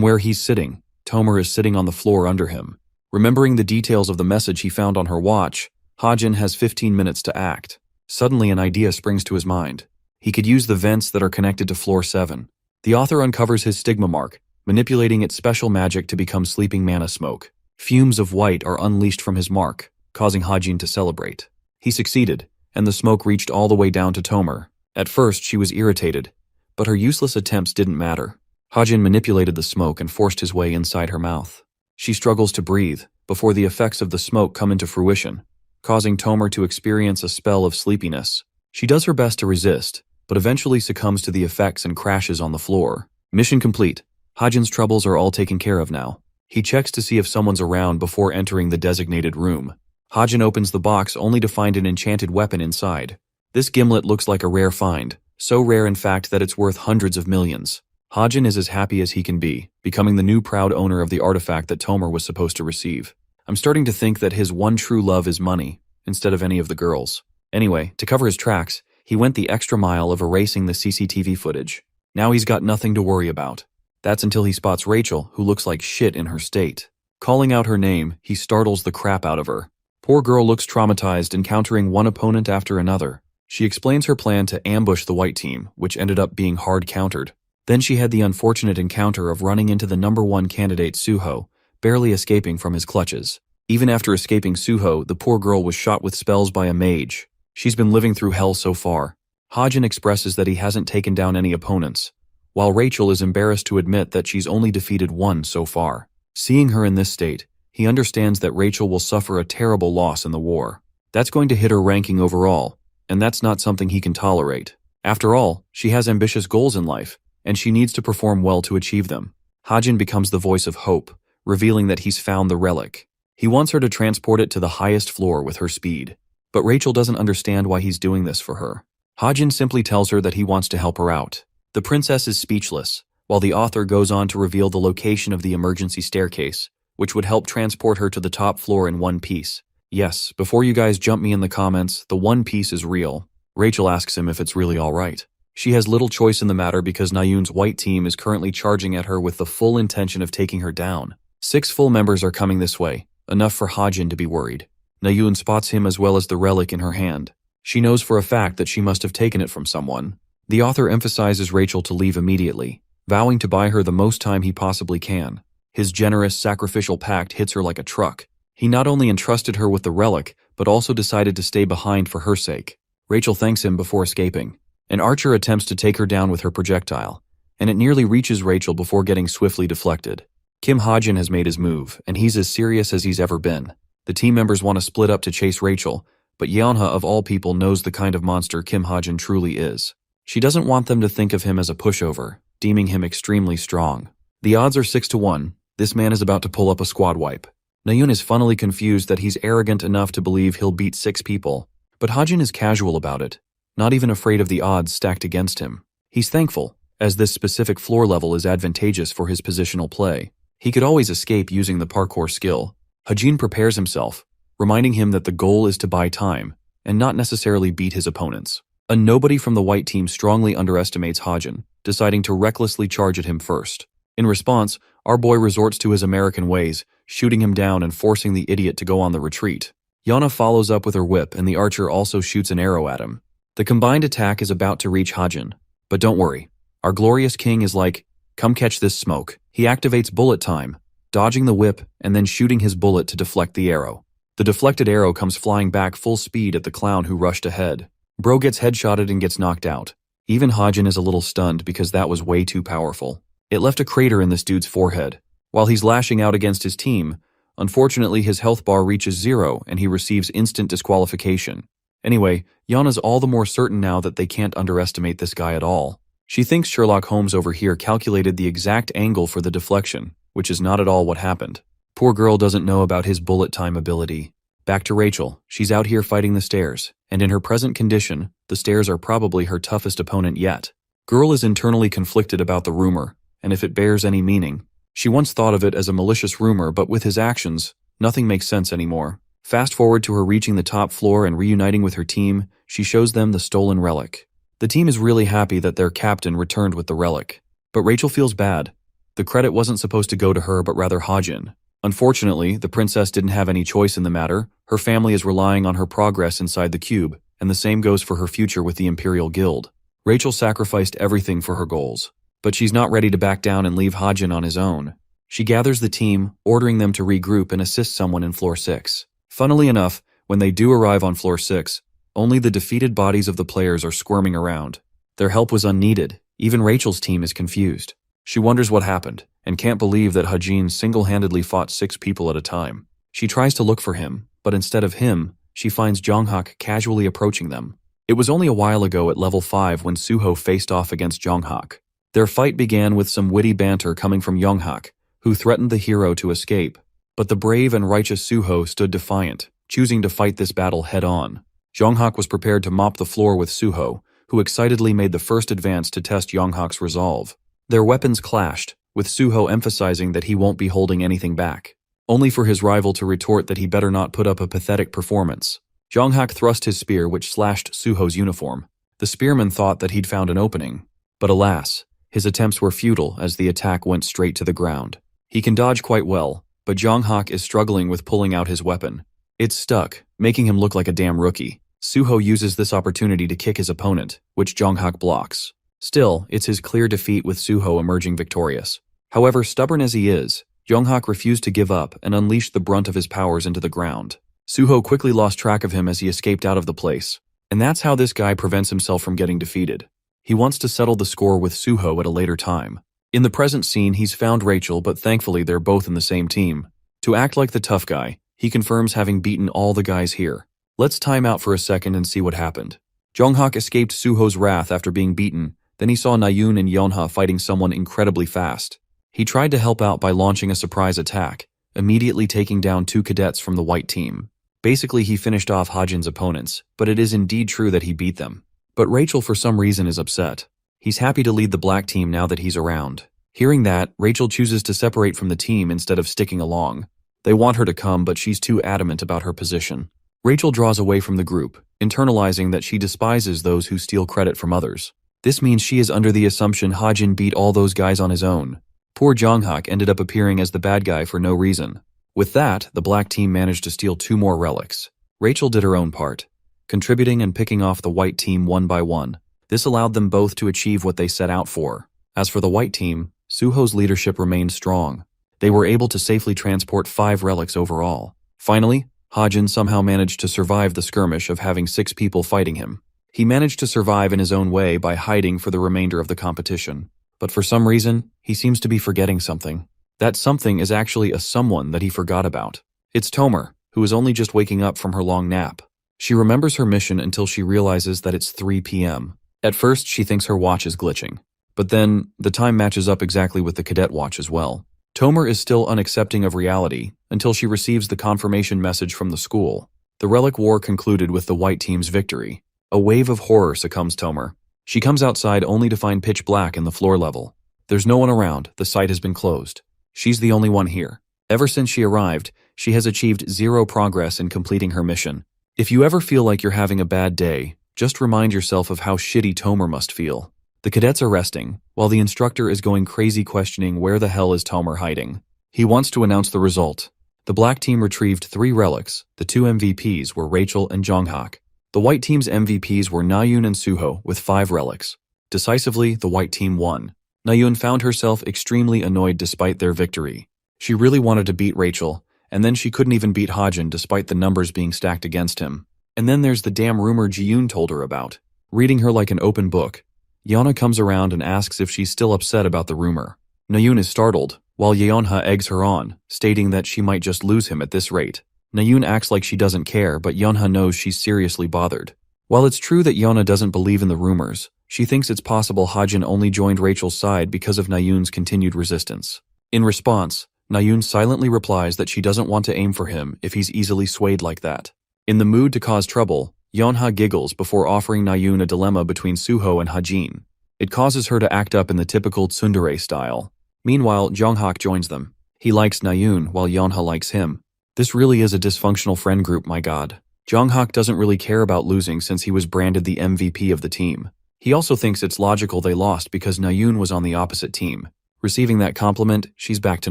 where he's sitting, Tomer is sitting on the floor under him. Remembering the details of the message he found on her watch, Hajin has 15 minutes to act. Suddenly an idea springs to his mind. He could use the vents that are connected to floor 7. The author uncovers his stigma mark, manipulating its special magic to become sleeping mana smoke. Fumes of white are unleashed from his mark, causing Hajin to celebrate. He succeeded, and the smoke reached all the way down to Tomer. At first, she was irritated, but her useless attempts didn't matter. Hajin manipulated the smoke and forced his way inside her mouth. She struggles to breathe before the effects of the smoke come into fruition, causing Tomer to experience a spell of sleepiness. She does her best to resist, but eventually succumbs to the effects and crashes on the floor. Mission complete. Hajin's troubles are all taken care of now. He checks to see if someone's around before entering the designated room. Hajin opens the box only to find an enchanted weapon inside. This gimlet looks like a rare find, so rare in fact that it's worth hundreds of millions. Hajin is as happy as he can be, becoming the new proud owner of the artifact that Tomer was supposed to receive. I'm starting to think that his one true love is money, instead of any of the girls. Anyway, to cover his tracks, He went the extra mile of erasing the CCTV footage. Now he's got nothing to worry about. That's until he spots Rachel, who looks like shit in her state. Calling out her name, he startles the crap out of her. Poor girl looks traumatized, encountering one opponent after another. She explains her plan to ambush the white team, which ended up being hard countered. Then she had the unfortunate encounter of running into the #1 candidate Suho, barely escaping from his clutches. Even after escaping Suho, the poor girl was shot with spells by a mage. She's been living through hell so far. Hajin expresses that he hasn't taken down any opponents, while Rachel is embarrassed to admit that she's only defeated one so far. Seeing her in this state, he understands that Rachel will suffer a terrible loss in the war. That's going to hit her ranking overall, and that's not something he can tolerate. After all, she has ambitious goals in life, and she needs to perform well to achieve them. Hajin becomes the voice of hope, revealing that he's found the relic. He wants her to transport it to the highest floor with her speed. But Rachel doesn't understand why he's doing this for her. Hajin simply tells her that he wants to help her out. The princess is speechless, while the author goes on to reveal the location of the emergency staircase, which would help transport her to the top floor in one piece. Yes, before you guys jump me in the comments, the one piece is real. Rachel asks him if it's really alright. She has little choice in the matter because Nayun's white team is currently charging at her with the full intention of taking her down. 6 full members are coming this way, enough for Hajin to be worried. Nayun spots him as well as the relic in her hand. She knows for a fact that she must have taken it from someone. The author emphasizes Rachel to leave immediately, vowing to buy her the most time he possibly can. His generous, sacrificial pact hits her like a truck. He not only entrusted her with the relic, but also decided to stay behind for her sake. Rachel thanks him before escaping. An archer attempts to take her down with her projectile, and it nearly reaches Rachel before getting swiftly deflected. Kim Hajin has made his move, and he's as serious as he's ever been. The team members want to split up to chase Rachel, but Yeonha of all people knows the kind of monster Kim Hajin truly is. She doesn't want them to think of him as a pushover, deeming him extremely strong. The odds are 6-1. This man is about to pull up a squad wipe. Nayun is funnily confused that he's arrogant enough to believe he'll beat 6 people, but Hajin is casual about it, not even afraid of the odds stacked against him. He's thankful, as this specific floor level is advantageous for his positional play. He could always escape using the parkour skill. Hajin prepares himself, reminding him that the goal is to buy time, and not necessarily beat his opponents. A nobody from the white team strongly underestimates Hajin, deciding to recklessly charge at him first. In response, our boy resorts to his American ways, shooting him down and forcing the idiot to go on the retreat. Yana follows up with her whip, and the archer also shoots an arrow at him. The combined attack is about to reach Hajin, but don't worry. Our glorious king is like, come catch this smoke. He activates bullet time, dodging the whip and then shooting his bullet to deflect the arrow. The deflected arrow comes flying back full speed at the clown who rushed ahead. Bro gets headshotted and gets knocked out. Even Hajin is a little stunned because that was way too powerful. It left a crater in this dude's forehead. While he's lashing out against his team, unfortunately his health bar reaches 0 and he receives instant disqualification. Anyway, Yana's all the more certain now that they can't underestimate this guy at all. She thinks Sherlock Holmes over here calculated the exact angle for the deflection, which is not at all what happened. Poor girl doesn't know about his bullet time ability. Back to Rachel. She's out here fighting the stairs, and in her present condition, the stairs are probably her toughest opponent yet. Girl is internally conflicted about the rumor, and if it bears any meaning. She once thought of it as a malicious rumor, but with his actions, nothing makes sense anymore. Fast forward to her reaching the top floor and reuniting with her team, she shows them the stolen relic. The team is really happy that their captain returned with the relic. But Rachel feels bad. The credit wasn't supposed to go to her but rather Hajin. Unfortunately, the princess didn't have any choice in the matter. Her family is relying on her progress inside the cube, and the same goes for her future with the Imperial Guild. Rachel sacrificed everything for her goals, but she's not ready to back down and leave Hajin on his own. She gathers the team, ordering them to regroup and assist someone in floor 6. Funnily enough, when they do arrive on floor 6, only the defeated bodies of the players are squirming around. Their help was unneeded. Even Rachel's team is confused. She wonders what happened, and can't believe that Hajin single-handedly fought 6 people at a time. She tries to look for him, but instead of him, she finds Jonghak casually approaching them. It was only a while ago at level 5 when Suho faced off against Jonghak. Their fight began with some witty banter coming from Jonghak, who threatened the hero to escape. But the brave and righteous Suho stood defiant, choosing to fight this battle head-on. Jonghak was prepared to mop the floor with Suho, who excitedly made the first advance to test Jonghak's resolve. Their weapons clashed, with Suho emphasizing that he won't be holding anything back, only for his rival to retort that he better not put up a pathetic performance. Jonghak thrust his spear which slashed Suho's uniform. The spearman thought that he'd found an opening. But alas, his attempts were futile as the attack went straight to the ground. He can dodge quite well, but Jonghak is struggling with pulling out his weapon. It's stuck, making him look like a damn rookie. Suho uses this opportunity to kick his opponent, which Jonghak blocks. Still, it's his clear defeat with Suho emerging victorious. However, stubborn as he is, Jonghak refused to give up and unleashed the brunt of his powers into the ground. Suho quickly lost track of him as he escaped out of the place. And that's how this guy prevents himself from getting defeated. He wants to settle the score with Suho at a later time. In the present scene, he's found Rachel, but thankfully they're both in the same team. To act like the tough guy, he confirms having beaten all the guys here. Let's time out for a second and see what happened. Jonghak escaped Suho's wrath after being beaten, then he saw Nayun and Yonha fighting someone incredibly fast. He tried to help out by launching a surprise attack, immediately taking down 2 cadets from the white team. Basically, he finished off Hajin's opponents, but it is indeed true that he beat them. But Rachel for some reason is upset. He's happy to lead the black team now that he's around. Hearing that, Rachel chooses to separate from the team instead of sticking along. They want her to come, but she's too adamant about her position. Rachel draws away from the group, internalizing that she despises those who steal credit from others. This means she is under the assumption Hajin beat all those guys on his own. Poor Jonghak ended up appearing as the bad guy for no reason. With that, the black team managed to steal 2 more relics. Rachel did her own part, contributing and picking off the white team one by one. This allowed them both to achieve what they set out for. As for the white team, Suho's leadership remained strong. They were able to safely transport 5 relics overall. Finally, Hajin somehow managed to survive the skirmish of having 6 people fighting him. He managed to survive in his own way by hiding for the remainder of the competition. But for some reason, he seems to be forgetting something. That something is actually a someone that he forgot about. It's Tomer, who is only just waking up from her long nap. She remembers her mission until she realizes that it's 3 p.m. At first, she thinks her watch is glitching. But then, the time matches up exactly with the cadet watch as well. Tomer is still unaccepting of reality until she receives the confirmation message from the school. The relic war concluded with the white team's victory. A wave of horror succumbs Tomer. She comes outside only to find pitch black in the floor level. There's no one around, the site has been closed. She's the only one here. Ever since she arrived, she has achieved 0 progress in completing her mission. If you ever feel like you're having a bad day, just remind yourself of how shitty Tomer must feel. The cadets are resting, while the instructor is going crazy questioning where the hell is Tomer hiding. He wants to announce the result. The black team retrieved 3 relics. The 2 MVPs were Rachel and Jonghak. The white team's MVPs were Nayun and Suho with 5 relics. Decisively, the white team won. Nayun found herself extremely annoyed despite their victory. She really wanted to beat Rachel, and then she couldn't even beat Hajin despite the numbers being stacked against him. And then there's the damn rumor Ji-yoon told her about. Reading her like an open book, Yeonha comes around and asks if she's still upset about the rumor. Nayun is startled, while Yeonha eggs her on, stating that she might just lose him at this rate. Nayun acts like she doesn't care, but Yeonha knows she's seriously bothered. While it's true that Yeonha doesn't believe in the rumors, she thinks it's possible Hajin only joined Rachel's side because of Nayun's continued resistance. In response, Nayun silently replies that she doesn't want to aim for him if he's easily swayed like that. In the mood to cause trouble, Yeonha giggles before offering Nayun a dilemma between Suho and Hajin. It causes her to act up in the typical tsundere style. Meanwhile, Jonghak joins them. He likes Nayun while Yeonha likes him. This really is a dysfunctional friend group, my god. Jonghak doesn't really care about losing since he was branded the MVP of the team. He also thinks it's logical they lost because Nayun was on the opposite team. Receiving that compliment, she's back to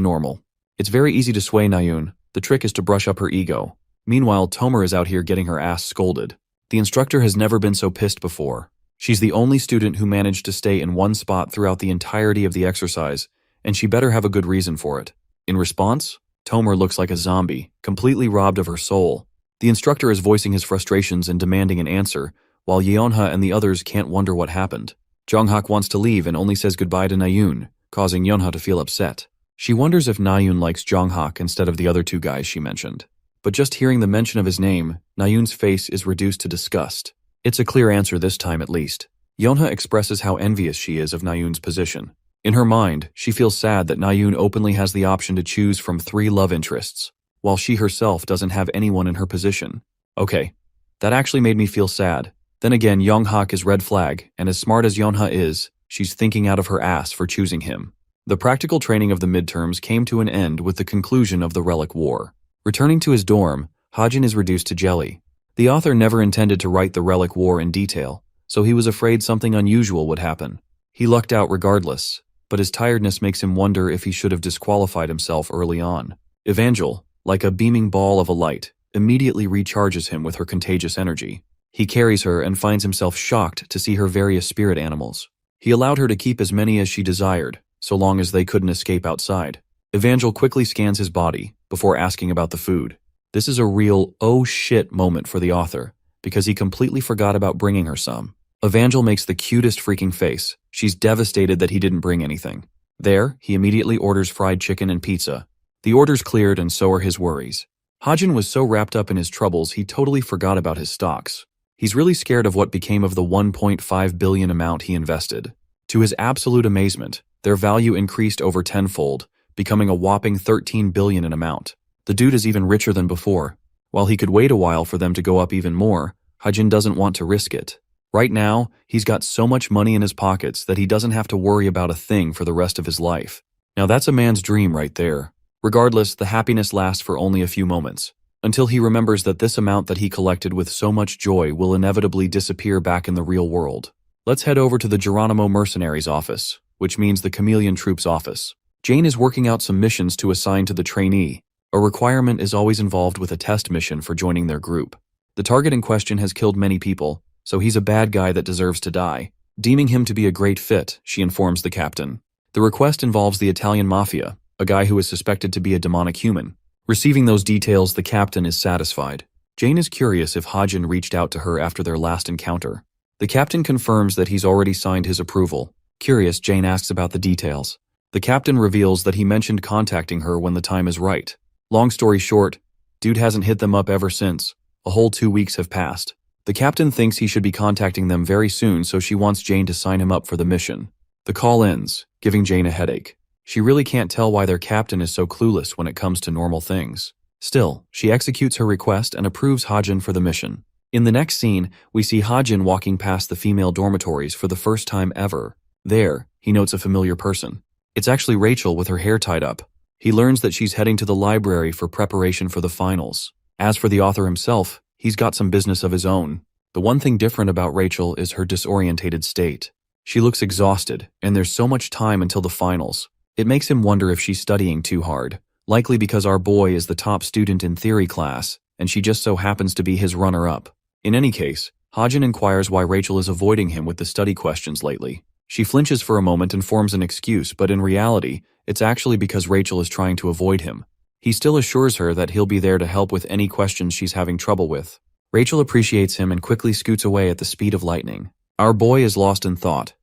normal. It's very easy to sway Nayun. The trick is to brush up her ego. Meanwhile, Tomer is out here getting her ass scolded. The instructor has never been so pissed before. She's the only student who managed to stay in one spot throughout the entirety of the exercise, and she better have a good reason for it. In response, Tomer looks like a zombie, completely robbed of her soul. The instructor is voicing his frustrations and demanding an answer, while Yeonha and the others can't wonder what happened. Jonghak wants to leave and only says goodbye to Nayun, causing Yeonha to feel upset. She wonders if Nayun likes Jonghak instead of the other 2 guys she mentioned. But just hearing the mention of his name, Nayun's face is reduced to disgust. It's a clear answer this time at least. Yeonha expresses how envious she is of Nayun's position. In her mind, she feels sad that Nayun openly has the option to choose from 3 love interests, while she herself doesn't have anyone in her position. Okay, that actually made me feel sad. Then again, Jonghak is red flag, and as smart as Yeonha is, she's thinking out of her ass for choosing him. The practical training of the midterms came to an end with the conclusion of the Relic War. Returning to his dorm, Hajin is reduced to jelly. The author never intended to write the Relic War in detail, so he was afraid something unusual would happen. He lucked out regardless, but his tiredness makes him wonder if he should have disqualified himself early on. Evangel, like a beaming ball of a light, immediately recharges him with her contagious energy. He carries her and finds himself shocked to see her various spirit animals. He allowed her to keep as many as she desired, so long as they couldn't escape outside. Evangel quickly scans his body before asking about the food. This is a real oh shit moment for the author, because he completely forgot about bringing her some. Evangel makes the cutest freaking face. She's devastated that he didn't bring anything. There, he immediately orders fried chicken and pizza. The order's cleared and so are his worries. Hajin was so wrapped up in his troubles he totally forgot about his stocks. He's really scared of what became of the 1.5 billion amount he invested. To his absolute amazement, their value increased over tenfold, becoming a whopping 13 billion in amount. The dude is even richer than before. While he could wait a while for them to go up even more, Hajin doesn't want to risk it. Right now, he's got so much money in his pockets that he doesn't have to worry about a thing for the rest of his life. Now that's a man's dream right there. Regardless, the happiness lasts for only a few moments, until he remembers that this amount that he collected with so much joy will inevitably disappear back in the real world. Let's head over to the Geronimo mercenaries office, which means the Chameleon Troop's office. Jane is working out some missions to assign to the trainee. A requirement is always involved with a test mission for joining their group. The target in question has killed many people, so he's a bad guy that deserves to die. Deeming him to be a great fit, she informs the captain. The request involves the Italian mafia, a guy who is suspected to be a demonic human. Receiving those details, the captain is satisfied. Jane is curious if Hajin reached out to her after their last encounter. The captain confirms that he's already signed his approval. Curious, Jane asks about the details. The captain reveals that he mentioned contacting her when the time is right. Long story short, dude hasn't hit them up ever since. A whole 2 weeks have passed. The captain thinks he should be contacting them very soon, so she wants Jane to sign him up for the mission. The call ends, giving Jane a headache. She really can't tell why their captain is so clueless when it comes to normal things. Still, she executes her request and approves Hajin for the mission. In the next scene, we see Hajin walking past the female dormitories for the first time ever. There, he notes a familiar person. It's actually Rachel with her hair tied up. He learns that she's heading to the library for preparation for the finals. As for the author himself, he's got some business of his own. The one thing different about Rachel is her disorientated state. She looks exhausted, and there's so much time until the finals. It makes him wonder if she's studying too hard, likely because our boy is the top student in theory class, and she just so happens to be his runner-up. In any case, Hajin inquires why Rachel is avoiding him with the study questions lately. She flinches for a moment and forms an excuse, but in reality, it's actually because Rachel is trying to avoid him. He still assures her that he'll be there to help with any questions she's having trouble with. Rachel appreciates him and quickly scoots away at the speed of lightning. Our boy is lost in thought,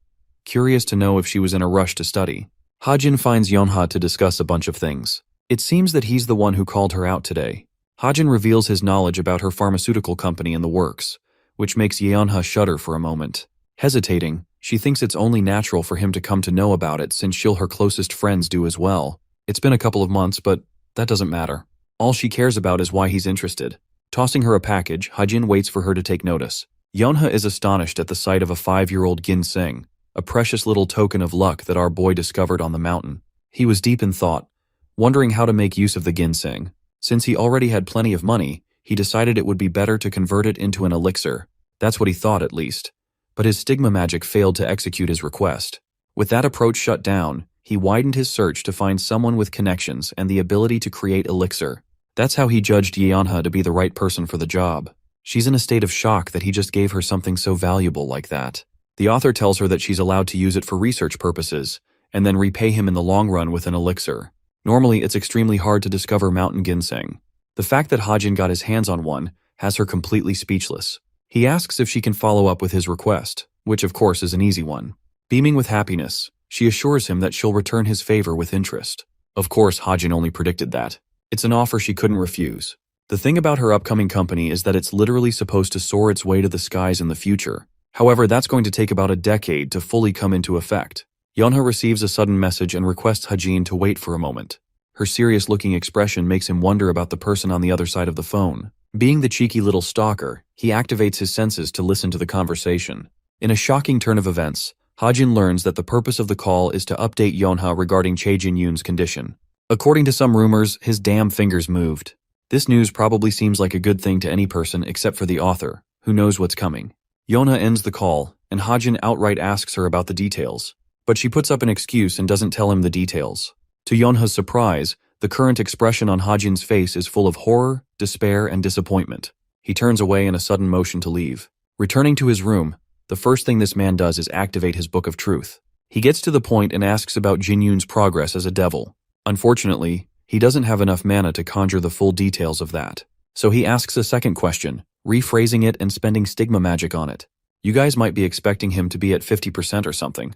curious to know if she was in a rush to study. Hajin finds Yeonha to discuss a bunch of things. It seems that he's the one who called her out today. Hajin reveals his knowledge about her pharmaceutical company in the works, which makes Yeonha shudder for a moment. Hesitating, she thinks it's only natural for him to come to know about it since her closest friends do as well. It's been a couple of months, but that doesn't matter. All she cares about is why he's interested. Tossing her a package, Hajin waits for her to take notice. Yeonha is astonished at the sight of a 5-year-old ginseng, a precious little token of luck that our boy discovered on the mountain. He was deep in thought, wondering how to make use of the ginseng. Since he already had plenty of money, he decided it would be better to convert it into an elixir. That's what he thought, at least. But his stigma magic failed to execute his request. With that approach shut down, he widened his search to find someone with connections and the ability to create elixir. That's how he judged Yeonha to be the right person for the job. She's in a state of shock that he just gave her something so valuable like that. The author tells her that she's allowed to use it for research purposes, and then repay him in the long run with an elixir. Normally, it's extremely hard to discover mountain ginseng. The fact that Hajin got his hands on one has her completely speechless. He asks if she can follow up with his request, which of course is an easy one. Beaming with happiness, she assures him that she'll return his favor with interest. Of course, Hajin only predicted that. It's an offer she couldn't refuse. The thing about her upcoming company is that it's literally supposed to soar its way to the skies in the future. However, that's going to take about a decade to fully come into effect. Yeonha receives a sudden message and requests Hajin to wait for a moment. Her serious-looking expression makes him wonder about the person on the other side of the phone. Being the cheeky little stalker, he activates his senses to listen to the conversation. In a shocking turn of events, Hajin learns that the purpose of the call is to update Yeonha regarding Chae Jin-yoon's condition. According to some rumors, his damn fingers moved. This news probably seems like a good thing to any person except for the author, who knows what's coming. Yeonha ends the call, and Hajin outright asks her about the details. But she puts up an excuse and doesn't tell him the details. To Yeonha's surprise, the current expression on Hajin's face is full of horror, despair, and disappointment. He turns away in a sudden motion to leave. Returning to his room, the first thing this man does is activate his Book of Truth. He gets to the point and asks about Jin-yoon's progress as a devil. Unfortunately, he doesn't have enough mana to conjure the full details of that. So he asks a second question, rephrasing it and spending stigma magic on it. You guys might be expecting him to be at 50% or something.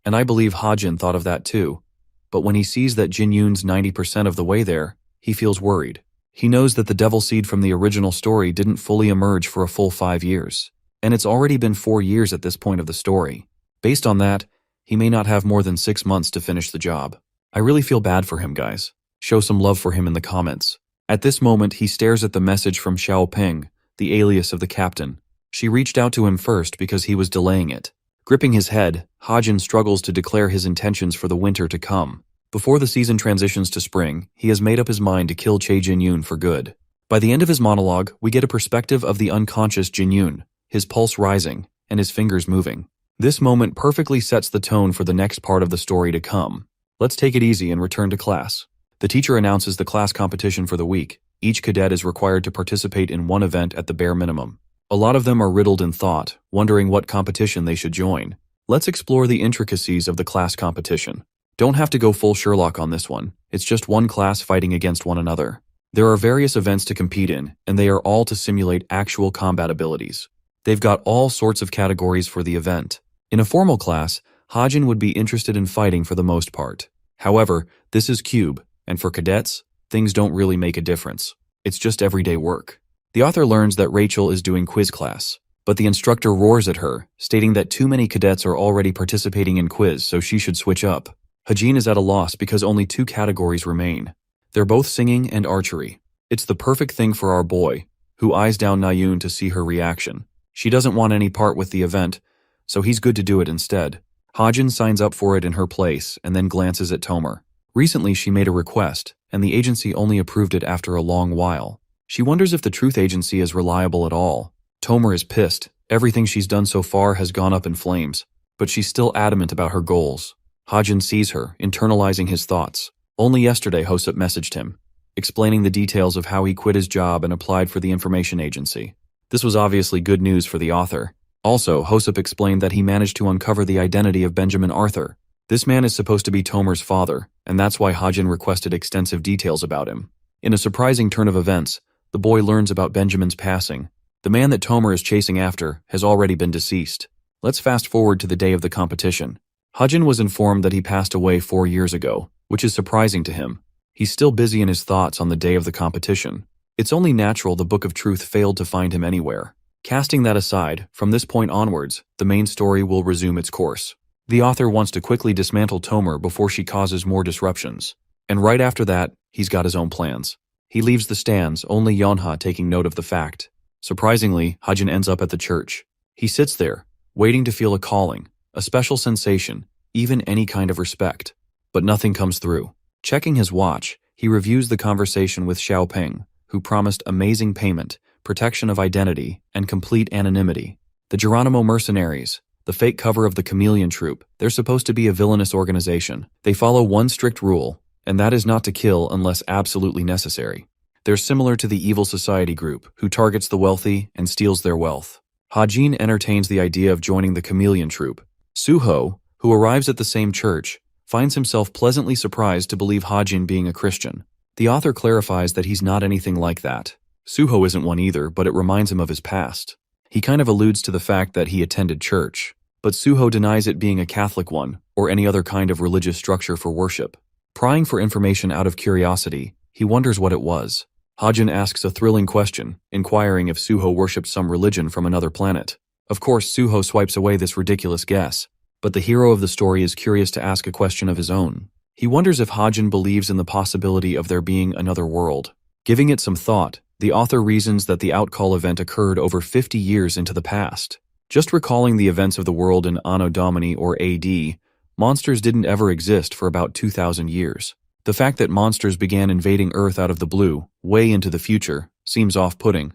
And I believe Hajin thought of that too. But when he sees that Jin-yoon's 90% of the way there, he feels worried. He knows that the devil seed from the original story didn't fully emerge for a full 5 years. And it's already been 4 years at this point of the story. Based on that, he may not have more than 6 months to finish the job. I really feel bad for him, guys. Show some love for him in the comments. At this moment, he stares at the message from Xiaoping, the alias of the captain. She reached out to him first because he was delaying it. Gripping his head, Hajin struggles to declare his intentions for the winter to come. Before the season transitions to spring, he has made up his mind to kill Chae Jin-yoon for good. By the end of his monologue, we get a perspective of the unconscious Jin-yoon, his pulse rising, and his fingers moving. This moment perfectly sets the tone for the next part of the story to come. Let's take it easy and return to class. The teacher announces the class competition for the week. Each cadet is required to participate in one event at the bare minimum. A lot of them are riddled in thought, wondering what competition they should join. Let's explore the intricacies of the class competition. Don't have to go full Sherlock on this one. It's just one class fighting against one another. There are various events to compete in, and they are all to simulate actual combat abilities. They've got all sorts of categories for the event. In a formal class, Hajin would be interested in fighting for the most part. However, this is Cube, and for cadets, things don't really make a difference. It's just everyday work. The author learns that Rachel is doing quiz class, but the instructor roars at her, stating that too many cadets are already participating in quiz, so she should switch up. Hajin is at a loss because only 2 categories remain. They're both singing and archery. It's the perfect thing for our boy, who eyes down Nayoon to see her reaction. She doesn't want any part with the event, so he's good to do it instead. Hajin signs up for it in her place and then glances at Tomer. Recently she made a request, and the agency only approved it after a long while. She wonders if the truth agency is reliable at all. Tomer is pissed. Everything she's done so far has gone up in flames, but she's still adamant about her goals. Hajin sees her, internalizing his thoughts. Only yesterday Hosep messaged him, explaining the details of how he quit his job and applied for the information agency. This was obviously good news for the author. Also, Hosep explained that he managed to uncover the identity of Benjamin Arthur. This man is supposed to be Tomer's father, and that's why Hajin requested extensive details about him. In a surprising turn of events, the boy learns about Benjamin's passing. The man that Tomer is chasing after has already been deceased. Let's fast forward to the day of the competition. Hajin was informed that he passed away 4 years ago, which is surprising to him. He's still busy in his thoughts on the day of the competition. It's only natural the Book of Truth failed to find him anywhere. Casting that aside, from this point onwards, the main story will resume its course. The author wants to quickly dismantle Tomer before she causes more disruptions. And right after that, he's got his own plans. He leaves the stands, only Yeonha taking note of the fact. Surprisingly, Hajin ends up at the church. He sits there, waiting to feel a calling, a special sensation, even any kind of respect. But nothing comes through. Checking his watch, he reviews the conversation with Xiaoping, who promised amazing payment, protection of identity, and complete anonymity. The Geronimo mercenaries, the fake cover of the Chameleon Troop, they're supposed to be a villainous organization. They follow one strict rule, and that is not to kill unless absolutely necessary. They're similar to the evil society group, who targets the wealthy and steals their wealth. Hajin entertains the idea of joining the Chameleon Troop. Suho, who arrives at the same church, finds himself pleasantly surprised to believe Hajin being a Christian. The author clarifies that he's not anything like that. Suho isn't one either, but it reminds him of his past. He kind of alludes to the fact that he attended church, but Suho denies it being a Catholic one or any other kind of religious structure for worship. Prying for information out of curiosity, he wonders what it was. Hajin asks a thrilling question, inquiring if Suho worshipped some religion from another planet. Of course, Suho swipes away this ridiculous guess, but the hero of the story is curious to ask a question of his own. He wonders if Hajin believes in the possibility of there being another world. Giving it some thought, the author reasons that the outcall event occurred over 50 years into the past. Just recalling the events of the world in Anno Domini or AD, monsters didn't ever exist for about 2,000 years. The fact that monsters began invading Earth out of the blue, way into the future, seems off-putting.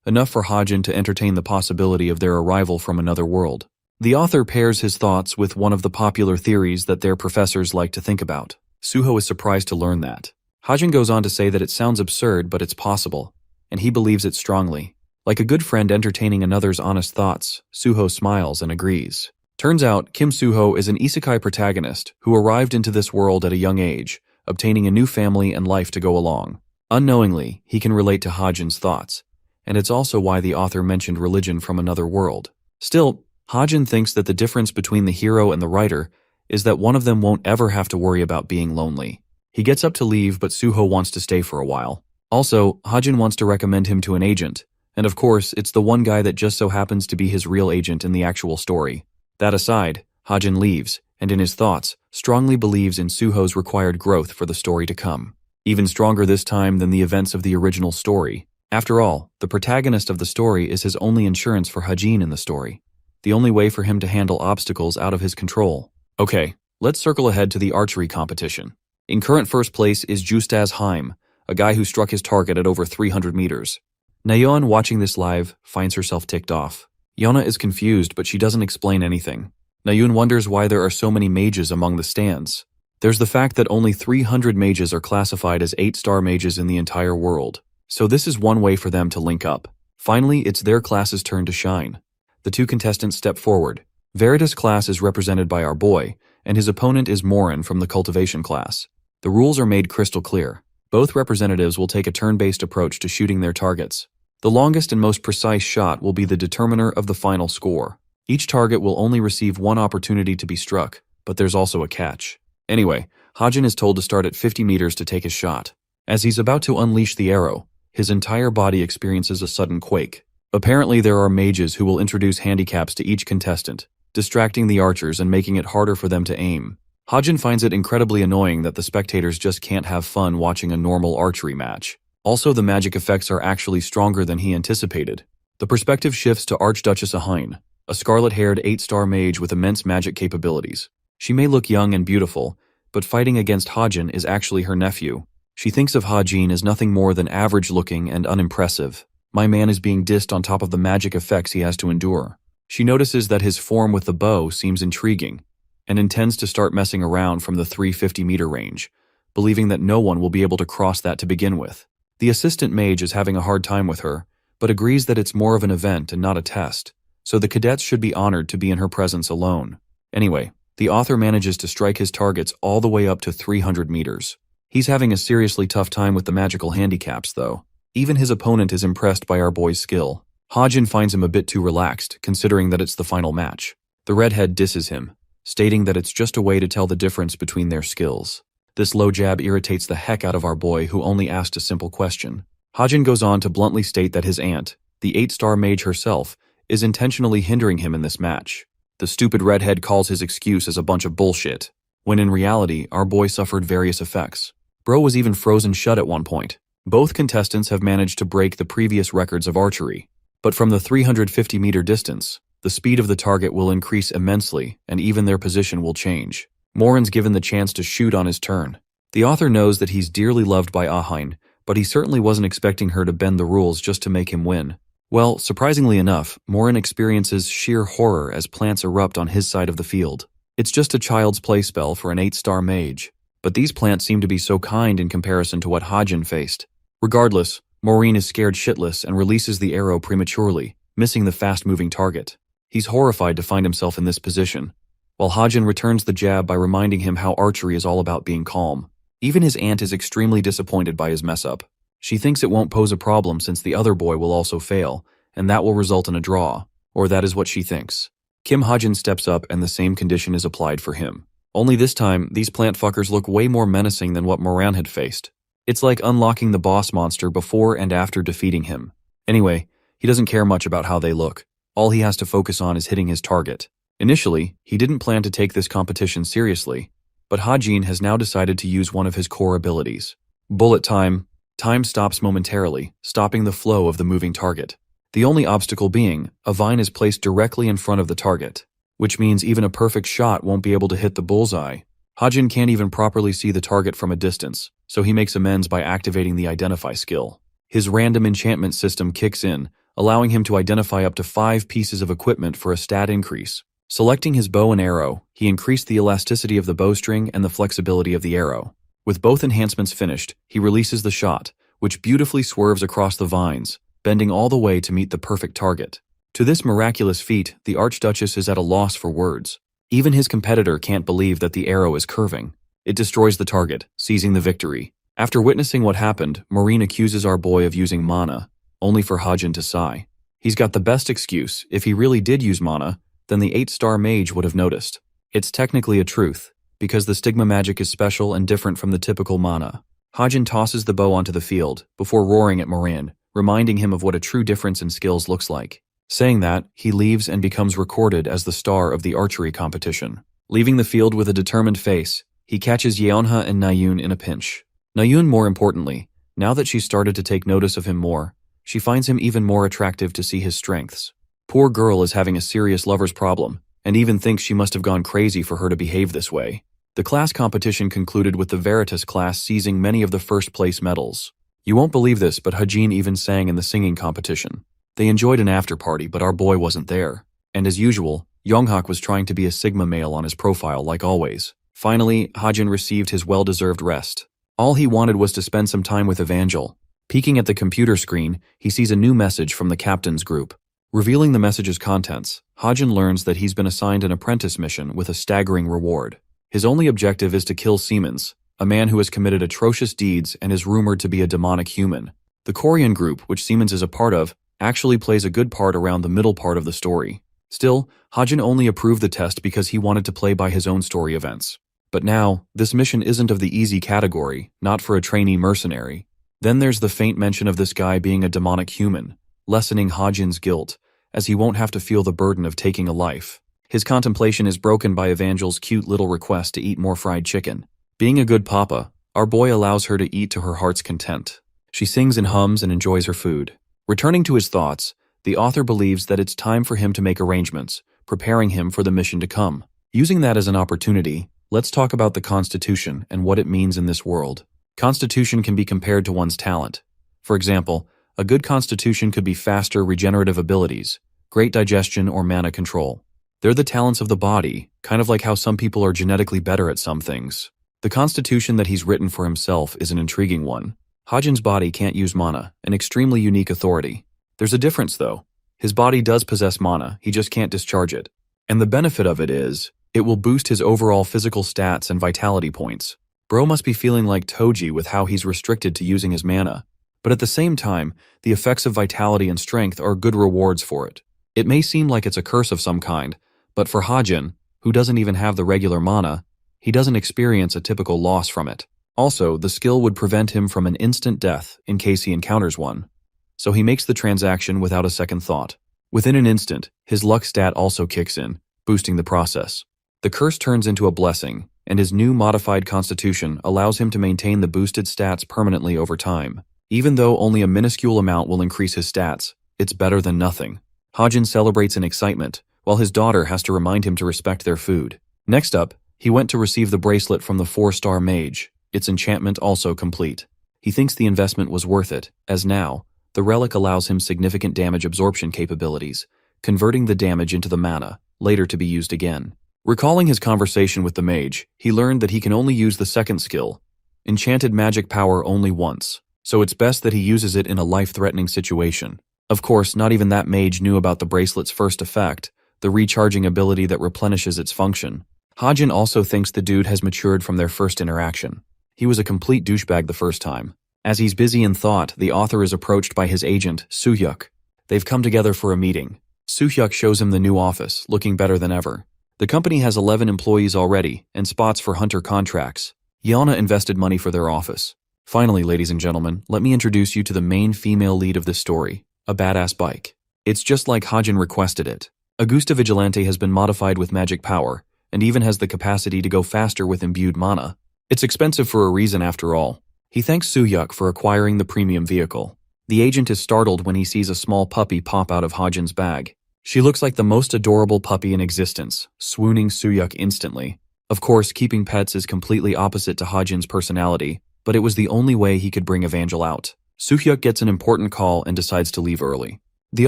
Enough for Hajin to entertain the possibility of their arrival from another world. The author pairs his thoughts with one of the popular theories that their professors like to think about. Suho is surprised to learn that. Hajin goes on to say that it sounds absurd, but it's possible, and he believes it strongly. Like a good friend entertaining another's honest thoughts, Suho smiles and agrees. Turns out, Kim Suho is an isekai protagonist who arrived into this world at a young age, obtaining a new family and life to go along. Unknowingly, he can relate to Hajin's thoughts, and it's also why the author mentioned religion from another world. Still, Hajin thinks that the difference between the hero and the writer is that one of them won't ever have to worry about being lonely. He gets up to leave, but Suho wants to stay for a while. Also, Hajin wants to recommend him to an agent, and of course, it's the one guy that just so happens to be his real agent in the actual story. That aside, Hajin leaves, and in his thoughts, strongly believes in Suho's required growth for the story to come. Even stronger this time than the events of the original story. After all, the protagonist of the story is his only insurance for Hajin in the story. The only way for him to handle obstacles out of his control. Okay, let's circle ahead to the archery competition. In current first place is Justaz Haim, a guy who struck his target at over 300 meters. Nayeon, watching this live, finds herself ticked off. Yona is confused, but she doesn't explain anything. Nayeon wonders why there are so many mages among the stands. There's the fact that only 300 mages are classified as 8-star mages in the entire world. So this is one way for them to link up. Finally, it's their class's turn to shine. The two contestants step forward. Veritas' class is represented by our boy, and his opponent is Morin from the cultivation class. The rules are made crystal clear. Both representatives will take a turn-based approach to shooting their targets. The longest and most precise shot will be the determiner of the final score. Each target will only receive one opportunity to be struck, but there's also a catch. Anyway, Hajin is told to start at 50 meters to take his shot. As he's about to unleash the arrow, his entire body experiences a sudden quake. Apparently there are mages who will introduce handicaps to each contestant, distracting the archers and making it harder for them to aim. Hajin finds it incredibly annoying that the spectators just can't have fun watching a normal archery match. Also, the magic effects are actually stronger than he anticipated. The perspective shifts to Archduchess Ahine, a scarlet-haired 8-star mage with immense magic capabilities. She may look young and beautiful, but fighting against Hajin is actually her nephew. She thinks of Hajin as nothing more than average-looking and unimpressive. My man is being dissed on top of the magic effects he has to endure. She notices that his form with the bow seems intriguing, and intends to start messing around from the 350-meter range, believing that no one will be able to cross that to begin with. The assistant mage is having a hard time with her, but agrees that it's more of an event and not a test, so the cadets should be honored to be in her presence alone. Anyway, the author manages to strike his targets all the way up to 300 meters. He's having a seriously tough time with the magical handicaps, though. Even his opponent is impressed by our boy's skill. Hajin finds him a bit too relaxed, considering that it's the final match. The redhead disses him, stating that it's just a way to tell the difference between their skills. This low jab irritates the heck out of our boy, who only asked a simple question. Hajin goes on to bluntly state that his aunt, the 8-star mage herself, is intentionally hindering him in this match. The stupid redhead calls his excuse as a bunch of bullshit, when in reality, our boy suffered various effects. Bro was even frozen shut at one point. Both contestants have managed to break the previous records of archery. But from the 350-meter distance, the speed of the target will increase immensely, and even their position will change. Morin's given the chance to shoot on his turn. The author knows that he's dearly loved by Ahine, but he certainly wasn't expecting her to bend the rules just to make him win. Well, surprisingly enough, Morin experiences sheer horror as plants erupt on his side of the field. It's just a child's play spell for an 8-star mage, but these plants seem to be so kind in comparison to what Hajin faced. Regardless, Morin is scared shitless and releases the arrow prematurely, missing the fast-moving target. He's horrified to find himself in this position, while Hajin returns the jab by reminding him how archery is all about being calm. Even his aunt is extremely disappointed by his mess-up. She thinks it won't pose a problem since the other boy will also fail, and that will result in a draw, or that is what she thinks. Kim Hajin steps up and the same condition is applied for him. Only this time, these plant fuckers look way more menacing than what Moran had faced. It's like unlocking the boss monster before and after defeating him. Anyway, he doesn't care much about how they look. All he has to focus on is hitting his target. Initially, he didn't plan to take this competition seriously, but Hajin has now decided to use one of his core abilities. Bullet time. Time stops momentarily, stopping the flow of the moving target. The only obstacle being, a vine is placed directly in front of the target, which means even a perfect shot won't be able to hit the bullseye. Hajin can't even properly see the target from a distance, so he makes amends by activating the Identify skill. His random enchantment system kicks in, allowing him to identify up to 5 pieces of equipment for a stat increase. Selecting his bow and arrow, he increased the elasticity of the bowstring and the flexibility of the arrow. With both enhancements finished, he releases the shot, which beautifully swerves across the vines, bending all the way to meet the perfect target. To this miraculous feat, the Archduchess is at a loss for words. Even his competitor can't believe that the arrow is curving. It destroys the target, seizing the victory. After witnessing what happened, Maureen accuses our boy of using mana, only for Hajin to sigh. He's got the best excuse. If he really did use mana, then the 8-star mage would have noticed. It's technically a truth, because the stigma magic is special and different from the typical mana. Hajin tosses the bow onto the field, before roaring at Maureen, reminding him of what a true difference in skills looks like. Saying that, he leaves and becomes recorded as the star of the archery competition. Leaving the field with a determined face, he catches Yeonha and Nayun in a pinch. Nayun, more importantly, now that she's started to take notice of him more, she finds him even more attractive to see his strengths. Poor girl is having a serious lover's problem, and even thinks she must have gone crazy for her to behave this way. The class competition concluded with the Veritas class seizing many of the first-place medals. You won't believe this, but Hajin even sang in the singing competition. They enjoyed an after-party, but our boy wasn't there. And as usual, Yonghak was trying to be a Sigma male on his profile like always. Finally, Hajin received his well-deserved rest. All he wanted was to spend some time with Evangel. Peeking at the computer screen, he sees a new message from the captain's group. Revealing the message's contents, Hajin learns that he's been assigned an apprentice mission with a staggering reward. His only objective is to kill Siemens, a man who has committed atrocious deeds and is rumored to be a demonic human. The Korean group, which Siemens is a part of, actually plays a good part around the middle part of the story. Still, Hajin only approved the test because he wanted to play by his own story events. But now, this mission isn't of the easy category, not for a trainee mercenary. Then there's the faint mention of this guy being a demonic human, lessening Hajin's guilt, as he won't have to feel the burden of taking a life. His contemplation is broken by Evangel's cute little request to eat more fried chicken. Being a good papa, our boy allows her to eat to her heart's content. She sings and hums and enjoys her food. Returning to his thoughts, the author believes that it's time for him to make arrangements, preparing him for the mission to come. Using that as an opportunity, let's talk about the Constitution and what it means in this world. Constitution can be compared to one's talent. For example, a good constitution could be faster regenerative abilities, great digestion, or mana control. They're the talents of the body, kind of like how some people are genetically better at some things. The constitution that he's written for himself is an intriguing one. Hajin's body can't use mana, an extremely unique authority. There's a difference though. His body does possess mana, he just can't discharge it. And the benefit of it is, it will boost his overall physical stats and vitality points. Bro must be feeling like Toji with how he's restricted to using his mana. But at the same time, the effects of vitality and strength are good rewards for it. It may seem like it's a curse of some kind, but for Hajin, who doesn't even have the regular mana, he doesn't experience a typical loss from it. Also, the skill would prevent him from an instant death in case he encounters one. So he makes the transaction without a second thought. Within an instant, his luck stat also kicks in, boosting the process. The curse turns into a blessing, and his new modified constitution allows him to maintain the boosted stats permanently over time. Even though only a minuscule amount will increase his stats, it's better than nothing. Hajin celebrates in excitement, while his daughter has to remind him to respect their food. Next up, he went to receive the bracelet from the 4-star mage, its enchantment also complete. He thinks the investment was worth it, as now, the relic allows him significant damage absorption capabilities, converting the damage into the mana, later to be used again. Recalling his conversation with the mage, he learned that he can only use the second skill, enchanted magic power, only once, so it's best that he uses it in a life-threatening situation. Of course, not even that mage knew about the bracelet's first effect, the recharging ability that replenishes its function. Hajin also thinks the dude has matured from their first interaction. He was a complete douchebag the first time. As he's busy in thought, the author is approached by his agent, Soo-hyuk. They've come together for a meeting. Soo-hyuk shows him the new office, looking better than ever. The company has 11 employees already, and spots for hunter contracts. Yana invested money for their office. Finally, ladies and gentlemen, let me introduce you to the main female lead of this story, a badass bike. It's just like Hajin requested it. Augusta Vigilante has been modified with magic power, and even has the capacity to go faster with imbued mana. It's expensive for a reason after all. He thanks Soo-hyuk for acquiring the premium vehicle. The agent is startled when he sees a small puppy pop out of Hajin's bag. She looks like the most adorable puppy in existence, swooning Soo-hyuk instantly. Of course, keeping pets is completely opposite to Hajin's personality, but it was the only way he could bring Evangel out. Soo-hyuk gets an important call and decides to leave early. The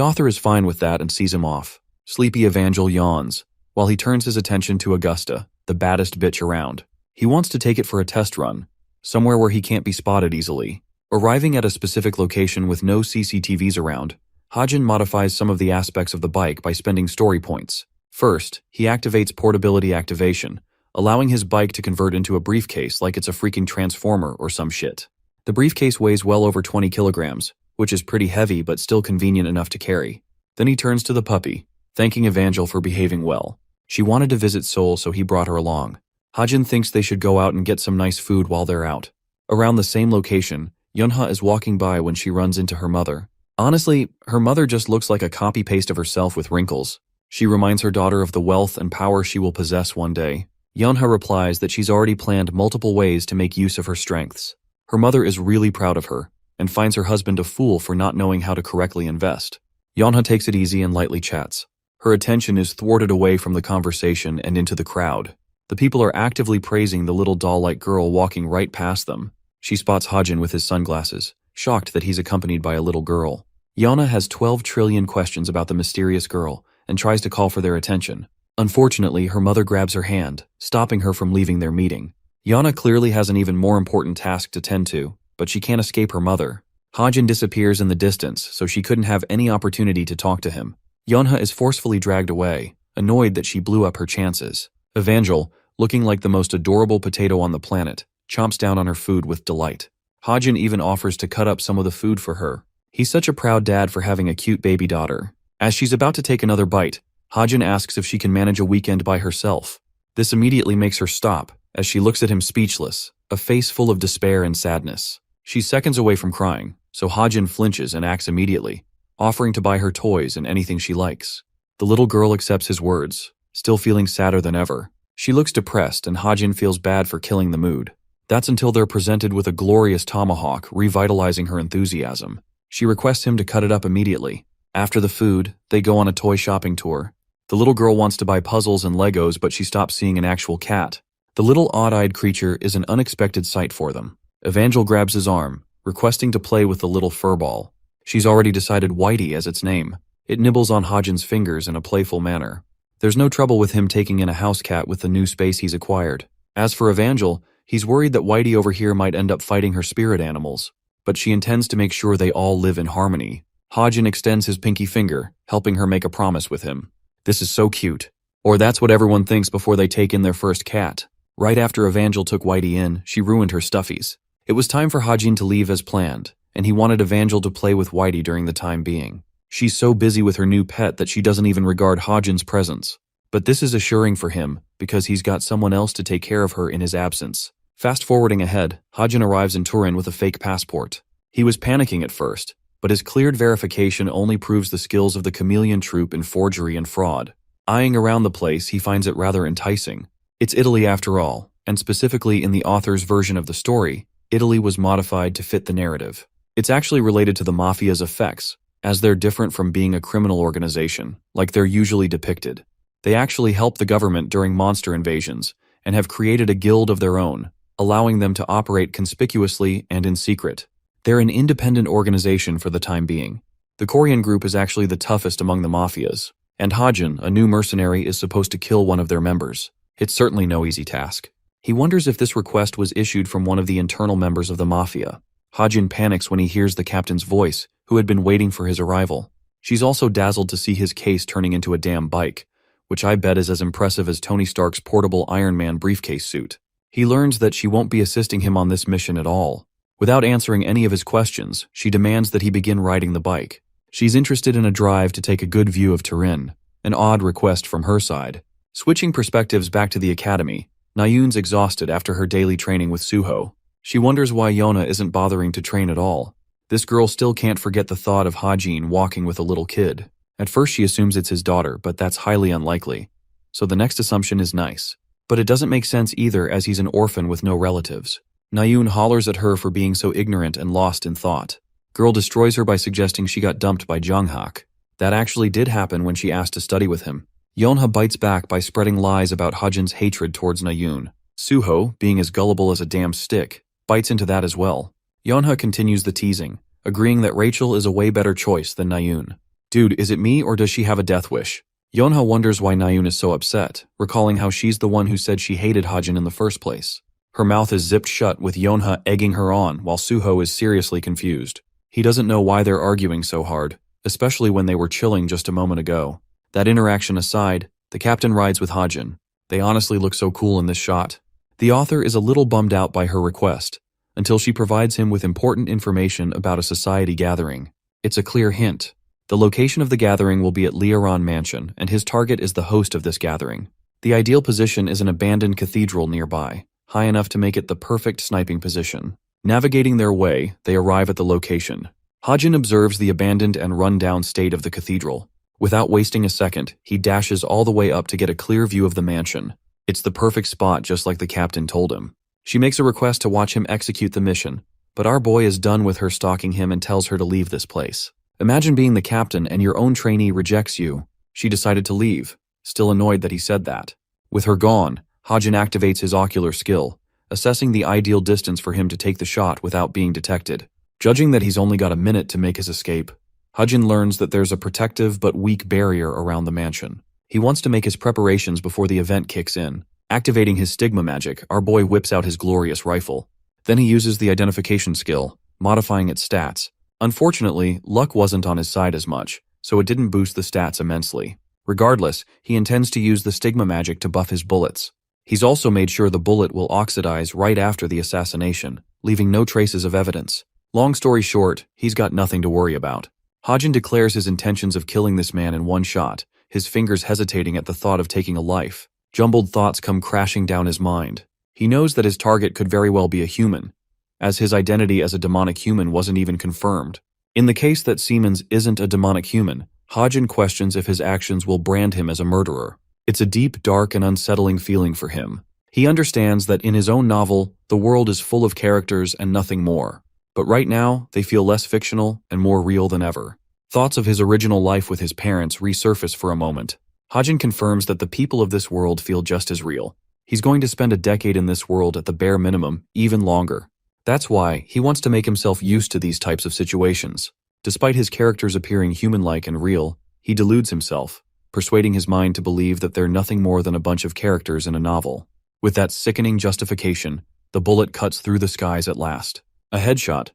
author is fine with that and sees him off. Sleepy Evangel yawns, while he turns his attention to Augusta, the baddest bitch around. He wants to take it for a test run, somewhere where he can't be spotted easily. Arriving at a specific location with no CCTVs around, Hajin modifies some of the aspects of the bike by spending story points. First, he activates portability activation, allowing his bike to convert into a briefcase like it's a freaking transformer or some shit. The briefcase weighs well over 20 kilograms, which is pretty heavy but still convenient enough to carry. Then he turns to the puppy, thanking Evangel for behaving well. She wanted to visit Seoul, so he brought her along. Hajin thinks they should go out and get some nice food while they're out. Around the same location, Yunha is walking by when she runs into her mother. Honestly, her mother just looks like a copy-paste of herself with wrinkles. She reminds her daughter of the wealth and power she will possess one day. Yunha replies that she's already planned multiple ways to make use of her strengths. Her mother is really proud of her, and finds her husband a fool for not knowing how to correctly invest. Yunha takes it easy and lightly chats. Her attention is thwarted away from the conversation and into the crowd. The people are actively praising the little doll-like girl walking right past them. She spots Hajin with his sunglasses, shocked that he's accompanied by a little girl. Yana has 12 trillion questions about the mysterious girl and tries to call for their attention. Unfortunately, her mother grabs her hand, stopping her from leaving their meeting. Yana clearly has an even more important task to tend to, but she can't escape her mother. Hajin disappears in the distance, so she couldn't have any opportunity to talk to him. Yunha is forcefully dragged away, annoyed that she blew up her chances. Evangel, looking like the most adorable potato on the planet, chomps down on her food with delight. Hajin even offers to cut up some of the food for her. He's such a proud dad for having a cute baby daughter. As she's about to take another bite, Hajin asks if she can manage a weekend by herself. This immediately makes her stop, as she looks at him speechless, a face full of despair and sadness. She's seconds away from crying, so Hajin flinches and acts immediately, offering to buy her toys and anything she likes. The little girl accepts his words, still feeling sadder than ever. She looks depressed and Hajin feels bad for killing the mood. That's until they're presented with a glorious tomahawk, revitalizing her enthusiasm. She requests him to cut it up immediately. After the food, they go on a toy shopping tour. The little girl wants to buy puzzles and Legos, but she stops seeing an actual cat. The little odd-eyed creature is an unexpected sight for them. Evangel grabs his arm, requesting to play with the little furball. She's already decided Whitey as its name. It nibbles on Hajin's fingers in a playful manner. There's no trouble with him taking in a house cat with the new space he's acquired. As for Evangel, he's worried that Whitey over here might end up fighting her spirit animals, but she intends to make sure they all live in harmony. Hajin extends his pinky finger, helping her make a promise with him. This is so cute. Or that's what everyone thinks before they take in their first cat. Right after Evangel took Whitey in, she ruined her stuffies. It was time for Hajin to leave as planned, and he wanted Evangel to play with Whitey during the time being. She's so busy with her new pet that she doesn't even regard Hajin's presence. But this is assuring for him, because he's got someone else to take care of her in his absence. Fast-forwarding ahead, Hajin arrives in Turin with a fake passport. He was panicking at first, but his cleared verification only proves the skills of the chameleon troupe in forgery and fraud. Eyeing around the place, he finds it rather enticing. It's Italy after all, and specifically in the author's version of the story, Italy was modified to fit the narrative. It's actually related to the mafia's effects, as they're different from being a criminal organization, like they're usually depicted. They actually help the government during monster invasions, and have created a guild of their own, allowing them to operate conspicuously and in secret. They're an independent organization for the time being. The Korean group is actually the toughest among the mafias, and Hajin, a new mercenary, is supposed to kill one of their members. It's certainly no easy task. He wonders if this request was issued from one of the internal members of the mafia. Hajin panics when he hears the captain's voice, who had been waiting for his arrival. She's also dazzled to see his case turning into a damn bike, which I bet is as impressive as Tony Stark's portable Iron Man briefcase suit. He learns that she won't be assisting him on this mission at all. Without answering any of his questions, she demands that he begin riding the bike. She's interested in a drive to take a good view of Turin, an odd request from her side. Switching perspectives back to the academy, Nayun's exhausted after her daily training with Suho. She wonders why Yona isn't bothering to train at all. This girl still can't forget the thought of Hajin walking with a little kid. At first she assumes it's his daughter, but that's highly unlikely. So the next assumption is nice. But it doesn't make sense either, as he's an orphan with no relatives. Nayun hollers at her for being so ignorant and lost in thought. Girl destroys her by suggesting she got dumped by Junghak. That actually did happen when she asked to study with him. Yonha bites back by spreading lies about Hajin's hatred towards Nayun. Suho, being as gullible as a damn stick, bites into that as well. Yonha continues the teasing, agreeing that Rachel is a way better choice than Nayun. Dude, is it me or does she have a death wish? Yonha wonders why Nayun is so upset, recalling how she's the one who said she hated Hajin in the first place. Her mouth is zipped shut with Yonha egging her on while Suho is seriously confused. He doesn't know why they're arguing so hard, especially when they were chilling just a moment ago. That interaction aside, the captain rides with Hajin. They honestly look so cool in this shot. The author is a little bummed out by her request, until she provides him with important information about a society gathering. It's a clear hint. The location of the gathering will be at Liaron Mansion, and his target is the host of this gathering. The ideal position is an abandoned cathedral nearby, high enough to make it the perfect sniping position. Navigating their way, they arrive at the location. Hajin observes the abandoned and run-down state of the cathedral. Without wasting a second, he dashes all the way up to get a clear view of the mansion. It's the perfect spot, just like the captain told him. She makes a request to watch him execute the mission, but our boy is done with her stalking him and tells her to leave this place. Imagine being the captain and your own trainee rejects you. She decided to leave, still annoyed that he said that. With her gone, Hajin activates his ocular skill, assessing the ideal distance for him to take the shot without being detected. Judging that he's only got a minute to make his escape, Hajin learns that there's a protective but weak barrier around the mansion. He wants to make his preparations before the event kicks in. Activating his stigma magic, our boy whips out his glorious rifle. Then he uses the identification skill, modifying its stats. Unfortunately, luck wasn't on his side as much, so it didn't boost the stats immensely. Regardless, he intends to use the stigma magic to buff his bullets. He's also made sure the bullet will oxidize right after the assassination, leaving no traces of evidence. Long story short, he's got nothing to worry about. Hajin declares his intentions of killing this man in one shot, his fingers hesitating at the thought of taking a life. Jumbled thoughts come crashing down his mind. He knows that his target could very well be a human, as his identity as a demonic human wasn't even confirmed. In the case that Siemens isn't a demonic human, Hajin questions if his actions will brand him as a murderer. It's a deep, dark, and unsettling feeling for him. He understands that in his own novel, the world is full of characters and nothing more. But right now, they feel less fictional and more real than ever. Thoughts of his original life with his parents resurface for a moment. Hajin confirms that the people of this world feel just as real. He's going to spend a decade in this world at the bare minimum, even longer. That's why he wants to make himself used to these types of situations. Despite his characters appearing human-like and real, he deludes himself, persuading his mind to believe that they're nothing more than a bunch of characters in a novel. With that sickening justification, the bullet cuts through the skies at last. A headshot,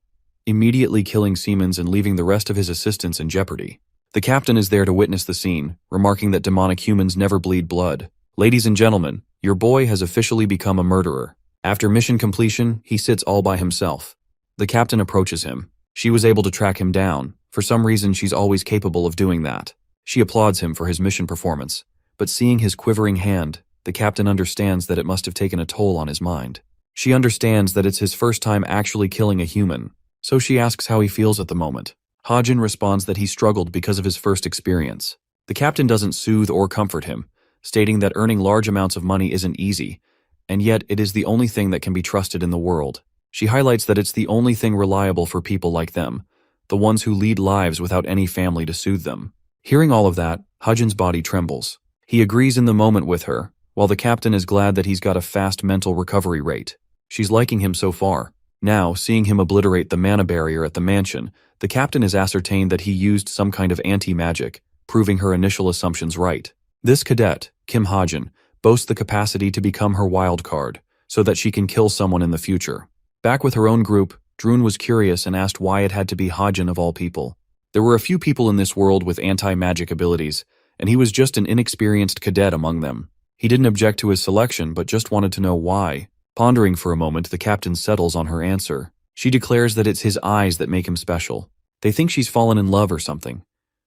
immediately killing Siemens and leaving the rest of his assistants in jeopardy. The captain is there to witness the scene, remarking that demonic humans never bleed blood. Ladies and gentlemen, your boy has officially become a murderer. After mission completion, he sits all by himself. The captain approaches him. She was able to track him down. For some reason, she's always capable of doing that. She applauds him for his mission performance, but seeing his quivering hand, the captain understands that it must have taken a toll on his mind. She understands that it's his first time actually killing a human, so she asks how he feels at the moment. Hajin responds that he struggled because of his first experience. The captain doesn't soothe or comfort him, stating that earning large amounts of money isn't easy, and yet it is the only thing that can be trusted in the world. She highlights that it's the only thing reliable for people like them, the ones who lead lives without any family to soothe them. Hearing all of that, Hajin's body trembles. He agrees in the moment with her, while the captain is glad that he's got a fast mental recovery rate. She's liking him so far. Now, seeing him obliterate the mana barrier at the mansion, the captain has ascertained that he used some kind of anti-magic, proving her initial assumptions right. This cadet, Kim Hajin, boasts the capacity to become her wild card, so that she can kill someone in the future. Back with her own group, Drun was curious and asked why it had to be Hajin of all people. There were a few people in this world with anti-magic abilities, and he was just an inexperienced cadet among them. He didn't object to his selection, but just wanted to know why. Pondering for a moment, the captain settles on her answer. She declares that it's his eyes that make him special. They think she's fallen in love or something.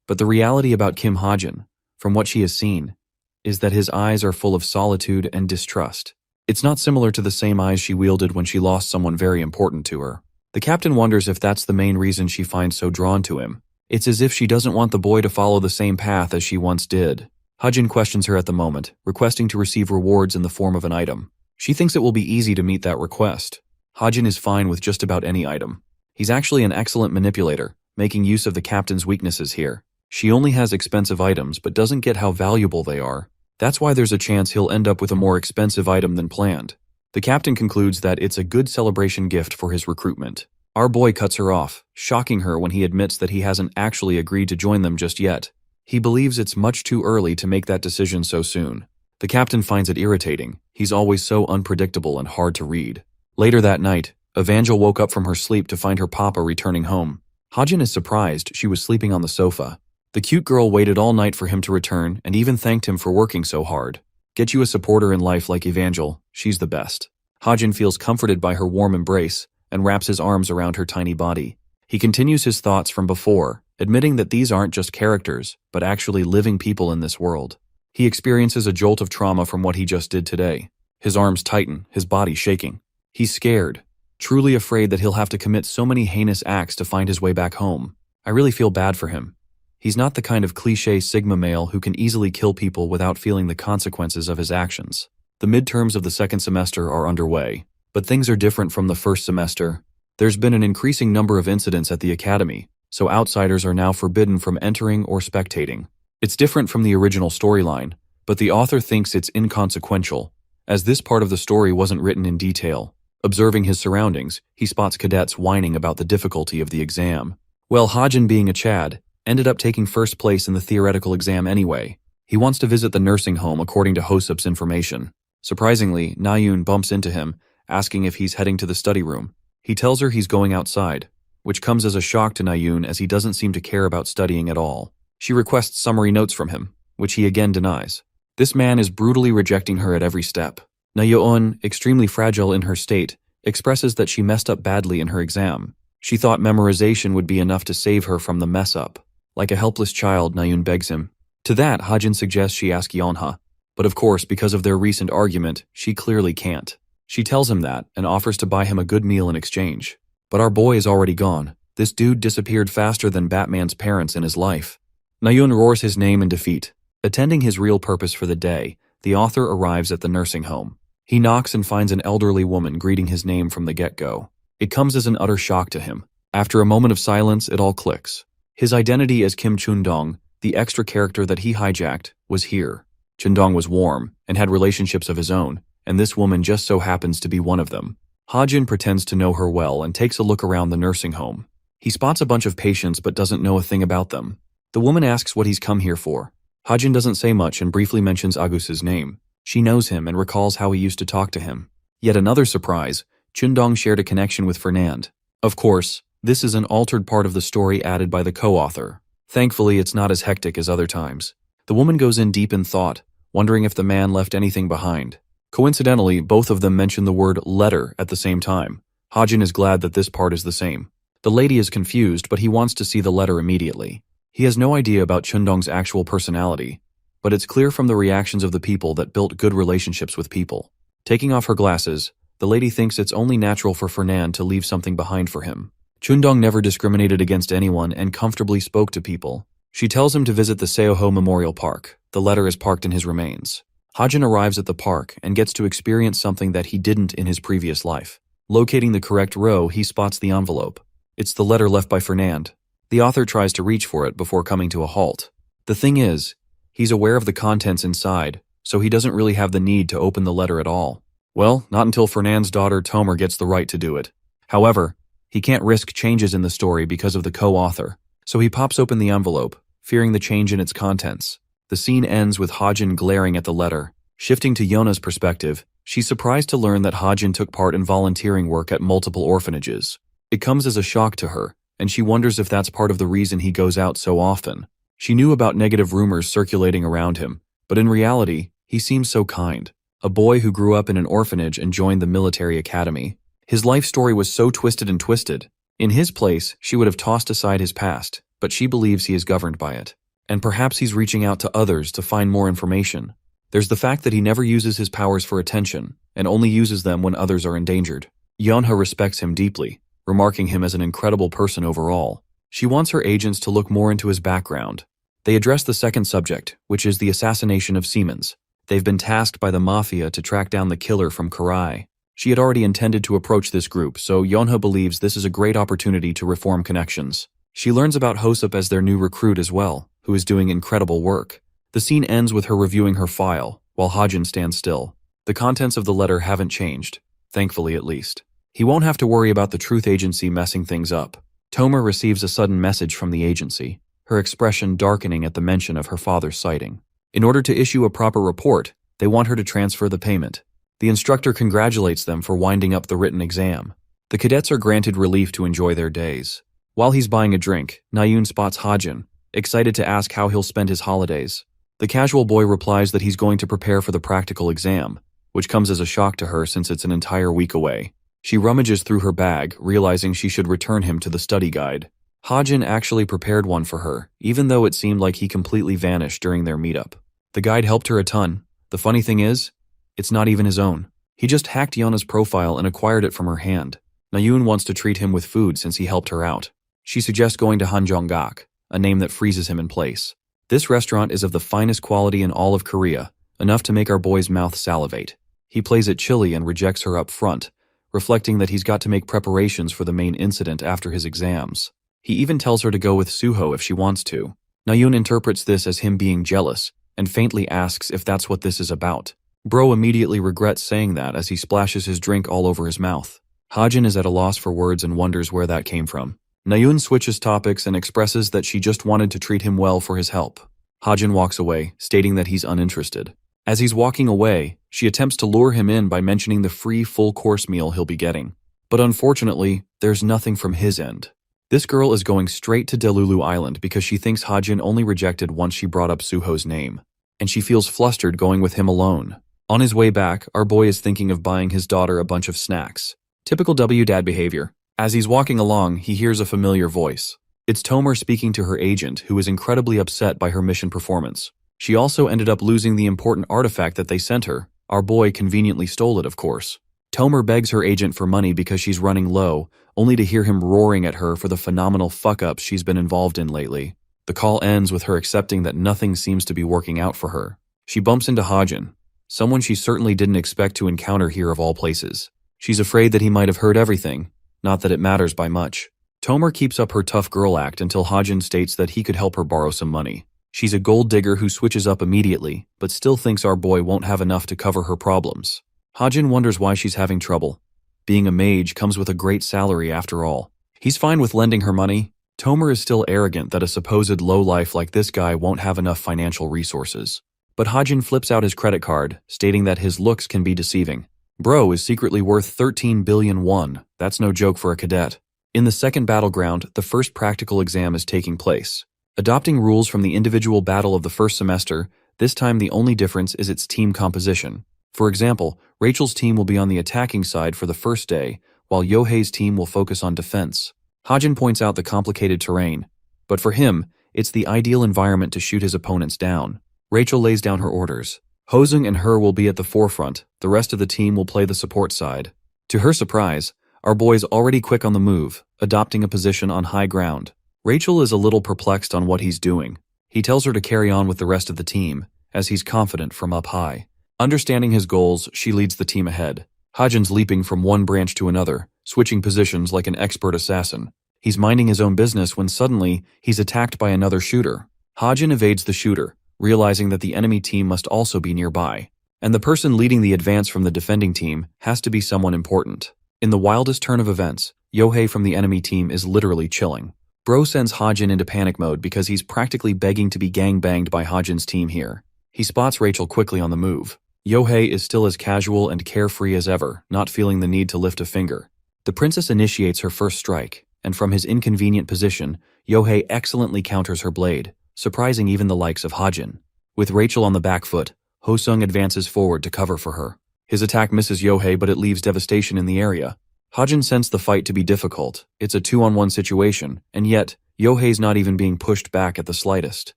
But the reality about Kim Hajin, from what she has seen, is that his eyes are full of solitude and distrust. It's not similar to the same eyes she wielded when she lost someone very important to her. The captain wonders if that's the main reason she finds so drawn to him. It's as if she doesn't want the boy to follow the same path as she once did. Hajin questions her at the moment, requesting to receive rewards in the form of an item. She thinks it will be easy to meet that request. Hajin is fine with just about any item. He's actually an excellent manipulator, making use of the captain's weaknesses here. She only has expensive items but doesn't get how valuable they are. That's why there's a chance he'll end up with a more expensive item than planned. The captain concludes that it's a good celebration gift for his recruitment. Our boy cuts her off, shocking her when he admits that he hasn't actually agreed to join them just yet. He believes it's much too early to make that decision so soon. The captain finds it irritating. He's always so unpredictable and hard to read. Later that night, Evangel woke up from her sleep to find her papa returning home. Hajin is surprised she was sleeping on the sofa. The cute girl waited all night for him to return and even thanked him for working so hard. Get you a supporter in life like Evangel, she's the best. Hajin feels comforted by her warm embrace and wraps his arms around her tiny body. He continues his thoughts from before, admitting that these aren't just characters, but actually living people in this world. He experiences a jolt of trauma from what he just did today. His arms tighten, his body shaking. He's scared, truly afraid that he'll have to commit so many heinous acts to find his way back home. I really feel bad for him. He's not the kind of cliché Sigma male who can easily kill people without feeling the consequences of his actions. The midterms of the second semester are underway, but things are different from the first semester. There's been an increasing number of incidents at the academy, so outsiders are now forbidden from entering or spectating. It's different from the original storyline, but the author thinks it's inconsequential, as this part of the story wasn't written in detail. Observing his surroundings, he spots cadets whining about the difficulty of the exam. Well, Hajin, being a Chad, ended up taking first place in the theoretical exam anyway. He wants to visit the nursing home according to Hosup's information. Surprisingly, Nayun bumps into him, asking if he's heading to the study room. He tells her he's going outside, which comes as a shock to Nayun as he doesn't seem to care about studying at all. She requests summary notes from him, which he again denies. This man is brutally rejecting her at every step. Nayun, extremely fragile in her state, expresses that she messed up badly in her exam. She thought memorization would be enough to save her from the mess up. Like a helpless child, Nayun begs him. To that, Hajin suggests she ask Yonha, but of course, because of their recent argument, she clearly can't. She tells him that and offers to buy him a good meal in exchange. But our boy is already gone. This dude disappeared faster than Batman's parents in his life. Nayun roars his name in defeat. Attending his real purpose for the day, the author arrives at the nursing home. He knocks and finds an elderly woman greeting his name from the get-go. It comes as an utter shock to him. After a moment of silence, it all clicks. His identity as Kim Chundong, the extra character that he hijacked, was here. Chundong was warm and had relationships of his own, and this woman just so happens to be one of them. Hajin pretends to know her well and takes a look around the nursing home. He spots a bunch of patients but doesn't know a thing about them. The woman asks what he's come here for. Hajin doesn't say much and briefly mentions Agus's name. She knows him and recalls how he used to talk to him. Yet another surprise, Chundong shared a connection with Fernand. Of course, this is an altered part of the story added by the co-author. Thankfully, it's not as hectic as other times. The woman goes in deep in thought, wondering if the man left anything behind. Coincidentally, both of them mention the word letter at the same time. Hajin is glad that this part is the same. The lady is confused, but he wants to see the letter immediately. He has no idea about Chundong's actual personality, but it's clear from the reactions of the people that built good relationships with people. Taking off her glasses, the lady thinks it's only natural for Fernand to leave something behind for him. Chundong never discriminated against anyone and comfortably spoke to people. She tells him to visit the Seoho Memorial Park. The letter is parked in his remains. Hajin arrives at the park and gets to experience something that he didn't in his previous life. Locating the correct row, he spots the envelope. It's the letter left by Fernand. The author tries to reach for it before coming to a halt. The thing is, he's aware of the contents inside, so he doesn't really have the need to open the letter at all. Well, not until Fernand's daughter Tomer gets the right to do it. However, he can't risk changes in the story because of the co-author, so he pops open the envelope, fearing the change in its contents. The scene ends with Hajin glaring at the letter. Shifting to Yona's perspective, she's surprised to learn that Hajin took part in volunteering work at multiple orphanages. It comes as a shock to her, and she wonders if that's part of the reason he goes out so often. She knew about negative rumors circulating around him, but in reality, he seems so kind. A boy who grew up in an orphanage and joined the military academy. His life story was so twisted and twisted. In his place, she would have tossed aside his past, but she believes he is governed by it. And perhaps he's reaching out to others to find more information. There's the fact that he never uses his powers for attention, and only uses them when others are endangered. Yonha respects him deeply, remarking him as an incredible person overall. She wants her agents to look more into his background. They address the second subject, which is the assassination of Siemens. They've been tasked by the mafia to track down the killer from Karai. She had already intended to approach this group, so Yonha believes this is a great opportunity to reform connections. She learns about Hosup as their new recruit as well, who is doing incredible work. The scene ends with her reviewing her file, while Hajin stands still. The contents of the letter haven't changed, thankfully at least. He won't have to worry about the truth agency messing things up. Tomer receives a sudden message from the agency. her expression darkening at the mention of her father's sighting. In order to issue a proper report, they want her to transfer the payment. The instructor congratulates them for winding up the written exam. The cadets are granted relief to enjoy their days. While he's buying a drink, Nayoon spots Hajin, excited to ask how he'll spend his holidays. The casual boy replies that he's going to prepare for the practical exam, which comes as a shock to her since it's an entire week away. She rummages through her bag, realizing she should return him to the study guide. Hajin actually prepared one for her, even though it seemed like he completely vanished during their meetup. The guide helped her a ton. The funny thing is, it's not even his own. He just hacked Yeona's profile and acquired it from her hand. Nayoon wants to treat him with food since he helped her out. She suggests going to Hanjeonggak, a name that freezes him in place. This restaurant is of the finest quality in all of Korea, enough to make our boy's mouth salivate. He plays it chilly and rejects her up front, reflecting that he's got to make preparations for the main incident after his exams. He even tells her to go with Suho if she wants to. Nayoon interprets this as him being jealous, and faintly asks if that's what this is about. Bro immediately regrets saying that as he splashes his drink all over his mouth. Hajin is at a loss for words and wonders where that came from. Nayoon switches topics and expresses that she just wanted to treat him well for his help. Hajin walks away, stating that he's uninterested. As he's walking away, she attempts to lure him in by mentioning the free full-course meal he'll be getting. But unfortunately, there's nothing from his end. This girl is going straight to Delulu Island because she thinks Hajin only rejected once she brought up Suho's name, and she feels flustered going with him alone. On his way back, our boy is thinking of buying his daughter a bunch of snacks. Typical dad behavior. As he's walking along, he hears a familiar voice. It's Tomer speaking to her agent, who is incredibly upset by her mission performance. She also ended up losing the important artifact that they sent her. Our boy conveniently stole it, of course. Tomer begs her agent for money because she's running low, only to hear him roaring at her for the phenomenal fuck-ups she's been involved in lately. The call ends with her accepting that nothing seems to be working out for her. She bumps into Hajin, someone she certainly didn't expect to encounter here of all places. She's afraid that he might have heard everything, not that it matters by much. Tomer keeps up her tough girl act until Hajin states that he could help her borrow some money. She's a gold digger who switches up immediately, but still thinks our boy won't have enough to cover her problems. Hajin wonders why she's having trouble. Being a mage comes with a great salary after all. He's fine with lending her money. Tomer is still arrogant that a supposed lowlife like this guy won't have enough financial resources. But Hajin flips out his credit card, stating that his looks can be deceiving. Bro is secretly worth 13 billion won. That's no joke for a cadet. In the second battleground, the first practical exam is taking place. Adopting rules from the individual battle of the first semester, this time the only difference is its team composition. For example, Rachel's team will be on the attacking side for the first day, while Yohei's team will focus on defense. Hajin points out the complicated terrain, but for him, it's the ideal environment to shoot his opponents down. Rachel lays down her orders. Hosung and her will be at the forefront, the rest of the team will play the support side. To her surprise, our boy's already quick on the move, adopting a position on high ground. Rachel is a little perplexed on what he's doing. He tells her to carry on with the rest of the team, as he's confident from up high. Understanding his goals, she leads the team ahead. Hajin's leaping from one branch to another, switching positions like an expert assassin. He's minding his own business when suddenly, he's attacked by another shooter. Hajin evades the shooter, realizing that the enemy team must also be nearby. And the person leading the advance from the defending team has to be someone important. In the wildest turn of events, Yohei from the enemy team is literally chilling. Bro sends Hajin into panic mode because he's practically begging to be gangbanged by Hajin's team here. He spots Rachel quickly on the move. Yohei is still as casual and carefree as ever, not feeling the need to lift a finger. The princess initiates her first strike, and from his inconvenient position, Yohei excellently counters her blade, surprising even the likes of Hajin. With Rachel on the back foot, Hosung advances forward to cover for her. His attack misses Yohei, but it leaves devastation in the area. Hajin sensed the fight to be difficult. It's a 2-on-1 situation, and yet, Yohei's not even being pushed back at the slightest.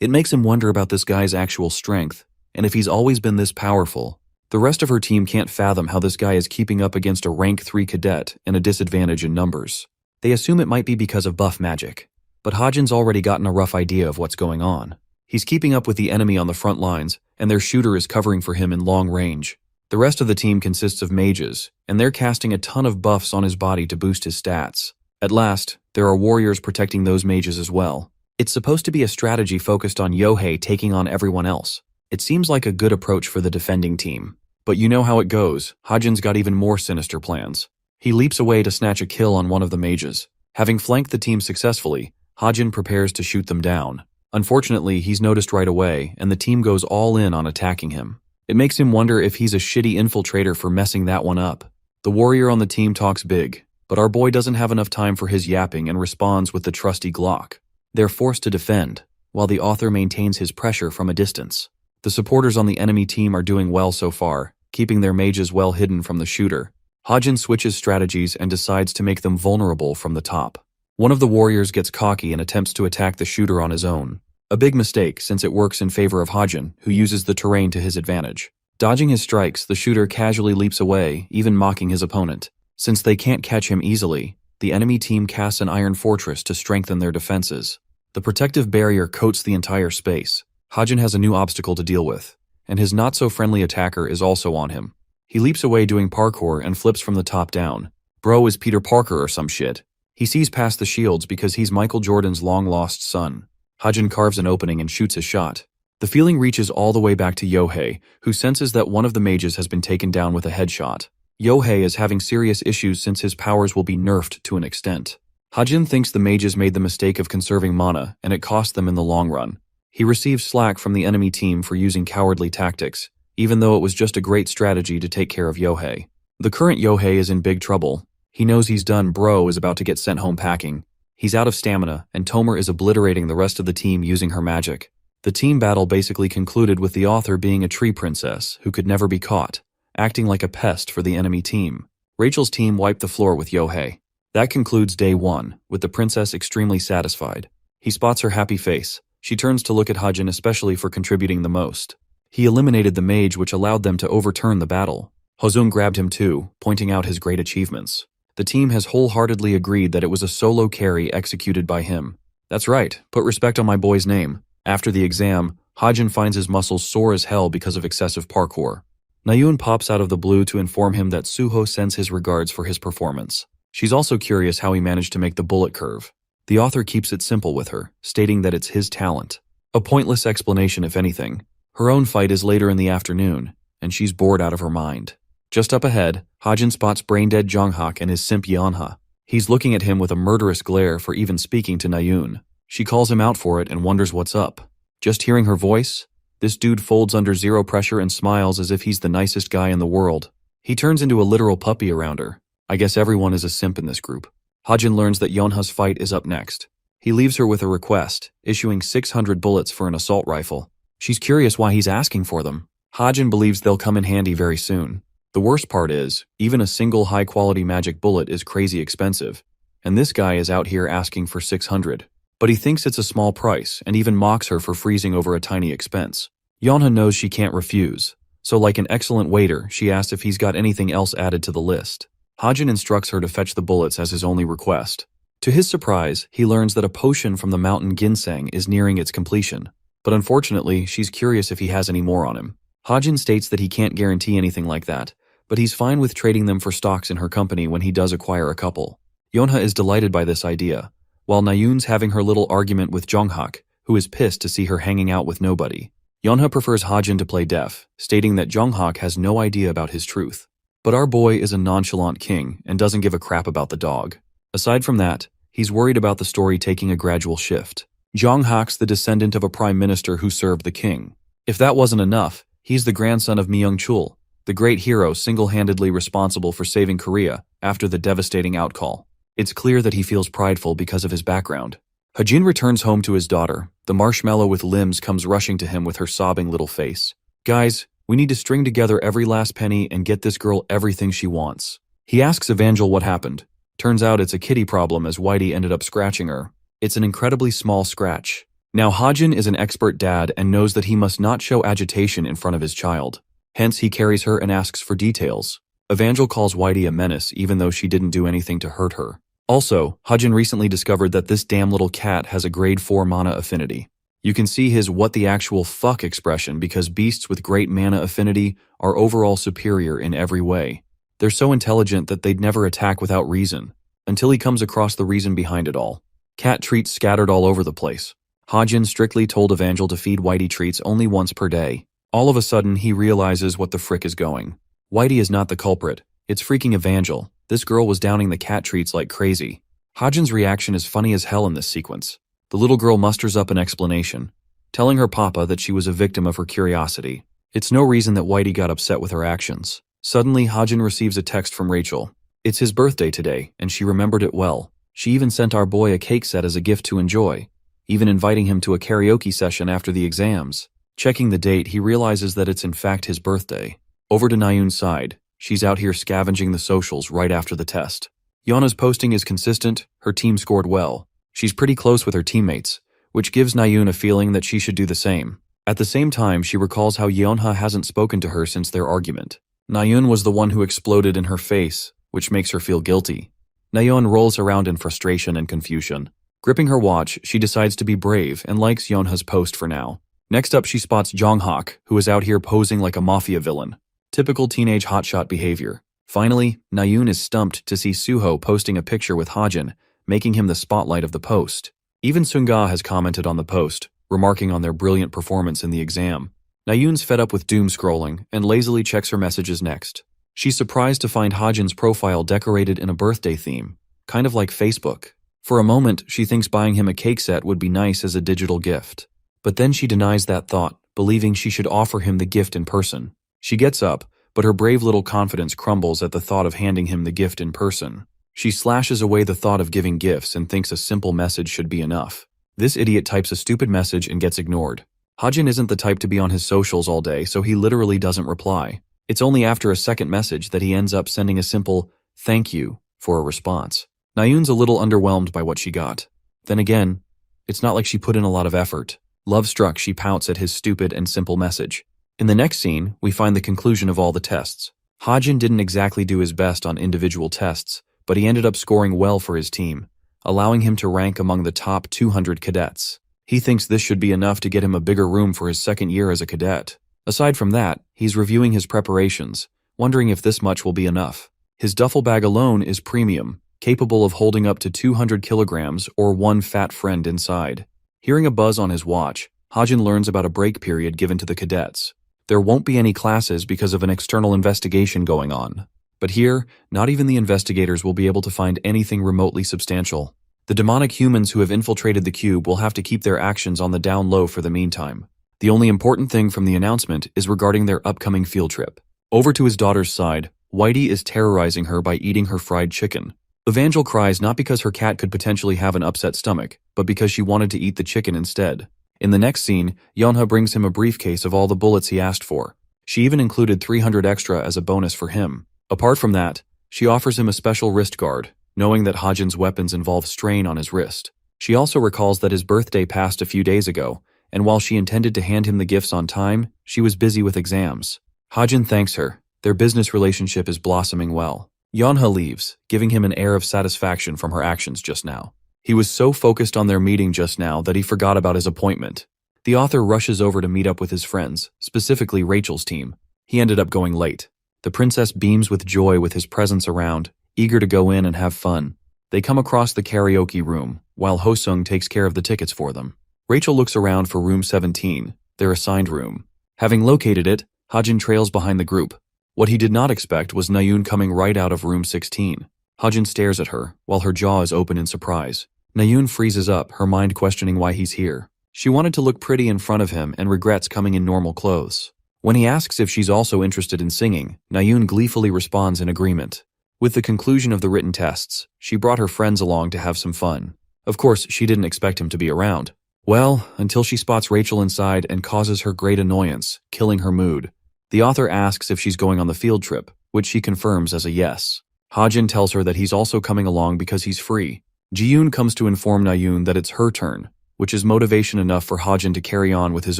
It makes him wonder about this guy's actual strength, and if he's always been this powerful. The rest of her team can't fathom how this guy is keeping up against a rank 3 cadet and a disadvantage in numbers. They assume it might be because of buff magic, but Hajin's already gotten a rough idea of what's going on. He's keeping up with the enemy on the front lines, and their shooter is covering for him in long range. The rest of the team consists of mages, and they're casting a ton of buffs on his body to boost his stats. At last, there are warriors protecting those mages as well. It's supposed to be a strategy focused on Yohei taking on everyone else. It seems like a good approach for the defending team. But you know how it goes, Hajin's got even more sinister plans. He leaps away to snatch a kill on one of the mages. Having flanked the team successfully, Hajin prepares to shoot them down. Unfortunately, he's noticed right away, and the team goes all in on attacking him. It makes him wonder if he's a shitty infiltrator for messing that one up. The warrior on the team talks big, but our boy doesn't have enough time for his yapping and responds with the trusty Glock. They're forced to defend, while the author maintains his pressure from a distance. The supporters on the enemy team are doing well so far, keeping their mages well hidden from the shooter. Hajin switches strategies and decides to make them vulnerable from the top. One of the warriors gets cocky and attempts to attack the shooter on his own. A big mistake, since it works in favor of Hajin, who uses the terrain to his advantage. Dodging his strikes, the shooter casually leaps away, even mocking his opponent. Since they can't catch him easily, the enemy team casts an iron fortress to strengthen their defenses. The protective barrier coats the entire space. Hajin has a new obstacle to deal with, and his not-so-friendly attacker is also on him. He leaps away doing parkour and flips from the top down. Bro is Peter Parker or some shit. He sees past the shields because he's Michael Jordan's long-lost son. Hajin carves an opening and shoots his shot. The feeling reaches all the way back to Yohei, who senses that one of the mages has been taken down with a headshot. Yohei is having serious issues since his powers will be nerfed to an extent. Hajin thinks the mages made the mistake of conserving mana, and it cost them in the long run. He receives slack from the enemy team for using cowardly tactics, even though it was just a great strategy to take care of Yohei. The current Yohei is in big trouble. He knows he's done. Bro is about to get sent home packing. He's out of stamina, and Tomer is obliterating the rest of the team using her magic. The team battle basically concluded with the author being a tree princess who could never be caught, acting like a pest for the enemy team. Rachel's team wiped the floor with Yohei. That concludes day 1, with the princess extremely satisfied. He spots her happy face. She turns to look at Hajin especially for contributing the most. He eliminated the mage, which allowed them to overturn the battle. Hozung grabbed him too, pointing out his great achievements. The team has wholeheartedly agreed that it was a solo carry executed by him. That's right, put respect on my boy's name. After the exam, Hajin finds his muscles sore as hell because of excessive parkour. Nayun pops out of the blue to inform him that Suho sends his regards for his performance. She's also curious how he managed to make the bullet curve. The author keeps it simple with her, stating that it's his talent. A pointless explanation if anything. Her own fight is later in the afternoon, and she's bored out of her mind. Just up ahead, Hajin spots brain-dead Jonghak and his simp Yanha. He's looking at him with a murderous glare for even speaking to Nayun. She calls him out for it and wonders what's up. Just hearing her voice, this dude folds under zero pressure and smiles as if he's the nicest guy in the world. He turns into a literal puppy around her. I guess everyone is a simp in this group. Hajin learns that Yonha's fight is up next. He leaves her with a request, issuing 600 bullets for an assault rifle. She's curious why he's asking for them. Hajin believes they'll come in handy very soon. The worst part is, even a single high-quality magic bullet is crazy expensive, and this guy is out here asking for 600. But he thinks it's a small price and even mocks her for freezing over a tiny expense. Yonha knows she can't refuse, so like an excellent waiter, she asks if he's got anything else added to the list. Hajin instructs her to fetch the bullets as his only request. To his surprise, he learns that a potion from the mountain ginseng is nearing its completion. But unfortunately, she's curious if he has any more on him. Hajin states that he can't guarantee anything like that, but he's fine with trading them for stocks in her company when he does acquire a couple. Yonha is delighted by this idea, while Nayun's having her little argument with Jonghak, who is pissed to see her hanging out with nobody. Yonha prefers Hajin to play deaf, stating that Jonghak has no idea about his truth. But our boy is a nonchalant king and doesn't give a crap about the dog. Aside from that, he's worried about the story taking a gradual shift. Jonghak's the descendant of a prime minister who served the king. If that wasn't enough, he's the grandson of Myung-chul, the great hero single-handedly responsible for saving Korea after the devastating outcall. It's clear that he feels prideful because of his background. Hajin returns home to his daughter. The marshmallow with limbs comes rushing to him with her sobbing little face. Guys, we need to string together every last penny and get this girl everything she wants. He asks Evangel what happened. Turns out it's a kitty problem as Whitey ended up scratching her. It's an incredibly small scratch. Now Hajin is an expert dad and knows that he must not show agitation in front of his child. Hence he carries her and asks for details. Evangel calls Whitey a menace even though she didn't do anything to hurt her. Also, Hajin recently discovered that this damn little cat has a grade 4 mana affinity. You can see his what the actual fuck expression because beasts with great mana affinity are overall superior in every way. They're so intelligent that they'd never attack without reason, until he comes across the reason behind it all. Cat treats scattered all over the place. Hajin strictly told Evangel to feed Whitey treats only once per day. All of a sudden, he realizes what the frick is going. Whitey is not the culprit. It's freaking Evangel. This girl was downing the cat treats like crazy. Hajin's reaction is funny as hell in this sequence. The little girl musters up an explanation, telling her papa that she was a victim of her curiosity. It's no reason that Whitey got upset with her actions. Suddenly, Hajin receives a text from Rachel. It's his birthday today, and she remembered it well. She even sent our boy a cake set as a gift to enjoy, even inviting him to a karaoke session after the exams. Checking the date, he realizes that it's in fact his birthday. Over to Nayun's side. She's out here scavenging the socials right after the test. Yeonha's posting is consistent, her team scored well. She's pretty close with her teammates, which gives Nayun a feeling that she should do the same. At the same time, she recalls how Yeonha hasn't spoken to her since their argument. Nayun was the one who exploded in her face, which makes her feel guilty. Nayun rolls around in frustration and confusion. Gripping her watch, she decides to be brave and likes Yeonha's post for now. Next up, she spots Jonghak, who is out here posing like a mafia villain. Typical teenage hotshot behavior. Finally, Nayun is stumped to see Suho posting a picture with Hajin, making him the spotlight of the post. Even Sunga has commented on the post, remarking on their brilliant performance in the exam. Nayun's fed up with doom scrolling and lazily checks her messages next. She's surprised to find Hajin's profile decorated in a birthday theme, kind of like Facebook. For a moment, she thinks buying him a cake set would be nice as a digital gift. But then she denies that thought, believing she should offer him the gift in person. She gets up, but her brave little confidence crumbles at the thought of handing him the gift in person. She slashes away the thought of giving gifts and thinks a simple message should be enough. This idiot types a stupid message and gets ignored. Hajin isn't the type to be on his socials all day, so he literally doesn't reply. It's only after a second message that he ends up sending a simple, "thank you," for a response. Nayun's a little underwhelmed by what she got. Then again, it's not like she put in a lot of effort. Love-struck, she pouts at his stupid and simple message. In the next scene, we find the conclusion of all the tests. Hajin didn't exactly do his best on individual tests, but he ended up scoring well for his team, allowing him to rank among the top 200 cadets. He thinks this should be enough to get him a bigger room for his second year as a cadet. Aside from that, he's reviewing his preparations, wondering if this much will be enough. His duffel bag alone is premium, capable of holding up to 200 kilograms or one fat friend inside. Hearing a buzz on his watch, Hajin learns about a break period given to the cadets. There won't be any classes because of an external investigation going on. But here, not even the investigators will be able to find anything remotely substantial. The demonic humans who have infiltrated the cube will have to keep their actions on the down low for the meantime. The only important thing from the announcement is regarding their upcoming field trip. Over to his daughter's side, Whitey is terrorizing her by eating her fried chicken. Evangel cries not because her cat could potentially have an upset stomach, but because she wanted to eat the chicken instead. In the next scene, Yeonha brings him a briefcase of all the bullets he asked for. She even included 300 extra as a bonus for him. Apart from that, she offers him a special wrist guard, knowing that Hajin's weapons involve strain on his wrist. She also recalls that his birthday passed a few days ago, and while she intended to hand him the gifts on time, she was busy with exams. Hajin thanks her. Their business relationship is blossoming well. Yeonha leaves, giving him an air of satisfaction from her actions just now. He was so focused on their meeting just now that he forgot about his appointment. The author rushes over to meet up with his friends, specifically Rachel's team. He ended up going late. The princess beams with joy with his presence around, eager to go in and have fun. They come across the karaoke room, while Hosung takes care of the tickets for them. Rachel looks around for room 17, their assigned room. Having located it, Hajin trails behind the group. What he did not expect was Nayun coming right out of room 16. Hajin stares at her, while her jaw is open in surprise. Nayun freezes up, her mind questioning why he's here. She wanted to look pretty in front of him and regrets coming in normal clothes. When he asks if she's also interested in singing, Nayun gleefully responds in agreement. With the conclusion of the written tests, she brought her friends along to have some fun. Of course, she didn't expect him to be around. Well, until she spots Rachel inside and causes her great annoyance, killing her mood. The author asks if she's going on the field trip, which she confirms as a yes. Hajin tells her that he's also coming along because he's free. Ji-yoon comes to inform Nayun that it's her turn, which is motivation enough for Hajin to carry on with his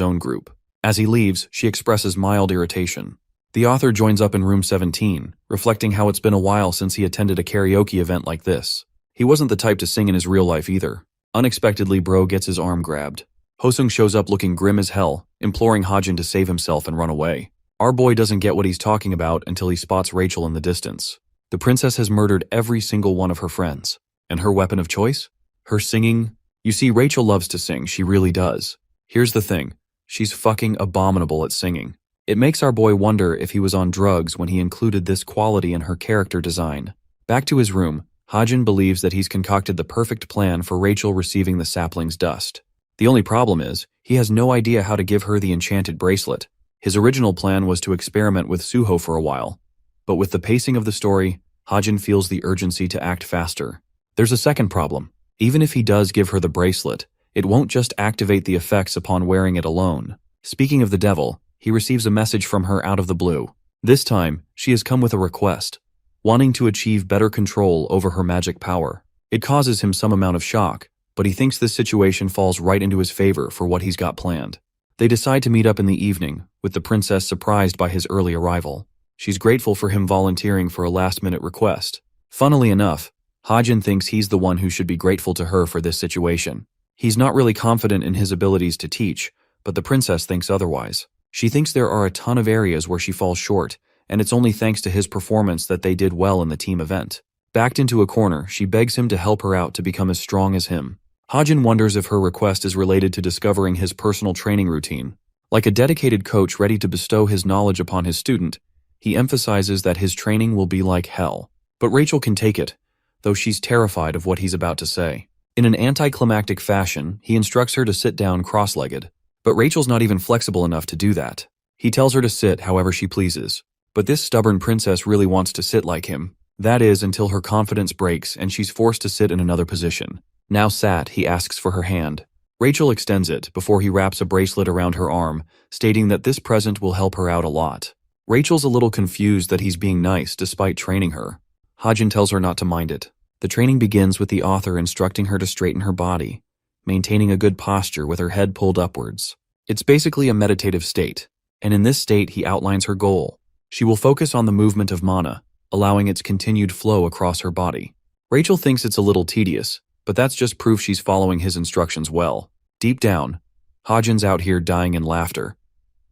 own group. As he leaves, she expresses mild irritation. The author joins up in room 17, reflecting how it's been a while since he attended a karaoke event like this. He wasn't the type to sing in his real life either. Unexpectedly, Bro gets his arm grabbed. Hosung shows up looking grim as hell, imploring Hajin to save himself and run away. Our boy doesn't get what he's talking about until he spots Rachel in the distance. The princess has murdered every single one of her friends. And her weapon of choice? Her singing? You see, Rachel loves to sing, she really does. Here's the thing. She's fucking abominable at singing. It makes our boy wonder if he was on drugs when he included this quality in her character design. Back to his room, Hajin believes that he's concocted the perfect plan for Rachel receiving the sapling's dust. The only problem is, he has no idea how to give her the enchanted bracelet. His original plan was to experiment with Suho for a while. But with the pacing of the story, Hajin feels the urgency to act faster. There's a second problem. Even if he does give her the bracelet, it won't just activate the effects upon wearing it alone. Speaking of the devil, he receives a message from her out of the blue. This time, she has come with a request, wanting to achieve better control over her magic power. It causes him some amount of shock, but he thinks this situation falls right into his favor for what he's got planned. They decide to meet up in the evening, with the princess surprised by his early arrival. She's grateful for him volunteering for a last-minute request. Funnily enough, Hajin thinks he's the one who should be grateful to her for this situation. He's not really confident in his abilities to teach, but the princess thinks otherwise. She thinks there are a ton of areas where she falls short, and it's only thanks to his performance that they did well in the team event. Backed into a corner, she begs him to help her out to become as strong as him. Hajin wonders if her request is related to discovering his personal training routine. Like a dedicated coach ready to bestow his knowledge upon his student, he emphasizes that his training will be like hell. But Rachel can take it, though she's terrified of what he's about to say. In an anticlimactic fashion, he instructs her to sit down cross-legged. But Rachel's not even flexible enough to do that. He tells her to sit however she pleases. But this stubborn princess really wants to sit like him. That is, until her confidence breaks and she's forced to sit in another position. Now sat, he asks for her hand. Rachel extends it before he wraps a bracelet around her arm, stating that this present will help her out a lot. Rachel's a little confused that he's being nice despite training her. Hajin tells her not to mind it. The training begins with the author instructing her to straighten her body, maintaining a good posture with her head pulled upwards. It's basically a meditative state, and in this state he outlines her goal. She will focus on the movement of mana, allowing its continued flow across her body. Rachel thinks it's a little tedious, but that's just proof she's following his instructions well. Deep down, Hajin's out here dying in laughter.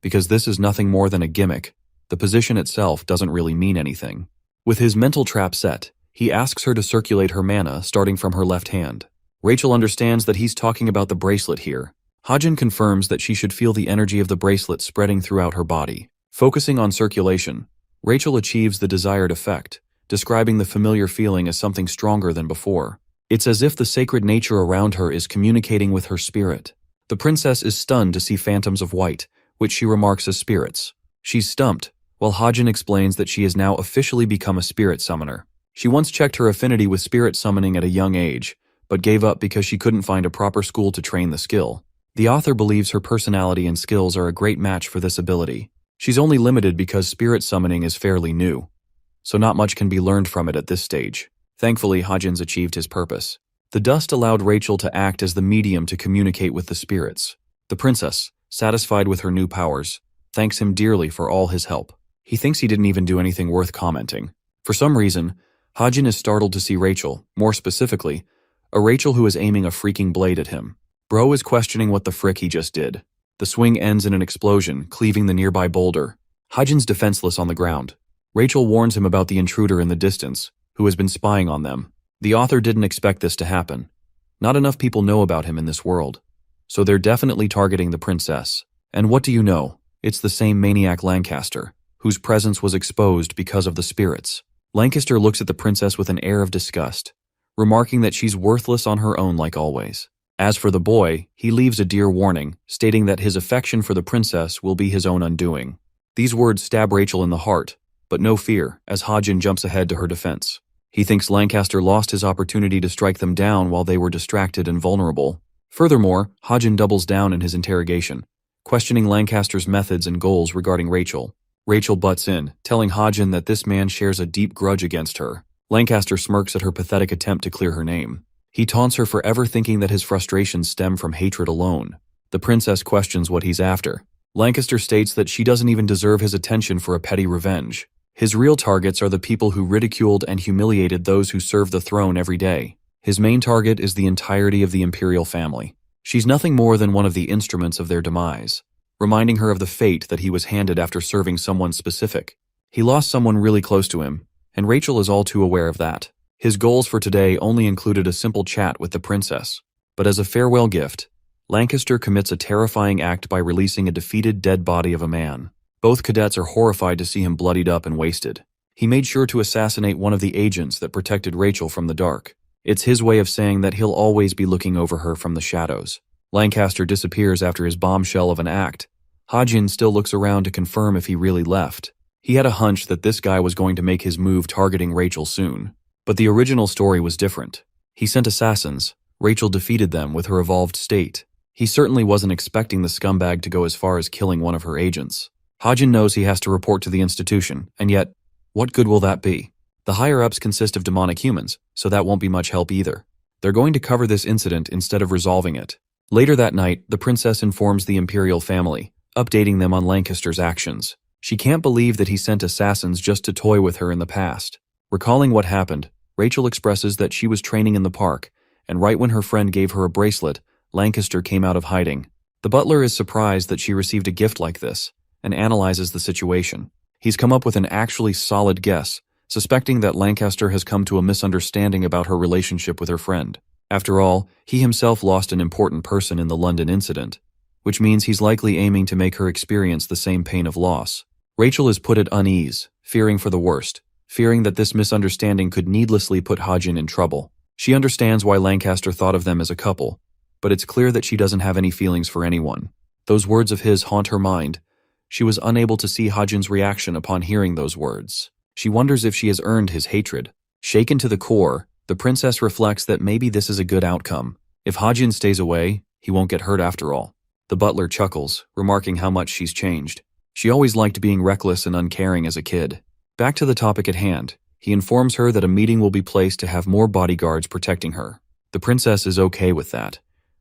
Because this is nothing more than a gimmick, the position itself doesn't really mean anything. With his mental trap set, he asks her to circulate her mana starting from her left hand. Rachel understands that he's talking about the bracelet here. Hajin confirms that she should feel the energy of the bracelet spreading throughout her body. Focusing on circulation, Rachel achieves the desired effect, describing the familiar feeling as something stronger than before. It's as if the sacred nature around her is communicating with her spirit. The princess is stunned to see phantoms of white, which she remarks as spirits. She's stumped, while Hajin explains that she has now officially become a spirit summoner. She once checked her affinity with spirit summoning at a young age, but gave up because she couldn't find a proper school to train the skill. The author believes her personality and skills are a great match for this ability. She's only limited because spirit summoning is fairly new, so not much can be learned from it at this stage. Thankfully, Hajin's achieved his purpose. The dust allowed Rachel to act as the medium to communicate with the spirits. The princess, satisfied with her new powers, thanks him dearly for all his help. He thinks he didn't even do anything worth commenting. For some reason, Hajin is startled to see Rachel, more specifically, a Rachel who is aiming a freaking blade at him. Bro is questioning what the frick he just did. The swing ends in an explosion, cleaving the nearby boulder. Hajin's defenseless on the ground. Rachel warns him about the intruder in the distance, who has been spying on them. The author didn't expect this to happen. Not enough people know about him in this world. So they're definitely targeting the princess. And what do you know? It's the same maniac Lancaster, whose presence was exposed because of the spirits. Lancaster looks at the princess with an air of disgust, remarking that she's worthless on her own like always. As for the boy, he leaves a dear warning, stating that his affection for the princess will be his own undoing. These words stab Rachel in the heart, but no fear, as Hajin jumps ahead to her defense. He thinks Lancaster lost his opportunity to strike them down while they were distracted and vulnerable. Furthermore, Hajin doubles down in his interrogation, questioning Lancaster's methods and goals regarding Rachel. Rachel butts in, telling Hajin that this man shares a deep grudge against her. Lancaster smirks at her pathetic attempt to clear her name. He taunts her for ever thinking that his frustrations stem from hatred alone. The princess questions what he's after. Lancaster states that she doesn't even deserve his attention for a petty revenge. His real targets are the people who ridiculed and humiliated those who serve the throne every day. His main target is the entirety of the imperial family. She's nothing more than one of the instruments of their demise, reminding her of the fate that he was handed after serving someone specific. He lost someone really close to him, and Rachel is all too aware of that. His goals for today only included a simple chat with the princess, but as a farewell gift, Lancaster commits a terrifying act by releasing a defeated dead body of a man. Both cadets are horrified to see him bloodied up and wasted. He made sure to assassinate one of the agents that protected Rachel from the dark. It's his way of saying that he'll always be looking over her from the shadows. Lancaster disappears after his bombshell of an act. Hajin still looks around to confirm if he really left. He had a hunch that this guy was going to make his move targeting Rachel soon. But the original story was different. He sent assassins. Rachel defeated them with her evolved state. He certainly wasn't expecting the scumbag to go as far as killing one of her agents. Hajin knows he has to report to the institution, and yet, what good will that be? The higher-ups consist of demonic humans, so that won't be much help either. They're going to cover this incident instead of resolving it. Later that night, the princess informs the imperial family, updating them on Lancaster's actions. She can't believe that he sent assassins just to toy with her in the past. Recalling what happened, Rachel expresses that she was training in the park, and right when her friend gave her a bracelet, Lancaster came out of hiding. The butler is surprised that she received a gift like this, and analyzes the situation. He's come up with an actually solid guess, suspecting that Lancaster has come to a misunderstanding about her relationship with her friend. After all, he himself lost an important person in the London incident, which means he's likely aiming to make her experience the same pain of loss. Rachel is put at unease, fearing for the worst, fearing that this misunderstanding could needlessly put Hajin in trouble. She understands why Lancaster thought of them as a couple, but it's clear that she doesn't have any feelings for anyone. Those words of his haunt her mind. She was unable to see Hajin's reaction upon hearing those words. She wonders if she has earned his hatred. Shaken to the core, the princess reflects that maybe this is a good outcome. If Hajin stays away, he won't get hurt after all. The butler chuckles, remarking how much she's changed. She always liked being reckless and uncaring as a kid. Back to the topic at hand, he informs her that a meeting will be placed to have more bodyguards protecting her. The princess is okay with that,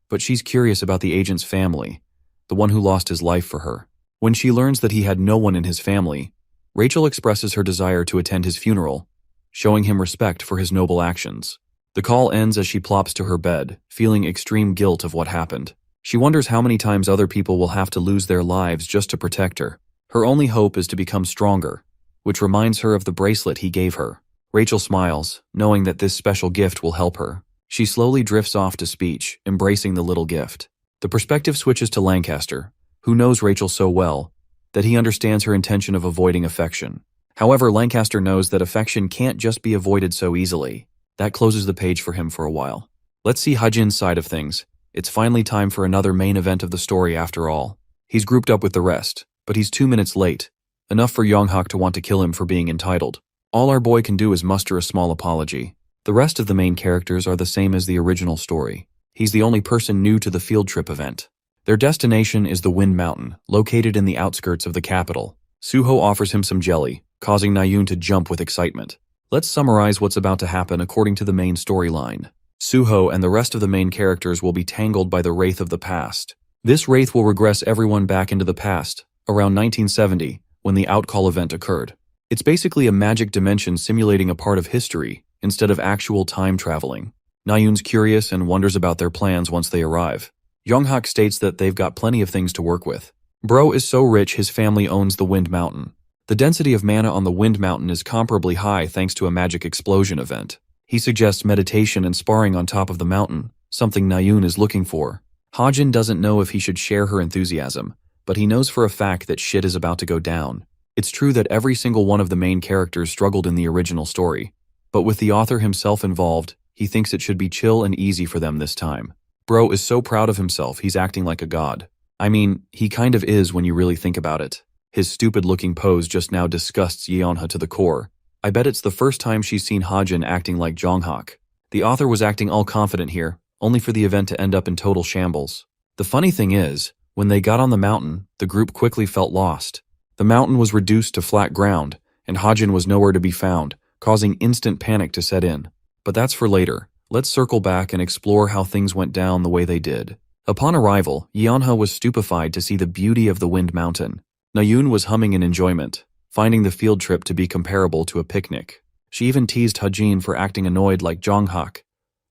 but she's curious about the agent's family, the one who lost his life for her. When she learns that he had no one in his family, Rachel expresses her desire to attend his funeral, showing him respect for his noble actions. The call ends as she plops to her bed, feeling extreme guilt of what happened. She wonders how many times other people will have to lose their lives just to protect her. Her only hope is to become stronger, which reminds her of the bracelet he gave her. Rachel smiles, knowing that this special gift will help her. She slowly drifts off to speech, embracing the little gift. The perspective switches to Lancaster, who knows Rachel so well that he understands her intention of avoiding affection. However, Lancaster knows that affection can't just be avoided so easily. That closes the page for him for a while. Let's see Hajin's side of things. It's finally time for another main event of the story after all. He's grouped up with the rest, but he's 2 minutes late, enough for Yonghak to want to kill him for being entitled. All our boy can do is muster a small apology. The rest of the main characters are the same as the original story. He's the only person new to the field trip event. Their destination is the Wind Mountain, located in the outskirts of the capital. Suho offers him some jelly, causing Nayun to jump with excitement. Let's summarize what's about to happen according to the main storyline. Suho and the rest of the main characters will be tangled by the Wraith of the Past. This Wraith will regress everyone back into the past, around 1970, when the Outcall event occurred. It's basically a magic dimension simulating a part of history, instead of actual time traveling. Nayun's curious and wonders about their plans once they arrive. Yonghak states that they've got plenty of things to work with. Bro is so rich his family owns the Wind Mountain. The density of mana on the Wind Mountain is comparably high thanks to a magic explosion event. He suggests meditation and sparring on top of the mountain, something Nayun is looking for. Hajin doesn't know if he should share her enthusiasm, but he knows for a fact that shit is about to go down. It's true that every single one of the main characters struggled in the original story, but with the author himself involved, he thinks it should be chill and easy for them this time. Bro is so proud of himself he's acting like a god. I mean, he kind of is when you really think about it. His stupid-looking pose just now disgusts Yeonha to the core. I bet it's the first time she's seen Hajin acting like Jonghak. The author was acting all confident here, only for the event to end up in total shambles. The funny thing is, when they got on the mountain, the group quickly felt lost. The mountain was reduced to flat ground, and Hajin was nowhere to be found, causing instant panic to set in. But that's for later. Let's circle back and explore how things went down the way they did. Upon arrival, Yeonha was stupefied to see the beauty of the Wind Mountain. Nayun was humming in enjoyment, finding the field trip to be comparable to a picnic. She even teased Hajin for acting annoyed like Jonghak,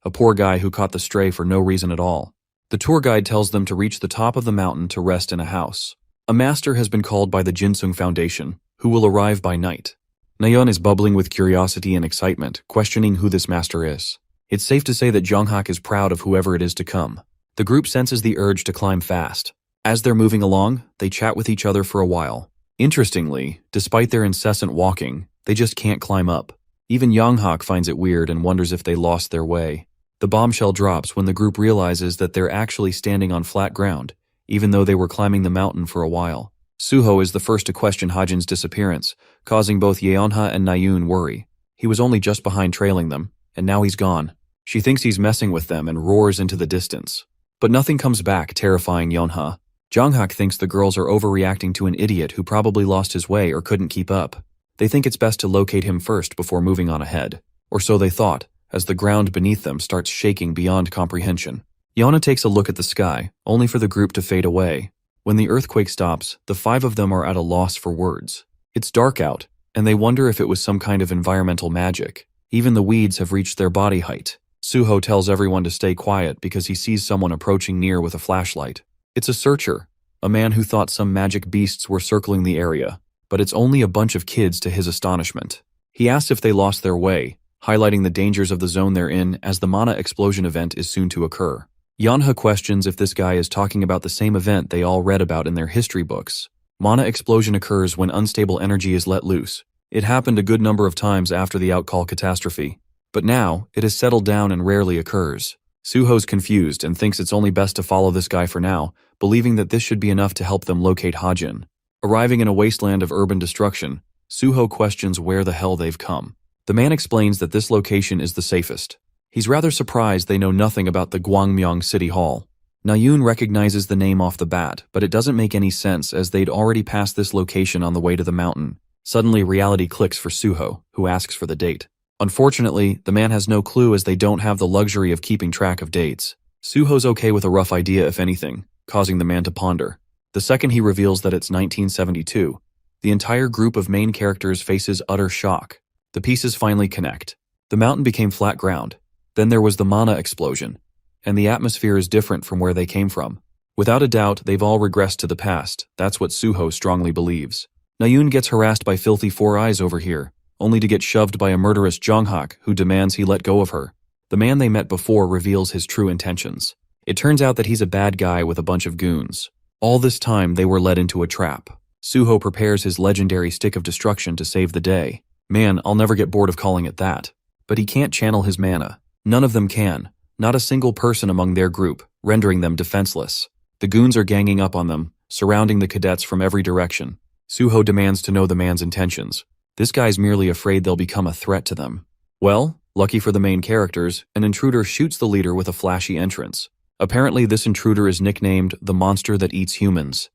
a poor guy who caught the stray for no reason at all. The tour guide tells them to reach the top of the mountain to rest in a house. A master has been called by the Jinsung Foundation, who will arrive by night. Nayun is bubbling with curiosity and excitement, questioning who this master is. It's safe to say that Jonghak is proud of whoever it is to come. The group senses the urge to climb fast. As they're moving along, they chat with each other for a while. Interestingly, despite their incessant walking, They just can't climb up. Even Yonghak finds it weird and wonders if they lost their way. The bombshell drops when the group realizes that they're actually standing on flat ground, even though they were climbing the mountain for a while. Suho is the first to question Hajin's disappearance, causing both Yeonha and Nayun worry. He was only just behind trailing them, and now he's gone. She thinks he's messing with them and roars into the distance. But nothing comes back, terrifying Yeonha. Jonghak thinks the girls are overreacting to an idiot who probably lost his way or couldn't keep up. They think it's best to locate him first before moving on ahead. Or so they thought, as the ground beneath them starts shaking beyond comprehension. Yeonha takes a look at the sky, only for the group to fade away. When the earthquake stops, the 5 of them are at a loss for words. It's dark out, and they wonder if it was some kind of environmental magic. Even the weeds have reached their body height. Suho tells everyone to stay quiet because he sees someone approaching near with a flashlight. It's a searcher, a man who thought some magic beasts were circling the area, but it's only a bunch of kids to his astonishment. He asks if they lost their way, highlighting the dangers of the zone they're in as the mana explosion event is soon to occur. Yeonha questions if this guy is talking about the same event they all read about in their history books. Mana explosion occurs when unstable energy is let loose. It happened a good number of times after the outcall catastrophe, but now it has settled down and rarely occurs. Suho's confused and thinks it's only best to follow this guy for now, believing that this should be enough to help them locate Hajin. Arriving in a wasteland of urban destruction, Suho questions where the hell they've come. The man explains that this location is the safest. He's rather surprised they know nothing about the Gwangmyeong City Hall. Nayun recognizes the name off the bat, but it doesn't make any sense as they'd already passed this location on the way to the mountain. Suddenly, reality clicks for Suho, who asks for the date. Unfortunately, the man has no clue as they don't have the luxury of keeping track of dates. Suho's okay with a rough idea if anything, causing the man to ponder. The second he reveals that it's 1972, the entire group of main characters faces utter shock. The pieces finally connect. The mountain became flat ground. Then there was the mana explosion, and the atmosphere is different from where they came from. Without a doubt, they've all regressed to the past. That's what Suho strongly believes. Nayun gets harassed by filthy Four Eyes over here, only to get shoved by a murderous Jonghak who demands he let go of her. The man they met before reveals his true intentions. It turns out that he's a bad guy with a bunch of goons. All this time, they were led into a trap. Suho prepares his legendary stick of destruction to save the day. Man, I'll never get bored of calling it that. But he can't channel his mana. None of them can. Not a single person among their group, rendering them defenseless. The goons are ganging up on them, surrounding the cadets from every direction. Suho demands to know the man's intentions. This guy's merely afraid they'll become a threat to them. Well, lucky for the main characters, an intruder shoots the leader with a flashy entrance. Apparently, this intruder is nicknamed the monster that eats humans.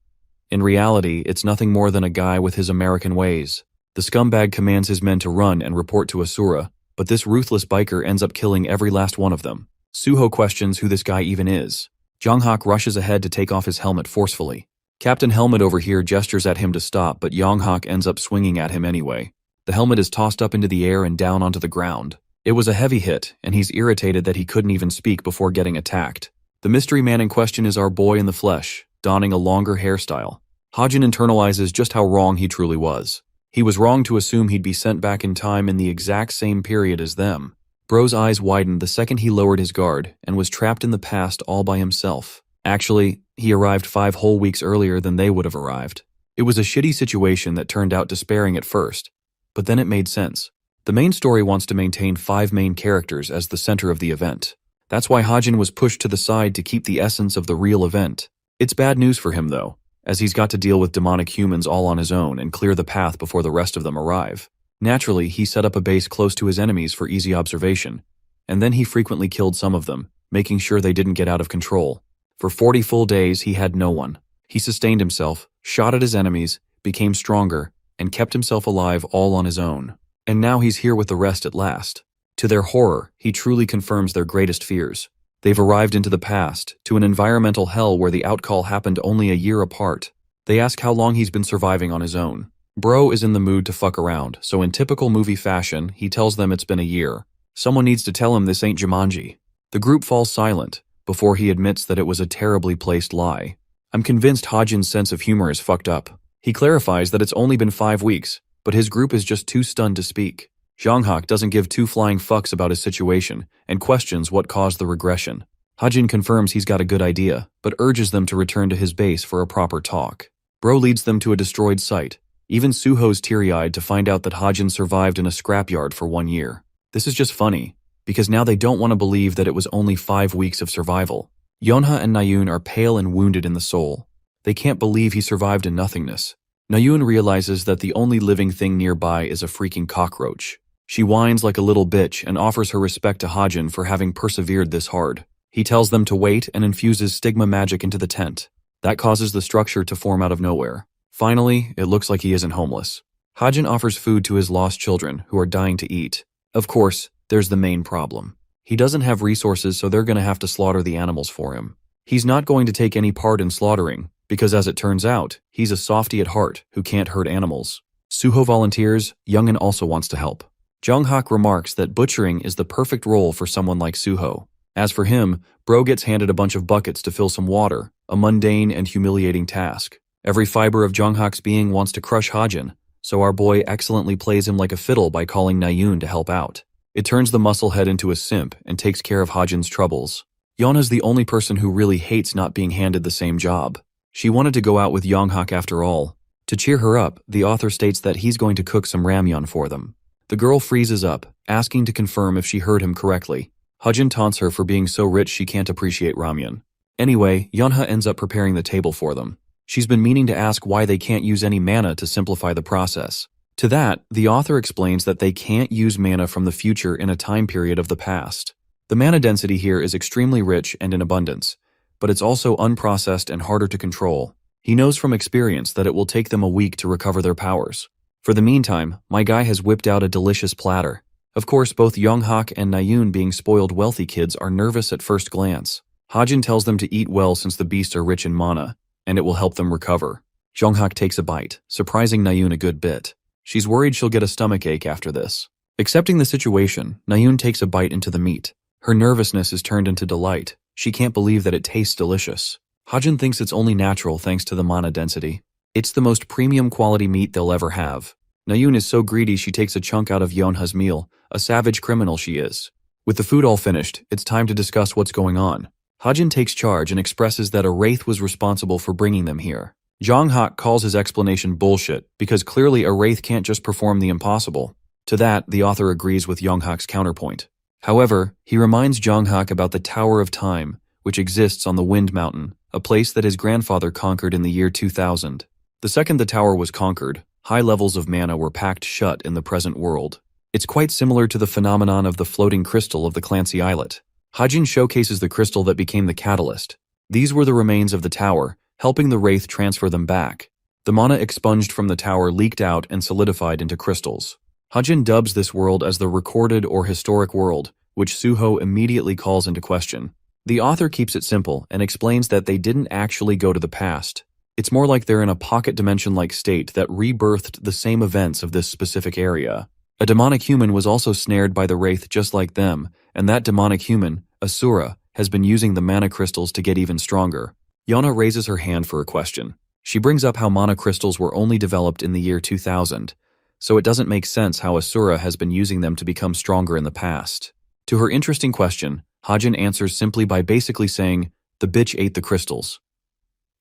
In reality, it's nothing more than a guy with his American ways. The scumbag commands his men to run and report to Asura, but this ruthless biker ends up killing every last one of them. Suho questions who this guy even is. Jonghak rushes ahead to take off his helmet forcefully. Captain Helmet over here gestures at him to stop, but Yonghak ends up swinging at him anyway. The helmet is tossed up into the air and down onto the ground. It was a heavy hit, and he's irritated that he couldn't even speak before getting attacked. The mystery man in question is our boy in the flesh, donning a longer hairstyle. Hajin internalizes just how wrong he truly was. He was wrong to assume he'd be sent back in time in the exact same period as them. Bro's eyes widened the second he lowered his guard and was trapped in the past all by himself. Actually, he arrived 5 whole weeks earlier than they would have arrived. It was a shitty situation that turned out despairing at first, but then it made sense. The main story wants to maintain 5 main characters as the center of the event. That's why Hajin was pushed to the side to keep the essence of the real event. It's bad news for him though, as he's got to deal with demonic humans all on his own and clear the path before the rest of them arrive. Naturally, he set up a base close to his enemies for easy observation, and then he frequently killed some of them, making sure they didn't get out of control. For 40 full days, he had no one. He sustained himself, shot at his enemies, became stronger, and kept himself alive all on his own. And now he's here with the rest at last. To their horror, he truly confirms their greatest fears. They've arrived into the past, to an environmental hell where the outcall happened only a year apart. They ask how long he's been surviving on his own. Bro is in the mood to fuck around, so in typical movie fashion, he tells them it's been a year. Someone needs to tell him this ain't Jumanji. The group falls silent, before he admits that it was a terribly placed lie. I'm convinced Hajin's sense of humor is fucked up. He clarifies that it's only been 5 weeks, but his group is just too stunned to speak. Jonghak doesn't give 2 flying fucks about his situation and questions what caused the regression. Hajin confirms he's got a good idea, but urges them to return to his base for a proper talk. Bro leads them to a destroyed site, Even Suho's teary-eyed to find out that Hajin survived in a scrapyard for 1 year. This is just funny, because now they don't want to believe that it was only 5 weeks of survival. Yonha and Nayun are pale and wounded in the soul. They can't believe he survived in nothingness. Nayun realizes that the only living thing nearby is a freaking cockroach. She whines like a little bitch and offers her respect to Hajin for having persevered this hard. He tells them to wait and infuses stigma magic into the tent. That causes the structure to form out of nowhere. Finally, it looks like he isn't homeless. Hajin offers food to his lost children who are dying to eat. Of course, there's the main problem. He doesn't have resources, so they're going to have to slaughter the animals for him. He's not going to take any part in slaughtering, because as it turns out, he's a softie at heart who can't hurt animals. Suho volunteers, Youngin also wants to help. Jonghak remarks that butchering is the perfect role for someone like Suho. As for him, Bro gets handed a bunch of buckets to fill some water, a mundane and humiliating task. Every fiber of Jonghak's being wants to crush Hajin, so our boy excellently plays him like a fiddle by calling Nayun to help out. It turns the musclehead into a simp and takes care of Hajin's troubles. Yonha's the only person who really hates not being handed the same job. She wanted to go out with Yonghak after all. To cheer her up, the author states that he's going to cook some ramyeon for them. The girl freezes up, asking to confirm if she heard him correctly. Hajin taunts her for being so rich she can't appreciate ramyeon. Anyway, Yonha ends up preparing the table for them. She's been meaning to ask why they can't use any mana to simplify the process. To that, the author explains that they can't use mana from the future in a time period of the past. The mana density here is extremely rich and in abundance, but it's also unprocessed and harder to control. He knows from experience that it will take them a week to recover their powers. For the meantime, my guy has whipped out a delicious platter. Of course, both Yonghak and Nayun, being spoiled wealthy kids, are nervous at first glance. Hajin tells them to eat well since the beasts are rich in mana, and it will help them recover. Jonghak takes a bite, surprising Nayun a good bit. She's worried she'll get a stomachache after this. Accepting the situation, Nayun takes a bite into the meat. Her nervousness is turned into delight. She can't believe that it tastes delicious. Hajin thinks it's only natural thanks to the mana density. It's the most premium quality meat they'll ever have. Nayun is so greedy she takes a chunk out of Yonha's meal, a savage criminal she is. With the food all finished, it's time to discuss what's going on. Hajin takes charge and expresses that a wraith was responsible for bringing them here. Jonghak calls his explanation bullshit, because clearly a wraith can't just perform the impossible. To that, the author agrees with Yonghak's counterpoint. However, he reminds Jonghak about the Tower of Time, which exists on the Wind Mountain, a place that his grandfather conquered in the year 2000. The second the tower was conquered, high levels of mana were packed shut in the present world. It's quite similar to the phenomenon of the floating crystal of the Clancy Islet. Hajin showcases the crystal that became the catalyst. These were the remains of the tower, helping the wraith transfer them back. The mana expunged from the tower leaked out and solidified into crystals. Hajin dubs this world as the recorded or historic world, which Suho immediately calls into question. The author keeps it simple and explains that they didn't actually go to the past. It's more like they're in a pocket dimension-like state that rebirthed the same events of this specific area. A demonic human was also snared by the wraith just like them, and that demonic human, Asura, has been using the mana crystals to get even stronger. Yona raises her hand for a question. She brings up how mana crystals were only developed in the year 2000, so it doesn't make sense how Asura has been using them to become stronger in the past. To her interesting question, Hajin answers simply by basically saying, "The bitch ate the crystals."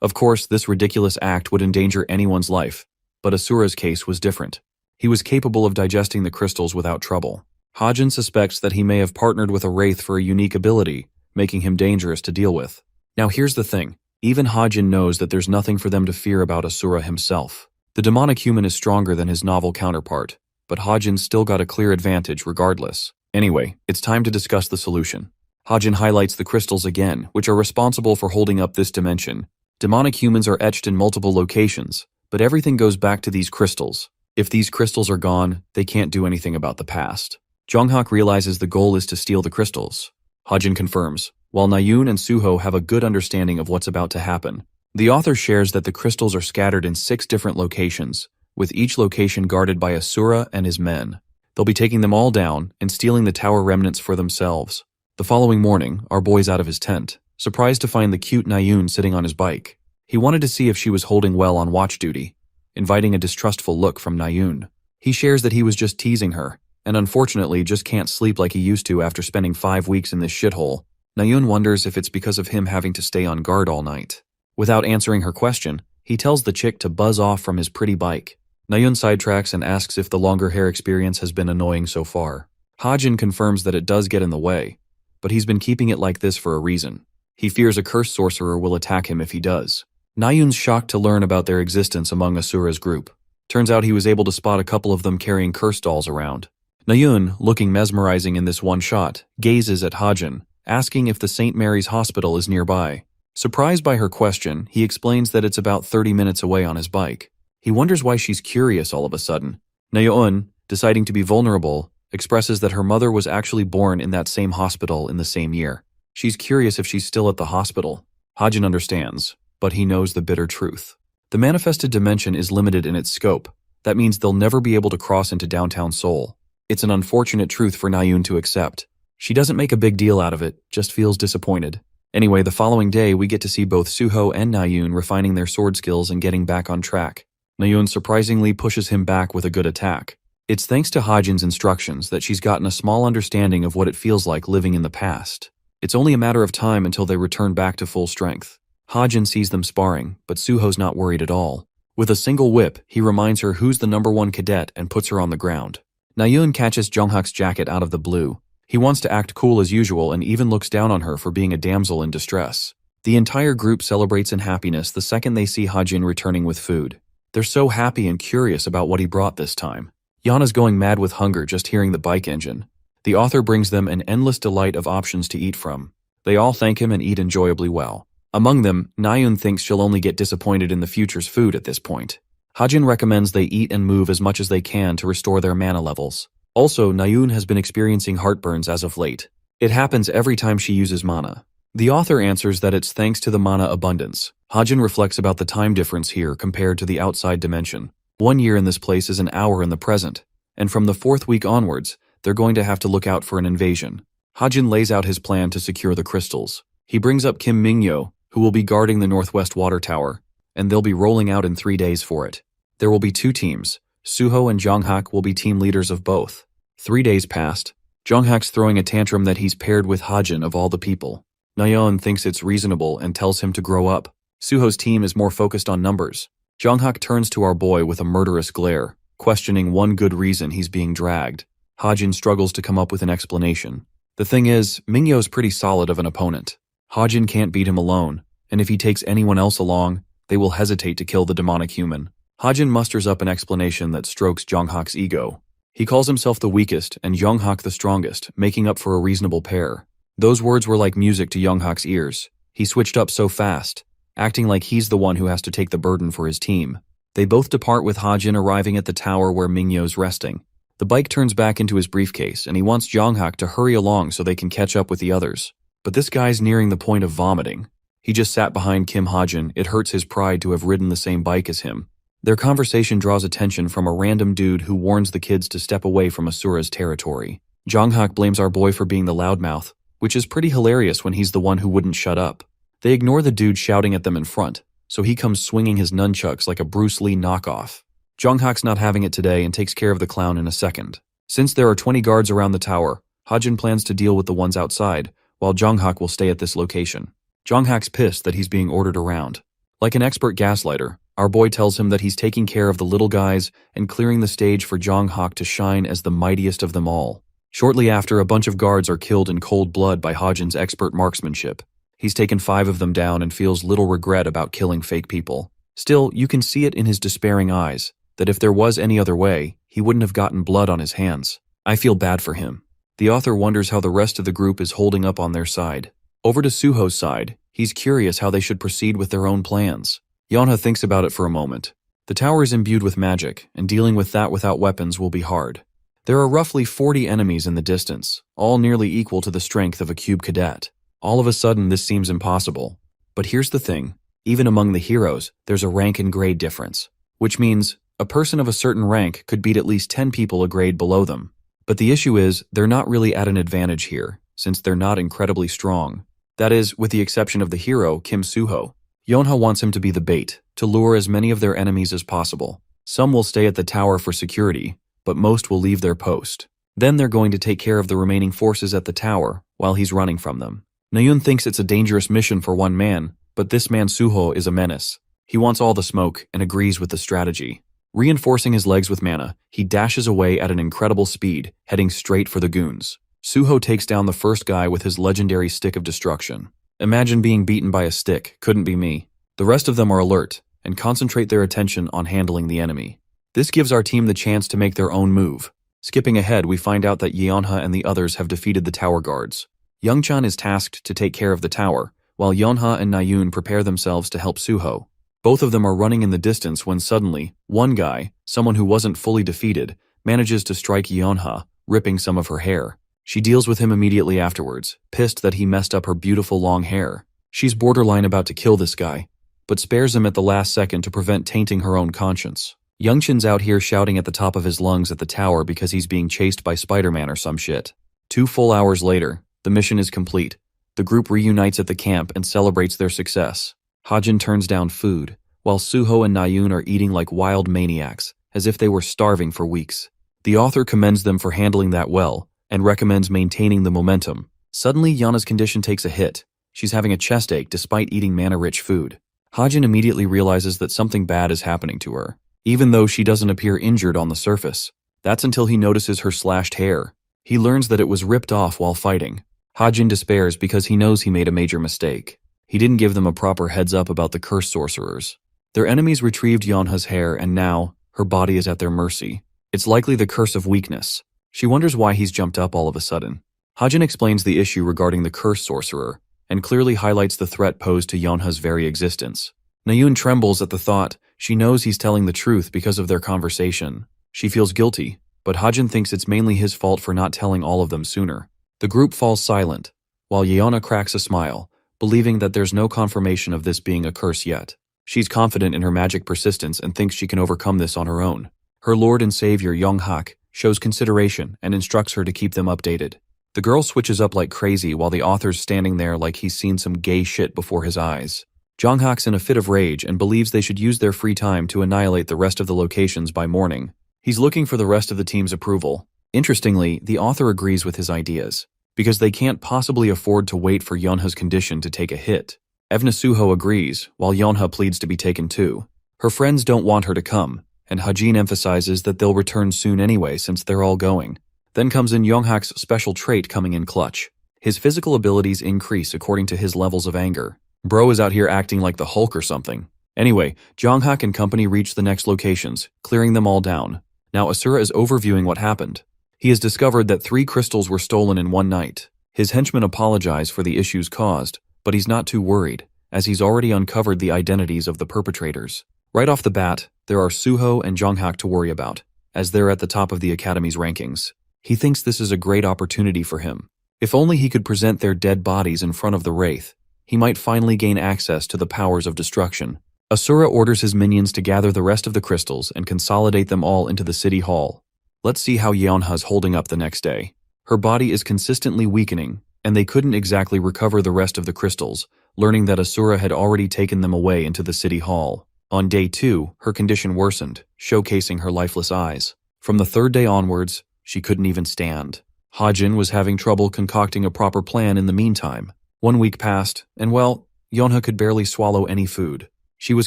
Of course, this ridiculous act would endanger anyone's life, but Asura's case was different. He was capable of digesting the crystals without trouble. Hajin suspects that he may have partnered with a wraith for a unique ability, making him dangerous to deal with. Now here's the thing. Even Hajin knows that there's nothing for them to fear about Asura himself. The demonic human is stronger than his novel counterpart, but Hajin's still got a clear advantage regardless. Anyway, it's time to discuss the solution. Hajin highlights the crystals again, which are responsible for holding up this dimension. Demonic humans are etched in multiple locations, but everything goes back to these crystals. If these crystals are gone, they can't do anything about the past. Jonghak realizes the goal is to steal the crystals. Hajin confirms, while Nayun and Suho have a good understanding of what's about to happen. The author shares that the crystals are scattered in 6 different locations, with each location guarded by Asura and his men. They'll be taking them all down and stealing the tower remnants for themselves. The following morning, our boy's out of his tent, surprised to find the cute Nayun sitting on his bike. He wanted to see if she was holding well on watch duty, inviting a distrustful look from Nayun. He shares that he was just teasing her, and unfortunately just can't sleep like he used to after spending 5 weeks in this shithole. Nayun wonders if it's because of him having to stay on guard all night. Without answering her question, he tells the chick to buzz off from his pretty bike. Nayun sidetracks and asks if the longer hair experience has been annoying so far. Hajin confirms that it does get in the way, but he's been keeping it like this for a reason. He fears a cursed sorcerer will attack him if he does. Nayun's shocked to learn about their existence among Asura's group. Turns out he was able to spot a couple of them carrying curse dolls around. Nayun, looking mesmerizing in this one shot, gazes at Hajin, asking if the St. Mary's Hospital is nearby. Surprised by her question, he explains that it's about 30 minutes away on his bike. He wonders why she's curious all of a sudden. Nayun, deciding to be vulnerable, expresses that her mother was actually born in that same hospital in the same year. She's curious if she's still at the hospital. Hajin understands, but he knows the bitter truth. The manifested dimension is limited in its scope. That means they'll never be able to cross into downtown Seoul. It's an unfortunate truth for Nayun to accept. She doesn't make a big deal out of it, just feels disappointed. Anyway, the following day we get to see both Suho and Nayun refining their sword skills and getting back on track. Nayun surprisingly pushes him back with a good attack. It's thanks to Hajin's instructions that she's gotten a small understanding of what it feels like living in the past. It's only a matter of time until they return back to full strength. Hajin sees them sparring, but Suho's not worried at all. With a single whip, he reminds her who's the #1 cadet and puts her on the ground. Nayun catches Jonghak's jacket out of the blue. He wants to act cool as usual and even looks down on her for being a damsel in distress. The entire group celebrates in happiness the second they see Hajin returning with food. They're so happy and curious about what he brought this time. Yana's going mad with hunger just hearing the bike engine. The author brings them an endless delight of options to eat from. They all thank him and eat enjoyably well. Among them, Nayun thinks she'll only get disappointed in the future's food at this point. Hajin recommends they eat and move as much as they can to restore their mana levels. Also, Nayun has been experiencing heartburns as of late. It happens every time she uses mana. The author answers that it's thanks to the mana abundance. Hajin reflects about the time difference here compared to the outside dimension. 1 year in this place is an hour in the present, and from the 4th week onwards, they're going to have to look out for an invasion. Hajin lays out his plan to secure the crystals. He brings up Kim Mingyo, who will be guarding the Northwest Water Tower, and they'll be rolling out in 3 days for it. There will be 2 teams. Suho and Jonghak will be team leaders of both. 3 days passed. Jonghak's throwing a tantrum that he's paired with Hajin of all the people. Nayun thinks it's reasonable and tells him to grow up. Suho's team is more focused on numbers. Jonghak turns to our boy with a murderous glare, questioning one good reason he's being dragged. Hajin struggles to come up with an explanation. The thing is, Mingyo's pretty solid of an opponent. Hajin can't beat him alone, and if he takes anyone else along, they will hesitate to kill the demonic human. Hajin musters up an explanation that strokes Jonghak's ego. He calls himself the weakest and Jonghak the strongest, making up for a reasonable pair. Those words were like music to Jonghak's ears. He switched up so fast, acting like he's the one who has to take the burden for his team. They both depart with Hajin arriving at the tower where Mingyo's resting. The bike turns back into his briefcase and he wants Jonghak to hurry along so they can catch up with the others. But this guy's nearing the point of vomiting. He just sat behind Kim Hajin. It hurts his pride to have ridden the same bike as him. Their conversation draws attention from a random dude who warns the kids to step away from Asura's territory. Jonghak blames our boy for being the loudmouth, which is pretty hilarious when he's the one who wouldn't shut up. They ignore the dude shouting at them in front, so he comes swinging his nunchucks like a Bruce Lee knockoff. Jonghak's not having it today and takes care of the clown in a second. Since there are 20 guards around the tower, Hajin plans to deal with the ones outside, while Jonghak will stay at this location. Jonghak's pissed that he's being ordered around. Like an expert gaslighter, our boy tells him that he's taking care of the little guys and clearing the stage for Jonghak to shine as the mightiest of them all. Shortly after, a bunch of guards are killed in cold blood by Hajin's expert marksmanship. He's taken 5 of them down and feels little regret about killing fake people. Still, you can see it in his despairing eyes, that if there was any other way, he wouldn't have gotten blood on his hands. I feel bad for him. The author wonders how the rest of the group is holding up on their side. Over to Suho's side, he's curious how they should proceed with their own plans. Yonha thinks about it for a moment. The tower is imbued with magic, and dealing with that without weapons will be hard. There are roughly 40 enemies in the distance, all nearly equal to the strength of a cube cadet. All of a sudden, this seems impossible. But here's the thing. Even among the heroes, there's a rank and grade difference, which means a person of a certain rank could beat at least 10 people a grade below them. But the issue is, they're not really at an advantage here, since they're not incredibly strong. That is, with the exception of the hero, Kim Suho. Yonha wants him to be the bait, to lure as many of their enemies as possible. Some will stay at the tower for security, but most will leave their post. Then they're going to take care of the remaining forces at the tower, while he's running from them. Nayun thinks it's a dangerous mission for one man, but this man Suho is a menace. He wants all the smoke and agrees with the strategy. Reinforcing his legs with mana, he dashes away at an incredible speed, heading straight for the goons. Suho takes down the first guy with his legendary stick of destruction. Imagine being beaten by a stick, couldn't be me. The rest of them are alert, and concentrate their attention on handling the enemy. This gives our team the chance to make their own move. Skipping ahead, we find out that Yeonha and the others have defeated the tower guards. Youngchan is tasked to take care of the tower, while Yeonha and Nayoon prepare themselves to help Suho. Both of them are running in the distance when suddenly, one guy, someone who wasn't fully defeated, manages to strike Yeonha, ripping some of her hair. She deals with him immediately afterwards, pissed that he messed up her beautiful long hair. She's borderline about to kill this guy, but spares him at the last second to prevent tainting her own conscience. Youngchan's out here shouting at the top of his lungs at the tower because he's being chased by Spider-Man or some shit. 2 full hours later, the mission is complete. The group reunites at the camp and celebrates their success. Hajin turns down food, while Suho and Nayoon are eating like wild maniacs, as if they were starving for weeks. The author commends them for handling that well, and recommends maintaining the momentum. Suddenly, Yana's condition takes a hit. She's having a chest ache despite eating mana-rich food. Hajin immediately realizes that something bad is happening to her, even though she doesn't appear injured on the surface. That's until he notices her slashed hair. He learns that it was ripped off while fighting. Hajin despairs because he knows he made a major mistake. He didn't give them a proper heads up about the cursed sorcerers. Their enemies retrieved Yeonha's hair, and now, her body is at their mercy. It's likely the curse of weakness. She wonders why he's jumped up all of a sudden. Hajin explains the issue regarding the cursed sorcerer, and clearly highlights the threat posed to Yeonha's very existence. Nayoon trembles at the thought. She knows he's telling the truth because of their conversation. She feels guilty, but Hajin thinks it's mainly his fault for not telling all of them sooner. The group falls silent, while Yeonha cracks a smile, believing that there's no confirmation of this being a curse yet. She's confident in her magic persistence and thinks she can overcome this on her own. Her lord and savior Yonghak shows consideration and instructs her to keep them updated. The girl switches up like crazy while the author's standing there like he's seen some gay shit before his eyes. Jonghak's in a fit of rage and believes they should use their free time to annihilate the rest of the locations by morning. He's looking for the rest of the team's approval. Interestingly, the author agrees with his ideas, because they can't possibly afford to wait for Yeonha's condition to take a hit. Evna Suho agrees, while Yeonha pleads to be taken too. Her friends don't want her to come, and Hajin emphasizes that they'll return soon anyway since they're all going. Then comes in Yonghak's special trait coming in clutch. His physical abilities increase according to his levels of anger. Bro is out here acting like the Hulk or something. Anyway, Jonghak and company reach the next locations, clearing them all down. Now Asura is overviewing what happened. He has discovered that 3 crystals were stolen in one night. His henchmen apologize for the issues caused, but he's not too worried, as he's already uncovered the identities of the perpetrators. Right off the bat, there are Suho and Jonghak to worry about, as they're at the top of the Academy's rankings. He thinks this is a great opportunity for him. If only he could present their dead bodies in front of the Wraith, he might finally gain access to the powers of destruction. Asura orders his minions to gather the rest of the crystals and consolidate them all into the city hall. Let's see how Yeonha's holding up the next day. Her body is consistently weakening, and they couldn't exactly recover the rest of the crystals, learning that Asura had already taken them away into the city hall. On day 2, her condition worsened, showcasing her lifeless eyes. From the 3rd day onwards, she couldn't even stand. Hajin was having trouble concocting a proper plan in the meantime. 1 week passed, and well, Yeonha could barely swallow any food. She was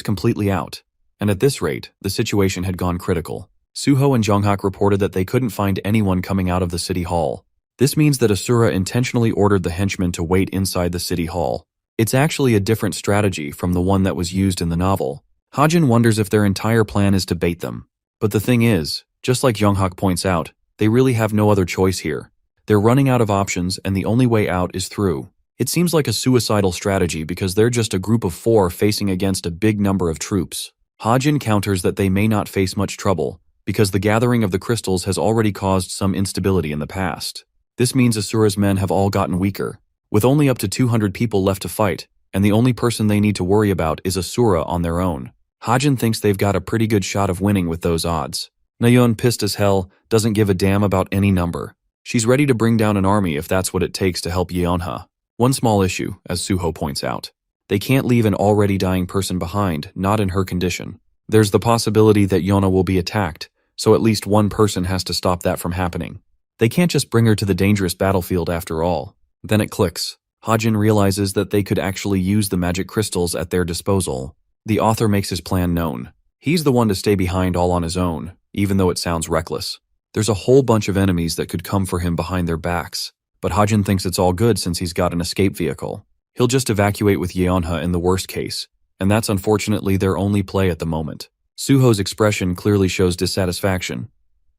completely out, and at this rate, the situation had gone critical. Suho and Jonghak reported that they couldn't find anyone coming out of the city hall. This means that Asura intentionally ordered the henchmen to wait inside the city hall. It's actually a different strategy from the one that was used in the novel. Hajin wonders if their entire plan is to bait them. But the thing is, just like Jonghak points out, they really have no other choice here. They're running out of options and the only way out is through. It seems like a suicidal strategy because they're just a group of 4 facing against a big number of troops. Hajin counters that they may not face much trouble because the gathering of the crystals has already caused some instability in the past. This means Asura's men have all gotten weaker, with only up to 200 people left to fight, and the only person they need to worry about is Asura on their own. Hajin thinks they've got a pretty good shot of winning with those odds. Nayeon, pissed as hell, doesn't give a damn about any number. She's ready to bring down an army if that's what it takes to help Yeonha. One small issue, as Suho points out. They can't leave an already dying person behind, not in her condition. There's the possibility that Yeonha will be attacked, so at least one person has to stop that from happening. They can't just bring her to the dangerous battlefield after all. Then it clicks. Hajin realizes that they could actually use the magic crystals at their disposal. The author makes his plan known. He's the one to stay behind all on his own, even though it sounds reckless. There's a whole bunch of enemies that could come for him behind their backs, but Hajin thinks it's all good since he's got an escape vehicle. He'll just evacuate with Yeonha in the worst case, and that's unfortunately their only play at the moment. Suho's expression clearly shows dissatisfaction.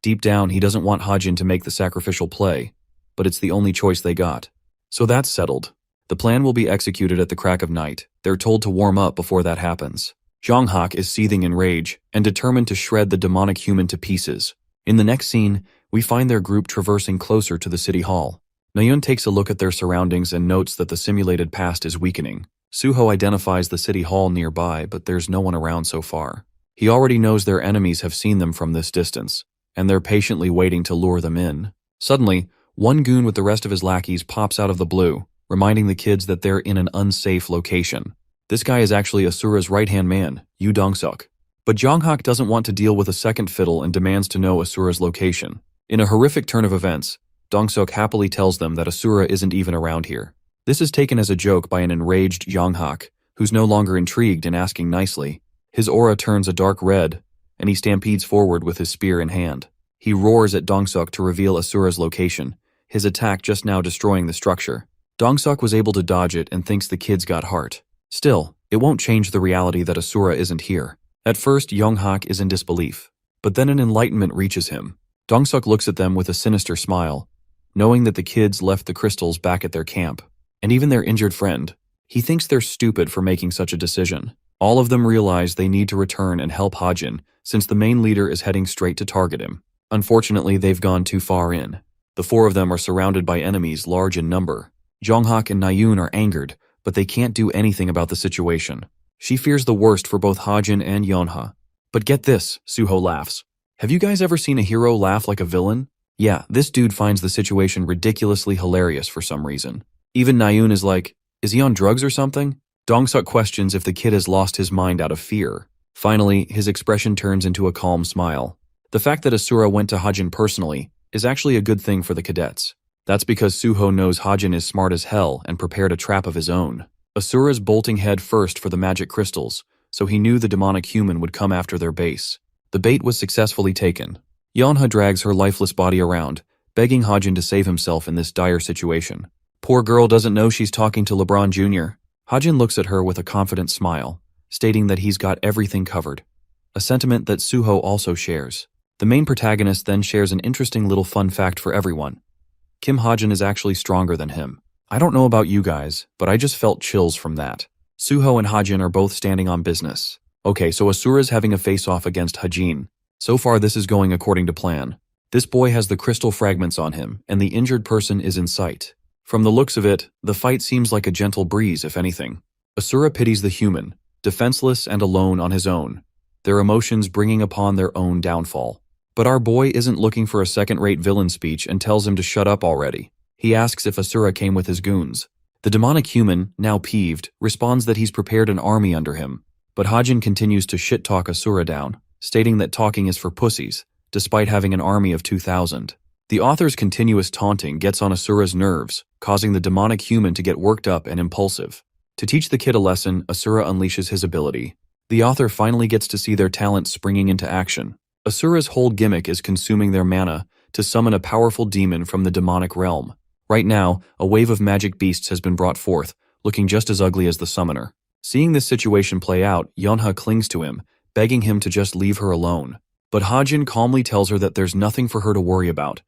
Deep down, he doesn't want Hajin to make the sacrificial play, but it's the only choice they got. So that's settled. The plan will be executed at the crack of night. They're told to warm up before that happens. Jonghak is seething in rage and determined to shred the demonic human to pieces. In the next scene, we find their group traversing closer to the city hall. Nayun takes a look at their surroundings and notes that the simulated past is weakening. Suho identifies the city hall nearby, but there's no one around so far. He already knows their enemies have seen them from this distance, and they're patiently waiting to lure them in. Suddenly, one goon with the rest of his lackeys pops out of the blue, reminding the kids that they're in an unsafe location. This guy is actually Asura's right-hand man, Yu Dong-suk. But Jonghak doesn't want to deal with a second fiddle and demands to know Asura's location. In a horrific turn of events, Dong-suk happily tells them that Asura isn't even around here. This is taken as a joke by an enraged Jonghak, who's no longer intrigued and asking nicely. His aura turns a dark red, and he stampedes forward with his spear in hand. He roars at Dong-suk to reveal Asura's location, his attack just now destroying the structure. Dong-suk was able to dodge it and thinks the kids got heart. Still, it won't change the reality that Asura isn't here. At first, Jonghak is in disbelief, but then an enlightenment reaches him. Dong-suk looks at them with a sinister smile, knowing that the kids left the crystals back at their camp, and even their injured friend. He thinks they're stupid for making such a decision. All of them realize they need to return and help Hajin, since the main leader is heading straight to target him. Unfortunately, they've gone too far in. The four of them are surrounded by enemies large in number. Jonghak and Nayun are angered, but they can't do anything about the situation. She fears the worst for both Hajin and Yeonha. But get this, Suho laughs. Have you guys ever seen a hero laugh like a villain? Yeah, this dude finds the situation ridiculously hilarious for some reason. Even Nayun is like, is he on drugs or something? Dong-suk questions if the kid has lost his mind out of fear. Finally, his expression turns into a calm smile. The fact that Asura went to Hajin personally is actually a good thing for the cadets. That's because Suho knows Hajin is smart as hell and prepared a trap of his own. Asura's bolting head first for the magic crystals, so he knew the demonic human would come after their base. The bait was successfully taken. Yeonha drags her lifeless body around, begging Hajin to save himself in this dire situation. Poor girl doesn't know she's talking to LeBron Jr. Hajin looks at her with a confident smile, stating that he's got everything covered, a sentiment that Suho also shares. The main protagonist then shares an interesting little fun fact for everyone. Kim Hajin is actually stronger than him. I don't know about you guys, but I just felt chills from that. Suho and Hajin are both standing on business. Okay, so Asura's having a face-off against Hajin. So far this is going according to plan. This boy has the crystal fragments on him, and the injured person is in sight. From the looks of it, the fight seems like a gentle breeze, if anything. Asura pities the human, defenseless and alone on his own, their emotions bringing upon their own downfall. But our boy isn't looking for a second-rate villain speech and tells him to shut up already. He asks if Asura came with his goons. The demonic human, now peeved, responds that he's prepared an army under him, but Hajin continues to shit-talk Asura down, stating that talking is for pussies, despite having an army of 2,000. The author's continuous taunting gets on Asura's nerves, causing the demonic human to get worked up and impulsive. To teach the kid a lesson, Asura unleashes his ability. The author finally gets to see their talent springing into action. Asura's whole gimmick is consuming their mana to summon a powerful demon from the demonic realm. Right now, a wave of magic beasts has been brought forth, looking just as ugly as the summoner. Seeing this situation play out, Yeonha clings to him, begging him to just leave her alone. But Hajin calmly tells her that there's nothing for her to worry about,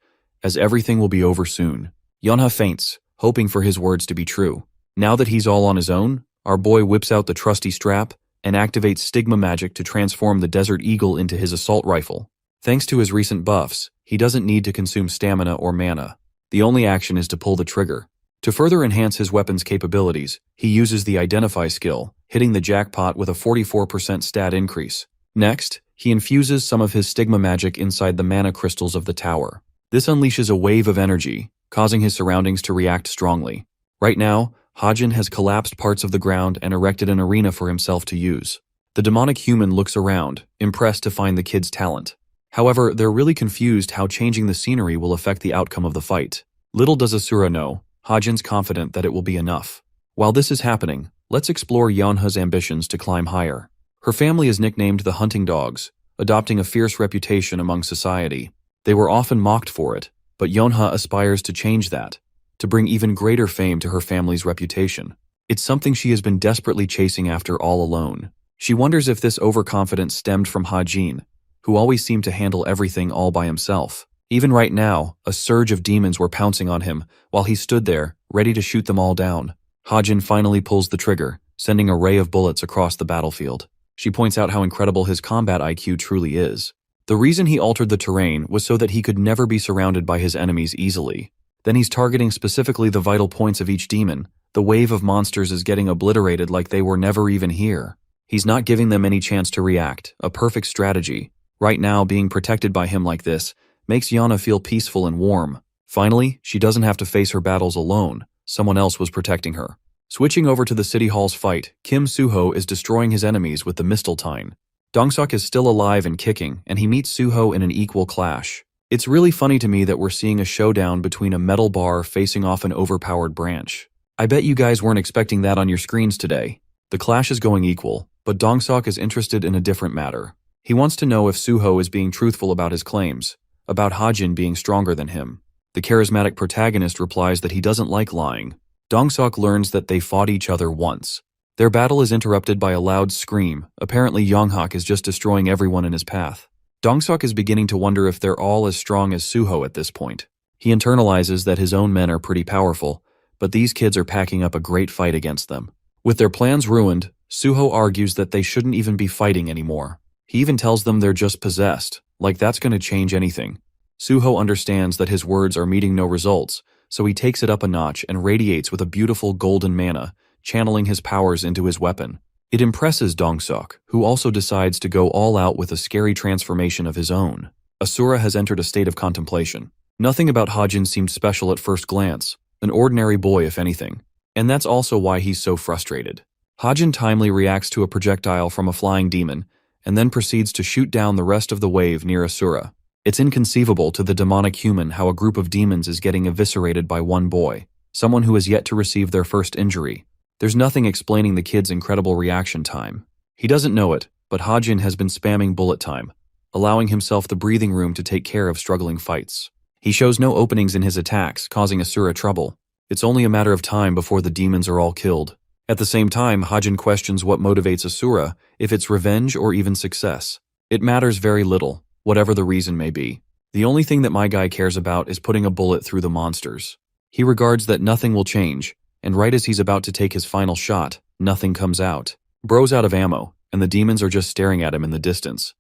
as everything will be over soon. Yeonha faints, hoping for his words to be true. Now that he's all on his own, our boy whips out the trusty strap and activates stigma magic to transform the Desert Eagle into his assault rifle. Thanks to his recent buffs, he doesn't need to consume stamina or mana. The only action is to pull the trigger. To further enhance his weapon's capabilities, he uses the Identify skill, hitting the jackpot with a 44% stat increase. Next, he infuses some of his stigma magic inside the mana crystals of the tower. This unleashes a wave of energy, causing his surroundings to react strongly. Right now, Hajin has collapsed parts of the ground and erected an arena for himself to use. The demonic human looks around, impressed to find the kid's talent. However, they're really confused how changing the scenery will affect the outcome of the fight. Little does Asura know, Hajin's confident that it will be enough. While this is happening, let's explore Yeonha's ambitions to climb higher. Her family is nicknamed the Hunting Dogs, adopting a fierce reputation among society. They were often mocked for it, but Yonha aspires to change that, to bring even greater fame to her family's reputation. It's something she has been desperately chasing after all alone. She wonders if this overconfidence stemmed from Ha-jin, who always seemed to handle everything all by himself. Even right now, a surge of demons were pouncing on him, while he stood there, ready to shoot them all down. Ha-jin finally pulls the trigger, sending a ray of bullets across the battlefield. She points out how incredible his combat IQ truly is. The reason he altered the terrain was so that he could never be surrounded by his enemies easily. Then he's targeting specifically the vital points of each demon. The wave of monsters is getting obliterated like they were never even here. He's not giving them any chance to react, a perfect strategy. Right now, being protected by him like this makes Yana feel peaceful and warm. Finally, she doesn't have to face her battles alone. Someone else was protecting her. Switching over to the City Hall's fight, Kim Suho is destroying his enemies with the Mistletoe. Dongseok is still alive and kicking, and he meets Suho in an equal clash. It's really funny to me that we're seeing a showdown between a metal bar facing off an overpowered branch. I bet you guys weren't expecting that on your screens today. The clash is going equal, but Dongseok is interested in a different matter. He wants to know if Suho is being truthful about his claims, about Ha-jin being stronger than him. The charismatic protagonist replies that he doesn't like lying. Dongseok learns that they fought each other once. Their battle is interrupted by a loud scream. Apparently Yonghak is just destroying everyone in his path. Dongseok is beginning to wonder if they're all as strong as Suho at this point. He internalizes that his own men are pretty powerful, but these kids are packing up a great fight against them. With their plans ruined, Suho argues that they shouldn't even be fighting anymore. He even tells them they're just possessed, like that's going to change anything. Suho understands that his words are meeting no results, so he takes it up a notch and radiates with a beautiful golden mana, channeling his powers into his weapon. It impresses Dongseok, who also decides to go all out with a scary transformation of his own. Asura has entered a state of contemplation. Nothing about Ha-jin seemed special at first glance, an ordinary boy if anything. And that's also why he's so frustrated. Ha-jin timely reacts to a projectile from a flying demon, and then proceeds to shoot down the rest of the wave near Asura. It's inconceivable to the demonic human how a group of demons is getting eviscerated by one boy, someone who has yet to receive their first injury. There's nothing explaining the kid's incredible reaction time. He doesn't know it, but Ha-jin has been spamming bullet time, allowing himself the breathing room to take care of struggling fights. He shows no openings in his attacks, causing Asura trouble. It's only a matter of time before the demons are all killed. At the same time, Ha-jin questions what motivates Asura, if it's revenge or even success. It matters very little, whatever the reason may be. The only thing that my guy cares about is putting a bullet through the monsters. He regards that nothing will change, and right as he's about to take his final shot, nothing comes out. Bro's out of ammo, and the demons are just staring at him in the distance.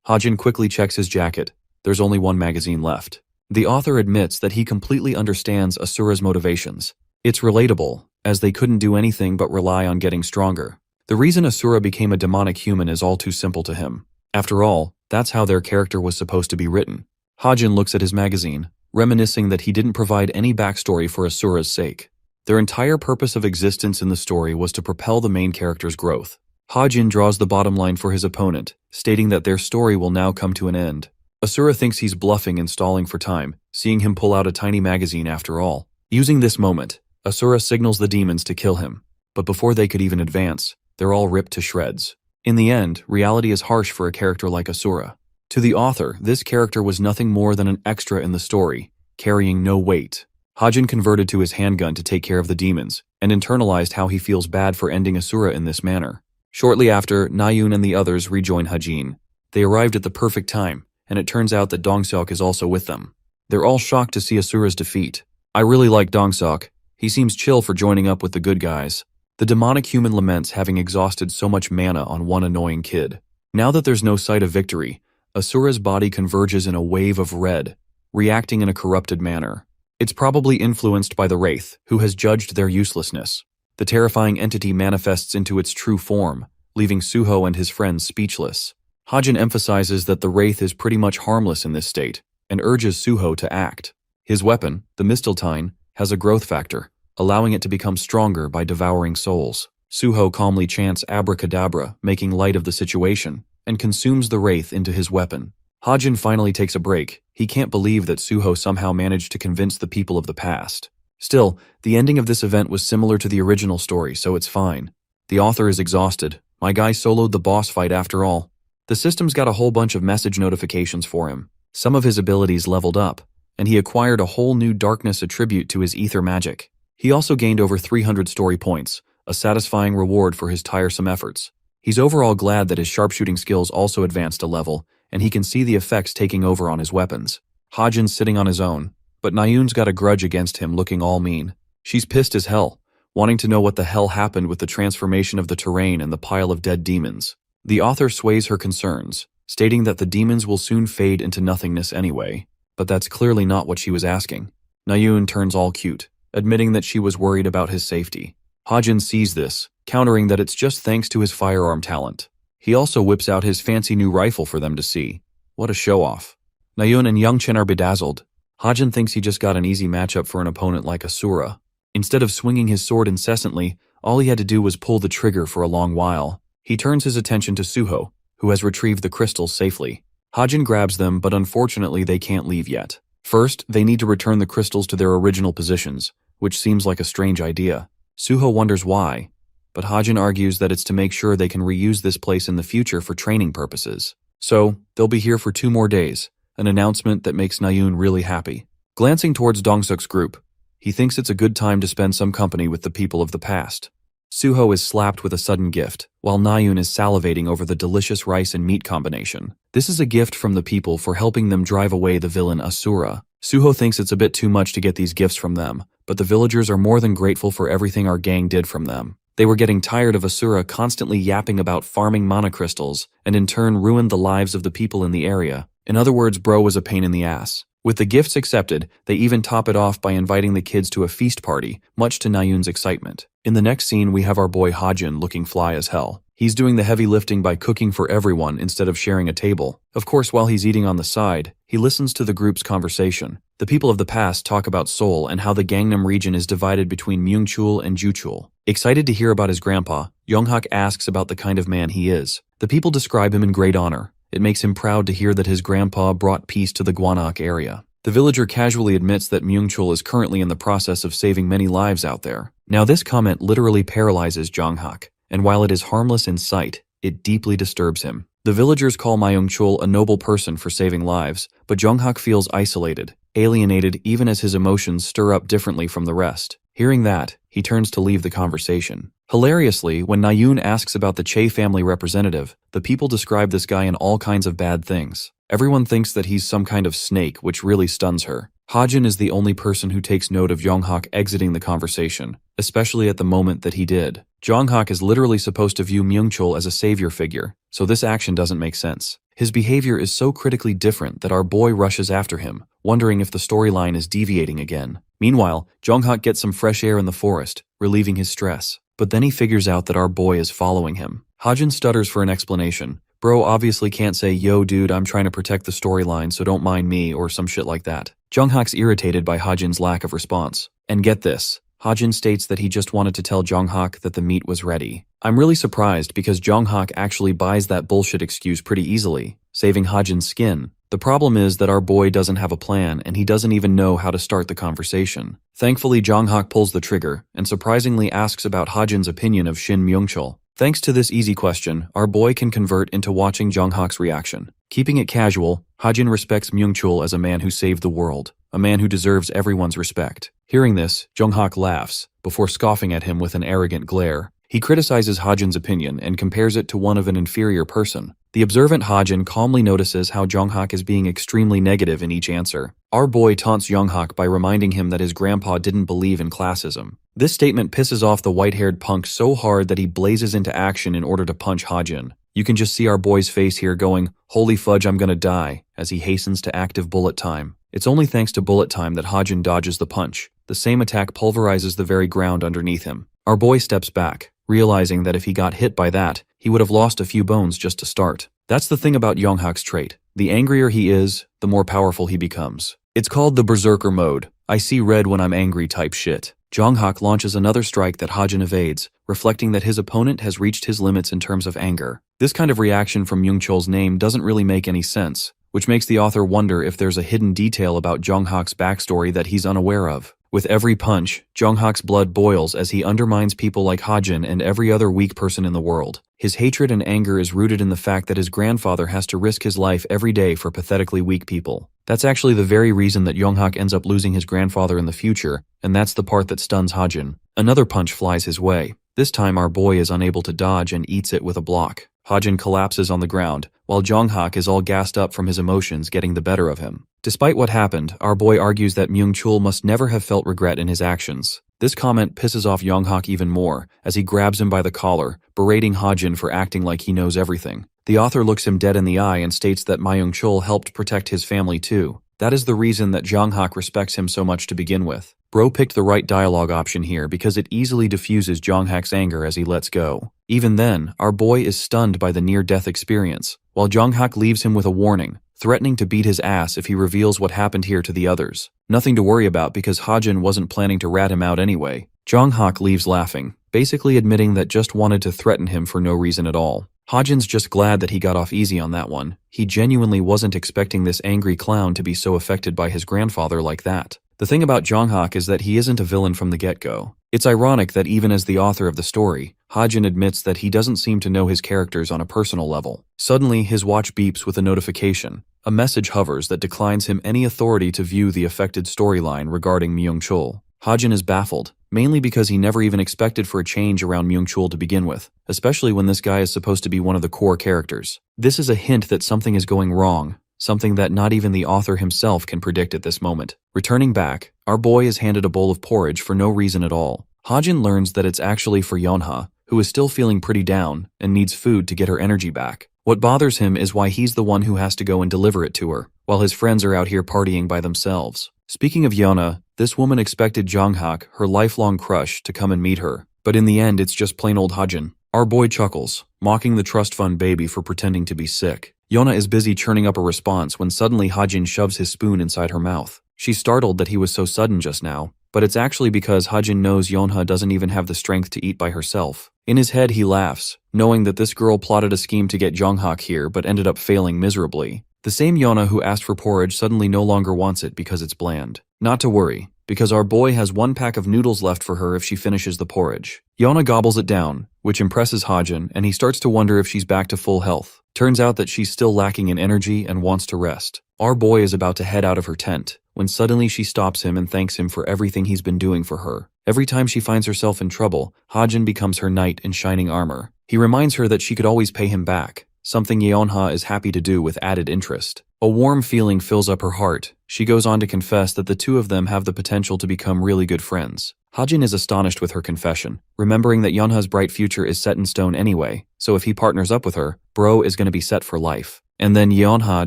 Ha-jin quickly checks his jacket. There's only one magazine left. The author admits that he completely understands Asura's motivations. It's relatable, as they couldn't do anything but rely on getting stronger. The reason Asura became a demonic human is all too simple to him. After all, that's how their character was supposed to be written. Ha-jin looks at his magazine, reminiscing that he didn't provide any backstory for Asura's sake. Their entire purpose of existence in the story was to propel the main character's growth. Ha-jin draws the bottom line for his opponent, stating that their story will now come to an end. Asura thinks he's bluffing and stalling for time, seeing him pull out a tiny magazine after all. Using this moment, Asura signals the demons to kill him, but before they could even advance, they're all ripped to shreds. In the end, reality is harsh for a character like Asura. To the author, this character was nothing more than an extra in the story, carrying no weight. Ha-jin converted to his handgun to take care of the demons, and internalized how he feels bad for ending Asura in this manner. Shortly after, Nayun and the others rejoin Ha-jin. They arrived at the perfect time, and it turns out that Dongseok is also with them. They're all shocked to see Asura's defeat. I really like Dongseok. He seems chill for joining up with the good guys. The demonic human laments having exhausted so much mana on one annoying kid. Now that there's no sight of victory, Asura's body converges in a wave of red, reacting in a corrupted manner. It's probably influenced by the Wraith, who has judged their uselessness. The terrifying entity manifests into its true form, leaving Suho and his friends speechless. Ha-jin emphasizes that the Wraith is pretty much harmless in this state, and urges Suho to act. His weapon, the Mistletoe, has a growth factor, allowing it to become stronger by devouring souls. Suho calmly chants abracadabra, making light of the situation, and consumes the Wraith into his weapon. Ha-jin finally takes a break. He can't believe that Suho somehow managed to convince the people of the past. Still, the ending of this event was similar to the original story, so it's fine. The author is exhausted, My guy soloed the boss fight after all. The system's got a whole bunch of message notifications for him. Some of his abilities leveled up, and he acquired a whole new darkness attribute to his ether magic. He also gained over 300 story points, a satisfying reward for his tiresome efforts. He's overall glad that his sharpshooting skills also advanced a level, and he can see the effects taking over on his weapons. Hajin's sitting on his own, but Nayun's got a grudge against him, looking all mean. She's pissed as hell, wanting to know what the hell happened with the transformation of the terrain and the pile of dead demons. The author sways her concerns, stating that the demons will soon fade into nothingness anyway, but that's clearly not what she was asking. Nayun turns all cute, admitting that she was worried about his safety. Hajin sees this, countering that it's just thanks to his firearm talent. He also whips out his fancy new rifle for them to see. What a show-off. Nayun and Youngchen are bedazzled. Hajin thinks he just got an easy matchup for an opponent like Asura. Instead of swinging his sword incessantly, all he had to do was pull the trigger for a long while. He turns his attention to Suho, who has retrieved the crystals safely. Hajin grabs them, but unfortunately they can't leave yet. First, they need to return the crystals to their original positions, which seems like a strange idea. Suho wonders why, but Hajin argues that it's to make sure they can reuse this place in the future for training purposes. So, they'll be here for 2 more days, an announcement that makes Nayun really happy. Glancing towards Dongsuk's group, he thinks it's a good time to spend some company with the people of the past. Suho is slapped with a sudden gift, while Nayun is salivating over the delicious rice and meat combination. This is a gift from the people for helping them drive away the villain Asura. Suho thinks it's a bit too much to get these gifts from them, but the villagers are more than grateful for everything our gang did from them. They were getting tired of Asura constantly yapping about farming mana crystals, and in turn ruined the lives of the people in the area. In other words, bro was a pain in the ass. With the gifts accepted, they even top it off by inviting the kids to a feast party, much to Nayun's excitement. In the next scene, we have our boy Hajin looking fly as hell. He's doing the heavy lifting by cooking for everyone instead of sharing a table. Of course, while he's eating on the side, he listens to the group's conversation. The people of the past talk about Seoul and how the Gangnam region is divided between Myungchul and Juchul. Excited to hear about his grandpa, Yonghak asks about the kind of man he is. The people describe him in great honor. It makes him proud to hear that his grandpa brought peace to the Gwanak area. The villager casually admits that Myungchul is currently in the process of saving many lives out there. Now this comment literally paralyzes Jonghak, and while it is harmless in sight, it deeply disturbs him. The villagers call Myungchul a noble person for saving lives, but Jonghak feels isolated, alienated even as his emotions stir up differently from the rest. Hearing that, he turns to leave the conversation. Hilariously, when Nayun asks about the Che family representative, the people describe this guy in all kinds of bad things. Everyone thinks that he's some kind of snake, which really stuns her. Hajin is the only person who takes note of Yonghak exiting the conversation, especially at the moment that he did. Jonghak is literally supposed to view Myungchul as a savior figure, so this action doesn't make sense. His behavior is so critically different that our boy rushes after him, wondering if the storyline is deviating again. Meanwhile, Jonghak gets some fresh air in the forest, relieving his stress. But then he figures out that our boy is following him. Hajin stutters for an explanation. Bro obviously can't say, yo dude, I'm trying to protect the storyline so don't mind me or some shit like that. Jonghak's irritated by Hajin's lack of response. And get this, Hajin states that he just wanted to tell Jonghak that the meat was ready. I'm really surprised because Jonghak actually buys that bullshit excuse pretty easily, saving Hajin's skin. The problem is that our boy doesn't have a plan and he doesn't even know how to start the conversation. Thankfully, Jonghak pulls the trigger and surprisingly asks about Hajin's opinion of Shin Myungchul. Thanks to this easy question, our boy can convert into watching Jonghak's reaction. Keeping it casual, Hajin respects Myungchul as a man who saved the world, a man who deserves everyone's respect. Hearing this, Jonghak laughs, before scoffing at him with an arrogant glare. He criticizes Hajin's opinion and compares it to one of an inferior person. The observant Hajin calmly notices how Jonghak is being extremely negative in each answer. Our boy taunts Jonghak by reminding him that his grandpa didn't believe in classism. This statement pisses off the white-haired punk so hard that he blazes into action in order to punch Hajin. You can just see our boy's face here going, "Holy fudge, I'm gonna die," as he hastens to active bullet time. It's only thanks to bullet time that Hajin dodges the punch. The same attack pulverizes the very ground underneath him. Our boy steps back, realizing that if he got hit by that, he would have lost a few bones just to start. That's the thing about Yonghak's trait. The angrier he is, the more powerful he becomes. It's called the berserker mode. I see red when I'm angry type shit. Jonghak launches another strike that Hajin evades, reflecting that his opponent has reached his limits in terms of anger. This kind of reaction from Myungchul's name doesn't really make any sense, which makes the author wonder if there's a hidden detail about Jonghak's backstory that he's unaware of. With every punch, Jonghyuk's blood boils as he undermines people like Hajin and every other weak person in the world. His hatred and anger is rooted in the fact that his grandfather has to risk his life every day for pathetically weak people. That's actually the very reason that Jonghyuk ends up losing his grandfather in the future, and that's the part that stuns Hajin. Another punch flies his way. This time our boy is unable to dodge and eats it with a block. Hajin collapses on the ground, while Jonghyuk is all gassed up from his emotions getting the better of him. Despite what happened, our boy argues that Myung-chul must never have felt regret in his actions. This comment pisses off Jonghyuk even more, as he grabs him by the collar, berating Hajin for acting like he knows everything. The author looks him dead in the eye and states that Myung-chul helped protect his family too. That is the reason that Jonghyuk respects him so much to begin with. Bro picked the right dialogue option here because it easily diffuses Jonghyuk's anger as he lets go. Even then, our boy is stunned by the near-death experience, while Jonghyuk leaves him with a warning, threatening to beat his ass if he reveals what happened here to the others. Nothing to worry about because Hajin wasn't planning to rat him out anyway. Jonghyuk leaves laughing, basically admitting that just wanted to threaten him for no reason at all. Hajin's just glad that he got off easy on that one. He genuinely wasn't expecting this angry clown to be so affected by his grandfather like that. The thing about Jonghyuk is that he isn't a villain from the get-go. It's ironic that even as the author of the story, Hajin admits that he doesn't seem to know his characters on a personal level. Suddenly, his watch beeps with a notification. A message hovers that declines him any authority to view the affected storyline regarding Myung-chul. Hajin is baffled, mainly because he never even expected for a change around Myung-chul to begin with, especially when this guy is supposed to be one of the core characters. This is a hint that something is going wrong, something that not even the author himself can predict at this moment. Returning back, our boy is handed a bowl of porridge for no reason at all. Hajin learns that it's actually for Yonha, who is still feeling pretty down and needs food to get her energy back. What bothers him is why he's the one who has to go and deliver it to her, while his friends are out here partying by themselves. Speaking of Yona, this woman expected Jonghyuk, her lifelong crush, to come and meet her, but in the end it's just plain old Hajin. Our boy chuckles, mocking the trust fund baby for pretending to be sick. Yona is busy churning up a response when suddenly Hajin shoves his spoon inside her mouth. She's startled that he was so sudden just now, but it's actually because Hajin knows Yonha doesn't even have the strength to eat by herself. In his head he laughs, knowing that this girl plotted a scheme to get Jonghyuk here but ended up failing miserably. The same Yona who asked for porridge suddenly no longer wants it because it's bland. Not to worry, because our boy has one pack of noodles left for her if she finishes the porridge. Yona gobbles it down, which impresses Hajin, and he starts to wonder if she's back to full health. Turns out that she's still lacking in energy and wants to rest. Our boy is about to head out of her tent, when suddenly she stops him and thanks him for everything he's been doing for her. Every time she finds herself in trouble, Hajin becomes her knight in shining armor. He reminds her that she could always pay him back, something Yeonha is happy to do with added interest. A warm feeling fills up her heart. She goes on to confess that the two of them have the potential to become really good friends. Hajin is astonished with her confession, remembering that Yeonha's bright future is set in stone anyway, so if he partners up with her, bro is going to be set for life. And then Yeonha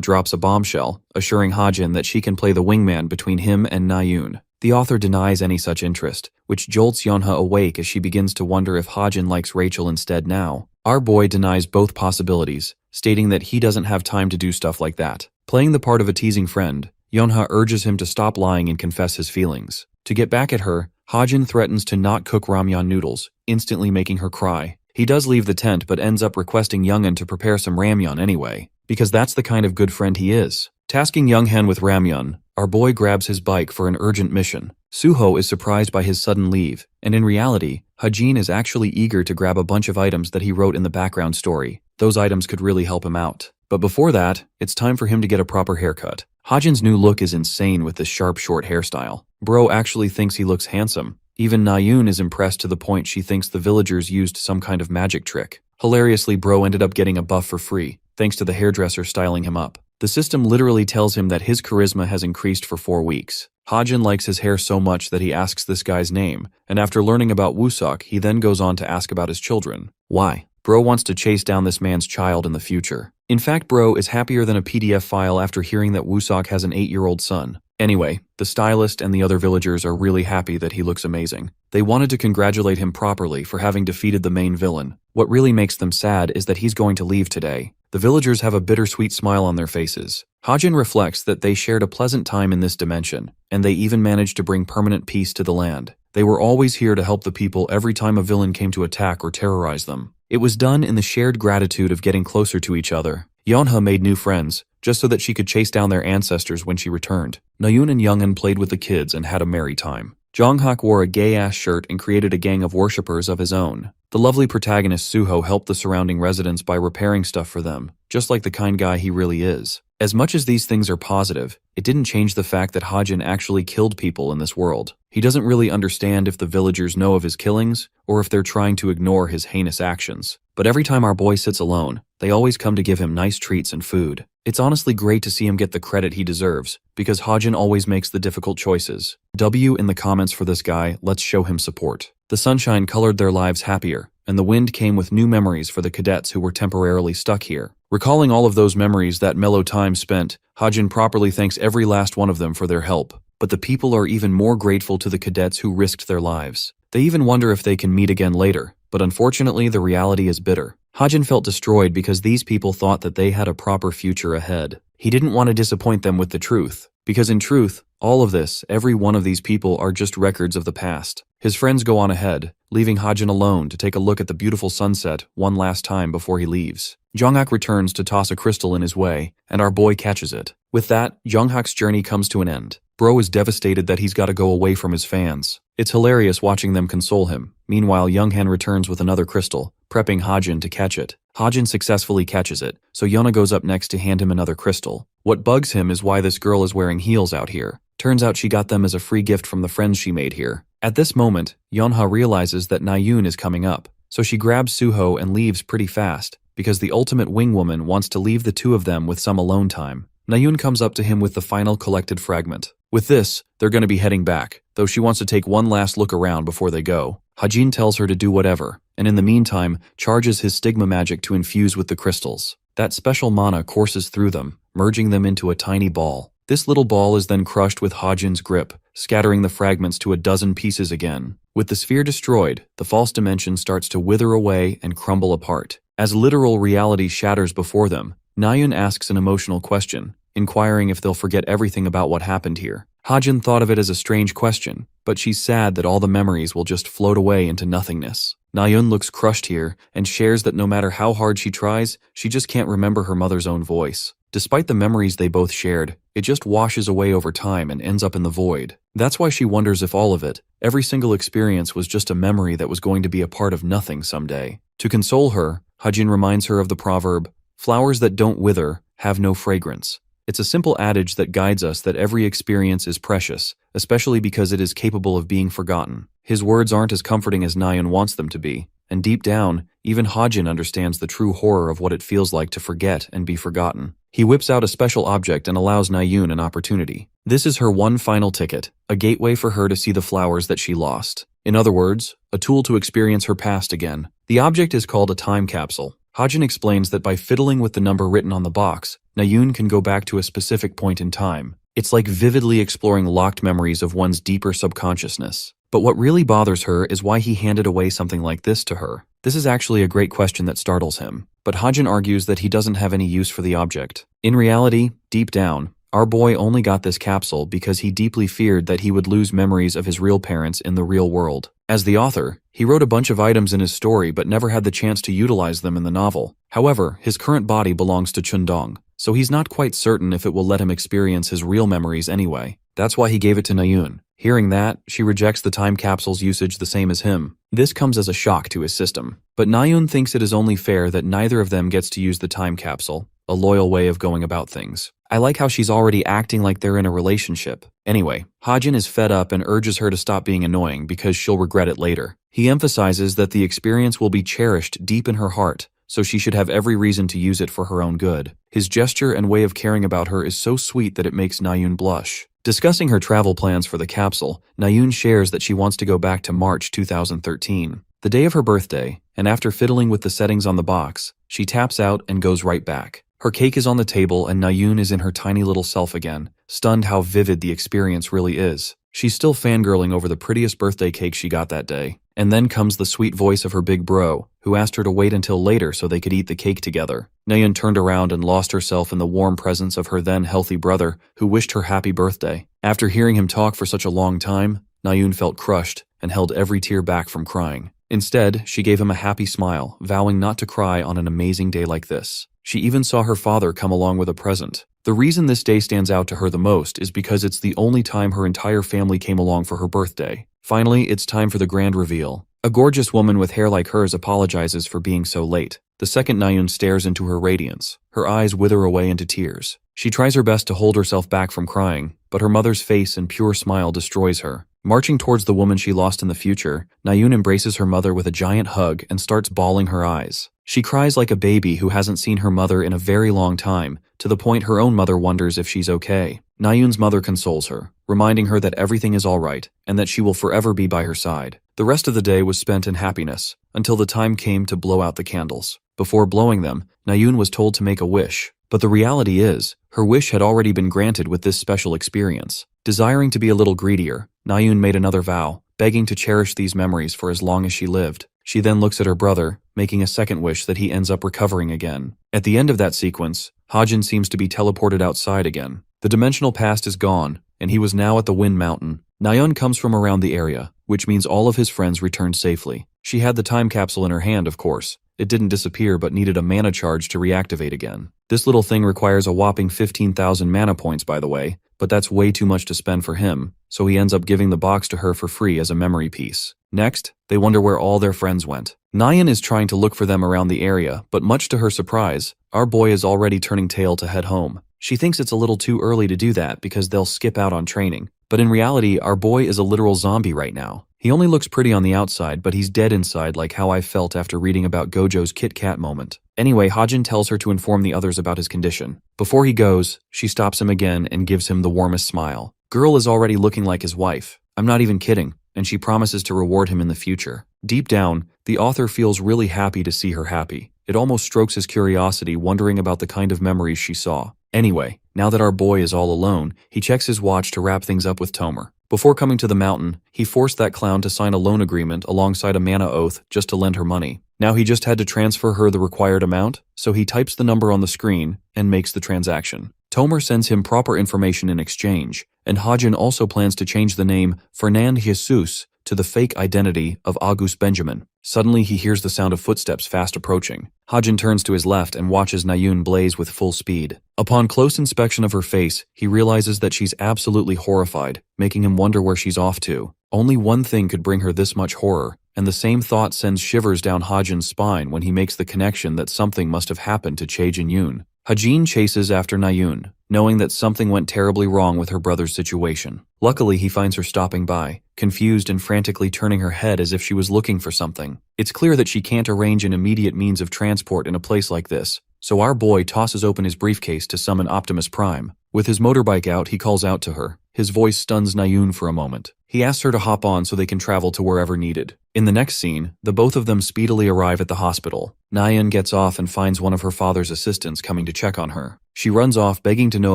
drops a bombshell, assuring Hajin that she can play the wingman between him and Nayoon. The author denies any such interest, which jolts Yeonha awake as she begins to wonder if Hajin likes Rachel instead now. Our boy denies both possibilities, stating that he doesn't have time to do stuff like that. Playing the part of a teasing friend, Yeonha urges him to stop lying and confess his feelings. To get back at her, Hajin threatens to not cook ramyeon noodles, instantly making her cry. He does leave the tent but ends up requesting Younghan to prepare some ramyeon anyway, because that's the kind of good friend he is. Tasking Younghan with ramyeon, our boy grabs his bike for an urgent mission. Suho is surprised by his sudden leave, and in reality, Hajin is actually eager to grab a bunch of items that he wrote in the background story. Those items could really help him out. But before that, it's time for him to get a proper haircut. Hajin's new look is insane with this sharp short hairstyle. Bro actually thinks he looks handsome. Even Nayoon is impressed to the point she thinks the villagers used some kind of magic trick. Hilariously, Bro ended up getting a buff for free, thanks to the hairdresser styling him up. The system literally tells him that his charisma has increased for 4 weeks. Hajin likes his hair so much that he asks this guy's name, and after learning about Wooseok, he then goes on to ask about his children. Why? Bro wants to chase down this man's child in the future. In fact, Bro is happier than a PDF file after hearing that Wooseok has an 8-year-old son. Anyway, the stylist and the other villagers are really happy that he looks amazing. They wanted to congratulate him properly for having defeated the main villain. What really makes them sad is that he's going to leave today. The villagers have a bittersweet smile on their faces. Hajin reflects that they shared a pleasant time in this dimension, and they even managed to bring permanent peace to the land. They were always here to help the people every time a villain came to attack or terrorize them. It was done in the shared gratitude of getting closer to each other. Yeonha made new friends, just so that she could chase down their ancestors when she returned. Nayoon and Younghan played with the kids and had a merry time. Jonghyuk wore a gay-ass shirt and created a gang of worshippers of his own. The lovely protagonist Suho helped the surrounding residents by repairing stuff for them, just like the kind guy he really is. As much as these things are positive, it didn't change the fact that Hajin actually killed people in this world. He doesn't really understand if the villagers know of his killings, or if they're trying to ignore his heinous actions. But every time our boy sits alone, they always come to give him nice treats and food. It's honestly great to see him get the credit he deserves, because Hajin always makes the difficult choices. W in the comments for this guy, let's show him support. The sunshine colored their lives happier, and the wind came with new memories for the cadets who were temporarily stuck here. Recalling all of those memories, that mellow time spent, Hajin properly thanks every last one of them for their help. But the people are even more grateful to the cadets who risked their lives. They even wonder if they can meet again later, but unfortunately the reality is bitter. Hajin felt destroyed because these people thought that they had a proper future ahead. He didn't want to disappoint them with the truth, because in truth, all of this, every one of these people are just records of the past. His friends go on ahead, leaving Hajin alone to take a look at the beautiful sunset one last time before he leaves. Jonghyuk returns to toss a crystal in his way, and our boy catches it. With that, Jonghyuk's journey comes to an end. Bro is devastated that he's got to go away from his fans. It's hilarious watching them console him. Meanwhile, Younghan returns with another crystal, prepping Hajin to catch it. Hajin successfully catches it, so Yona goes up next to hand him another crystal. What bugs him is why this girl is wearing heels out here. Turns out she got them as a free gift from the friends she made here. At this moment, Yonha realizes that Nayun is coming up, so she grabs Suho and leaves pretty fast, because the ultimate wing woman wants to leave the two of them with some alone time. Nayun comes up to him with the final collected fragment. With this, they're going to be heading back, though she wants to take one last look around before they go. Hajin tells her to do whatever, and in the meantime, charges his stigma magic to infuse with the crystals. That special mana courses through them, merging them into a tiny ball. This little ball is then crushed with Hajin's grip, scattering the fragments to a dozen pieces again. With the sphere destroyed, the false dimension starts to wither away and crumble apart. As literal reality shatters before them, Nayun asks an emotional question, inquiring if they'll forget everything about what happened here. Hajin thought of it as a strange question, but she's sad that all the memories will just float away into nothingness. Nayun looks crushed here and shares that no matter how hard she tries, she just can't remember her mother's own voice. Despite the memories they both shared, it just washes away over time and ends up in the void. That's why she wonders if all of it, every single experience, was just a memory that was going to be a part of nothing someday. To console her, Hajin reminds her of the proverb, "Flowers that don't wither have no fragrance." It's a simple adage that guides us that every experience is precious, especially because it is capable of being forgotten. His words aren't as comforting as Nayun wants them to be, and deep down, even Hajin understands the true horror of what it feels like to forget and be forgotten. He whips out a special object and allows Nayun an opportunity. This is her one final ticket, a gateway for her to see the flowers that she lost. In other words, a tool to experience her past again. The object is called a time capsule. Hajin explains that by fiddling with the number written on the box, Nayun can go back to a specific point in time. It's like vividly exploring locked memories of one's deeper subconsciousness. But what really bothers her is why he handed away something like this to her. This is actually a great question that startles him, but Hajin argues that he doesn't have any use for the object. In reality, deep down, our boy only got this capsule because he deeply feared that he would lose memories of his real parents in the real world. As the author, he wrote a bunch of items in his story but never had the chance to utilize them in the novel. However, his current body belongs to Chundong, so he's not quite certain if it will let him experience his real memories anyway. That's why he gave it to Nayun. Hearing that, she rejects the time capsule's usage the same as him. This comes as a shock to his system. But Nayun thinks it is only fair that neither of them gets to use the time capsule, a loyal way of going about things. I like how she's already acting like they're in a relationship. Anyway, Hajin is fed up and urges her to stop being annoying because she'll regret it later. He emphasizes that the experience will be cherished deep in her heart, so she should have every reason to use it for her own good. His gesture and way of caring about her is so sweet that it makes Nayun blush. Discussing her travel plans for the capsule, Nayun shares that she wants to go back to March 2013, the day of her birthday, and after fiddling with the settings on the box, she taps out and goes right back. Her cake is on the table and Nayun is in her tiny little self again, stunned how vivid the experience really is. She's still fangirling over the prettiest birthday cake she got that day. And then comes the sweet voice of her big bro, who asked her to wait until later so they could eat the cake together. Nayun turned around and lost herself in the warm presence of her then healthy brother, who wished her happy birthday. After hearing him talk for such a long time, Nayun felt crushed and held every tear back from crying. Instead, she gave him a happy smile, vowing not to cry on an amazing day like this. She even saw her father come along with a present. The reason this day stands out to her the most is because it's the only time her entire family came along for her birthday. Finally, it's time for the grand reveal. A gorgeous woman with hair like hers apologizes for being so late. The second Nayun stares into her radiance. Her eyes wither away into tears. She tries her best to hold herself back from crying, but her mother's face and pure smile destroys her. Marching towards the woman she lost in the future, Nayun embraces her mother with a giant hug and starts bawling her eyes. She cries like a baby who hasn't seen her mother in a very long time, to the point her own mother wonders if she's okay. Nayun's mother consoles her, reminding her that everything is alright and that she will forever be by her side. The rest of the day was spent in happiness, until the time came to blow out the candles. Before blowing them, Nayun was told to make a wish, but the reality is, her wish had already been granted with this special experience. Desiring to be a little greedier, Nayun made another vow, begging to cherish these memories for as long as she lived. She then looks at her brother, making a second wish that he ends up recovering again. At the end of that sequence, Hajin seems to be teleported outside again. The dimensional past is gone, and he was now at the Wind Mountain. Nayun comes from around the area, which means all of his friends returned safely. She had the time capsule in her hand, of course. It didn't disappear but needed a mana charge to reactivate again. This little thing requires a whopping 15,000 mana points, by the way, but that's way too much to spend for him, so he ends up giving the box to her for free as a memory piece. Next, they wonder where all their friends went. Nayun is trying to look for them around the area, but much to her surprise, our boy is already turning tail to head home. She thinks it's a little too early to do that because they'll skip out on training. But in reality, our boy is a literal zombie right now. He only looks pretty on the outside, but he's dead inside, like how I felt after reading about Gojo's Kit Kat moment. Anyway, Hajin tells her to inform the others about his condition. Before he goes, she stops him again and gives him the warmest smile. Girl is already looking like his wife. I'm not even kidding, and she promises to reward him in the future. Deep down, the author feels really happy to see her happy. It almost strokes his curiosity, wondering about the kind of memories she saw. Anyway, now that our boy is all alone, he checks his watch to wrap things up with Tomer. Before coming to the mountain, he forced that clown to sign a loan agreement alongside a mana oath just to lend her money. Now he just had to transfer her the required amount, so he types the number on the screen and makes the transaction. Tomer sends him proper information in exchange, and Hajin also plans to change the name Fernand Jesus to the fake identity of Auguste Benjamin. Suddenly he hears the sound of footsteps fast approaching. Hajin turns to his left and watches Nayun blaze with full speed. Upon close inspection of her face, he realizes that she's absolutely horrified, making him wonder where she's off to. Only one thing could bring her this much horror, and the same thought sends shivers down Hajin's spine when he makes the connection that something must have happened to Chae Jin-yoon. Hajin chases after Nayun, knowing that something went terribly wrong with her brother's situation. Luckily, he finds her stopping by, confused and frantically turning her head as if she was looking for something. It's clear that she can't arrange an immediate means of transport in a place like this, so our boy tosses open his briefcase to summon Optimus Prime. With his motorbike out, he calls out to her. His voice stuns Nayun for a moment. He asks her to hop on so they can travel to wherever needed. In the next scene, the both of them speedily arrive at the hospital. Nayun gets off and finds one of her father's assistants coming to check on her. She runs off begging to know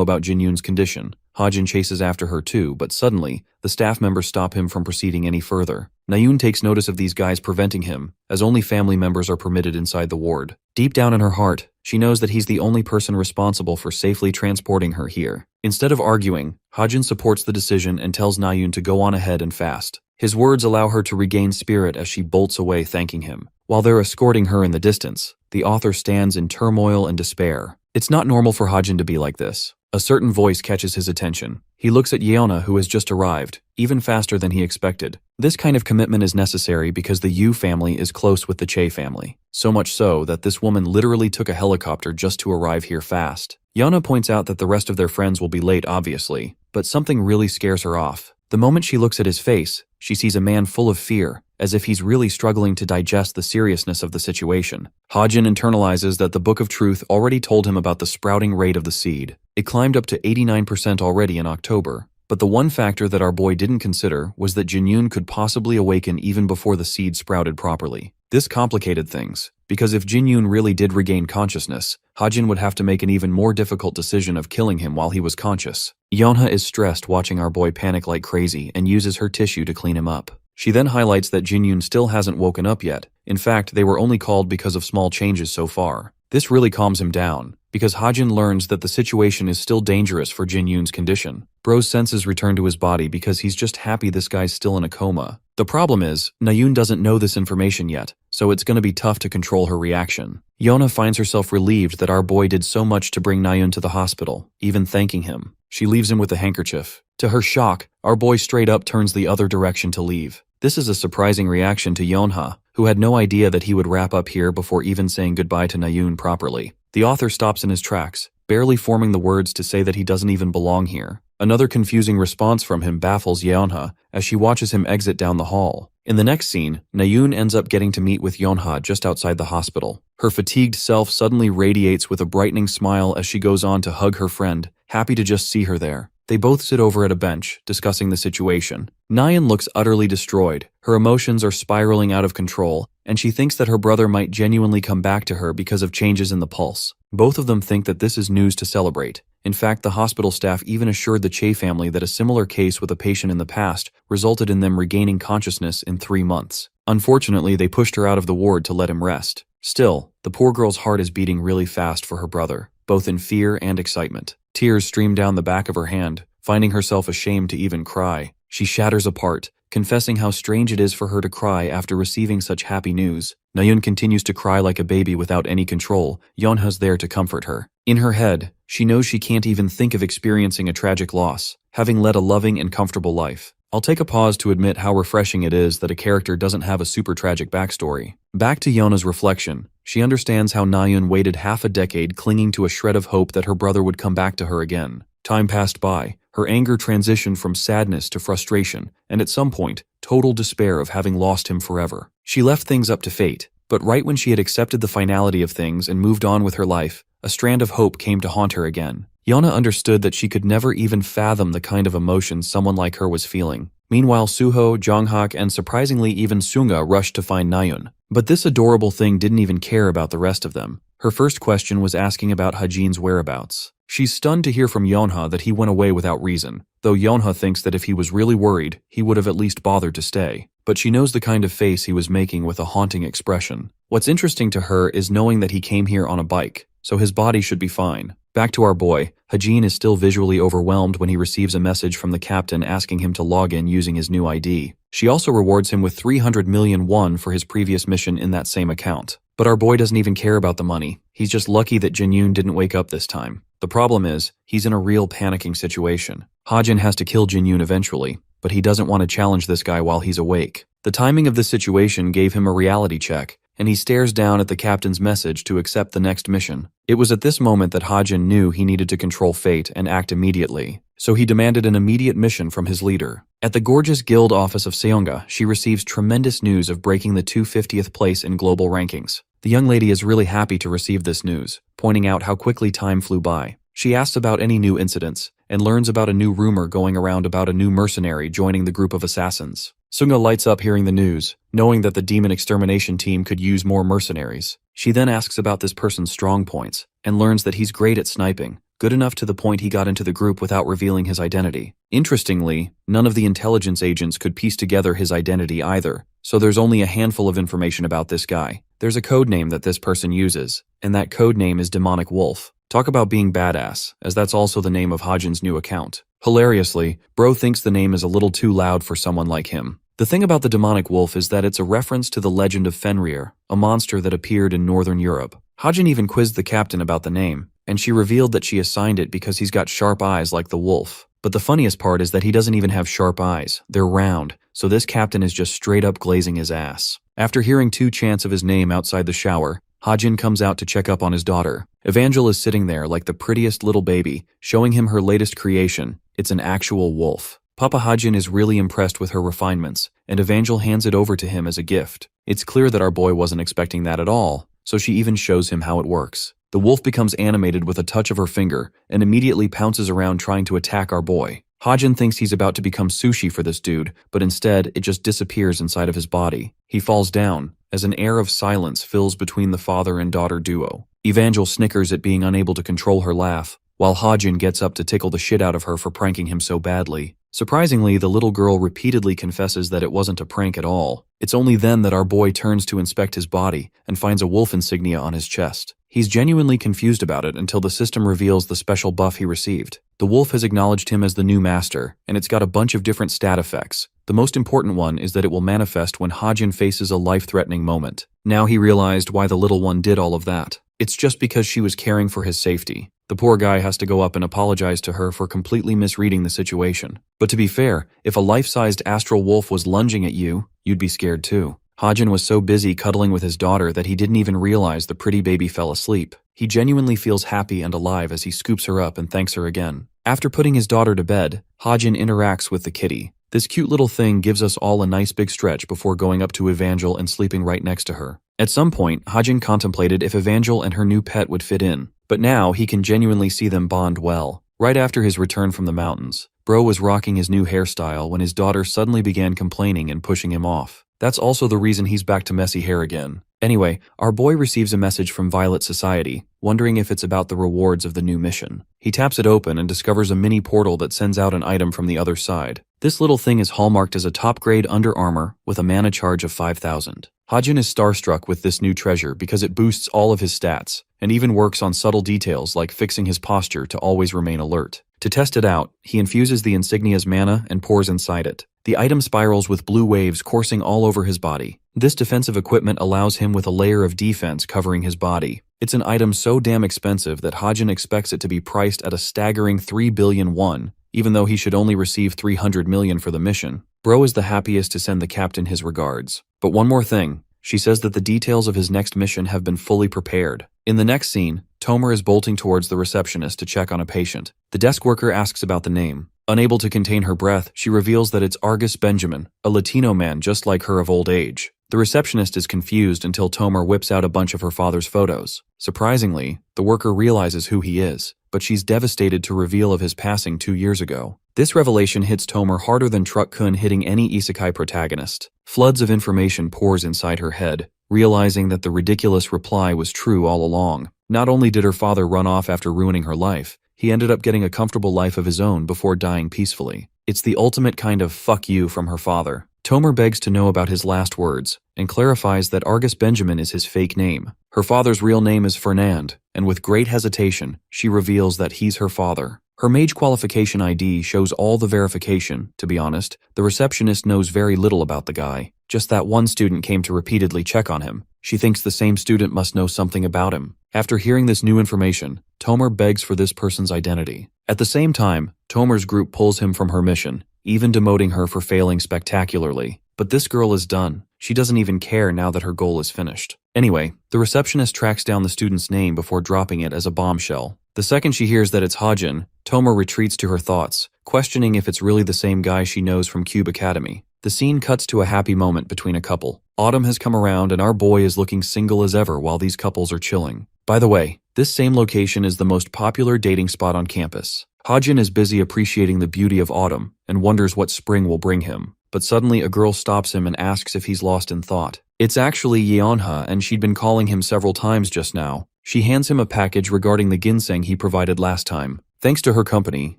about Jin-yoon's condition. Hajin chases after her too, but suddenly, the staff members stop him from proceeding any further. Nayun takes notice of these guys preventing him, as only family members are permitted inside the ward. Deep down in her heart, she knows that he's the only person responsible for safely transporting her here. Instead of arguing, Hajin supports the decision and tells Nayun to go on ahead and fast. His words allow her to regain spirit as she bolts away thanking him. While they're escorting her in the distance, the author stands in turmoil and despair. It's not normal for Hajin to be like this. A certain voice catches his attention. He looks at Yeona, who has just arrived, even faster than he expected. This kind of commitment is necessary because the Yu family is close with the Chae family. So much so that this woman literally took a helicopter just to arrive here fast. Yeona points out that the rest of their friends will be late, obviously, but something really scares her off. The moment she looks at his face, she sees a man full of fear, as if he's really struggling to digest the seriousness of the situation. Hajin internalizes that the Book of Truth already told him about the sprouting rate of the seed. It climbed up to 89% already in October, but the one factor that our boy didn't consider was that Jin-yoon could possibly awaken even before the seed sprouted properly. This complicated things, because if Jin-yoon really did regain consciousness, Hajin would have to make an even more difficult decision of killing him while he was conscious. Yeonha is stressed watching our boy panic like crazy and uses her tissue to clean him up. She then highlights that Jin-yoon still hasn't woken up yet. In fact, they were only called because of small changes so far. This really calms him down, because Hajin learns that the situation is still dangerous for Jin Yoon's condition. Bro's senses return to his body because he's just happy this guy's still in a coma. The problem is, Nayoon doesn't know this information yet, so it's gonna be tough to control her reaction. Yona finds herself relieved that our boy did so much to bring Nayoon to the hospital, even thanking him. She leaves him with a handkerchief. To her shock, our boy straight up turns the other direction to leave. This is a surprising reaction to Yonha, who had no idea that he would wrap up here before even saying goodbye to Nayoon properly. The author stops in his tracks, barely forming the words to say that he doesn't even belong here. Another confusing response from him baffles Yeonha as she watches him exit down the hall. In the next scene, Nayoon ends up getting to meet with Yeonha just outside the hospital. Her fatigued self suddenly radiates with a brightening smile as she goes on to hug her friend, happy to just see her there. They both sit over at a bench, discussing the situation. Nayeon looks utterly destroyed. Her emotions are spiraling out of control, and she thinks that her brother might genuinely come back to her because of changes in the pulse. Both of them think that this is news to celebrate. In fact, the hospital staff even assured the Che family that a similar case with a patient in the past resulted in them regaining consciousness in 3 months. Unfortunately, they pushed her out of the ward to let him rest. Still, the poor girl's heart is beating really fast for her brother, both in fear and excitement. Tears stream down the back of her hand, finding herself ashamed to even cry. She shatters apart, confessing how strange it is for her to cry after receiving such happy news. Nayoon continues to cry like a baby without any control. Yeonha's there to comfort her. In her head, she knows she can't even think of experiencing a tragic loss, having led a loving and comfortable life. I'll take a pause to admit how refreshing it is that a character doesn't have a super tragic backstory. Back to Yeonha's reflection, she understands how Nayoon waited half a decade clinging to a shred of hope that her brother would come back to her again. Time passed by, her anger transitioned from sadness to frustration, and at some point, total despair of having lost him forever. She left things up to fate, but right when she had accepted the finality of things and moved on with her life, a strand of hope came to haunt her again. Yeonha understood that she could never even fathom the kind of emotions someone like her was feeling. Meanwhile, Suho, Jonghak, and surprisingly even Sunga rushed to find Nayoon. But this adorable thing didn't even care about the rest of them. Her first question was asking about Hajin's whereabouts. She's stunned to hear from Yeonha that he went away without reason, though Yeonha thinks that if he was really worried, he would have at least bothered to stay. But she knows the kind of face he was making with a haunting expression. What's interesting to her is knowing that he came here on a bike, so his body should be fine. Back to our boy, Hajin is still visually overwhelmed when he receives a message from the captain asking him to log in using his new ID. She also rewards him with 300 million won for his previous mission in that same account. But our boy doesn't even care about the money. He's just lucky that Jin Yoon didn't wake up this time. The problem is, he's in a real panicking situation. Hajin has to kill Jin Yoon eventually, but he doesn't want to challenge this guy while he's awake. The timing of this situation gave him a reality check, and he stares down at the captain's message to accept the next mission. It was at this moment that Hajin knew he needed to control fate and act immediately, so he demanded an immediate mission from his leader. At the gorgeous guild office of Seonga, she receives tremendous news of breaking the 250th place in global rankings. The young lady is really happy to receive this news, pointing out how quickly time flew by. She asks about any new incidents, and learns about a new rumor going around about a new mercenary joining the group of assassins. Sunga lights up hearing the news, knowing that the demon extermination team could use more mercenaries. She then asks about this person's strong points, and learns that he's great at sniping, good enough to the point he got into the group without revealing his identity. Interestingly, none of the intelligence agents could piece together his identity either, so there's only a handful of information about this guy. There's a code name that this person uses, and that code name is Demonic Wolf. Talk about being badass, as that's also the name of Hajin's new account. Hilariously, Bro thinks the name is a little too loud for someone like him. The thing about the demonic wolf is that it's a reference to the legend of Fenrir, a monster that appeared in Northern Europe. Hajin even quizzed the captain about the name, and she revealed that she assigned it because he's got sharp eyes like the wolf. But the funniest part is that he doesn't even have sharp eyes, they're round, so this captain is just straight up glazing his ass. After hearing 2 chants of his name outside the shower, Hajin comes out to check up on his daughter. Evangel is sitting there like the prettiest little baby, showing him her latest creation. It's an actual wolf. Papa Hajin is really impressed with her refinements, and Evangel hands it over to him as a gift. It's clear that our boy wasn't expecting that at all, so she even shows him how it works. The wolf becomes animated with a touch of her finger, and immediately pounces around trying to attack our boy. Hajin thinks he's about to become sushi for this dude, but instead it just disappears inside of his body. He falls down, as an air of silence fills between the father and daughter duo. Evangel snickers at being unable to control her laugh, while Hajin gets up to tickle the shit out of her for pranking him so badly. Surprisingly, the little girl repeatedly confesses that it wasn't a prank at all. It's only then that our boy turns to inspect his body and finds a wolf insignia on his chest. He's genuinely confused about it until the system reveals the special buff he received. The wolf has acknowledged him as the new master, and it's got a bunch of different stat effects. The most important one is that it will manifest when Hajin faces a life-threatening moment. Now he realized why the little one did all of that. It's just because she was caring for his safety. The poor guy has to go up and apologize to her for completely misreading the situation. But to be fair, if a life-sized astral wolf was lunging at you, you'd be scared too. Hajin was so busy cuddling with his daughter that he didn't even realize the pretty baby fell asleep. He genuinely feels happy and alive as he scoops her up and thanks her again. After putting his daughter to bed, Hajin interacts with the kitty. This cute little thing gives us all a nice big stretch before going up to Evangel and sleeping right next to her. At some point, Hajin contemplated if Evangel and her new pet would fit in, but now he can genuinely see them bond well. Right after his return from the mountains, Bro was rocking his new hairstyle when his daughter suddenly began complaining and pushing him off. That's also the reason he's back to messy hair again. Anyway, our boy receives a message from Violet Society, wondering if it's about the rewards of the new mission. He taps it open and discovers a mini portal that sends out an item from the other side. This little thing is hallmarked as a top-grade under armor with a mana charge of 5,000. Hajin is starstruck with this new treasure because it boosts all of his stats, and even works on subtle details like fixing his posture to always remain alert. To test it out, he infuses the insignia's mana and pours inside it. The item spirals with blue waves coursing all over his body. This defensive equipment allows him with a layer of defense covering his body. It's an item so damn expensive that Hajin expects it to be priced at a staggering 3 billion won, even though he should only receive 300 million for the mission. Bro is the happiest to send the captain his regards. But one more thing. She says that the details of his next mission have been fully prepared. In the next scene, Tomer is bolting towards the receptionist to check on a patient. The desk worker asks about the name. Unable to contain her breath, she reveals that it's Argus Benjamin, a Latino man just like her of old age. The receptionist is confused until Tomer whips out a bunch of her father's photos. Surprisingly, the worker realizes who he is, but she's devastated to reveal of his passing 2 years ago. This revelation hits Tomer harder than Truck-kun hitting any isekai protagonist. Floods of information pours inside her head, realizing that the ridiculous reply was true all along. Not only did her father run off after ruining her life, he ended up getting a comfortable life of his own before dying peacefully. It's the ultimate kind of fuck you from her father. Tomer begs to know about his last words, and clarifies that Argus Benjamin is his fake name. Her father's real name is Fernand, and with great hesitation, she reveals that he's her father. Her mage qualification ID shows all the verification. To be honest, the receptionist knows very little about the guy. Just that one student came to repeatedly check on him. She thinks the same student must know something about him. After hearing this new information, Tomer begs for this person's identity. At the same time, Tomer's group pulls him from her mission, even demoting her for failing spectacularly. But this girl is done. She doesn't even care now that her goal is finished. Anyway, the receptionist tracks down the student's name before dropping it as a bombshell. The second she hears that it's Hajin, Tomer retreats to her thoughts, questioning if it's really the same guy she knows from Cube Academy. The scene cuts to a happy moment between a couple. Autumn has come around and our boy is looking single as ever while these couples are chilling. By the way, this same location is the most popular dating spot on campus. Hajin is busy appreciating the beauty of autumn and wonders what spring will bring him. But suddenly a girl stops him and asks if he's lost in thought. It's actually Yeonha, and she'd been calling him several times just now. She hands him a package regarding the ginseng he provided last time. Thanks to her company,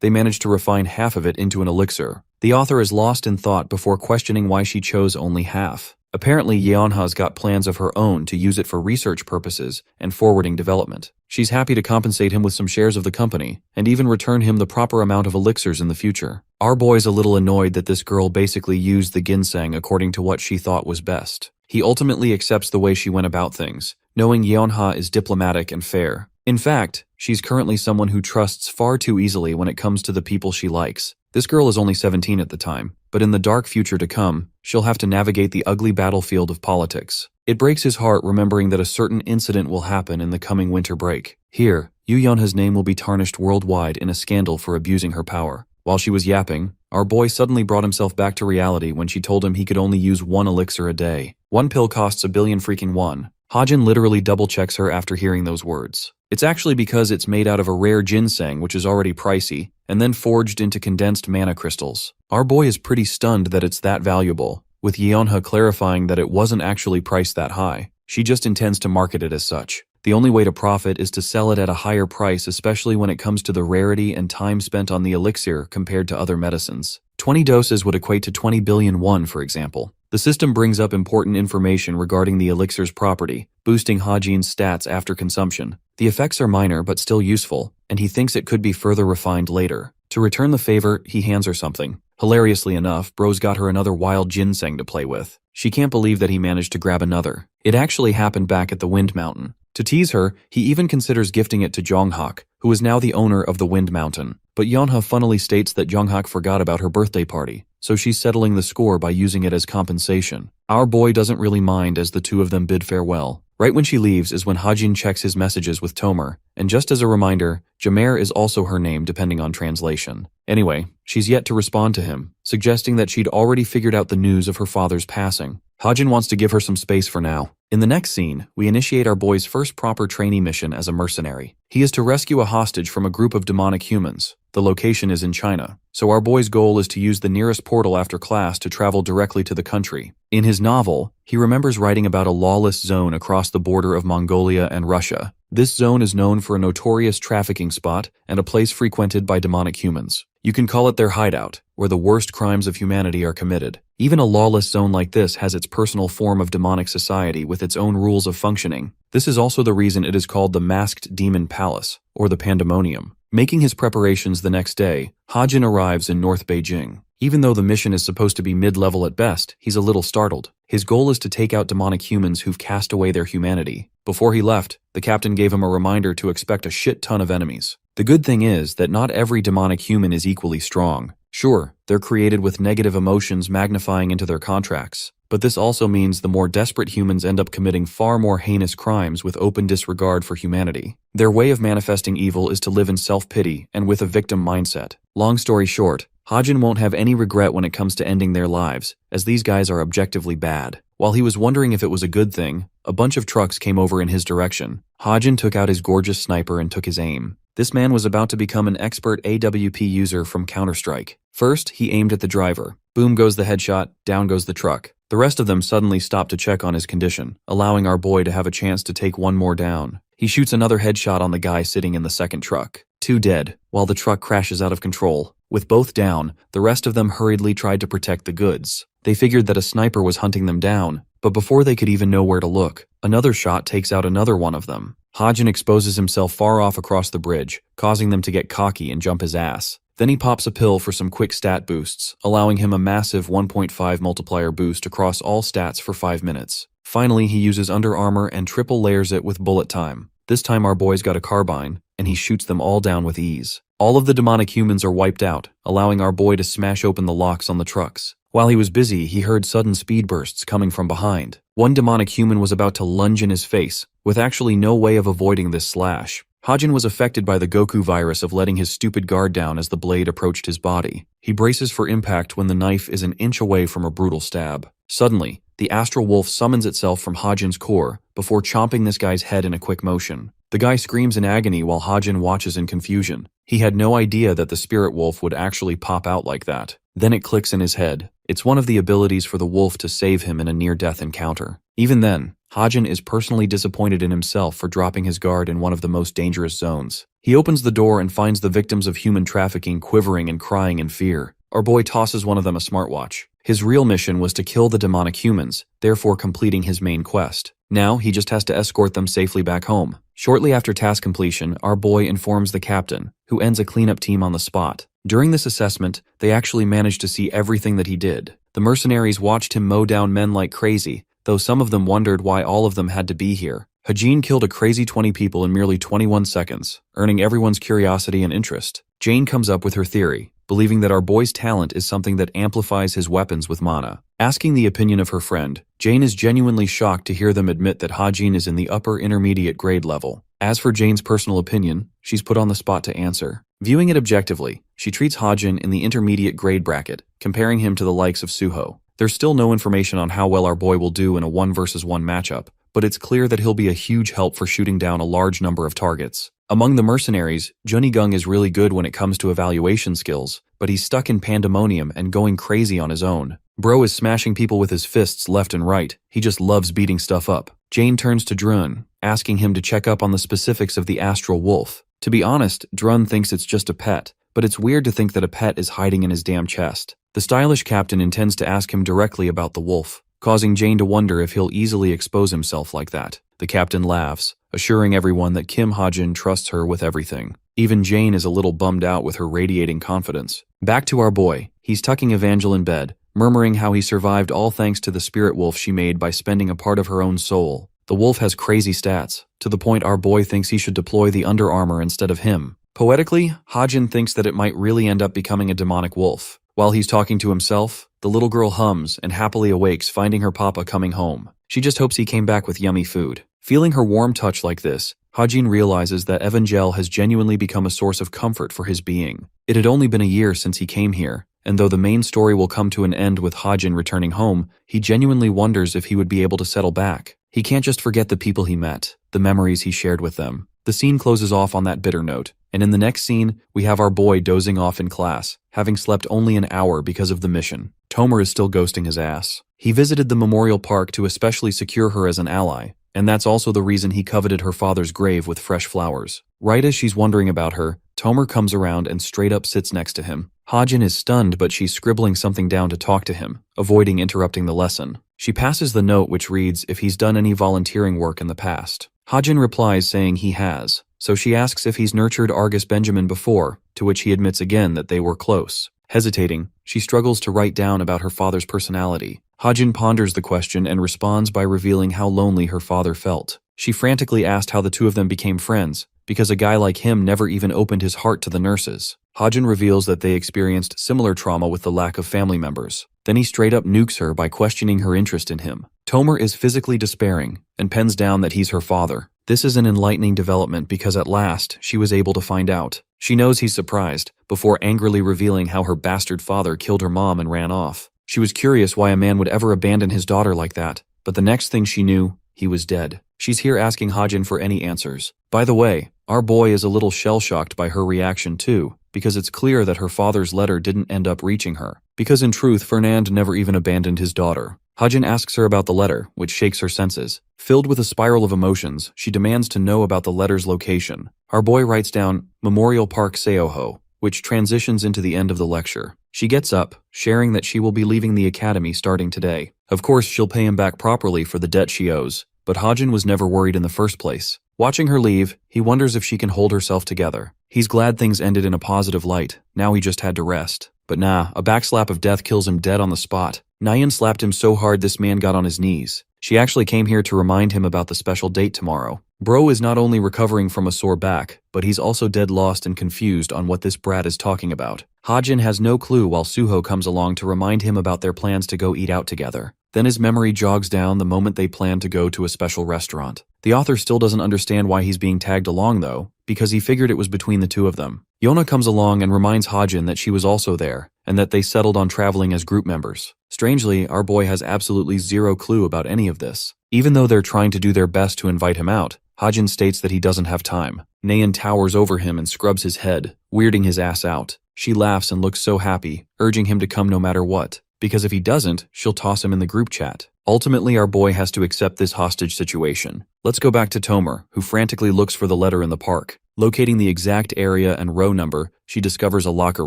they managed to refine half of it into an elixir. The author is lost in thought before questioning why she chose only half. Apparently, Yeonha's got plans of her own to use it for research purposes and forwarding development. She's happy to compensate him with some shares of the company, and even return him the proper amount of elixirs in the future. Our boy's a little annoyed that this girl basically used the ginseng according to what she thought was best. He ultimately accepts the way she went about things, knowing Yeonha is diplomatic and fair. In fact, she's currently someone who trusts far too easily when it comes to the people she likes. This girl is only 17 at the time, but in the dark future to come, she'll have to navigate the ugly battlefield of politics. It breaks his heart remembering that a certain incident will happen in the coming winter break. Here, Yu Yeonha's name will be tarnished worldwide in a scandal for abusing her power. While she was yapping, our boy suddenly brought himself back to reality when she told him he could only use 1 elixir a day. 1 pill costs 1 billion freaking won. Hajin literally double-checks her after hearing those words. It's actually because it's made out of a rare ginseng which is already pricey, and then forged into condensed mana crystals. Our boy is pretty stunned that it's that valuable, with Yeonha clarifying that it wasn't actually priced that high. She just intends to market it as such. The only way to profit is to sell it at a higher price, especially when it comes to the rarity and time spent on the elixir compared to other medicines. 20 doses would equate to 20 billion won, for example. The system brings up important information regarding the elixir's property, boosting Hajin's stats after consumption. The effects are minor but still useful, and he thinks it could be further refined later. To return the favor, he hands her something. Hilariously enough, Bro's got her another wild ginseng to play with. She can't believe that he managed to grab another. It actually happened back at the Wind Mountain. To tease her, he even considers gifting it to Jonghak, who is now the owner of the Wind Mountain. But Yeonha funnily states that Jonghak forgot about her birthday party, so she's settling the score by using it as compensation. Our boy doesn't really mind as the two of them bid farewell. Right when she leaves is when Hajin checks his messages with Tomer, and just as a reminder, Jamer is also her name depending on translation. Anyway, she's yet to respond to him, suggesting that she'd already figured out the news of her father's passing. Hajin wants to give her some space for now. In the next scene, we initiate our boy's first proper trainee mission as a mercenary. He is to rescue a hostage from a group of demonic humans. The location is in China, so our boy's goal is to use the nearest portal after class to travel directly to the country. In his novel, he remembers writing about a lawless zone across the border of Mongolia and Russia. This zone is known for a notorious trafficking spot and a place frequented by demonic humans. You can call it their hideout, where the worst crimes of humanity are committed. Even a lawless zone like this has its personal form of demonic society with its own rules of functioning. This is also the reason it is called the Masked Demon Palace, or the Pandemonium. Making his preparations the next day, Hajin arrives in North Beijing. Even though the mission is supposed to be mid-level at best, he's a little startled. His goal is to take out demonic humans who've cast away their humanity. Before he left, the captain gave him a reminder to expect a shit ton of enemies. The good thing is that not every demonic human is equally strong. Sure, they're created with negative emotions magnifying into their contracts, but this also means the more desperate humans end up committing far more heinous crimes with open disregard for humanity. Their way of manifesting evil is to live in self-pity and with a victim mindset. Long story short, Hajin won't have any regret when it comes to ending their lives, as these guys are objectively bad. While he was wondering if it was a good thing, a bunch of trucks came over in his direction. Hajin took out his gorgeous sniper and took his aim. This man was about to become an expert AWP user from Counter-Strike. First, he aimed at the driver. Boom goes the headshot, down goes the truck. The rest of them suddenly stop to check on his condition, allowing our boy to have a chance to take one more down. He shoots another headshot on the guy sitting in the second truck. 2 dead, while the truck crashes out of control. With both down, the rest of them hurriedly tried to protect the goods. They figured that a sniper was hunting them down, but before they could even know where to look, another shot takes out another one of them. Hajin exposes himself far off across the bridge, causing them to get cocky and jump his ass. Then he pops a pill for some quick stat boosts, allowing him a massive 1.5 multiplier boost across all stats for 5 minutes. Finally, he uses Under Armor and triple layers it with bullet time. This time our boy's got a carbine, and he shoots them all down with ease. All of the demonic humans are wiped out, allowing our boy to smash open the locks on the trucks. While he was busy, he heard sudden speed bursts coming from behind. One demonic human was about to lunge in his face, with actually no way of avoiding this slash. Hajin was affected by the Goku virus of letting his stupid guard down as the blade approached his body. He braces for impact when the knife is an inch away from a brutal stab. Suddenly, the astral wolf summons itself from Hajin's core before chomping this guy's head in a quick motion. The guy screams in agony while Hajin watches in confusion. He had no idea that the spirit wolf would actually pop out like that. Then it clicks in his head. It's one of the abilities for the wolf to save him in a near-death encounter. Even then, Hajin is personally disappointed in himself for dropping his guard in one of the most dangerous zones. He opens the door and finds the victims of human trafficking quivering and crying in fear. Our boy tosses one of them a smartwatch. His real mission was to kill the demonic humans, therefore completing his main quest. Now he just has to escort them safely back home. Shortly after task completion, our boy informs the captain, who ends a cleanup team on the spot. During this assessment, they actually managed to see everything that he did. The mercenaries watched him mow down men like crazy, though some of them wondered why all of them had to be here. Hajin killed a crazy 20 people in merely 21 seconds, earning everyone's curiosity and interest. Jane comes up with her theory, believing that our boy's talent is something that amplifies his weapons with mana. Asking the opinion of her friend, Jane is genuinely shocked to hear them admit that Hajin is in the upper intermediate grade level. As for Jane's personal opinion, she's put on the spot to answer. Viewing it objectively, she treats Hajin in the intermediate grade bracket, comparing him to the likes of Suho. There's still no information on how well our boy will do in a 1 versus 1 matchup, but it's clear that he'll be a huge help for shooting down a large number of targets. Among the mercenaries, Junnigung is really good when it comes to evaluation skills, but he's stuck in pandemonium and going crazy on his own. Bro is smashing people with his fists left and right. He just loves beating stuff up. Jane turns to Drun, asking him to check up on the specifics of the astral wolf. To be honest, Drun thinks it's just a pet, but it's weird to think that a pet is hiding in his damn chest. The stylish captain intends to ask him directly about the wolf, causing Jane to wonder if he'll easily expose himself like that. The captain laughs, assuring everyone that Kim Ha-jin trusts her with everything. Even Jane is a little bummed out with her radiating confidence. Back to our boy. He's tucking Evangel in bed, murmuring how he survived all thanks to the spirit wolf she made by spending a part of her own soul. The wolf has crazy stats, to the point our boy thinks he should deploy the under armor instead of him. Poetically, Ha-jin thinks that it might really end up becoming a demonic wolf. While he's talking to himself, the little girl hums and happily awakes finding her papa coming home. She just hopes he came back with yummy food. Feeling her warm touch like this, Ha-jin realizes that Evangel has genuinely become a source of comfort for his being. It had only been a year since he came here, and though the main story will come to an end with Ha-jin returning home, he genuinely wonders if he would be able to settle back. He can't just forget the people he met, the memories he shared with them. The scene closes off on that bitter note, and in the next scene, we have our boy dozing off in class, having slept only an hour because of the mission. Tomer is still ghosting his ass. He visited the memorial park to especially secure her as an ally, and that's also the reason he coveted her father's grave with fresh flowers. Right as she's wondering about her, Tomer comes around and straight up sits next to him. Ha-jin is stunned, but she's scribbling something down to talk to him, avoiding interrupting the lesson. She passes the note which reads if he's done any volunteering work in the past. Ha-jin replies saying he has, so she asks if he's nurtured Argus Benjamin before, to which he admits again that they were close. Hesitating, she struggles to write down about her father's personality. Ha-jin ponders the question and responds by revealing how lonely her father felt. She frantically asked how the two of them became friends, because a guy like him never even opened his heart to the nurses. Ha-jin reveals that they experienced similar trauma with the lack of family members. Then he straight up nukes her by questioning her interest in him. Tomer is physically despairing, and pens down that he's her father. This is an enlightening development because at last, she was able to find out. She knows he's surprised, before angrily revealing how her bastard father killed her mom and ran off. She was curious why a man would ever abandon his daughter like that, but the next thing she knew, he was dead. She's here asking Ha-jin for any answers. By the way, our boy is a little shell-shocked by her reaction too, because it's clear that her father's letter didn't end up reaching her. Because in truth, Fernand never even abandoned his daughter. Ha-jin asks her about the letter, which shakes her senses. Filled with a spiral of emotions, she demands to know about the letter's location. Our boy writes down Memorial Park Seoho, which transitions into the end of the lecture. She gets up, sharing that she will be leaving the academy starting today. Of course, she'll pay him back properly for the debt she owes, but Ha-jin was never worried in the first place. Watching her leave, he wonders if she can hold herself together. He's glad things ended in a positive light. Now he just had to rest. But nah, a backslap of death kills him dead on the spot. Nayeon slapped him so hard this man got on his knees. She actually came here to remind him about the special date tomorrow. Bro is not only recovering from a sore back, but he's also dead lost and confused on what this brat is talking about. Ha-jin has no clue while Suho comes along to remind him about their plans to go eat out together. Then his memory jogs down the moment they plan to go to a special restaurant. The author still doesn't understand why he's being tagged along though, because he figured it was between the two of them. Yona comes along and reminds Ha-jin that she was also there, and that they settled on traveling as group members. Strangely, our boy has absolutely zero clue about any of this. Even though they're trying to do their best to invite him out, Ha-jin states that he doesn't have time. Nayeon towers over him and scrubs his head, weirding his ass out. She laughs and looks so happy, urging him to come no matter what, because if he doesn't, she'll toss him in the group chat. Ultimately, our boy has to accept this hostage situation. Let's go back to Tomer, who frantically looks for the letter in the park. Locating the exact area and row number, she discovers a locker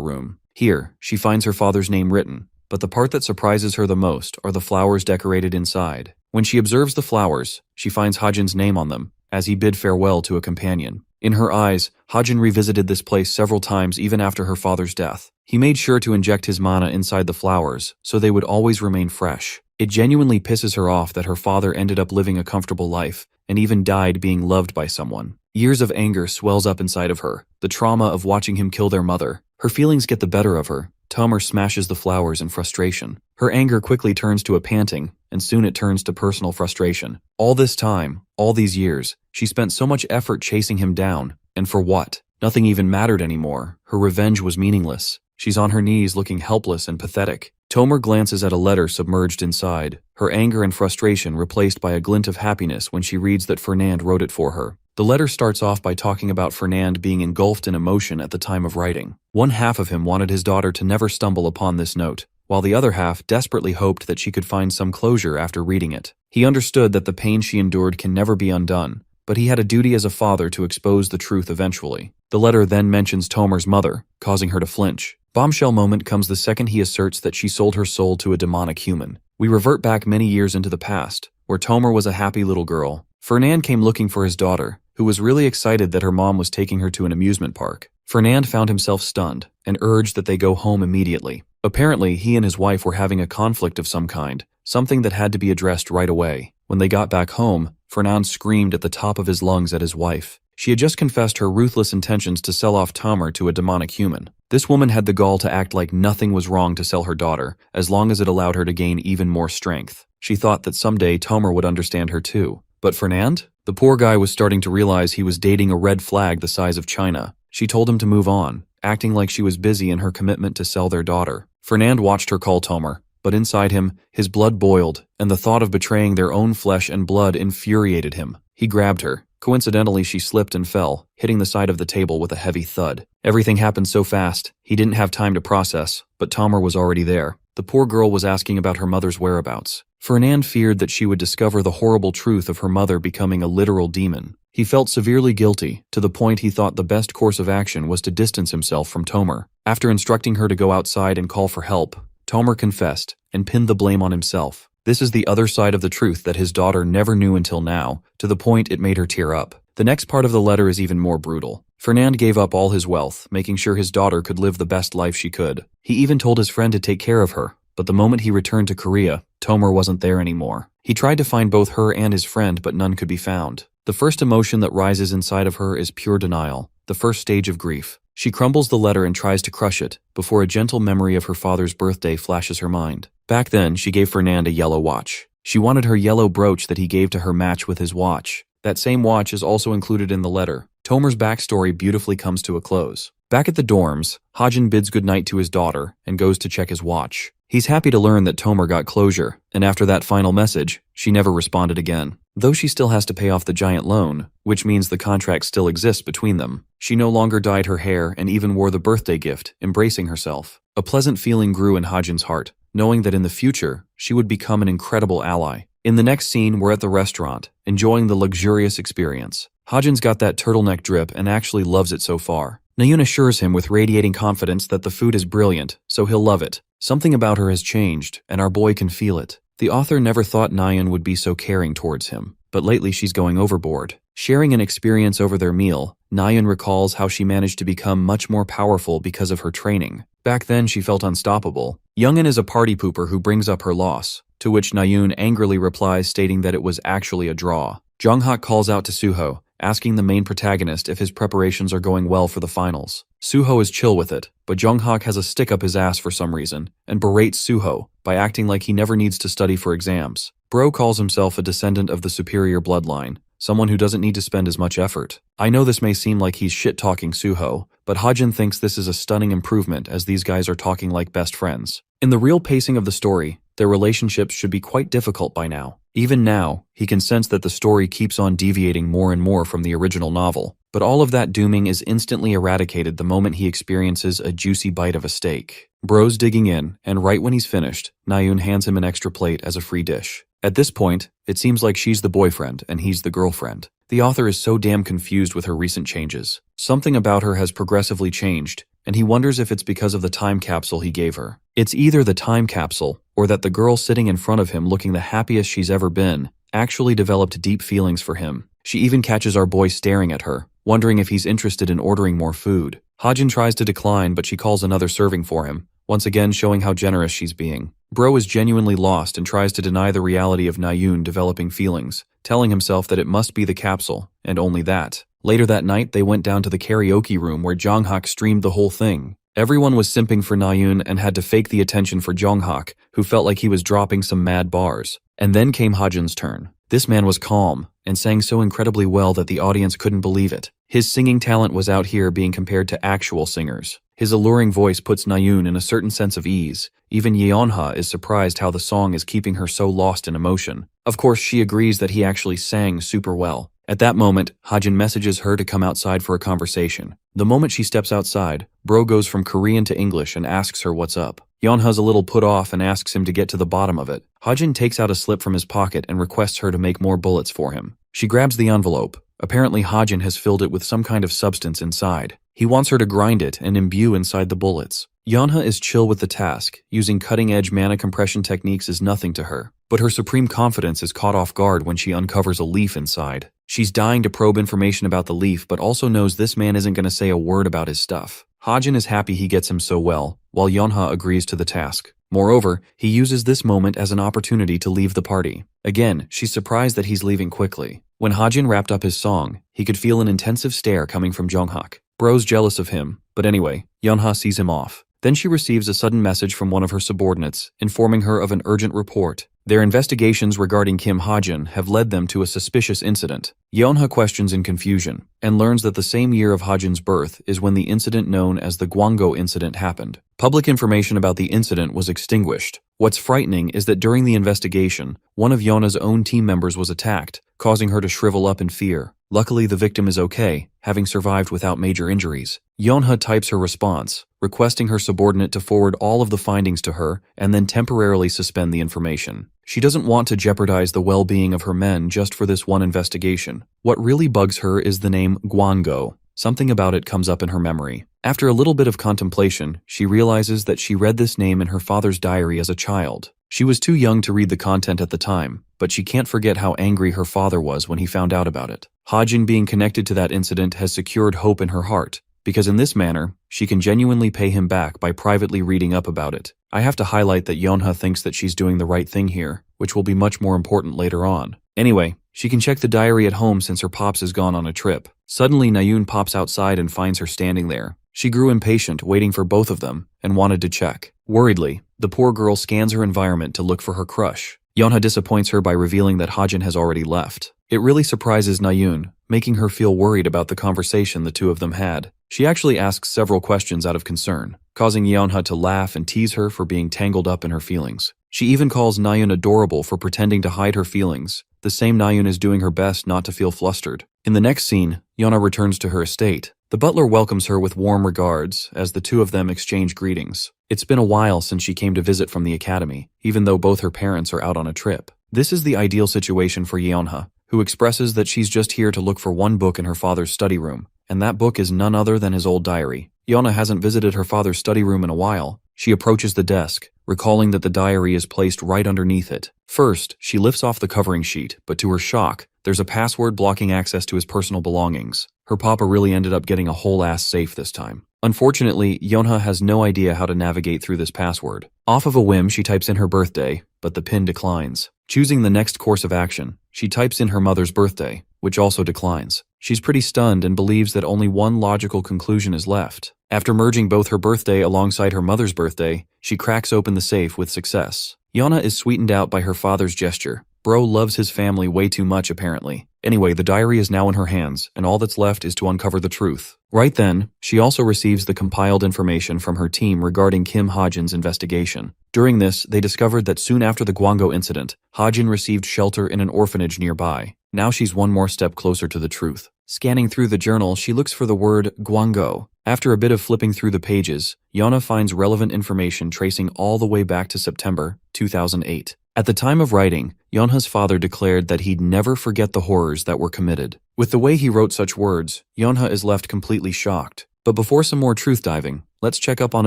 room. Here, she finds her father's name written, but the part that surprises her the most are the flowers decorated inside. When she observes the flowers, she finds Ha-jin's name on them, as he bid farewell to a companion. In her eyes, Ha-jin revisited this place several times even after her father's death. He made sure to inject his mana inside the flowers, so they would always remain fresh. It genuinely pisses her off that her father ended up living a comfortable life, and even died being loved by someone. Years of anger swells up inside of her, the trauma of watching him kill their mother. Her feelings get the better of her. Tomer smashes the flowers in frustration. Her anger quickly turns to a panting, and soon it turns to personal frustration. All this time, all these years, she spent so much effort chasing him down, and for what? Nothing even mattered anymore. Her revenge was meaningless. She's on her knees looking helpless and pathetic. Tomer glances at a letter submerged inside, her anger and frustration replaced by a glint of happiness when she reads that Fernand wrote it for her. The letter starts off by talking about Fernand being engulfed in emotion at the time of writing. One half of him wanted his daughter to never stumble upon this note, while the other half desperately hoped that she could find some closure after reading it. He understood that the pain she endured can never be undone, but he had a duty as a father to expose the truth eventually. The letter then mentions Tomer's mother, causing her to flinch. Bombshell moment comes the second he asserts that she sold her soul to a demonic human. We revert back many years into the past, where Tomer was a happy little girl. Fernand came looking for his daughter, who was really excited that her mom was taking her to an amusement park. Fernand found himself stunned and urged that they go home immediately. Apparently, he and his wife were having a conflict of some kind, something that had to be addressed right away. When they got back home, Fernand screamed at the top of his lungs at his wife. She had just confessed her ruthless intentions to sell off Tomer to a demonic human. This woman had the gall to act like nothing was wrong to sell her daughter, as long as it allowed her to gain even more strength. She thought that someday Tomer would understand her too. But Fernand? The poor guy was starting to realize he was dating a red flag the size of China. She told him to move on, acting like she was busy in her commitment to sell their daughter. Fernand watched her call Tomer, but inside him, his blood boiled, and the thought of betraying their own flesh and blood infuriated him. He grabbed her. Coincidentally, she slipped and fell, hitting the side of the table with a heavy thud. Everything happened so fast, he didn't have time to process, but Tomer was already there. The poor girl was asking about her mother's whereabouts. Fernand feared that she would discover the horrible truth of her mother becoming a literal demon. He felt severely guilty, to the point he thought the best course of action was to distance himself from Tomer. After instructing her to go outside and call for help, Tomer confessed and pinned the blame on himself. This is the other side of the truth that his daughter never knew until now, to the point it made her tear up. The next part of the letter is even more brutal. Fernand gave up all his wealth, making sure his daughter could live the best life she could. He even told his friend to take care of her, but the moment he returned to Korea, Tomer wasn't there anymore. He tried to find both her and his friend, but none could be found. The first emotion that rises inside of her is pure denial, the first stage of grief. She crumbles the letter and tries to crush it, before a gentle memory of her father's birthday flashes her mind. Back then, she gave Fernand a yellow watch. She wanted her yellow brooch that he gave to her match with his watch. That same watch is also included in the letter. Tomer's backstory beautifully comes to a close. Back at the dorms, Hajin bids goodnight to his daughter and goes to check his watch. He's happy to learn that Tomer got closure, and after that final message, she never responded again. Though she still has to pay off the giant loan, which means the contract still exists between them, she no longer dyed her hair and even wore the birthday gift, embracing herself. A pleasant feeling grew in Hajin's heart, knowing that in the future, she would become an incredible ally. In the next scene, we're at the restaurant, enjoying the luxurious experience. Hajin's got that turtleneck drip and actually loves it so far. Nayun assures him with radiating confidence that the food is brilliant, so he'll love it. Something about her has changed, and our boy can feel it. The author never thought Nayun would be so caring towards him, but lately she's going overboard. Sharing an experience over their meal, Nayun recalls how she managed to become much more powerful because of her training. Back then she felt unstoppable. Youngin is a party pooper who brings up her loss, to which Nayun angrily replies stating that it was actually a draw. Jonghak calls out to Suho, asking the main protagonist if his preparations are going well for the finals. Suho is chill with it, but Jonghak has a stick up his ass for some reason, and berates Suho by acting like he never needs to study for exams. Bro calls himself a descendant of the superior bloodline, someone who doesn't need to spend as much effort. I know this may seem like he's shit-talking Suho, but Hajin thinks this is a stunning improvement as these guys are talking like best friends. In the real pacing of the story, their relationships should be quite difficult by now. Even now, he can sense that the story keeps on deviating more and more from the original novel. But all of that dooming is instantly eradicated the moment he experiences a juicy bite of a steak. Bro's digging in, and right when he's finished, Nayun hands him an extra plate as a free dish. At this point, it seems like she's the boyfriend and he's the girlfriend. The author is so damn confused with her recent changes. Something about her has progressively changed, and he wonders if it's because of the time capsule he gave her. It's either the time capsule, or that the girl sitting in front of him looking the happiest she's ever been, actually developed deep feelings for him. She even catches our boy staring at her, wondering if he's interested in ordering more food. Hajin tries to decline, but she calls another serving for him, once again showing how generous she's being. Bro is genuinely lost and tries to deny the reality of Nayun developing feelings, telling himself that it must be the capsule, and only that. Later that night, they went down to the karaoke room where Jonghak streamed the whole thing. Everyone was simping for Nayun and had to fake the attention for Jonghak, who felt like he was dropping some mad bars. And then came Hajin's turn. This man was calm, and sang so incredibly well that the audience couldn't believe it. His singing talent was out here being compared to actual singers. His alluring voice puts Nayun in a certain sense of ease. Even Yeonha is surprised how the song is keeping her so lost in emotion. Of course, she agrees that he actually sang super well. At that moment, Hajin messages her to come outside for a conversation. The moment she steps outside, Bro goes from Korean to English and asks her what's up. Yeonha's a little put off and asks him to get to the bottom of it. Hajin takes out a slip from his pocket and requests her to make more bullets for him. She grabs the envelope. Apparently Hajin has filled it with some kind of substance inside. He wants her to grind it and imbue inside the bullets. Yeonha is chill with the task. Using cutting-edge mana compression techniques is nothing to her. But her supreme confidence is caught off guard when she uncovers a leaf inside. She's dying to probe information about the leaf, but also knows this man isn't going to say a word about his stuff. Hajin is happy he gets him so well, while Yeonha agrees to the task. Moreover, he uses this moment as an opportunity to leave the party. Again, she's surprised that he's leaving quickly. When Hajin wrapped up his song, he could feel an intensive stare coming from Jonghyuk. Bro's jealous of him, but anyway, Yeonha sees him off. Then she receives a sudden message from one of her subordinates, informing her of an urgent report. Their investigations regarding Kim Hajin have led them to a suspicious incident. Yeonha questions in confusion, and learns that the same year of Hajin's birth is when the incident known as the Gwango incident happened. Public information about the incident was extinguished. What's frightening is that during the investigation, one of Yeonha's own team members was attacked, causing her to shrivel up in fear. Luckily, the victim is okay, having survived without major injuries. Yeonha types her response, requesting her subordinate to forward all of the findings to her and then temporarily suspend the information. She doesn't want to jeopardize the well-being of her men just for this one investigation. What really bugs her is the name Gwango. Something about it comes up in her memory. After a little bit of contemplation, she realizes that she read this name in her father's diary as a child. She was too young to read the content at the time, but she can't forget how angry her father was when he found out about it. Hajin being connected to that incident has secured hope in her heart, because in this manner, she can genuinely pay him back by privately reading up about it. I have to highlight that Yeonha thinks that she's doing the right thing here, which will be much more important later on. Anyway, she can check the diary at home since her pops is gone on a trip. Suddenly, Nayun pops outside and finds her standing there. She grew impatient, waiting for both of them, and wanted to check. Worriedly, the poor girl scans her environment to look for her crush. Yeonha disappoints her by revealing that Hajin has already left. It really surprises Nayun, making her feel worried about the conversation the two of them had. She actually asks several questions out of concern, causing Yeonha to laugh and tease her for being tangled up in her feelings. She even calls Nayun adorable for pretending to hide her feelings. The same Nayun is doing her best not to feel flustered. In the next scene, Yeonha returns to her estate. The butler welcomes her with warm regards as the two of them exchange greetings. It's been a while since she came to visit from the academy, even though both her parents are out on a trip. This is the ideal situation for Yeonha, who expresses that she's just here to look for one book in her father's study room, and that book is none other than his old diary. Yeonha hasn't visited her father's study room in a while. She approaches the desk, recalling that the diary is placed right underneath it. First, she lifts off the covering sheet, but to her shock, there's a password blocking access to his personal belongings. Her papa really ended up getting a whole-ass safe this time. Unfortunately, Yeonha has no idea how to navigate through this password. Off of a whim, she types in her birthday, but the pin declines. Choosing the next course of action, she types in her mother's birthday, which also declines. She's pretty stunned and believes that only one logical conclusion is left. After merging both her birthday alongside her mother's birthday, she cracks open the safe with success. Yeonha is sweetened out by her father's gesture. Bro loves his family way too much, apparently. Anyway, the diary is now in her hands, and all that's left is to uncover the truth. Right then, she also receives the compiled information from her team regarding Kim Hajin's investigation. During this, they discovered that soon after the Gwango incident, Hajin received shelter in an orphanage nearby. Now she's one more step closer to the truth. Scanning through the journal, she looks for the word Gwango. After a bit of flipping through the pages, Yeonha finds relevant information tracing all the way back to September 2008. At the time of writing, Yeonha's father declared that he'd never forget the horrors that were committed. With the way he wrote such words, Yeonha is left completely shocked. But before some more truth diving, let's check up on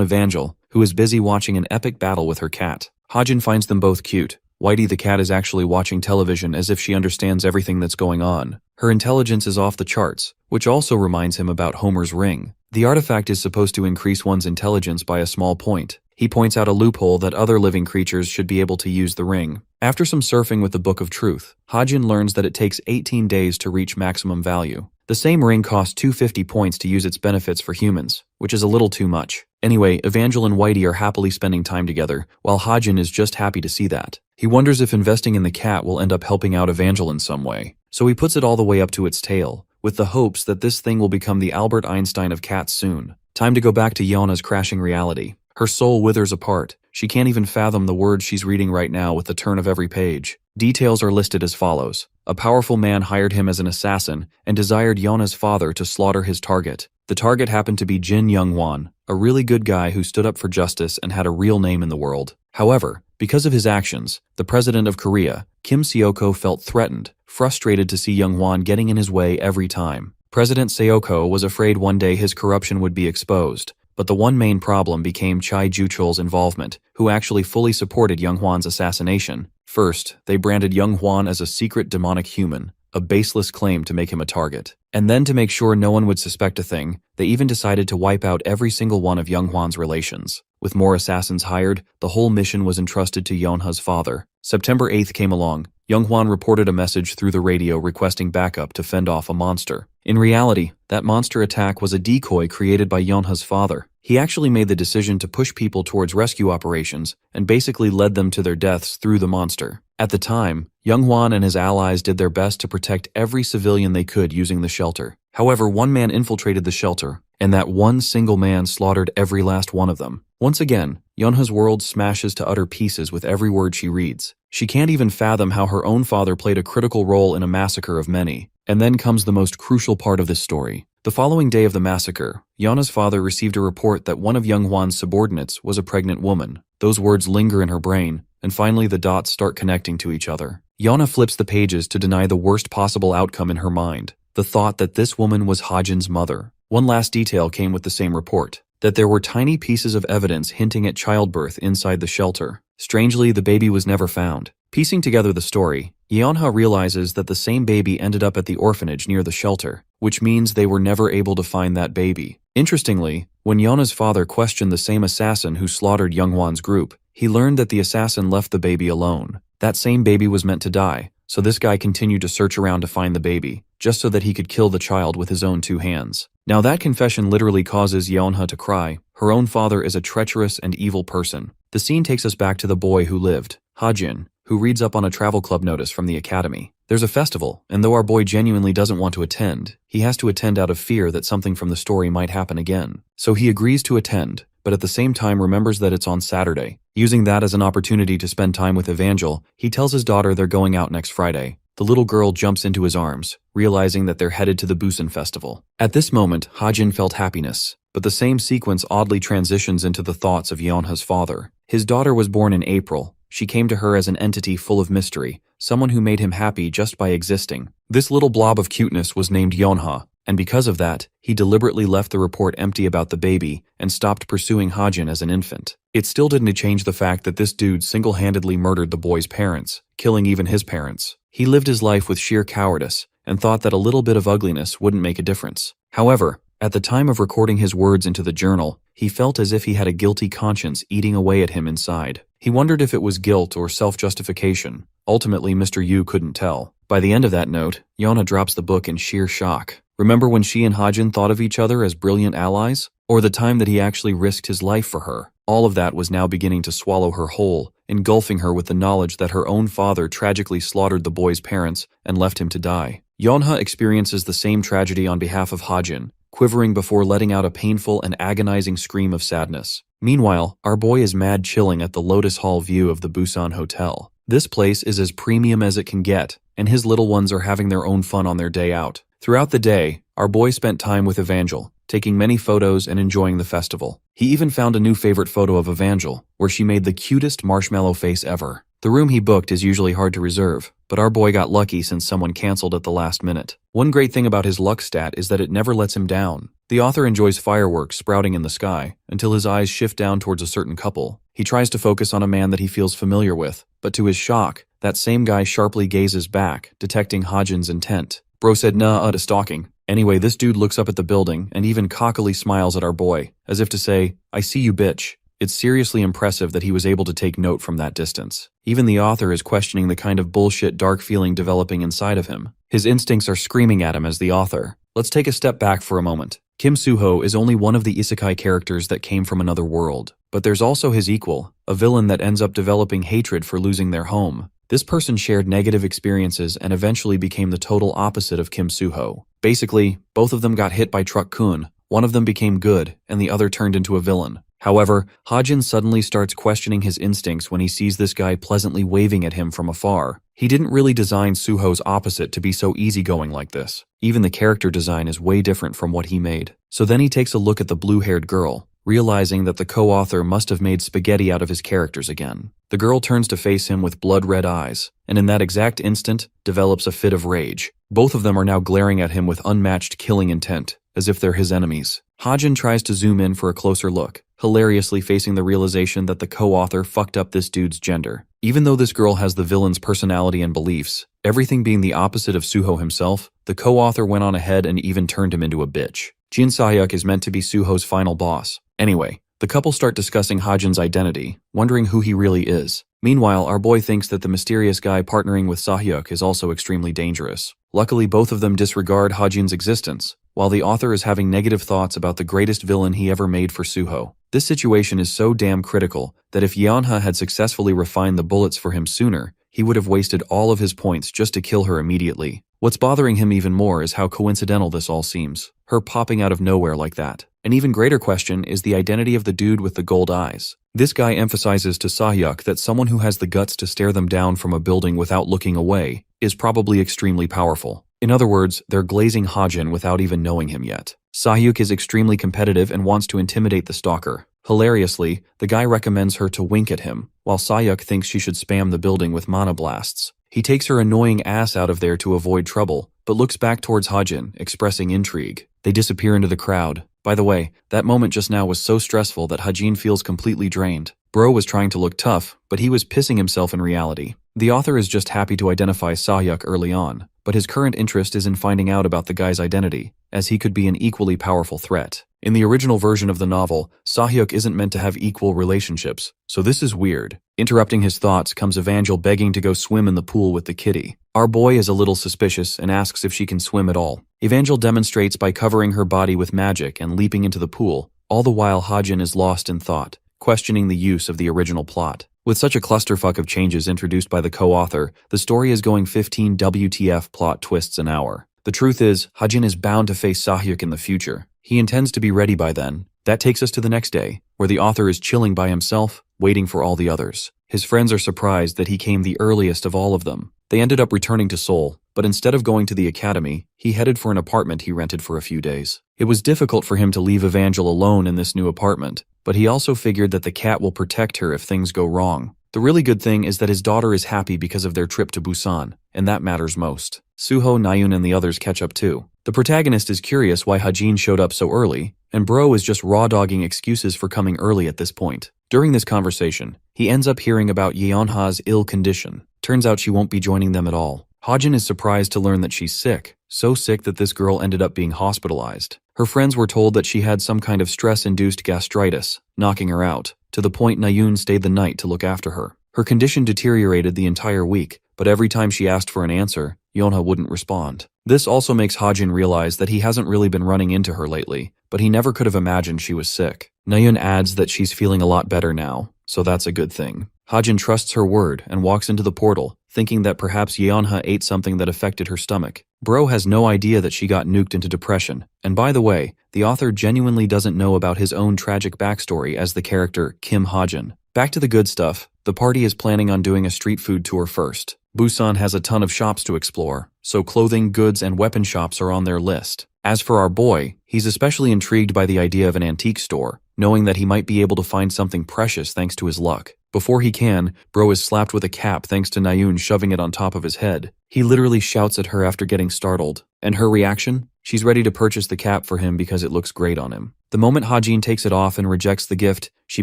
Evangel, who is busy watching an epic battle with her cat. Hajin finds them both cute. Whitey the cat is actually watching television as if she understands everything that's going on. Her intelligence is off the charts, which also reminds him about Homer's ring. The artifact is supposed to increase one's intelligence by a small point. He points out a loophole that other living creatures should be able to use the ring. After some surfing with the Book of Truth, Hajin learns that it takes 18 days to reach maximum value. The same ring costs 250 points to use its benefits for humans, which is a little too much. Anyway, Evangel and Whitey are happily spending time together, while Hajin is just happy to see that. He wonders if investing in the cat will end up helping out Evangel in some way, so he puts it all the way up to its tail, with the hopes that this thing will become the Albert Einstein of cats soon. Time to go back to Yeonha's crashing reality. Her soul withers apart. She can't even fathom the words she's reading right now with the turn of every page. Details are listed as follows. A powerful man hired him as an assassin and desired Yeonha's father to slaughter his target. The target happened to be Jin Young-won, a really good guy who stood up for justice and had a real name in the world. However, because of his actions, the president of Korea, Kim Seok-ho, felt threatened, frustrated to see Young-won getting in his way every time. President Seok-ho was afraid one day his corruption would be exposed, But the one main problem became Chai Ju-chol's involvement, who actually fully supported Young Hwan's assassination. First, they branded Young Hwan as a secret demonic human, a baseless claim to make him a target. And then to make sure no one would suspect a thing, they even decided to wipe out every single one of Young Hwan's relations. With more assassins hired, the whole mission was entrusted to Yeonha's father. September 8th came along. Young Hwan reported a message through the radio requesting backup to fend off a monster. In reality, that monster attack was a decoy created by Yeonha's father. He actually made the decision to push people towards rescue operations and basically led them to their deaths through the monster. At the time, Young Hwan and his allies did their best to protect every civilian they could using the shelter. However, one man infiltrated the shelter, and that one single man slaughtered every last one of them. Once again, Yeonha's world smashes to utter pieces with every word she reads. She can't even fathom how her own father played a critical role in a massacre of many. And then comes the most crucial part of this story. The following day of the massacre, Yeonha's father received a report that one of Young Hwan's subordinates was a pregnant woman. Those words linger in her brain, and finally the dots start connecting to each other. Yeonha flips the pages to deny the worst possible outcome in her mind, the thought that this woman was Hajin's mother. One last detail came with the same report, that there were tiny pieces of evidence hinting at childbirth inside the shelter. Strangely, the baby was never found. Piecing together the story, Yeonha realizes that the same baby ended up at the orphanage near the shelter, which means they were never able to find that baby. Interestingly, when Yeonha's father questioned the same assassin who slaughtered Young Hwan's group, he learned that the assassin left the baby alone. That same baby was meant to die, so this guy continued to search around to find the baby, just so that he could kill the child with his own 2 hands. Now that confession literally causes Yeonha to cry. Her own father is a treacherous and evil person. The scene takes us back to the boy who lived, Hajin, who reads up on a travel club notice from the academy. There's a festival, and though our boy genuinely doesn't want to attend, he has to attend out of fear that something from the story might happen again. So he agrees to attend, but at the same time remembers that it's on Saturday. Using that as an opportunity to spend time with Evangel, he tells his daughter they're going out next Friday. The little girl jumps into his arms, realizing that they're headed to the Busan festival. At this moment, Hajin felt happiness, but the same sequence oddly transitions into the thoughts of Yeonha's father. His daughter was born in April. She came to her as an entity full of mystery, someone who made him happy just by existing. This little blob of cuteness was named Yeonha, and because of that, he deliberately left the report empty about the baby and stopped pursuing Hajin as an infant. It still didn't change the fact that this dude single-handedly murdered the boy's parents, killing even his parents. He lived his life with sheer cowardice and thought that a little bit of ugliness wouldn't make a difference. However, at the time of recording his words into the journal, he felt as if he had a guilty conscience eating away at him inside. He wondered if it was guilt or self-justification. Ultimately, Mr. Yu couldn't tell. By the end of that note, Yeonha drops the book in sheer shock. Remember when she and Hajin thought of each other as brilliant allies? Or the time that he actually risked his life for her? All of that was now beginning to swallow her whole, engulfing her with the knowledge that her own father tragically slaughtered the boy's parents and left him to die. Yeonha experiences the same tragedy on behalf of Hajin, quivering before letting out a painful and agonizing scream of sadness. Meanwhile, our boy is mad chilling at the Lotus Hall view of the Busan Hotel. This place is as premium as it can get, and his little ones are having their own fun on their day out. Throughout the day, our boy spent time with Evangel, taking many photos and enjoying the festival. He even found a new favorite photo of Evangel, where she made the cutest marshmallow face ever. The room he booked is usually hard to reserve, but our boy got lucky since someone canceled at the last minute. One great thing about his luck stat is that it never lets him down. The author enjoys fireworks sprouting in the sky until his eyes shift down towards a certain couple. He tries to focus on a man that he feels familiar with, but to his shock, that same guy sharply gazes back, detecting Hajin's intent. Bro said nah to stalking. Anyway, this dude looks up at the building and even cockily smiles at our boy, as if to say, I see you bitch. It's seriously impressive that he was able to take note from that distance. Even the author is questioning the kind of bullshit dark feeling developing inside of him. His instincts are screaming at him as the author. Let's take a step back for a moment. Kim Soo-ho is only one of the isekai characters that came from another world, but there's also his equal, a villain that ends up developing hatred for losing their home. This person shared negative experiences and eventually became the total opposite of Kim Soo-ho. Basically, both of them got hit by Truck Kun, one of them became good, and the other turned into a villain. However, Hajin suddenly starts questioning his instincts when he sees this guy pleasantly waving at him from afar. He didn't really design Soo-ho's opposite to be so easygoing like this. Even the character design is way different from what he made. So then he takes a look at the blue-haired girl, realizing that the co-author must have made spaghetti out of his characters again. The girl turns to face him with blood-red eyes, and in that exact instant, develops a fit of rage. Both of them are now glaring at him with unmatched killing intent, as if they're his enemies. Hajin tries to zoom in for a closer look, hilariously facing the realization that the co-author fucked up this dude's gender. Even though this girl has the villain's personality and beliefs, everything being the opposite of Suho himself, the co-author went on ahead and even turned him into a bitch. Jin Sahyuk is meant to be Suho's final boss. Anyway, the couple start discussing Hajin's identity, wondering who he really is. Meanwhile, our boy thinks that the mysterious guy partnering with Sahyuk is also extremely dangerous. Luckily, both of them disregard Hajin's existence, while the author is having negative thoughts about the greatest villain he ever made for Suho. This situation is so damn critical that if Yeonha had successfully refined the bullets for him sooner, he would have wasted all of his points just to kill her immediately. What's bothering him even more is how coincidental this all seems, her popping out of nowhere like that. An even greater question is the identity of the dude with the gold eyes. This guy emphasizes to Sahyuk that someone who has the guts to stare them down from a building without looking away is probably extremely powerful. In other words, they're glazing Hajin without even knowing him yet. Sahyuk is extremely competitive and wants to intimidate the stalker. Hilariously, the guy recommends her to wink at him, while Sahyuk thinks she should spam the building with mana blasts. He takes her annoying ass out of there to avoid trouble, but looks back towards Hajin, expressing intrigue. They disappear into the crowd. By the way, that moment just now was so stressful that Hajin feels completely drained. Bro was trying to look tough, but he was pissing himself in reality. The author is just happy to identify Sahyuk early on, but his current interest is in finding out about the guy's identity, as he could be an equally powerful threat. In the original version of the novel, Sahyuk isn't meant to have equal relationships, so this is weird. Interrupting his thoughts comes Evangel begging to go swim in the pool with the kitty. Our boy is a little suspicious and asks if she can swim at all. Evangel demonstrates by covering her body with magic and leaping into the pool, all the while Hajin is lost in thought, questioning the use of the original plot. With such a clusterfuck of changes introduced by the co-author, the story is going 15 WTF plot twists an hour. The truth is, Hajin is bound to face Sahyuk in the future. He intends to be ready by then. That takes us to the next day, where the author is chilling by himself, waiting for all the others. His friends are surprised that he came the earliest of all of them. They ended up returning to Seoul, but instead of going to the academy, he headed for an apartment he rented for a few days. It was difficult for him to leave Evangel alone in this new apartment, but he also figured that the cat will protect her if things go wrong. The really good thing is that his daughter is happy because of their trip to Busan, and that matters most. Suho, Nayun, and the others catch up too. The protagonist is curious why Hajin showed up so early, and Bro is just raw-dogging excuses for coming early at this point. During this conversation, he ends up hearing about Yeonha's ill condition. Turns out she won't be joining them at all. Hajin is surprised to learn that she's sick, so sick that this girl ended up being hospitalized. Her friends were told that she had some kind of stress-induced gastritis, knocking her out, to the point Nayun stayed the night to look after her. Her condition deteriorated the entire week, but every time she asked for an answer, Yeonha wouldn't respond. This also makes Hajin realize that he hasn't really been running into her lately, but he never could have imagined she was sick. Nayun adds that she's feeling a lot better now, so that's a good thing. Hajin trusts her word and walks into the portal, thinking that perhaps Yeonha ate something that affected her stomach. Bro has no idea that she got nuked into depression, and by the way, the author genuinely doesn't know about his own tragic backstory as the character Kim Hajin. Back to the good stuff, the party is planning on doing a street food tour first. Busan has a ton of shops to explore, so clothing, goods, and weapon shops are on their list. As for our boy, he's especially intrigued by the idea of an antique store, knowing that he might be able to find something precious thanks to his luck. Before he can, Bro is slapped with a cap thanks to Nayun shoving it on top of his head. He literally shouts at her after getting startled. And her reaction? She's ready to purchase the cap for him because it looks great on him. The moment Hajin takes it off and rejects the gift, she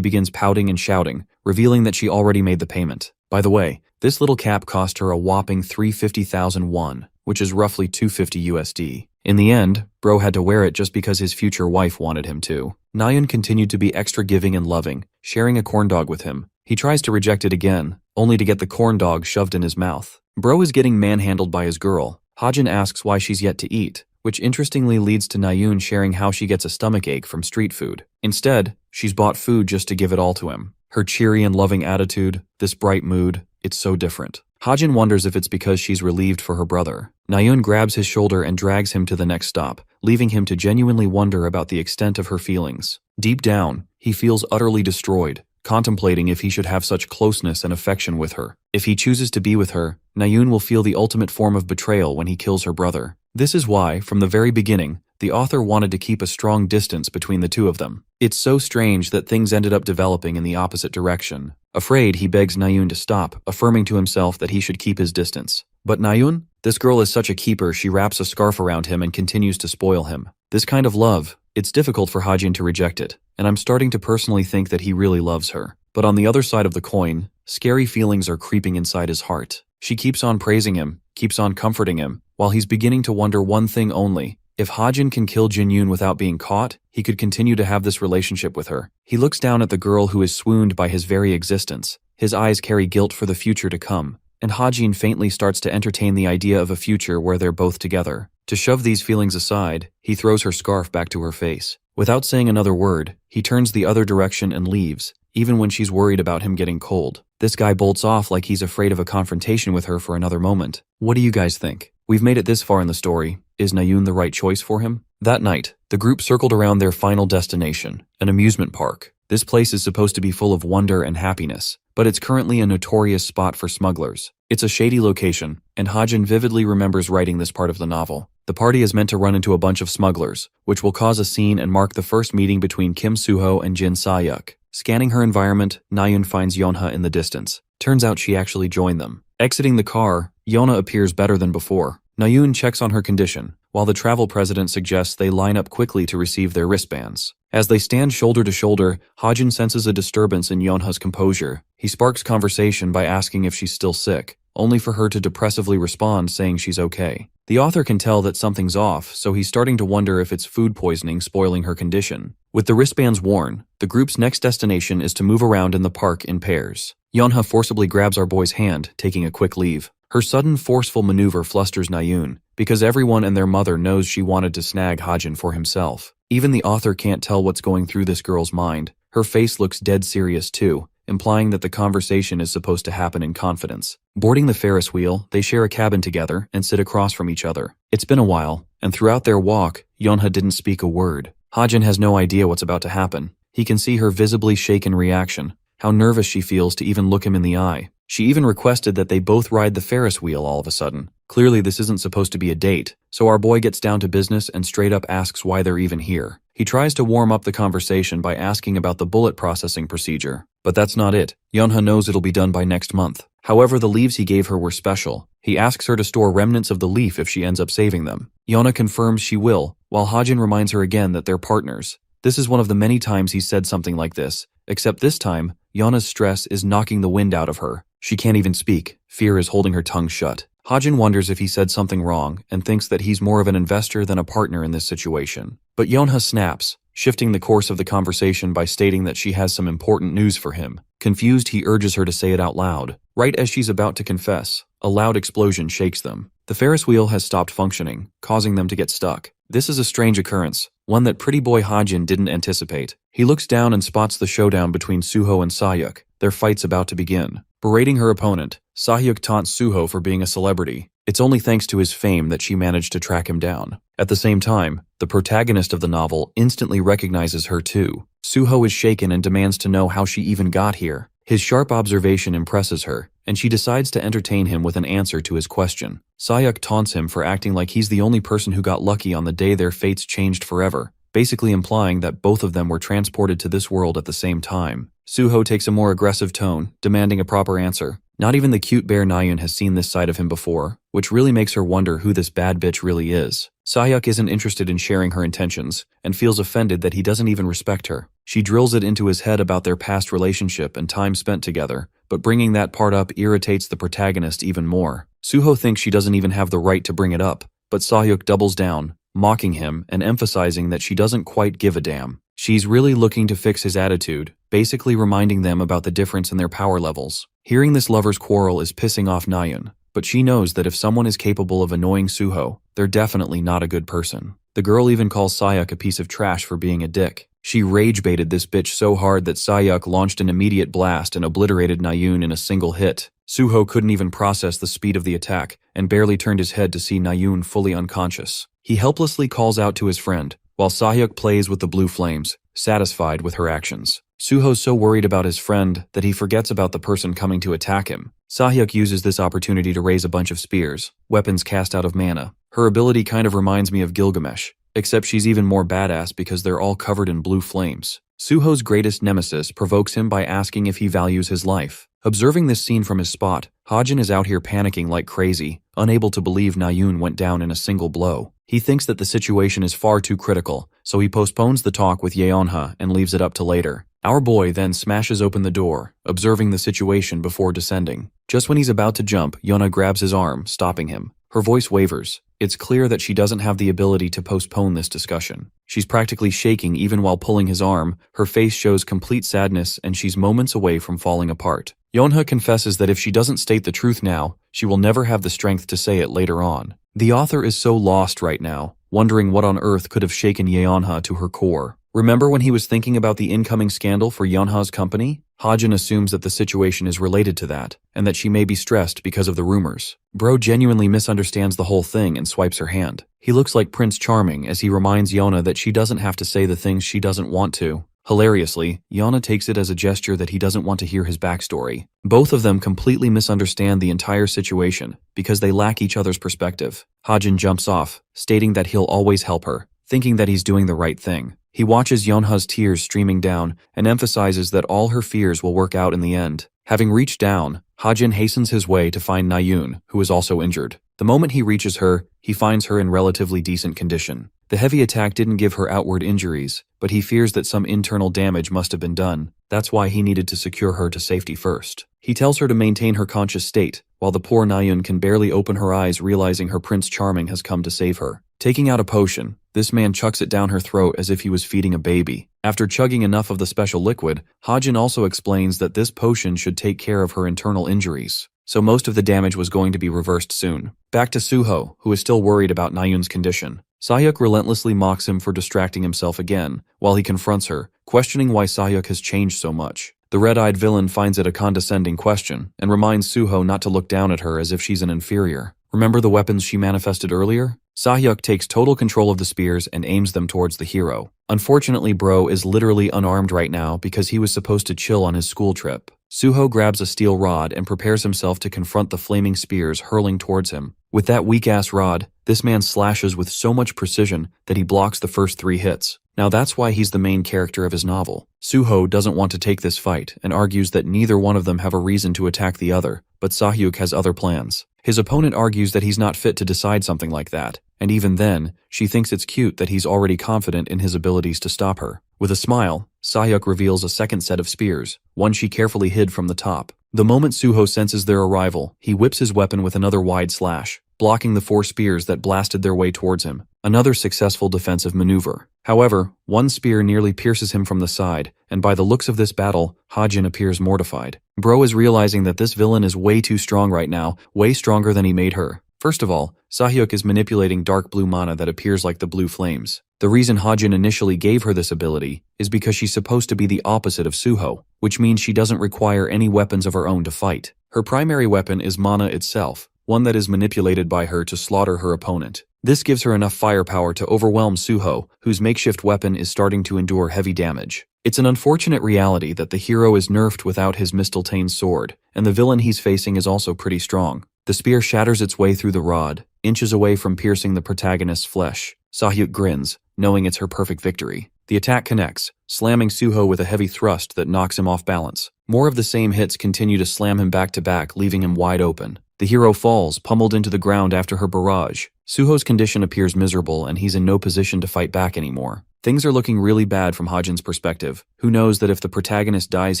begins pouting and shouting, revealing that she already made the payment. By the way, this little cap cost her a whopping 350,000 won, which is roughly 250 USD. In the end, Bro had to wear it just because his future wife wanted him to. Nayun continued to be extra giving and loving, sharing a corn dog with him. He tries to reject it again, only to get the corn dog shoved in his mouth. Bro is getting manhandled by his girl. Hajin asks why she's yet to eat, which interestingly leads to Nayun sharing how she gets a stomachache from street food. Instead, she's bought food just to give it all to him. Her cheery and loving attitude, this bright mood, it's so different. Hajin wonders if it's because she's relieved for her brother. Nayun grabs his shoulder and drags him to the next stop, leaving him to genuinely wonder about the extent of her feelings. Deep down, he feels utterly destroyed, contemplating if he should have such closeness and affection with her. If he chooses to be with her, Nayun will feel the ultimate form of betrayal when he kills her brother. This is why, from the very beginning, the author wanted to keep a strong distance between the two of them. It's so strange that things ended up developing in the opposite direction. Afraid, he begs Nayun to stop, affirming to himself that he should keep his distance. But Nayun? This girl is such a keeper, she wraps a scarf around him and continues to spoil him. This kind of love, it's difficult for Hajin to reject it, and I'm starting to personally think that he really loves her. But on the other side of the coin, scary feelings are creeping inside his heart. She keeps on praising him, keeps on comforting him, while he's beginning to wonder one thing only. If Hajin can kill Jinyun without being caught, he could continue to have this relationship with her. He looks down at the girl who is swooned by his very existence. His eyes carry guilt for the future to come, and Hajin faintly starts to entertain the idea of a future where they're both together. To shove these feelings aside, he throws her scarf back to her face. Without saying another word, he turns the other direction and leaves, even when she's worried about him getting cold. This guy bolts off like he's afraid of a confrontation with her for another moment. What do you guys think? We've made it this far in the story. Is Nayun the right choice for him? That night, the group circled around their final destination, an amusement park. This place is supposed to be full of wonder and happiness, but it's currently a notorious spot for smugglers. It's a shady location, and Hajin vividly remembers writing this part of the novel. The party is meant to run into a bunch of smugglers, which will cause a scene and mark the first meeting between Kim Suho and Jin Sayuk. Scanning her environment, Nayun finds Yonha in the distance. Turns out she actually joined them. Exiting the car, Yonha appears better than before. Nayun checks on her condition, while the travel president suggests they line up quickly to receive their wristbands. As they stand shoulder to shoulder, Hajin senses a disturbance in Yonha's composure. He sparks conversation by asking if she's still sick, only for her to depressively respond saying she's okay. The author can tell that something's off, so he's starting to wonder if it's food poisoning spoiling her condition. With the wristbands worn, the group's next destination is to move around in the park in pairs. Yonha forcibly grabs our boy's hand, taking a quick leave. Her sudden, forceful maneuver flusters Nayun, because everyone and their mother knows she wanted to snag Hajin for himself. Even the author can't tell what's going through this girl's mind. Her face looks dead serious too, implying that the conversation is supposed to happen in confidence. Boarding the Ferris wheel, they share a cabin together and sit across from each other. It's been a while, and throughout their walk, Yonha didn't speak a word. Hajin has no idea what's about to happen. He can see her visibly shaken reaction, how nervous she feels to even look him in the eye. She even requested that they both ride the Ferris wheel all of a sudden. Clearly this isn't supposed to be a date, so our boy gets down to business and straight up asks why they're even here. He tries to warm up the conversation by asking about the bullet processing procedure, but that's not it. Yonha knows it'll be done by next month. However, the leaves he gave her were special. He asks her to store remnants of the leaf if she ends up saving them. Yonha confirms she will, while Hajin reminds her again that they're partners. This is one of the many times he said something like this, except this time, Yonha's stress is knocking the wind out of her. She can't even speak. Fear is holding her tongue shut. Hajin wonders if he said something wrong and thinks that he's more of an investor than a partner in this situation. But Yonha snaps, shifting the course of the conversation by stating that she has some important news for him. Confused, he urges her to say it out loud. Right as she's about to confess, a loud explosion shakes them. The Ferris wheel has stopped functioning, causing them to get stuck. This is a strange occurrence, one that pretty boy Hajin didn't anticipate. He looks down and spots the showdown between Suho and Sayuk. Their fight's about to begin. Berating her opponent, Sayuk taunts Suho for being a celebrity. It's only thanks to his fame that she managed to track him down. At the same time, the protagonist of the novel instantly recognizes her too. Suho is shaken and demands to know how she even got here. His sharp observation impresses her, and she decides to entertain him with an answer to his question. Sayuk taunts him for acting like he's the only person who got lucky on the day their fates changed forever, basically implying that both of them were transported to this world at the same time. Suho takes a more aggressive tone, demanding a proper answer. Not even the cute bear Nayun has seen this side of him before, which really makes her wonder who this bad bitch really is. Sayuk isn't interested in sharing her intentions, and feels offended that he doesn't even respect her. She drills it into his head about their past relationship and time spent together, but bringing that part up irritates the protagonist even more. Suho thinks she doesn't even have the right to bring it up, but Sayuk doubles down, mocking him and emphasizing that she doesn't quite give a damn. She's really looking to fix his attitude, basically reminding them about the difference in their power levels. Hearing this lover's quarrel is pissing off Nayun, but she knows that if someone is capable of annoying Suho, they're definitely not a good person. The girl even calls Sayuk a piece of trash for being a dick. She rage-baited this bitch so hard that Sayuk launched an immediate blast and obliterated Nayun in a single hit. Suho couldn't even process the speed of the attack and barely turned his head to see Nayun fully unconscious. He helplessly calls out to his friend, while Sayuk plays with the blue flames, satisfied with her actions. Suho's so worried about his friend that he forgets about the person coming to attack him. Sayuk uses this opportunity to raise a bunch of spears, weapons cast out of mana. Her ability kind of reminds me of Gilgamesh, except she's even more badass because they're all covered in blue flames. Suho's greatest nemesis provokes him by asking if he values his life. Observing this scene from his spot, Hajin is out here panicking like crazy, unable to believe Nayun went down in a single blow. He thinks that the situation is far too critical, so he postpones the talk with Yeonha and leaves it up to later. Our boy then smashes open the door, observing the situation before descending. Just when he's about to jump, Yeonha grabs his arm, stopping him. Her voice wavers. It's clear that she doesn't have the ability to postpone this discussion. She's practically shaking even while pulling his arm, her face shows complete sadness and she's moments away from falling apart. Yeonha confesses that if she doesn't state the truth now, she will never have the strength to say it later on. The author is so lost right now, wondering what on earth could have shaken Yeonha to her core. Remember when he was thinking about the incoming scandal for Yeonha's company? Hajin assumes that the situation is related to that, and that she may be stressed because of the rumors. Bro genuinely misunderstands the whole thing and swipes her hand. He looks like Prince Charming as he reminds Yeonha that she doesn't have to say the things she doesn't want to. Hilariously, Yeonha takes it as a gesture that he doesn't want to hear his backstory. Both of them completely misunderstand the entire situation because they lack each other's perspective. Hajin jumps off, stating that he'll always help her, thinking that he's doing the right thing. He watches Yeonha's tears streaming down and emphasizes that all her fears will work out in the end. Having reached down, Hajin hastens his way to find Nayun, who is also injured. The moment he reaches her, he finds her in relatively decent condition. The heavy attack didn't give her outward injuries, but he fears that some internal damage must have been done. That's why he needed to secure her to safety first. He tells her to maintain her conscious state, while the poor Nayun can barely open her eyes realizing her Prince Charming has come to save her. Taking out a potion, this man chucks it down her throat as if he was feeding a baby. After chugging enough of the special liquid, Hajin also explains that this potion should take care of her internal injuries, so most of the damage was going to be reversed soon. Back to Suho, who is still worried about Nayun's condition. Sahyuk relentlessly mocks him for distracting himself again, while he confronts her, questioning why Sahyuk has changed so much. The red-eyed villain finds it a condescending question, and reminds Suho not to look down at her as if she's an inferior. Remember the weapons she manifested earlier? Sahyuk takes total control of the spears and aims them towards the hero. Unfortunately, Bro is literally unarmed right now because he was supposed to chill on his school trip. Suho grabs a steel rod and prepares himself to confront the flaming spears hurling towards him. With that weak-ass rod, this man slashes with so much precision that he blocks the first 3 hits. Now that's why he's the main character of his novel. Suho doesn't want to take this fight and argues that neither one of them have a reason to attack the other, but Sahyuk has other plans. His opponent argues that he's not fit to decide something like that, and even then, she thinks it's cute that he's already confident in his abilities to stop her. With a smile, Sahyuk reveals a second set of spears, one she carefully hid from the top. The moment Suho senses their arrival, he whips his weapon with another wide slash, blocking the 4 spears that blasted their way towards him. Another successful defensive maneuver. However, one spear nearly pierces him from the side, and by the looks of this battle, Hajin appears mortified. Bro is realizing that this villain is way too strong right now, way stronger than he made her. First of all, Sahyuk is manipulating dark blue mana that appears like the blue flames. The reason Hajin initially gave her this ability is because she's supposed to be the opposite of Suho, which means she doesn't require any weapons of her own to fight. Her primary weapon is mana itself, one that is manipulated by her to slaughter her opponent. This gives her enough firepower to overwhelm Suho, whose makeshift weapon is starting to endure heavy damage. It's an unfortunate reality that the hero is nerfed without his Mistletoe sword, and the villain he's facing is also pretty strong. The spear shatters its way through the rod, inches away from piercing the protagonist's flesh. Sahyuk grins, knowing it's her perfect victory. The attack connects, slamming Suho with a heavy thrust that knocks him off balance. More of the same hits continue to slam him back to back, leaving him wide open. The hero falls, pummeled into the ground after her barrage. Suho's condition appears miserable and he's in no position to fight back anymore. Things are looking really bad from Hajin's perspective. Who knows that if the protagonist dies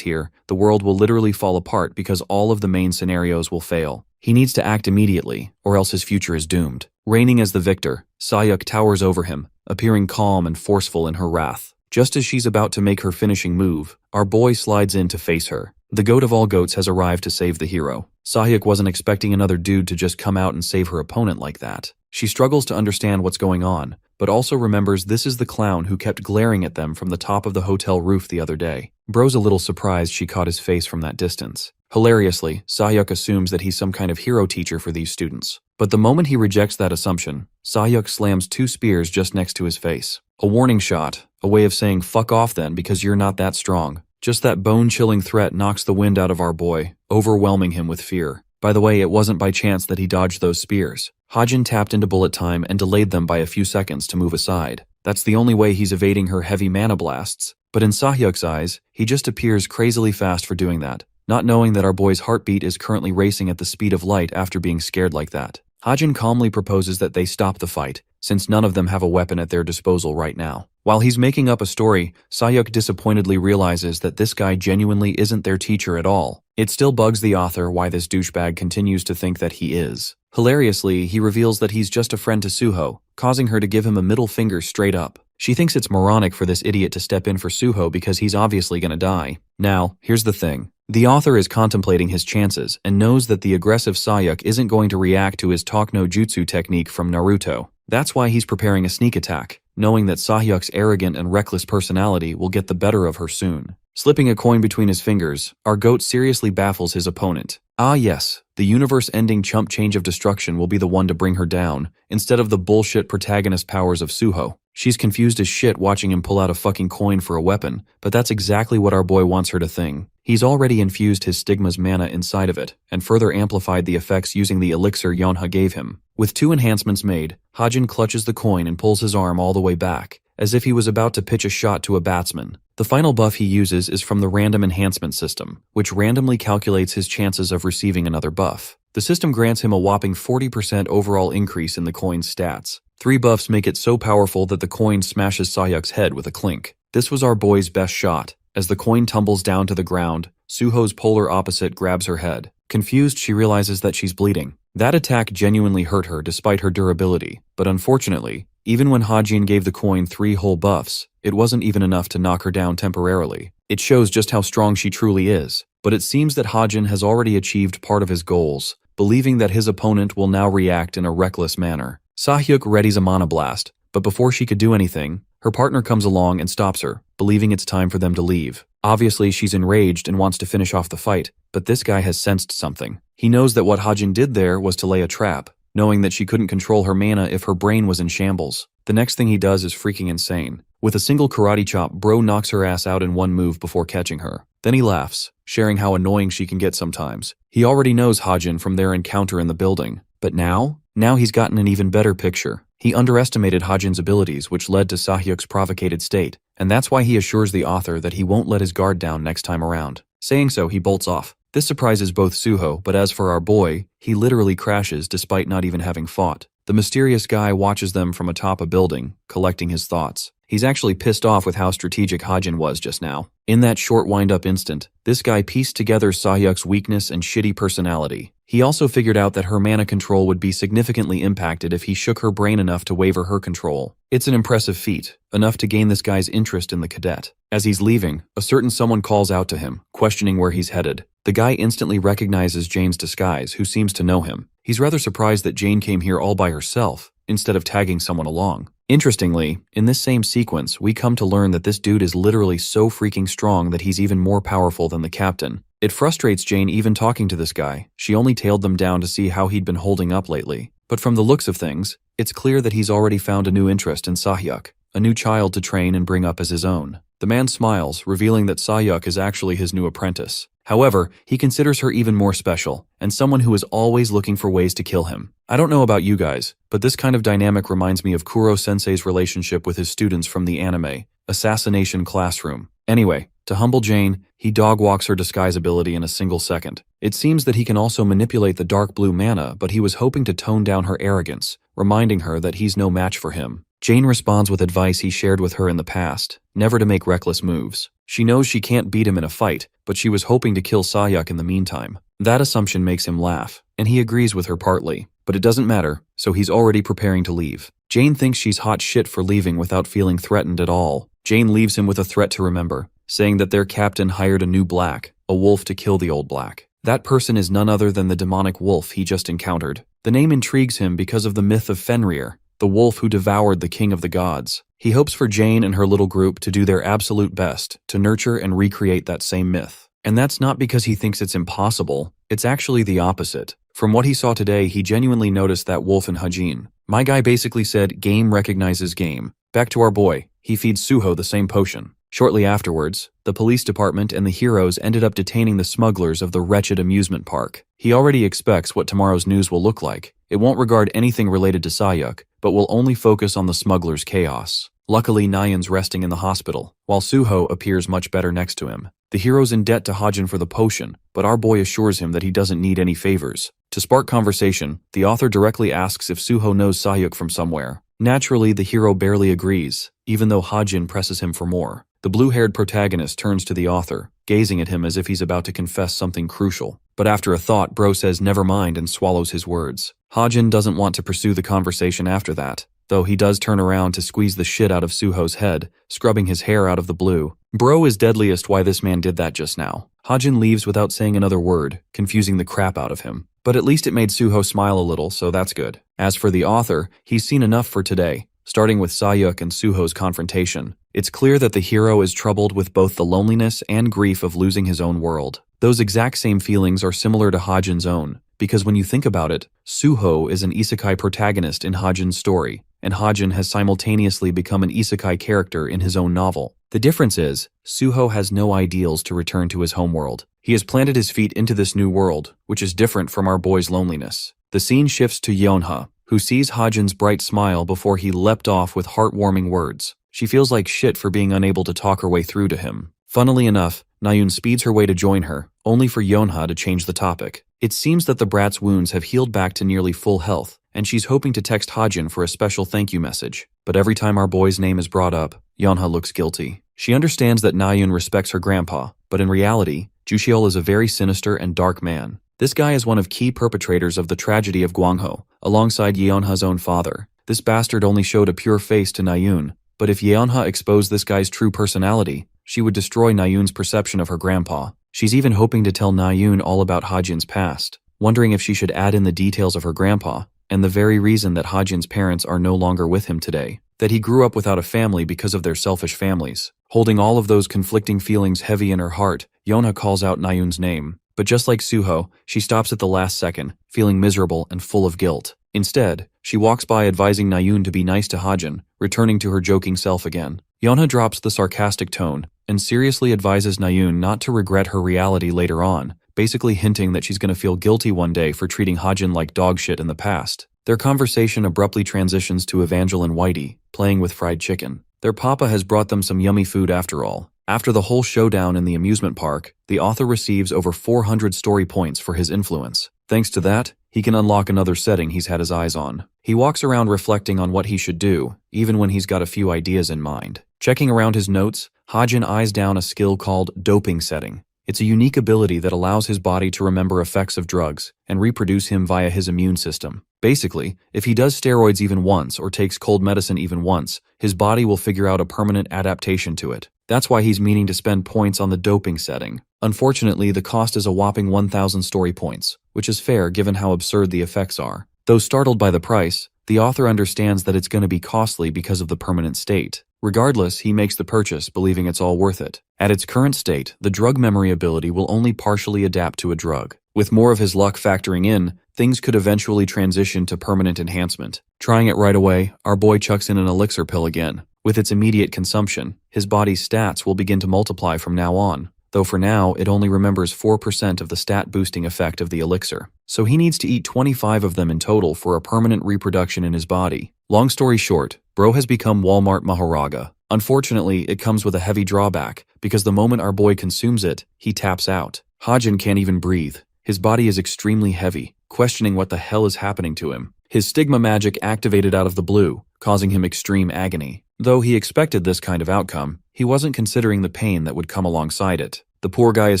here, the world will literally fall apart because all of the main scenarios will fail. He needs to act immediately, or else his future is doomed. Reigning as the victor, Sahyuk towers over him, appearing calm and forceful in her wrath. Just as she's about to make her finishing move, our boy slides in to face her. The goat of all goats has arrived to save the hero. Sahyuk wasn't expecting another dude to just come out and save her opponent like that. She struggles to understand what's going on, but also remembers this is the clown who kept glaring at them from the top of the hotel roof the other day. Bro's a little surprised she caught his face from that distance. Hilariously, Sahyuk assumes that he's some kind of hero teacher for these students. But the moment he rejects that assumption, Sahyuk slams 2 spears just next to his face. A warning shot, a way of saying fuck off then because you're not that strong. Just that bone-chilling threat knocks the wind out of our boy, overwhelming him with fear. By the way, it wasn't by chance that he dodged those spears. Hajin tapped into bullet time and delayed them by a few seconds to move aside. That's the only way he's evading her heavy mana blasts. But in Sahyuk's eyes, he just appears crazily fast for doing that. not knowing that our boy's heartbeat is currently racing at the speed of light after being scared like that. Hajin calmly proposes that they stop the fight, since none of them have a weapon at their disposal right now. While he's making up a story, Sayuk disappointedly realizes that this guy genuinely isn't their teacher at all. It still bugs the author why this douchebag continues to think that he is. Hilariously, he reveals that he's just a friend to Suho, causing her to give him a middle finger straight up. She thinks it's moronic for this idiot to step in for Suho because he's obviously gonna die. Now, here's the thing. The author is contemplating his chances and knows that the aggressive Sayuk isn't going to react to his talk no jutsu technique from Naruto. That's why he's preparing a sneak attack, knowing that Sayuk's arrogant and reckless personality will get the better of her soon. Slipping a coin between his fingers, our goat seriously baffles his opponent. Ah yes, the universe-ending chump change of destruction will be the one to bring her down, instead of the bullshit protagonist powers of Suho. She's confused as shit watching him pull out a fucking coin for a weapon, but that's exactly what our boy wants her to think. He's already infused his stigma's mana inside of it, and further amplified the effects using the elixir Yonha gave him. With 2 enhancements made, Hajin clutches the coin and pulls his arm all the way back, as if he was about to pitch a shot to a batsman. The final buff he uses is from the random enhancement system, which randomly calculates his chances of receiving another buff. The system grants him a whopping 40% overall increase in the coin's stats. 3 buffs make it so powerful that the coin smashes Sayuk's head with a clink. This was our boy's best shot. As the coin tumbles down to the ground, Suho's polar opposite grabs her head. Confused, she realizes that she's bleeding. That attack genuinely hurt her despite her durability, but unfortunately, even when Hajin gave the coin 3 whole buffs, it wasn't even enough to knock her down temporarily. It shows just how strong she truly is, but it seems that Hajin has already achieved part of his goals, believing that his opponent will now react in a reckless manner. Sahyuk readies a mana blast, but before she could do anything, her partner comes along and stops her, believing it's time for them to leave. Obviously, she's enraged and wants to finish off the fight, but this guy has sensed something. He knows that what Hajin did there was to lay a trap, knowing that she couldn't control her mana if her brain was in shambles. The next thing he does is freaking insane. With a single karate chop, bro knocks her ass out in one move before catching her. Then he laughs, sharing how annoying she can get sometimes. He already knows Hajin from their encounter in the building, but now he's gotten an even better picture. He underestimated Hajin's abilities, which led to Sahyuk's provocated state, and that's why he assures the author that he won't let his guard down next time around. Saying so, he bolts off. This surprises both Suho, but as for our boy, he literally crashes despite not even having fought. The mysterious guy watches them from atop a building, collecting his thoughts. He's actually pissed off with how strategic Hajin was just now. In that short wind-up instant, this guy pieced together Sahyuk's weakness and shitty personality. He also figured out that her mana control would be significantly impacted if he shook her brain enough to waver her control. It's an impressive feat, enough to gain this guy's interest in the cadet. As he's leaving, a certain someone calls out to him, questioning where he's headed. The guy instantly recognizes Jane's disguise, who seems to know him. He's rather surprised that Jane came here all by herself, instead of tagging someone along. Interestingly, in this same sequence, we come to learn that this dude is literally so freaking strong that he's even more powerful than the captain. It frustrates Jane even talking to this guy. She only tailed them down to see how he'd been holding up lately. But from the looks of things, it's clear that he's already found a new interest in Sahyuk, a new child to train and bring up as his own. The man smiles, revealing that Sahyuk is actually his new apprentice. However, he considers her even more special, and someone who is always looking for ways to kill him. I don't know about you guys, but this kind of dynamic reminds me of Kuro-sensei's relationship with his students from the anime, Assassination Classroom. Anyway, to humble Jane, he dog-walks her disguise ability in a single second. It seems that he can also manipulate the dark blue mana, but he was hoping to tone down her arrogance, reminding her that he's no match for him. Jane responds with advice he shared with her in the past, never to make reckless moves. She knows she can't beat him in a fight, but she was hoping to kill Sahyuk in the meantime. That assumption makes him laugh, and he agrees with her partly. But it doesn't matter, so he's already preparing to leave. Jane thinks she's hot shit for leaving without feeling threatened at all. Jane leaves him with a threat to remember, saying that their captain hired a new black, a wolf to kill the old black. That person is none other than the demonic wolf he just encountered. The name intrigues him because of the myth of Fenrir, the wolf who devoured the king of the gods. He hopes for Jane and her little group to do their absolute best to nurture and recreate that same myth. And that's not because he thinks it's impossible, it's actually the opposite. From what he saw today, he genuinely noticed that wolf in Hajin. My guy basically said, game recognizes game. Back to our boy, he feeds Suho the same potion. Shortly afterwards, the police department and the heroes ended up detaining the smugglers of the wretched amusement park. He already expects what tomorrow's news will look like. It won't regard anything related to Sahyuk, but will only focus on the smugglers' chaos. Luckily, Nyan's resting in the hospital, while Suho appears much better next to him. The hero's in debt to Hajin for the potion, but our boy assures him that he doesn't need any favors. To spark conversation, the author directly asks if Suho knows Sayuk from somewhere. Naturally, the hero barely agrees, even though Hajin presses him for more. The blue-haired protagonist turns to the author, gazing at him as if he's about to confess something crucial. But after a thought, bro says never mind and swallows his words. Hajin doesn't want to pursue the conversation after that, though he does turn around to squeeze the shit out of Suho's head, scrubbing his hair out of the blue. Bro is deadliest why this man did that just now. Hajin leaves without saying another word, confusing the crap out of him. But at least it made Suho smile a little, so that's good. As for the author, he's seen enough for today, starting with Sayuk and Suho's confrontation. It's clear that the hero is troubled with both the loneliness and grief of losing his own world. Those exact same feelings are similar to Hajin's own, because when you think about it, Suho is an isekai protagonist in Hajin's story, and Hajin has simultaneously become an isekai character in his own novel. The difference is, Suho has no ideals to return to his homeworld. He has planted his feet into this new world, which is different from our boy's loneliness. The scene shifts to Yeonha, who sees Hajin's bright smile before he leapt off with heartwarming words. She feels like shit for being unable to talk her way through to him. Funnily enough, Nayun speeds her way to join her, only for Yeonha to change the topic. It seems that the brat's wounds have healed back to nearly full health, and she's hoping to text Hajin for a special thank you message. But every time our boy's name is brought up, Yeonha looks guilty. She understands that Nayun respects her grandpa, but in reality, Jushiol is a very sinister and dark man. This guy is one of key perpetrators of the tragedy of Gwangho, alongside Yeonha's own father. This bastard only showed a pure face to Nayun, but if Yeonha exposed this guy's true personality, she would destroy Nayun's perception of her grandpa. She's even hoping to tell Nayun all about Hajin's past, wondering if she should add in the details of her grandpa, and the very reason that Hajin's parents are no longer with him today, that he grew up without a family because of their selfish families. Holding all of those conflicting feelings heavy in her heart, Yeonha calls out Nayun's name. But just like Suho, she stops at the last second, feeling miserable and full of guilt. Instead, she walks by advising Nayun to be nice to Hajin, returning to her joking self again. Yeonha drops the sarcastic tone, and seriously advises Nayun not to regret her reality later on, basically hinting that she's gonna feel guilty one day for treating Hajin like dog shit in the past. Their conversation abruptly transitions to Evangel and Whitey, playing with fried chicken. Their papa has brought them some yummy food after all. After the whole showdown in the amusement park, the author receives over 400 story points for his influence. Thanks to that, he can unlock another setting he's had his eyes on. He walks around reflecting on what he should do, even when he's got a few ideas in mind. Checking around his notes, Hajin eyes down a skill called doping setting. It's a unique ability that allows his body to remember effects of drugs and reproduce him via his immune system. Basically, if he does steroids even once or takes cold medicine even once, his body will figure out a permanent adaptation to it. That's why he's meaning to spend points on the doping setting. Unfortunately, the cost is a whopping 1,000 story points, which is fair given how absurd the effects are. Though startled by the price, the author understands that it's going to be costly because of the permanent state. Regardless, he makes the purchase, believing it's all worth it. At its current state, the drug memory ability will only partially adapt to a drug. With more of his luck factoring in, things could eventually transition to permanent enhancement. Trying it right away, our boy chucks in an elixir pill again. With its immediate consumption, his body's stats will begin to multiply from now on, though for now it only remembers 4% of the stat boosting effect of the elixir. So he needs to eat 25 of them in total for a permanent reproduction in his body. Long story short, bro has become Walmart Mahoraga. Unfortunately, it comes with a heavy drawback, because the moment our boy consumes it, he taps out. Hajin can't even breathe. His body is extremely heavy, questioning what the hell is happening to him. His stigma magic activated out of the blue, causing him extreme agony. Though he expected this kind of outcome, he wasn't considering the pain that would come alongside it. The poor guy is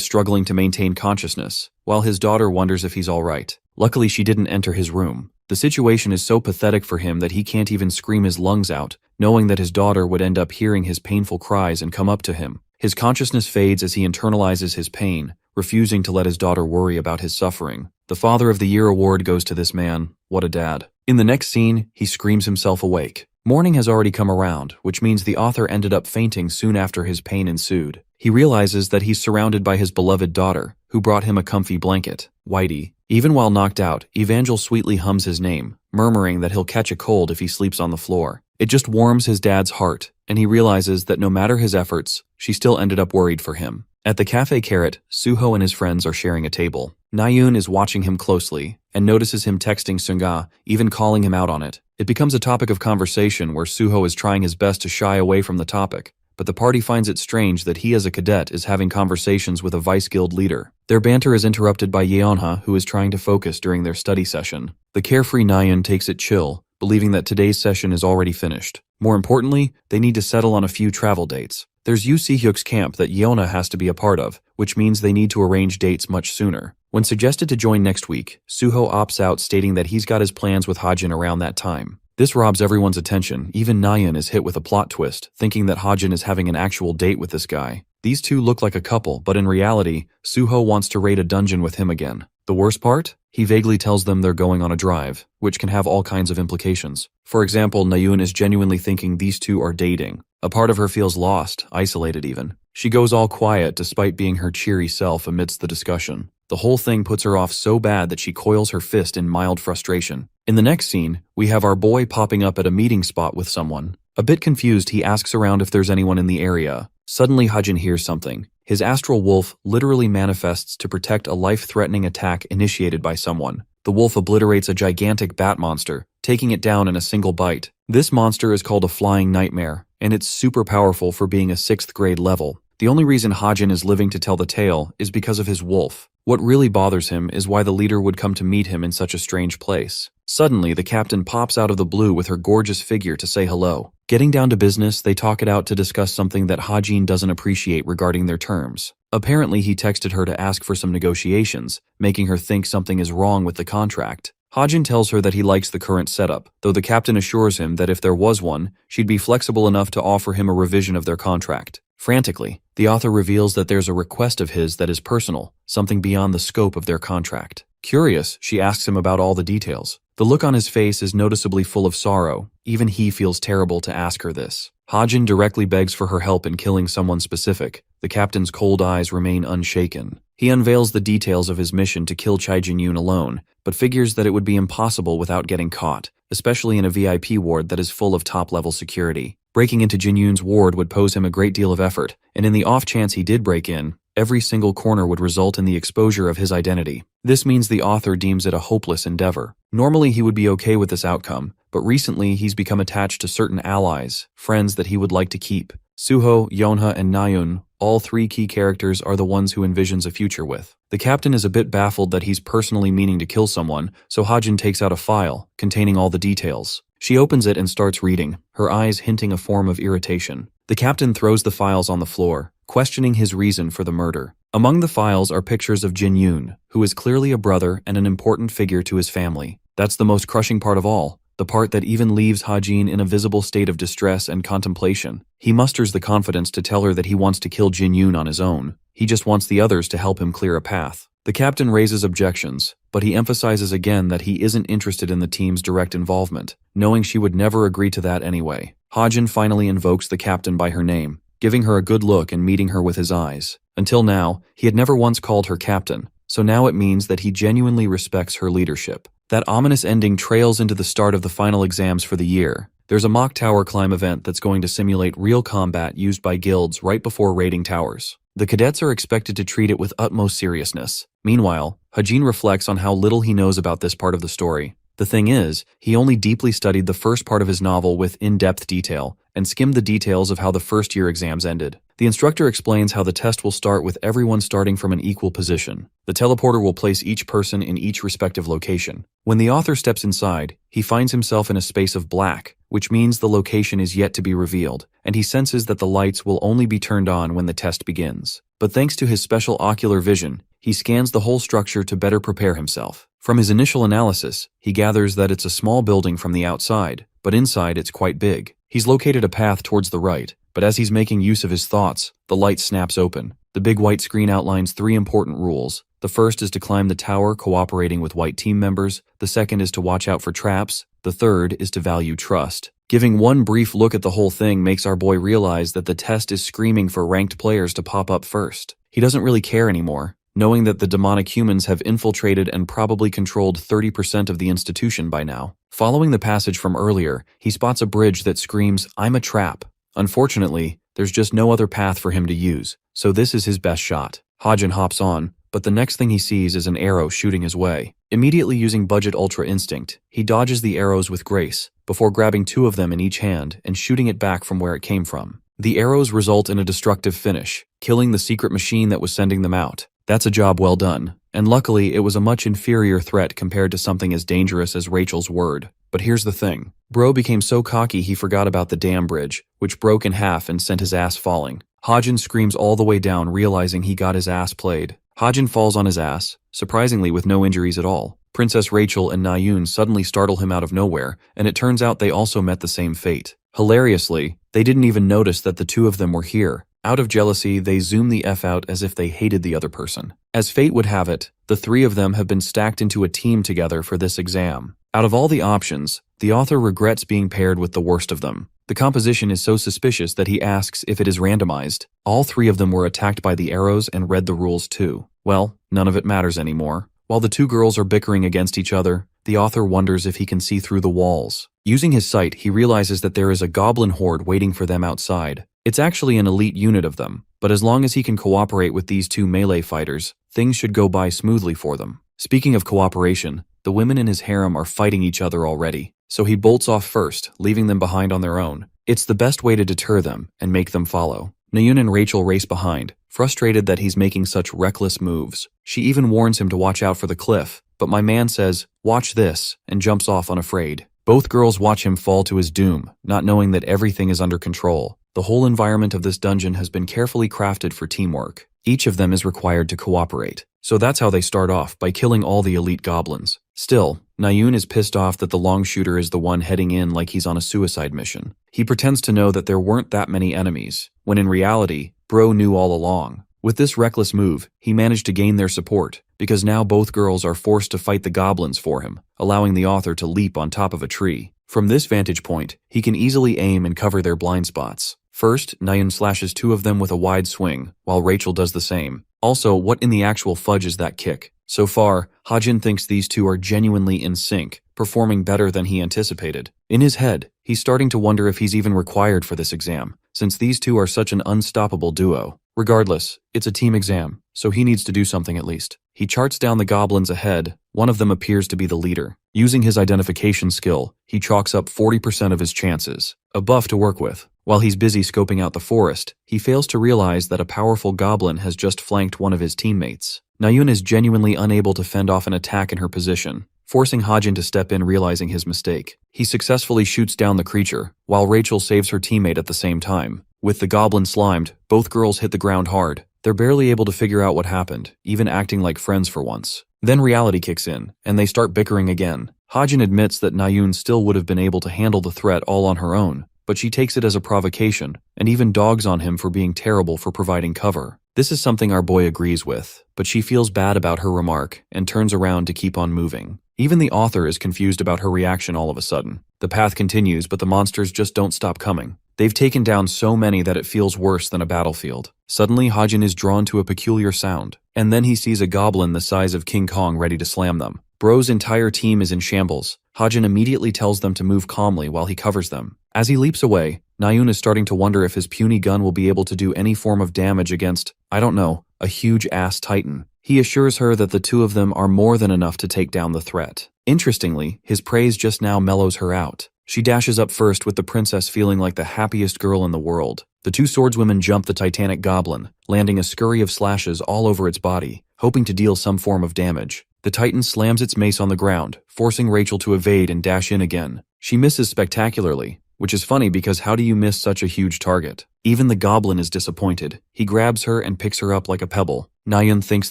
struggling to maintain consciousness, while his daughter wonders if he's alright. Luckily, she didn't enter his room. The situation is so pathetic for him that he can't even scream his lungs out, knowing that his daughter would end up hearing his painful cries and come up to him. His consciousness fades as he internalizes his pain, refusing to let his daughter worry about his suffering. The Father of the Year award goes to this man. What a dad. In the next scene, he screams himself awake. Morning has already come around, which means the author ended up fainting soon after his pain ensued. He realizes that he's surrounded by his beloved daughter, who brought him a comfy blanket, Whitey. Even while knocked out, Evangel sweetly hums his name, murmuring that he'll catch a cold if he sleeps on the floor. It just warms his dad's heart, and he realizes that no matter his efforts, she still ended up worried for him. At the Café Carrot, Suho and his friends are sharing a table. Nayun is watching him closely, and notices him texting Sunga, even calling him out on it. It becomes a topic of conversation where Suho is trying his best to shy away from the topic, but the party finds it strange that he as a cadet is having conversations with a vice guild leader. Their banter is interrupted by Yeonha, who is trying to focus during their study session. The carefree Nayeon takes it chill, believing that today's session is already finished. More importantly, they need to settle on a few travel dates. There's Yoo Si-hyuk's camp that Yeonha has to be a part of, which means they need to arrange dates much sooner. When suggested to join next week, Suho opts out, stating that he's got his plans with Hajin around that time. This robs everyone's attention. Even Nayeon is hit with a plot twist, thinking that Hajin is having an actual date with this guy. These two look like a couple, but in reality, Suho wants to raid a dungeon with him again. The worst part? He vaguely tells them they're going on a drive, which can have all kinds of implications. For example, Nayeon is genuinely thinking these two are dating. A part of her feels lost, isolated even. She goes all quiet despite being her cheery self amidst the discussion. The whole thing puts her off so bad that she coils her fist in mild frustration. In the next scene, we have our boy popping up at a meeting spot with someone. A bit confused, he asks around if there's anyone in the area. Suddenly Hajin hears something. His astral wolf literally manifests to protect a life-threatening attack initiated by someone. The wolf obliterates a gigantic bat monster, taking it down in a single bite. This monster is called a flying nightmare, and it's super powerful for being a 6th grade level. The only reason Hajin is living to tell the tale is because of his wolf. What really bothers him is why the leader would come to meet him in such a strange place. Suddenly, the captain pops out of the blue with her gorgeous figure to say hello. Getting down to business, they talk it out to discuss something that Hajin doesn't appreciate regarding their terms. Apparently, he texted her to ask for some negotiations, making her think something is wrong with the contract. Hajin tells her that he likes the current setup, though the captain assures him that if there was one, she'd be flexible enough to offer him a revision of their contract. Frantically, the author reveals that there's a request of his that is personal, something beyond the scope of their contract. Curious, she asks him about all the details. The look on his face is noticeably full of sorrow. Even he feels terrible to ask her this. Hajin directly begs for her help in killing someone specific. The captain's cold eyes remain unshaken. He unveils the details of his mission to kill Chai Jin-yoon alone, but figures that it would be impossible without getting caught, especially in a VIP ward that is full of top-level security. Breaking into Jin-yoon's ward would pose him a great deal of effort, and in the off chance he did break in, every single corner would result in the exposure of his identity. This means the author deems it a hopeless endeavor. Normally he would be okay with this outcome, but recently he's become attached to certain allies, friends that he would like to keep. Suho, Yeonha, and Nayeon, all three key characters, are the ones who envisions a future with. The captain is a bit baffled that he's personally meaning to kill someone, so Hajin takes out a file containing all the details. She opens it and starts reading, her eyes hinting a form of irritation. The captain throws the files on the floor, questioning his reason for the murder. Among the files are pictures of Jin-yoon, who is clearly a brother and an important figure to his family. That's the most crushing part of all, the part that even leaves Hajin in a visible state of distress and contemplation. He musters the confidence to tell her that he wants to kill Jin-yoon on his own. He just wants the others to help him clear a path. The captain raises objections, but he emphasizes again that he isn't interested in the team's direct involvement, knowing she would never agree to that anyway. Hajin finally invokes the captain by her name, giving her a good look and meeting her with his eyes. Until now, he had never once called her captain, so now it means that he genuinely respects her leadership. That ominous ending trails into the start of the final exams for the year. There's a mock tower climb event that's going to simulate real combat used by guilds right before raiding towers. The cadets are expected to treat it with utmost seriousness. Meanwhile, Hajin reflects on how little he knows about this part of the story. The thing is, he only deeply studied the first part of his novel with in-depth detail, and skimmed the details of how the first-year exams ended. The instructor explains how the test will start with everyone starting from an equal position. The teleporter will place each person in each respective location. When the author steps inside, he finds himself in a space of black, which means the location is yet to be revealed, and he senses that the lights will only be turned on when the test begins. But thanks to his special ocular vision, he scans the whole structure to better prepare himself. From his initial analysis, he gathers that it's a small building from the outside, but inside it's quite big. He's located a path towards the right, but as he's making use of his thoughts, the light snaps open. The big white screen outlines 3 important rules. The first is to climb the tower cooperating with white team members, the second is to watch out for traps, the third is to value trust. Giving one brief look at the whole thing makes our boy realize that the test is screaming for ranked players to pop up first. He doesn't really care anymore, knowing that the demonic humans have infiltrated and probably controlled 30% of the institution by now. Following the passage from earlier, he spots a bridge that screams, "I'm a trap." Unfortunately, there's just no other path for him to use, so this is his best shot. Hajin hops on, but the next thing he sees is an arrow shooting his way. Immediately using budget ultra instinct, he dodges the arrows with grace, before grabbing 2 of them in each hand and shooting it back from where it came from. The arrows result in a destructive finish, killing the secret machine that was sending them out. That's a job well done, and luckily it was a much inferior threat compared to something as dangerous as Rachel's word. But here's the thing. Bro became so cocky he forgot about the dam bridge, which broke in half and sent his ass falling. Hajin screams all the way down, realizing he got his ass played. Hajin falls on his ass, surprisingly with no injuries at all. Princess Rachel and Nayun suddenly startle him out of nowhere, and it turns out they also met the same fate. Hilariously, they didn't even notice that the two of them were here. Out of jealousy, they zoom the F out as if they hated the other person. As fate would have it, the three of them have been stacked into a team together for this exam. Out of all the options, the author regrets being paired with the worst of them. The composition is so suspicious that he asks if it is randomized. All three of them were attacked by the arrows and read the rules too. Well, none of it matters anymore. While the two girls are bickering against each other, the author wonders if he can see through the walls. Using his sight, he realizes that there is a goblin horde waiting for them outside. It's actually an elite unit of them, but as long as he can cooperate with these two melee fighters, things should go by smoothly for them. Speaking of cooperation, the women in his harem are fighting each other already, so he bolts off first, leaving them behind on their own. It's the best way to deter them and make them follow. Nayun and Rachel race behind, frustrated that he's making such reckless moves. She even warns him to watch out for the cliff, but my man says, "Watch this," and jumps off unafraid. Both girls watch him fall to his doom, not knowing that everything is under control. The whole environment of this dungeon has been carefully crafted for teamwork. Each of them is required to cooperate. So that's how they start off, by killing all the elite goblins. Still, Nayun is pissed off that the long shooter is the one heading in like he's on a suicide mission. He pretends to know that there weren't that many enemies, when in reality, Bro knew all along. With this reckless move, he managed to gain their support, because now both girls are forced to fight the goblins for him, allowing the author to leap on top of a tree. From this vantage point, he can easily aim and cover their blind spots. First, Nayun slashes two of them with a wide swing, while Rachel does the same. Also, what in the actual fudge is that kick? So far, Hajin thinks these two are genuinely in sync, performing better than he anticipated. In his head, he's starting to wonder if he's even required for this exam, since these two are such an unstoppable duo. Regardless, it's a team exam, so he needs to do something at least. He charts down the goblins ahead. One of them appears to be the leader. Using his identification skill, he chalks up 40% of his chances, a buff to work with. While he's busy scoping out the forest, he fails to realize that a powerful goblin has just flanked one of his teammates. Nayun is genuinely unable to fend off an attack in her position, forcing Hajin to step in, realizing his mistake. He successfully shoots down the creature, while Rachel saves her teammate at the same time. With the goblin slimed, both girls hit the ground hard. They're barely able to figure out what happened, even acting like friends for once. Then reality kicks in, and they start bickering again. Hajin admits that Nayun still would have been able to handle the threat all on her own, but she takes it as a provocation, and even dogs on him for being terrible for providing cover. This is something our boy agrees with, but she feels bad about her remark and turns around to keep on moving. Even the author is confused about her reaction all of a sudden. The path continues, but the monsters just don't stop coming. They've taken down so many that it feels worse than a battlefield. Suddenly, Hajin is drawn to a peculiar sound, and then he sees a goblin the size of King Kong ready to slam them. Bro's entire team is in shambles. Hajin immediately tells them to move calmly while he covers them. As he leaps away, Nayun is starting to wonder if his puny gun will be able to do any form of damage against, I don't know, a huge-ass titan. He assures her that the two of them are more than enough to take down the threat. Interestingly, his praise just now mellows her out. She dashes up first, with the princess feeling like the happiest girl in the world. The two swordswomen jump the titanic goblin, landing a scurry of slashes all over its body, hoping to deal some form of damage. The titan slams its mace on the ground, forcing Rachel to evade and dash in again. She misses spectacularly, which is funny because how do you miss such a huge target? Even the goblin is disappointed. He grabs her and picks her up like a pebble. Nayun thinks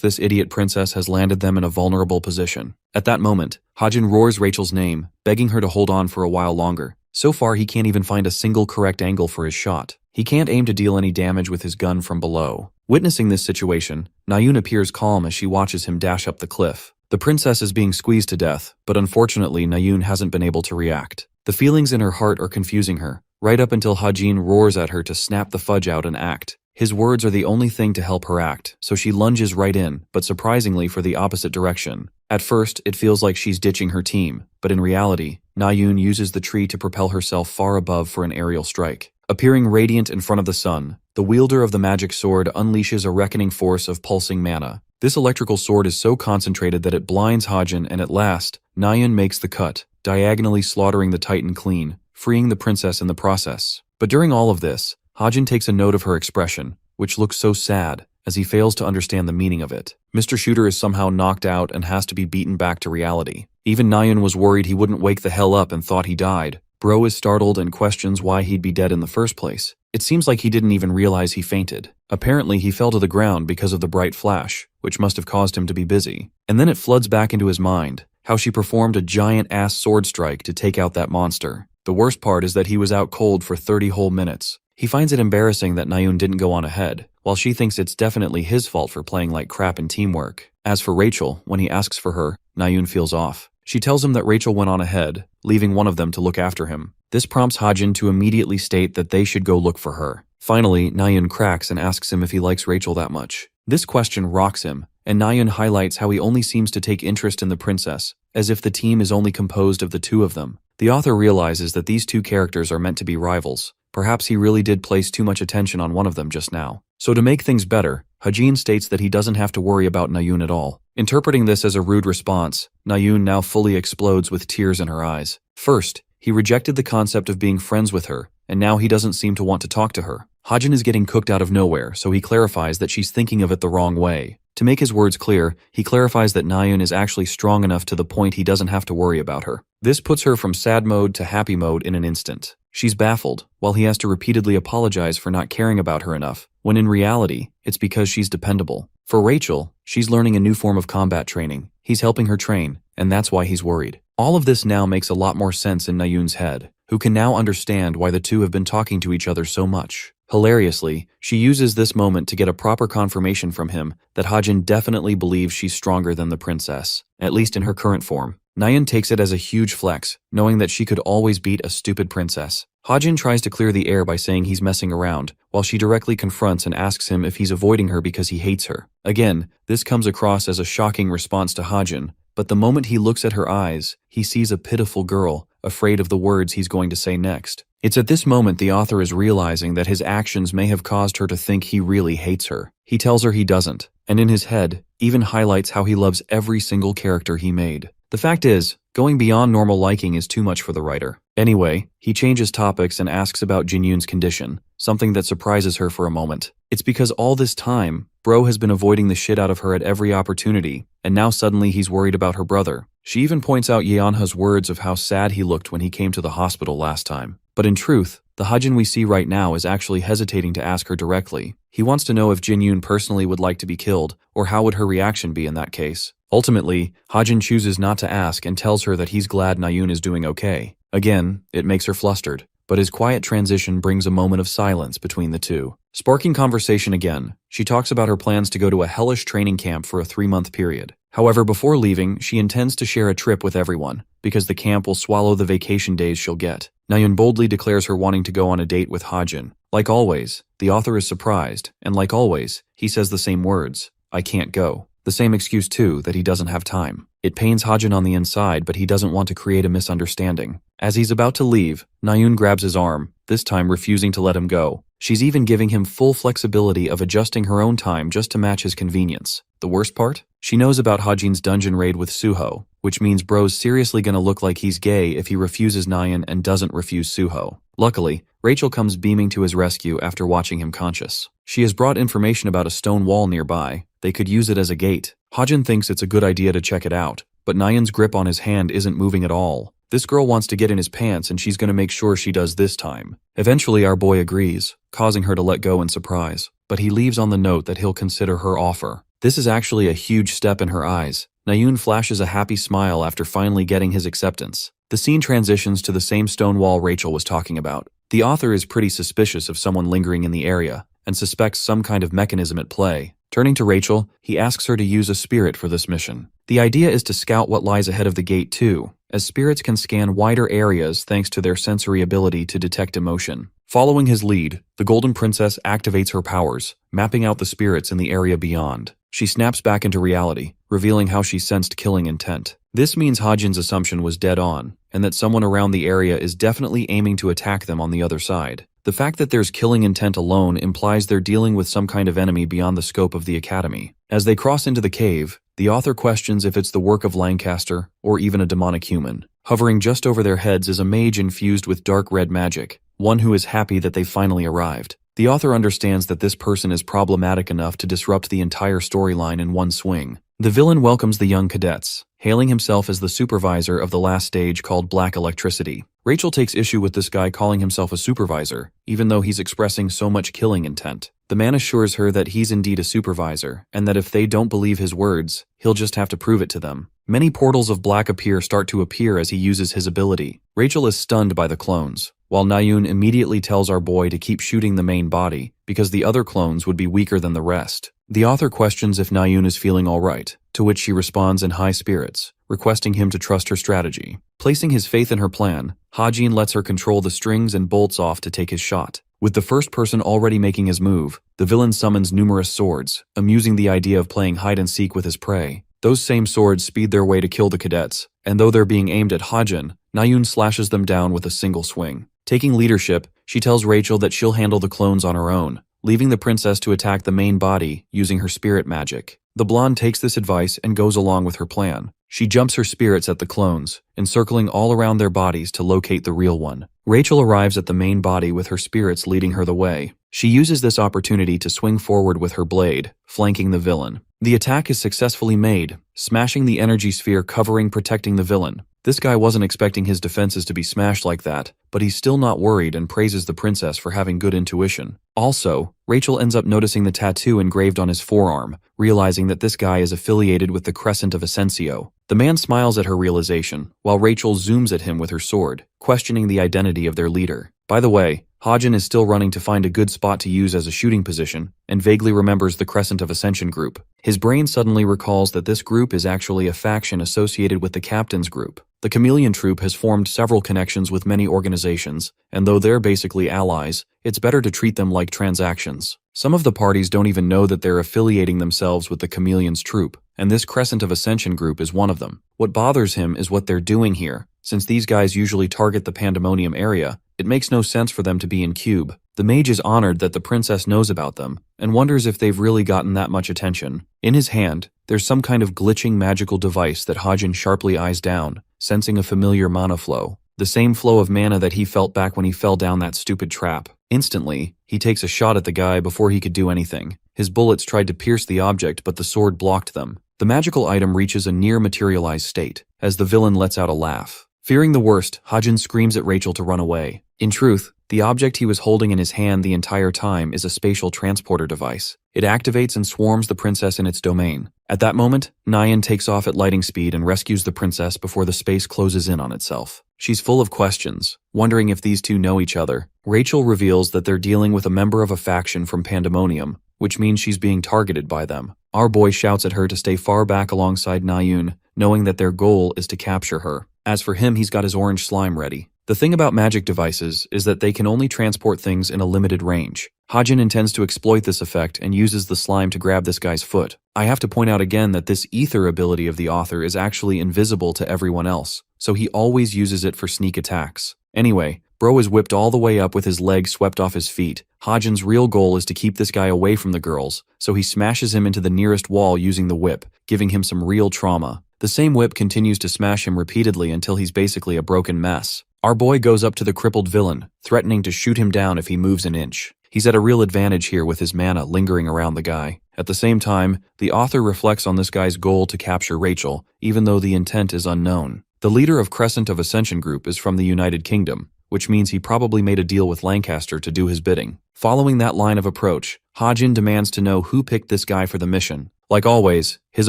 this idiot princess has landed them in a vulnerable position. At that moment, Hajin roars Rachel's name, begging her to hold on for a while longer. So far, he can't even find a single correct angle for his shot. He can't aim to deal any damage with his gun from below. Witnessing this situation, Nayun appears calm as she watches him dash up the cliff. The princess is being squeezed to death, but unfortunately Nayun hasn't been able to react. The feelings in her heart are confusing her, right up until Hajin roars at her to snap the fudge out and act. His words are the only thing to help her act, so she lunges right in, but surprisingly for the opposite direction. At first, it feels like she's ditching her team, but in reality, Nayun uses the tree to propel herself far above for an aerial strike. Appearing radiant in front of the sun, the wielder of the magic sword unleashes a reckoning force of pulsing mana. This electrical sword is so concentrated that it blinds Hajin, and at last, Nayun makes the cut, diagonally slaughtering the titan clean, freeing the princess in the process. But during all of this, Hajin takes a note of her expression, which looks so sad, as he fails to understand the meaning of it. Mr. Shooter is somehow knocked out and has to be beaten back to reality. Even Nayeon was worried he wouldn't wake the hell up and thought he died. Bro is startled and questions why he'd be dead in the first place. It seems like he didn't even realize he fainted. Apparently he fell to the ground because of the bright flash, which must have caused him to be busy. And then it floods back into his mind, how she performed a giant-ass sword strike to take out that monster. The worst part is that he was out cold for 30 whole minutes. He finds it embarrassing that Nayeon didn't go on ahead, while she thinks it's definitely his fault for playing like crap in teamwork. As for Rachel, when he asks for her, Nayeon feels off. She tells him that Rachel went on ahead, leaving one of them to look after him. This prompts Hajin to immediately state that they should go look for her. Finally, Nayeon cracks and asks him if he likes Rachel that much. This question rocks him, and Nayeon highlights how he only seems to take interest in the princess, as if the team is only composed of the two of them. The author realizes that these two characters are meant to be rivals. Perhaps he really did place too much attention on one of them just now. So to make things better, Hajin states that he doesn't have to worry about Nayeon at all. Interpreting this as a rude response, Nayeon now fully explodes with tears in her eyes. First, he rejected the concept of being friends with her, and now he doesn't seem to want to talk to her. Hajin is getting cooked out of nowhere, so he clarifies that she's thinking of it the wrong way. To make his words clear, he clarifies that Nayeon is actually strong enough to the point he doesn't have to worry about her. This puts her from sad mode to happy mode in an instant. She's baffled, while he has to repeatedly apologize for not caring about her enough, when in reality, it's because she's dependable. For Rachel, she's learning a new form of combat training. He's helping her train, and that's why he's worried. All of this now makes a lot more sense in Nayeon's head, who can now understand why the two have been talking to each other so much. Hilariously, she uses this moment to get a proper confirmation from him that Hajin definitely believes she's stronger than the princess, at least in her current form. Nayeon takes it as a huge flex, knowing that she could always beat a stupid princess. Hajin tries to clear the air by saying he's messing around, while she directly confronts and asks him if he's avoiding her because he hates her. Again, this comes across as a shocking response to Hajin, but the moment he looks at her eyes, he sees a pitiful girl, afraid of the words he's going to say next. It's at this moment the author is realizing that his actions may have caused her to think he really hates her. He tells her he doesn't, and in his head, even highlights how he loves every single character he made. The fact is, going beyond normal liking is too much for the writer. Anyway, he changes topics and asks about Jinyoon's condition, something that surprises her for a moment. It's because all this time, Bro has been avoiding the shit out of her at every opportunity, and now suddenly he's worried about her brother. She even points out Yeonha's words of how sad he looked when he came to the hospital last time. But in truth, the Hajin we see right now is actually hesitating to ask her directly. He wants to know if Jinyoon personally would like to be killed, or how would her reaction be in that case. Ultimately, Hajin chooses not to ask and tells her that he's glad Nayeon is doing okay. Again, it makes her flustered, but his quiet transition brings a moment of silence between the two. Sparking conversation again, she talks about her plans to go to a hellish training camp for a 3-month period. However, before leaving, she intends to share a trip with everyone, because the camp will swallow the vacation days she'll get. Nayeon boldly declares her wanting to go on a date with Hajin. Like always, the author is surprised, and like always, he says the same words, "I can't go." The same excuse too, that he doesn't have time. It pains Hajin on the inside, but he doesn't want to create a misunderstanding. As he's about to leave, Nayeon grabs his arm, this time refusing to let him go. She's even giving him full flexibility of adjusting her own time just to match his convenience. The worst part? She knows about Hajin's dungeon raid with Suho, which means Bro's seriously gonna look like he's gay if he refuses Nayeon and doesn't refuse Suho. Luckily, Rachel comes beaming to his rescue after watching him conscious. She has brought information about a stone wall nearby. They could use it as a gate. Hajin thinks it's a good idea to check it out, but Nayeon's grip on his hand isn't moving at all. This girl wants to get in his pants and she's gonna make sure she does this time. Eventually our boy agrees, causing her to let go in surprise, but he leaves on the note that he'll consider her offer. This is actually a huge step in her eyes. Nayeon flashes a happy smile after finally getting his acceptance. The scene transitions to the same stone wall Rachel was talking about. The author is pretty suspicious of someone lingering in the area, and suspects some kind of mechanism at play. Turning to Rachel, he asks her to use a spirit for this mission. The idea is to scout what lies ahead of the gate too, as spirits can scan wider areas thanks to their sensory ability to detect emotion. Following his lead, the Golden Princess activates her powers, mapping out the spirits in the area beyond. She snaps back into reality, revealing how she sensed killing intent. This means Hajin's assumption was dead on, and that someone around the area is definitely aiming to attack them on the other side. The fact that there's killing intent alone implies they're dealing with some kind of enemy beyond the scope of the academy. As they cross into the cave, the author questions if it's the work of Lancaster or even a demonic human. Hovering just over their heads is a mage infused with dark red magic, one who is happy that they've finally arrived. The author understands that this person is problematic enough to disrupt the entire storyline in one swing. The villain welcomes the young cadets, hailing himself as the supervisor of the last stage called Black Electricity. Rachel takes issue with this guy calling himself a supervisor, even though he's expressing so much killing intent. The man assures her that he's indeed a supervisor, and that if they don't believe his words, he'll just have to prove it to them. Many portals of black start to appear as he uses his ability. Rachel is stunned by the clones, while Nayun immediately tells our boy to keep shooting the main body, because the other clones would be weaker than the rest. The author questions if Nayun is feeling alright, to which she responds in high spirits, requesting him to trust her strategy. Placing his faith in her plan, Hajin lets her control the strings and bolts off to take his shot. With the first person already making his move, the villain summons numerous swords, amusing the idea of playing hide-and-seek with his prey. Those same swords speed their way to kill the cadets, and though they're being aimed at Hajin, Nayun slashes them down with a single swing. Taking leadership, she tells Rachel that she'll handle the clones on her own, leaving the princess to attack the main body using her spirit magic. The blonde takes this advice and goes along with her plan. She jumps her spirits at the clones, encircling all around their bodies to locate the real one. Rachel arrives at the main body with her spirits leading her the way. She uses this opportunity to swing forward with her blade, flanking the villain. The attack is successfully made, smashing the energy sphere protecting the villain. This guy wasn't expecting his defenses to be smashed like that, but he's still not worried and praises the princess for having good intuition. Also, Rachel ends up noticing the tattoo engraved on his forearm, realizing that this guy is affiliated with the Crescent of Ascencio. The man smiles at her realization, while Rachel zooms at him with her sword, questioning the identity of their leader. By the way, Hajin is still running to find a good spot to use as a shooting position, and vaguely remembers the Crescent of Ascension group. His brain suddenly recalls that this group is actually a faction associated with the captain's group. The Chameleon Troop has formed several connections with many organizations, and though they're basically allies, it's better to treat them like transactions. Some of the parties don't even know that they're affiliating themselves with the Chameleon's troop, and this Crescent of Ascension group is one of them. What bothers him is what they're doing here. Since these guys usually target the Pandemonium area, it makes no sense for them to be in Cube. The mage is honored that the princess knows about them, and wonders if they've really gotten that much attention. In his hand, there's some kind of glitching magical device that Hajin sharply eyes down, sensing a familiar mana flow. The same flow of mana that he felt back when he fell down that stupid trap. Instantly, he takes a shot at the guy before he could do anything. His bullets tried to pierce the object, but the sword blocked them. The magical item reaches a near-materialized state, as the villain lets out a laugh. Fearing the worst, Hajin screams at Rachel to run away. In truth, the object he was holding in his hand the entire time is a spatial transporter device. It activates and swarms the princess in its domain. At that moment, Nayun takes off at lightning speed and rescues the princess before the space closes in on itself. She's full of questions, wondering if these two know each other. Rachel reveals that they're dealing with a member of a faction from Pandemonium, which means she's being targeted by them. Our boy shouts at her to stay far back alongside Nayun, knowing that their goal is to capture her. As for him, he's got his orange slime ready. The thing about magic devices is that they can only transport things in a limited range. Hajin intends to exploit this effect and uses the slime to grab this guy's foot. I have to point out again that this ether ability of the author is actually invisible to everyone else, so he always uses it for sneak attacks. Anyway, bro is whipped all the way up with his legs swept off his feet. Hajin's real goal is to keep this guy away from the girls, so he smashes him into the nearest wall using the whip, giving him some real trauma. The same whip continues to smash him repeatedly until he's basically a broken mess. Our boy goes up to the crippled villain, threatening to shoot him down if he moves an inch. He's at a real advantage here with his mana lingering around the guy. At the same time, the author reflects on this guy's goal to capture Rachel, even though the intent is unknown. The leader of Crescent of Ascension Group is from the United Kingdom, which means he probably made a deal with Lancaster to do his bidding. Following that line of approach, Hajin demands to know who picked this guy for the mission. Like always, his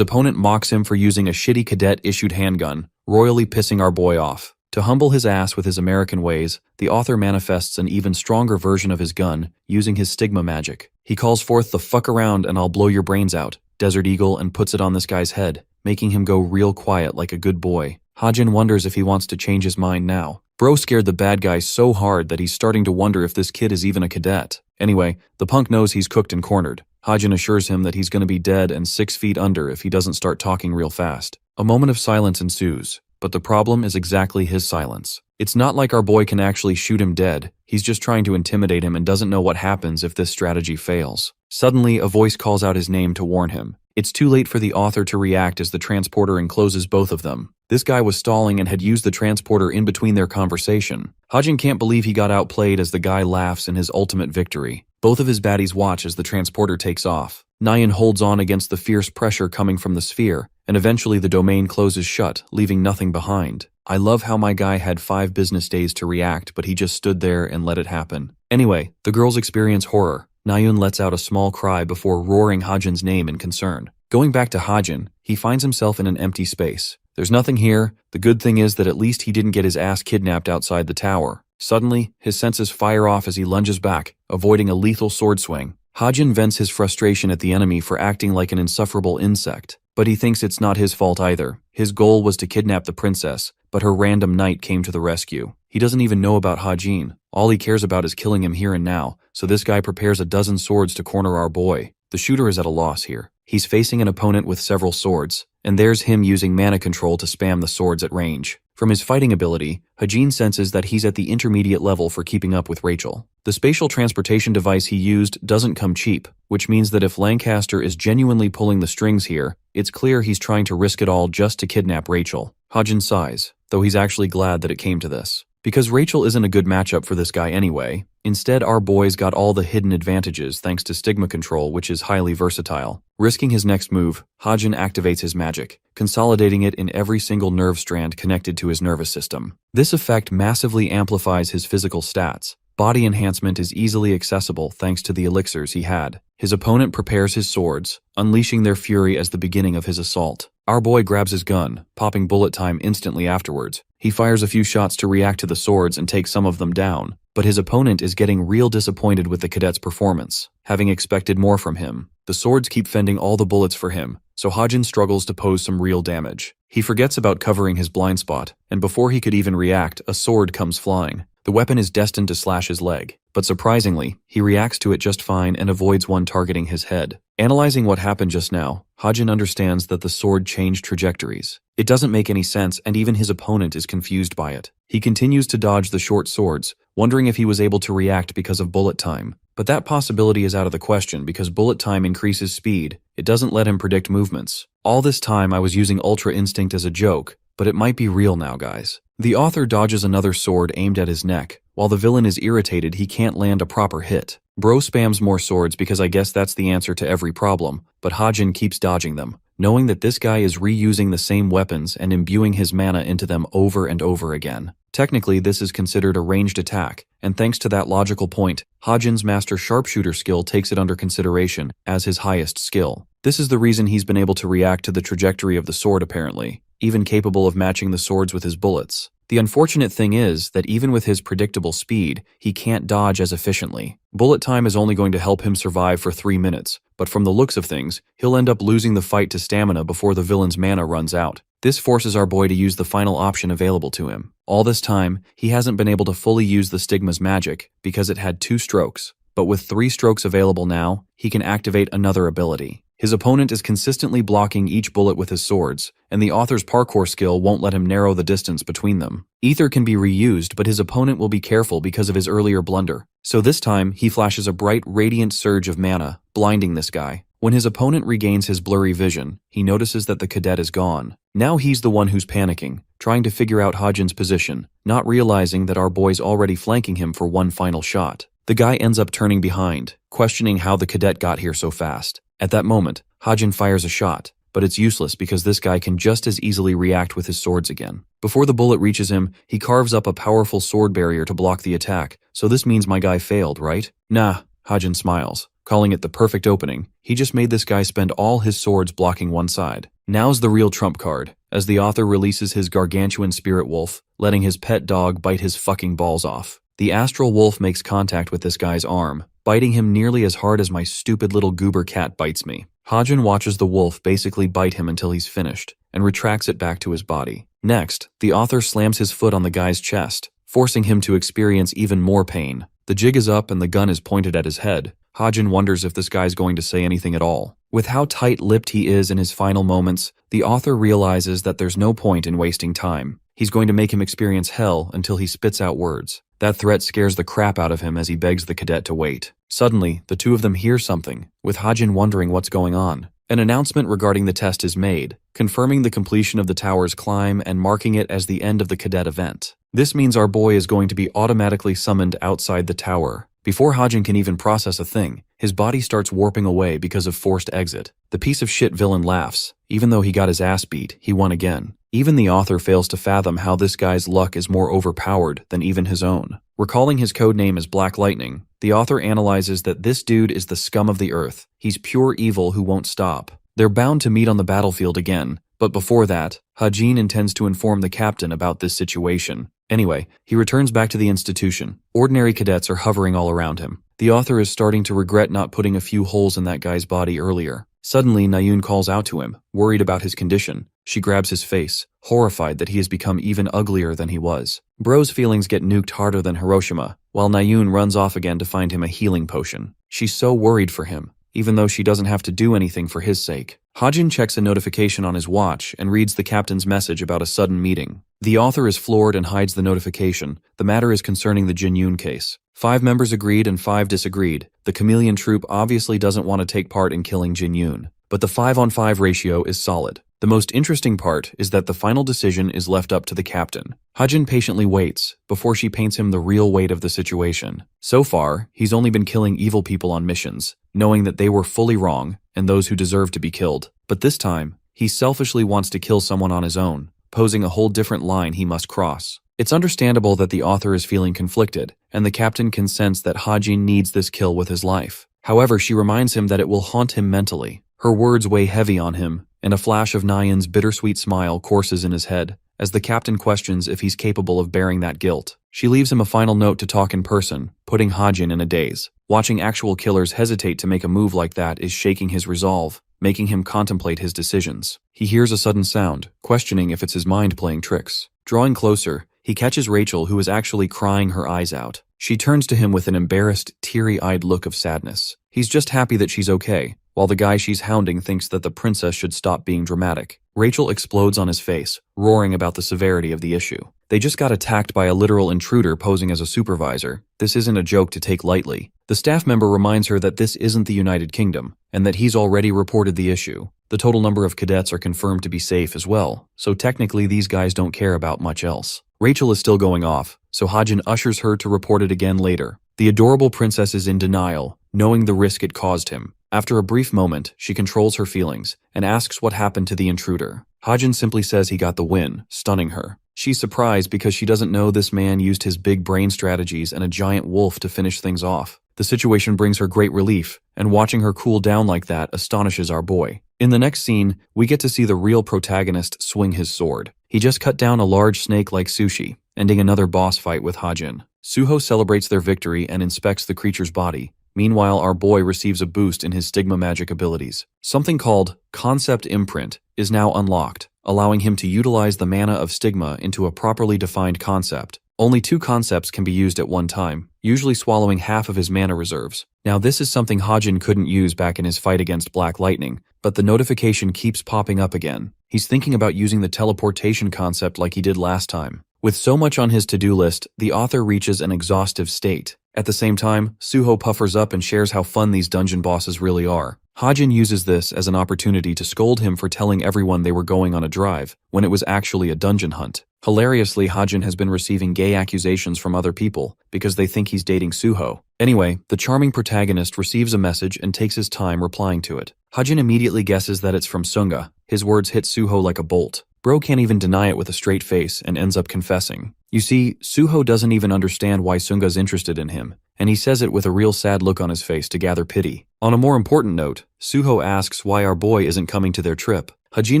opponent mocks him for using a shitty cadet-issued handgun, royally pissing our boy off. To humble his ass with his American ways, the author manifests an even stronger version of his gun, using his stigma magic. He calls forth the "fuck around and I'll blow your brains out" Desert Eagle and puts it on this guy's head, making him go real quiet like a good boy. Hajin wonders if he wants to change his mind now. Bro scared the bad guy so hard that he's starting to wonder if this kid is even a cadet. Anyway, the punk knows he's cooked and cornered. Hajin assures him that he's going to be dead and 6 feet under if he doesn't start talking real fast. A moment of silence ensues. But the problem is exactly his silence. It's not like our boy can actually shoot him dead. He's just trying to intimidate him and doesn't know what happens if this strategy fails. Suddenly, a voice calls out his name to warn him. It's too late for the author to react as the transporter encloses both of them. This guy was stalling and had used the transporter in between their conversation. Hajin can't believe he got outplayed as the guy laughs in his ultimate victory. Both of his baddies watch as the transporter takes off. Nyan holds on against the fierce pressure coming from the sphere, and eventually the domain closes shut, leaving nothing behind. I love how my guy had 5 business days to react, but he just stood there and let it happen. Anyway, the girls experience horror. Nayun lets out a small cry before roaring Hajin's name in concern. Going back to Hajin, he finds himself in an empty space. There's nothing here. The good thing is that at least he didn't get his ass kidnapped outside the tower. Suddenly, his senses fire off as he lunges back, avoiding a lethal sword swing. Hajin vents his frustration at the enemy for acting like an insufferable insect, but he thinks it's not his fault either. His goal was to kidnap the princess, but her random knight came to the rescue. He doesn't even know about Hajin. All he cares about is killing him here and now, so this guy prepares a dozen swords to corner our boy. The shooter is at a loss here. He's facing an opponent with several swords, and there's him using mana control to spam the swords at range. From his fighting ability, Hajin senses that he's at the intermediate level for keeping up with Rachel. The spatial transportation device he used doesn't come cheap, which means that if Lancaster is genuinely pulling the strings here, it's clear he's trying to risk it all just to kidnap Rachel. Hajin sighs, though he's actually glad that it came to this. Because Rachel isn't a good matchup for this guy anyway, instead our boy's got all the hidden advantages thanks to stigma control, which is highly versatile. Risking his next move, Hajin activates his magic, consolidating it in every single nerve strand connected to his nervous system. This effect massively amplifies his physical stats. Body enhancement is easily accessible thanks to the elixirs he had. His opponent prepares his swords, unleashing their fury as the beginning of his assault. Our boy grabs his gun, popping bullet time instantly afterwards. He fires a few shots to react to the swords and take some of them down, but his opponent is getting real disappointed with the cadet's performance, having expected more from him. The swords keep fending all the bullets for him, so Hajin struggles to pose some real damage. He forgets about covering his blind spot, and before he could even react, a sword comes flying. The weapon is destined to slash his leg, but surprisingly, he reacts to it just fine and avoids one targeting his head. Analyzing what happened just now, Hajin understands that the sword changed trajectories. It doesn't make any sense, and even his opponent is confused by it. He continues to dodge the short swords, wondering if he was able to react because of bullet time. But that possibility is out of the question because bullet time increases speed. It doesn't let him predict movements. All this time I was using Ultra Instinct as a joke, but it might be real now, guys. The author dodges another sword aimed at his neck. While the villain is irritated, he can't land a proper hit. Bro spams more swords because I guess that's the answer to every problem, but Hajin keeps dodging them, knowing that this guy is reusing the same weapons and imbuing his mana into them over and over again. Technically, this is considered a ranged attack, and thanks to that logical point, Hajin's master sharpshooter skill takes it under consideration as his highest skill. This is the reason he's been able to react to the trajectory of the sword apparently, even capable of matching the swords with his bullets. The unfortunate thing is that even with his predictable speed, he can't dodge as efficiently. Bullet time is only going to help him survive for 3 minutes, but from the looks of things, he'll end up losing the fight to stamina before the villain's mana runs out. This forces our boy to use the final option available to him. All this time, he hasn't been able to fully use the Stigma's magic because it had 2 strokes, but with 3 strokes available now, he can activate another ability. His opponent is consistently blocking each bullet with his swords, and the author's parkour skill won't let him narrow the distance between them. Ether can be reused, but his opponent will be careful because of his earlier blunder. So this time, he flashes a bright, radiant surge of mana, blinding this guy. When his opponent regains his blurry vision, he notices that the cadet is gone. Now he's the one who's panicking, trying to figure out Hajin's position, not realizing that our boy's already flanking him for one final shot. The guy ends up turning behind, questioning how the cadet got here so fast. At that moment, Hajin fires a shot, but it's useless because this guy can just as easily react with his swords again. Before the bullet reaches him, he carves up a powerful sword barrier to block the attack, so this means my guy failed, right? Nah, Hajin smiles, calling it the perfect opening. He just made this guy spend all his swords blocking one side. Now's the real trump card, as the author releases his gargantuan spirit wolf, letting his pet dog bite his fucking balls off. The astral wolf makes contact with this guy's arm, biting him nearly as hard as my stupid little goober cat bites me. Hajin watches the wolf basically bite him until he's finished, and retracts it back to his body. Next, the author slams his foot on the guy's chest, forcing him to experience even more pain. The jig is up and the gun is pointed at his head. Hajin wonders if this guy's going to say anything at all. With how tight-lipped he is in his final moments, the author realizes that there's no point in wasting time. He's going to make him experience hell until he spits out words. That threat scares the crap out of him as he begs the cadet to wait. Suddenly, the two of them hear something, with Hajin wondering what's going on. An announcement regarding the test is made, confirming the completion of the tower's climb and marking it as the end of the cadet event. This means our boy is going to be automatically summoned outside the tower. Before Hajin can even process a thing, his body starts warping away because of forced exit. The piece of shit villain laughs. Even though he got his ass beat, he won again. Even the author fails to fathom how this guy's luck is more overpowered than even his own. Recalling his code name as Black Lightning, the author analyzes that this dude is the scum of the earth. He's pure evil who won't stop. They're bound to meet on the battlefield again, but before that, Hajin intends to inform the captain about this situation. Anyway, he returns back to the institution. Ordinary cadets are hovering all around him. The author is starting to regret not putting a few holes in that guy's body earlier. Suddenly, Nayun calls out to him, worried about his condition. She grabs his face, horrified that he has become even uglier than he was. Bro's feelings get nuked harder than Hiroshima, while Nayun runs off again to find him a healing potion. She's so worried for him, even though she doesn't have to do anything for his sake. Hajin checks a notification on his watch and reads the captain's message about a sudden meeting. The author is floored and hides the notification. The matter is concerning the Jinyun case. 5 members agreed and 5 disagreed. The chameleon troop obviously doesn't want to take part in killing Jinyun, but the 5-on-5 ratio is solid. The most interesting part is that the final decision is left up to the captain. Hajin patiently waits before she paints him the real weight of the situation. So far, he's only been killing evil people on missions, knowing that they were fully wrong and those who deserve to be killed. But this time, he selfishly wants to kill someone on his own, posing a whole different line he must cross. It's understandable that the author is feeling conflicted, and the captain can sense that Hajin needs this kill with his life. However, she reminds him that it will haunt him mentally. Her words weigh heavy on him, and a flash of Nayun's bittersweet smile courses in his head, as the captain questions if he's capable of bearing that guilt. She leaves him a final note to talk in person, putting Hajin in a daze. Watching actual killers hesitate to make a move like that is shaking his resolve, making him contemplate his decisions. He hears a sudden sound, questioning if it's his mind playing tricks. Drawing closer, he catches Rachel, who is actually crying her eyes out. She turns to him with an embarrassed, teary-eyed look of sadness. He's just happy that she's okay, while the guy she's hounding thinks that the princess should stop being dramatic. Rachel explodes on his face, roaring about the severity of the issue. They just got attacked by a literal intruder posing as a supervisor. This isn't a joke to take lightly. The staff member reminds her that this isn't the United Kingdom, and that he's already reported the issue. The total number of cadets are confirmed to be safe as well, so technically these guys don't care about much else. Rachel is still going off, so Hajin ushers her to report it again later. The adorable princess is in denial, knowing the risk it caused him. After a brief moment, she controls her feelings and asks what happened to the intruder. Hajin simply says he got the win, stunning her. She's surprised because she doesn't know this man used his big brain strategies and a giant wolf to finish things off. The situation brings her great relief, and watching her cool down like that astonishes our boy. In the next scene, we get to see the real protagonist swing his sword. He just cut down a large snake like sushi, ending another boss fight with Hajin. Suho celebrates their victory and inspects the creature's body. Meanwhile, our boy receives a boost in his stigma magic abilities. Something called Concept Imprint is now unlocked, allowing him to utilize the mana of stigma into a properly defined concept. Only 2 concepts can be used at one time, usually swallowing half of his mana reserves. Now this is something Hajin couldn't use back in his fight against Black Lightning, but the notification keeps popping up again. He's thinking about using the teleportation concept like he did last time. With so much on his to-do list, the author reaches an exhaustive state. At the same time, Suho puffers up and shares how fun these dungeon bosses really are. Hajin uses this as an opportunity to scold him for telling everyone they were going on a drive, when it was actually a dungeon hunt. Hilariously, Hajin has been receiving gay accusations from other people because they think he's dating Suho. Anyway, the charming protagonist receives a message and takes his time replying to it. Hajin immediately guesses that it's from Sunga. His words hit Suho like a bolt. Bro can't even deny it with a straight face and ends up confessing. You see, Suho doesn't even understand why Sunga's interested in him, and he says it with a real sad look on his face to gather pity. On a more important note, Suho asks why our boy isn't coming to their trip. Hajin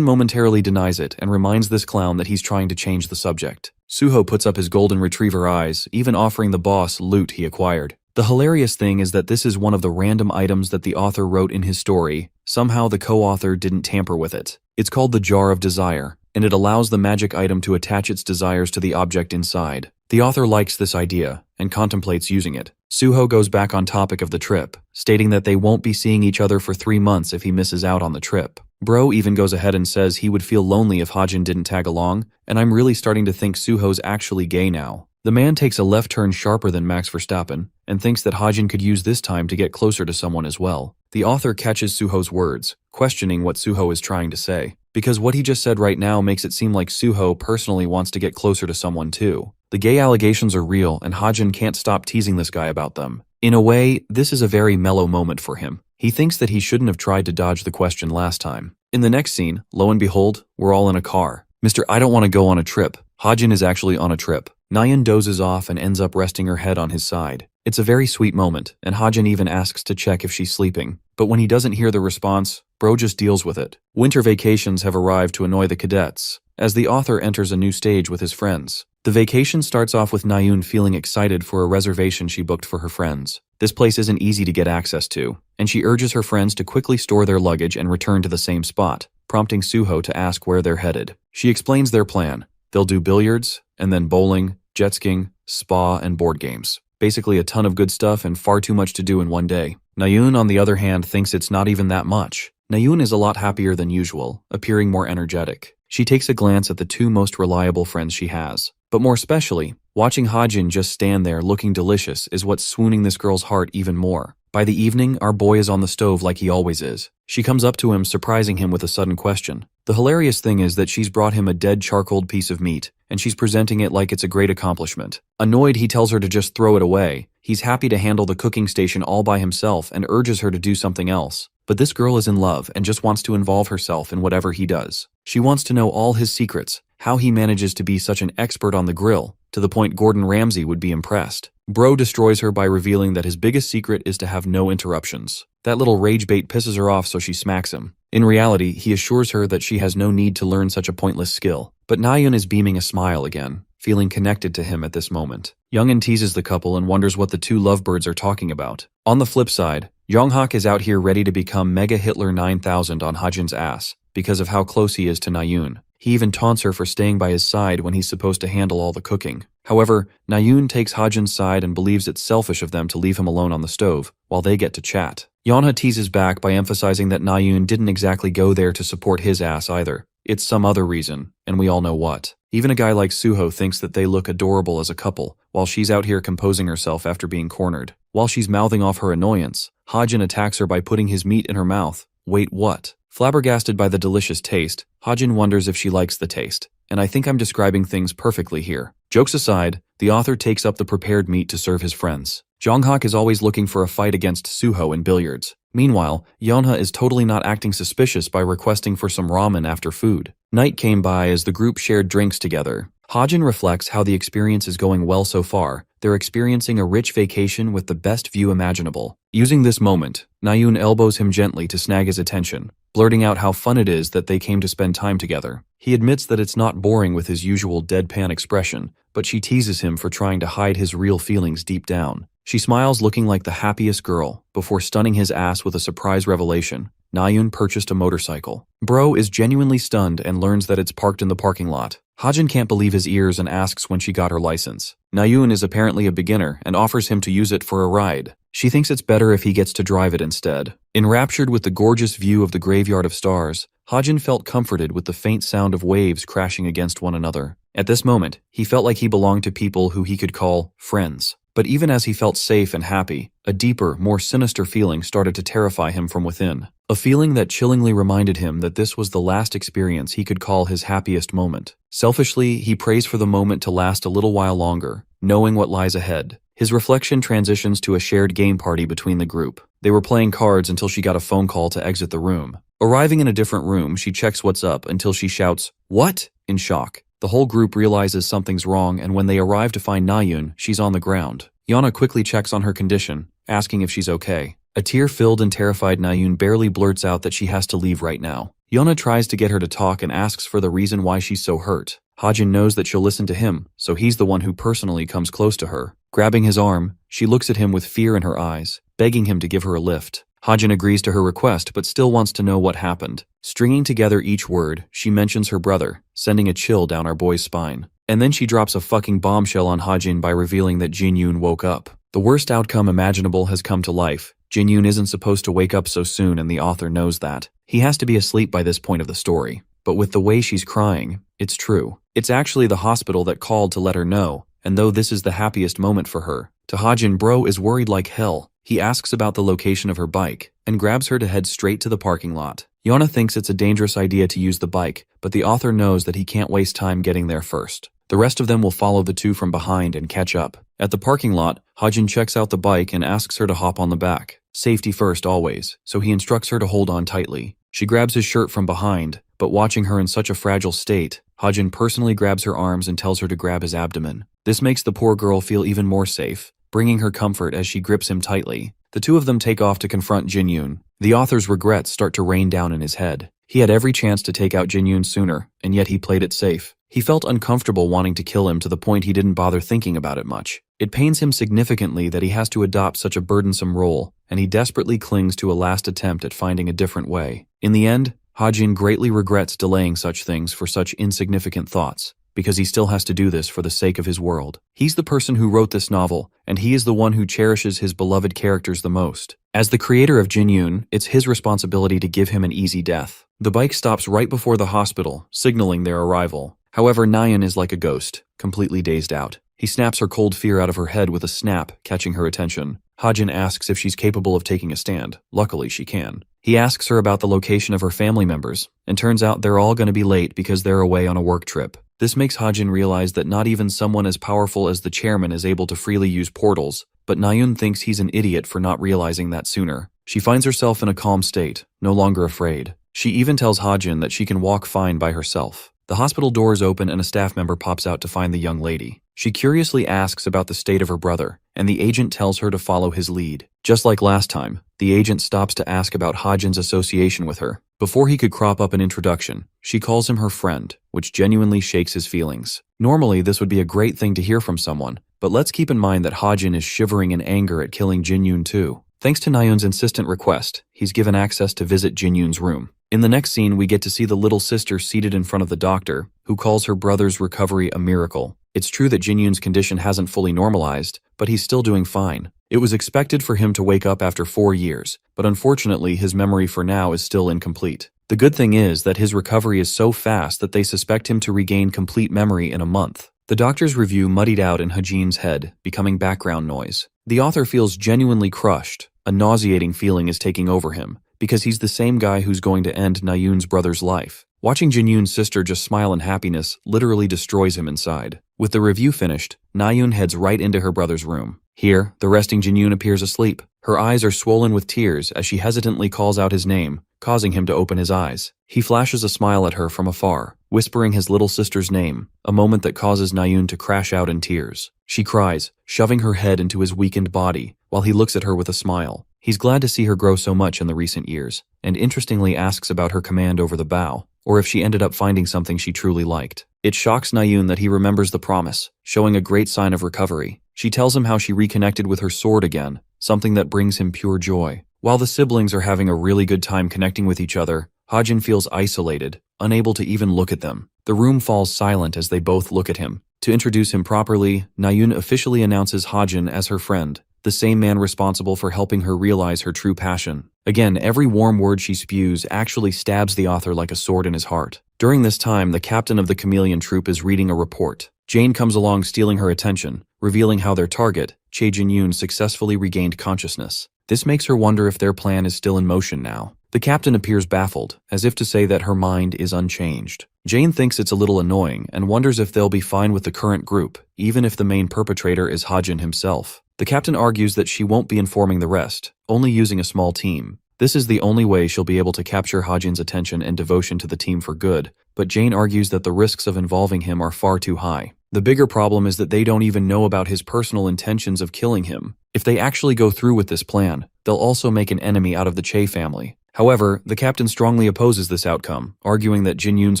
momentarily denies it and reminds this clown that he's trying to change the subject. Suho puts up his golden retriever eyes, even offering the boss loot he acquired. The hilarious thing is that this is one of the random items that the author wrote in his story. Somehow the co-author didn't tamper with it. It's called the Jar of Desire, and it allows the magic item to attach its desires to the object inside. The author likes this idea and contemplates using it. Suho goes back on topic of the trip, stating that they won't be seeing each other for 3 months if he misses out on the trip. Bro even goes ahead and says he would feel lonely if Hajin didn't tag along, and I'm really starting to think Suho's actually gay now. The man takes a left turn sharper than Max Verstappen and thinks that Hajin could use this time to get closer to someone as well. The author catches Suho's words, questioning what Suho is trying to say, because what he just said right now makes it seem like Suho personally wants to get closer to someone too. The gay allegations are real and Hajin can't stop teasing this guy about them. In a way, this is a very mellow moment for him. He thinks that he shouldn't have tried to dodge the question last time. In the next scene, lo and behold, we're all in a car. Mr. I don't want to go on a trip. Hajin is actually on a trip. Nayeon dozes off and ends up resting her head on his side. It's a very sweet moment, and Hajin even asks to check if she's sleeping. But when he doesn't hear the response, Bro just deals with it. Winter vacations have arrived to annoy the cadets, as the author enters a new stage with his friends. The vacation starts off with Nayeon feeling excited for a reservation she booked for her friends. This place isn't easy to get access to, and she urges her friends to quickly store their luggage and return to the same spot, prompting Suho to ask where they're headed. She explains their plan. They'll do billiards, and then bowling, jet skiing, spa, and board games. Basically a ton of good stuff and far too much to do in one day. Nayeon, on the other hand, thinks it's not even that much. Nayeon is a lot happier than usual, appearing more energetic. She takes a glance at the two most reliable friends she has. But more especially, watching Hajin just stand there looking delicious is what's swooning this girl's heart even more. By the evening, our boy is on the stove like he always is. She comes up to him, surprising him with a sudden question. The hilarious thing is that she's brought him a dead charcoaled piece of meat, and she's presenting it like it's a great accomplishment. Annoyed, he tells her to just throw it away. He's happy to handle the cooking station all by himself and urges her to do something else. But this girl is in love and just wants to involve herself in whatever he does. She wants to know all his secrets, how he manages to be such an expert on the grill, to the point Gordon Ramsay would be impressed. Bro destroys her by revealing that his biggest secret is to have no interruptions. That little rage bait pisses her off, so she smacks him. In reality, he assures her that she has no need to learn such a pointless skill. But Nayeon is beaming a smile again, feeling connected to him at this moment. Youngin teases the couple and wonders what the two lovebirds are talking about. On the flip side, Yonghak is out here ready to become Mega Hitler 9000 on Hajin's ass because of how close he is to Nayeon. He even taunts her for staying by his side when he's supposed to handle all the cooking. However, Nayeon takes Hajin's side and believes it's selfish of them to leave him alone on the stove while they get to chat. Yonha teases back by emphasizing that Nayeon didn't exactly go there to support his ass either. It's some other reason, and we all know what. Even a guy like Suho thinks that they look adorable as a couple, while she's out here composing herself after being cornered. While she's mouthing off her annoyance, Hajin attacks her by putting his meat in her mouth. Wait, what? Flabbergasted by the delicious taste, Hajin wonders if she likes the taste. And I think I'm describing things perfectly here. Jokes aside, the author takes up the prepared meat to serve his friends. Jonghak is always looking for a fight against Suho in billiards. Meanwhile, Yonha is totally not acting suspicious by requesting for some ramen after food. Night came by as the group shared drinks together. Hajin reflects how the experience is going well so far. They're experiencing a rich vacation with the best view imaginable. Using this moment, Nayeon elbows him gently to snag his attention, blurting out how fun it is that they came to spend time together. He admits that it's not boring with his usual deadpan expression, but she teases him for trying to hide his real feelings deep down. She smiles, looking like the happiest girl, before stunning his ass with a surprise revelation. Nayeon purchased a motorcycle. Bro is genuinely stunned and learns that it's parked in the parking lot. Hajin can't believe his ears and asks when she got her license. Nayeon is apparently a beginner and offers him to use it for a ride. She thinks it's better if he gets to drive it instead. Enraptured with the gorgeous view of the graveyard of stars, Hajin felt comforted with the faint sound of waves crashing against one another. At this moment, he felt like he belonged to people who he could call friends. But even as he felt safe and happy, a deeper, more sinister feeling started to terrify him from within. A feeling that chillingly reminded him that this was the last experience he could call his happiest moment. Selfishly, he prays for the moment to last a little while longer, knowing what lies ahead. His reflection transitions to a shared game party between the group. They were playing cards until she got a phone call to exit the room. Arriving in a different room, she checks what's up until she shouts, "What?" in shock. The whole group realizes something's wrong, and when they arrive to find Nayeon, she's on the ground. Yana quickly checks on her condition, asking if she's okay. A tear-filled and terrified Nayeon barely blurts out that she has to leave right now. Yana tries to get her to talk and asks for the reason why she's so hurt. Hajin knows that she'll listen to him, so he's the one who personally comes close to her. Grabbing his arm, she looks at him with fear in her eyes, begging him to give her a lift. Hajin agrees to her request but still wants to know what happened. Stringing together each word, she mentions her brother, sending a chill down our boy's spine. And then she drops a fucking bombshell on Hajin by revealing that Jin-yoon woke up. The worst outcome imaginable has come to life. Jin-yoon isn't supposed to wake up so soon, and the author knows that. He has to be asleep by this point of the story. But with the way she's crying, it's true. It's actually the hospital that called to let her know. and though this is the happiest moment for her, to Hajin, bro is worried like hell. He asks about the location of her bike, and grabs her to head straight to the parking lot. Yona thinks it's a dangerous idea to use the bike, but the author knows that he can't waste time getting there first. The rest of them will follow the two from behind and catch up. At the parking lot, Hajin checks out the bike and asks her to hop on the back. Safety first always, so he instructs her to hold on tightly. She grabs his shirt from behind, but watching her in such a fragile state, Hajin personally grabs her arms and tells her to grab his abdomen. This makes the poor girl feel even more safe, bringing her comfort as she grips him tightly. The two of them take off to confront Jin-yoon. The author's regrets start to rain down in his head. He had every chance to take out Jin-yoon sooner, and yet he played it safe. He felt uncomfortable wanting to kill him to the point he didn't bother thinking about it much. It pains him significantly that he has to adopt such a burdensome role, and he desperately clings to a last attempt at finding a different way. In the end, Hajin greatly regrets delaying such things for such insignificant thoughts, because he still has to do this for the sake of his world. He's the person who wrote this novel, and he is the one who cherishes his beloved characters the most. As the creator of Jin-yoon, it's his responsibility to give him an easy death. The bike stops right before the hospital, signaling their arrival. However, Nayeon is like a ghost, completely dazed out. He snaps her cold fear out of her head with a snap, catching her attention. Hajin asks if she's capable of taking a stand. Luckily, she can. He asks her about the location of her family members, and turns out they're all going to be late because they're away on a work trip. This makes Hajin realize that not even someone as powerful as the chairman is able to freely use portals, but Nayeon thinks he's an idiot for not realizing that sooner. She finds herself in a calm state, no longer afraid. She even tells Hajin that she can walk fine by herself. The hospital doors open and a staff member pops out to find the young lady. She curiously asks about the state of her brother, and the agent tells her to follow his lead. Just like last time, the agent stops to ask about Hajin's association with her. Before he could crop up an introduction, she calls him her friend, which genuinely shakes his feelings. Normally, this would be a great thing to hear from someone, but let's keep in mind that Hajin is shivering in anger at killing Jin-yoon too. Thanks to Nayeon's insistent request, he's given access to visit Jin-yoon's room. In the next scene, we get to see the little sister seated in front of the doctor, who calls her brother's recovery a miracle. It's true that Jin-yoon's condition hasn't fully normalized, but he's still doing fine. It was expected for him to wake up after 4 years, but unfortunately his memory for now is still incomplete. The good thing is that his recovery is so fast that they suspect him to regain complete memory in a month. The doctor's review muddied out in Hajin's head, becoming background noise. The author feels genuinely crushed. A nauseating feeling is taking over him, because he's the same guy who's going to end Nayeon's brother's life. Watching Jin-yoon's sister just smile in happiness literally destroys him inside. With the review finished, Nayeon heads right into her brother's room. Here, the resting Jin-yoon appears asleep. Her eyes are swollen with tears as she hesitantly calls out his name, causing him to open his eyes. He flashes a smile at her from afar, whispering his little sister's name, a moment that causes Nayeon to crash out in tears. She cries, shoving her head into his weakened body, while he looks at her with a smile. He's glad to see her grow so much in the recent years, and interestingly asks about her command over the bow, or if she ended up finding something she truly liked. It shocks Nayeon that he remembers the promise, showing a great sign of recovery. She tells him how she reconnected with her sword again, something that brings him pure joy. While the siblings are having a really good time connecting with each other, Hajin feels isolated, unable to even look at them. The room falls silent as they both look at him. To introduce him properly, Nayeon officially announces Hajin as her friend, the same man responsible for helping her realize her true passion. Again, every warm word she spews actually stabs the author like a sword in his heart. During this time, the captain of the chameleon troop is reading a report. Jane comes along, stealing her attention, revealing how their target, Chae Jin-yoon, successfully regained consciousness. This makes her wonder if their plan is still in motion now. The captain appears baffled, as if to say that her mind is unchanged. Jane thinks it's a little annoying and wonders if they'll be fine with the current group, even if the main perpetrator is Hajin himself. The captain argues that she won't be informing the rest, only using a small team. This is the only way she'll be able to capture Hajin's attention and devotion to the team for good, but Jane argues that the risks of involving him are far too high. The bigger problem is that they don't even know about his personal intentions of killing him. If they actually go through with this plan, they'll also make an enemy out of the Chae family. However, the captain strongly opposes this outcome, arguing that Jin-yoon's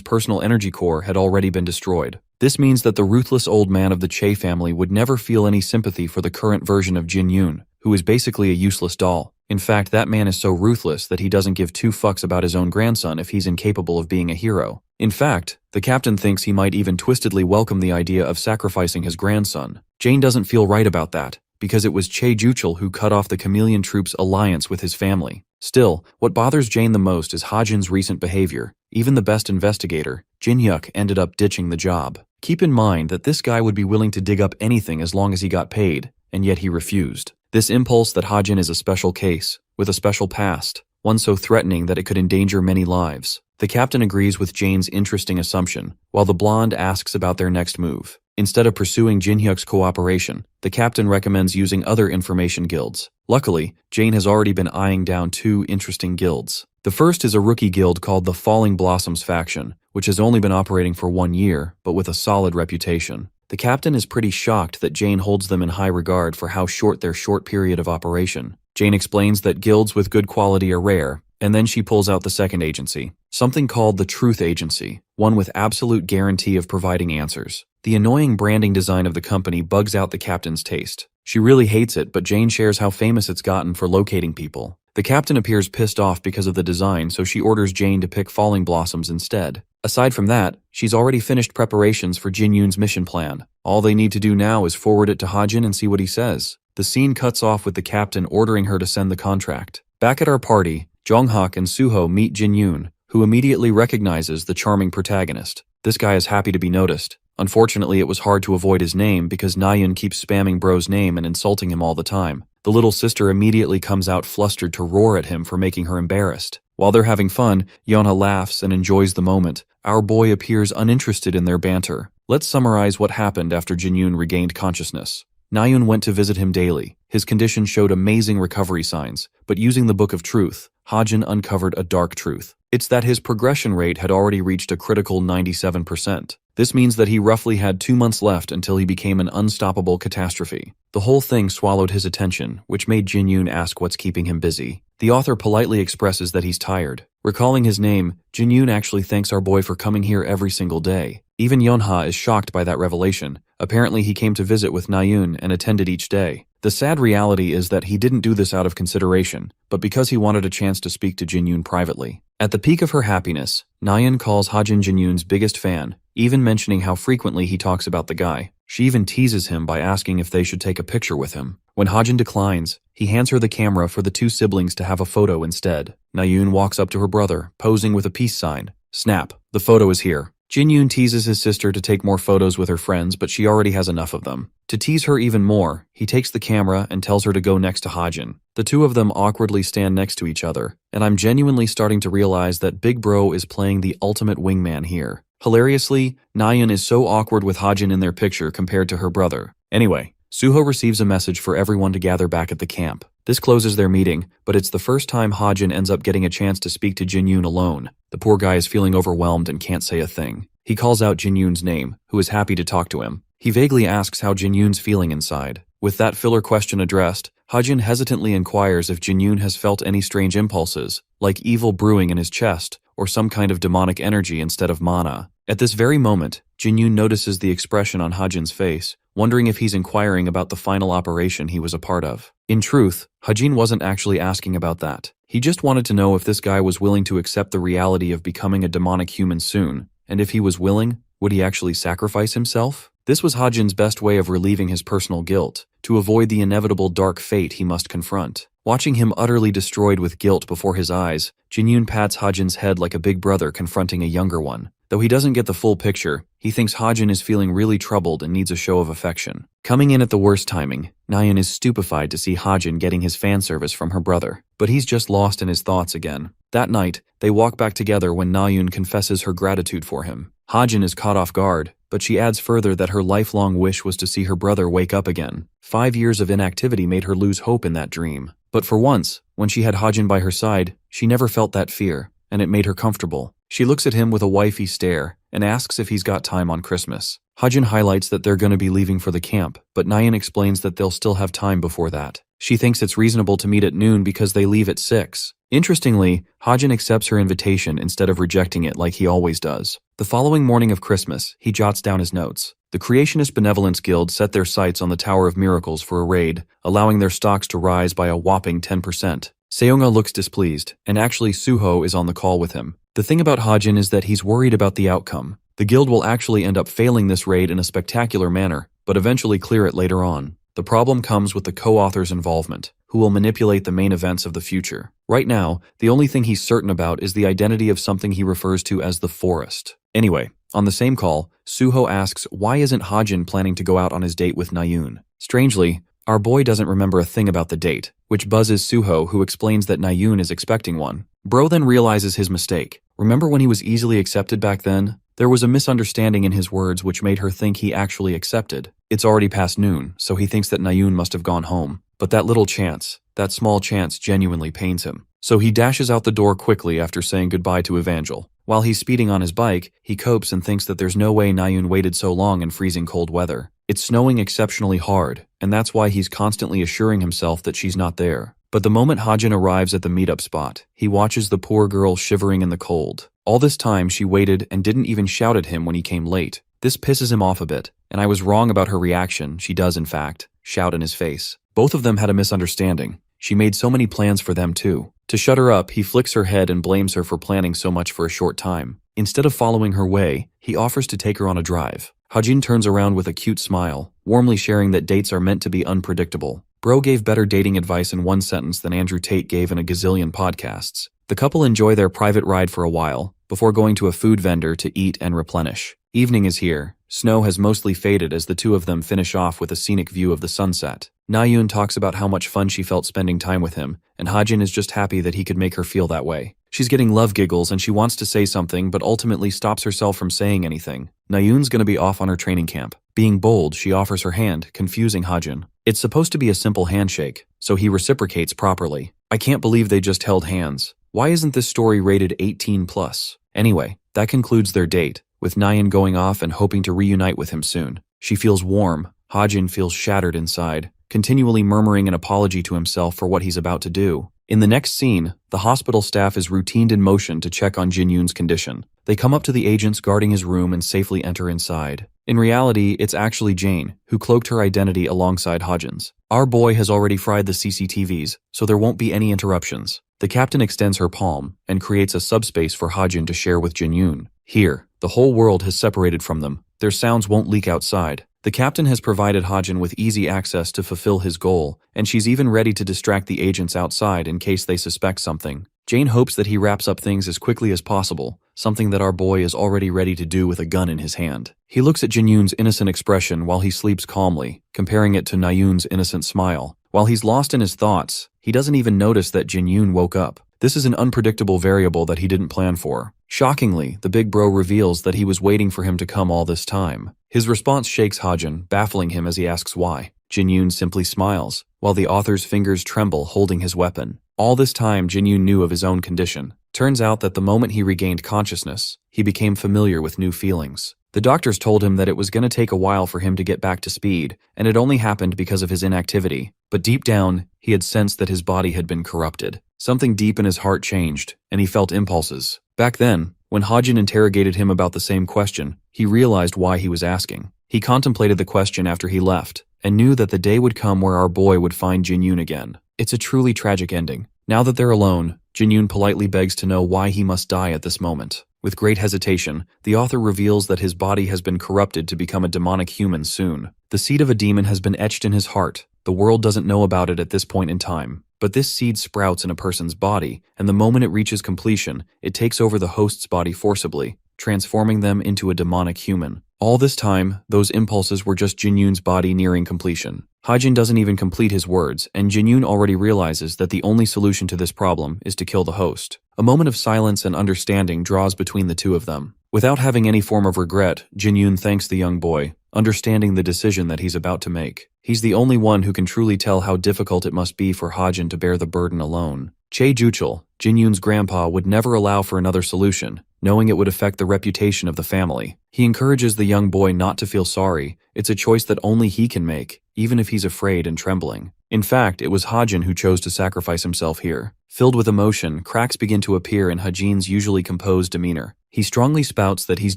personal energy core had already been destroyed. This means that the ruthless old man of the Chae family would never feel any sympathy for the current version of Jin-yoon, who is basically a useless doll. In fact, that man is so ruthless that he doesn't give two fucks about his own grandson if he's incapable of being a hero. In fact, the captain thinks he might even twistedly welcome the idea of sacrificing his grandson. Jane doesn't feel right about that, because it was Chae Juchul who cut off the chameleon troop's alliance with his family. Still, what bothers Jane the most is Hajin's recent behavior. Even the best investigator, Jin-hyuk, ended up ditching the job. Keep in mind that this guy would be willing to dig up anything as long as he got paid, and yet he refused. This impulse that Hajin is a special case, with a special past, one so threatening that it could endanger many lives. The captain agrees with Jane's interesting assumption, while the blonde asks about their next move. Instead of pursuing Jinhyuk's cooperation, the captain recommends using other information guilds. Luckily, Jane has already been eyeing down two interesting guilds. The first is a rookie guild called the Falling Blossoms faction, which has only been operating for 1 year, but with a solid reputation. The captain is pretty shocked that Jane holds them in high regard for how short their short period of operation. Jane explains that guilds with good quality are rare, and then she pulls out the second agency, something called the Truth Agency, one with absolute guarantee of providing answers. The annoying branding design of the company bugs out the captain's taste. She really hates it, but Jane shares how famous it's gotten for locating people. The captain appears pissed off because of the design, so she orders Jane to pick Falling Blossoms instead. Aside from that, she's already finished preparations for Jin Yoon's mission plan. All they need to do now is forward it to Hajin and see what he says. The scene cuts off with the captain ordering her to send the contract. Back at our party, Jonghak and Suho meet Jin Yoon, who immediately recognizes the charming protagonist. This guy is happy to be noticed. Unfortunately, it was hard to avoid his name because Nayeon keeps spamming bro's name and insulting him all the time. The little sister immediately comes out flustered to roar at him for making her embarrassed. While they're having fun, Yeonha laughs and enjoys the moment. Our boy appears uninterested in their banter. Let's summarize what happened after Jin Yoon regained consciousness. Nayeon went to visit him daily. His condition showed amazing recovery signs, but using the Book of Truth, Hajin uncovered a dark truth. It's that his progression rate had already reached a critical 97%. This means that he roughly had 2 months left until he became an unstoppable catastrophe. The whole thing swallowed his attention, which made Jin Yoon ask what's keeping him busy. The author politely expresses that he's tired. Recalling his name, Jin Yoon actually thanks our boy for coming here every single day. Even Yeonha is shocked by that revelation. Apparently he came to visit with Nayeon and attended each day. The sad reality is that he didn't do this out of consideration, but because he wanted a chance to speak to Jin Yoon privately. At the peak of her happiness, Nayeon calls Hajin Jin Yoon's biggest fan, even mentioning how frequently he talks about the guy. She even teases him by asking if they should take a picture with him. When Hajin declines, he hands her the camera for the two siblings to have a photo instead. Nayeon walks up to her brother, posing with a peace sign. Snap, the photo is here. Jin Yoon teases his sister to take more photos with her friends, but she already has enough of them. To tease her even more, he takes the camera and tells her to go next to Hajin. The two of them awkwardly stand next to each other, and I'm genuinely starting to realize that Big Bro is playing the ultimate wingman here. Hilariously, Nayeon is so awkward with Hajin in their picture compared to her brother. Anyway, Suho receives a message for everyone to gather back at the camp. This closes their meeting, but it's the first time Hajin ends up getting a chance to speak to Jin Yoon alone. The poor guy is feeling overwhelmed and can't say a thing. He calls out Jin Yoon's name, who is happy to talk to him. He vaguely asks how Jin Yoon's feeling inside. With that filler question addressed, Hajin hesitantly inquires if Jin Yoon has felt any strange impulses, like evil brewing in his chest, or some kind of demonic energy instead of mana. At this very moment, Jin Yoon notices the expression on Hajin's face, wondering if he's inquiring about the final operation he was a part of. In truth, Hajin wasn't actually asking about that. He just wanted to know if this guy was willing to accept the reality of becoming a demonic human soon, and if he was willing, would he actually sacrifice himself? This was Hajin's best way of relieving his personal guilt, to avoid the inevitable dark fate he must confront. Watching him utterly destroyed with guilt before his eyes, Jin Yoon pats Hajin's head like a big brother confronting a younger one. Though he doesn't get the full picture, he thinks Hajin is feeling really troubled and needs a show of affection. Coming in at the worst timing, Nayeon is stupefied to see Hajin getting his fan service from her brother, but he's just lost in his thoughts again. That night, they walk back together when Nayeon confesses her gratitude for him. Hajin is caught off guard, but she adds further that her lifelong wish was to see her brother wake up again. 5 years of inactivity made her lose hope in that dream. But for once, when she had Hajin by her side, she never felt that fear, and it made her comfortable. She looks at him with a wifey stare and asks if he's got time on Christmas. Hajin highlights that they're going to be leaving for the camp, but Nayeon explains that they'll still have time before that. She thinks it's reasonable to meet at noon because they leave at 6. Interestingly, Hajin accepts her invitation instead of rejecting it like he always does. The following morning of Christmas, he jots down his notes. The Creationist Benevolence Guild set their sights on the Tower of Miracles for a raid, allowing their stocks to rise by a whopping 10%. Seonga looks displeased, and actually Suho is on the call with him. The thing about Hajin is that he's worried about the outcome. The guild will actually end up failing this raid in a spectacular manner, but eventually clear it later on. The problem comes with the co-author's involvement, who will manipulate the main events of the future. Right now, the only thing he's certain about is the identity of something he refers to as the Forest. Anyway, On the same call, Suho asks why isn't Hajin planning to go out on his date with Nayun. Strangely, our boy doesn't remember a thing about the date, which buzzes Suho, who explains that Nayun is expecting one. Bro then realizes his mistake. Remember when he was easily accepted back then? There was a misunderstanding in his words which made her think he actually accepted. It's already past noon, so he thinks that Nayun must have gone home. But that little chance, that small chance genuinely pains him. So he dashes out the door quickly after saying goodbye to Evangel. While he's speeding on his bike, he copes and thinks that there's no way Nayun waited so long in freezing cold weather. It's snowing exceptionally hard, and that's why he's constantly assuring himself that she's not there. But the moment Hajin arrives at the meetup spot, he watches the poor girl shivering in the cold. All this time she waited and didn't even shout at him when he came late. This pisses him off a bit, and I was wrong about her reaction. She does, in fact, shout in his face. Both of them had a misunderstanding. She made so many plans for them too. To shut her up, he flicks her head and blames her for planning so much for a short time. Instead of following her way, he offers to take her on a drive. Hajin turns around with a cute smile, warmly sharing that dates are meant to be unpredictable. Bro gave better dating advice in one sentence than Andrew Tate gave in a gazillion podcasts. The couple enjoy their private ride for a while, before going to a food vendor to eat and replenish. Evening is here. Snow has mostly faded as the two of them finish off with a scenic view of the sunset. Nayun talks about how much fun she felt spending time with him, and Hajin is just happy that he could make her feel that way. She's getting love giggles and she wants to say something but ultimately stops herself from saying anything. Nayun's gonna be off on her training camp. Being bold, she offers her hand, confusing Hajin. It's supposed to be a simple handshake, so he reciprocates properly. I can't believe they just held hands. Why isn't this story rated 18+? Anyway, that concludes their date, with Nayun going off and hoping to reunite with him soon. She feels warm. Hajin feels shattered inside, continually murmuring an apology to himself for what he's about to do. In the next scene, the hospital staff is routined in motion to check on Jinyun's condition. They come up to the agents guarding his room and safely enter inside. In reality, it's actually Jane, who cloaked her identity alongside Hajin's. Our boy has already fried the CCTVs, so there won't be any interruptions. The captain extends her palm and creates a subspace for Hajin to share with Jinyun. Here, the whole world has separated from them. Their sounds won't leak outside. The captain has provided Hajin with easy access to fulfill his goal, and she's even ready to distract the agents outside in case they suspect something. Jane hopes that he wraps up things as quickly as possible, something that our boy is already ready to do with a gun in his hand. He looks at Jinyun's innocent expression while he sleeps calmly, comparing it to Nayun's innocent smile. While he's lost in his thoughts, he doesn't even notice that Jinyun woke up. This is an unpredictable variable that he didn't plan for. Shockingly, the big bro reveals that he was waiting for him to come all this time. His response shakes Hajin, baffling him as he asks why. Jinyun simply smiles, while the author's fingers tremble holding his weapon. All this time, Jinyun knew of his own condition. Turns out that the moment he regained consciousness, he became familiar with new feelings. The doctors told him that it was going to take a while for him to get back to speed, and it only happened because of his inactivity. But deep down, he had sensed that his body had been corrupted. Something deep in his heart changed, and he felt impulses. Back then, when Hajin interrogated him about the same question, he realized why he was asking. He contemplated the question after he left, and knew that the day would come where our boy would find Jinyun again. It's a truly tragic ending. Now that they're alone, Jinyun politely begs to know why he must die at this moment. With great hesitation, the author reveals that his body has been corrupted to become a demonic human soon. The seed of a demon has been etched in his heart. The world doesn't know about it at this point in time. But this seed sprouts in a person's body, and the moment it reaches completion, it takes over the host's body forcibly, transforming them into a demonic human. All this time, those impulses were just Jinyun's body nearing completion. Hajin doesn't even complete his words, and Jinyun already realizes that the only solution to this problem is to kill the host. A moment of silence and understanding draws between the two of them. Without having any form of regret, Jinyun thanks the young boy, understanding the decision that he's about to make. He's the only one who can truly tell how difficult it must be for Hajin to bear the burden alone. Che Juchul, Jinyun's grandpa, would never allow for another solution, knowing it would affect the reputation of the family. He encourages the young boy not to feel sorry. It's a choice that only he can make, even if he's afraid and trembling. In fact, it was Hajin who chose to sacrifice himself here. Filled with emotion, cracks begin to appear in Hajin's usually composed demeanor. He strongly spouts that he's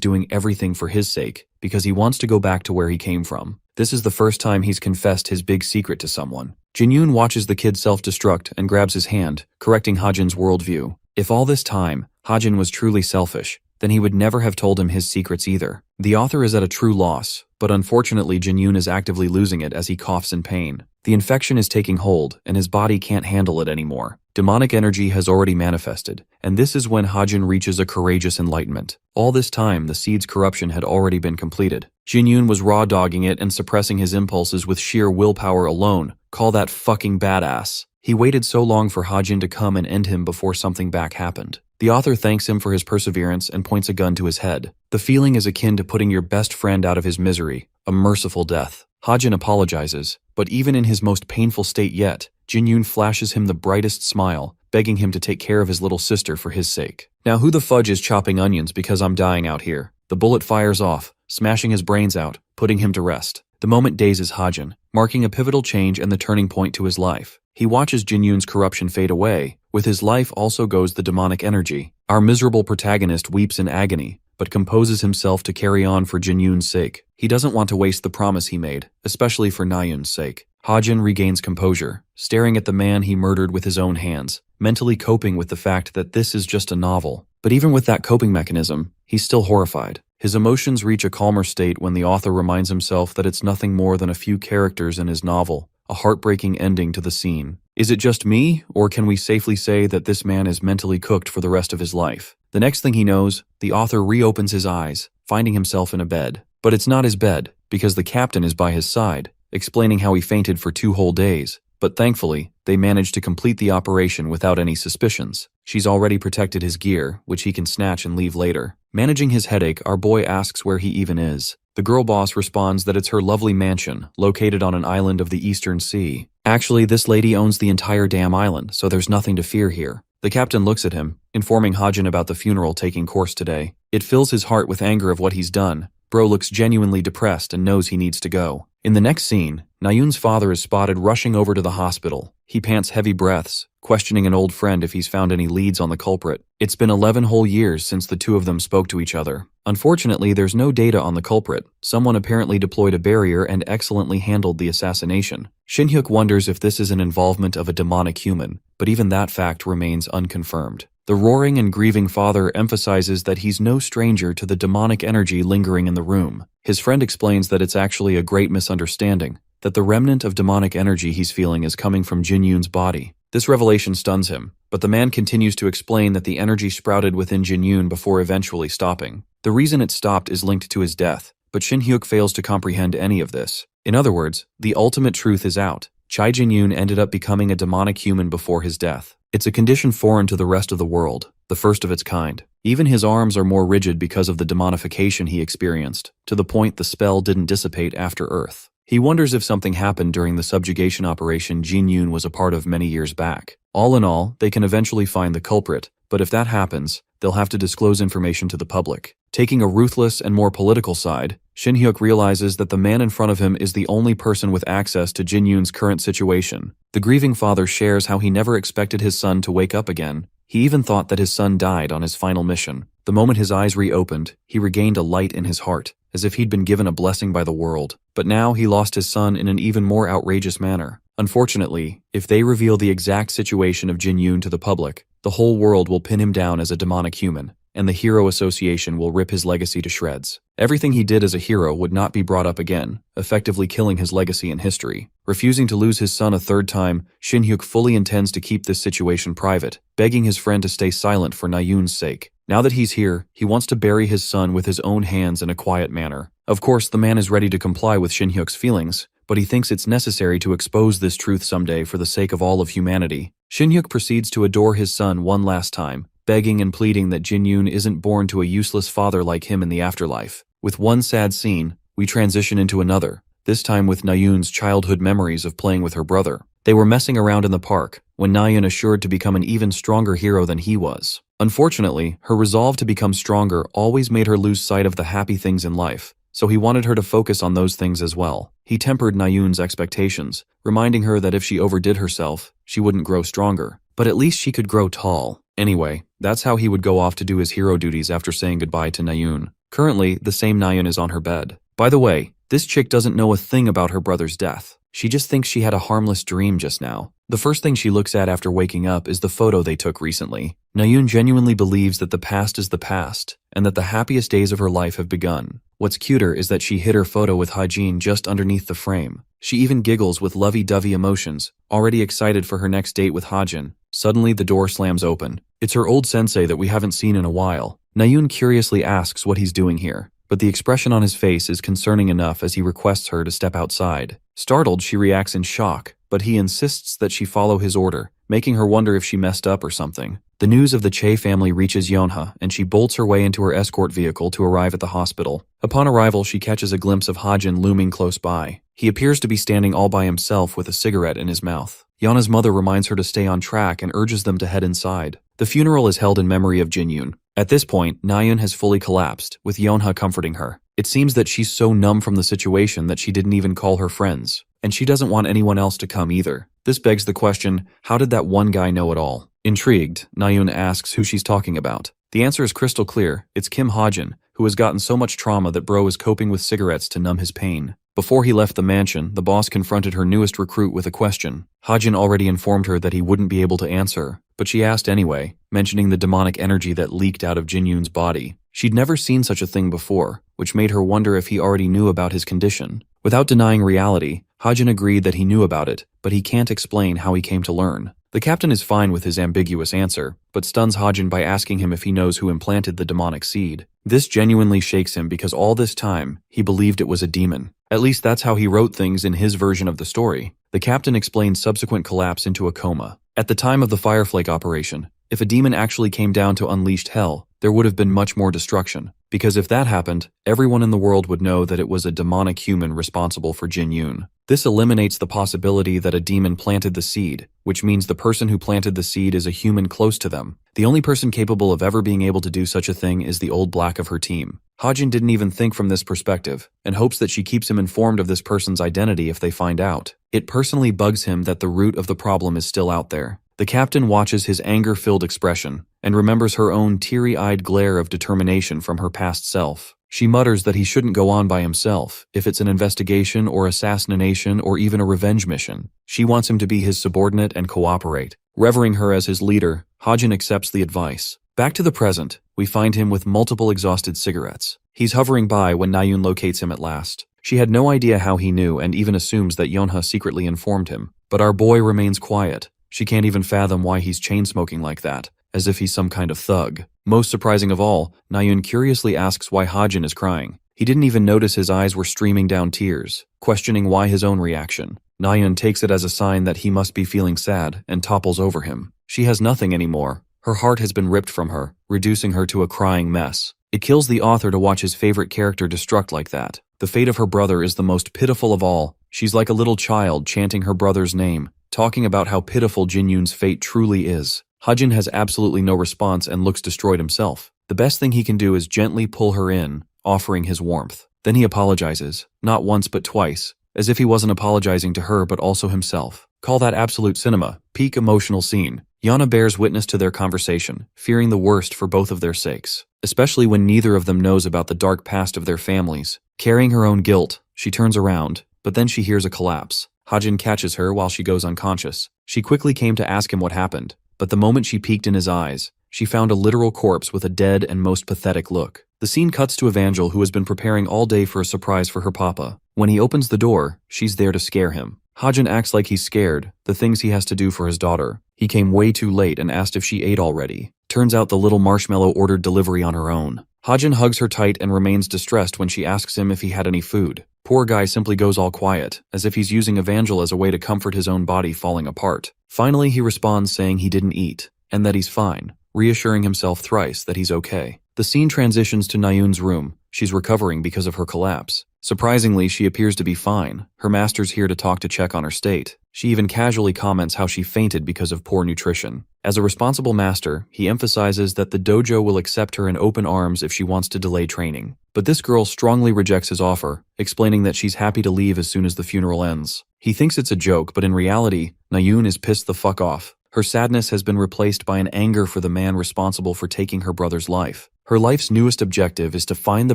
doing everything for his sake, because he wants to go back to where he came from. This is the first time he's confessed his big secret to someone. Jinyun watches the kid self-destruct and grabs his hand, correcting Hajin's worldview. If all this time, Hajin was truly selfish, then he would never have told him his secrets either. The author is at a true loss, but unfortunately Jinyun is actively losing it as he coughs in pain. The infection is taking hold, and his body can't handle it anymore. Demonic energy has already manifested, and this is when Hajin reaches a courageous enlightenment. All this time, the seed's corruption had already been completed. Jin-yoon was raw-dogging it and suppressing his impulses with sheer willpower alone. Call that fucking badass. He waited so long for Hajin to come and end him before something back happened. The author thanks him for his perseverance and points a gun to his head. The feeling is akin to putting your best friend out of his misery, a merciful death. Hajin apologizes, but even in his most painful state yet, Jin-yoon flashes him the brightest smile, begging him to take care of his little sister for his sake. Now who the fudge is chopping onions because I'm dying out here? The bullet fires off, smashing his brains out, putting him to rest. The moment dazes Hajin, marking a pivotal change and the turning point to his life. He watches Jin-yoon's corruption fade away. With his life also goes the demonic energy. Our miserable protagonist weeps in agony, but composes himself to carry on for Jin-yoon's sake. He doesn't want to waste the promise he made, especially for Na-yoon's sake. Hajin regains composure, staring at the man he murdered with his own hands, mentally coping with the fact that this is just a novel. But even with that coping mechanism, he's still horrified. His emotions reach a calmer state when the author reminds himself that it's nothing more than a few characters in his novel, a heartbreaking ending to the scene. Is it just me, or can we safely say that this man is mentally cooked for the rest of his life? The next thing he knows, the author reopens his eyes, finding himself in a bed. But it's not his bed, because the captain is by his side, explaining how he fainted for 2 whole days. But thankfully, they managed to complete the operation without any suspicions. She's already protected his gear, which he can snatch and leave later. Managing his headache, our boy asks where he even is. The girl boss responds that it's her lovely mansion, located on an island of the Eastern Sea. Actually, this lady owns the entire damn island, so there's nothing to fear here. The captain looks at him, informing Hajin about the funeral taking course today. It fills his heart with anger of what he's done. Bro looks genuinely depressed and knows he needs to go. In the next scene, Na-yoon's father is spotted rushing over to the hospital. He pants heavy breaths, questioning an old friend if he's found any leads on the culprit. It's been 11 whole years since the two of them spoke to each other. Unfortunately, there's no data on the culprit. Someone apparently deployed a barrier and excellently handled the assassination. Shin-hyuk wonders if this is an involvement of a demonic human, but even that fact remains unconfirmed. The roaring and grieving father emphasizes that he's no stranger to the demonic energy lingering in the room. His friend explains that it's actually a great misunderstanding, that the remnant of demonic energy he's feeling is coming from Jin-yoon's body. This revelation stuns him, but the man continues to explain that the energy sprouted within Jin-yoon before eventually stopping. The reason it stopped is linked to his death, but Shin-hyuk fails to comprehend any of this. In other words, the ultimate truth is out. Chai Jin-yoon ended up becoming a demonic human before his death. It's a condition foreign to the rest of the world, the first of its kind. Even his arms are more rigid because of the demonification he experienced, to the point the spell didn't dissipate after Earth. He wonders if something happened during the subjugation operation Jin-yoon was a part of many years back. All in all, they can eventually find the culprit, but if that happens, they'll have to disclose information to the public. Taking a ruthless and more political side, Shin-hyuk realizes that the man in front of him is the only person with access to Jin-yoon's current situation. The grieving father shares how he never expected his son to wake up again. He even thought that his son died on his final mission. The moment his eyes reopened, he regained a light in his heart, as if he'd been given a blessing by the world. But now he lost his son in an even more outrageous manner. Unfortunately, if they reveal the exact situation of Jin-yoon to the public, the whole world will pin him down as a demonic human, and the Hero Association will rip his legacy to shreds. Everything he did as a hero would not be brought up again, effectively killing his legacy in history. Refusing to lose his son a third time, Shin-hyuk fully intends to keep this situation private, begging his friend to stay silent for Na-yoon's sake. Now that he's here, he wants to bury his son with his own hands in a quiet manner. Of course, the man is ready to comply with Shin-hyuk's feelings, but he thinks it's necessary to expose this truth someday for the sake of all of humanity. Shin-hyuk proceeds to adore his son one last time, begging and pleading that Jin-yoon isn't born to a useless father like him in the afterlife. With one sad scene, we transition into another, this time with Na-yoon's childhood memories of playing with her brother. They were messing around in the park, when Na-yoon assured to become an even stronger hero than he was. Unfortunately, her resolve to become stronger always made her lose sight of the happy things in life, so he wanted her to focus on those things as well. He tempered Na-yoon's expectations, reminding her that if she overdid herself, she wouldn't grow stronger, but at least she could grow tall. Anyway, that's how he would go off to do his hero duties after saying goodbye to Na-yoon. Currently, the same Na-yoon is on her bed. By the way, this chick doesn't know a thing about her brother's death. She just thinks she had a harmless dream just now. The first thing she looks at after waking up is the photo they took recently. Na-yoon genuinely believes that the past is the past, and that the happiest days of her life have begun. What's cuter is that she hid her photo with Hajin just underneath the frame. She even giggles with lovey-dovey emotions, already excited for her next date with Hajin. Suddenly the door slams open. It's her old sensei that we haven't seen in a while. Nayun curiously asks what he's doing here, but the expression on his face is concerning enough as he requests her to step outside. Startled, she reacts in shock, but he insists that she follow his order, making her wonder if she messed up or something. The news of the Che family reaches Yonha, and she bolts her way into her escort vehicle to arrive at the hospital. Upon arrival, she catches a glimpse of Hajin looming close by. He appears to be standing all by himself with a cigarette in his mouth. Yonha's mother reminds her to stay on track and urges them to head inside. The funeral is held in memory of Jinyun. At this point, Nayun has fully collapsed, with Yonha comforting her. It seems that she's so numb from the situation that she didn't even call her friends, and she doesn't want anyone else to come either. This begs the question, how did that one guy know it all? Intrigued, Nayun asks who she's talking about. The answer is crystal clear. It's Kim Hajin, who has gotten so much trauma that bro is coping with cigarettes to numb his pain. Before he left the mansion, the boss confronted her newest recruit with a question. Hajin already informed her that he wouldn't be able to answer, but she asked anyway, mentioning the demonic energy that leaked out of Jinyun's body. She'd never seen such a thing before, which made her wonder if he already knew about his condition. Without denying reality, Hajin agreed that he knew about it, but he can't explain how he came to learn. The captain is fine with his ambiguous answer, but stuns Hajin by asking him if he knows who implanted the demonic seed. This genuinely shakes him because all this time, he believed it was a demon. At least that's how he wrote things in his version of the story. The captain explained subsequent collapse into a coma. At the time of the Fireflake operation, if a demon actually came down to unleashed hell, there would have been much more destruction. Because if that happened, everyone in the world would know that it was a demonic human responsible for Jinyun. This eliminates the possibility that a demon planted the seed, which means the person who planted the seed is a human close to them. The only person capable of ever being able to do such a thing is the old black of her team. Hajin didn't even think from this perspective, and hopes that she keeps him informed of this person's identity if they find out. It personally bugs him that the root of the problem is still out there. The captain watches his anger-filled expression, and remembers her own teary-eyed glare of determination from her past self. She mutters that he shouldn't go on by himself, if it's an investigation or assassination or even a revenge mission. She wants him to be his subordinate and cooperate. Revering her as his leader, Hajin accepts the advice. Back to the present, we find him with multiple exhausted cigarettes. He's hovering by when Nayun locates him at last. She had no idea how he knew and even assumes that Yonha secretly informed him. But our boy remains quiet. She can't even fathom why he's chain-smoking like that, as if he's some kind of thug. Most surprising of all, Nayun curiously asks why Hajin is crying. He didn't even notice his eyes were streaming down tears, questioning why his own reaction. Nayun takes it as a sign that he must be feeling sad and topples over him. She has nothing anymore. Her heart has been ripped from her, reducing her to a crying mess. It kills the author to watch his favorite character destruct like that. The fate of her brother is the most pitiful of all. She's like a little child chanting her brother's name, talking about how pitiful Jinyun's fate truly is. Hajin has absolutely no response and looks destroyed himself. The best thing he can do is gently pull her in, offering his warmth. Then he apologizes, not once but twice, as if he wasn't apologizing to her but also himself. Call that absolute cinema, peak emotional scene. Yana bears witness to their conversation, fearing the worst for both of their sakes, especially when neither of them knows about the dark past of their families. Carrying her own guilt, she turns around, but then she hears a collapse. Hajin catches her while she goes unconscious. She quickly came to ask him what happened, but the moment she peeked in his eyes, she found a literal corpse with a dead and most pathetic look. The scene cuts to Evangel, who has been preparing all day for a surprise for her papa. When he opens the door, she's there to scare him. Hajin acts like he's scared, the things he has to do for his daughter. He came way too late and asked if she ate already. Turns out the little marshmallow ordered delivery on her own. Hajin hugs her tight and remains distressed when she asks him if he had any food. Poor guy simply goes all quiet, as if he's using Evangel as a way to comfort his own body falling apart. Finally, he responds saying he didn't eat, and that he's fine, reassuring himself thrice that he's okay. The scene transitions to Nayun's room. She's recovering because of her collapse. Surprisingly, she appears to be fine. Her master's here to talk to check on her state. She even casually comments how she fainted because of poor nutrition. As a responsible master, he emphasizes that the dojo will accept her in open arms if she wants to delay training. But this girl strongly rejects his offer, explaining that she's happy to leave as soon as the funeral ends. He thinks it's a joke, but in reality, Nayun is pissed the fuck off. Her sadness has been replaced by an anger for the man responsible for taking her brother's life. Her life's newest objective is to find the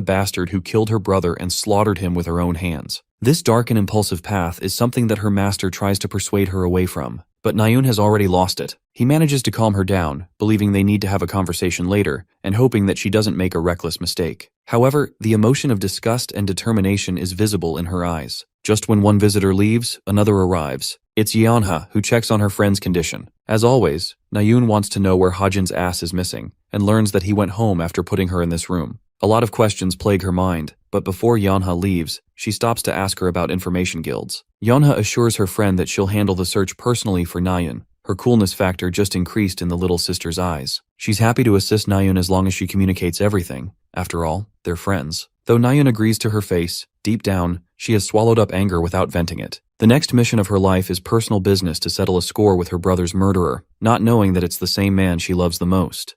bastard who killed her brother and slaughtered him with her own hands. This dark and impulsive path is something that her master tries to persuade her away from, but Nayun has already lost it. He manages to calm her down, believing they need to have a conversation later, and hoping that she doesn't make a reckless mistake. However, the emotion of disgust and determination is visible in her eyes. Just when one visitor leaves, another arrives. It's Yeonha, who checks on her friend's condition. As always, Nayun wants to know where Hajin's ass is missing, and learns that he went home after putting her in this room. A lot of questions plague her mind, but before Yeonha leaves, she stops to ask her about information guilds. Yeonha assures her friend that she'll handle the search personally for Nayun. Her coolness factor just increased in the little sister's eyes. She's happy to assist Nayun as long as she communicates everything. After all, they're friends. Though Nayun agrees to her face, deep down, she has swallowed up anger without venting it. The next mission of her life is personal business to settle a score with her brother's murderer, not knowing that it's the same man she loves the most.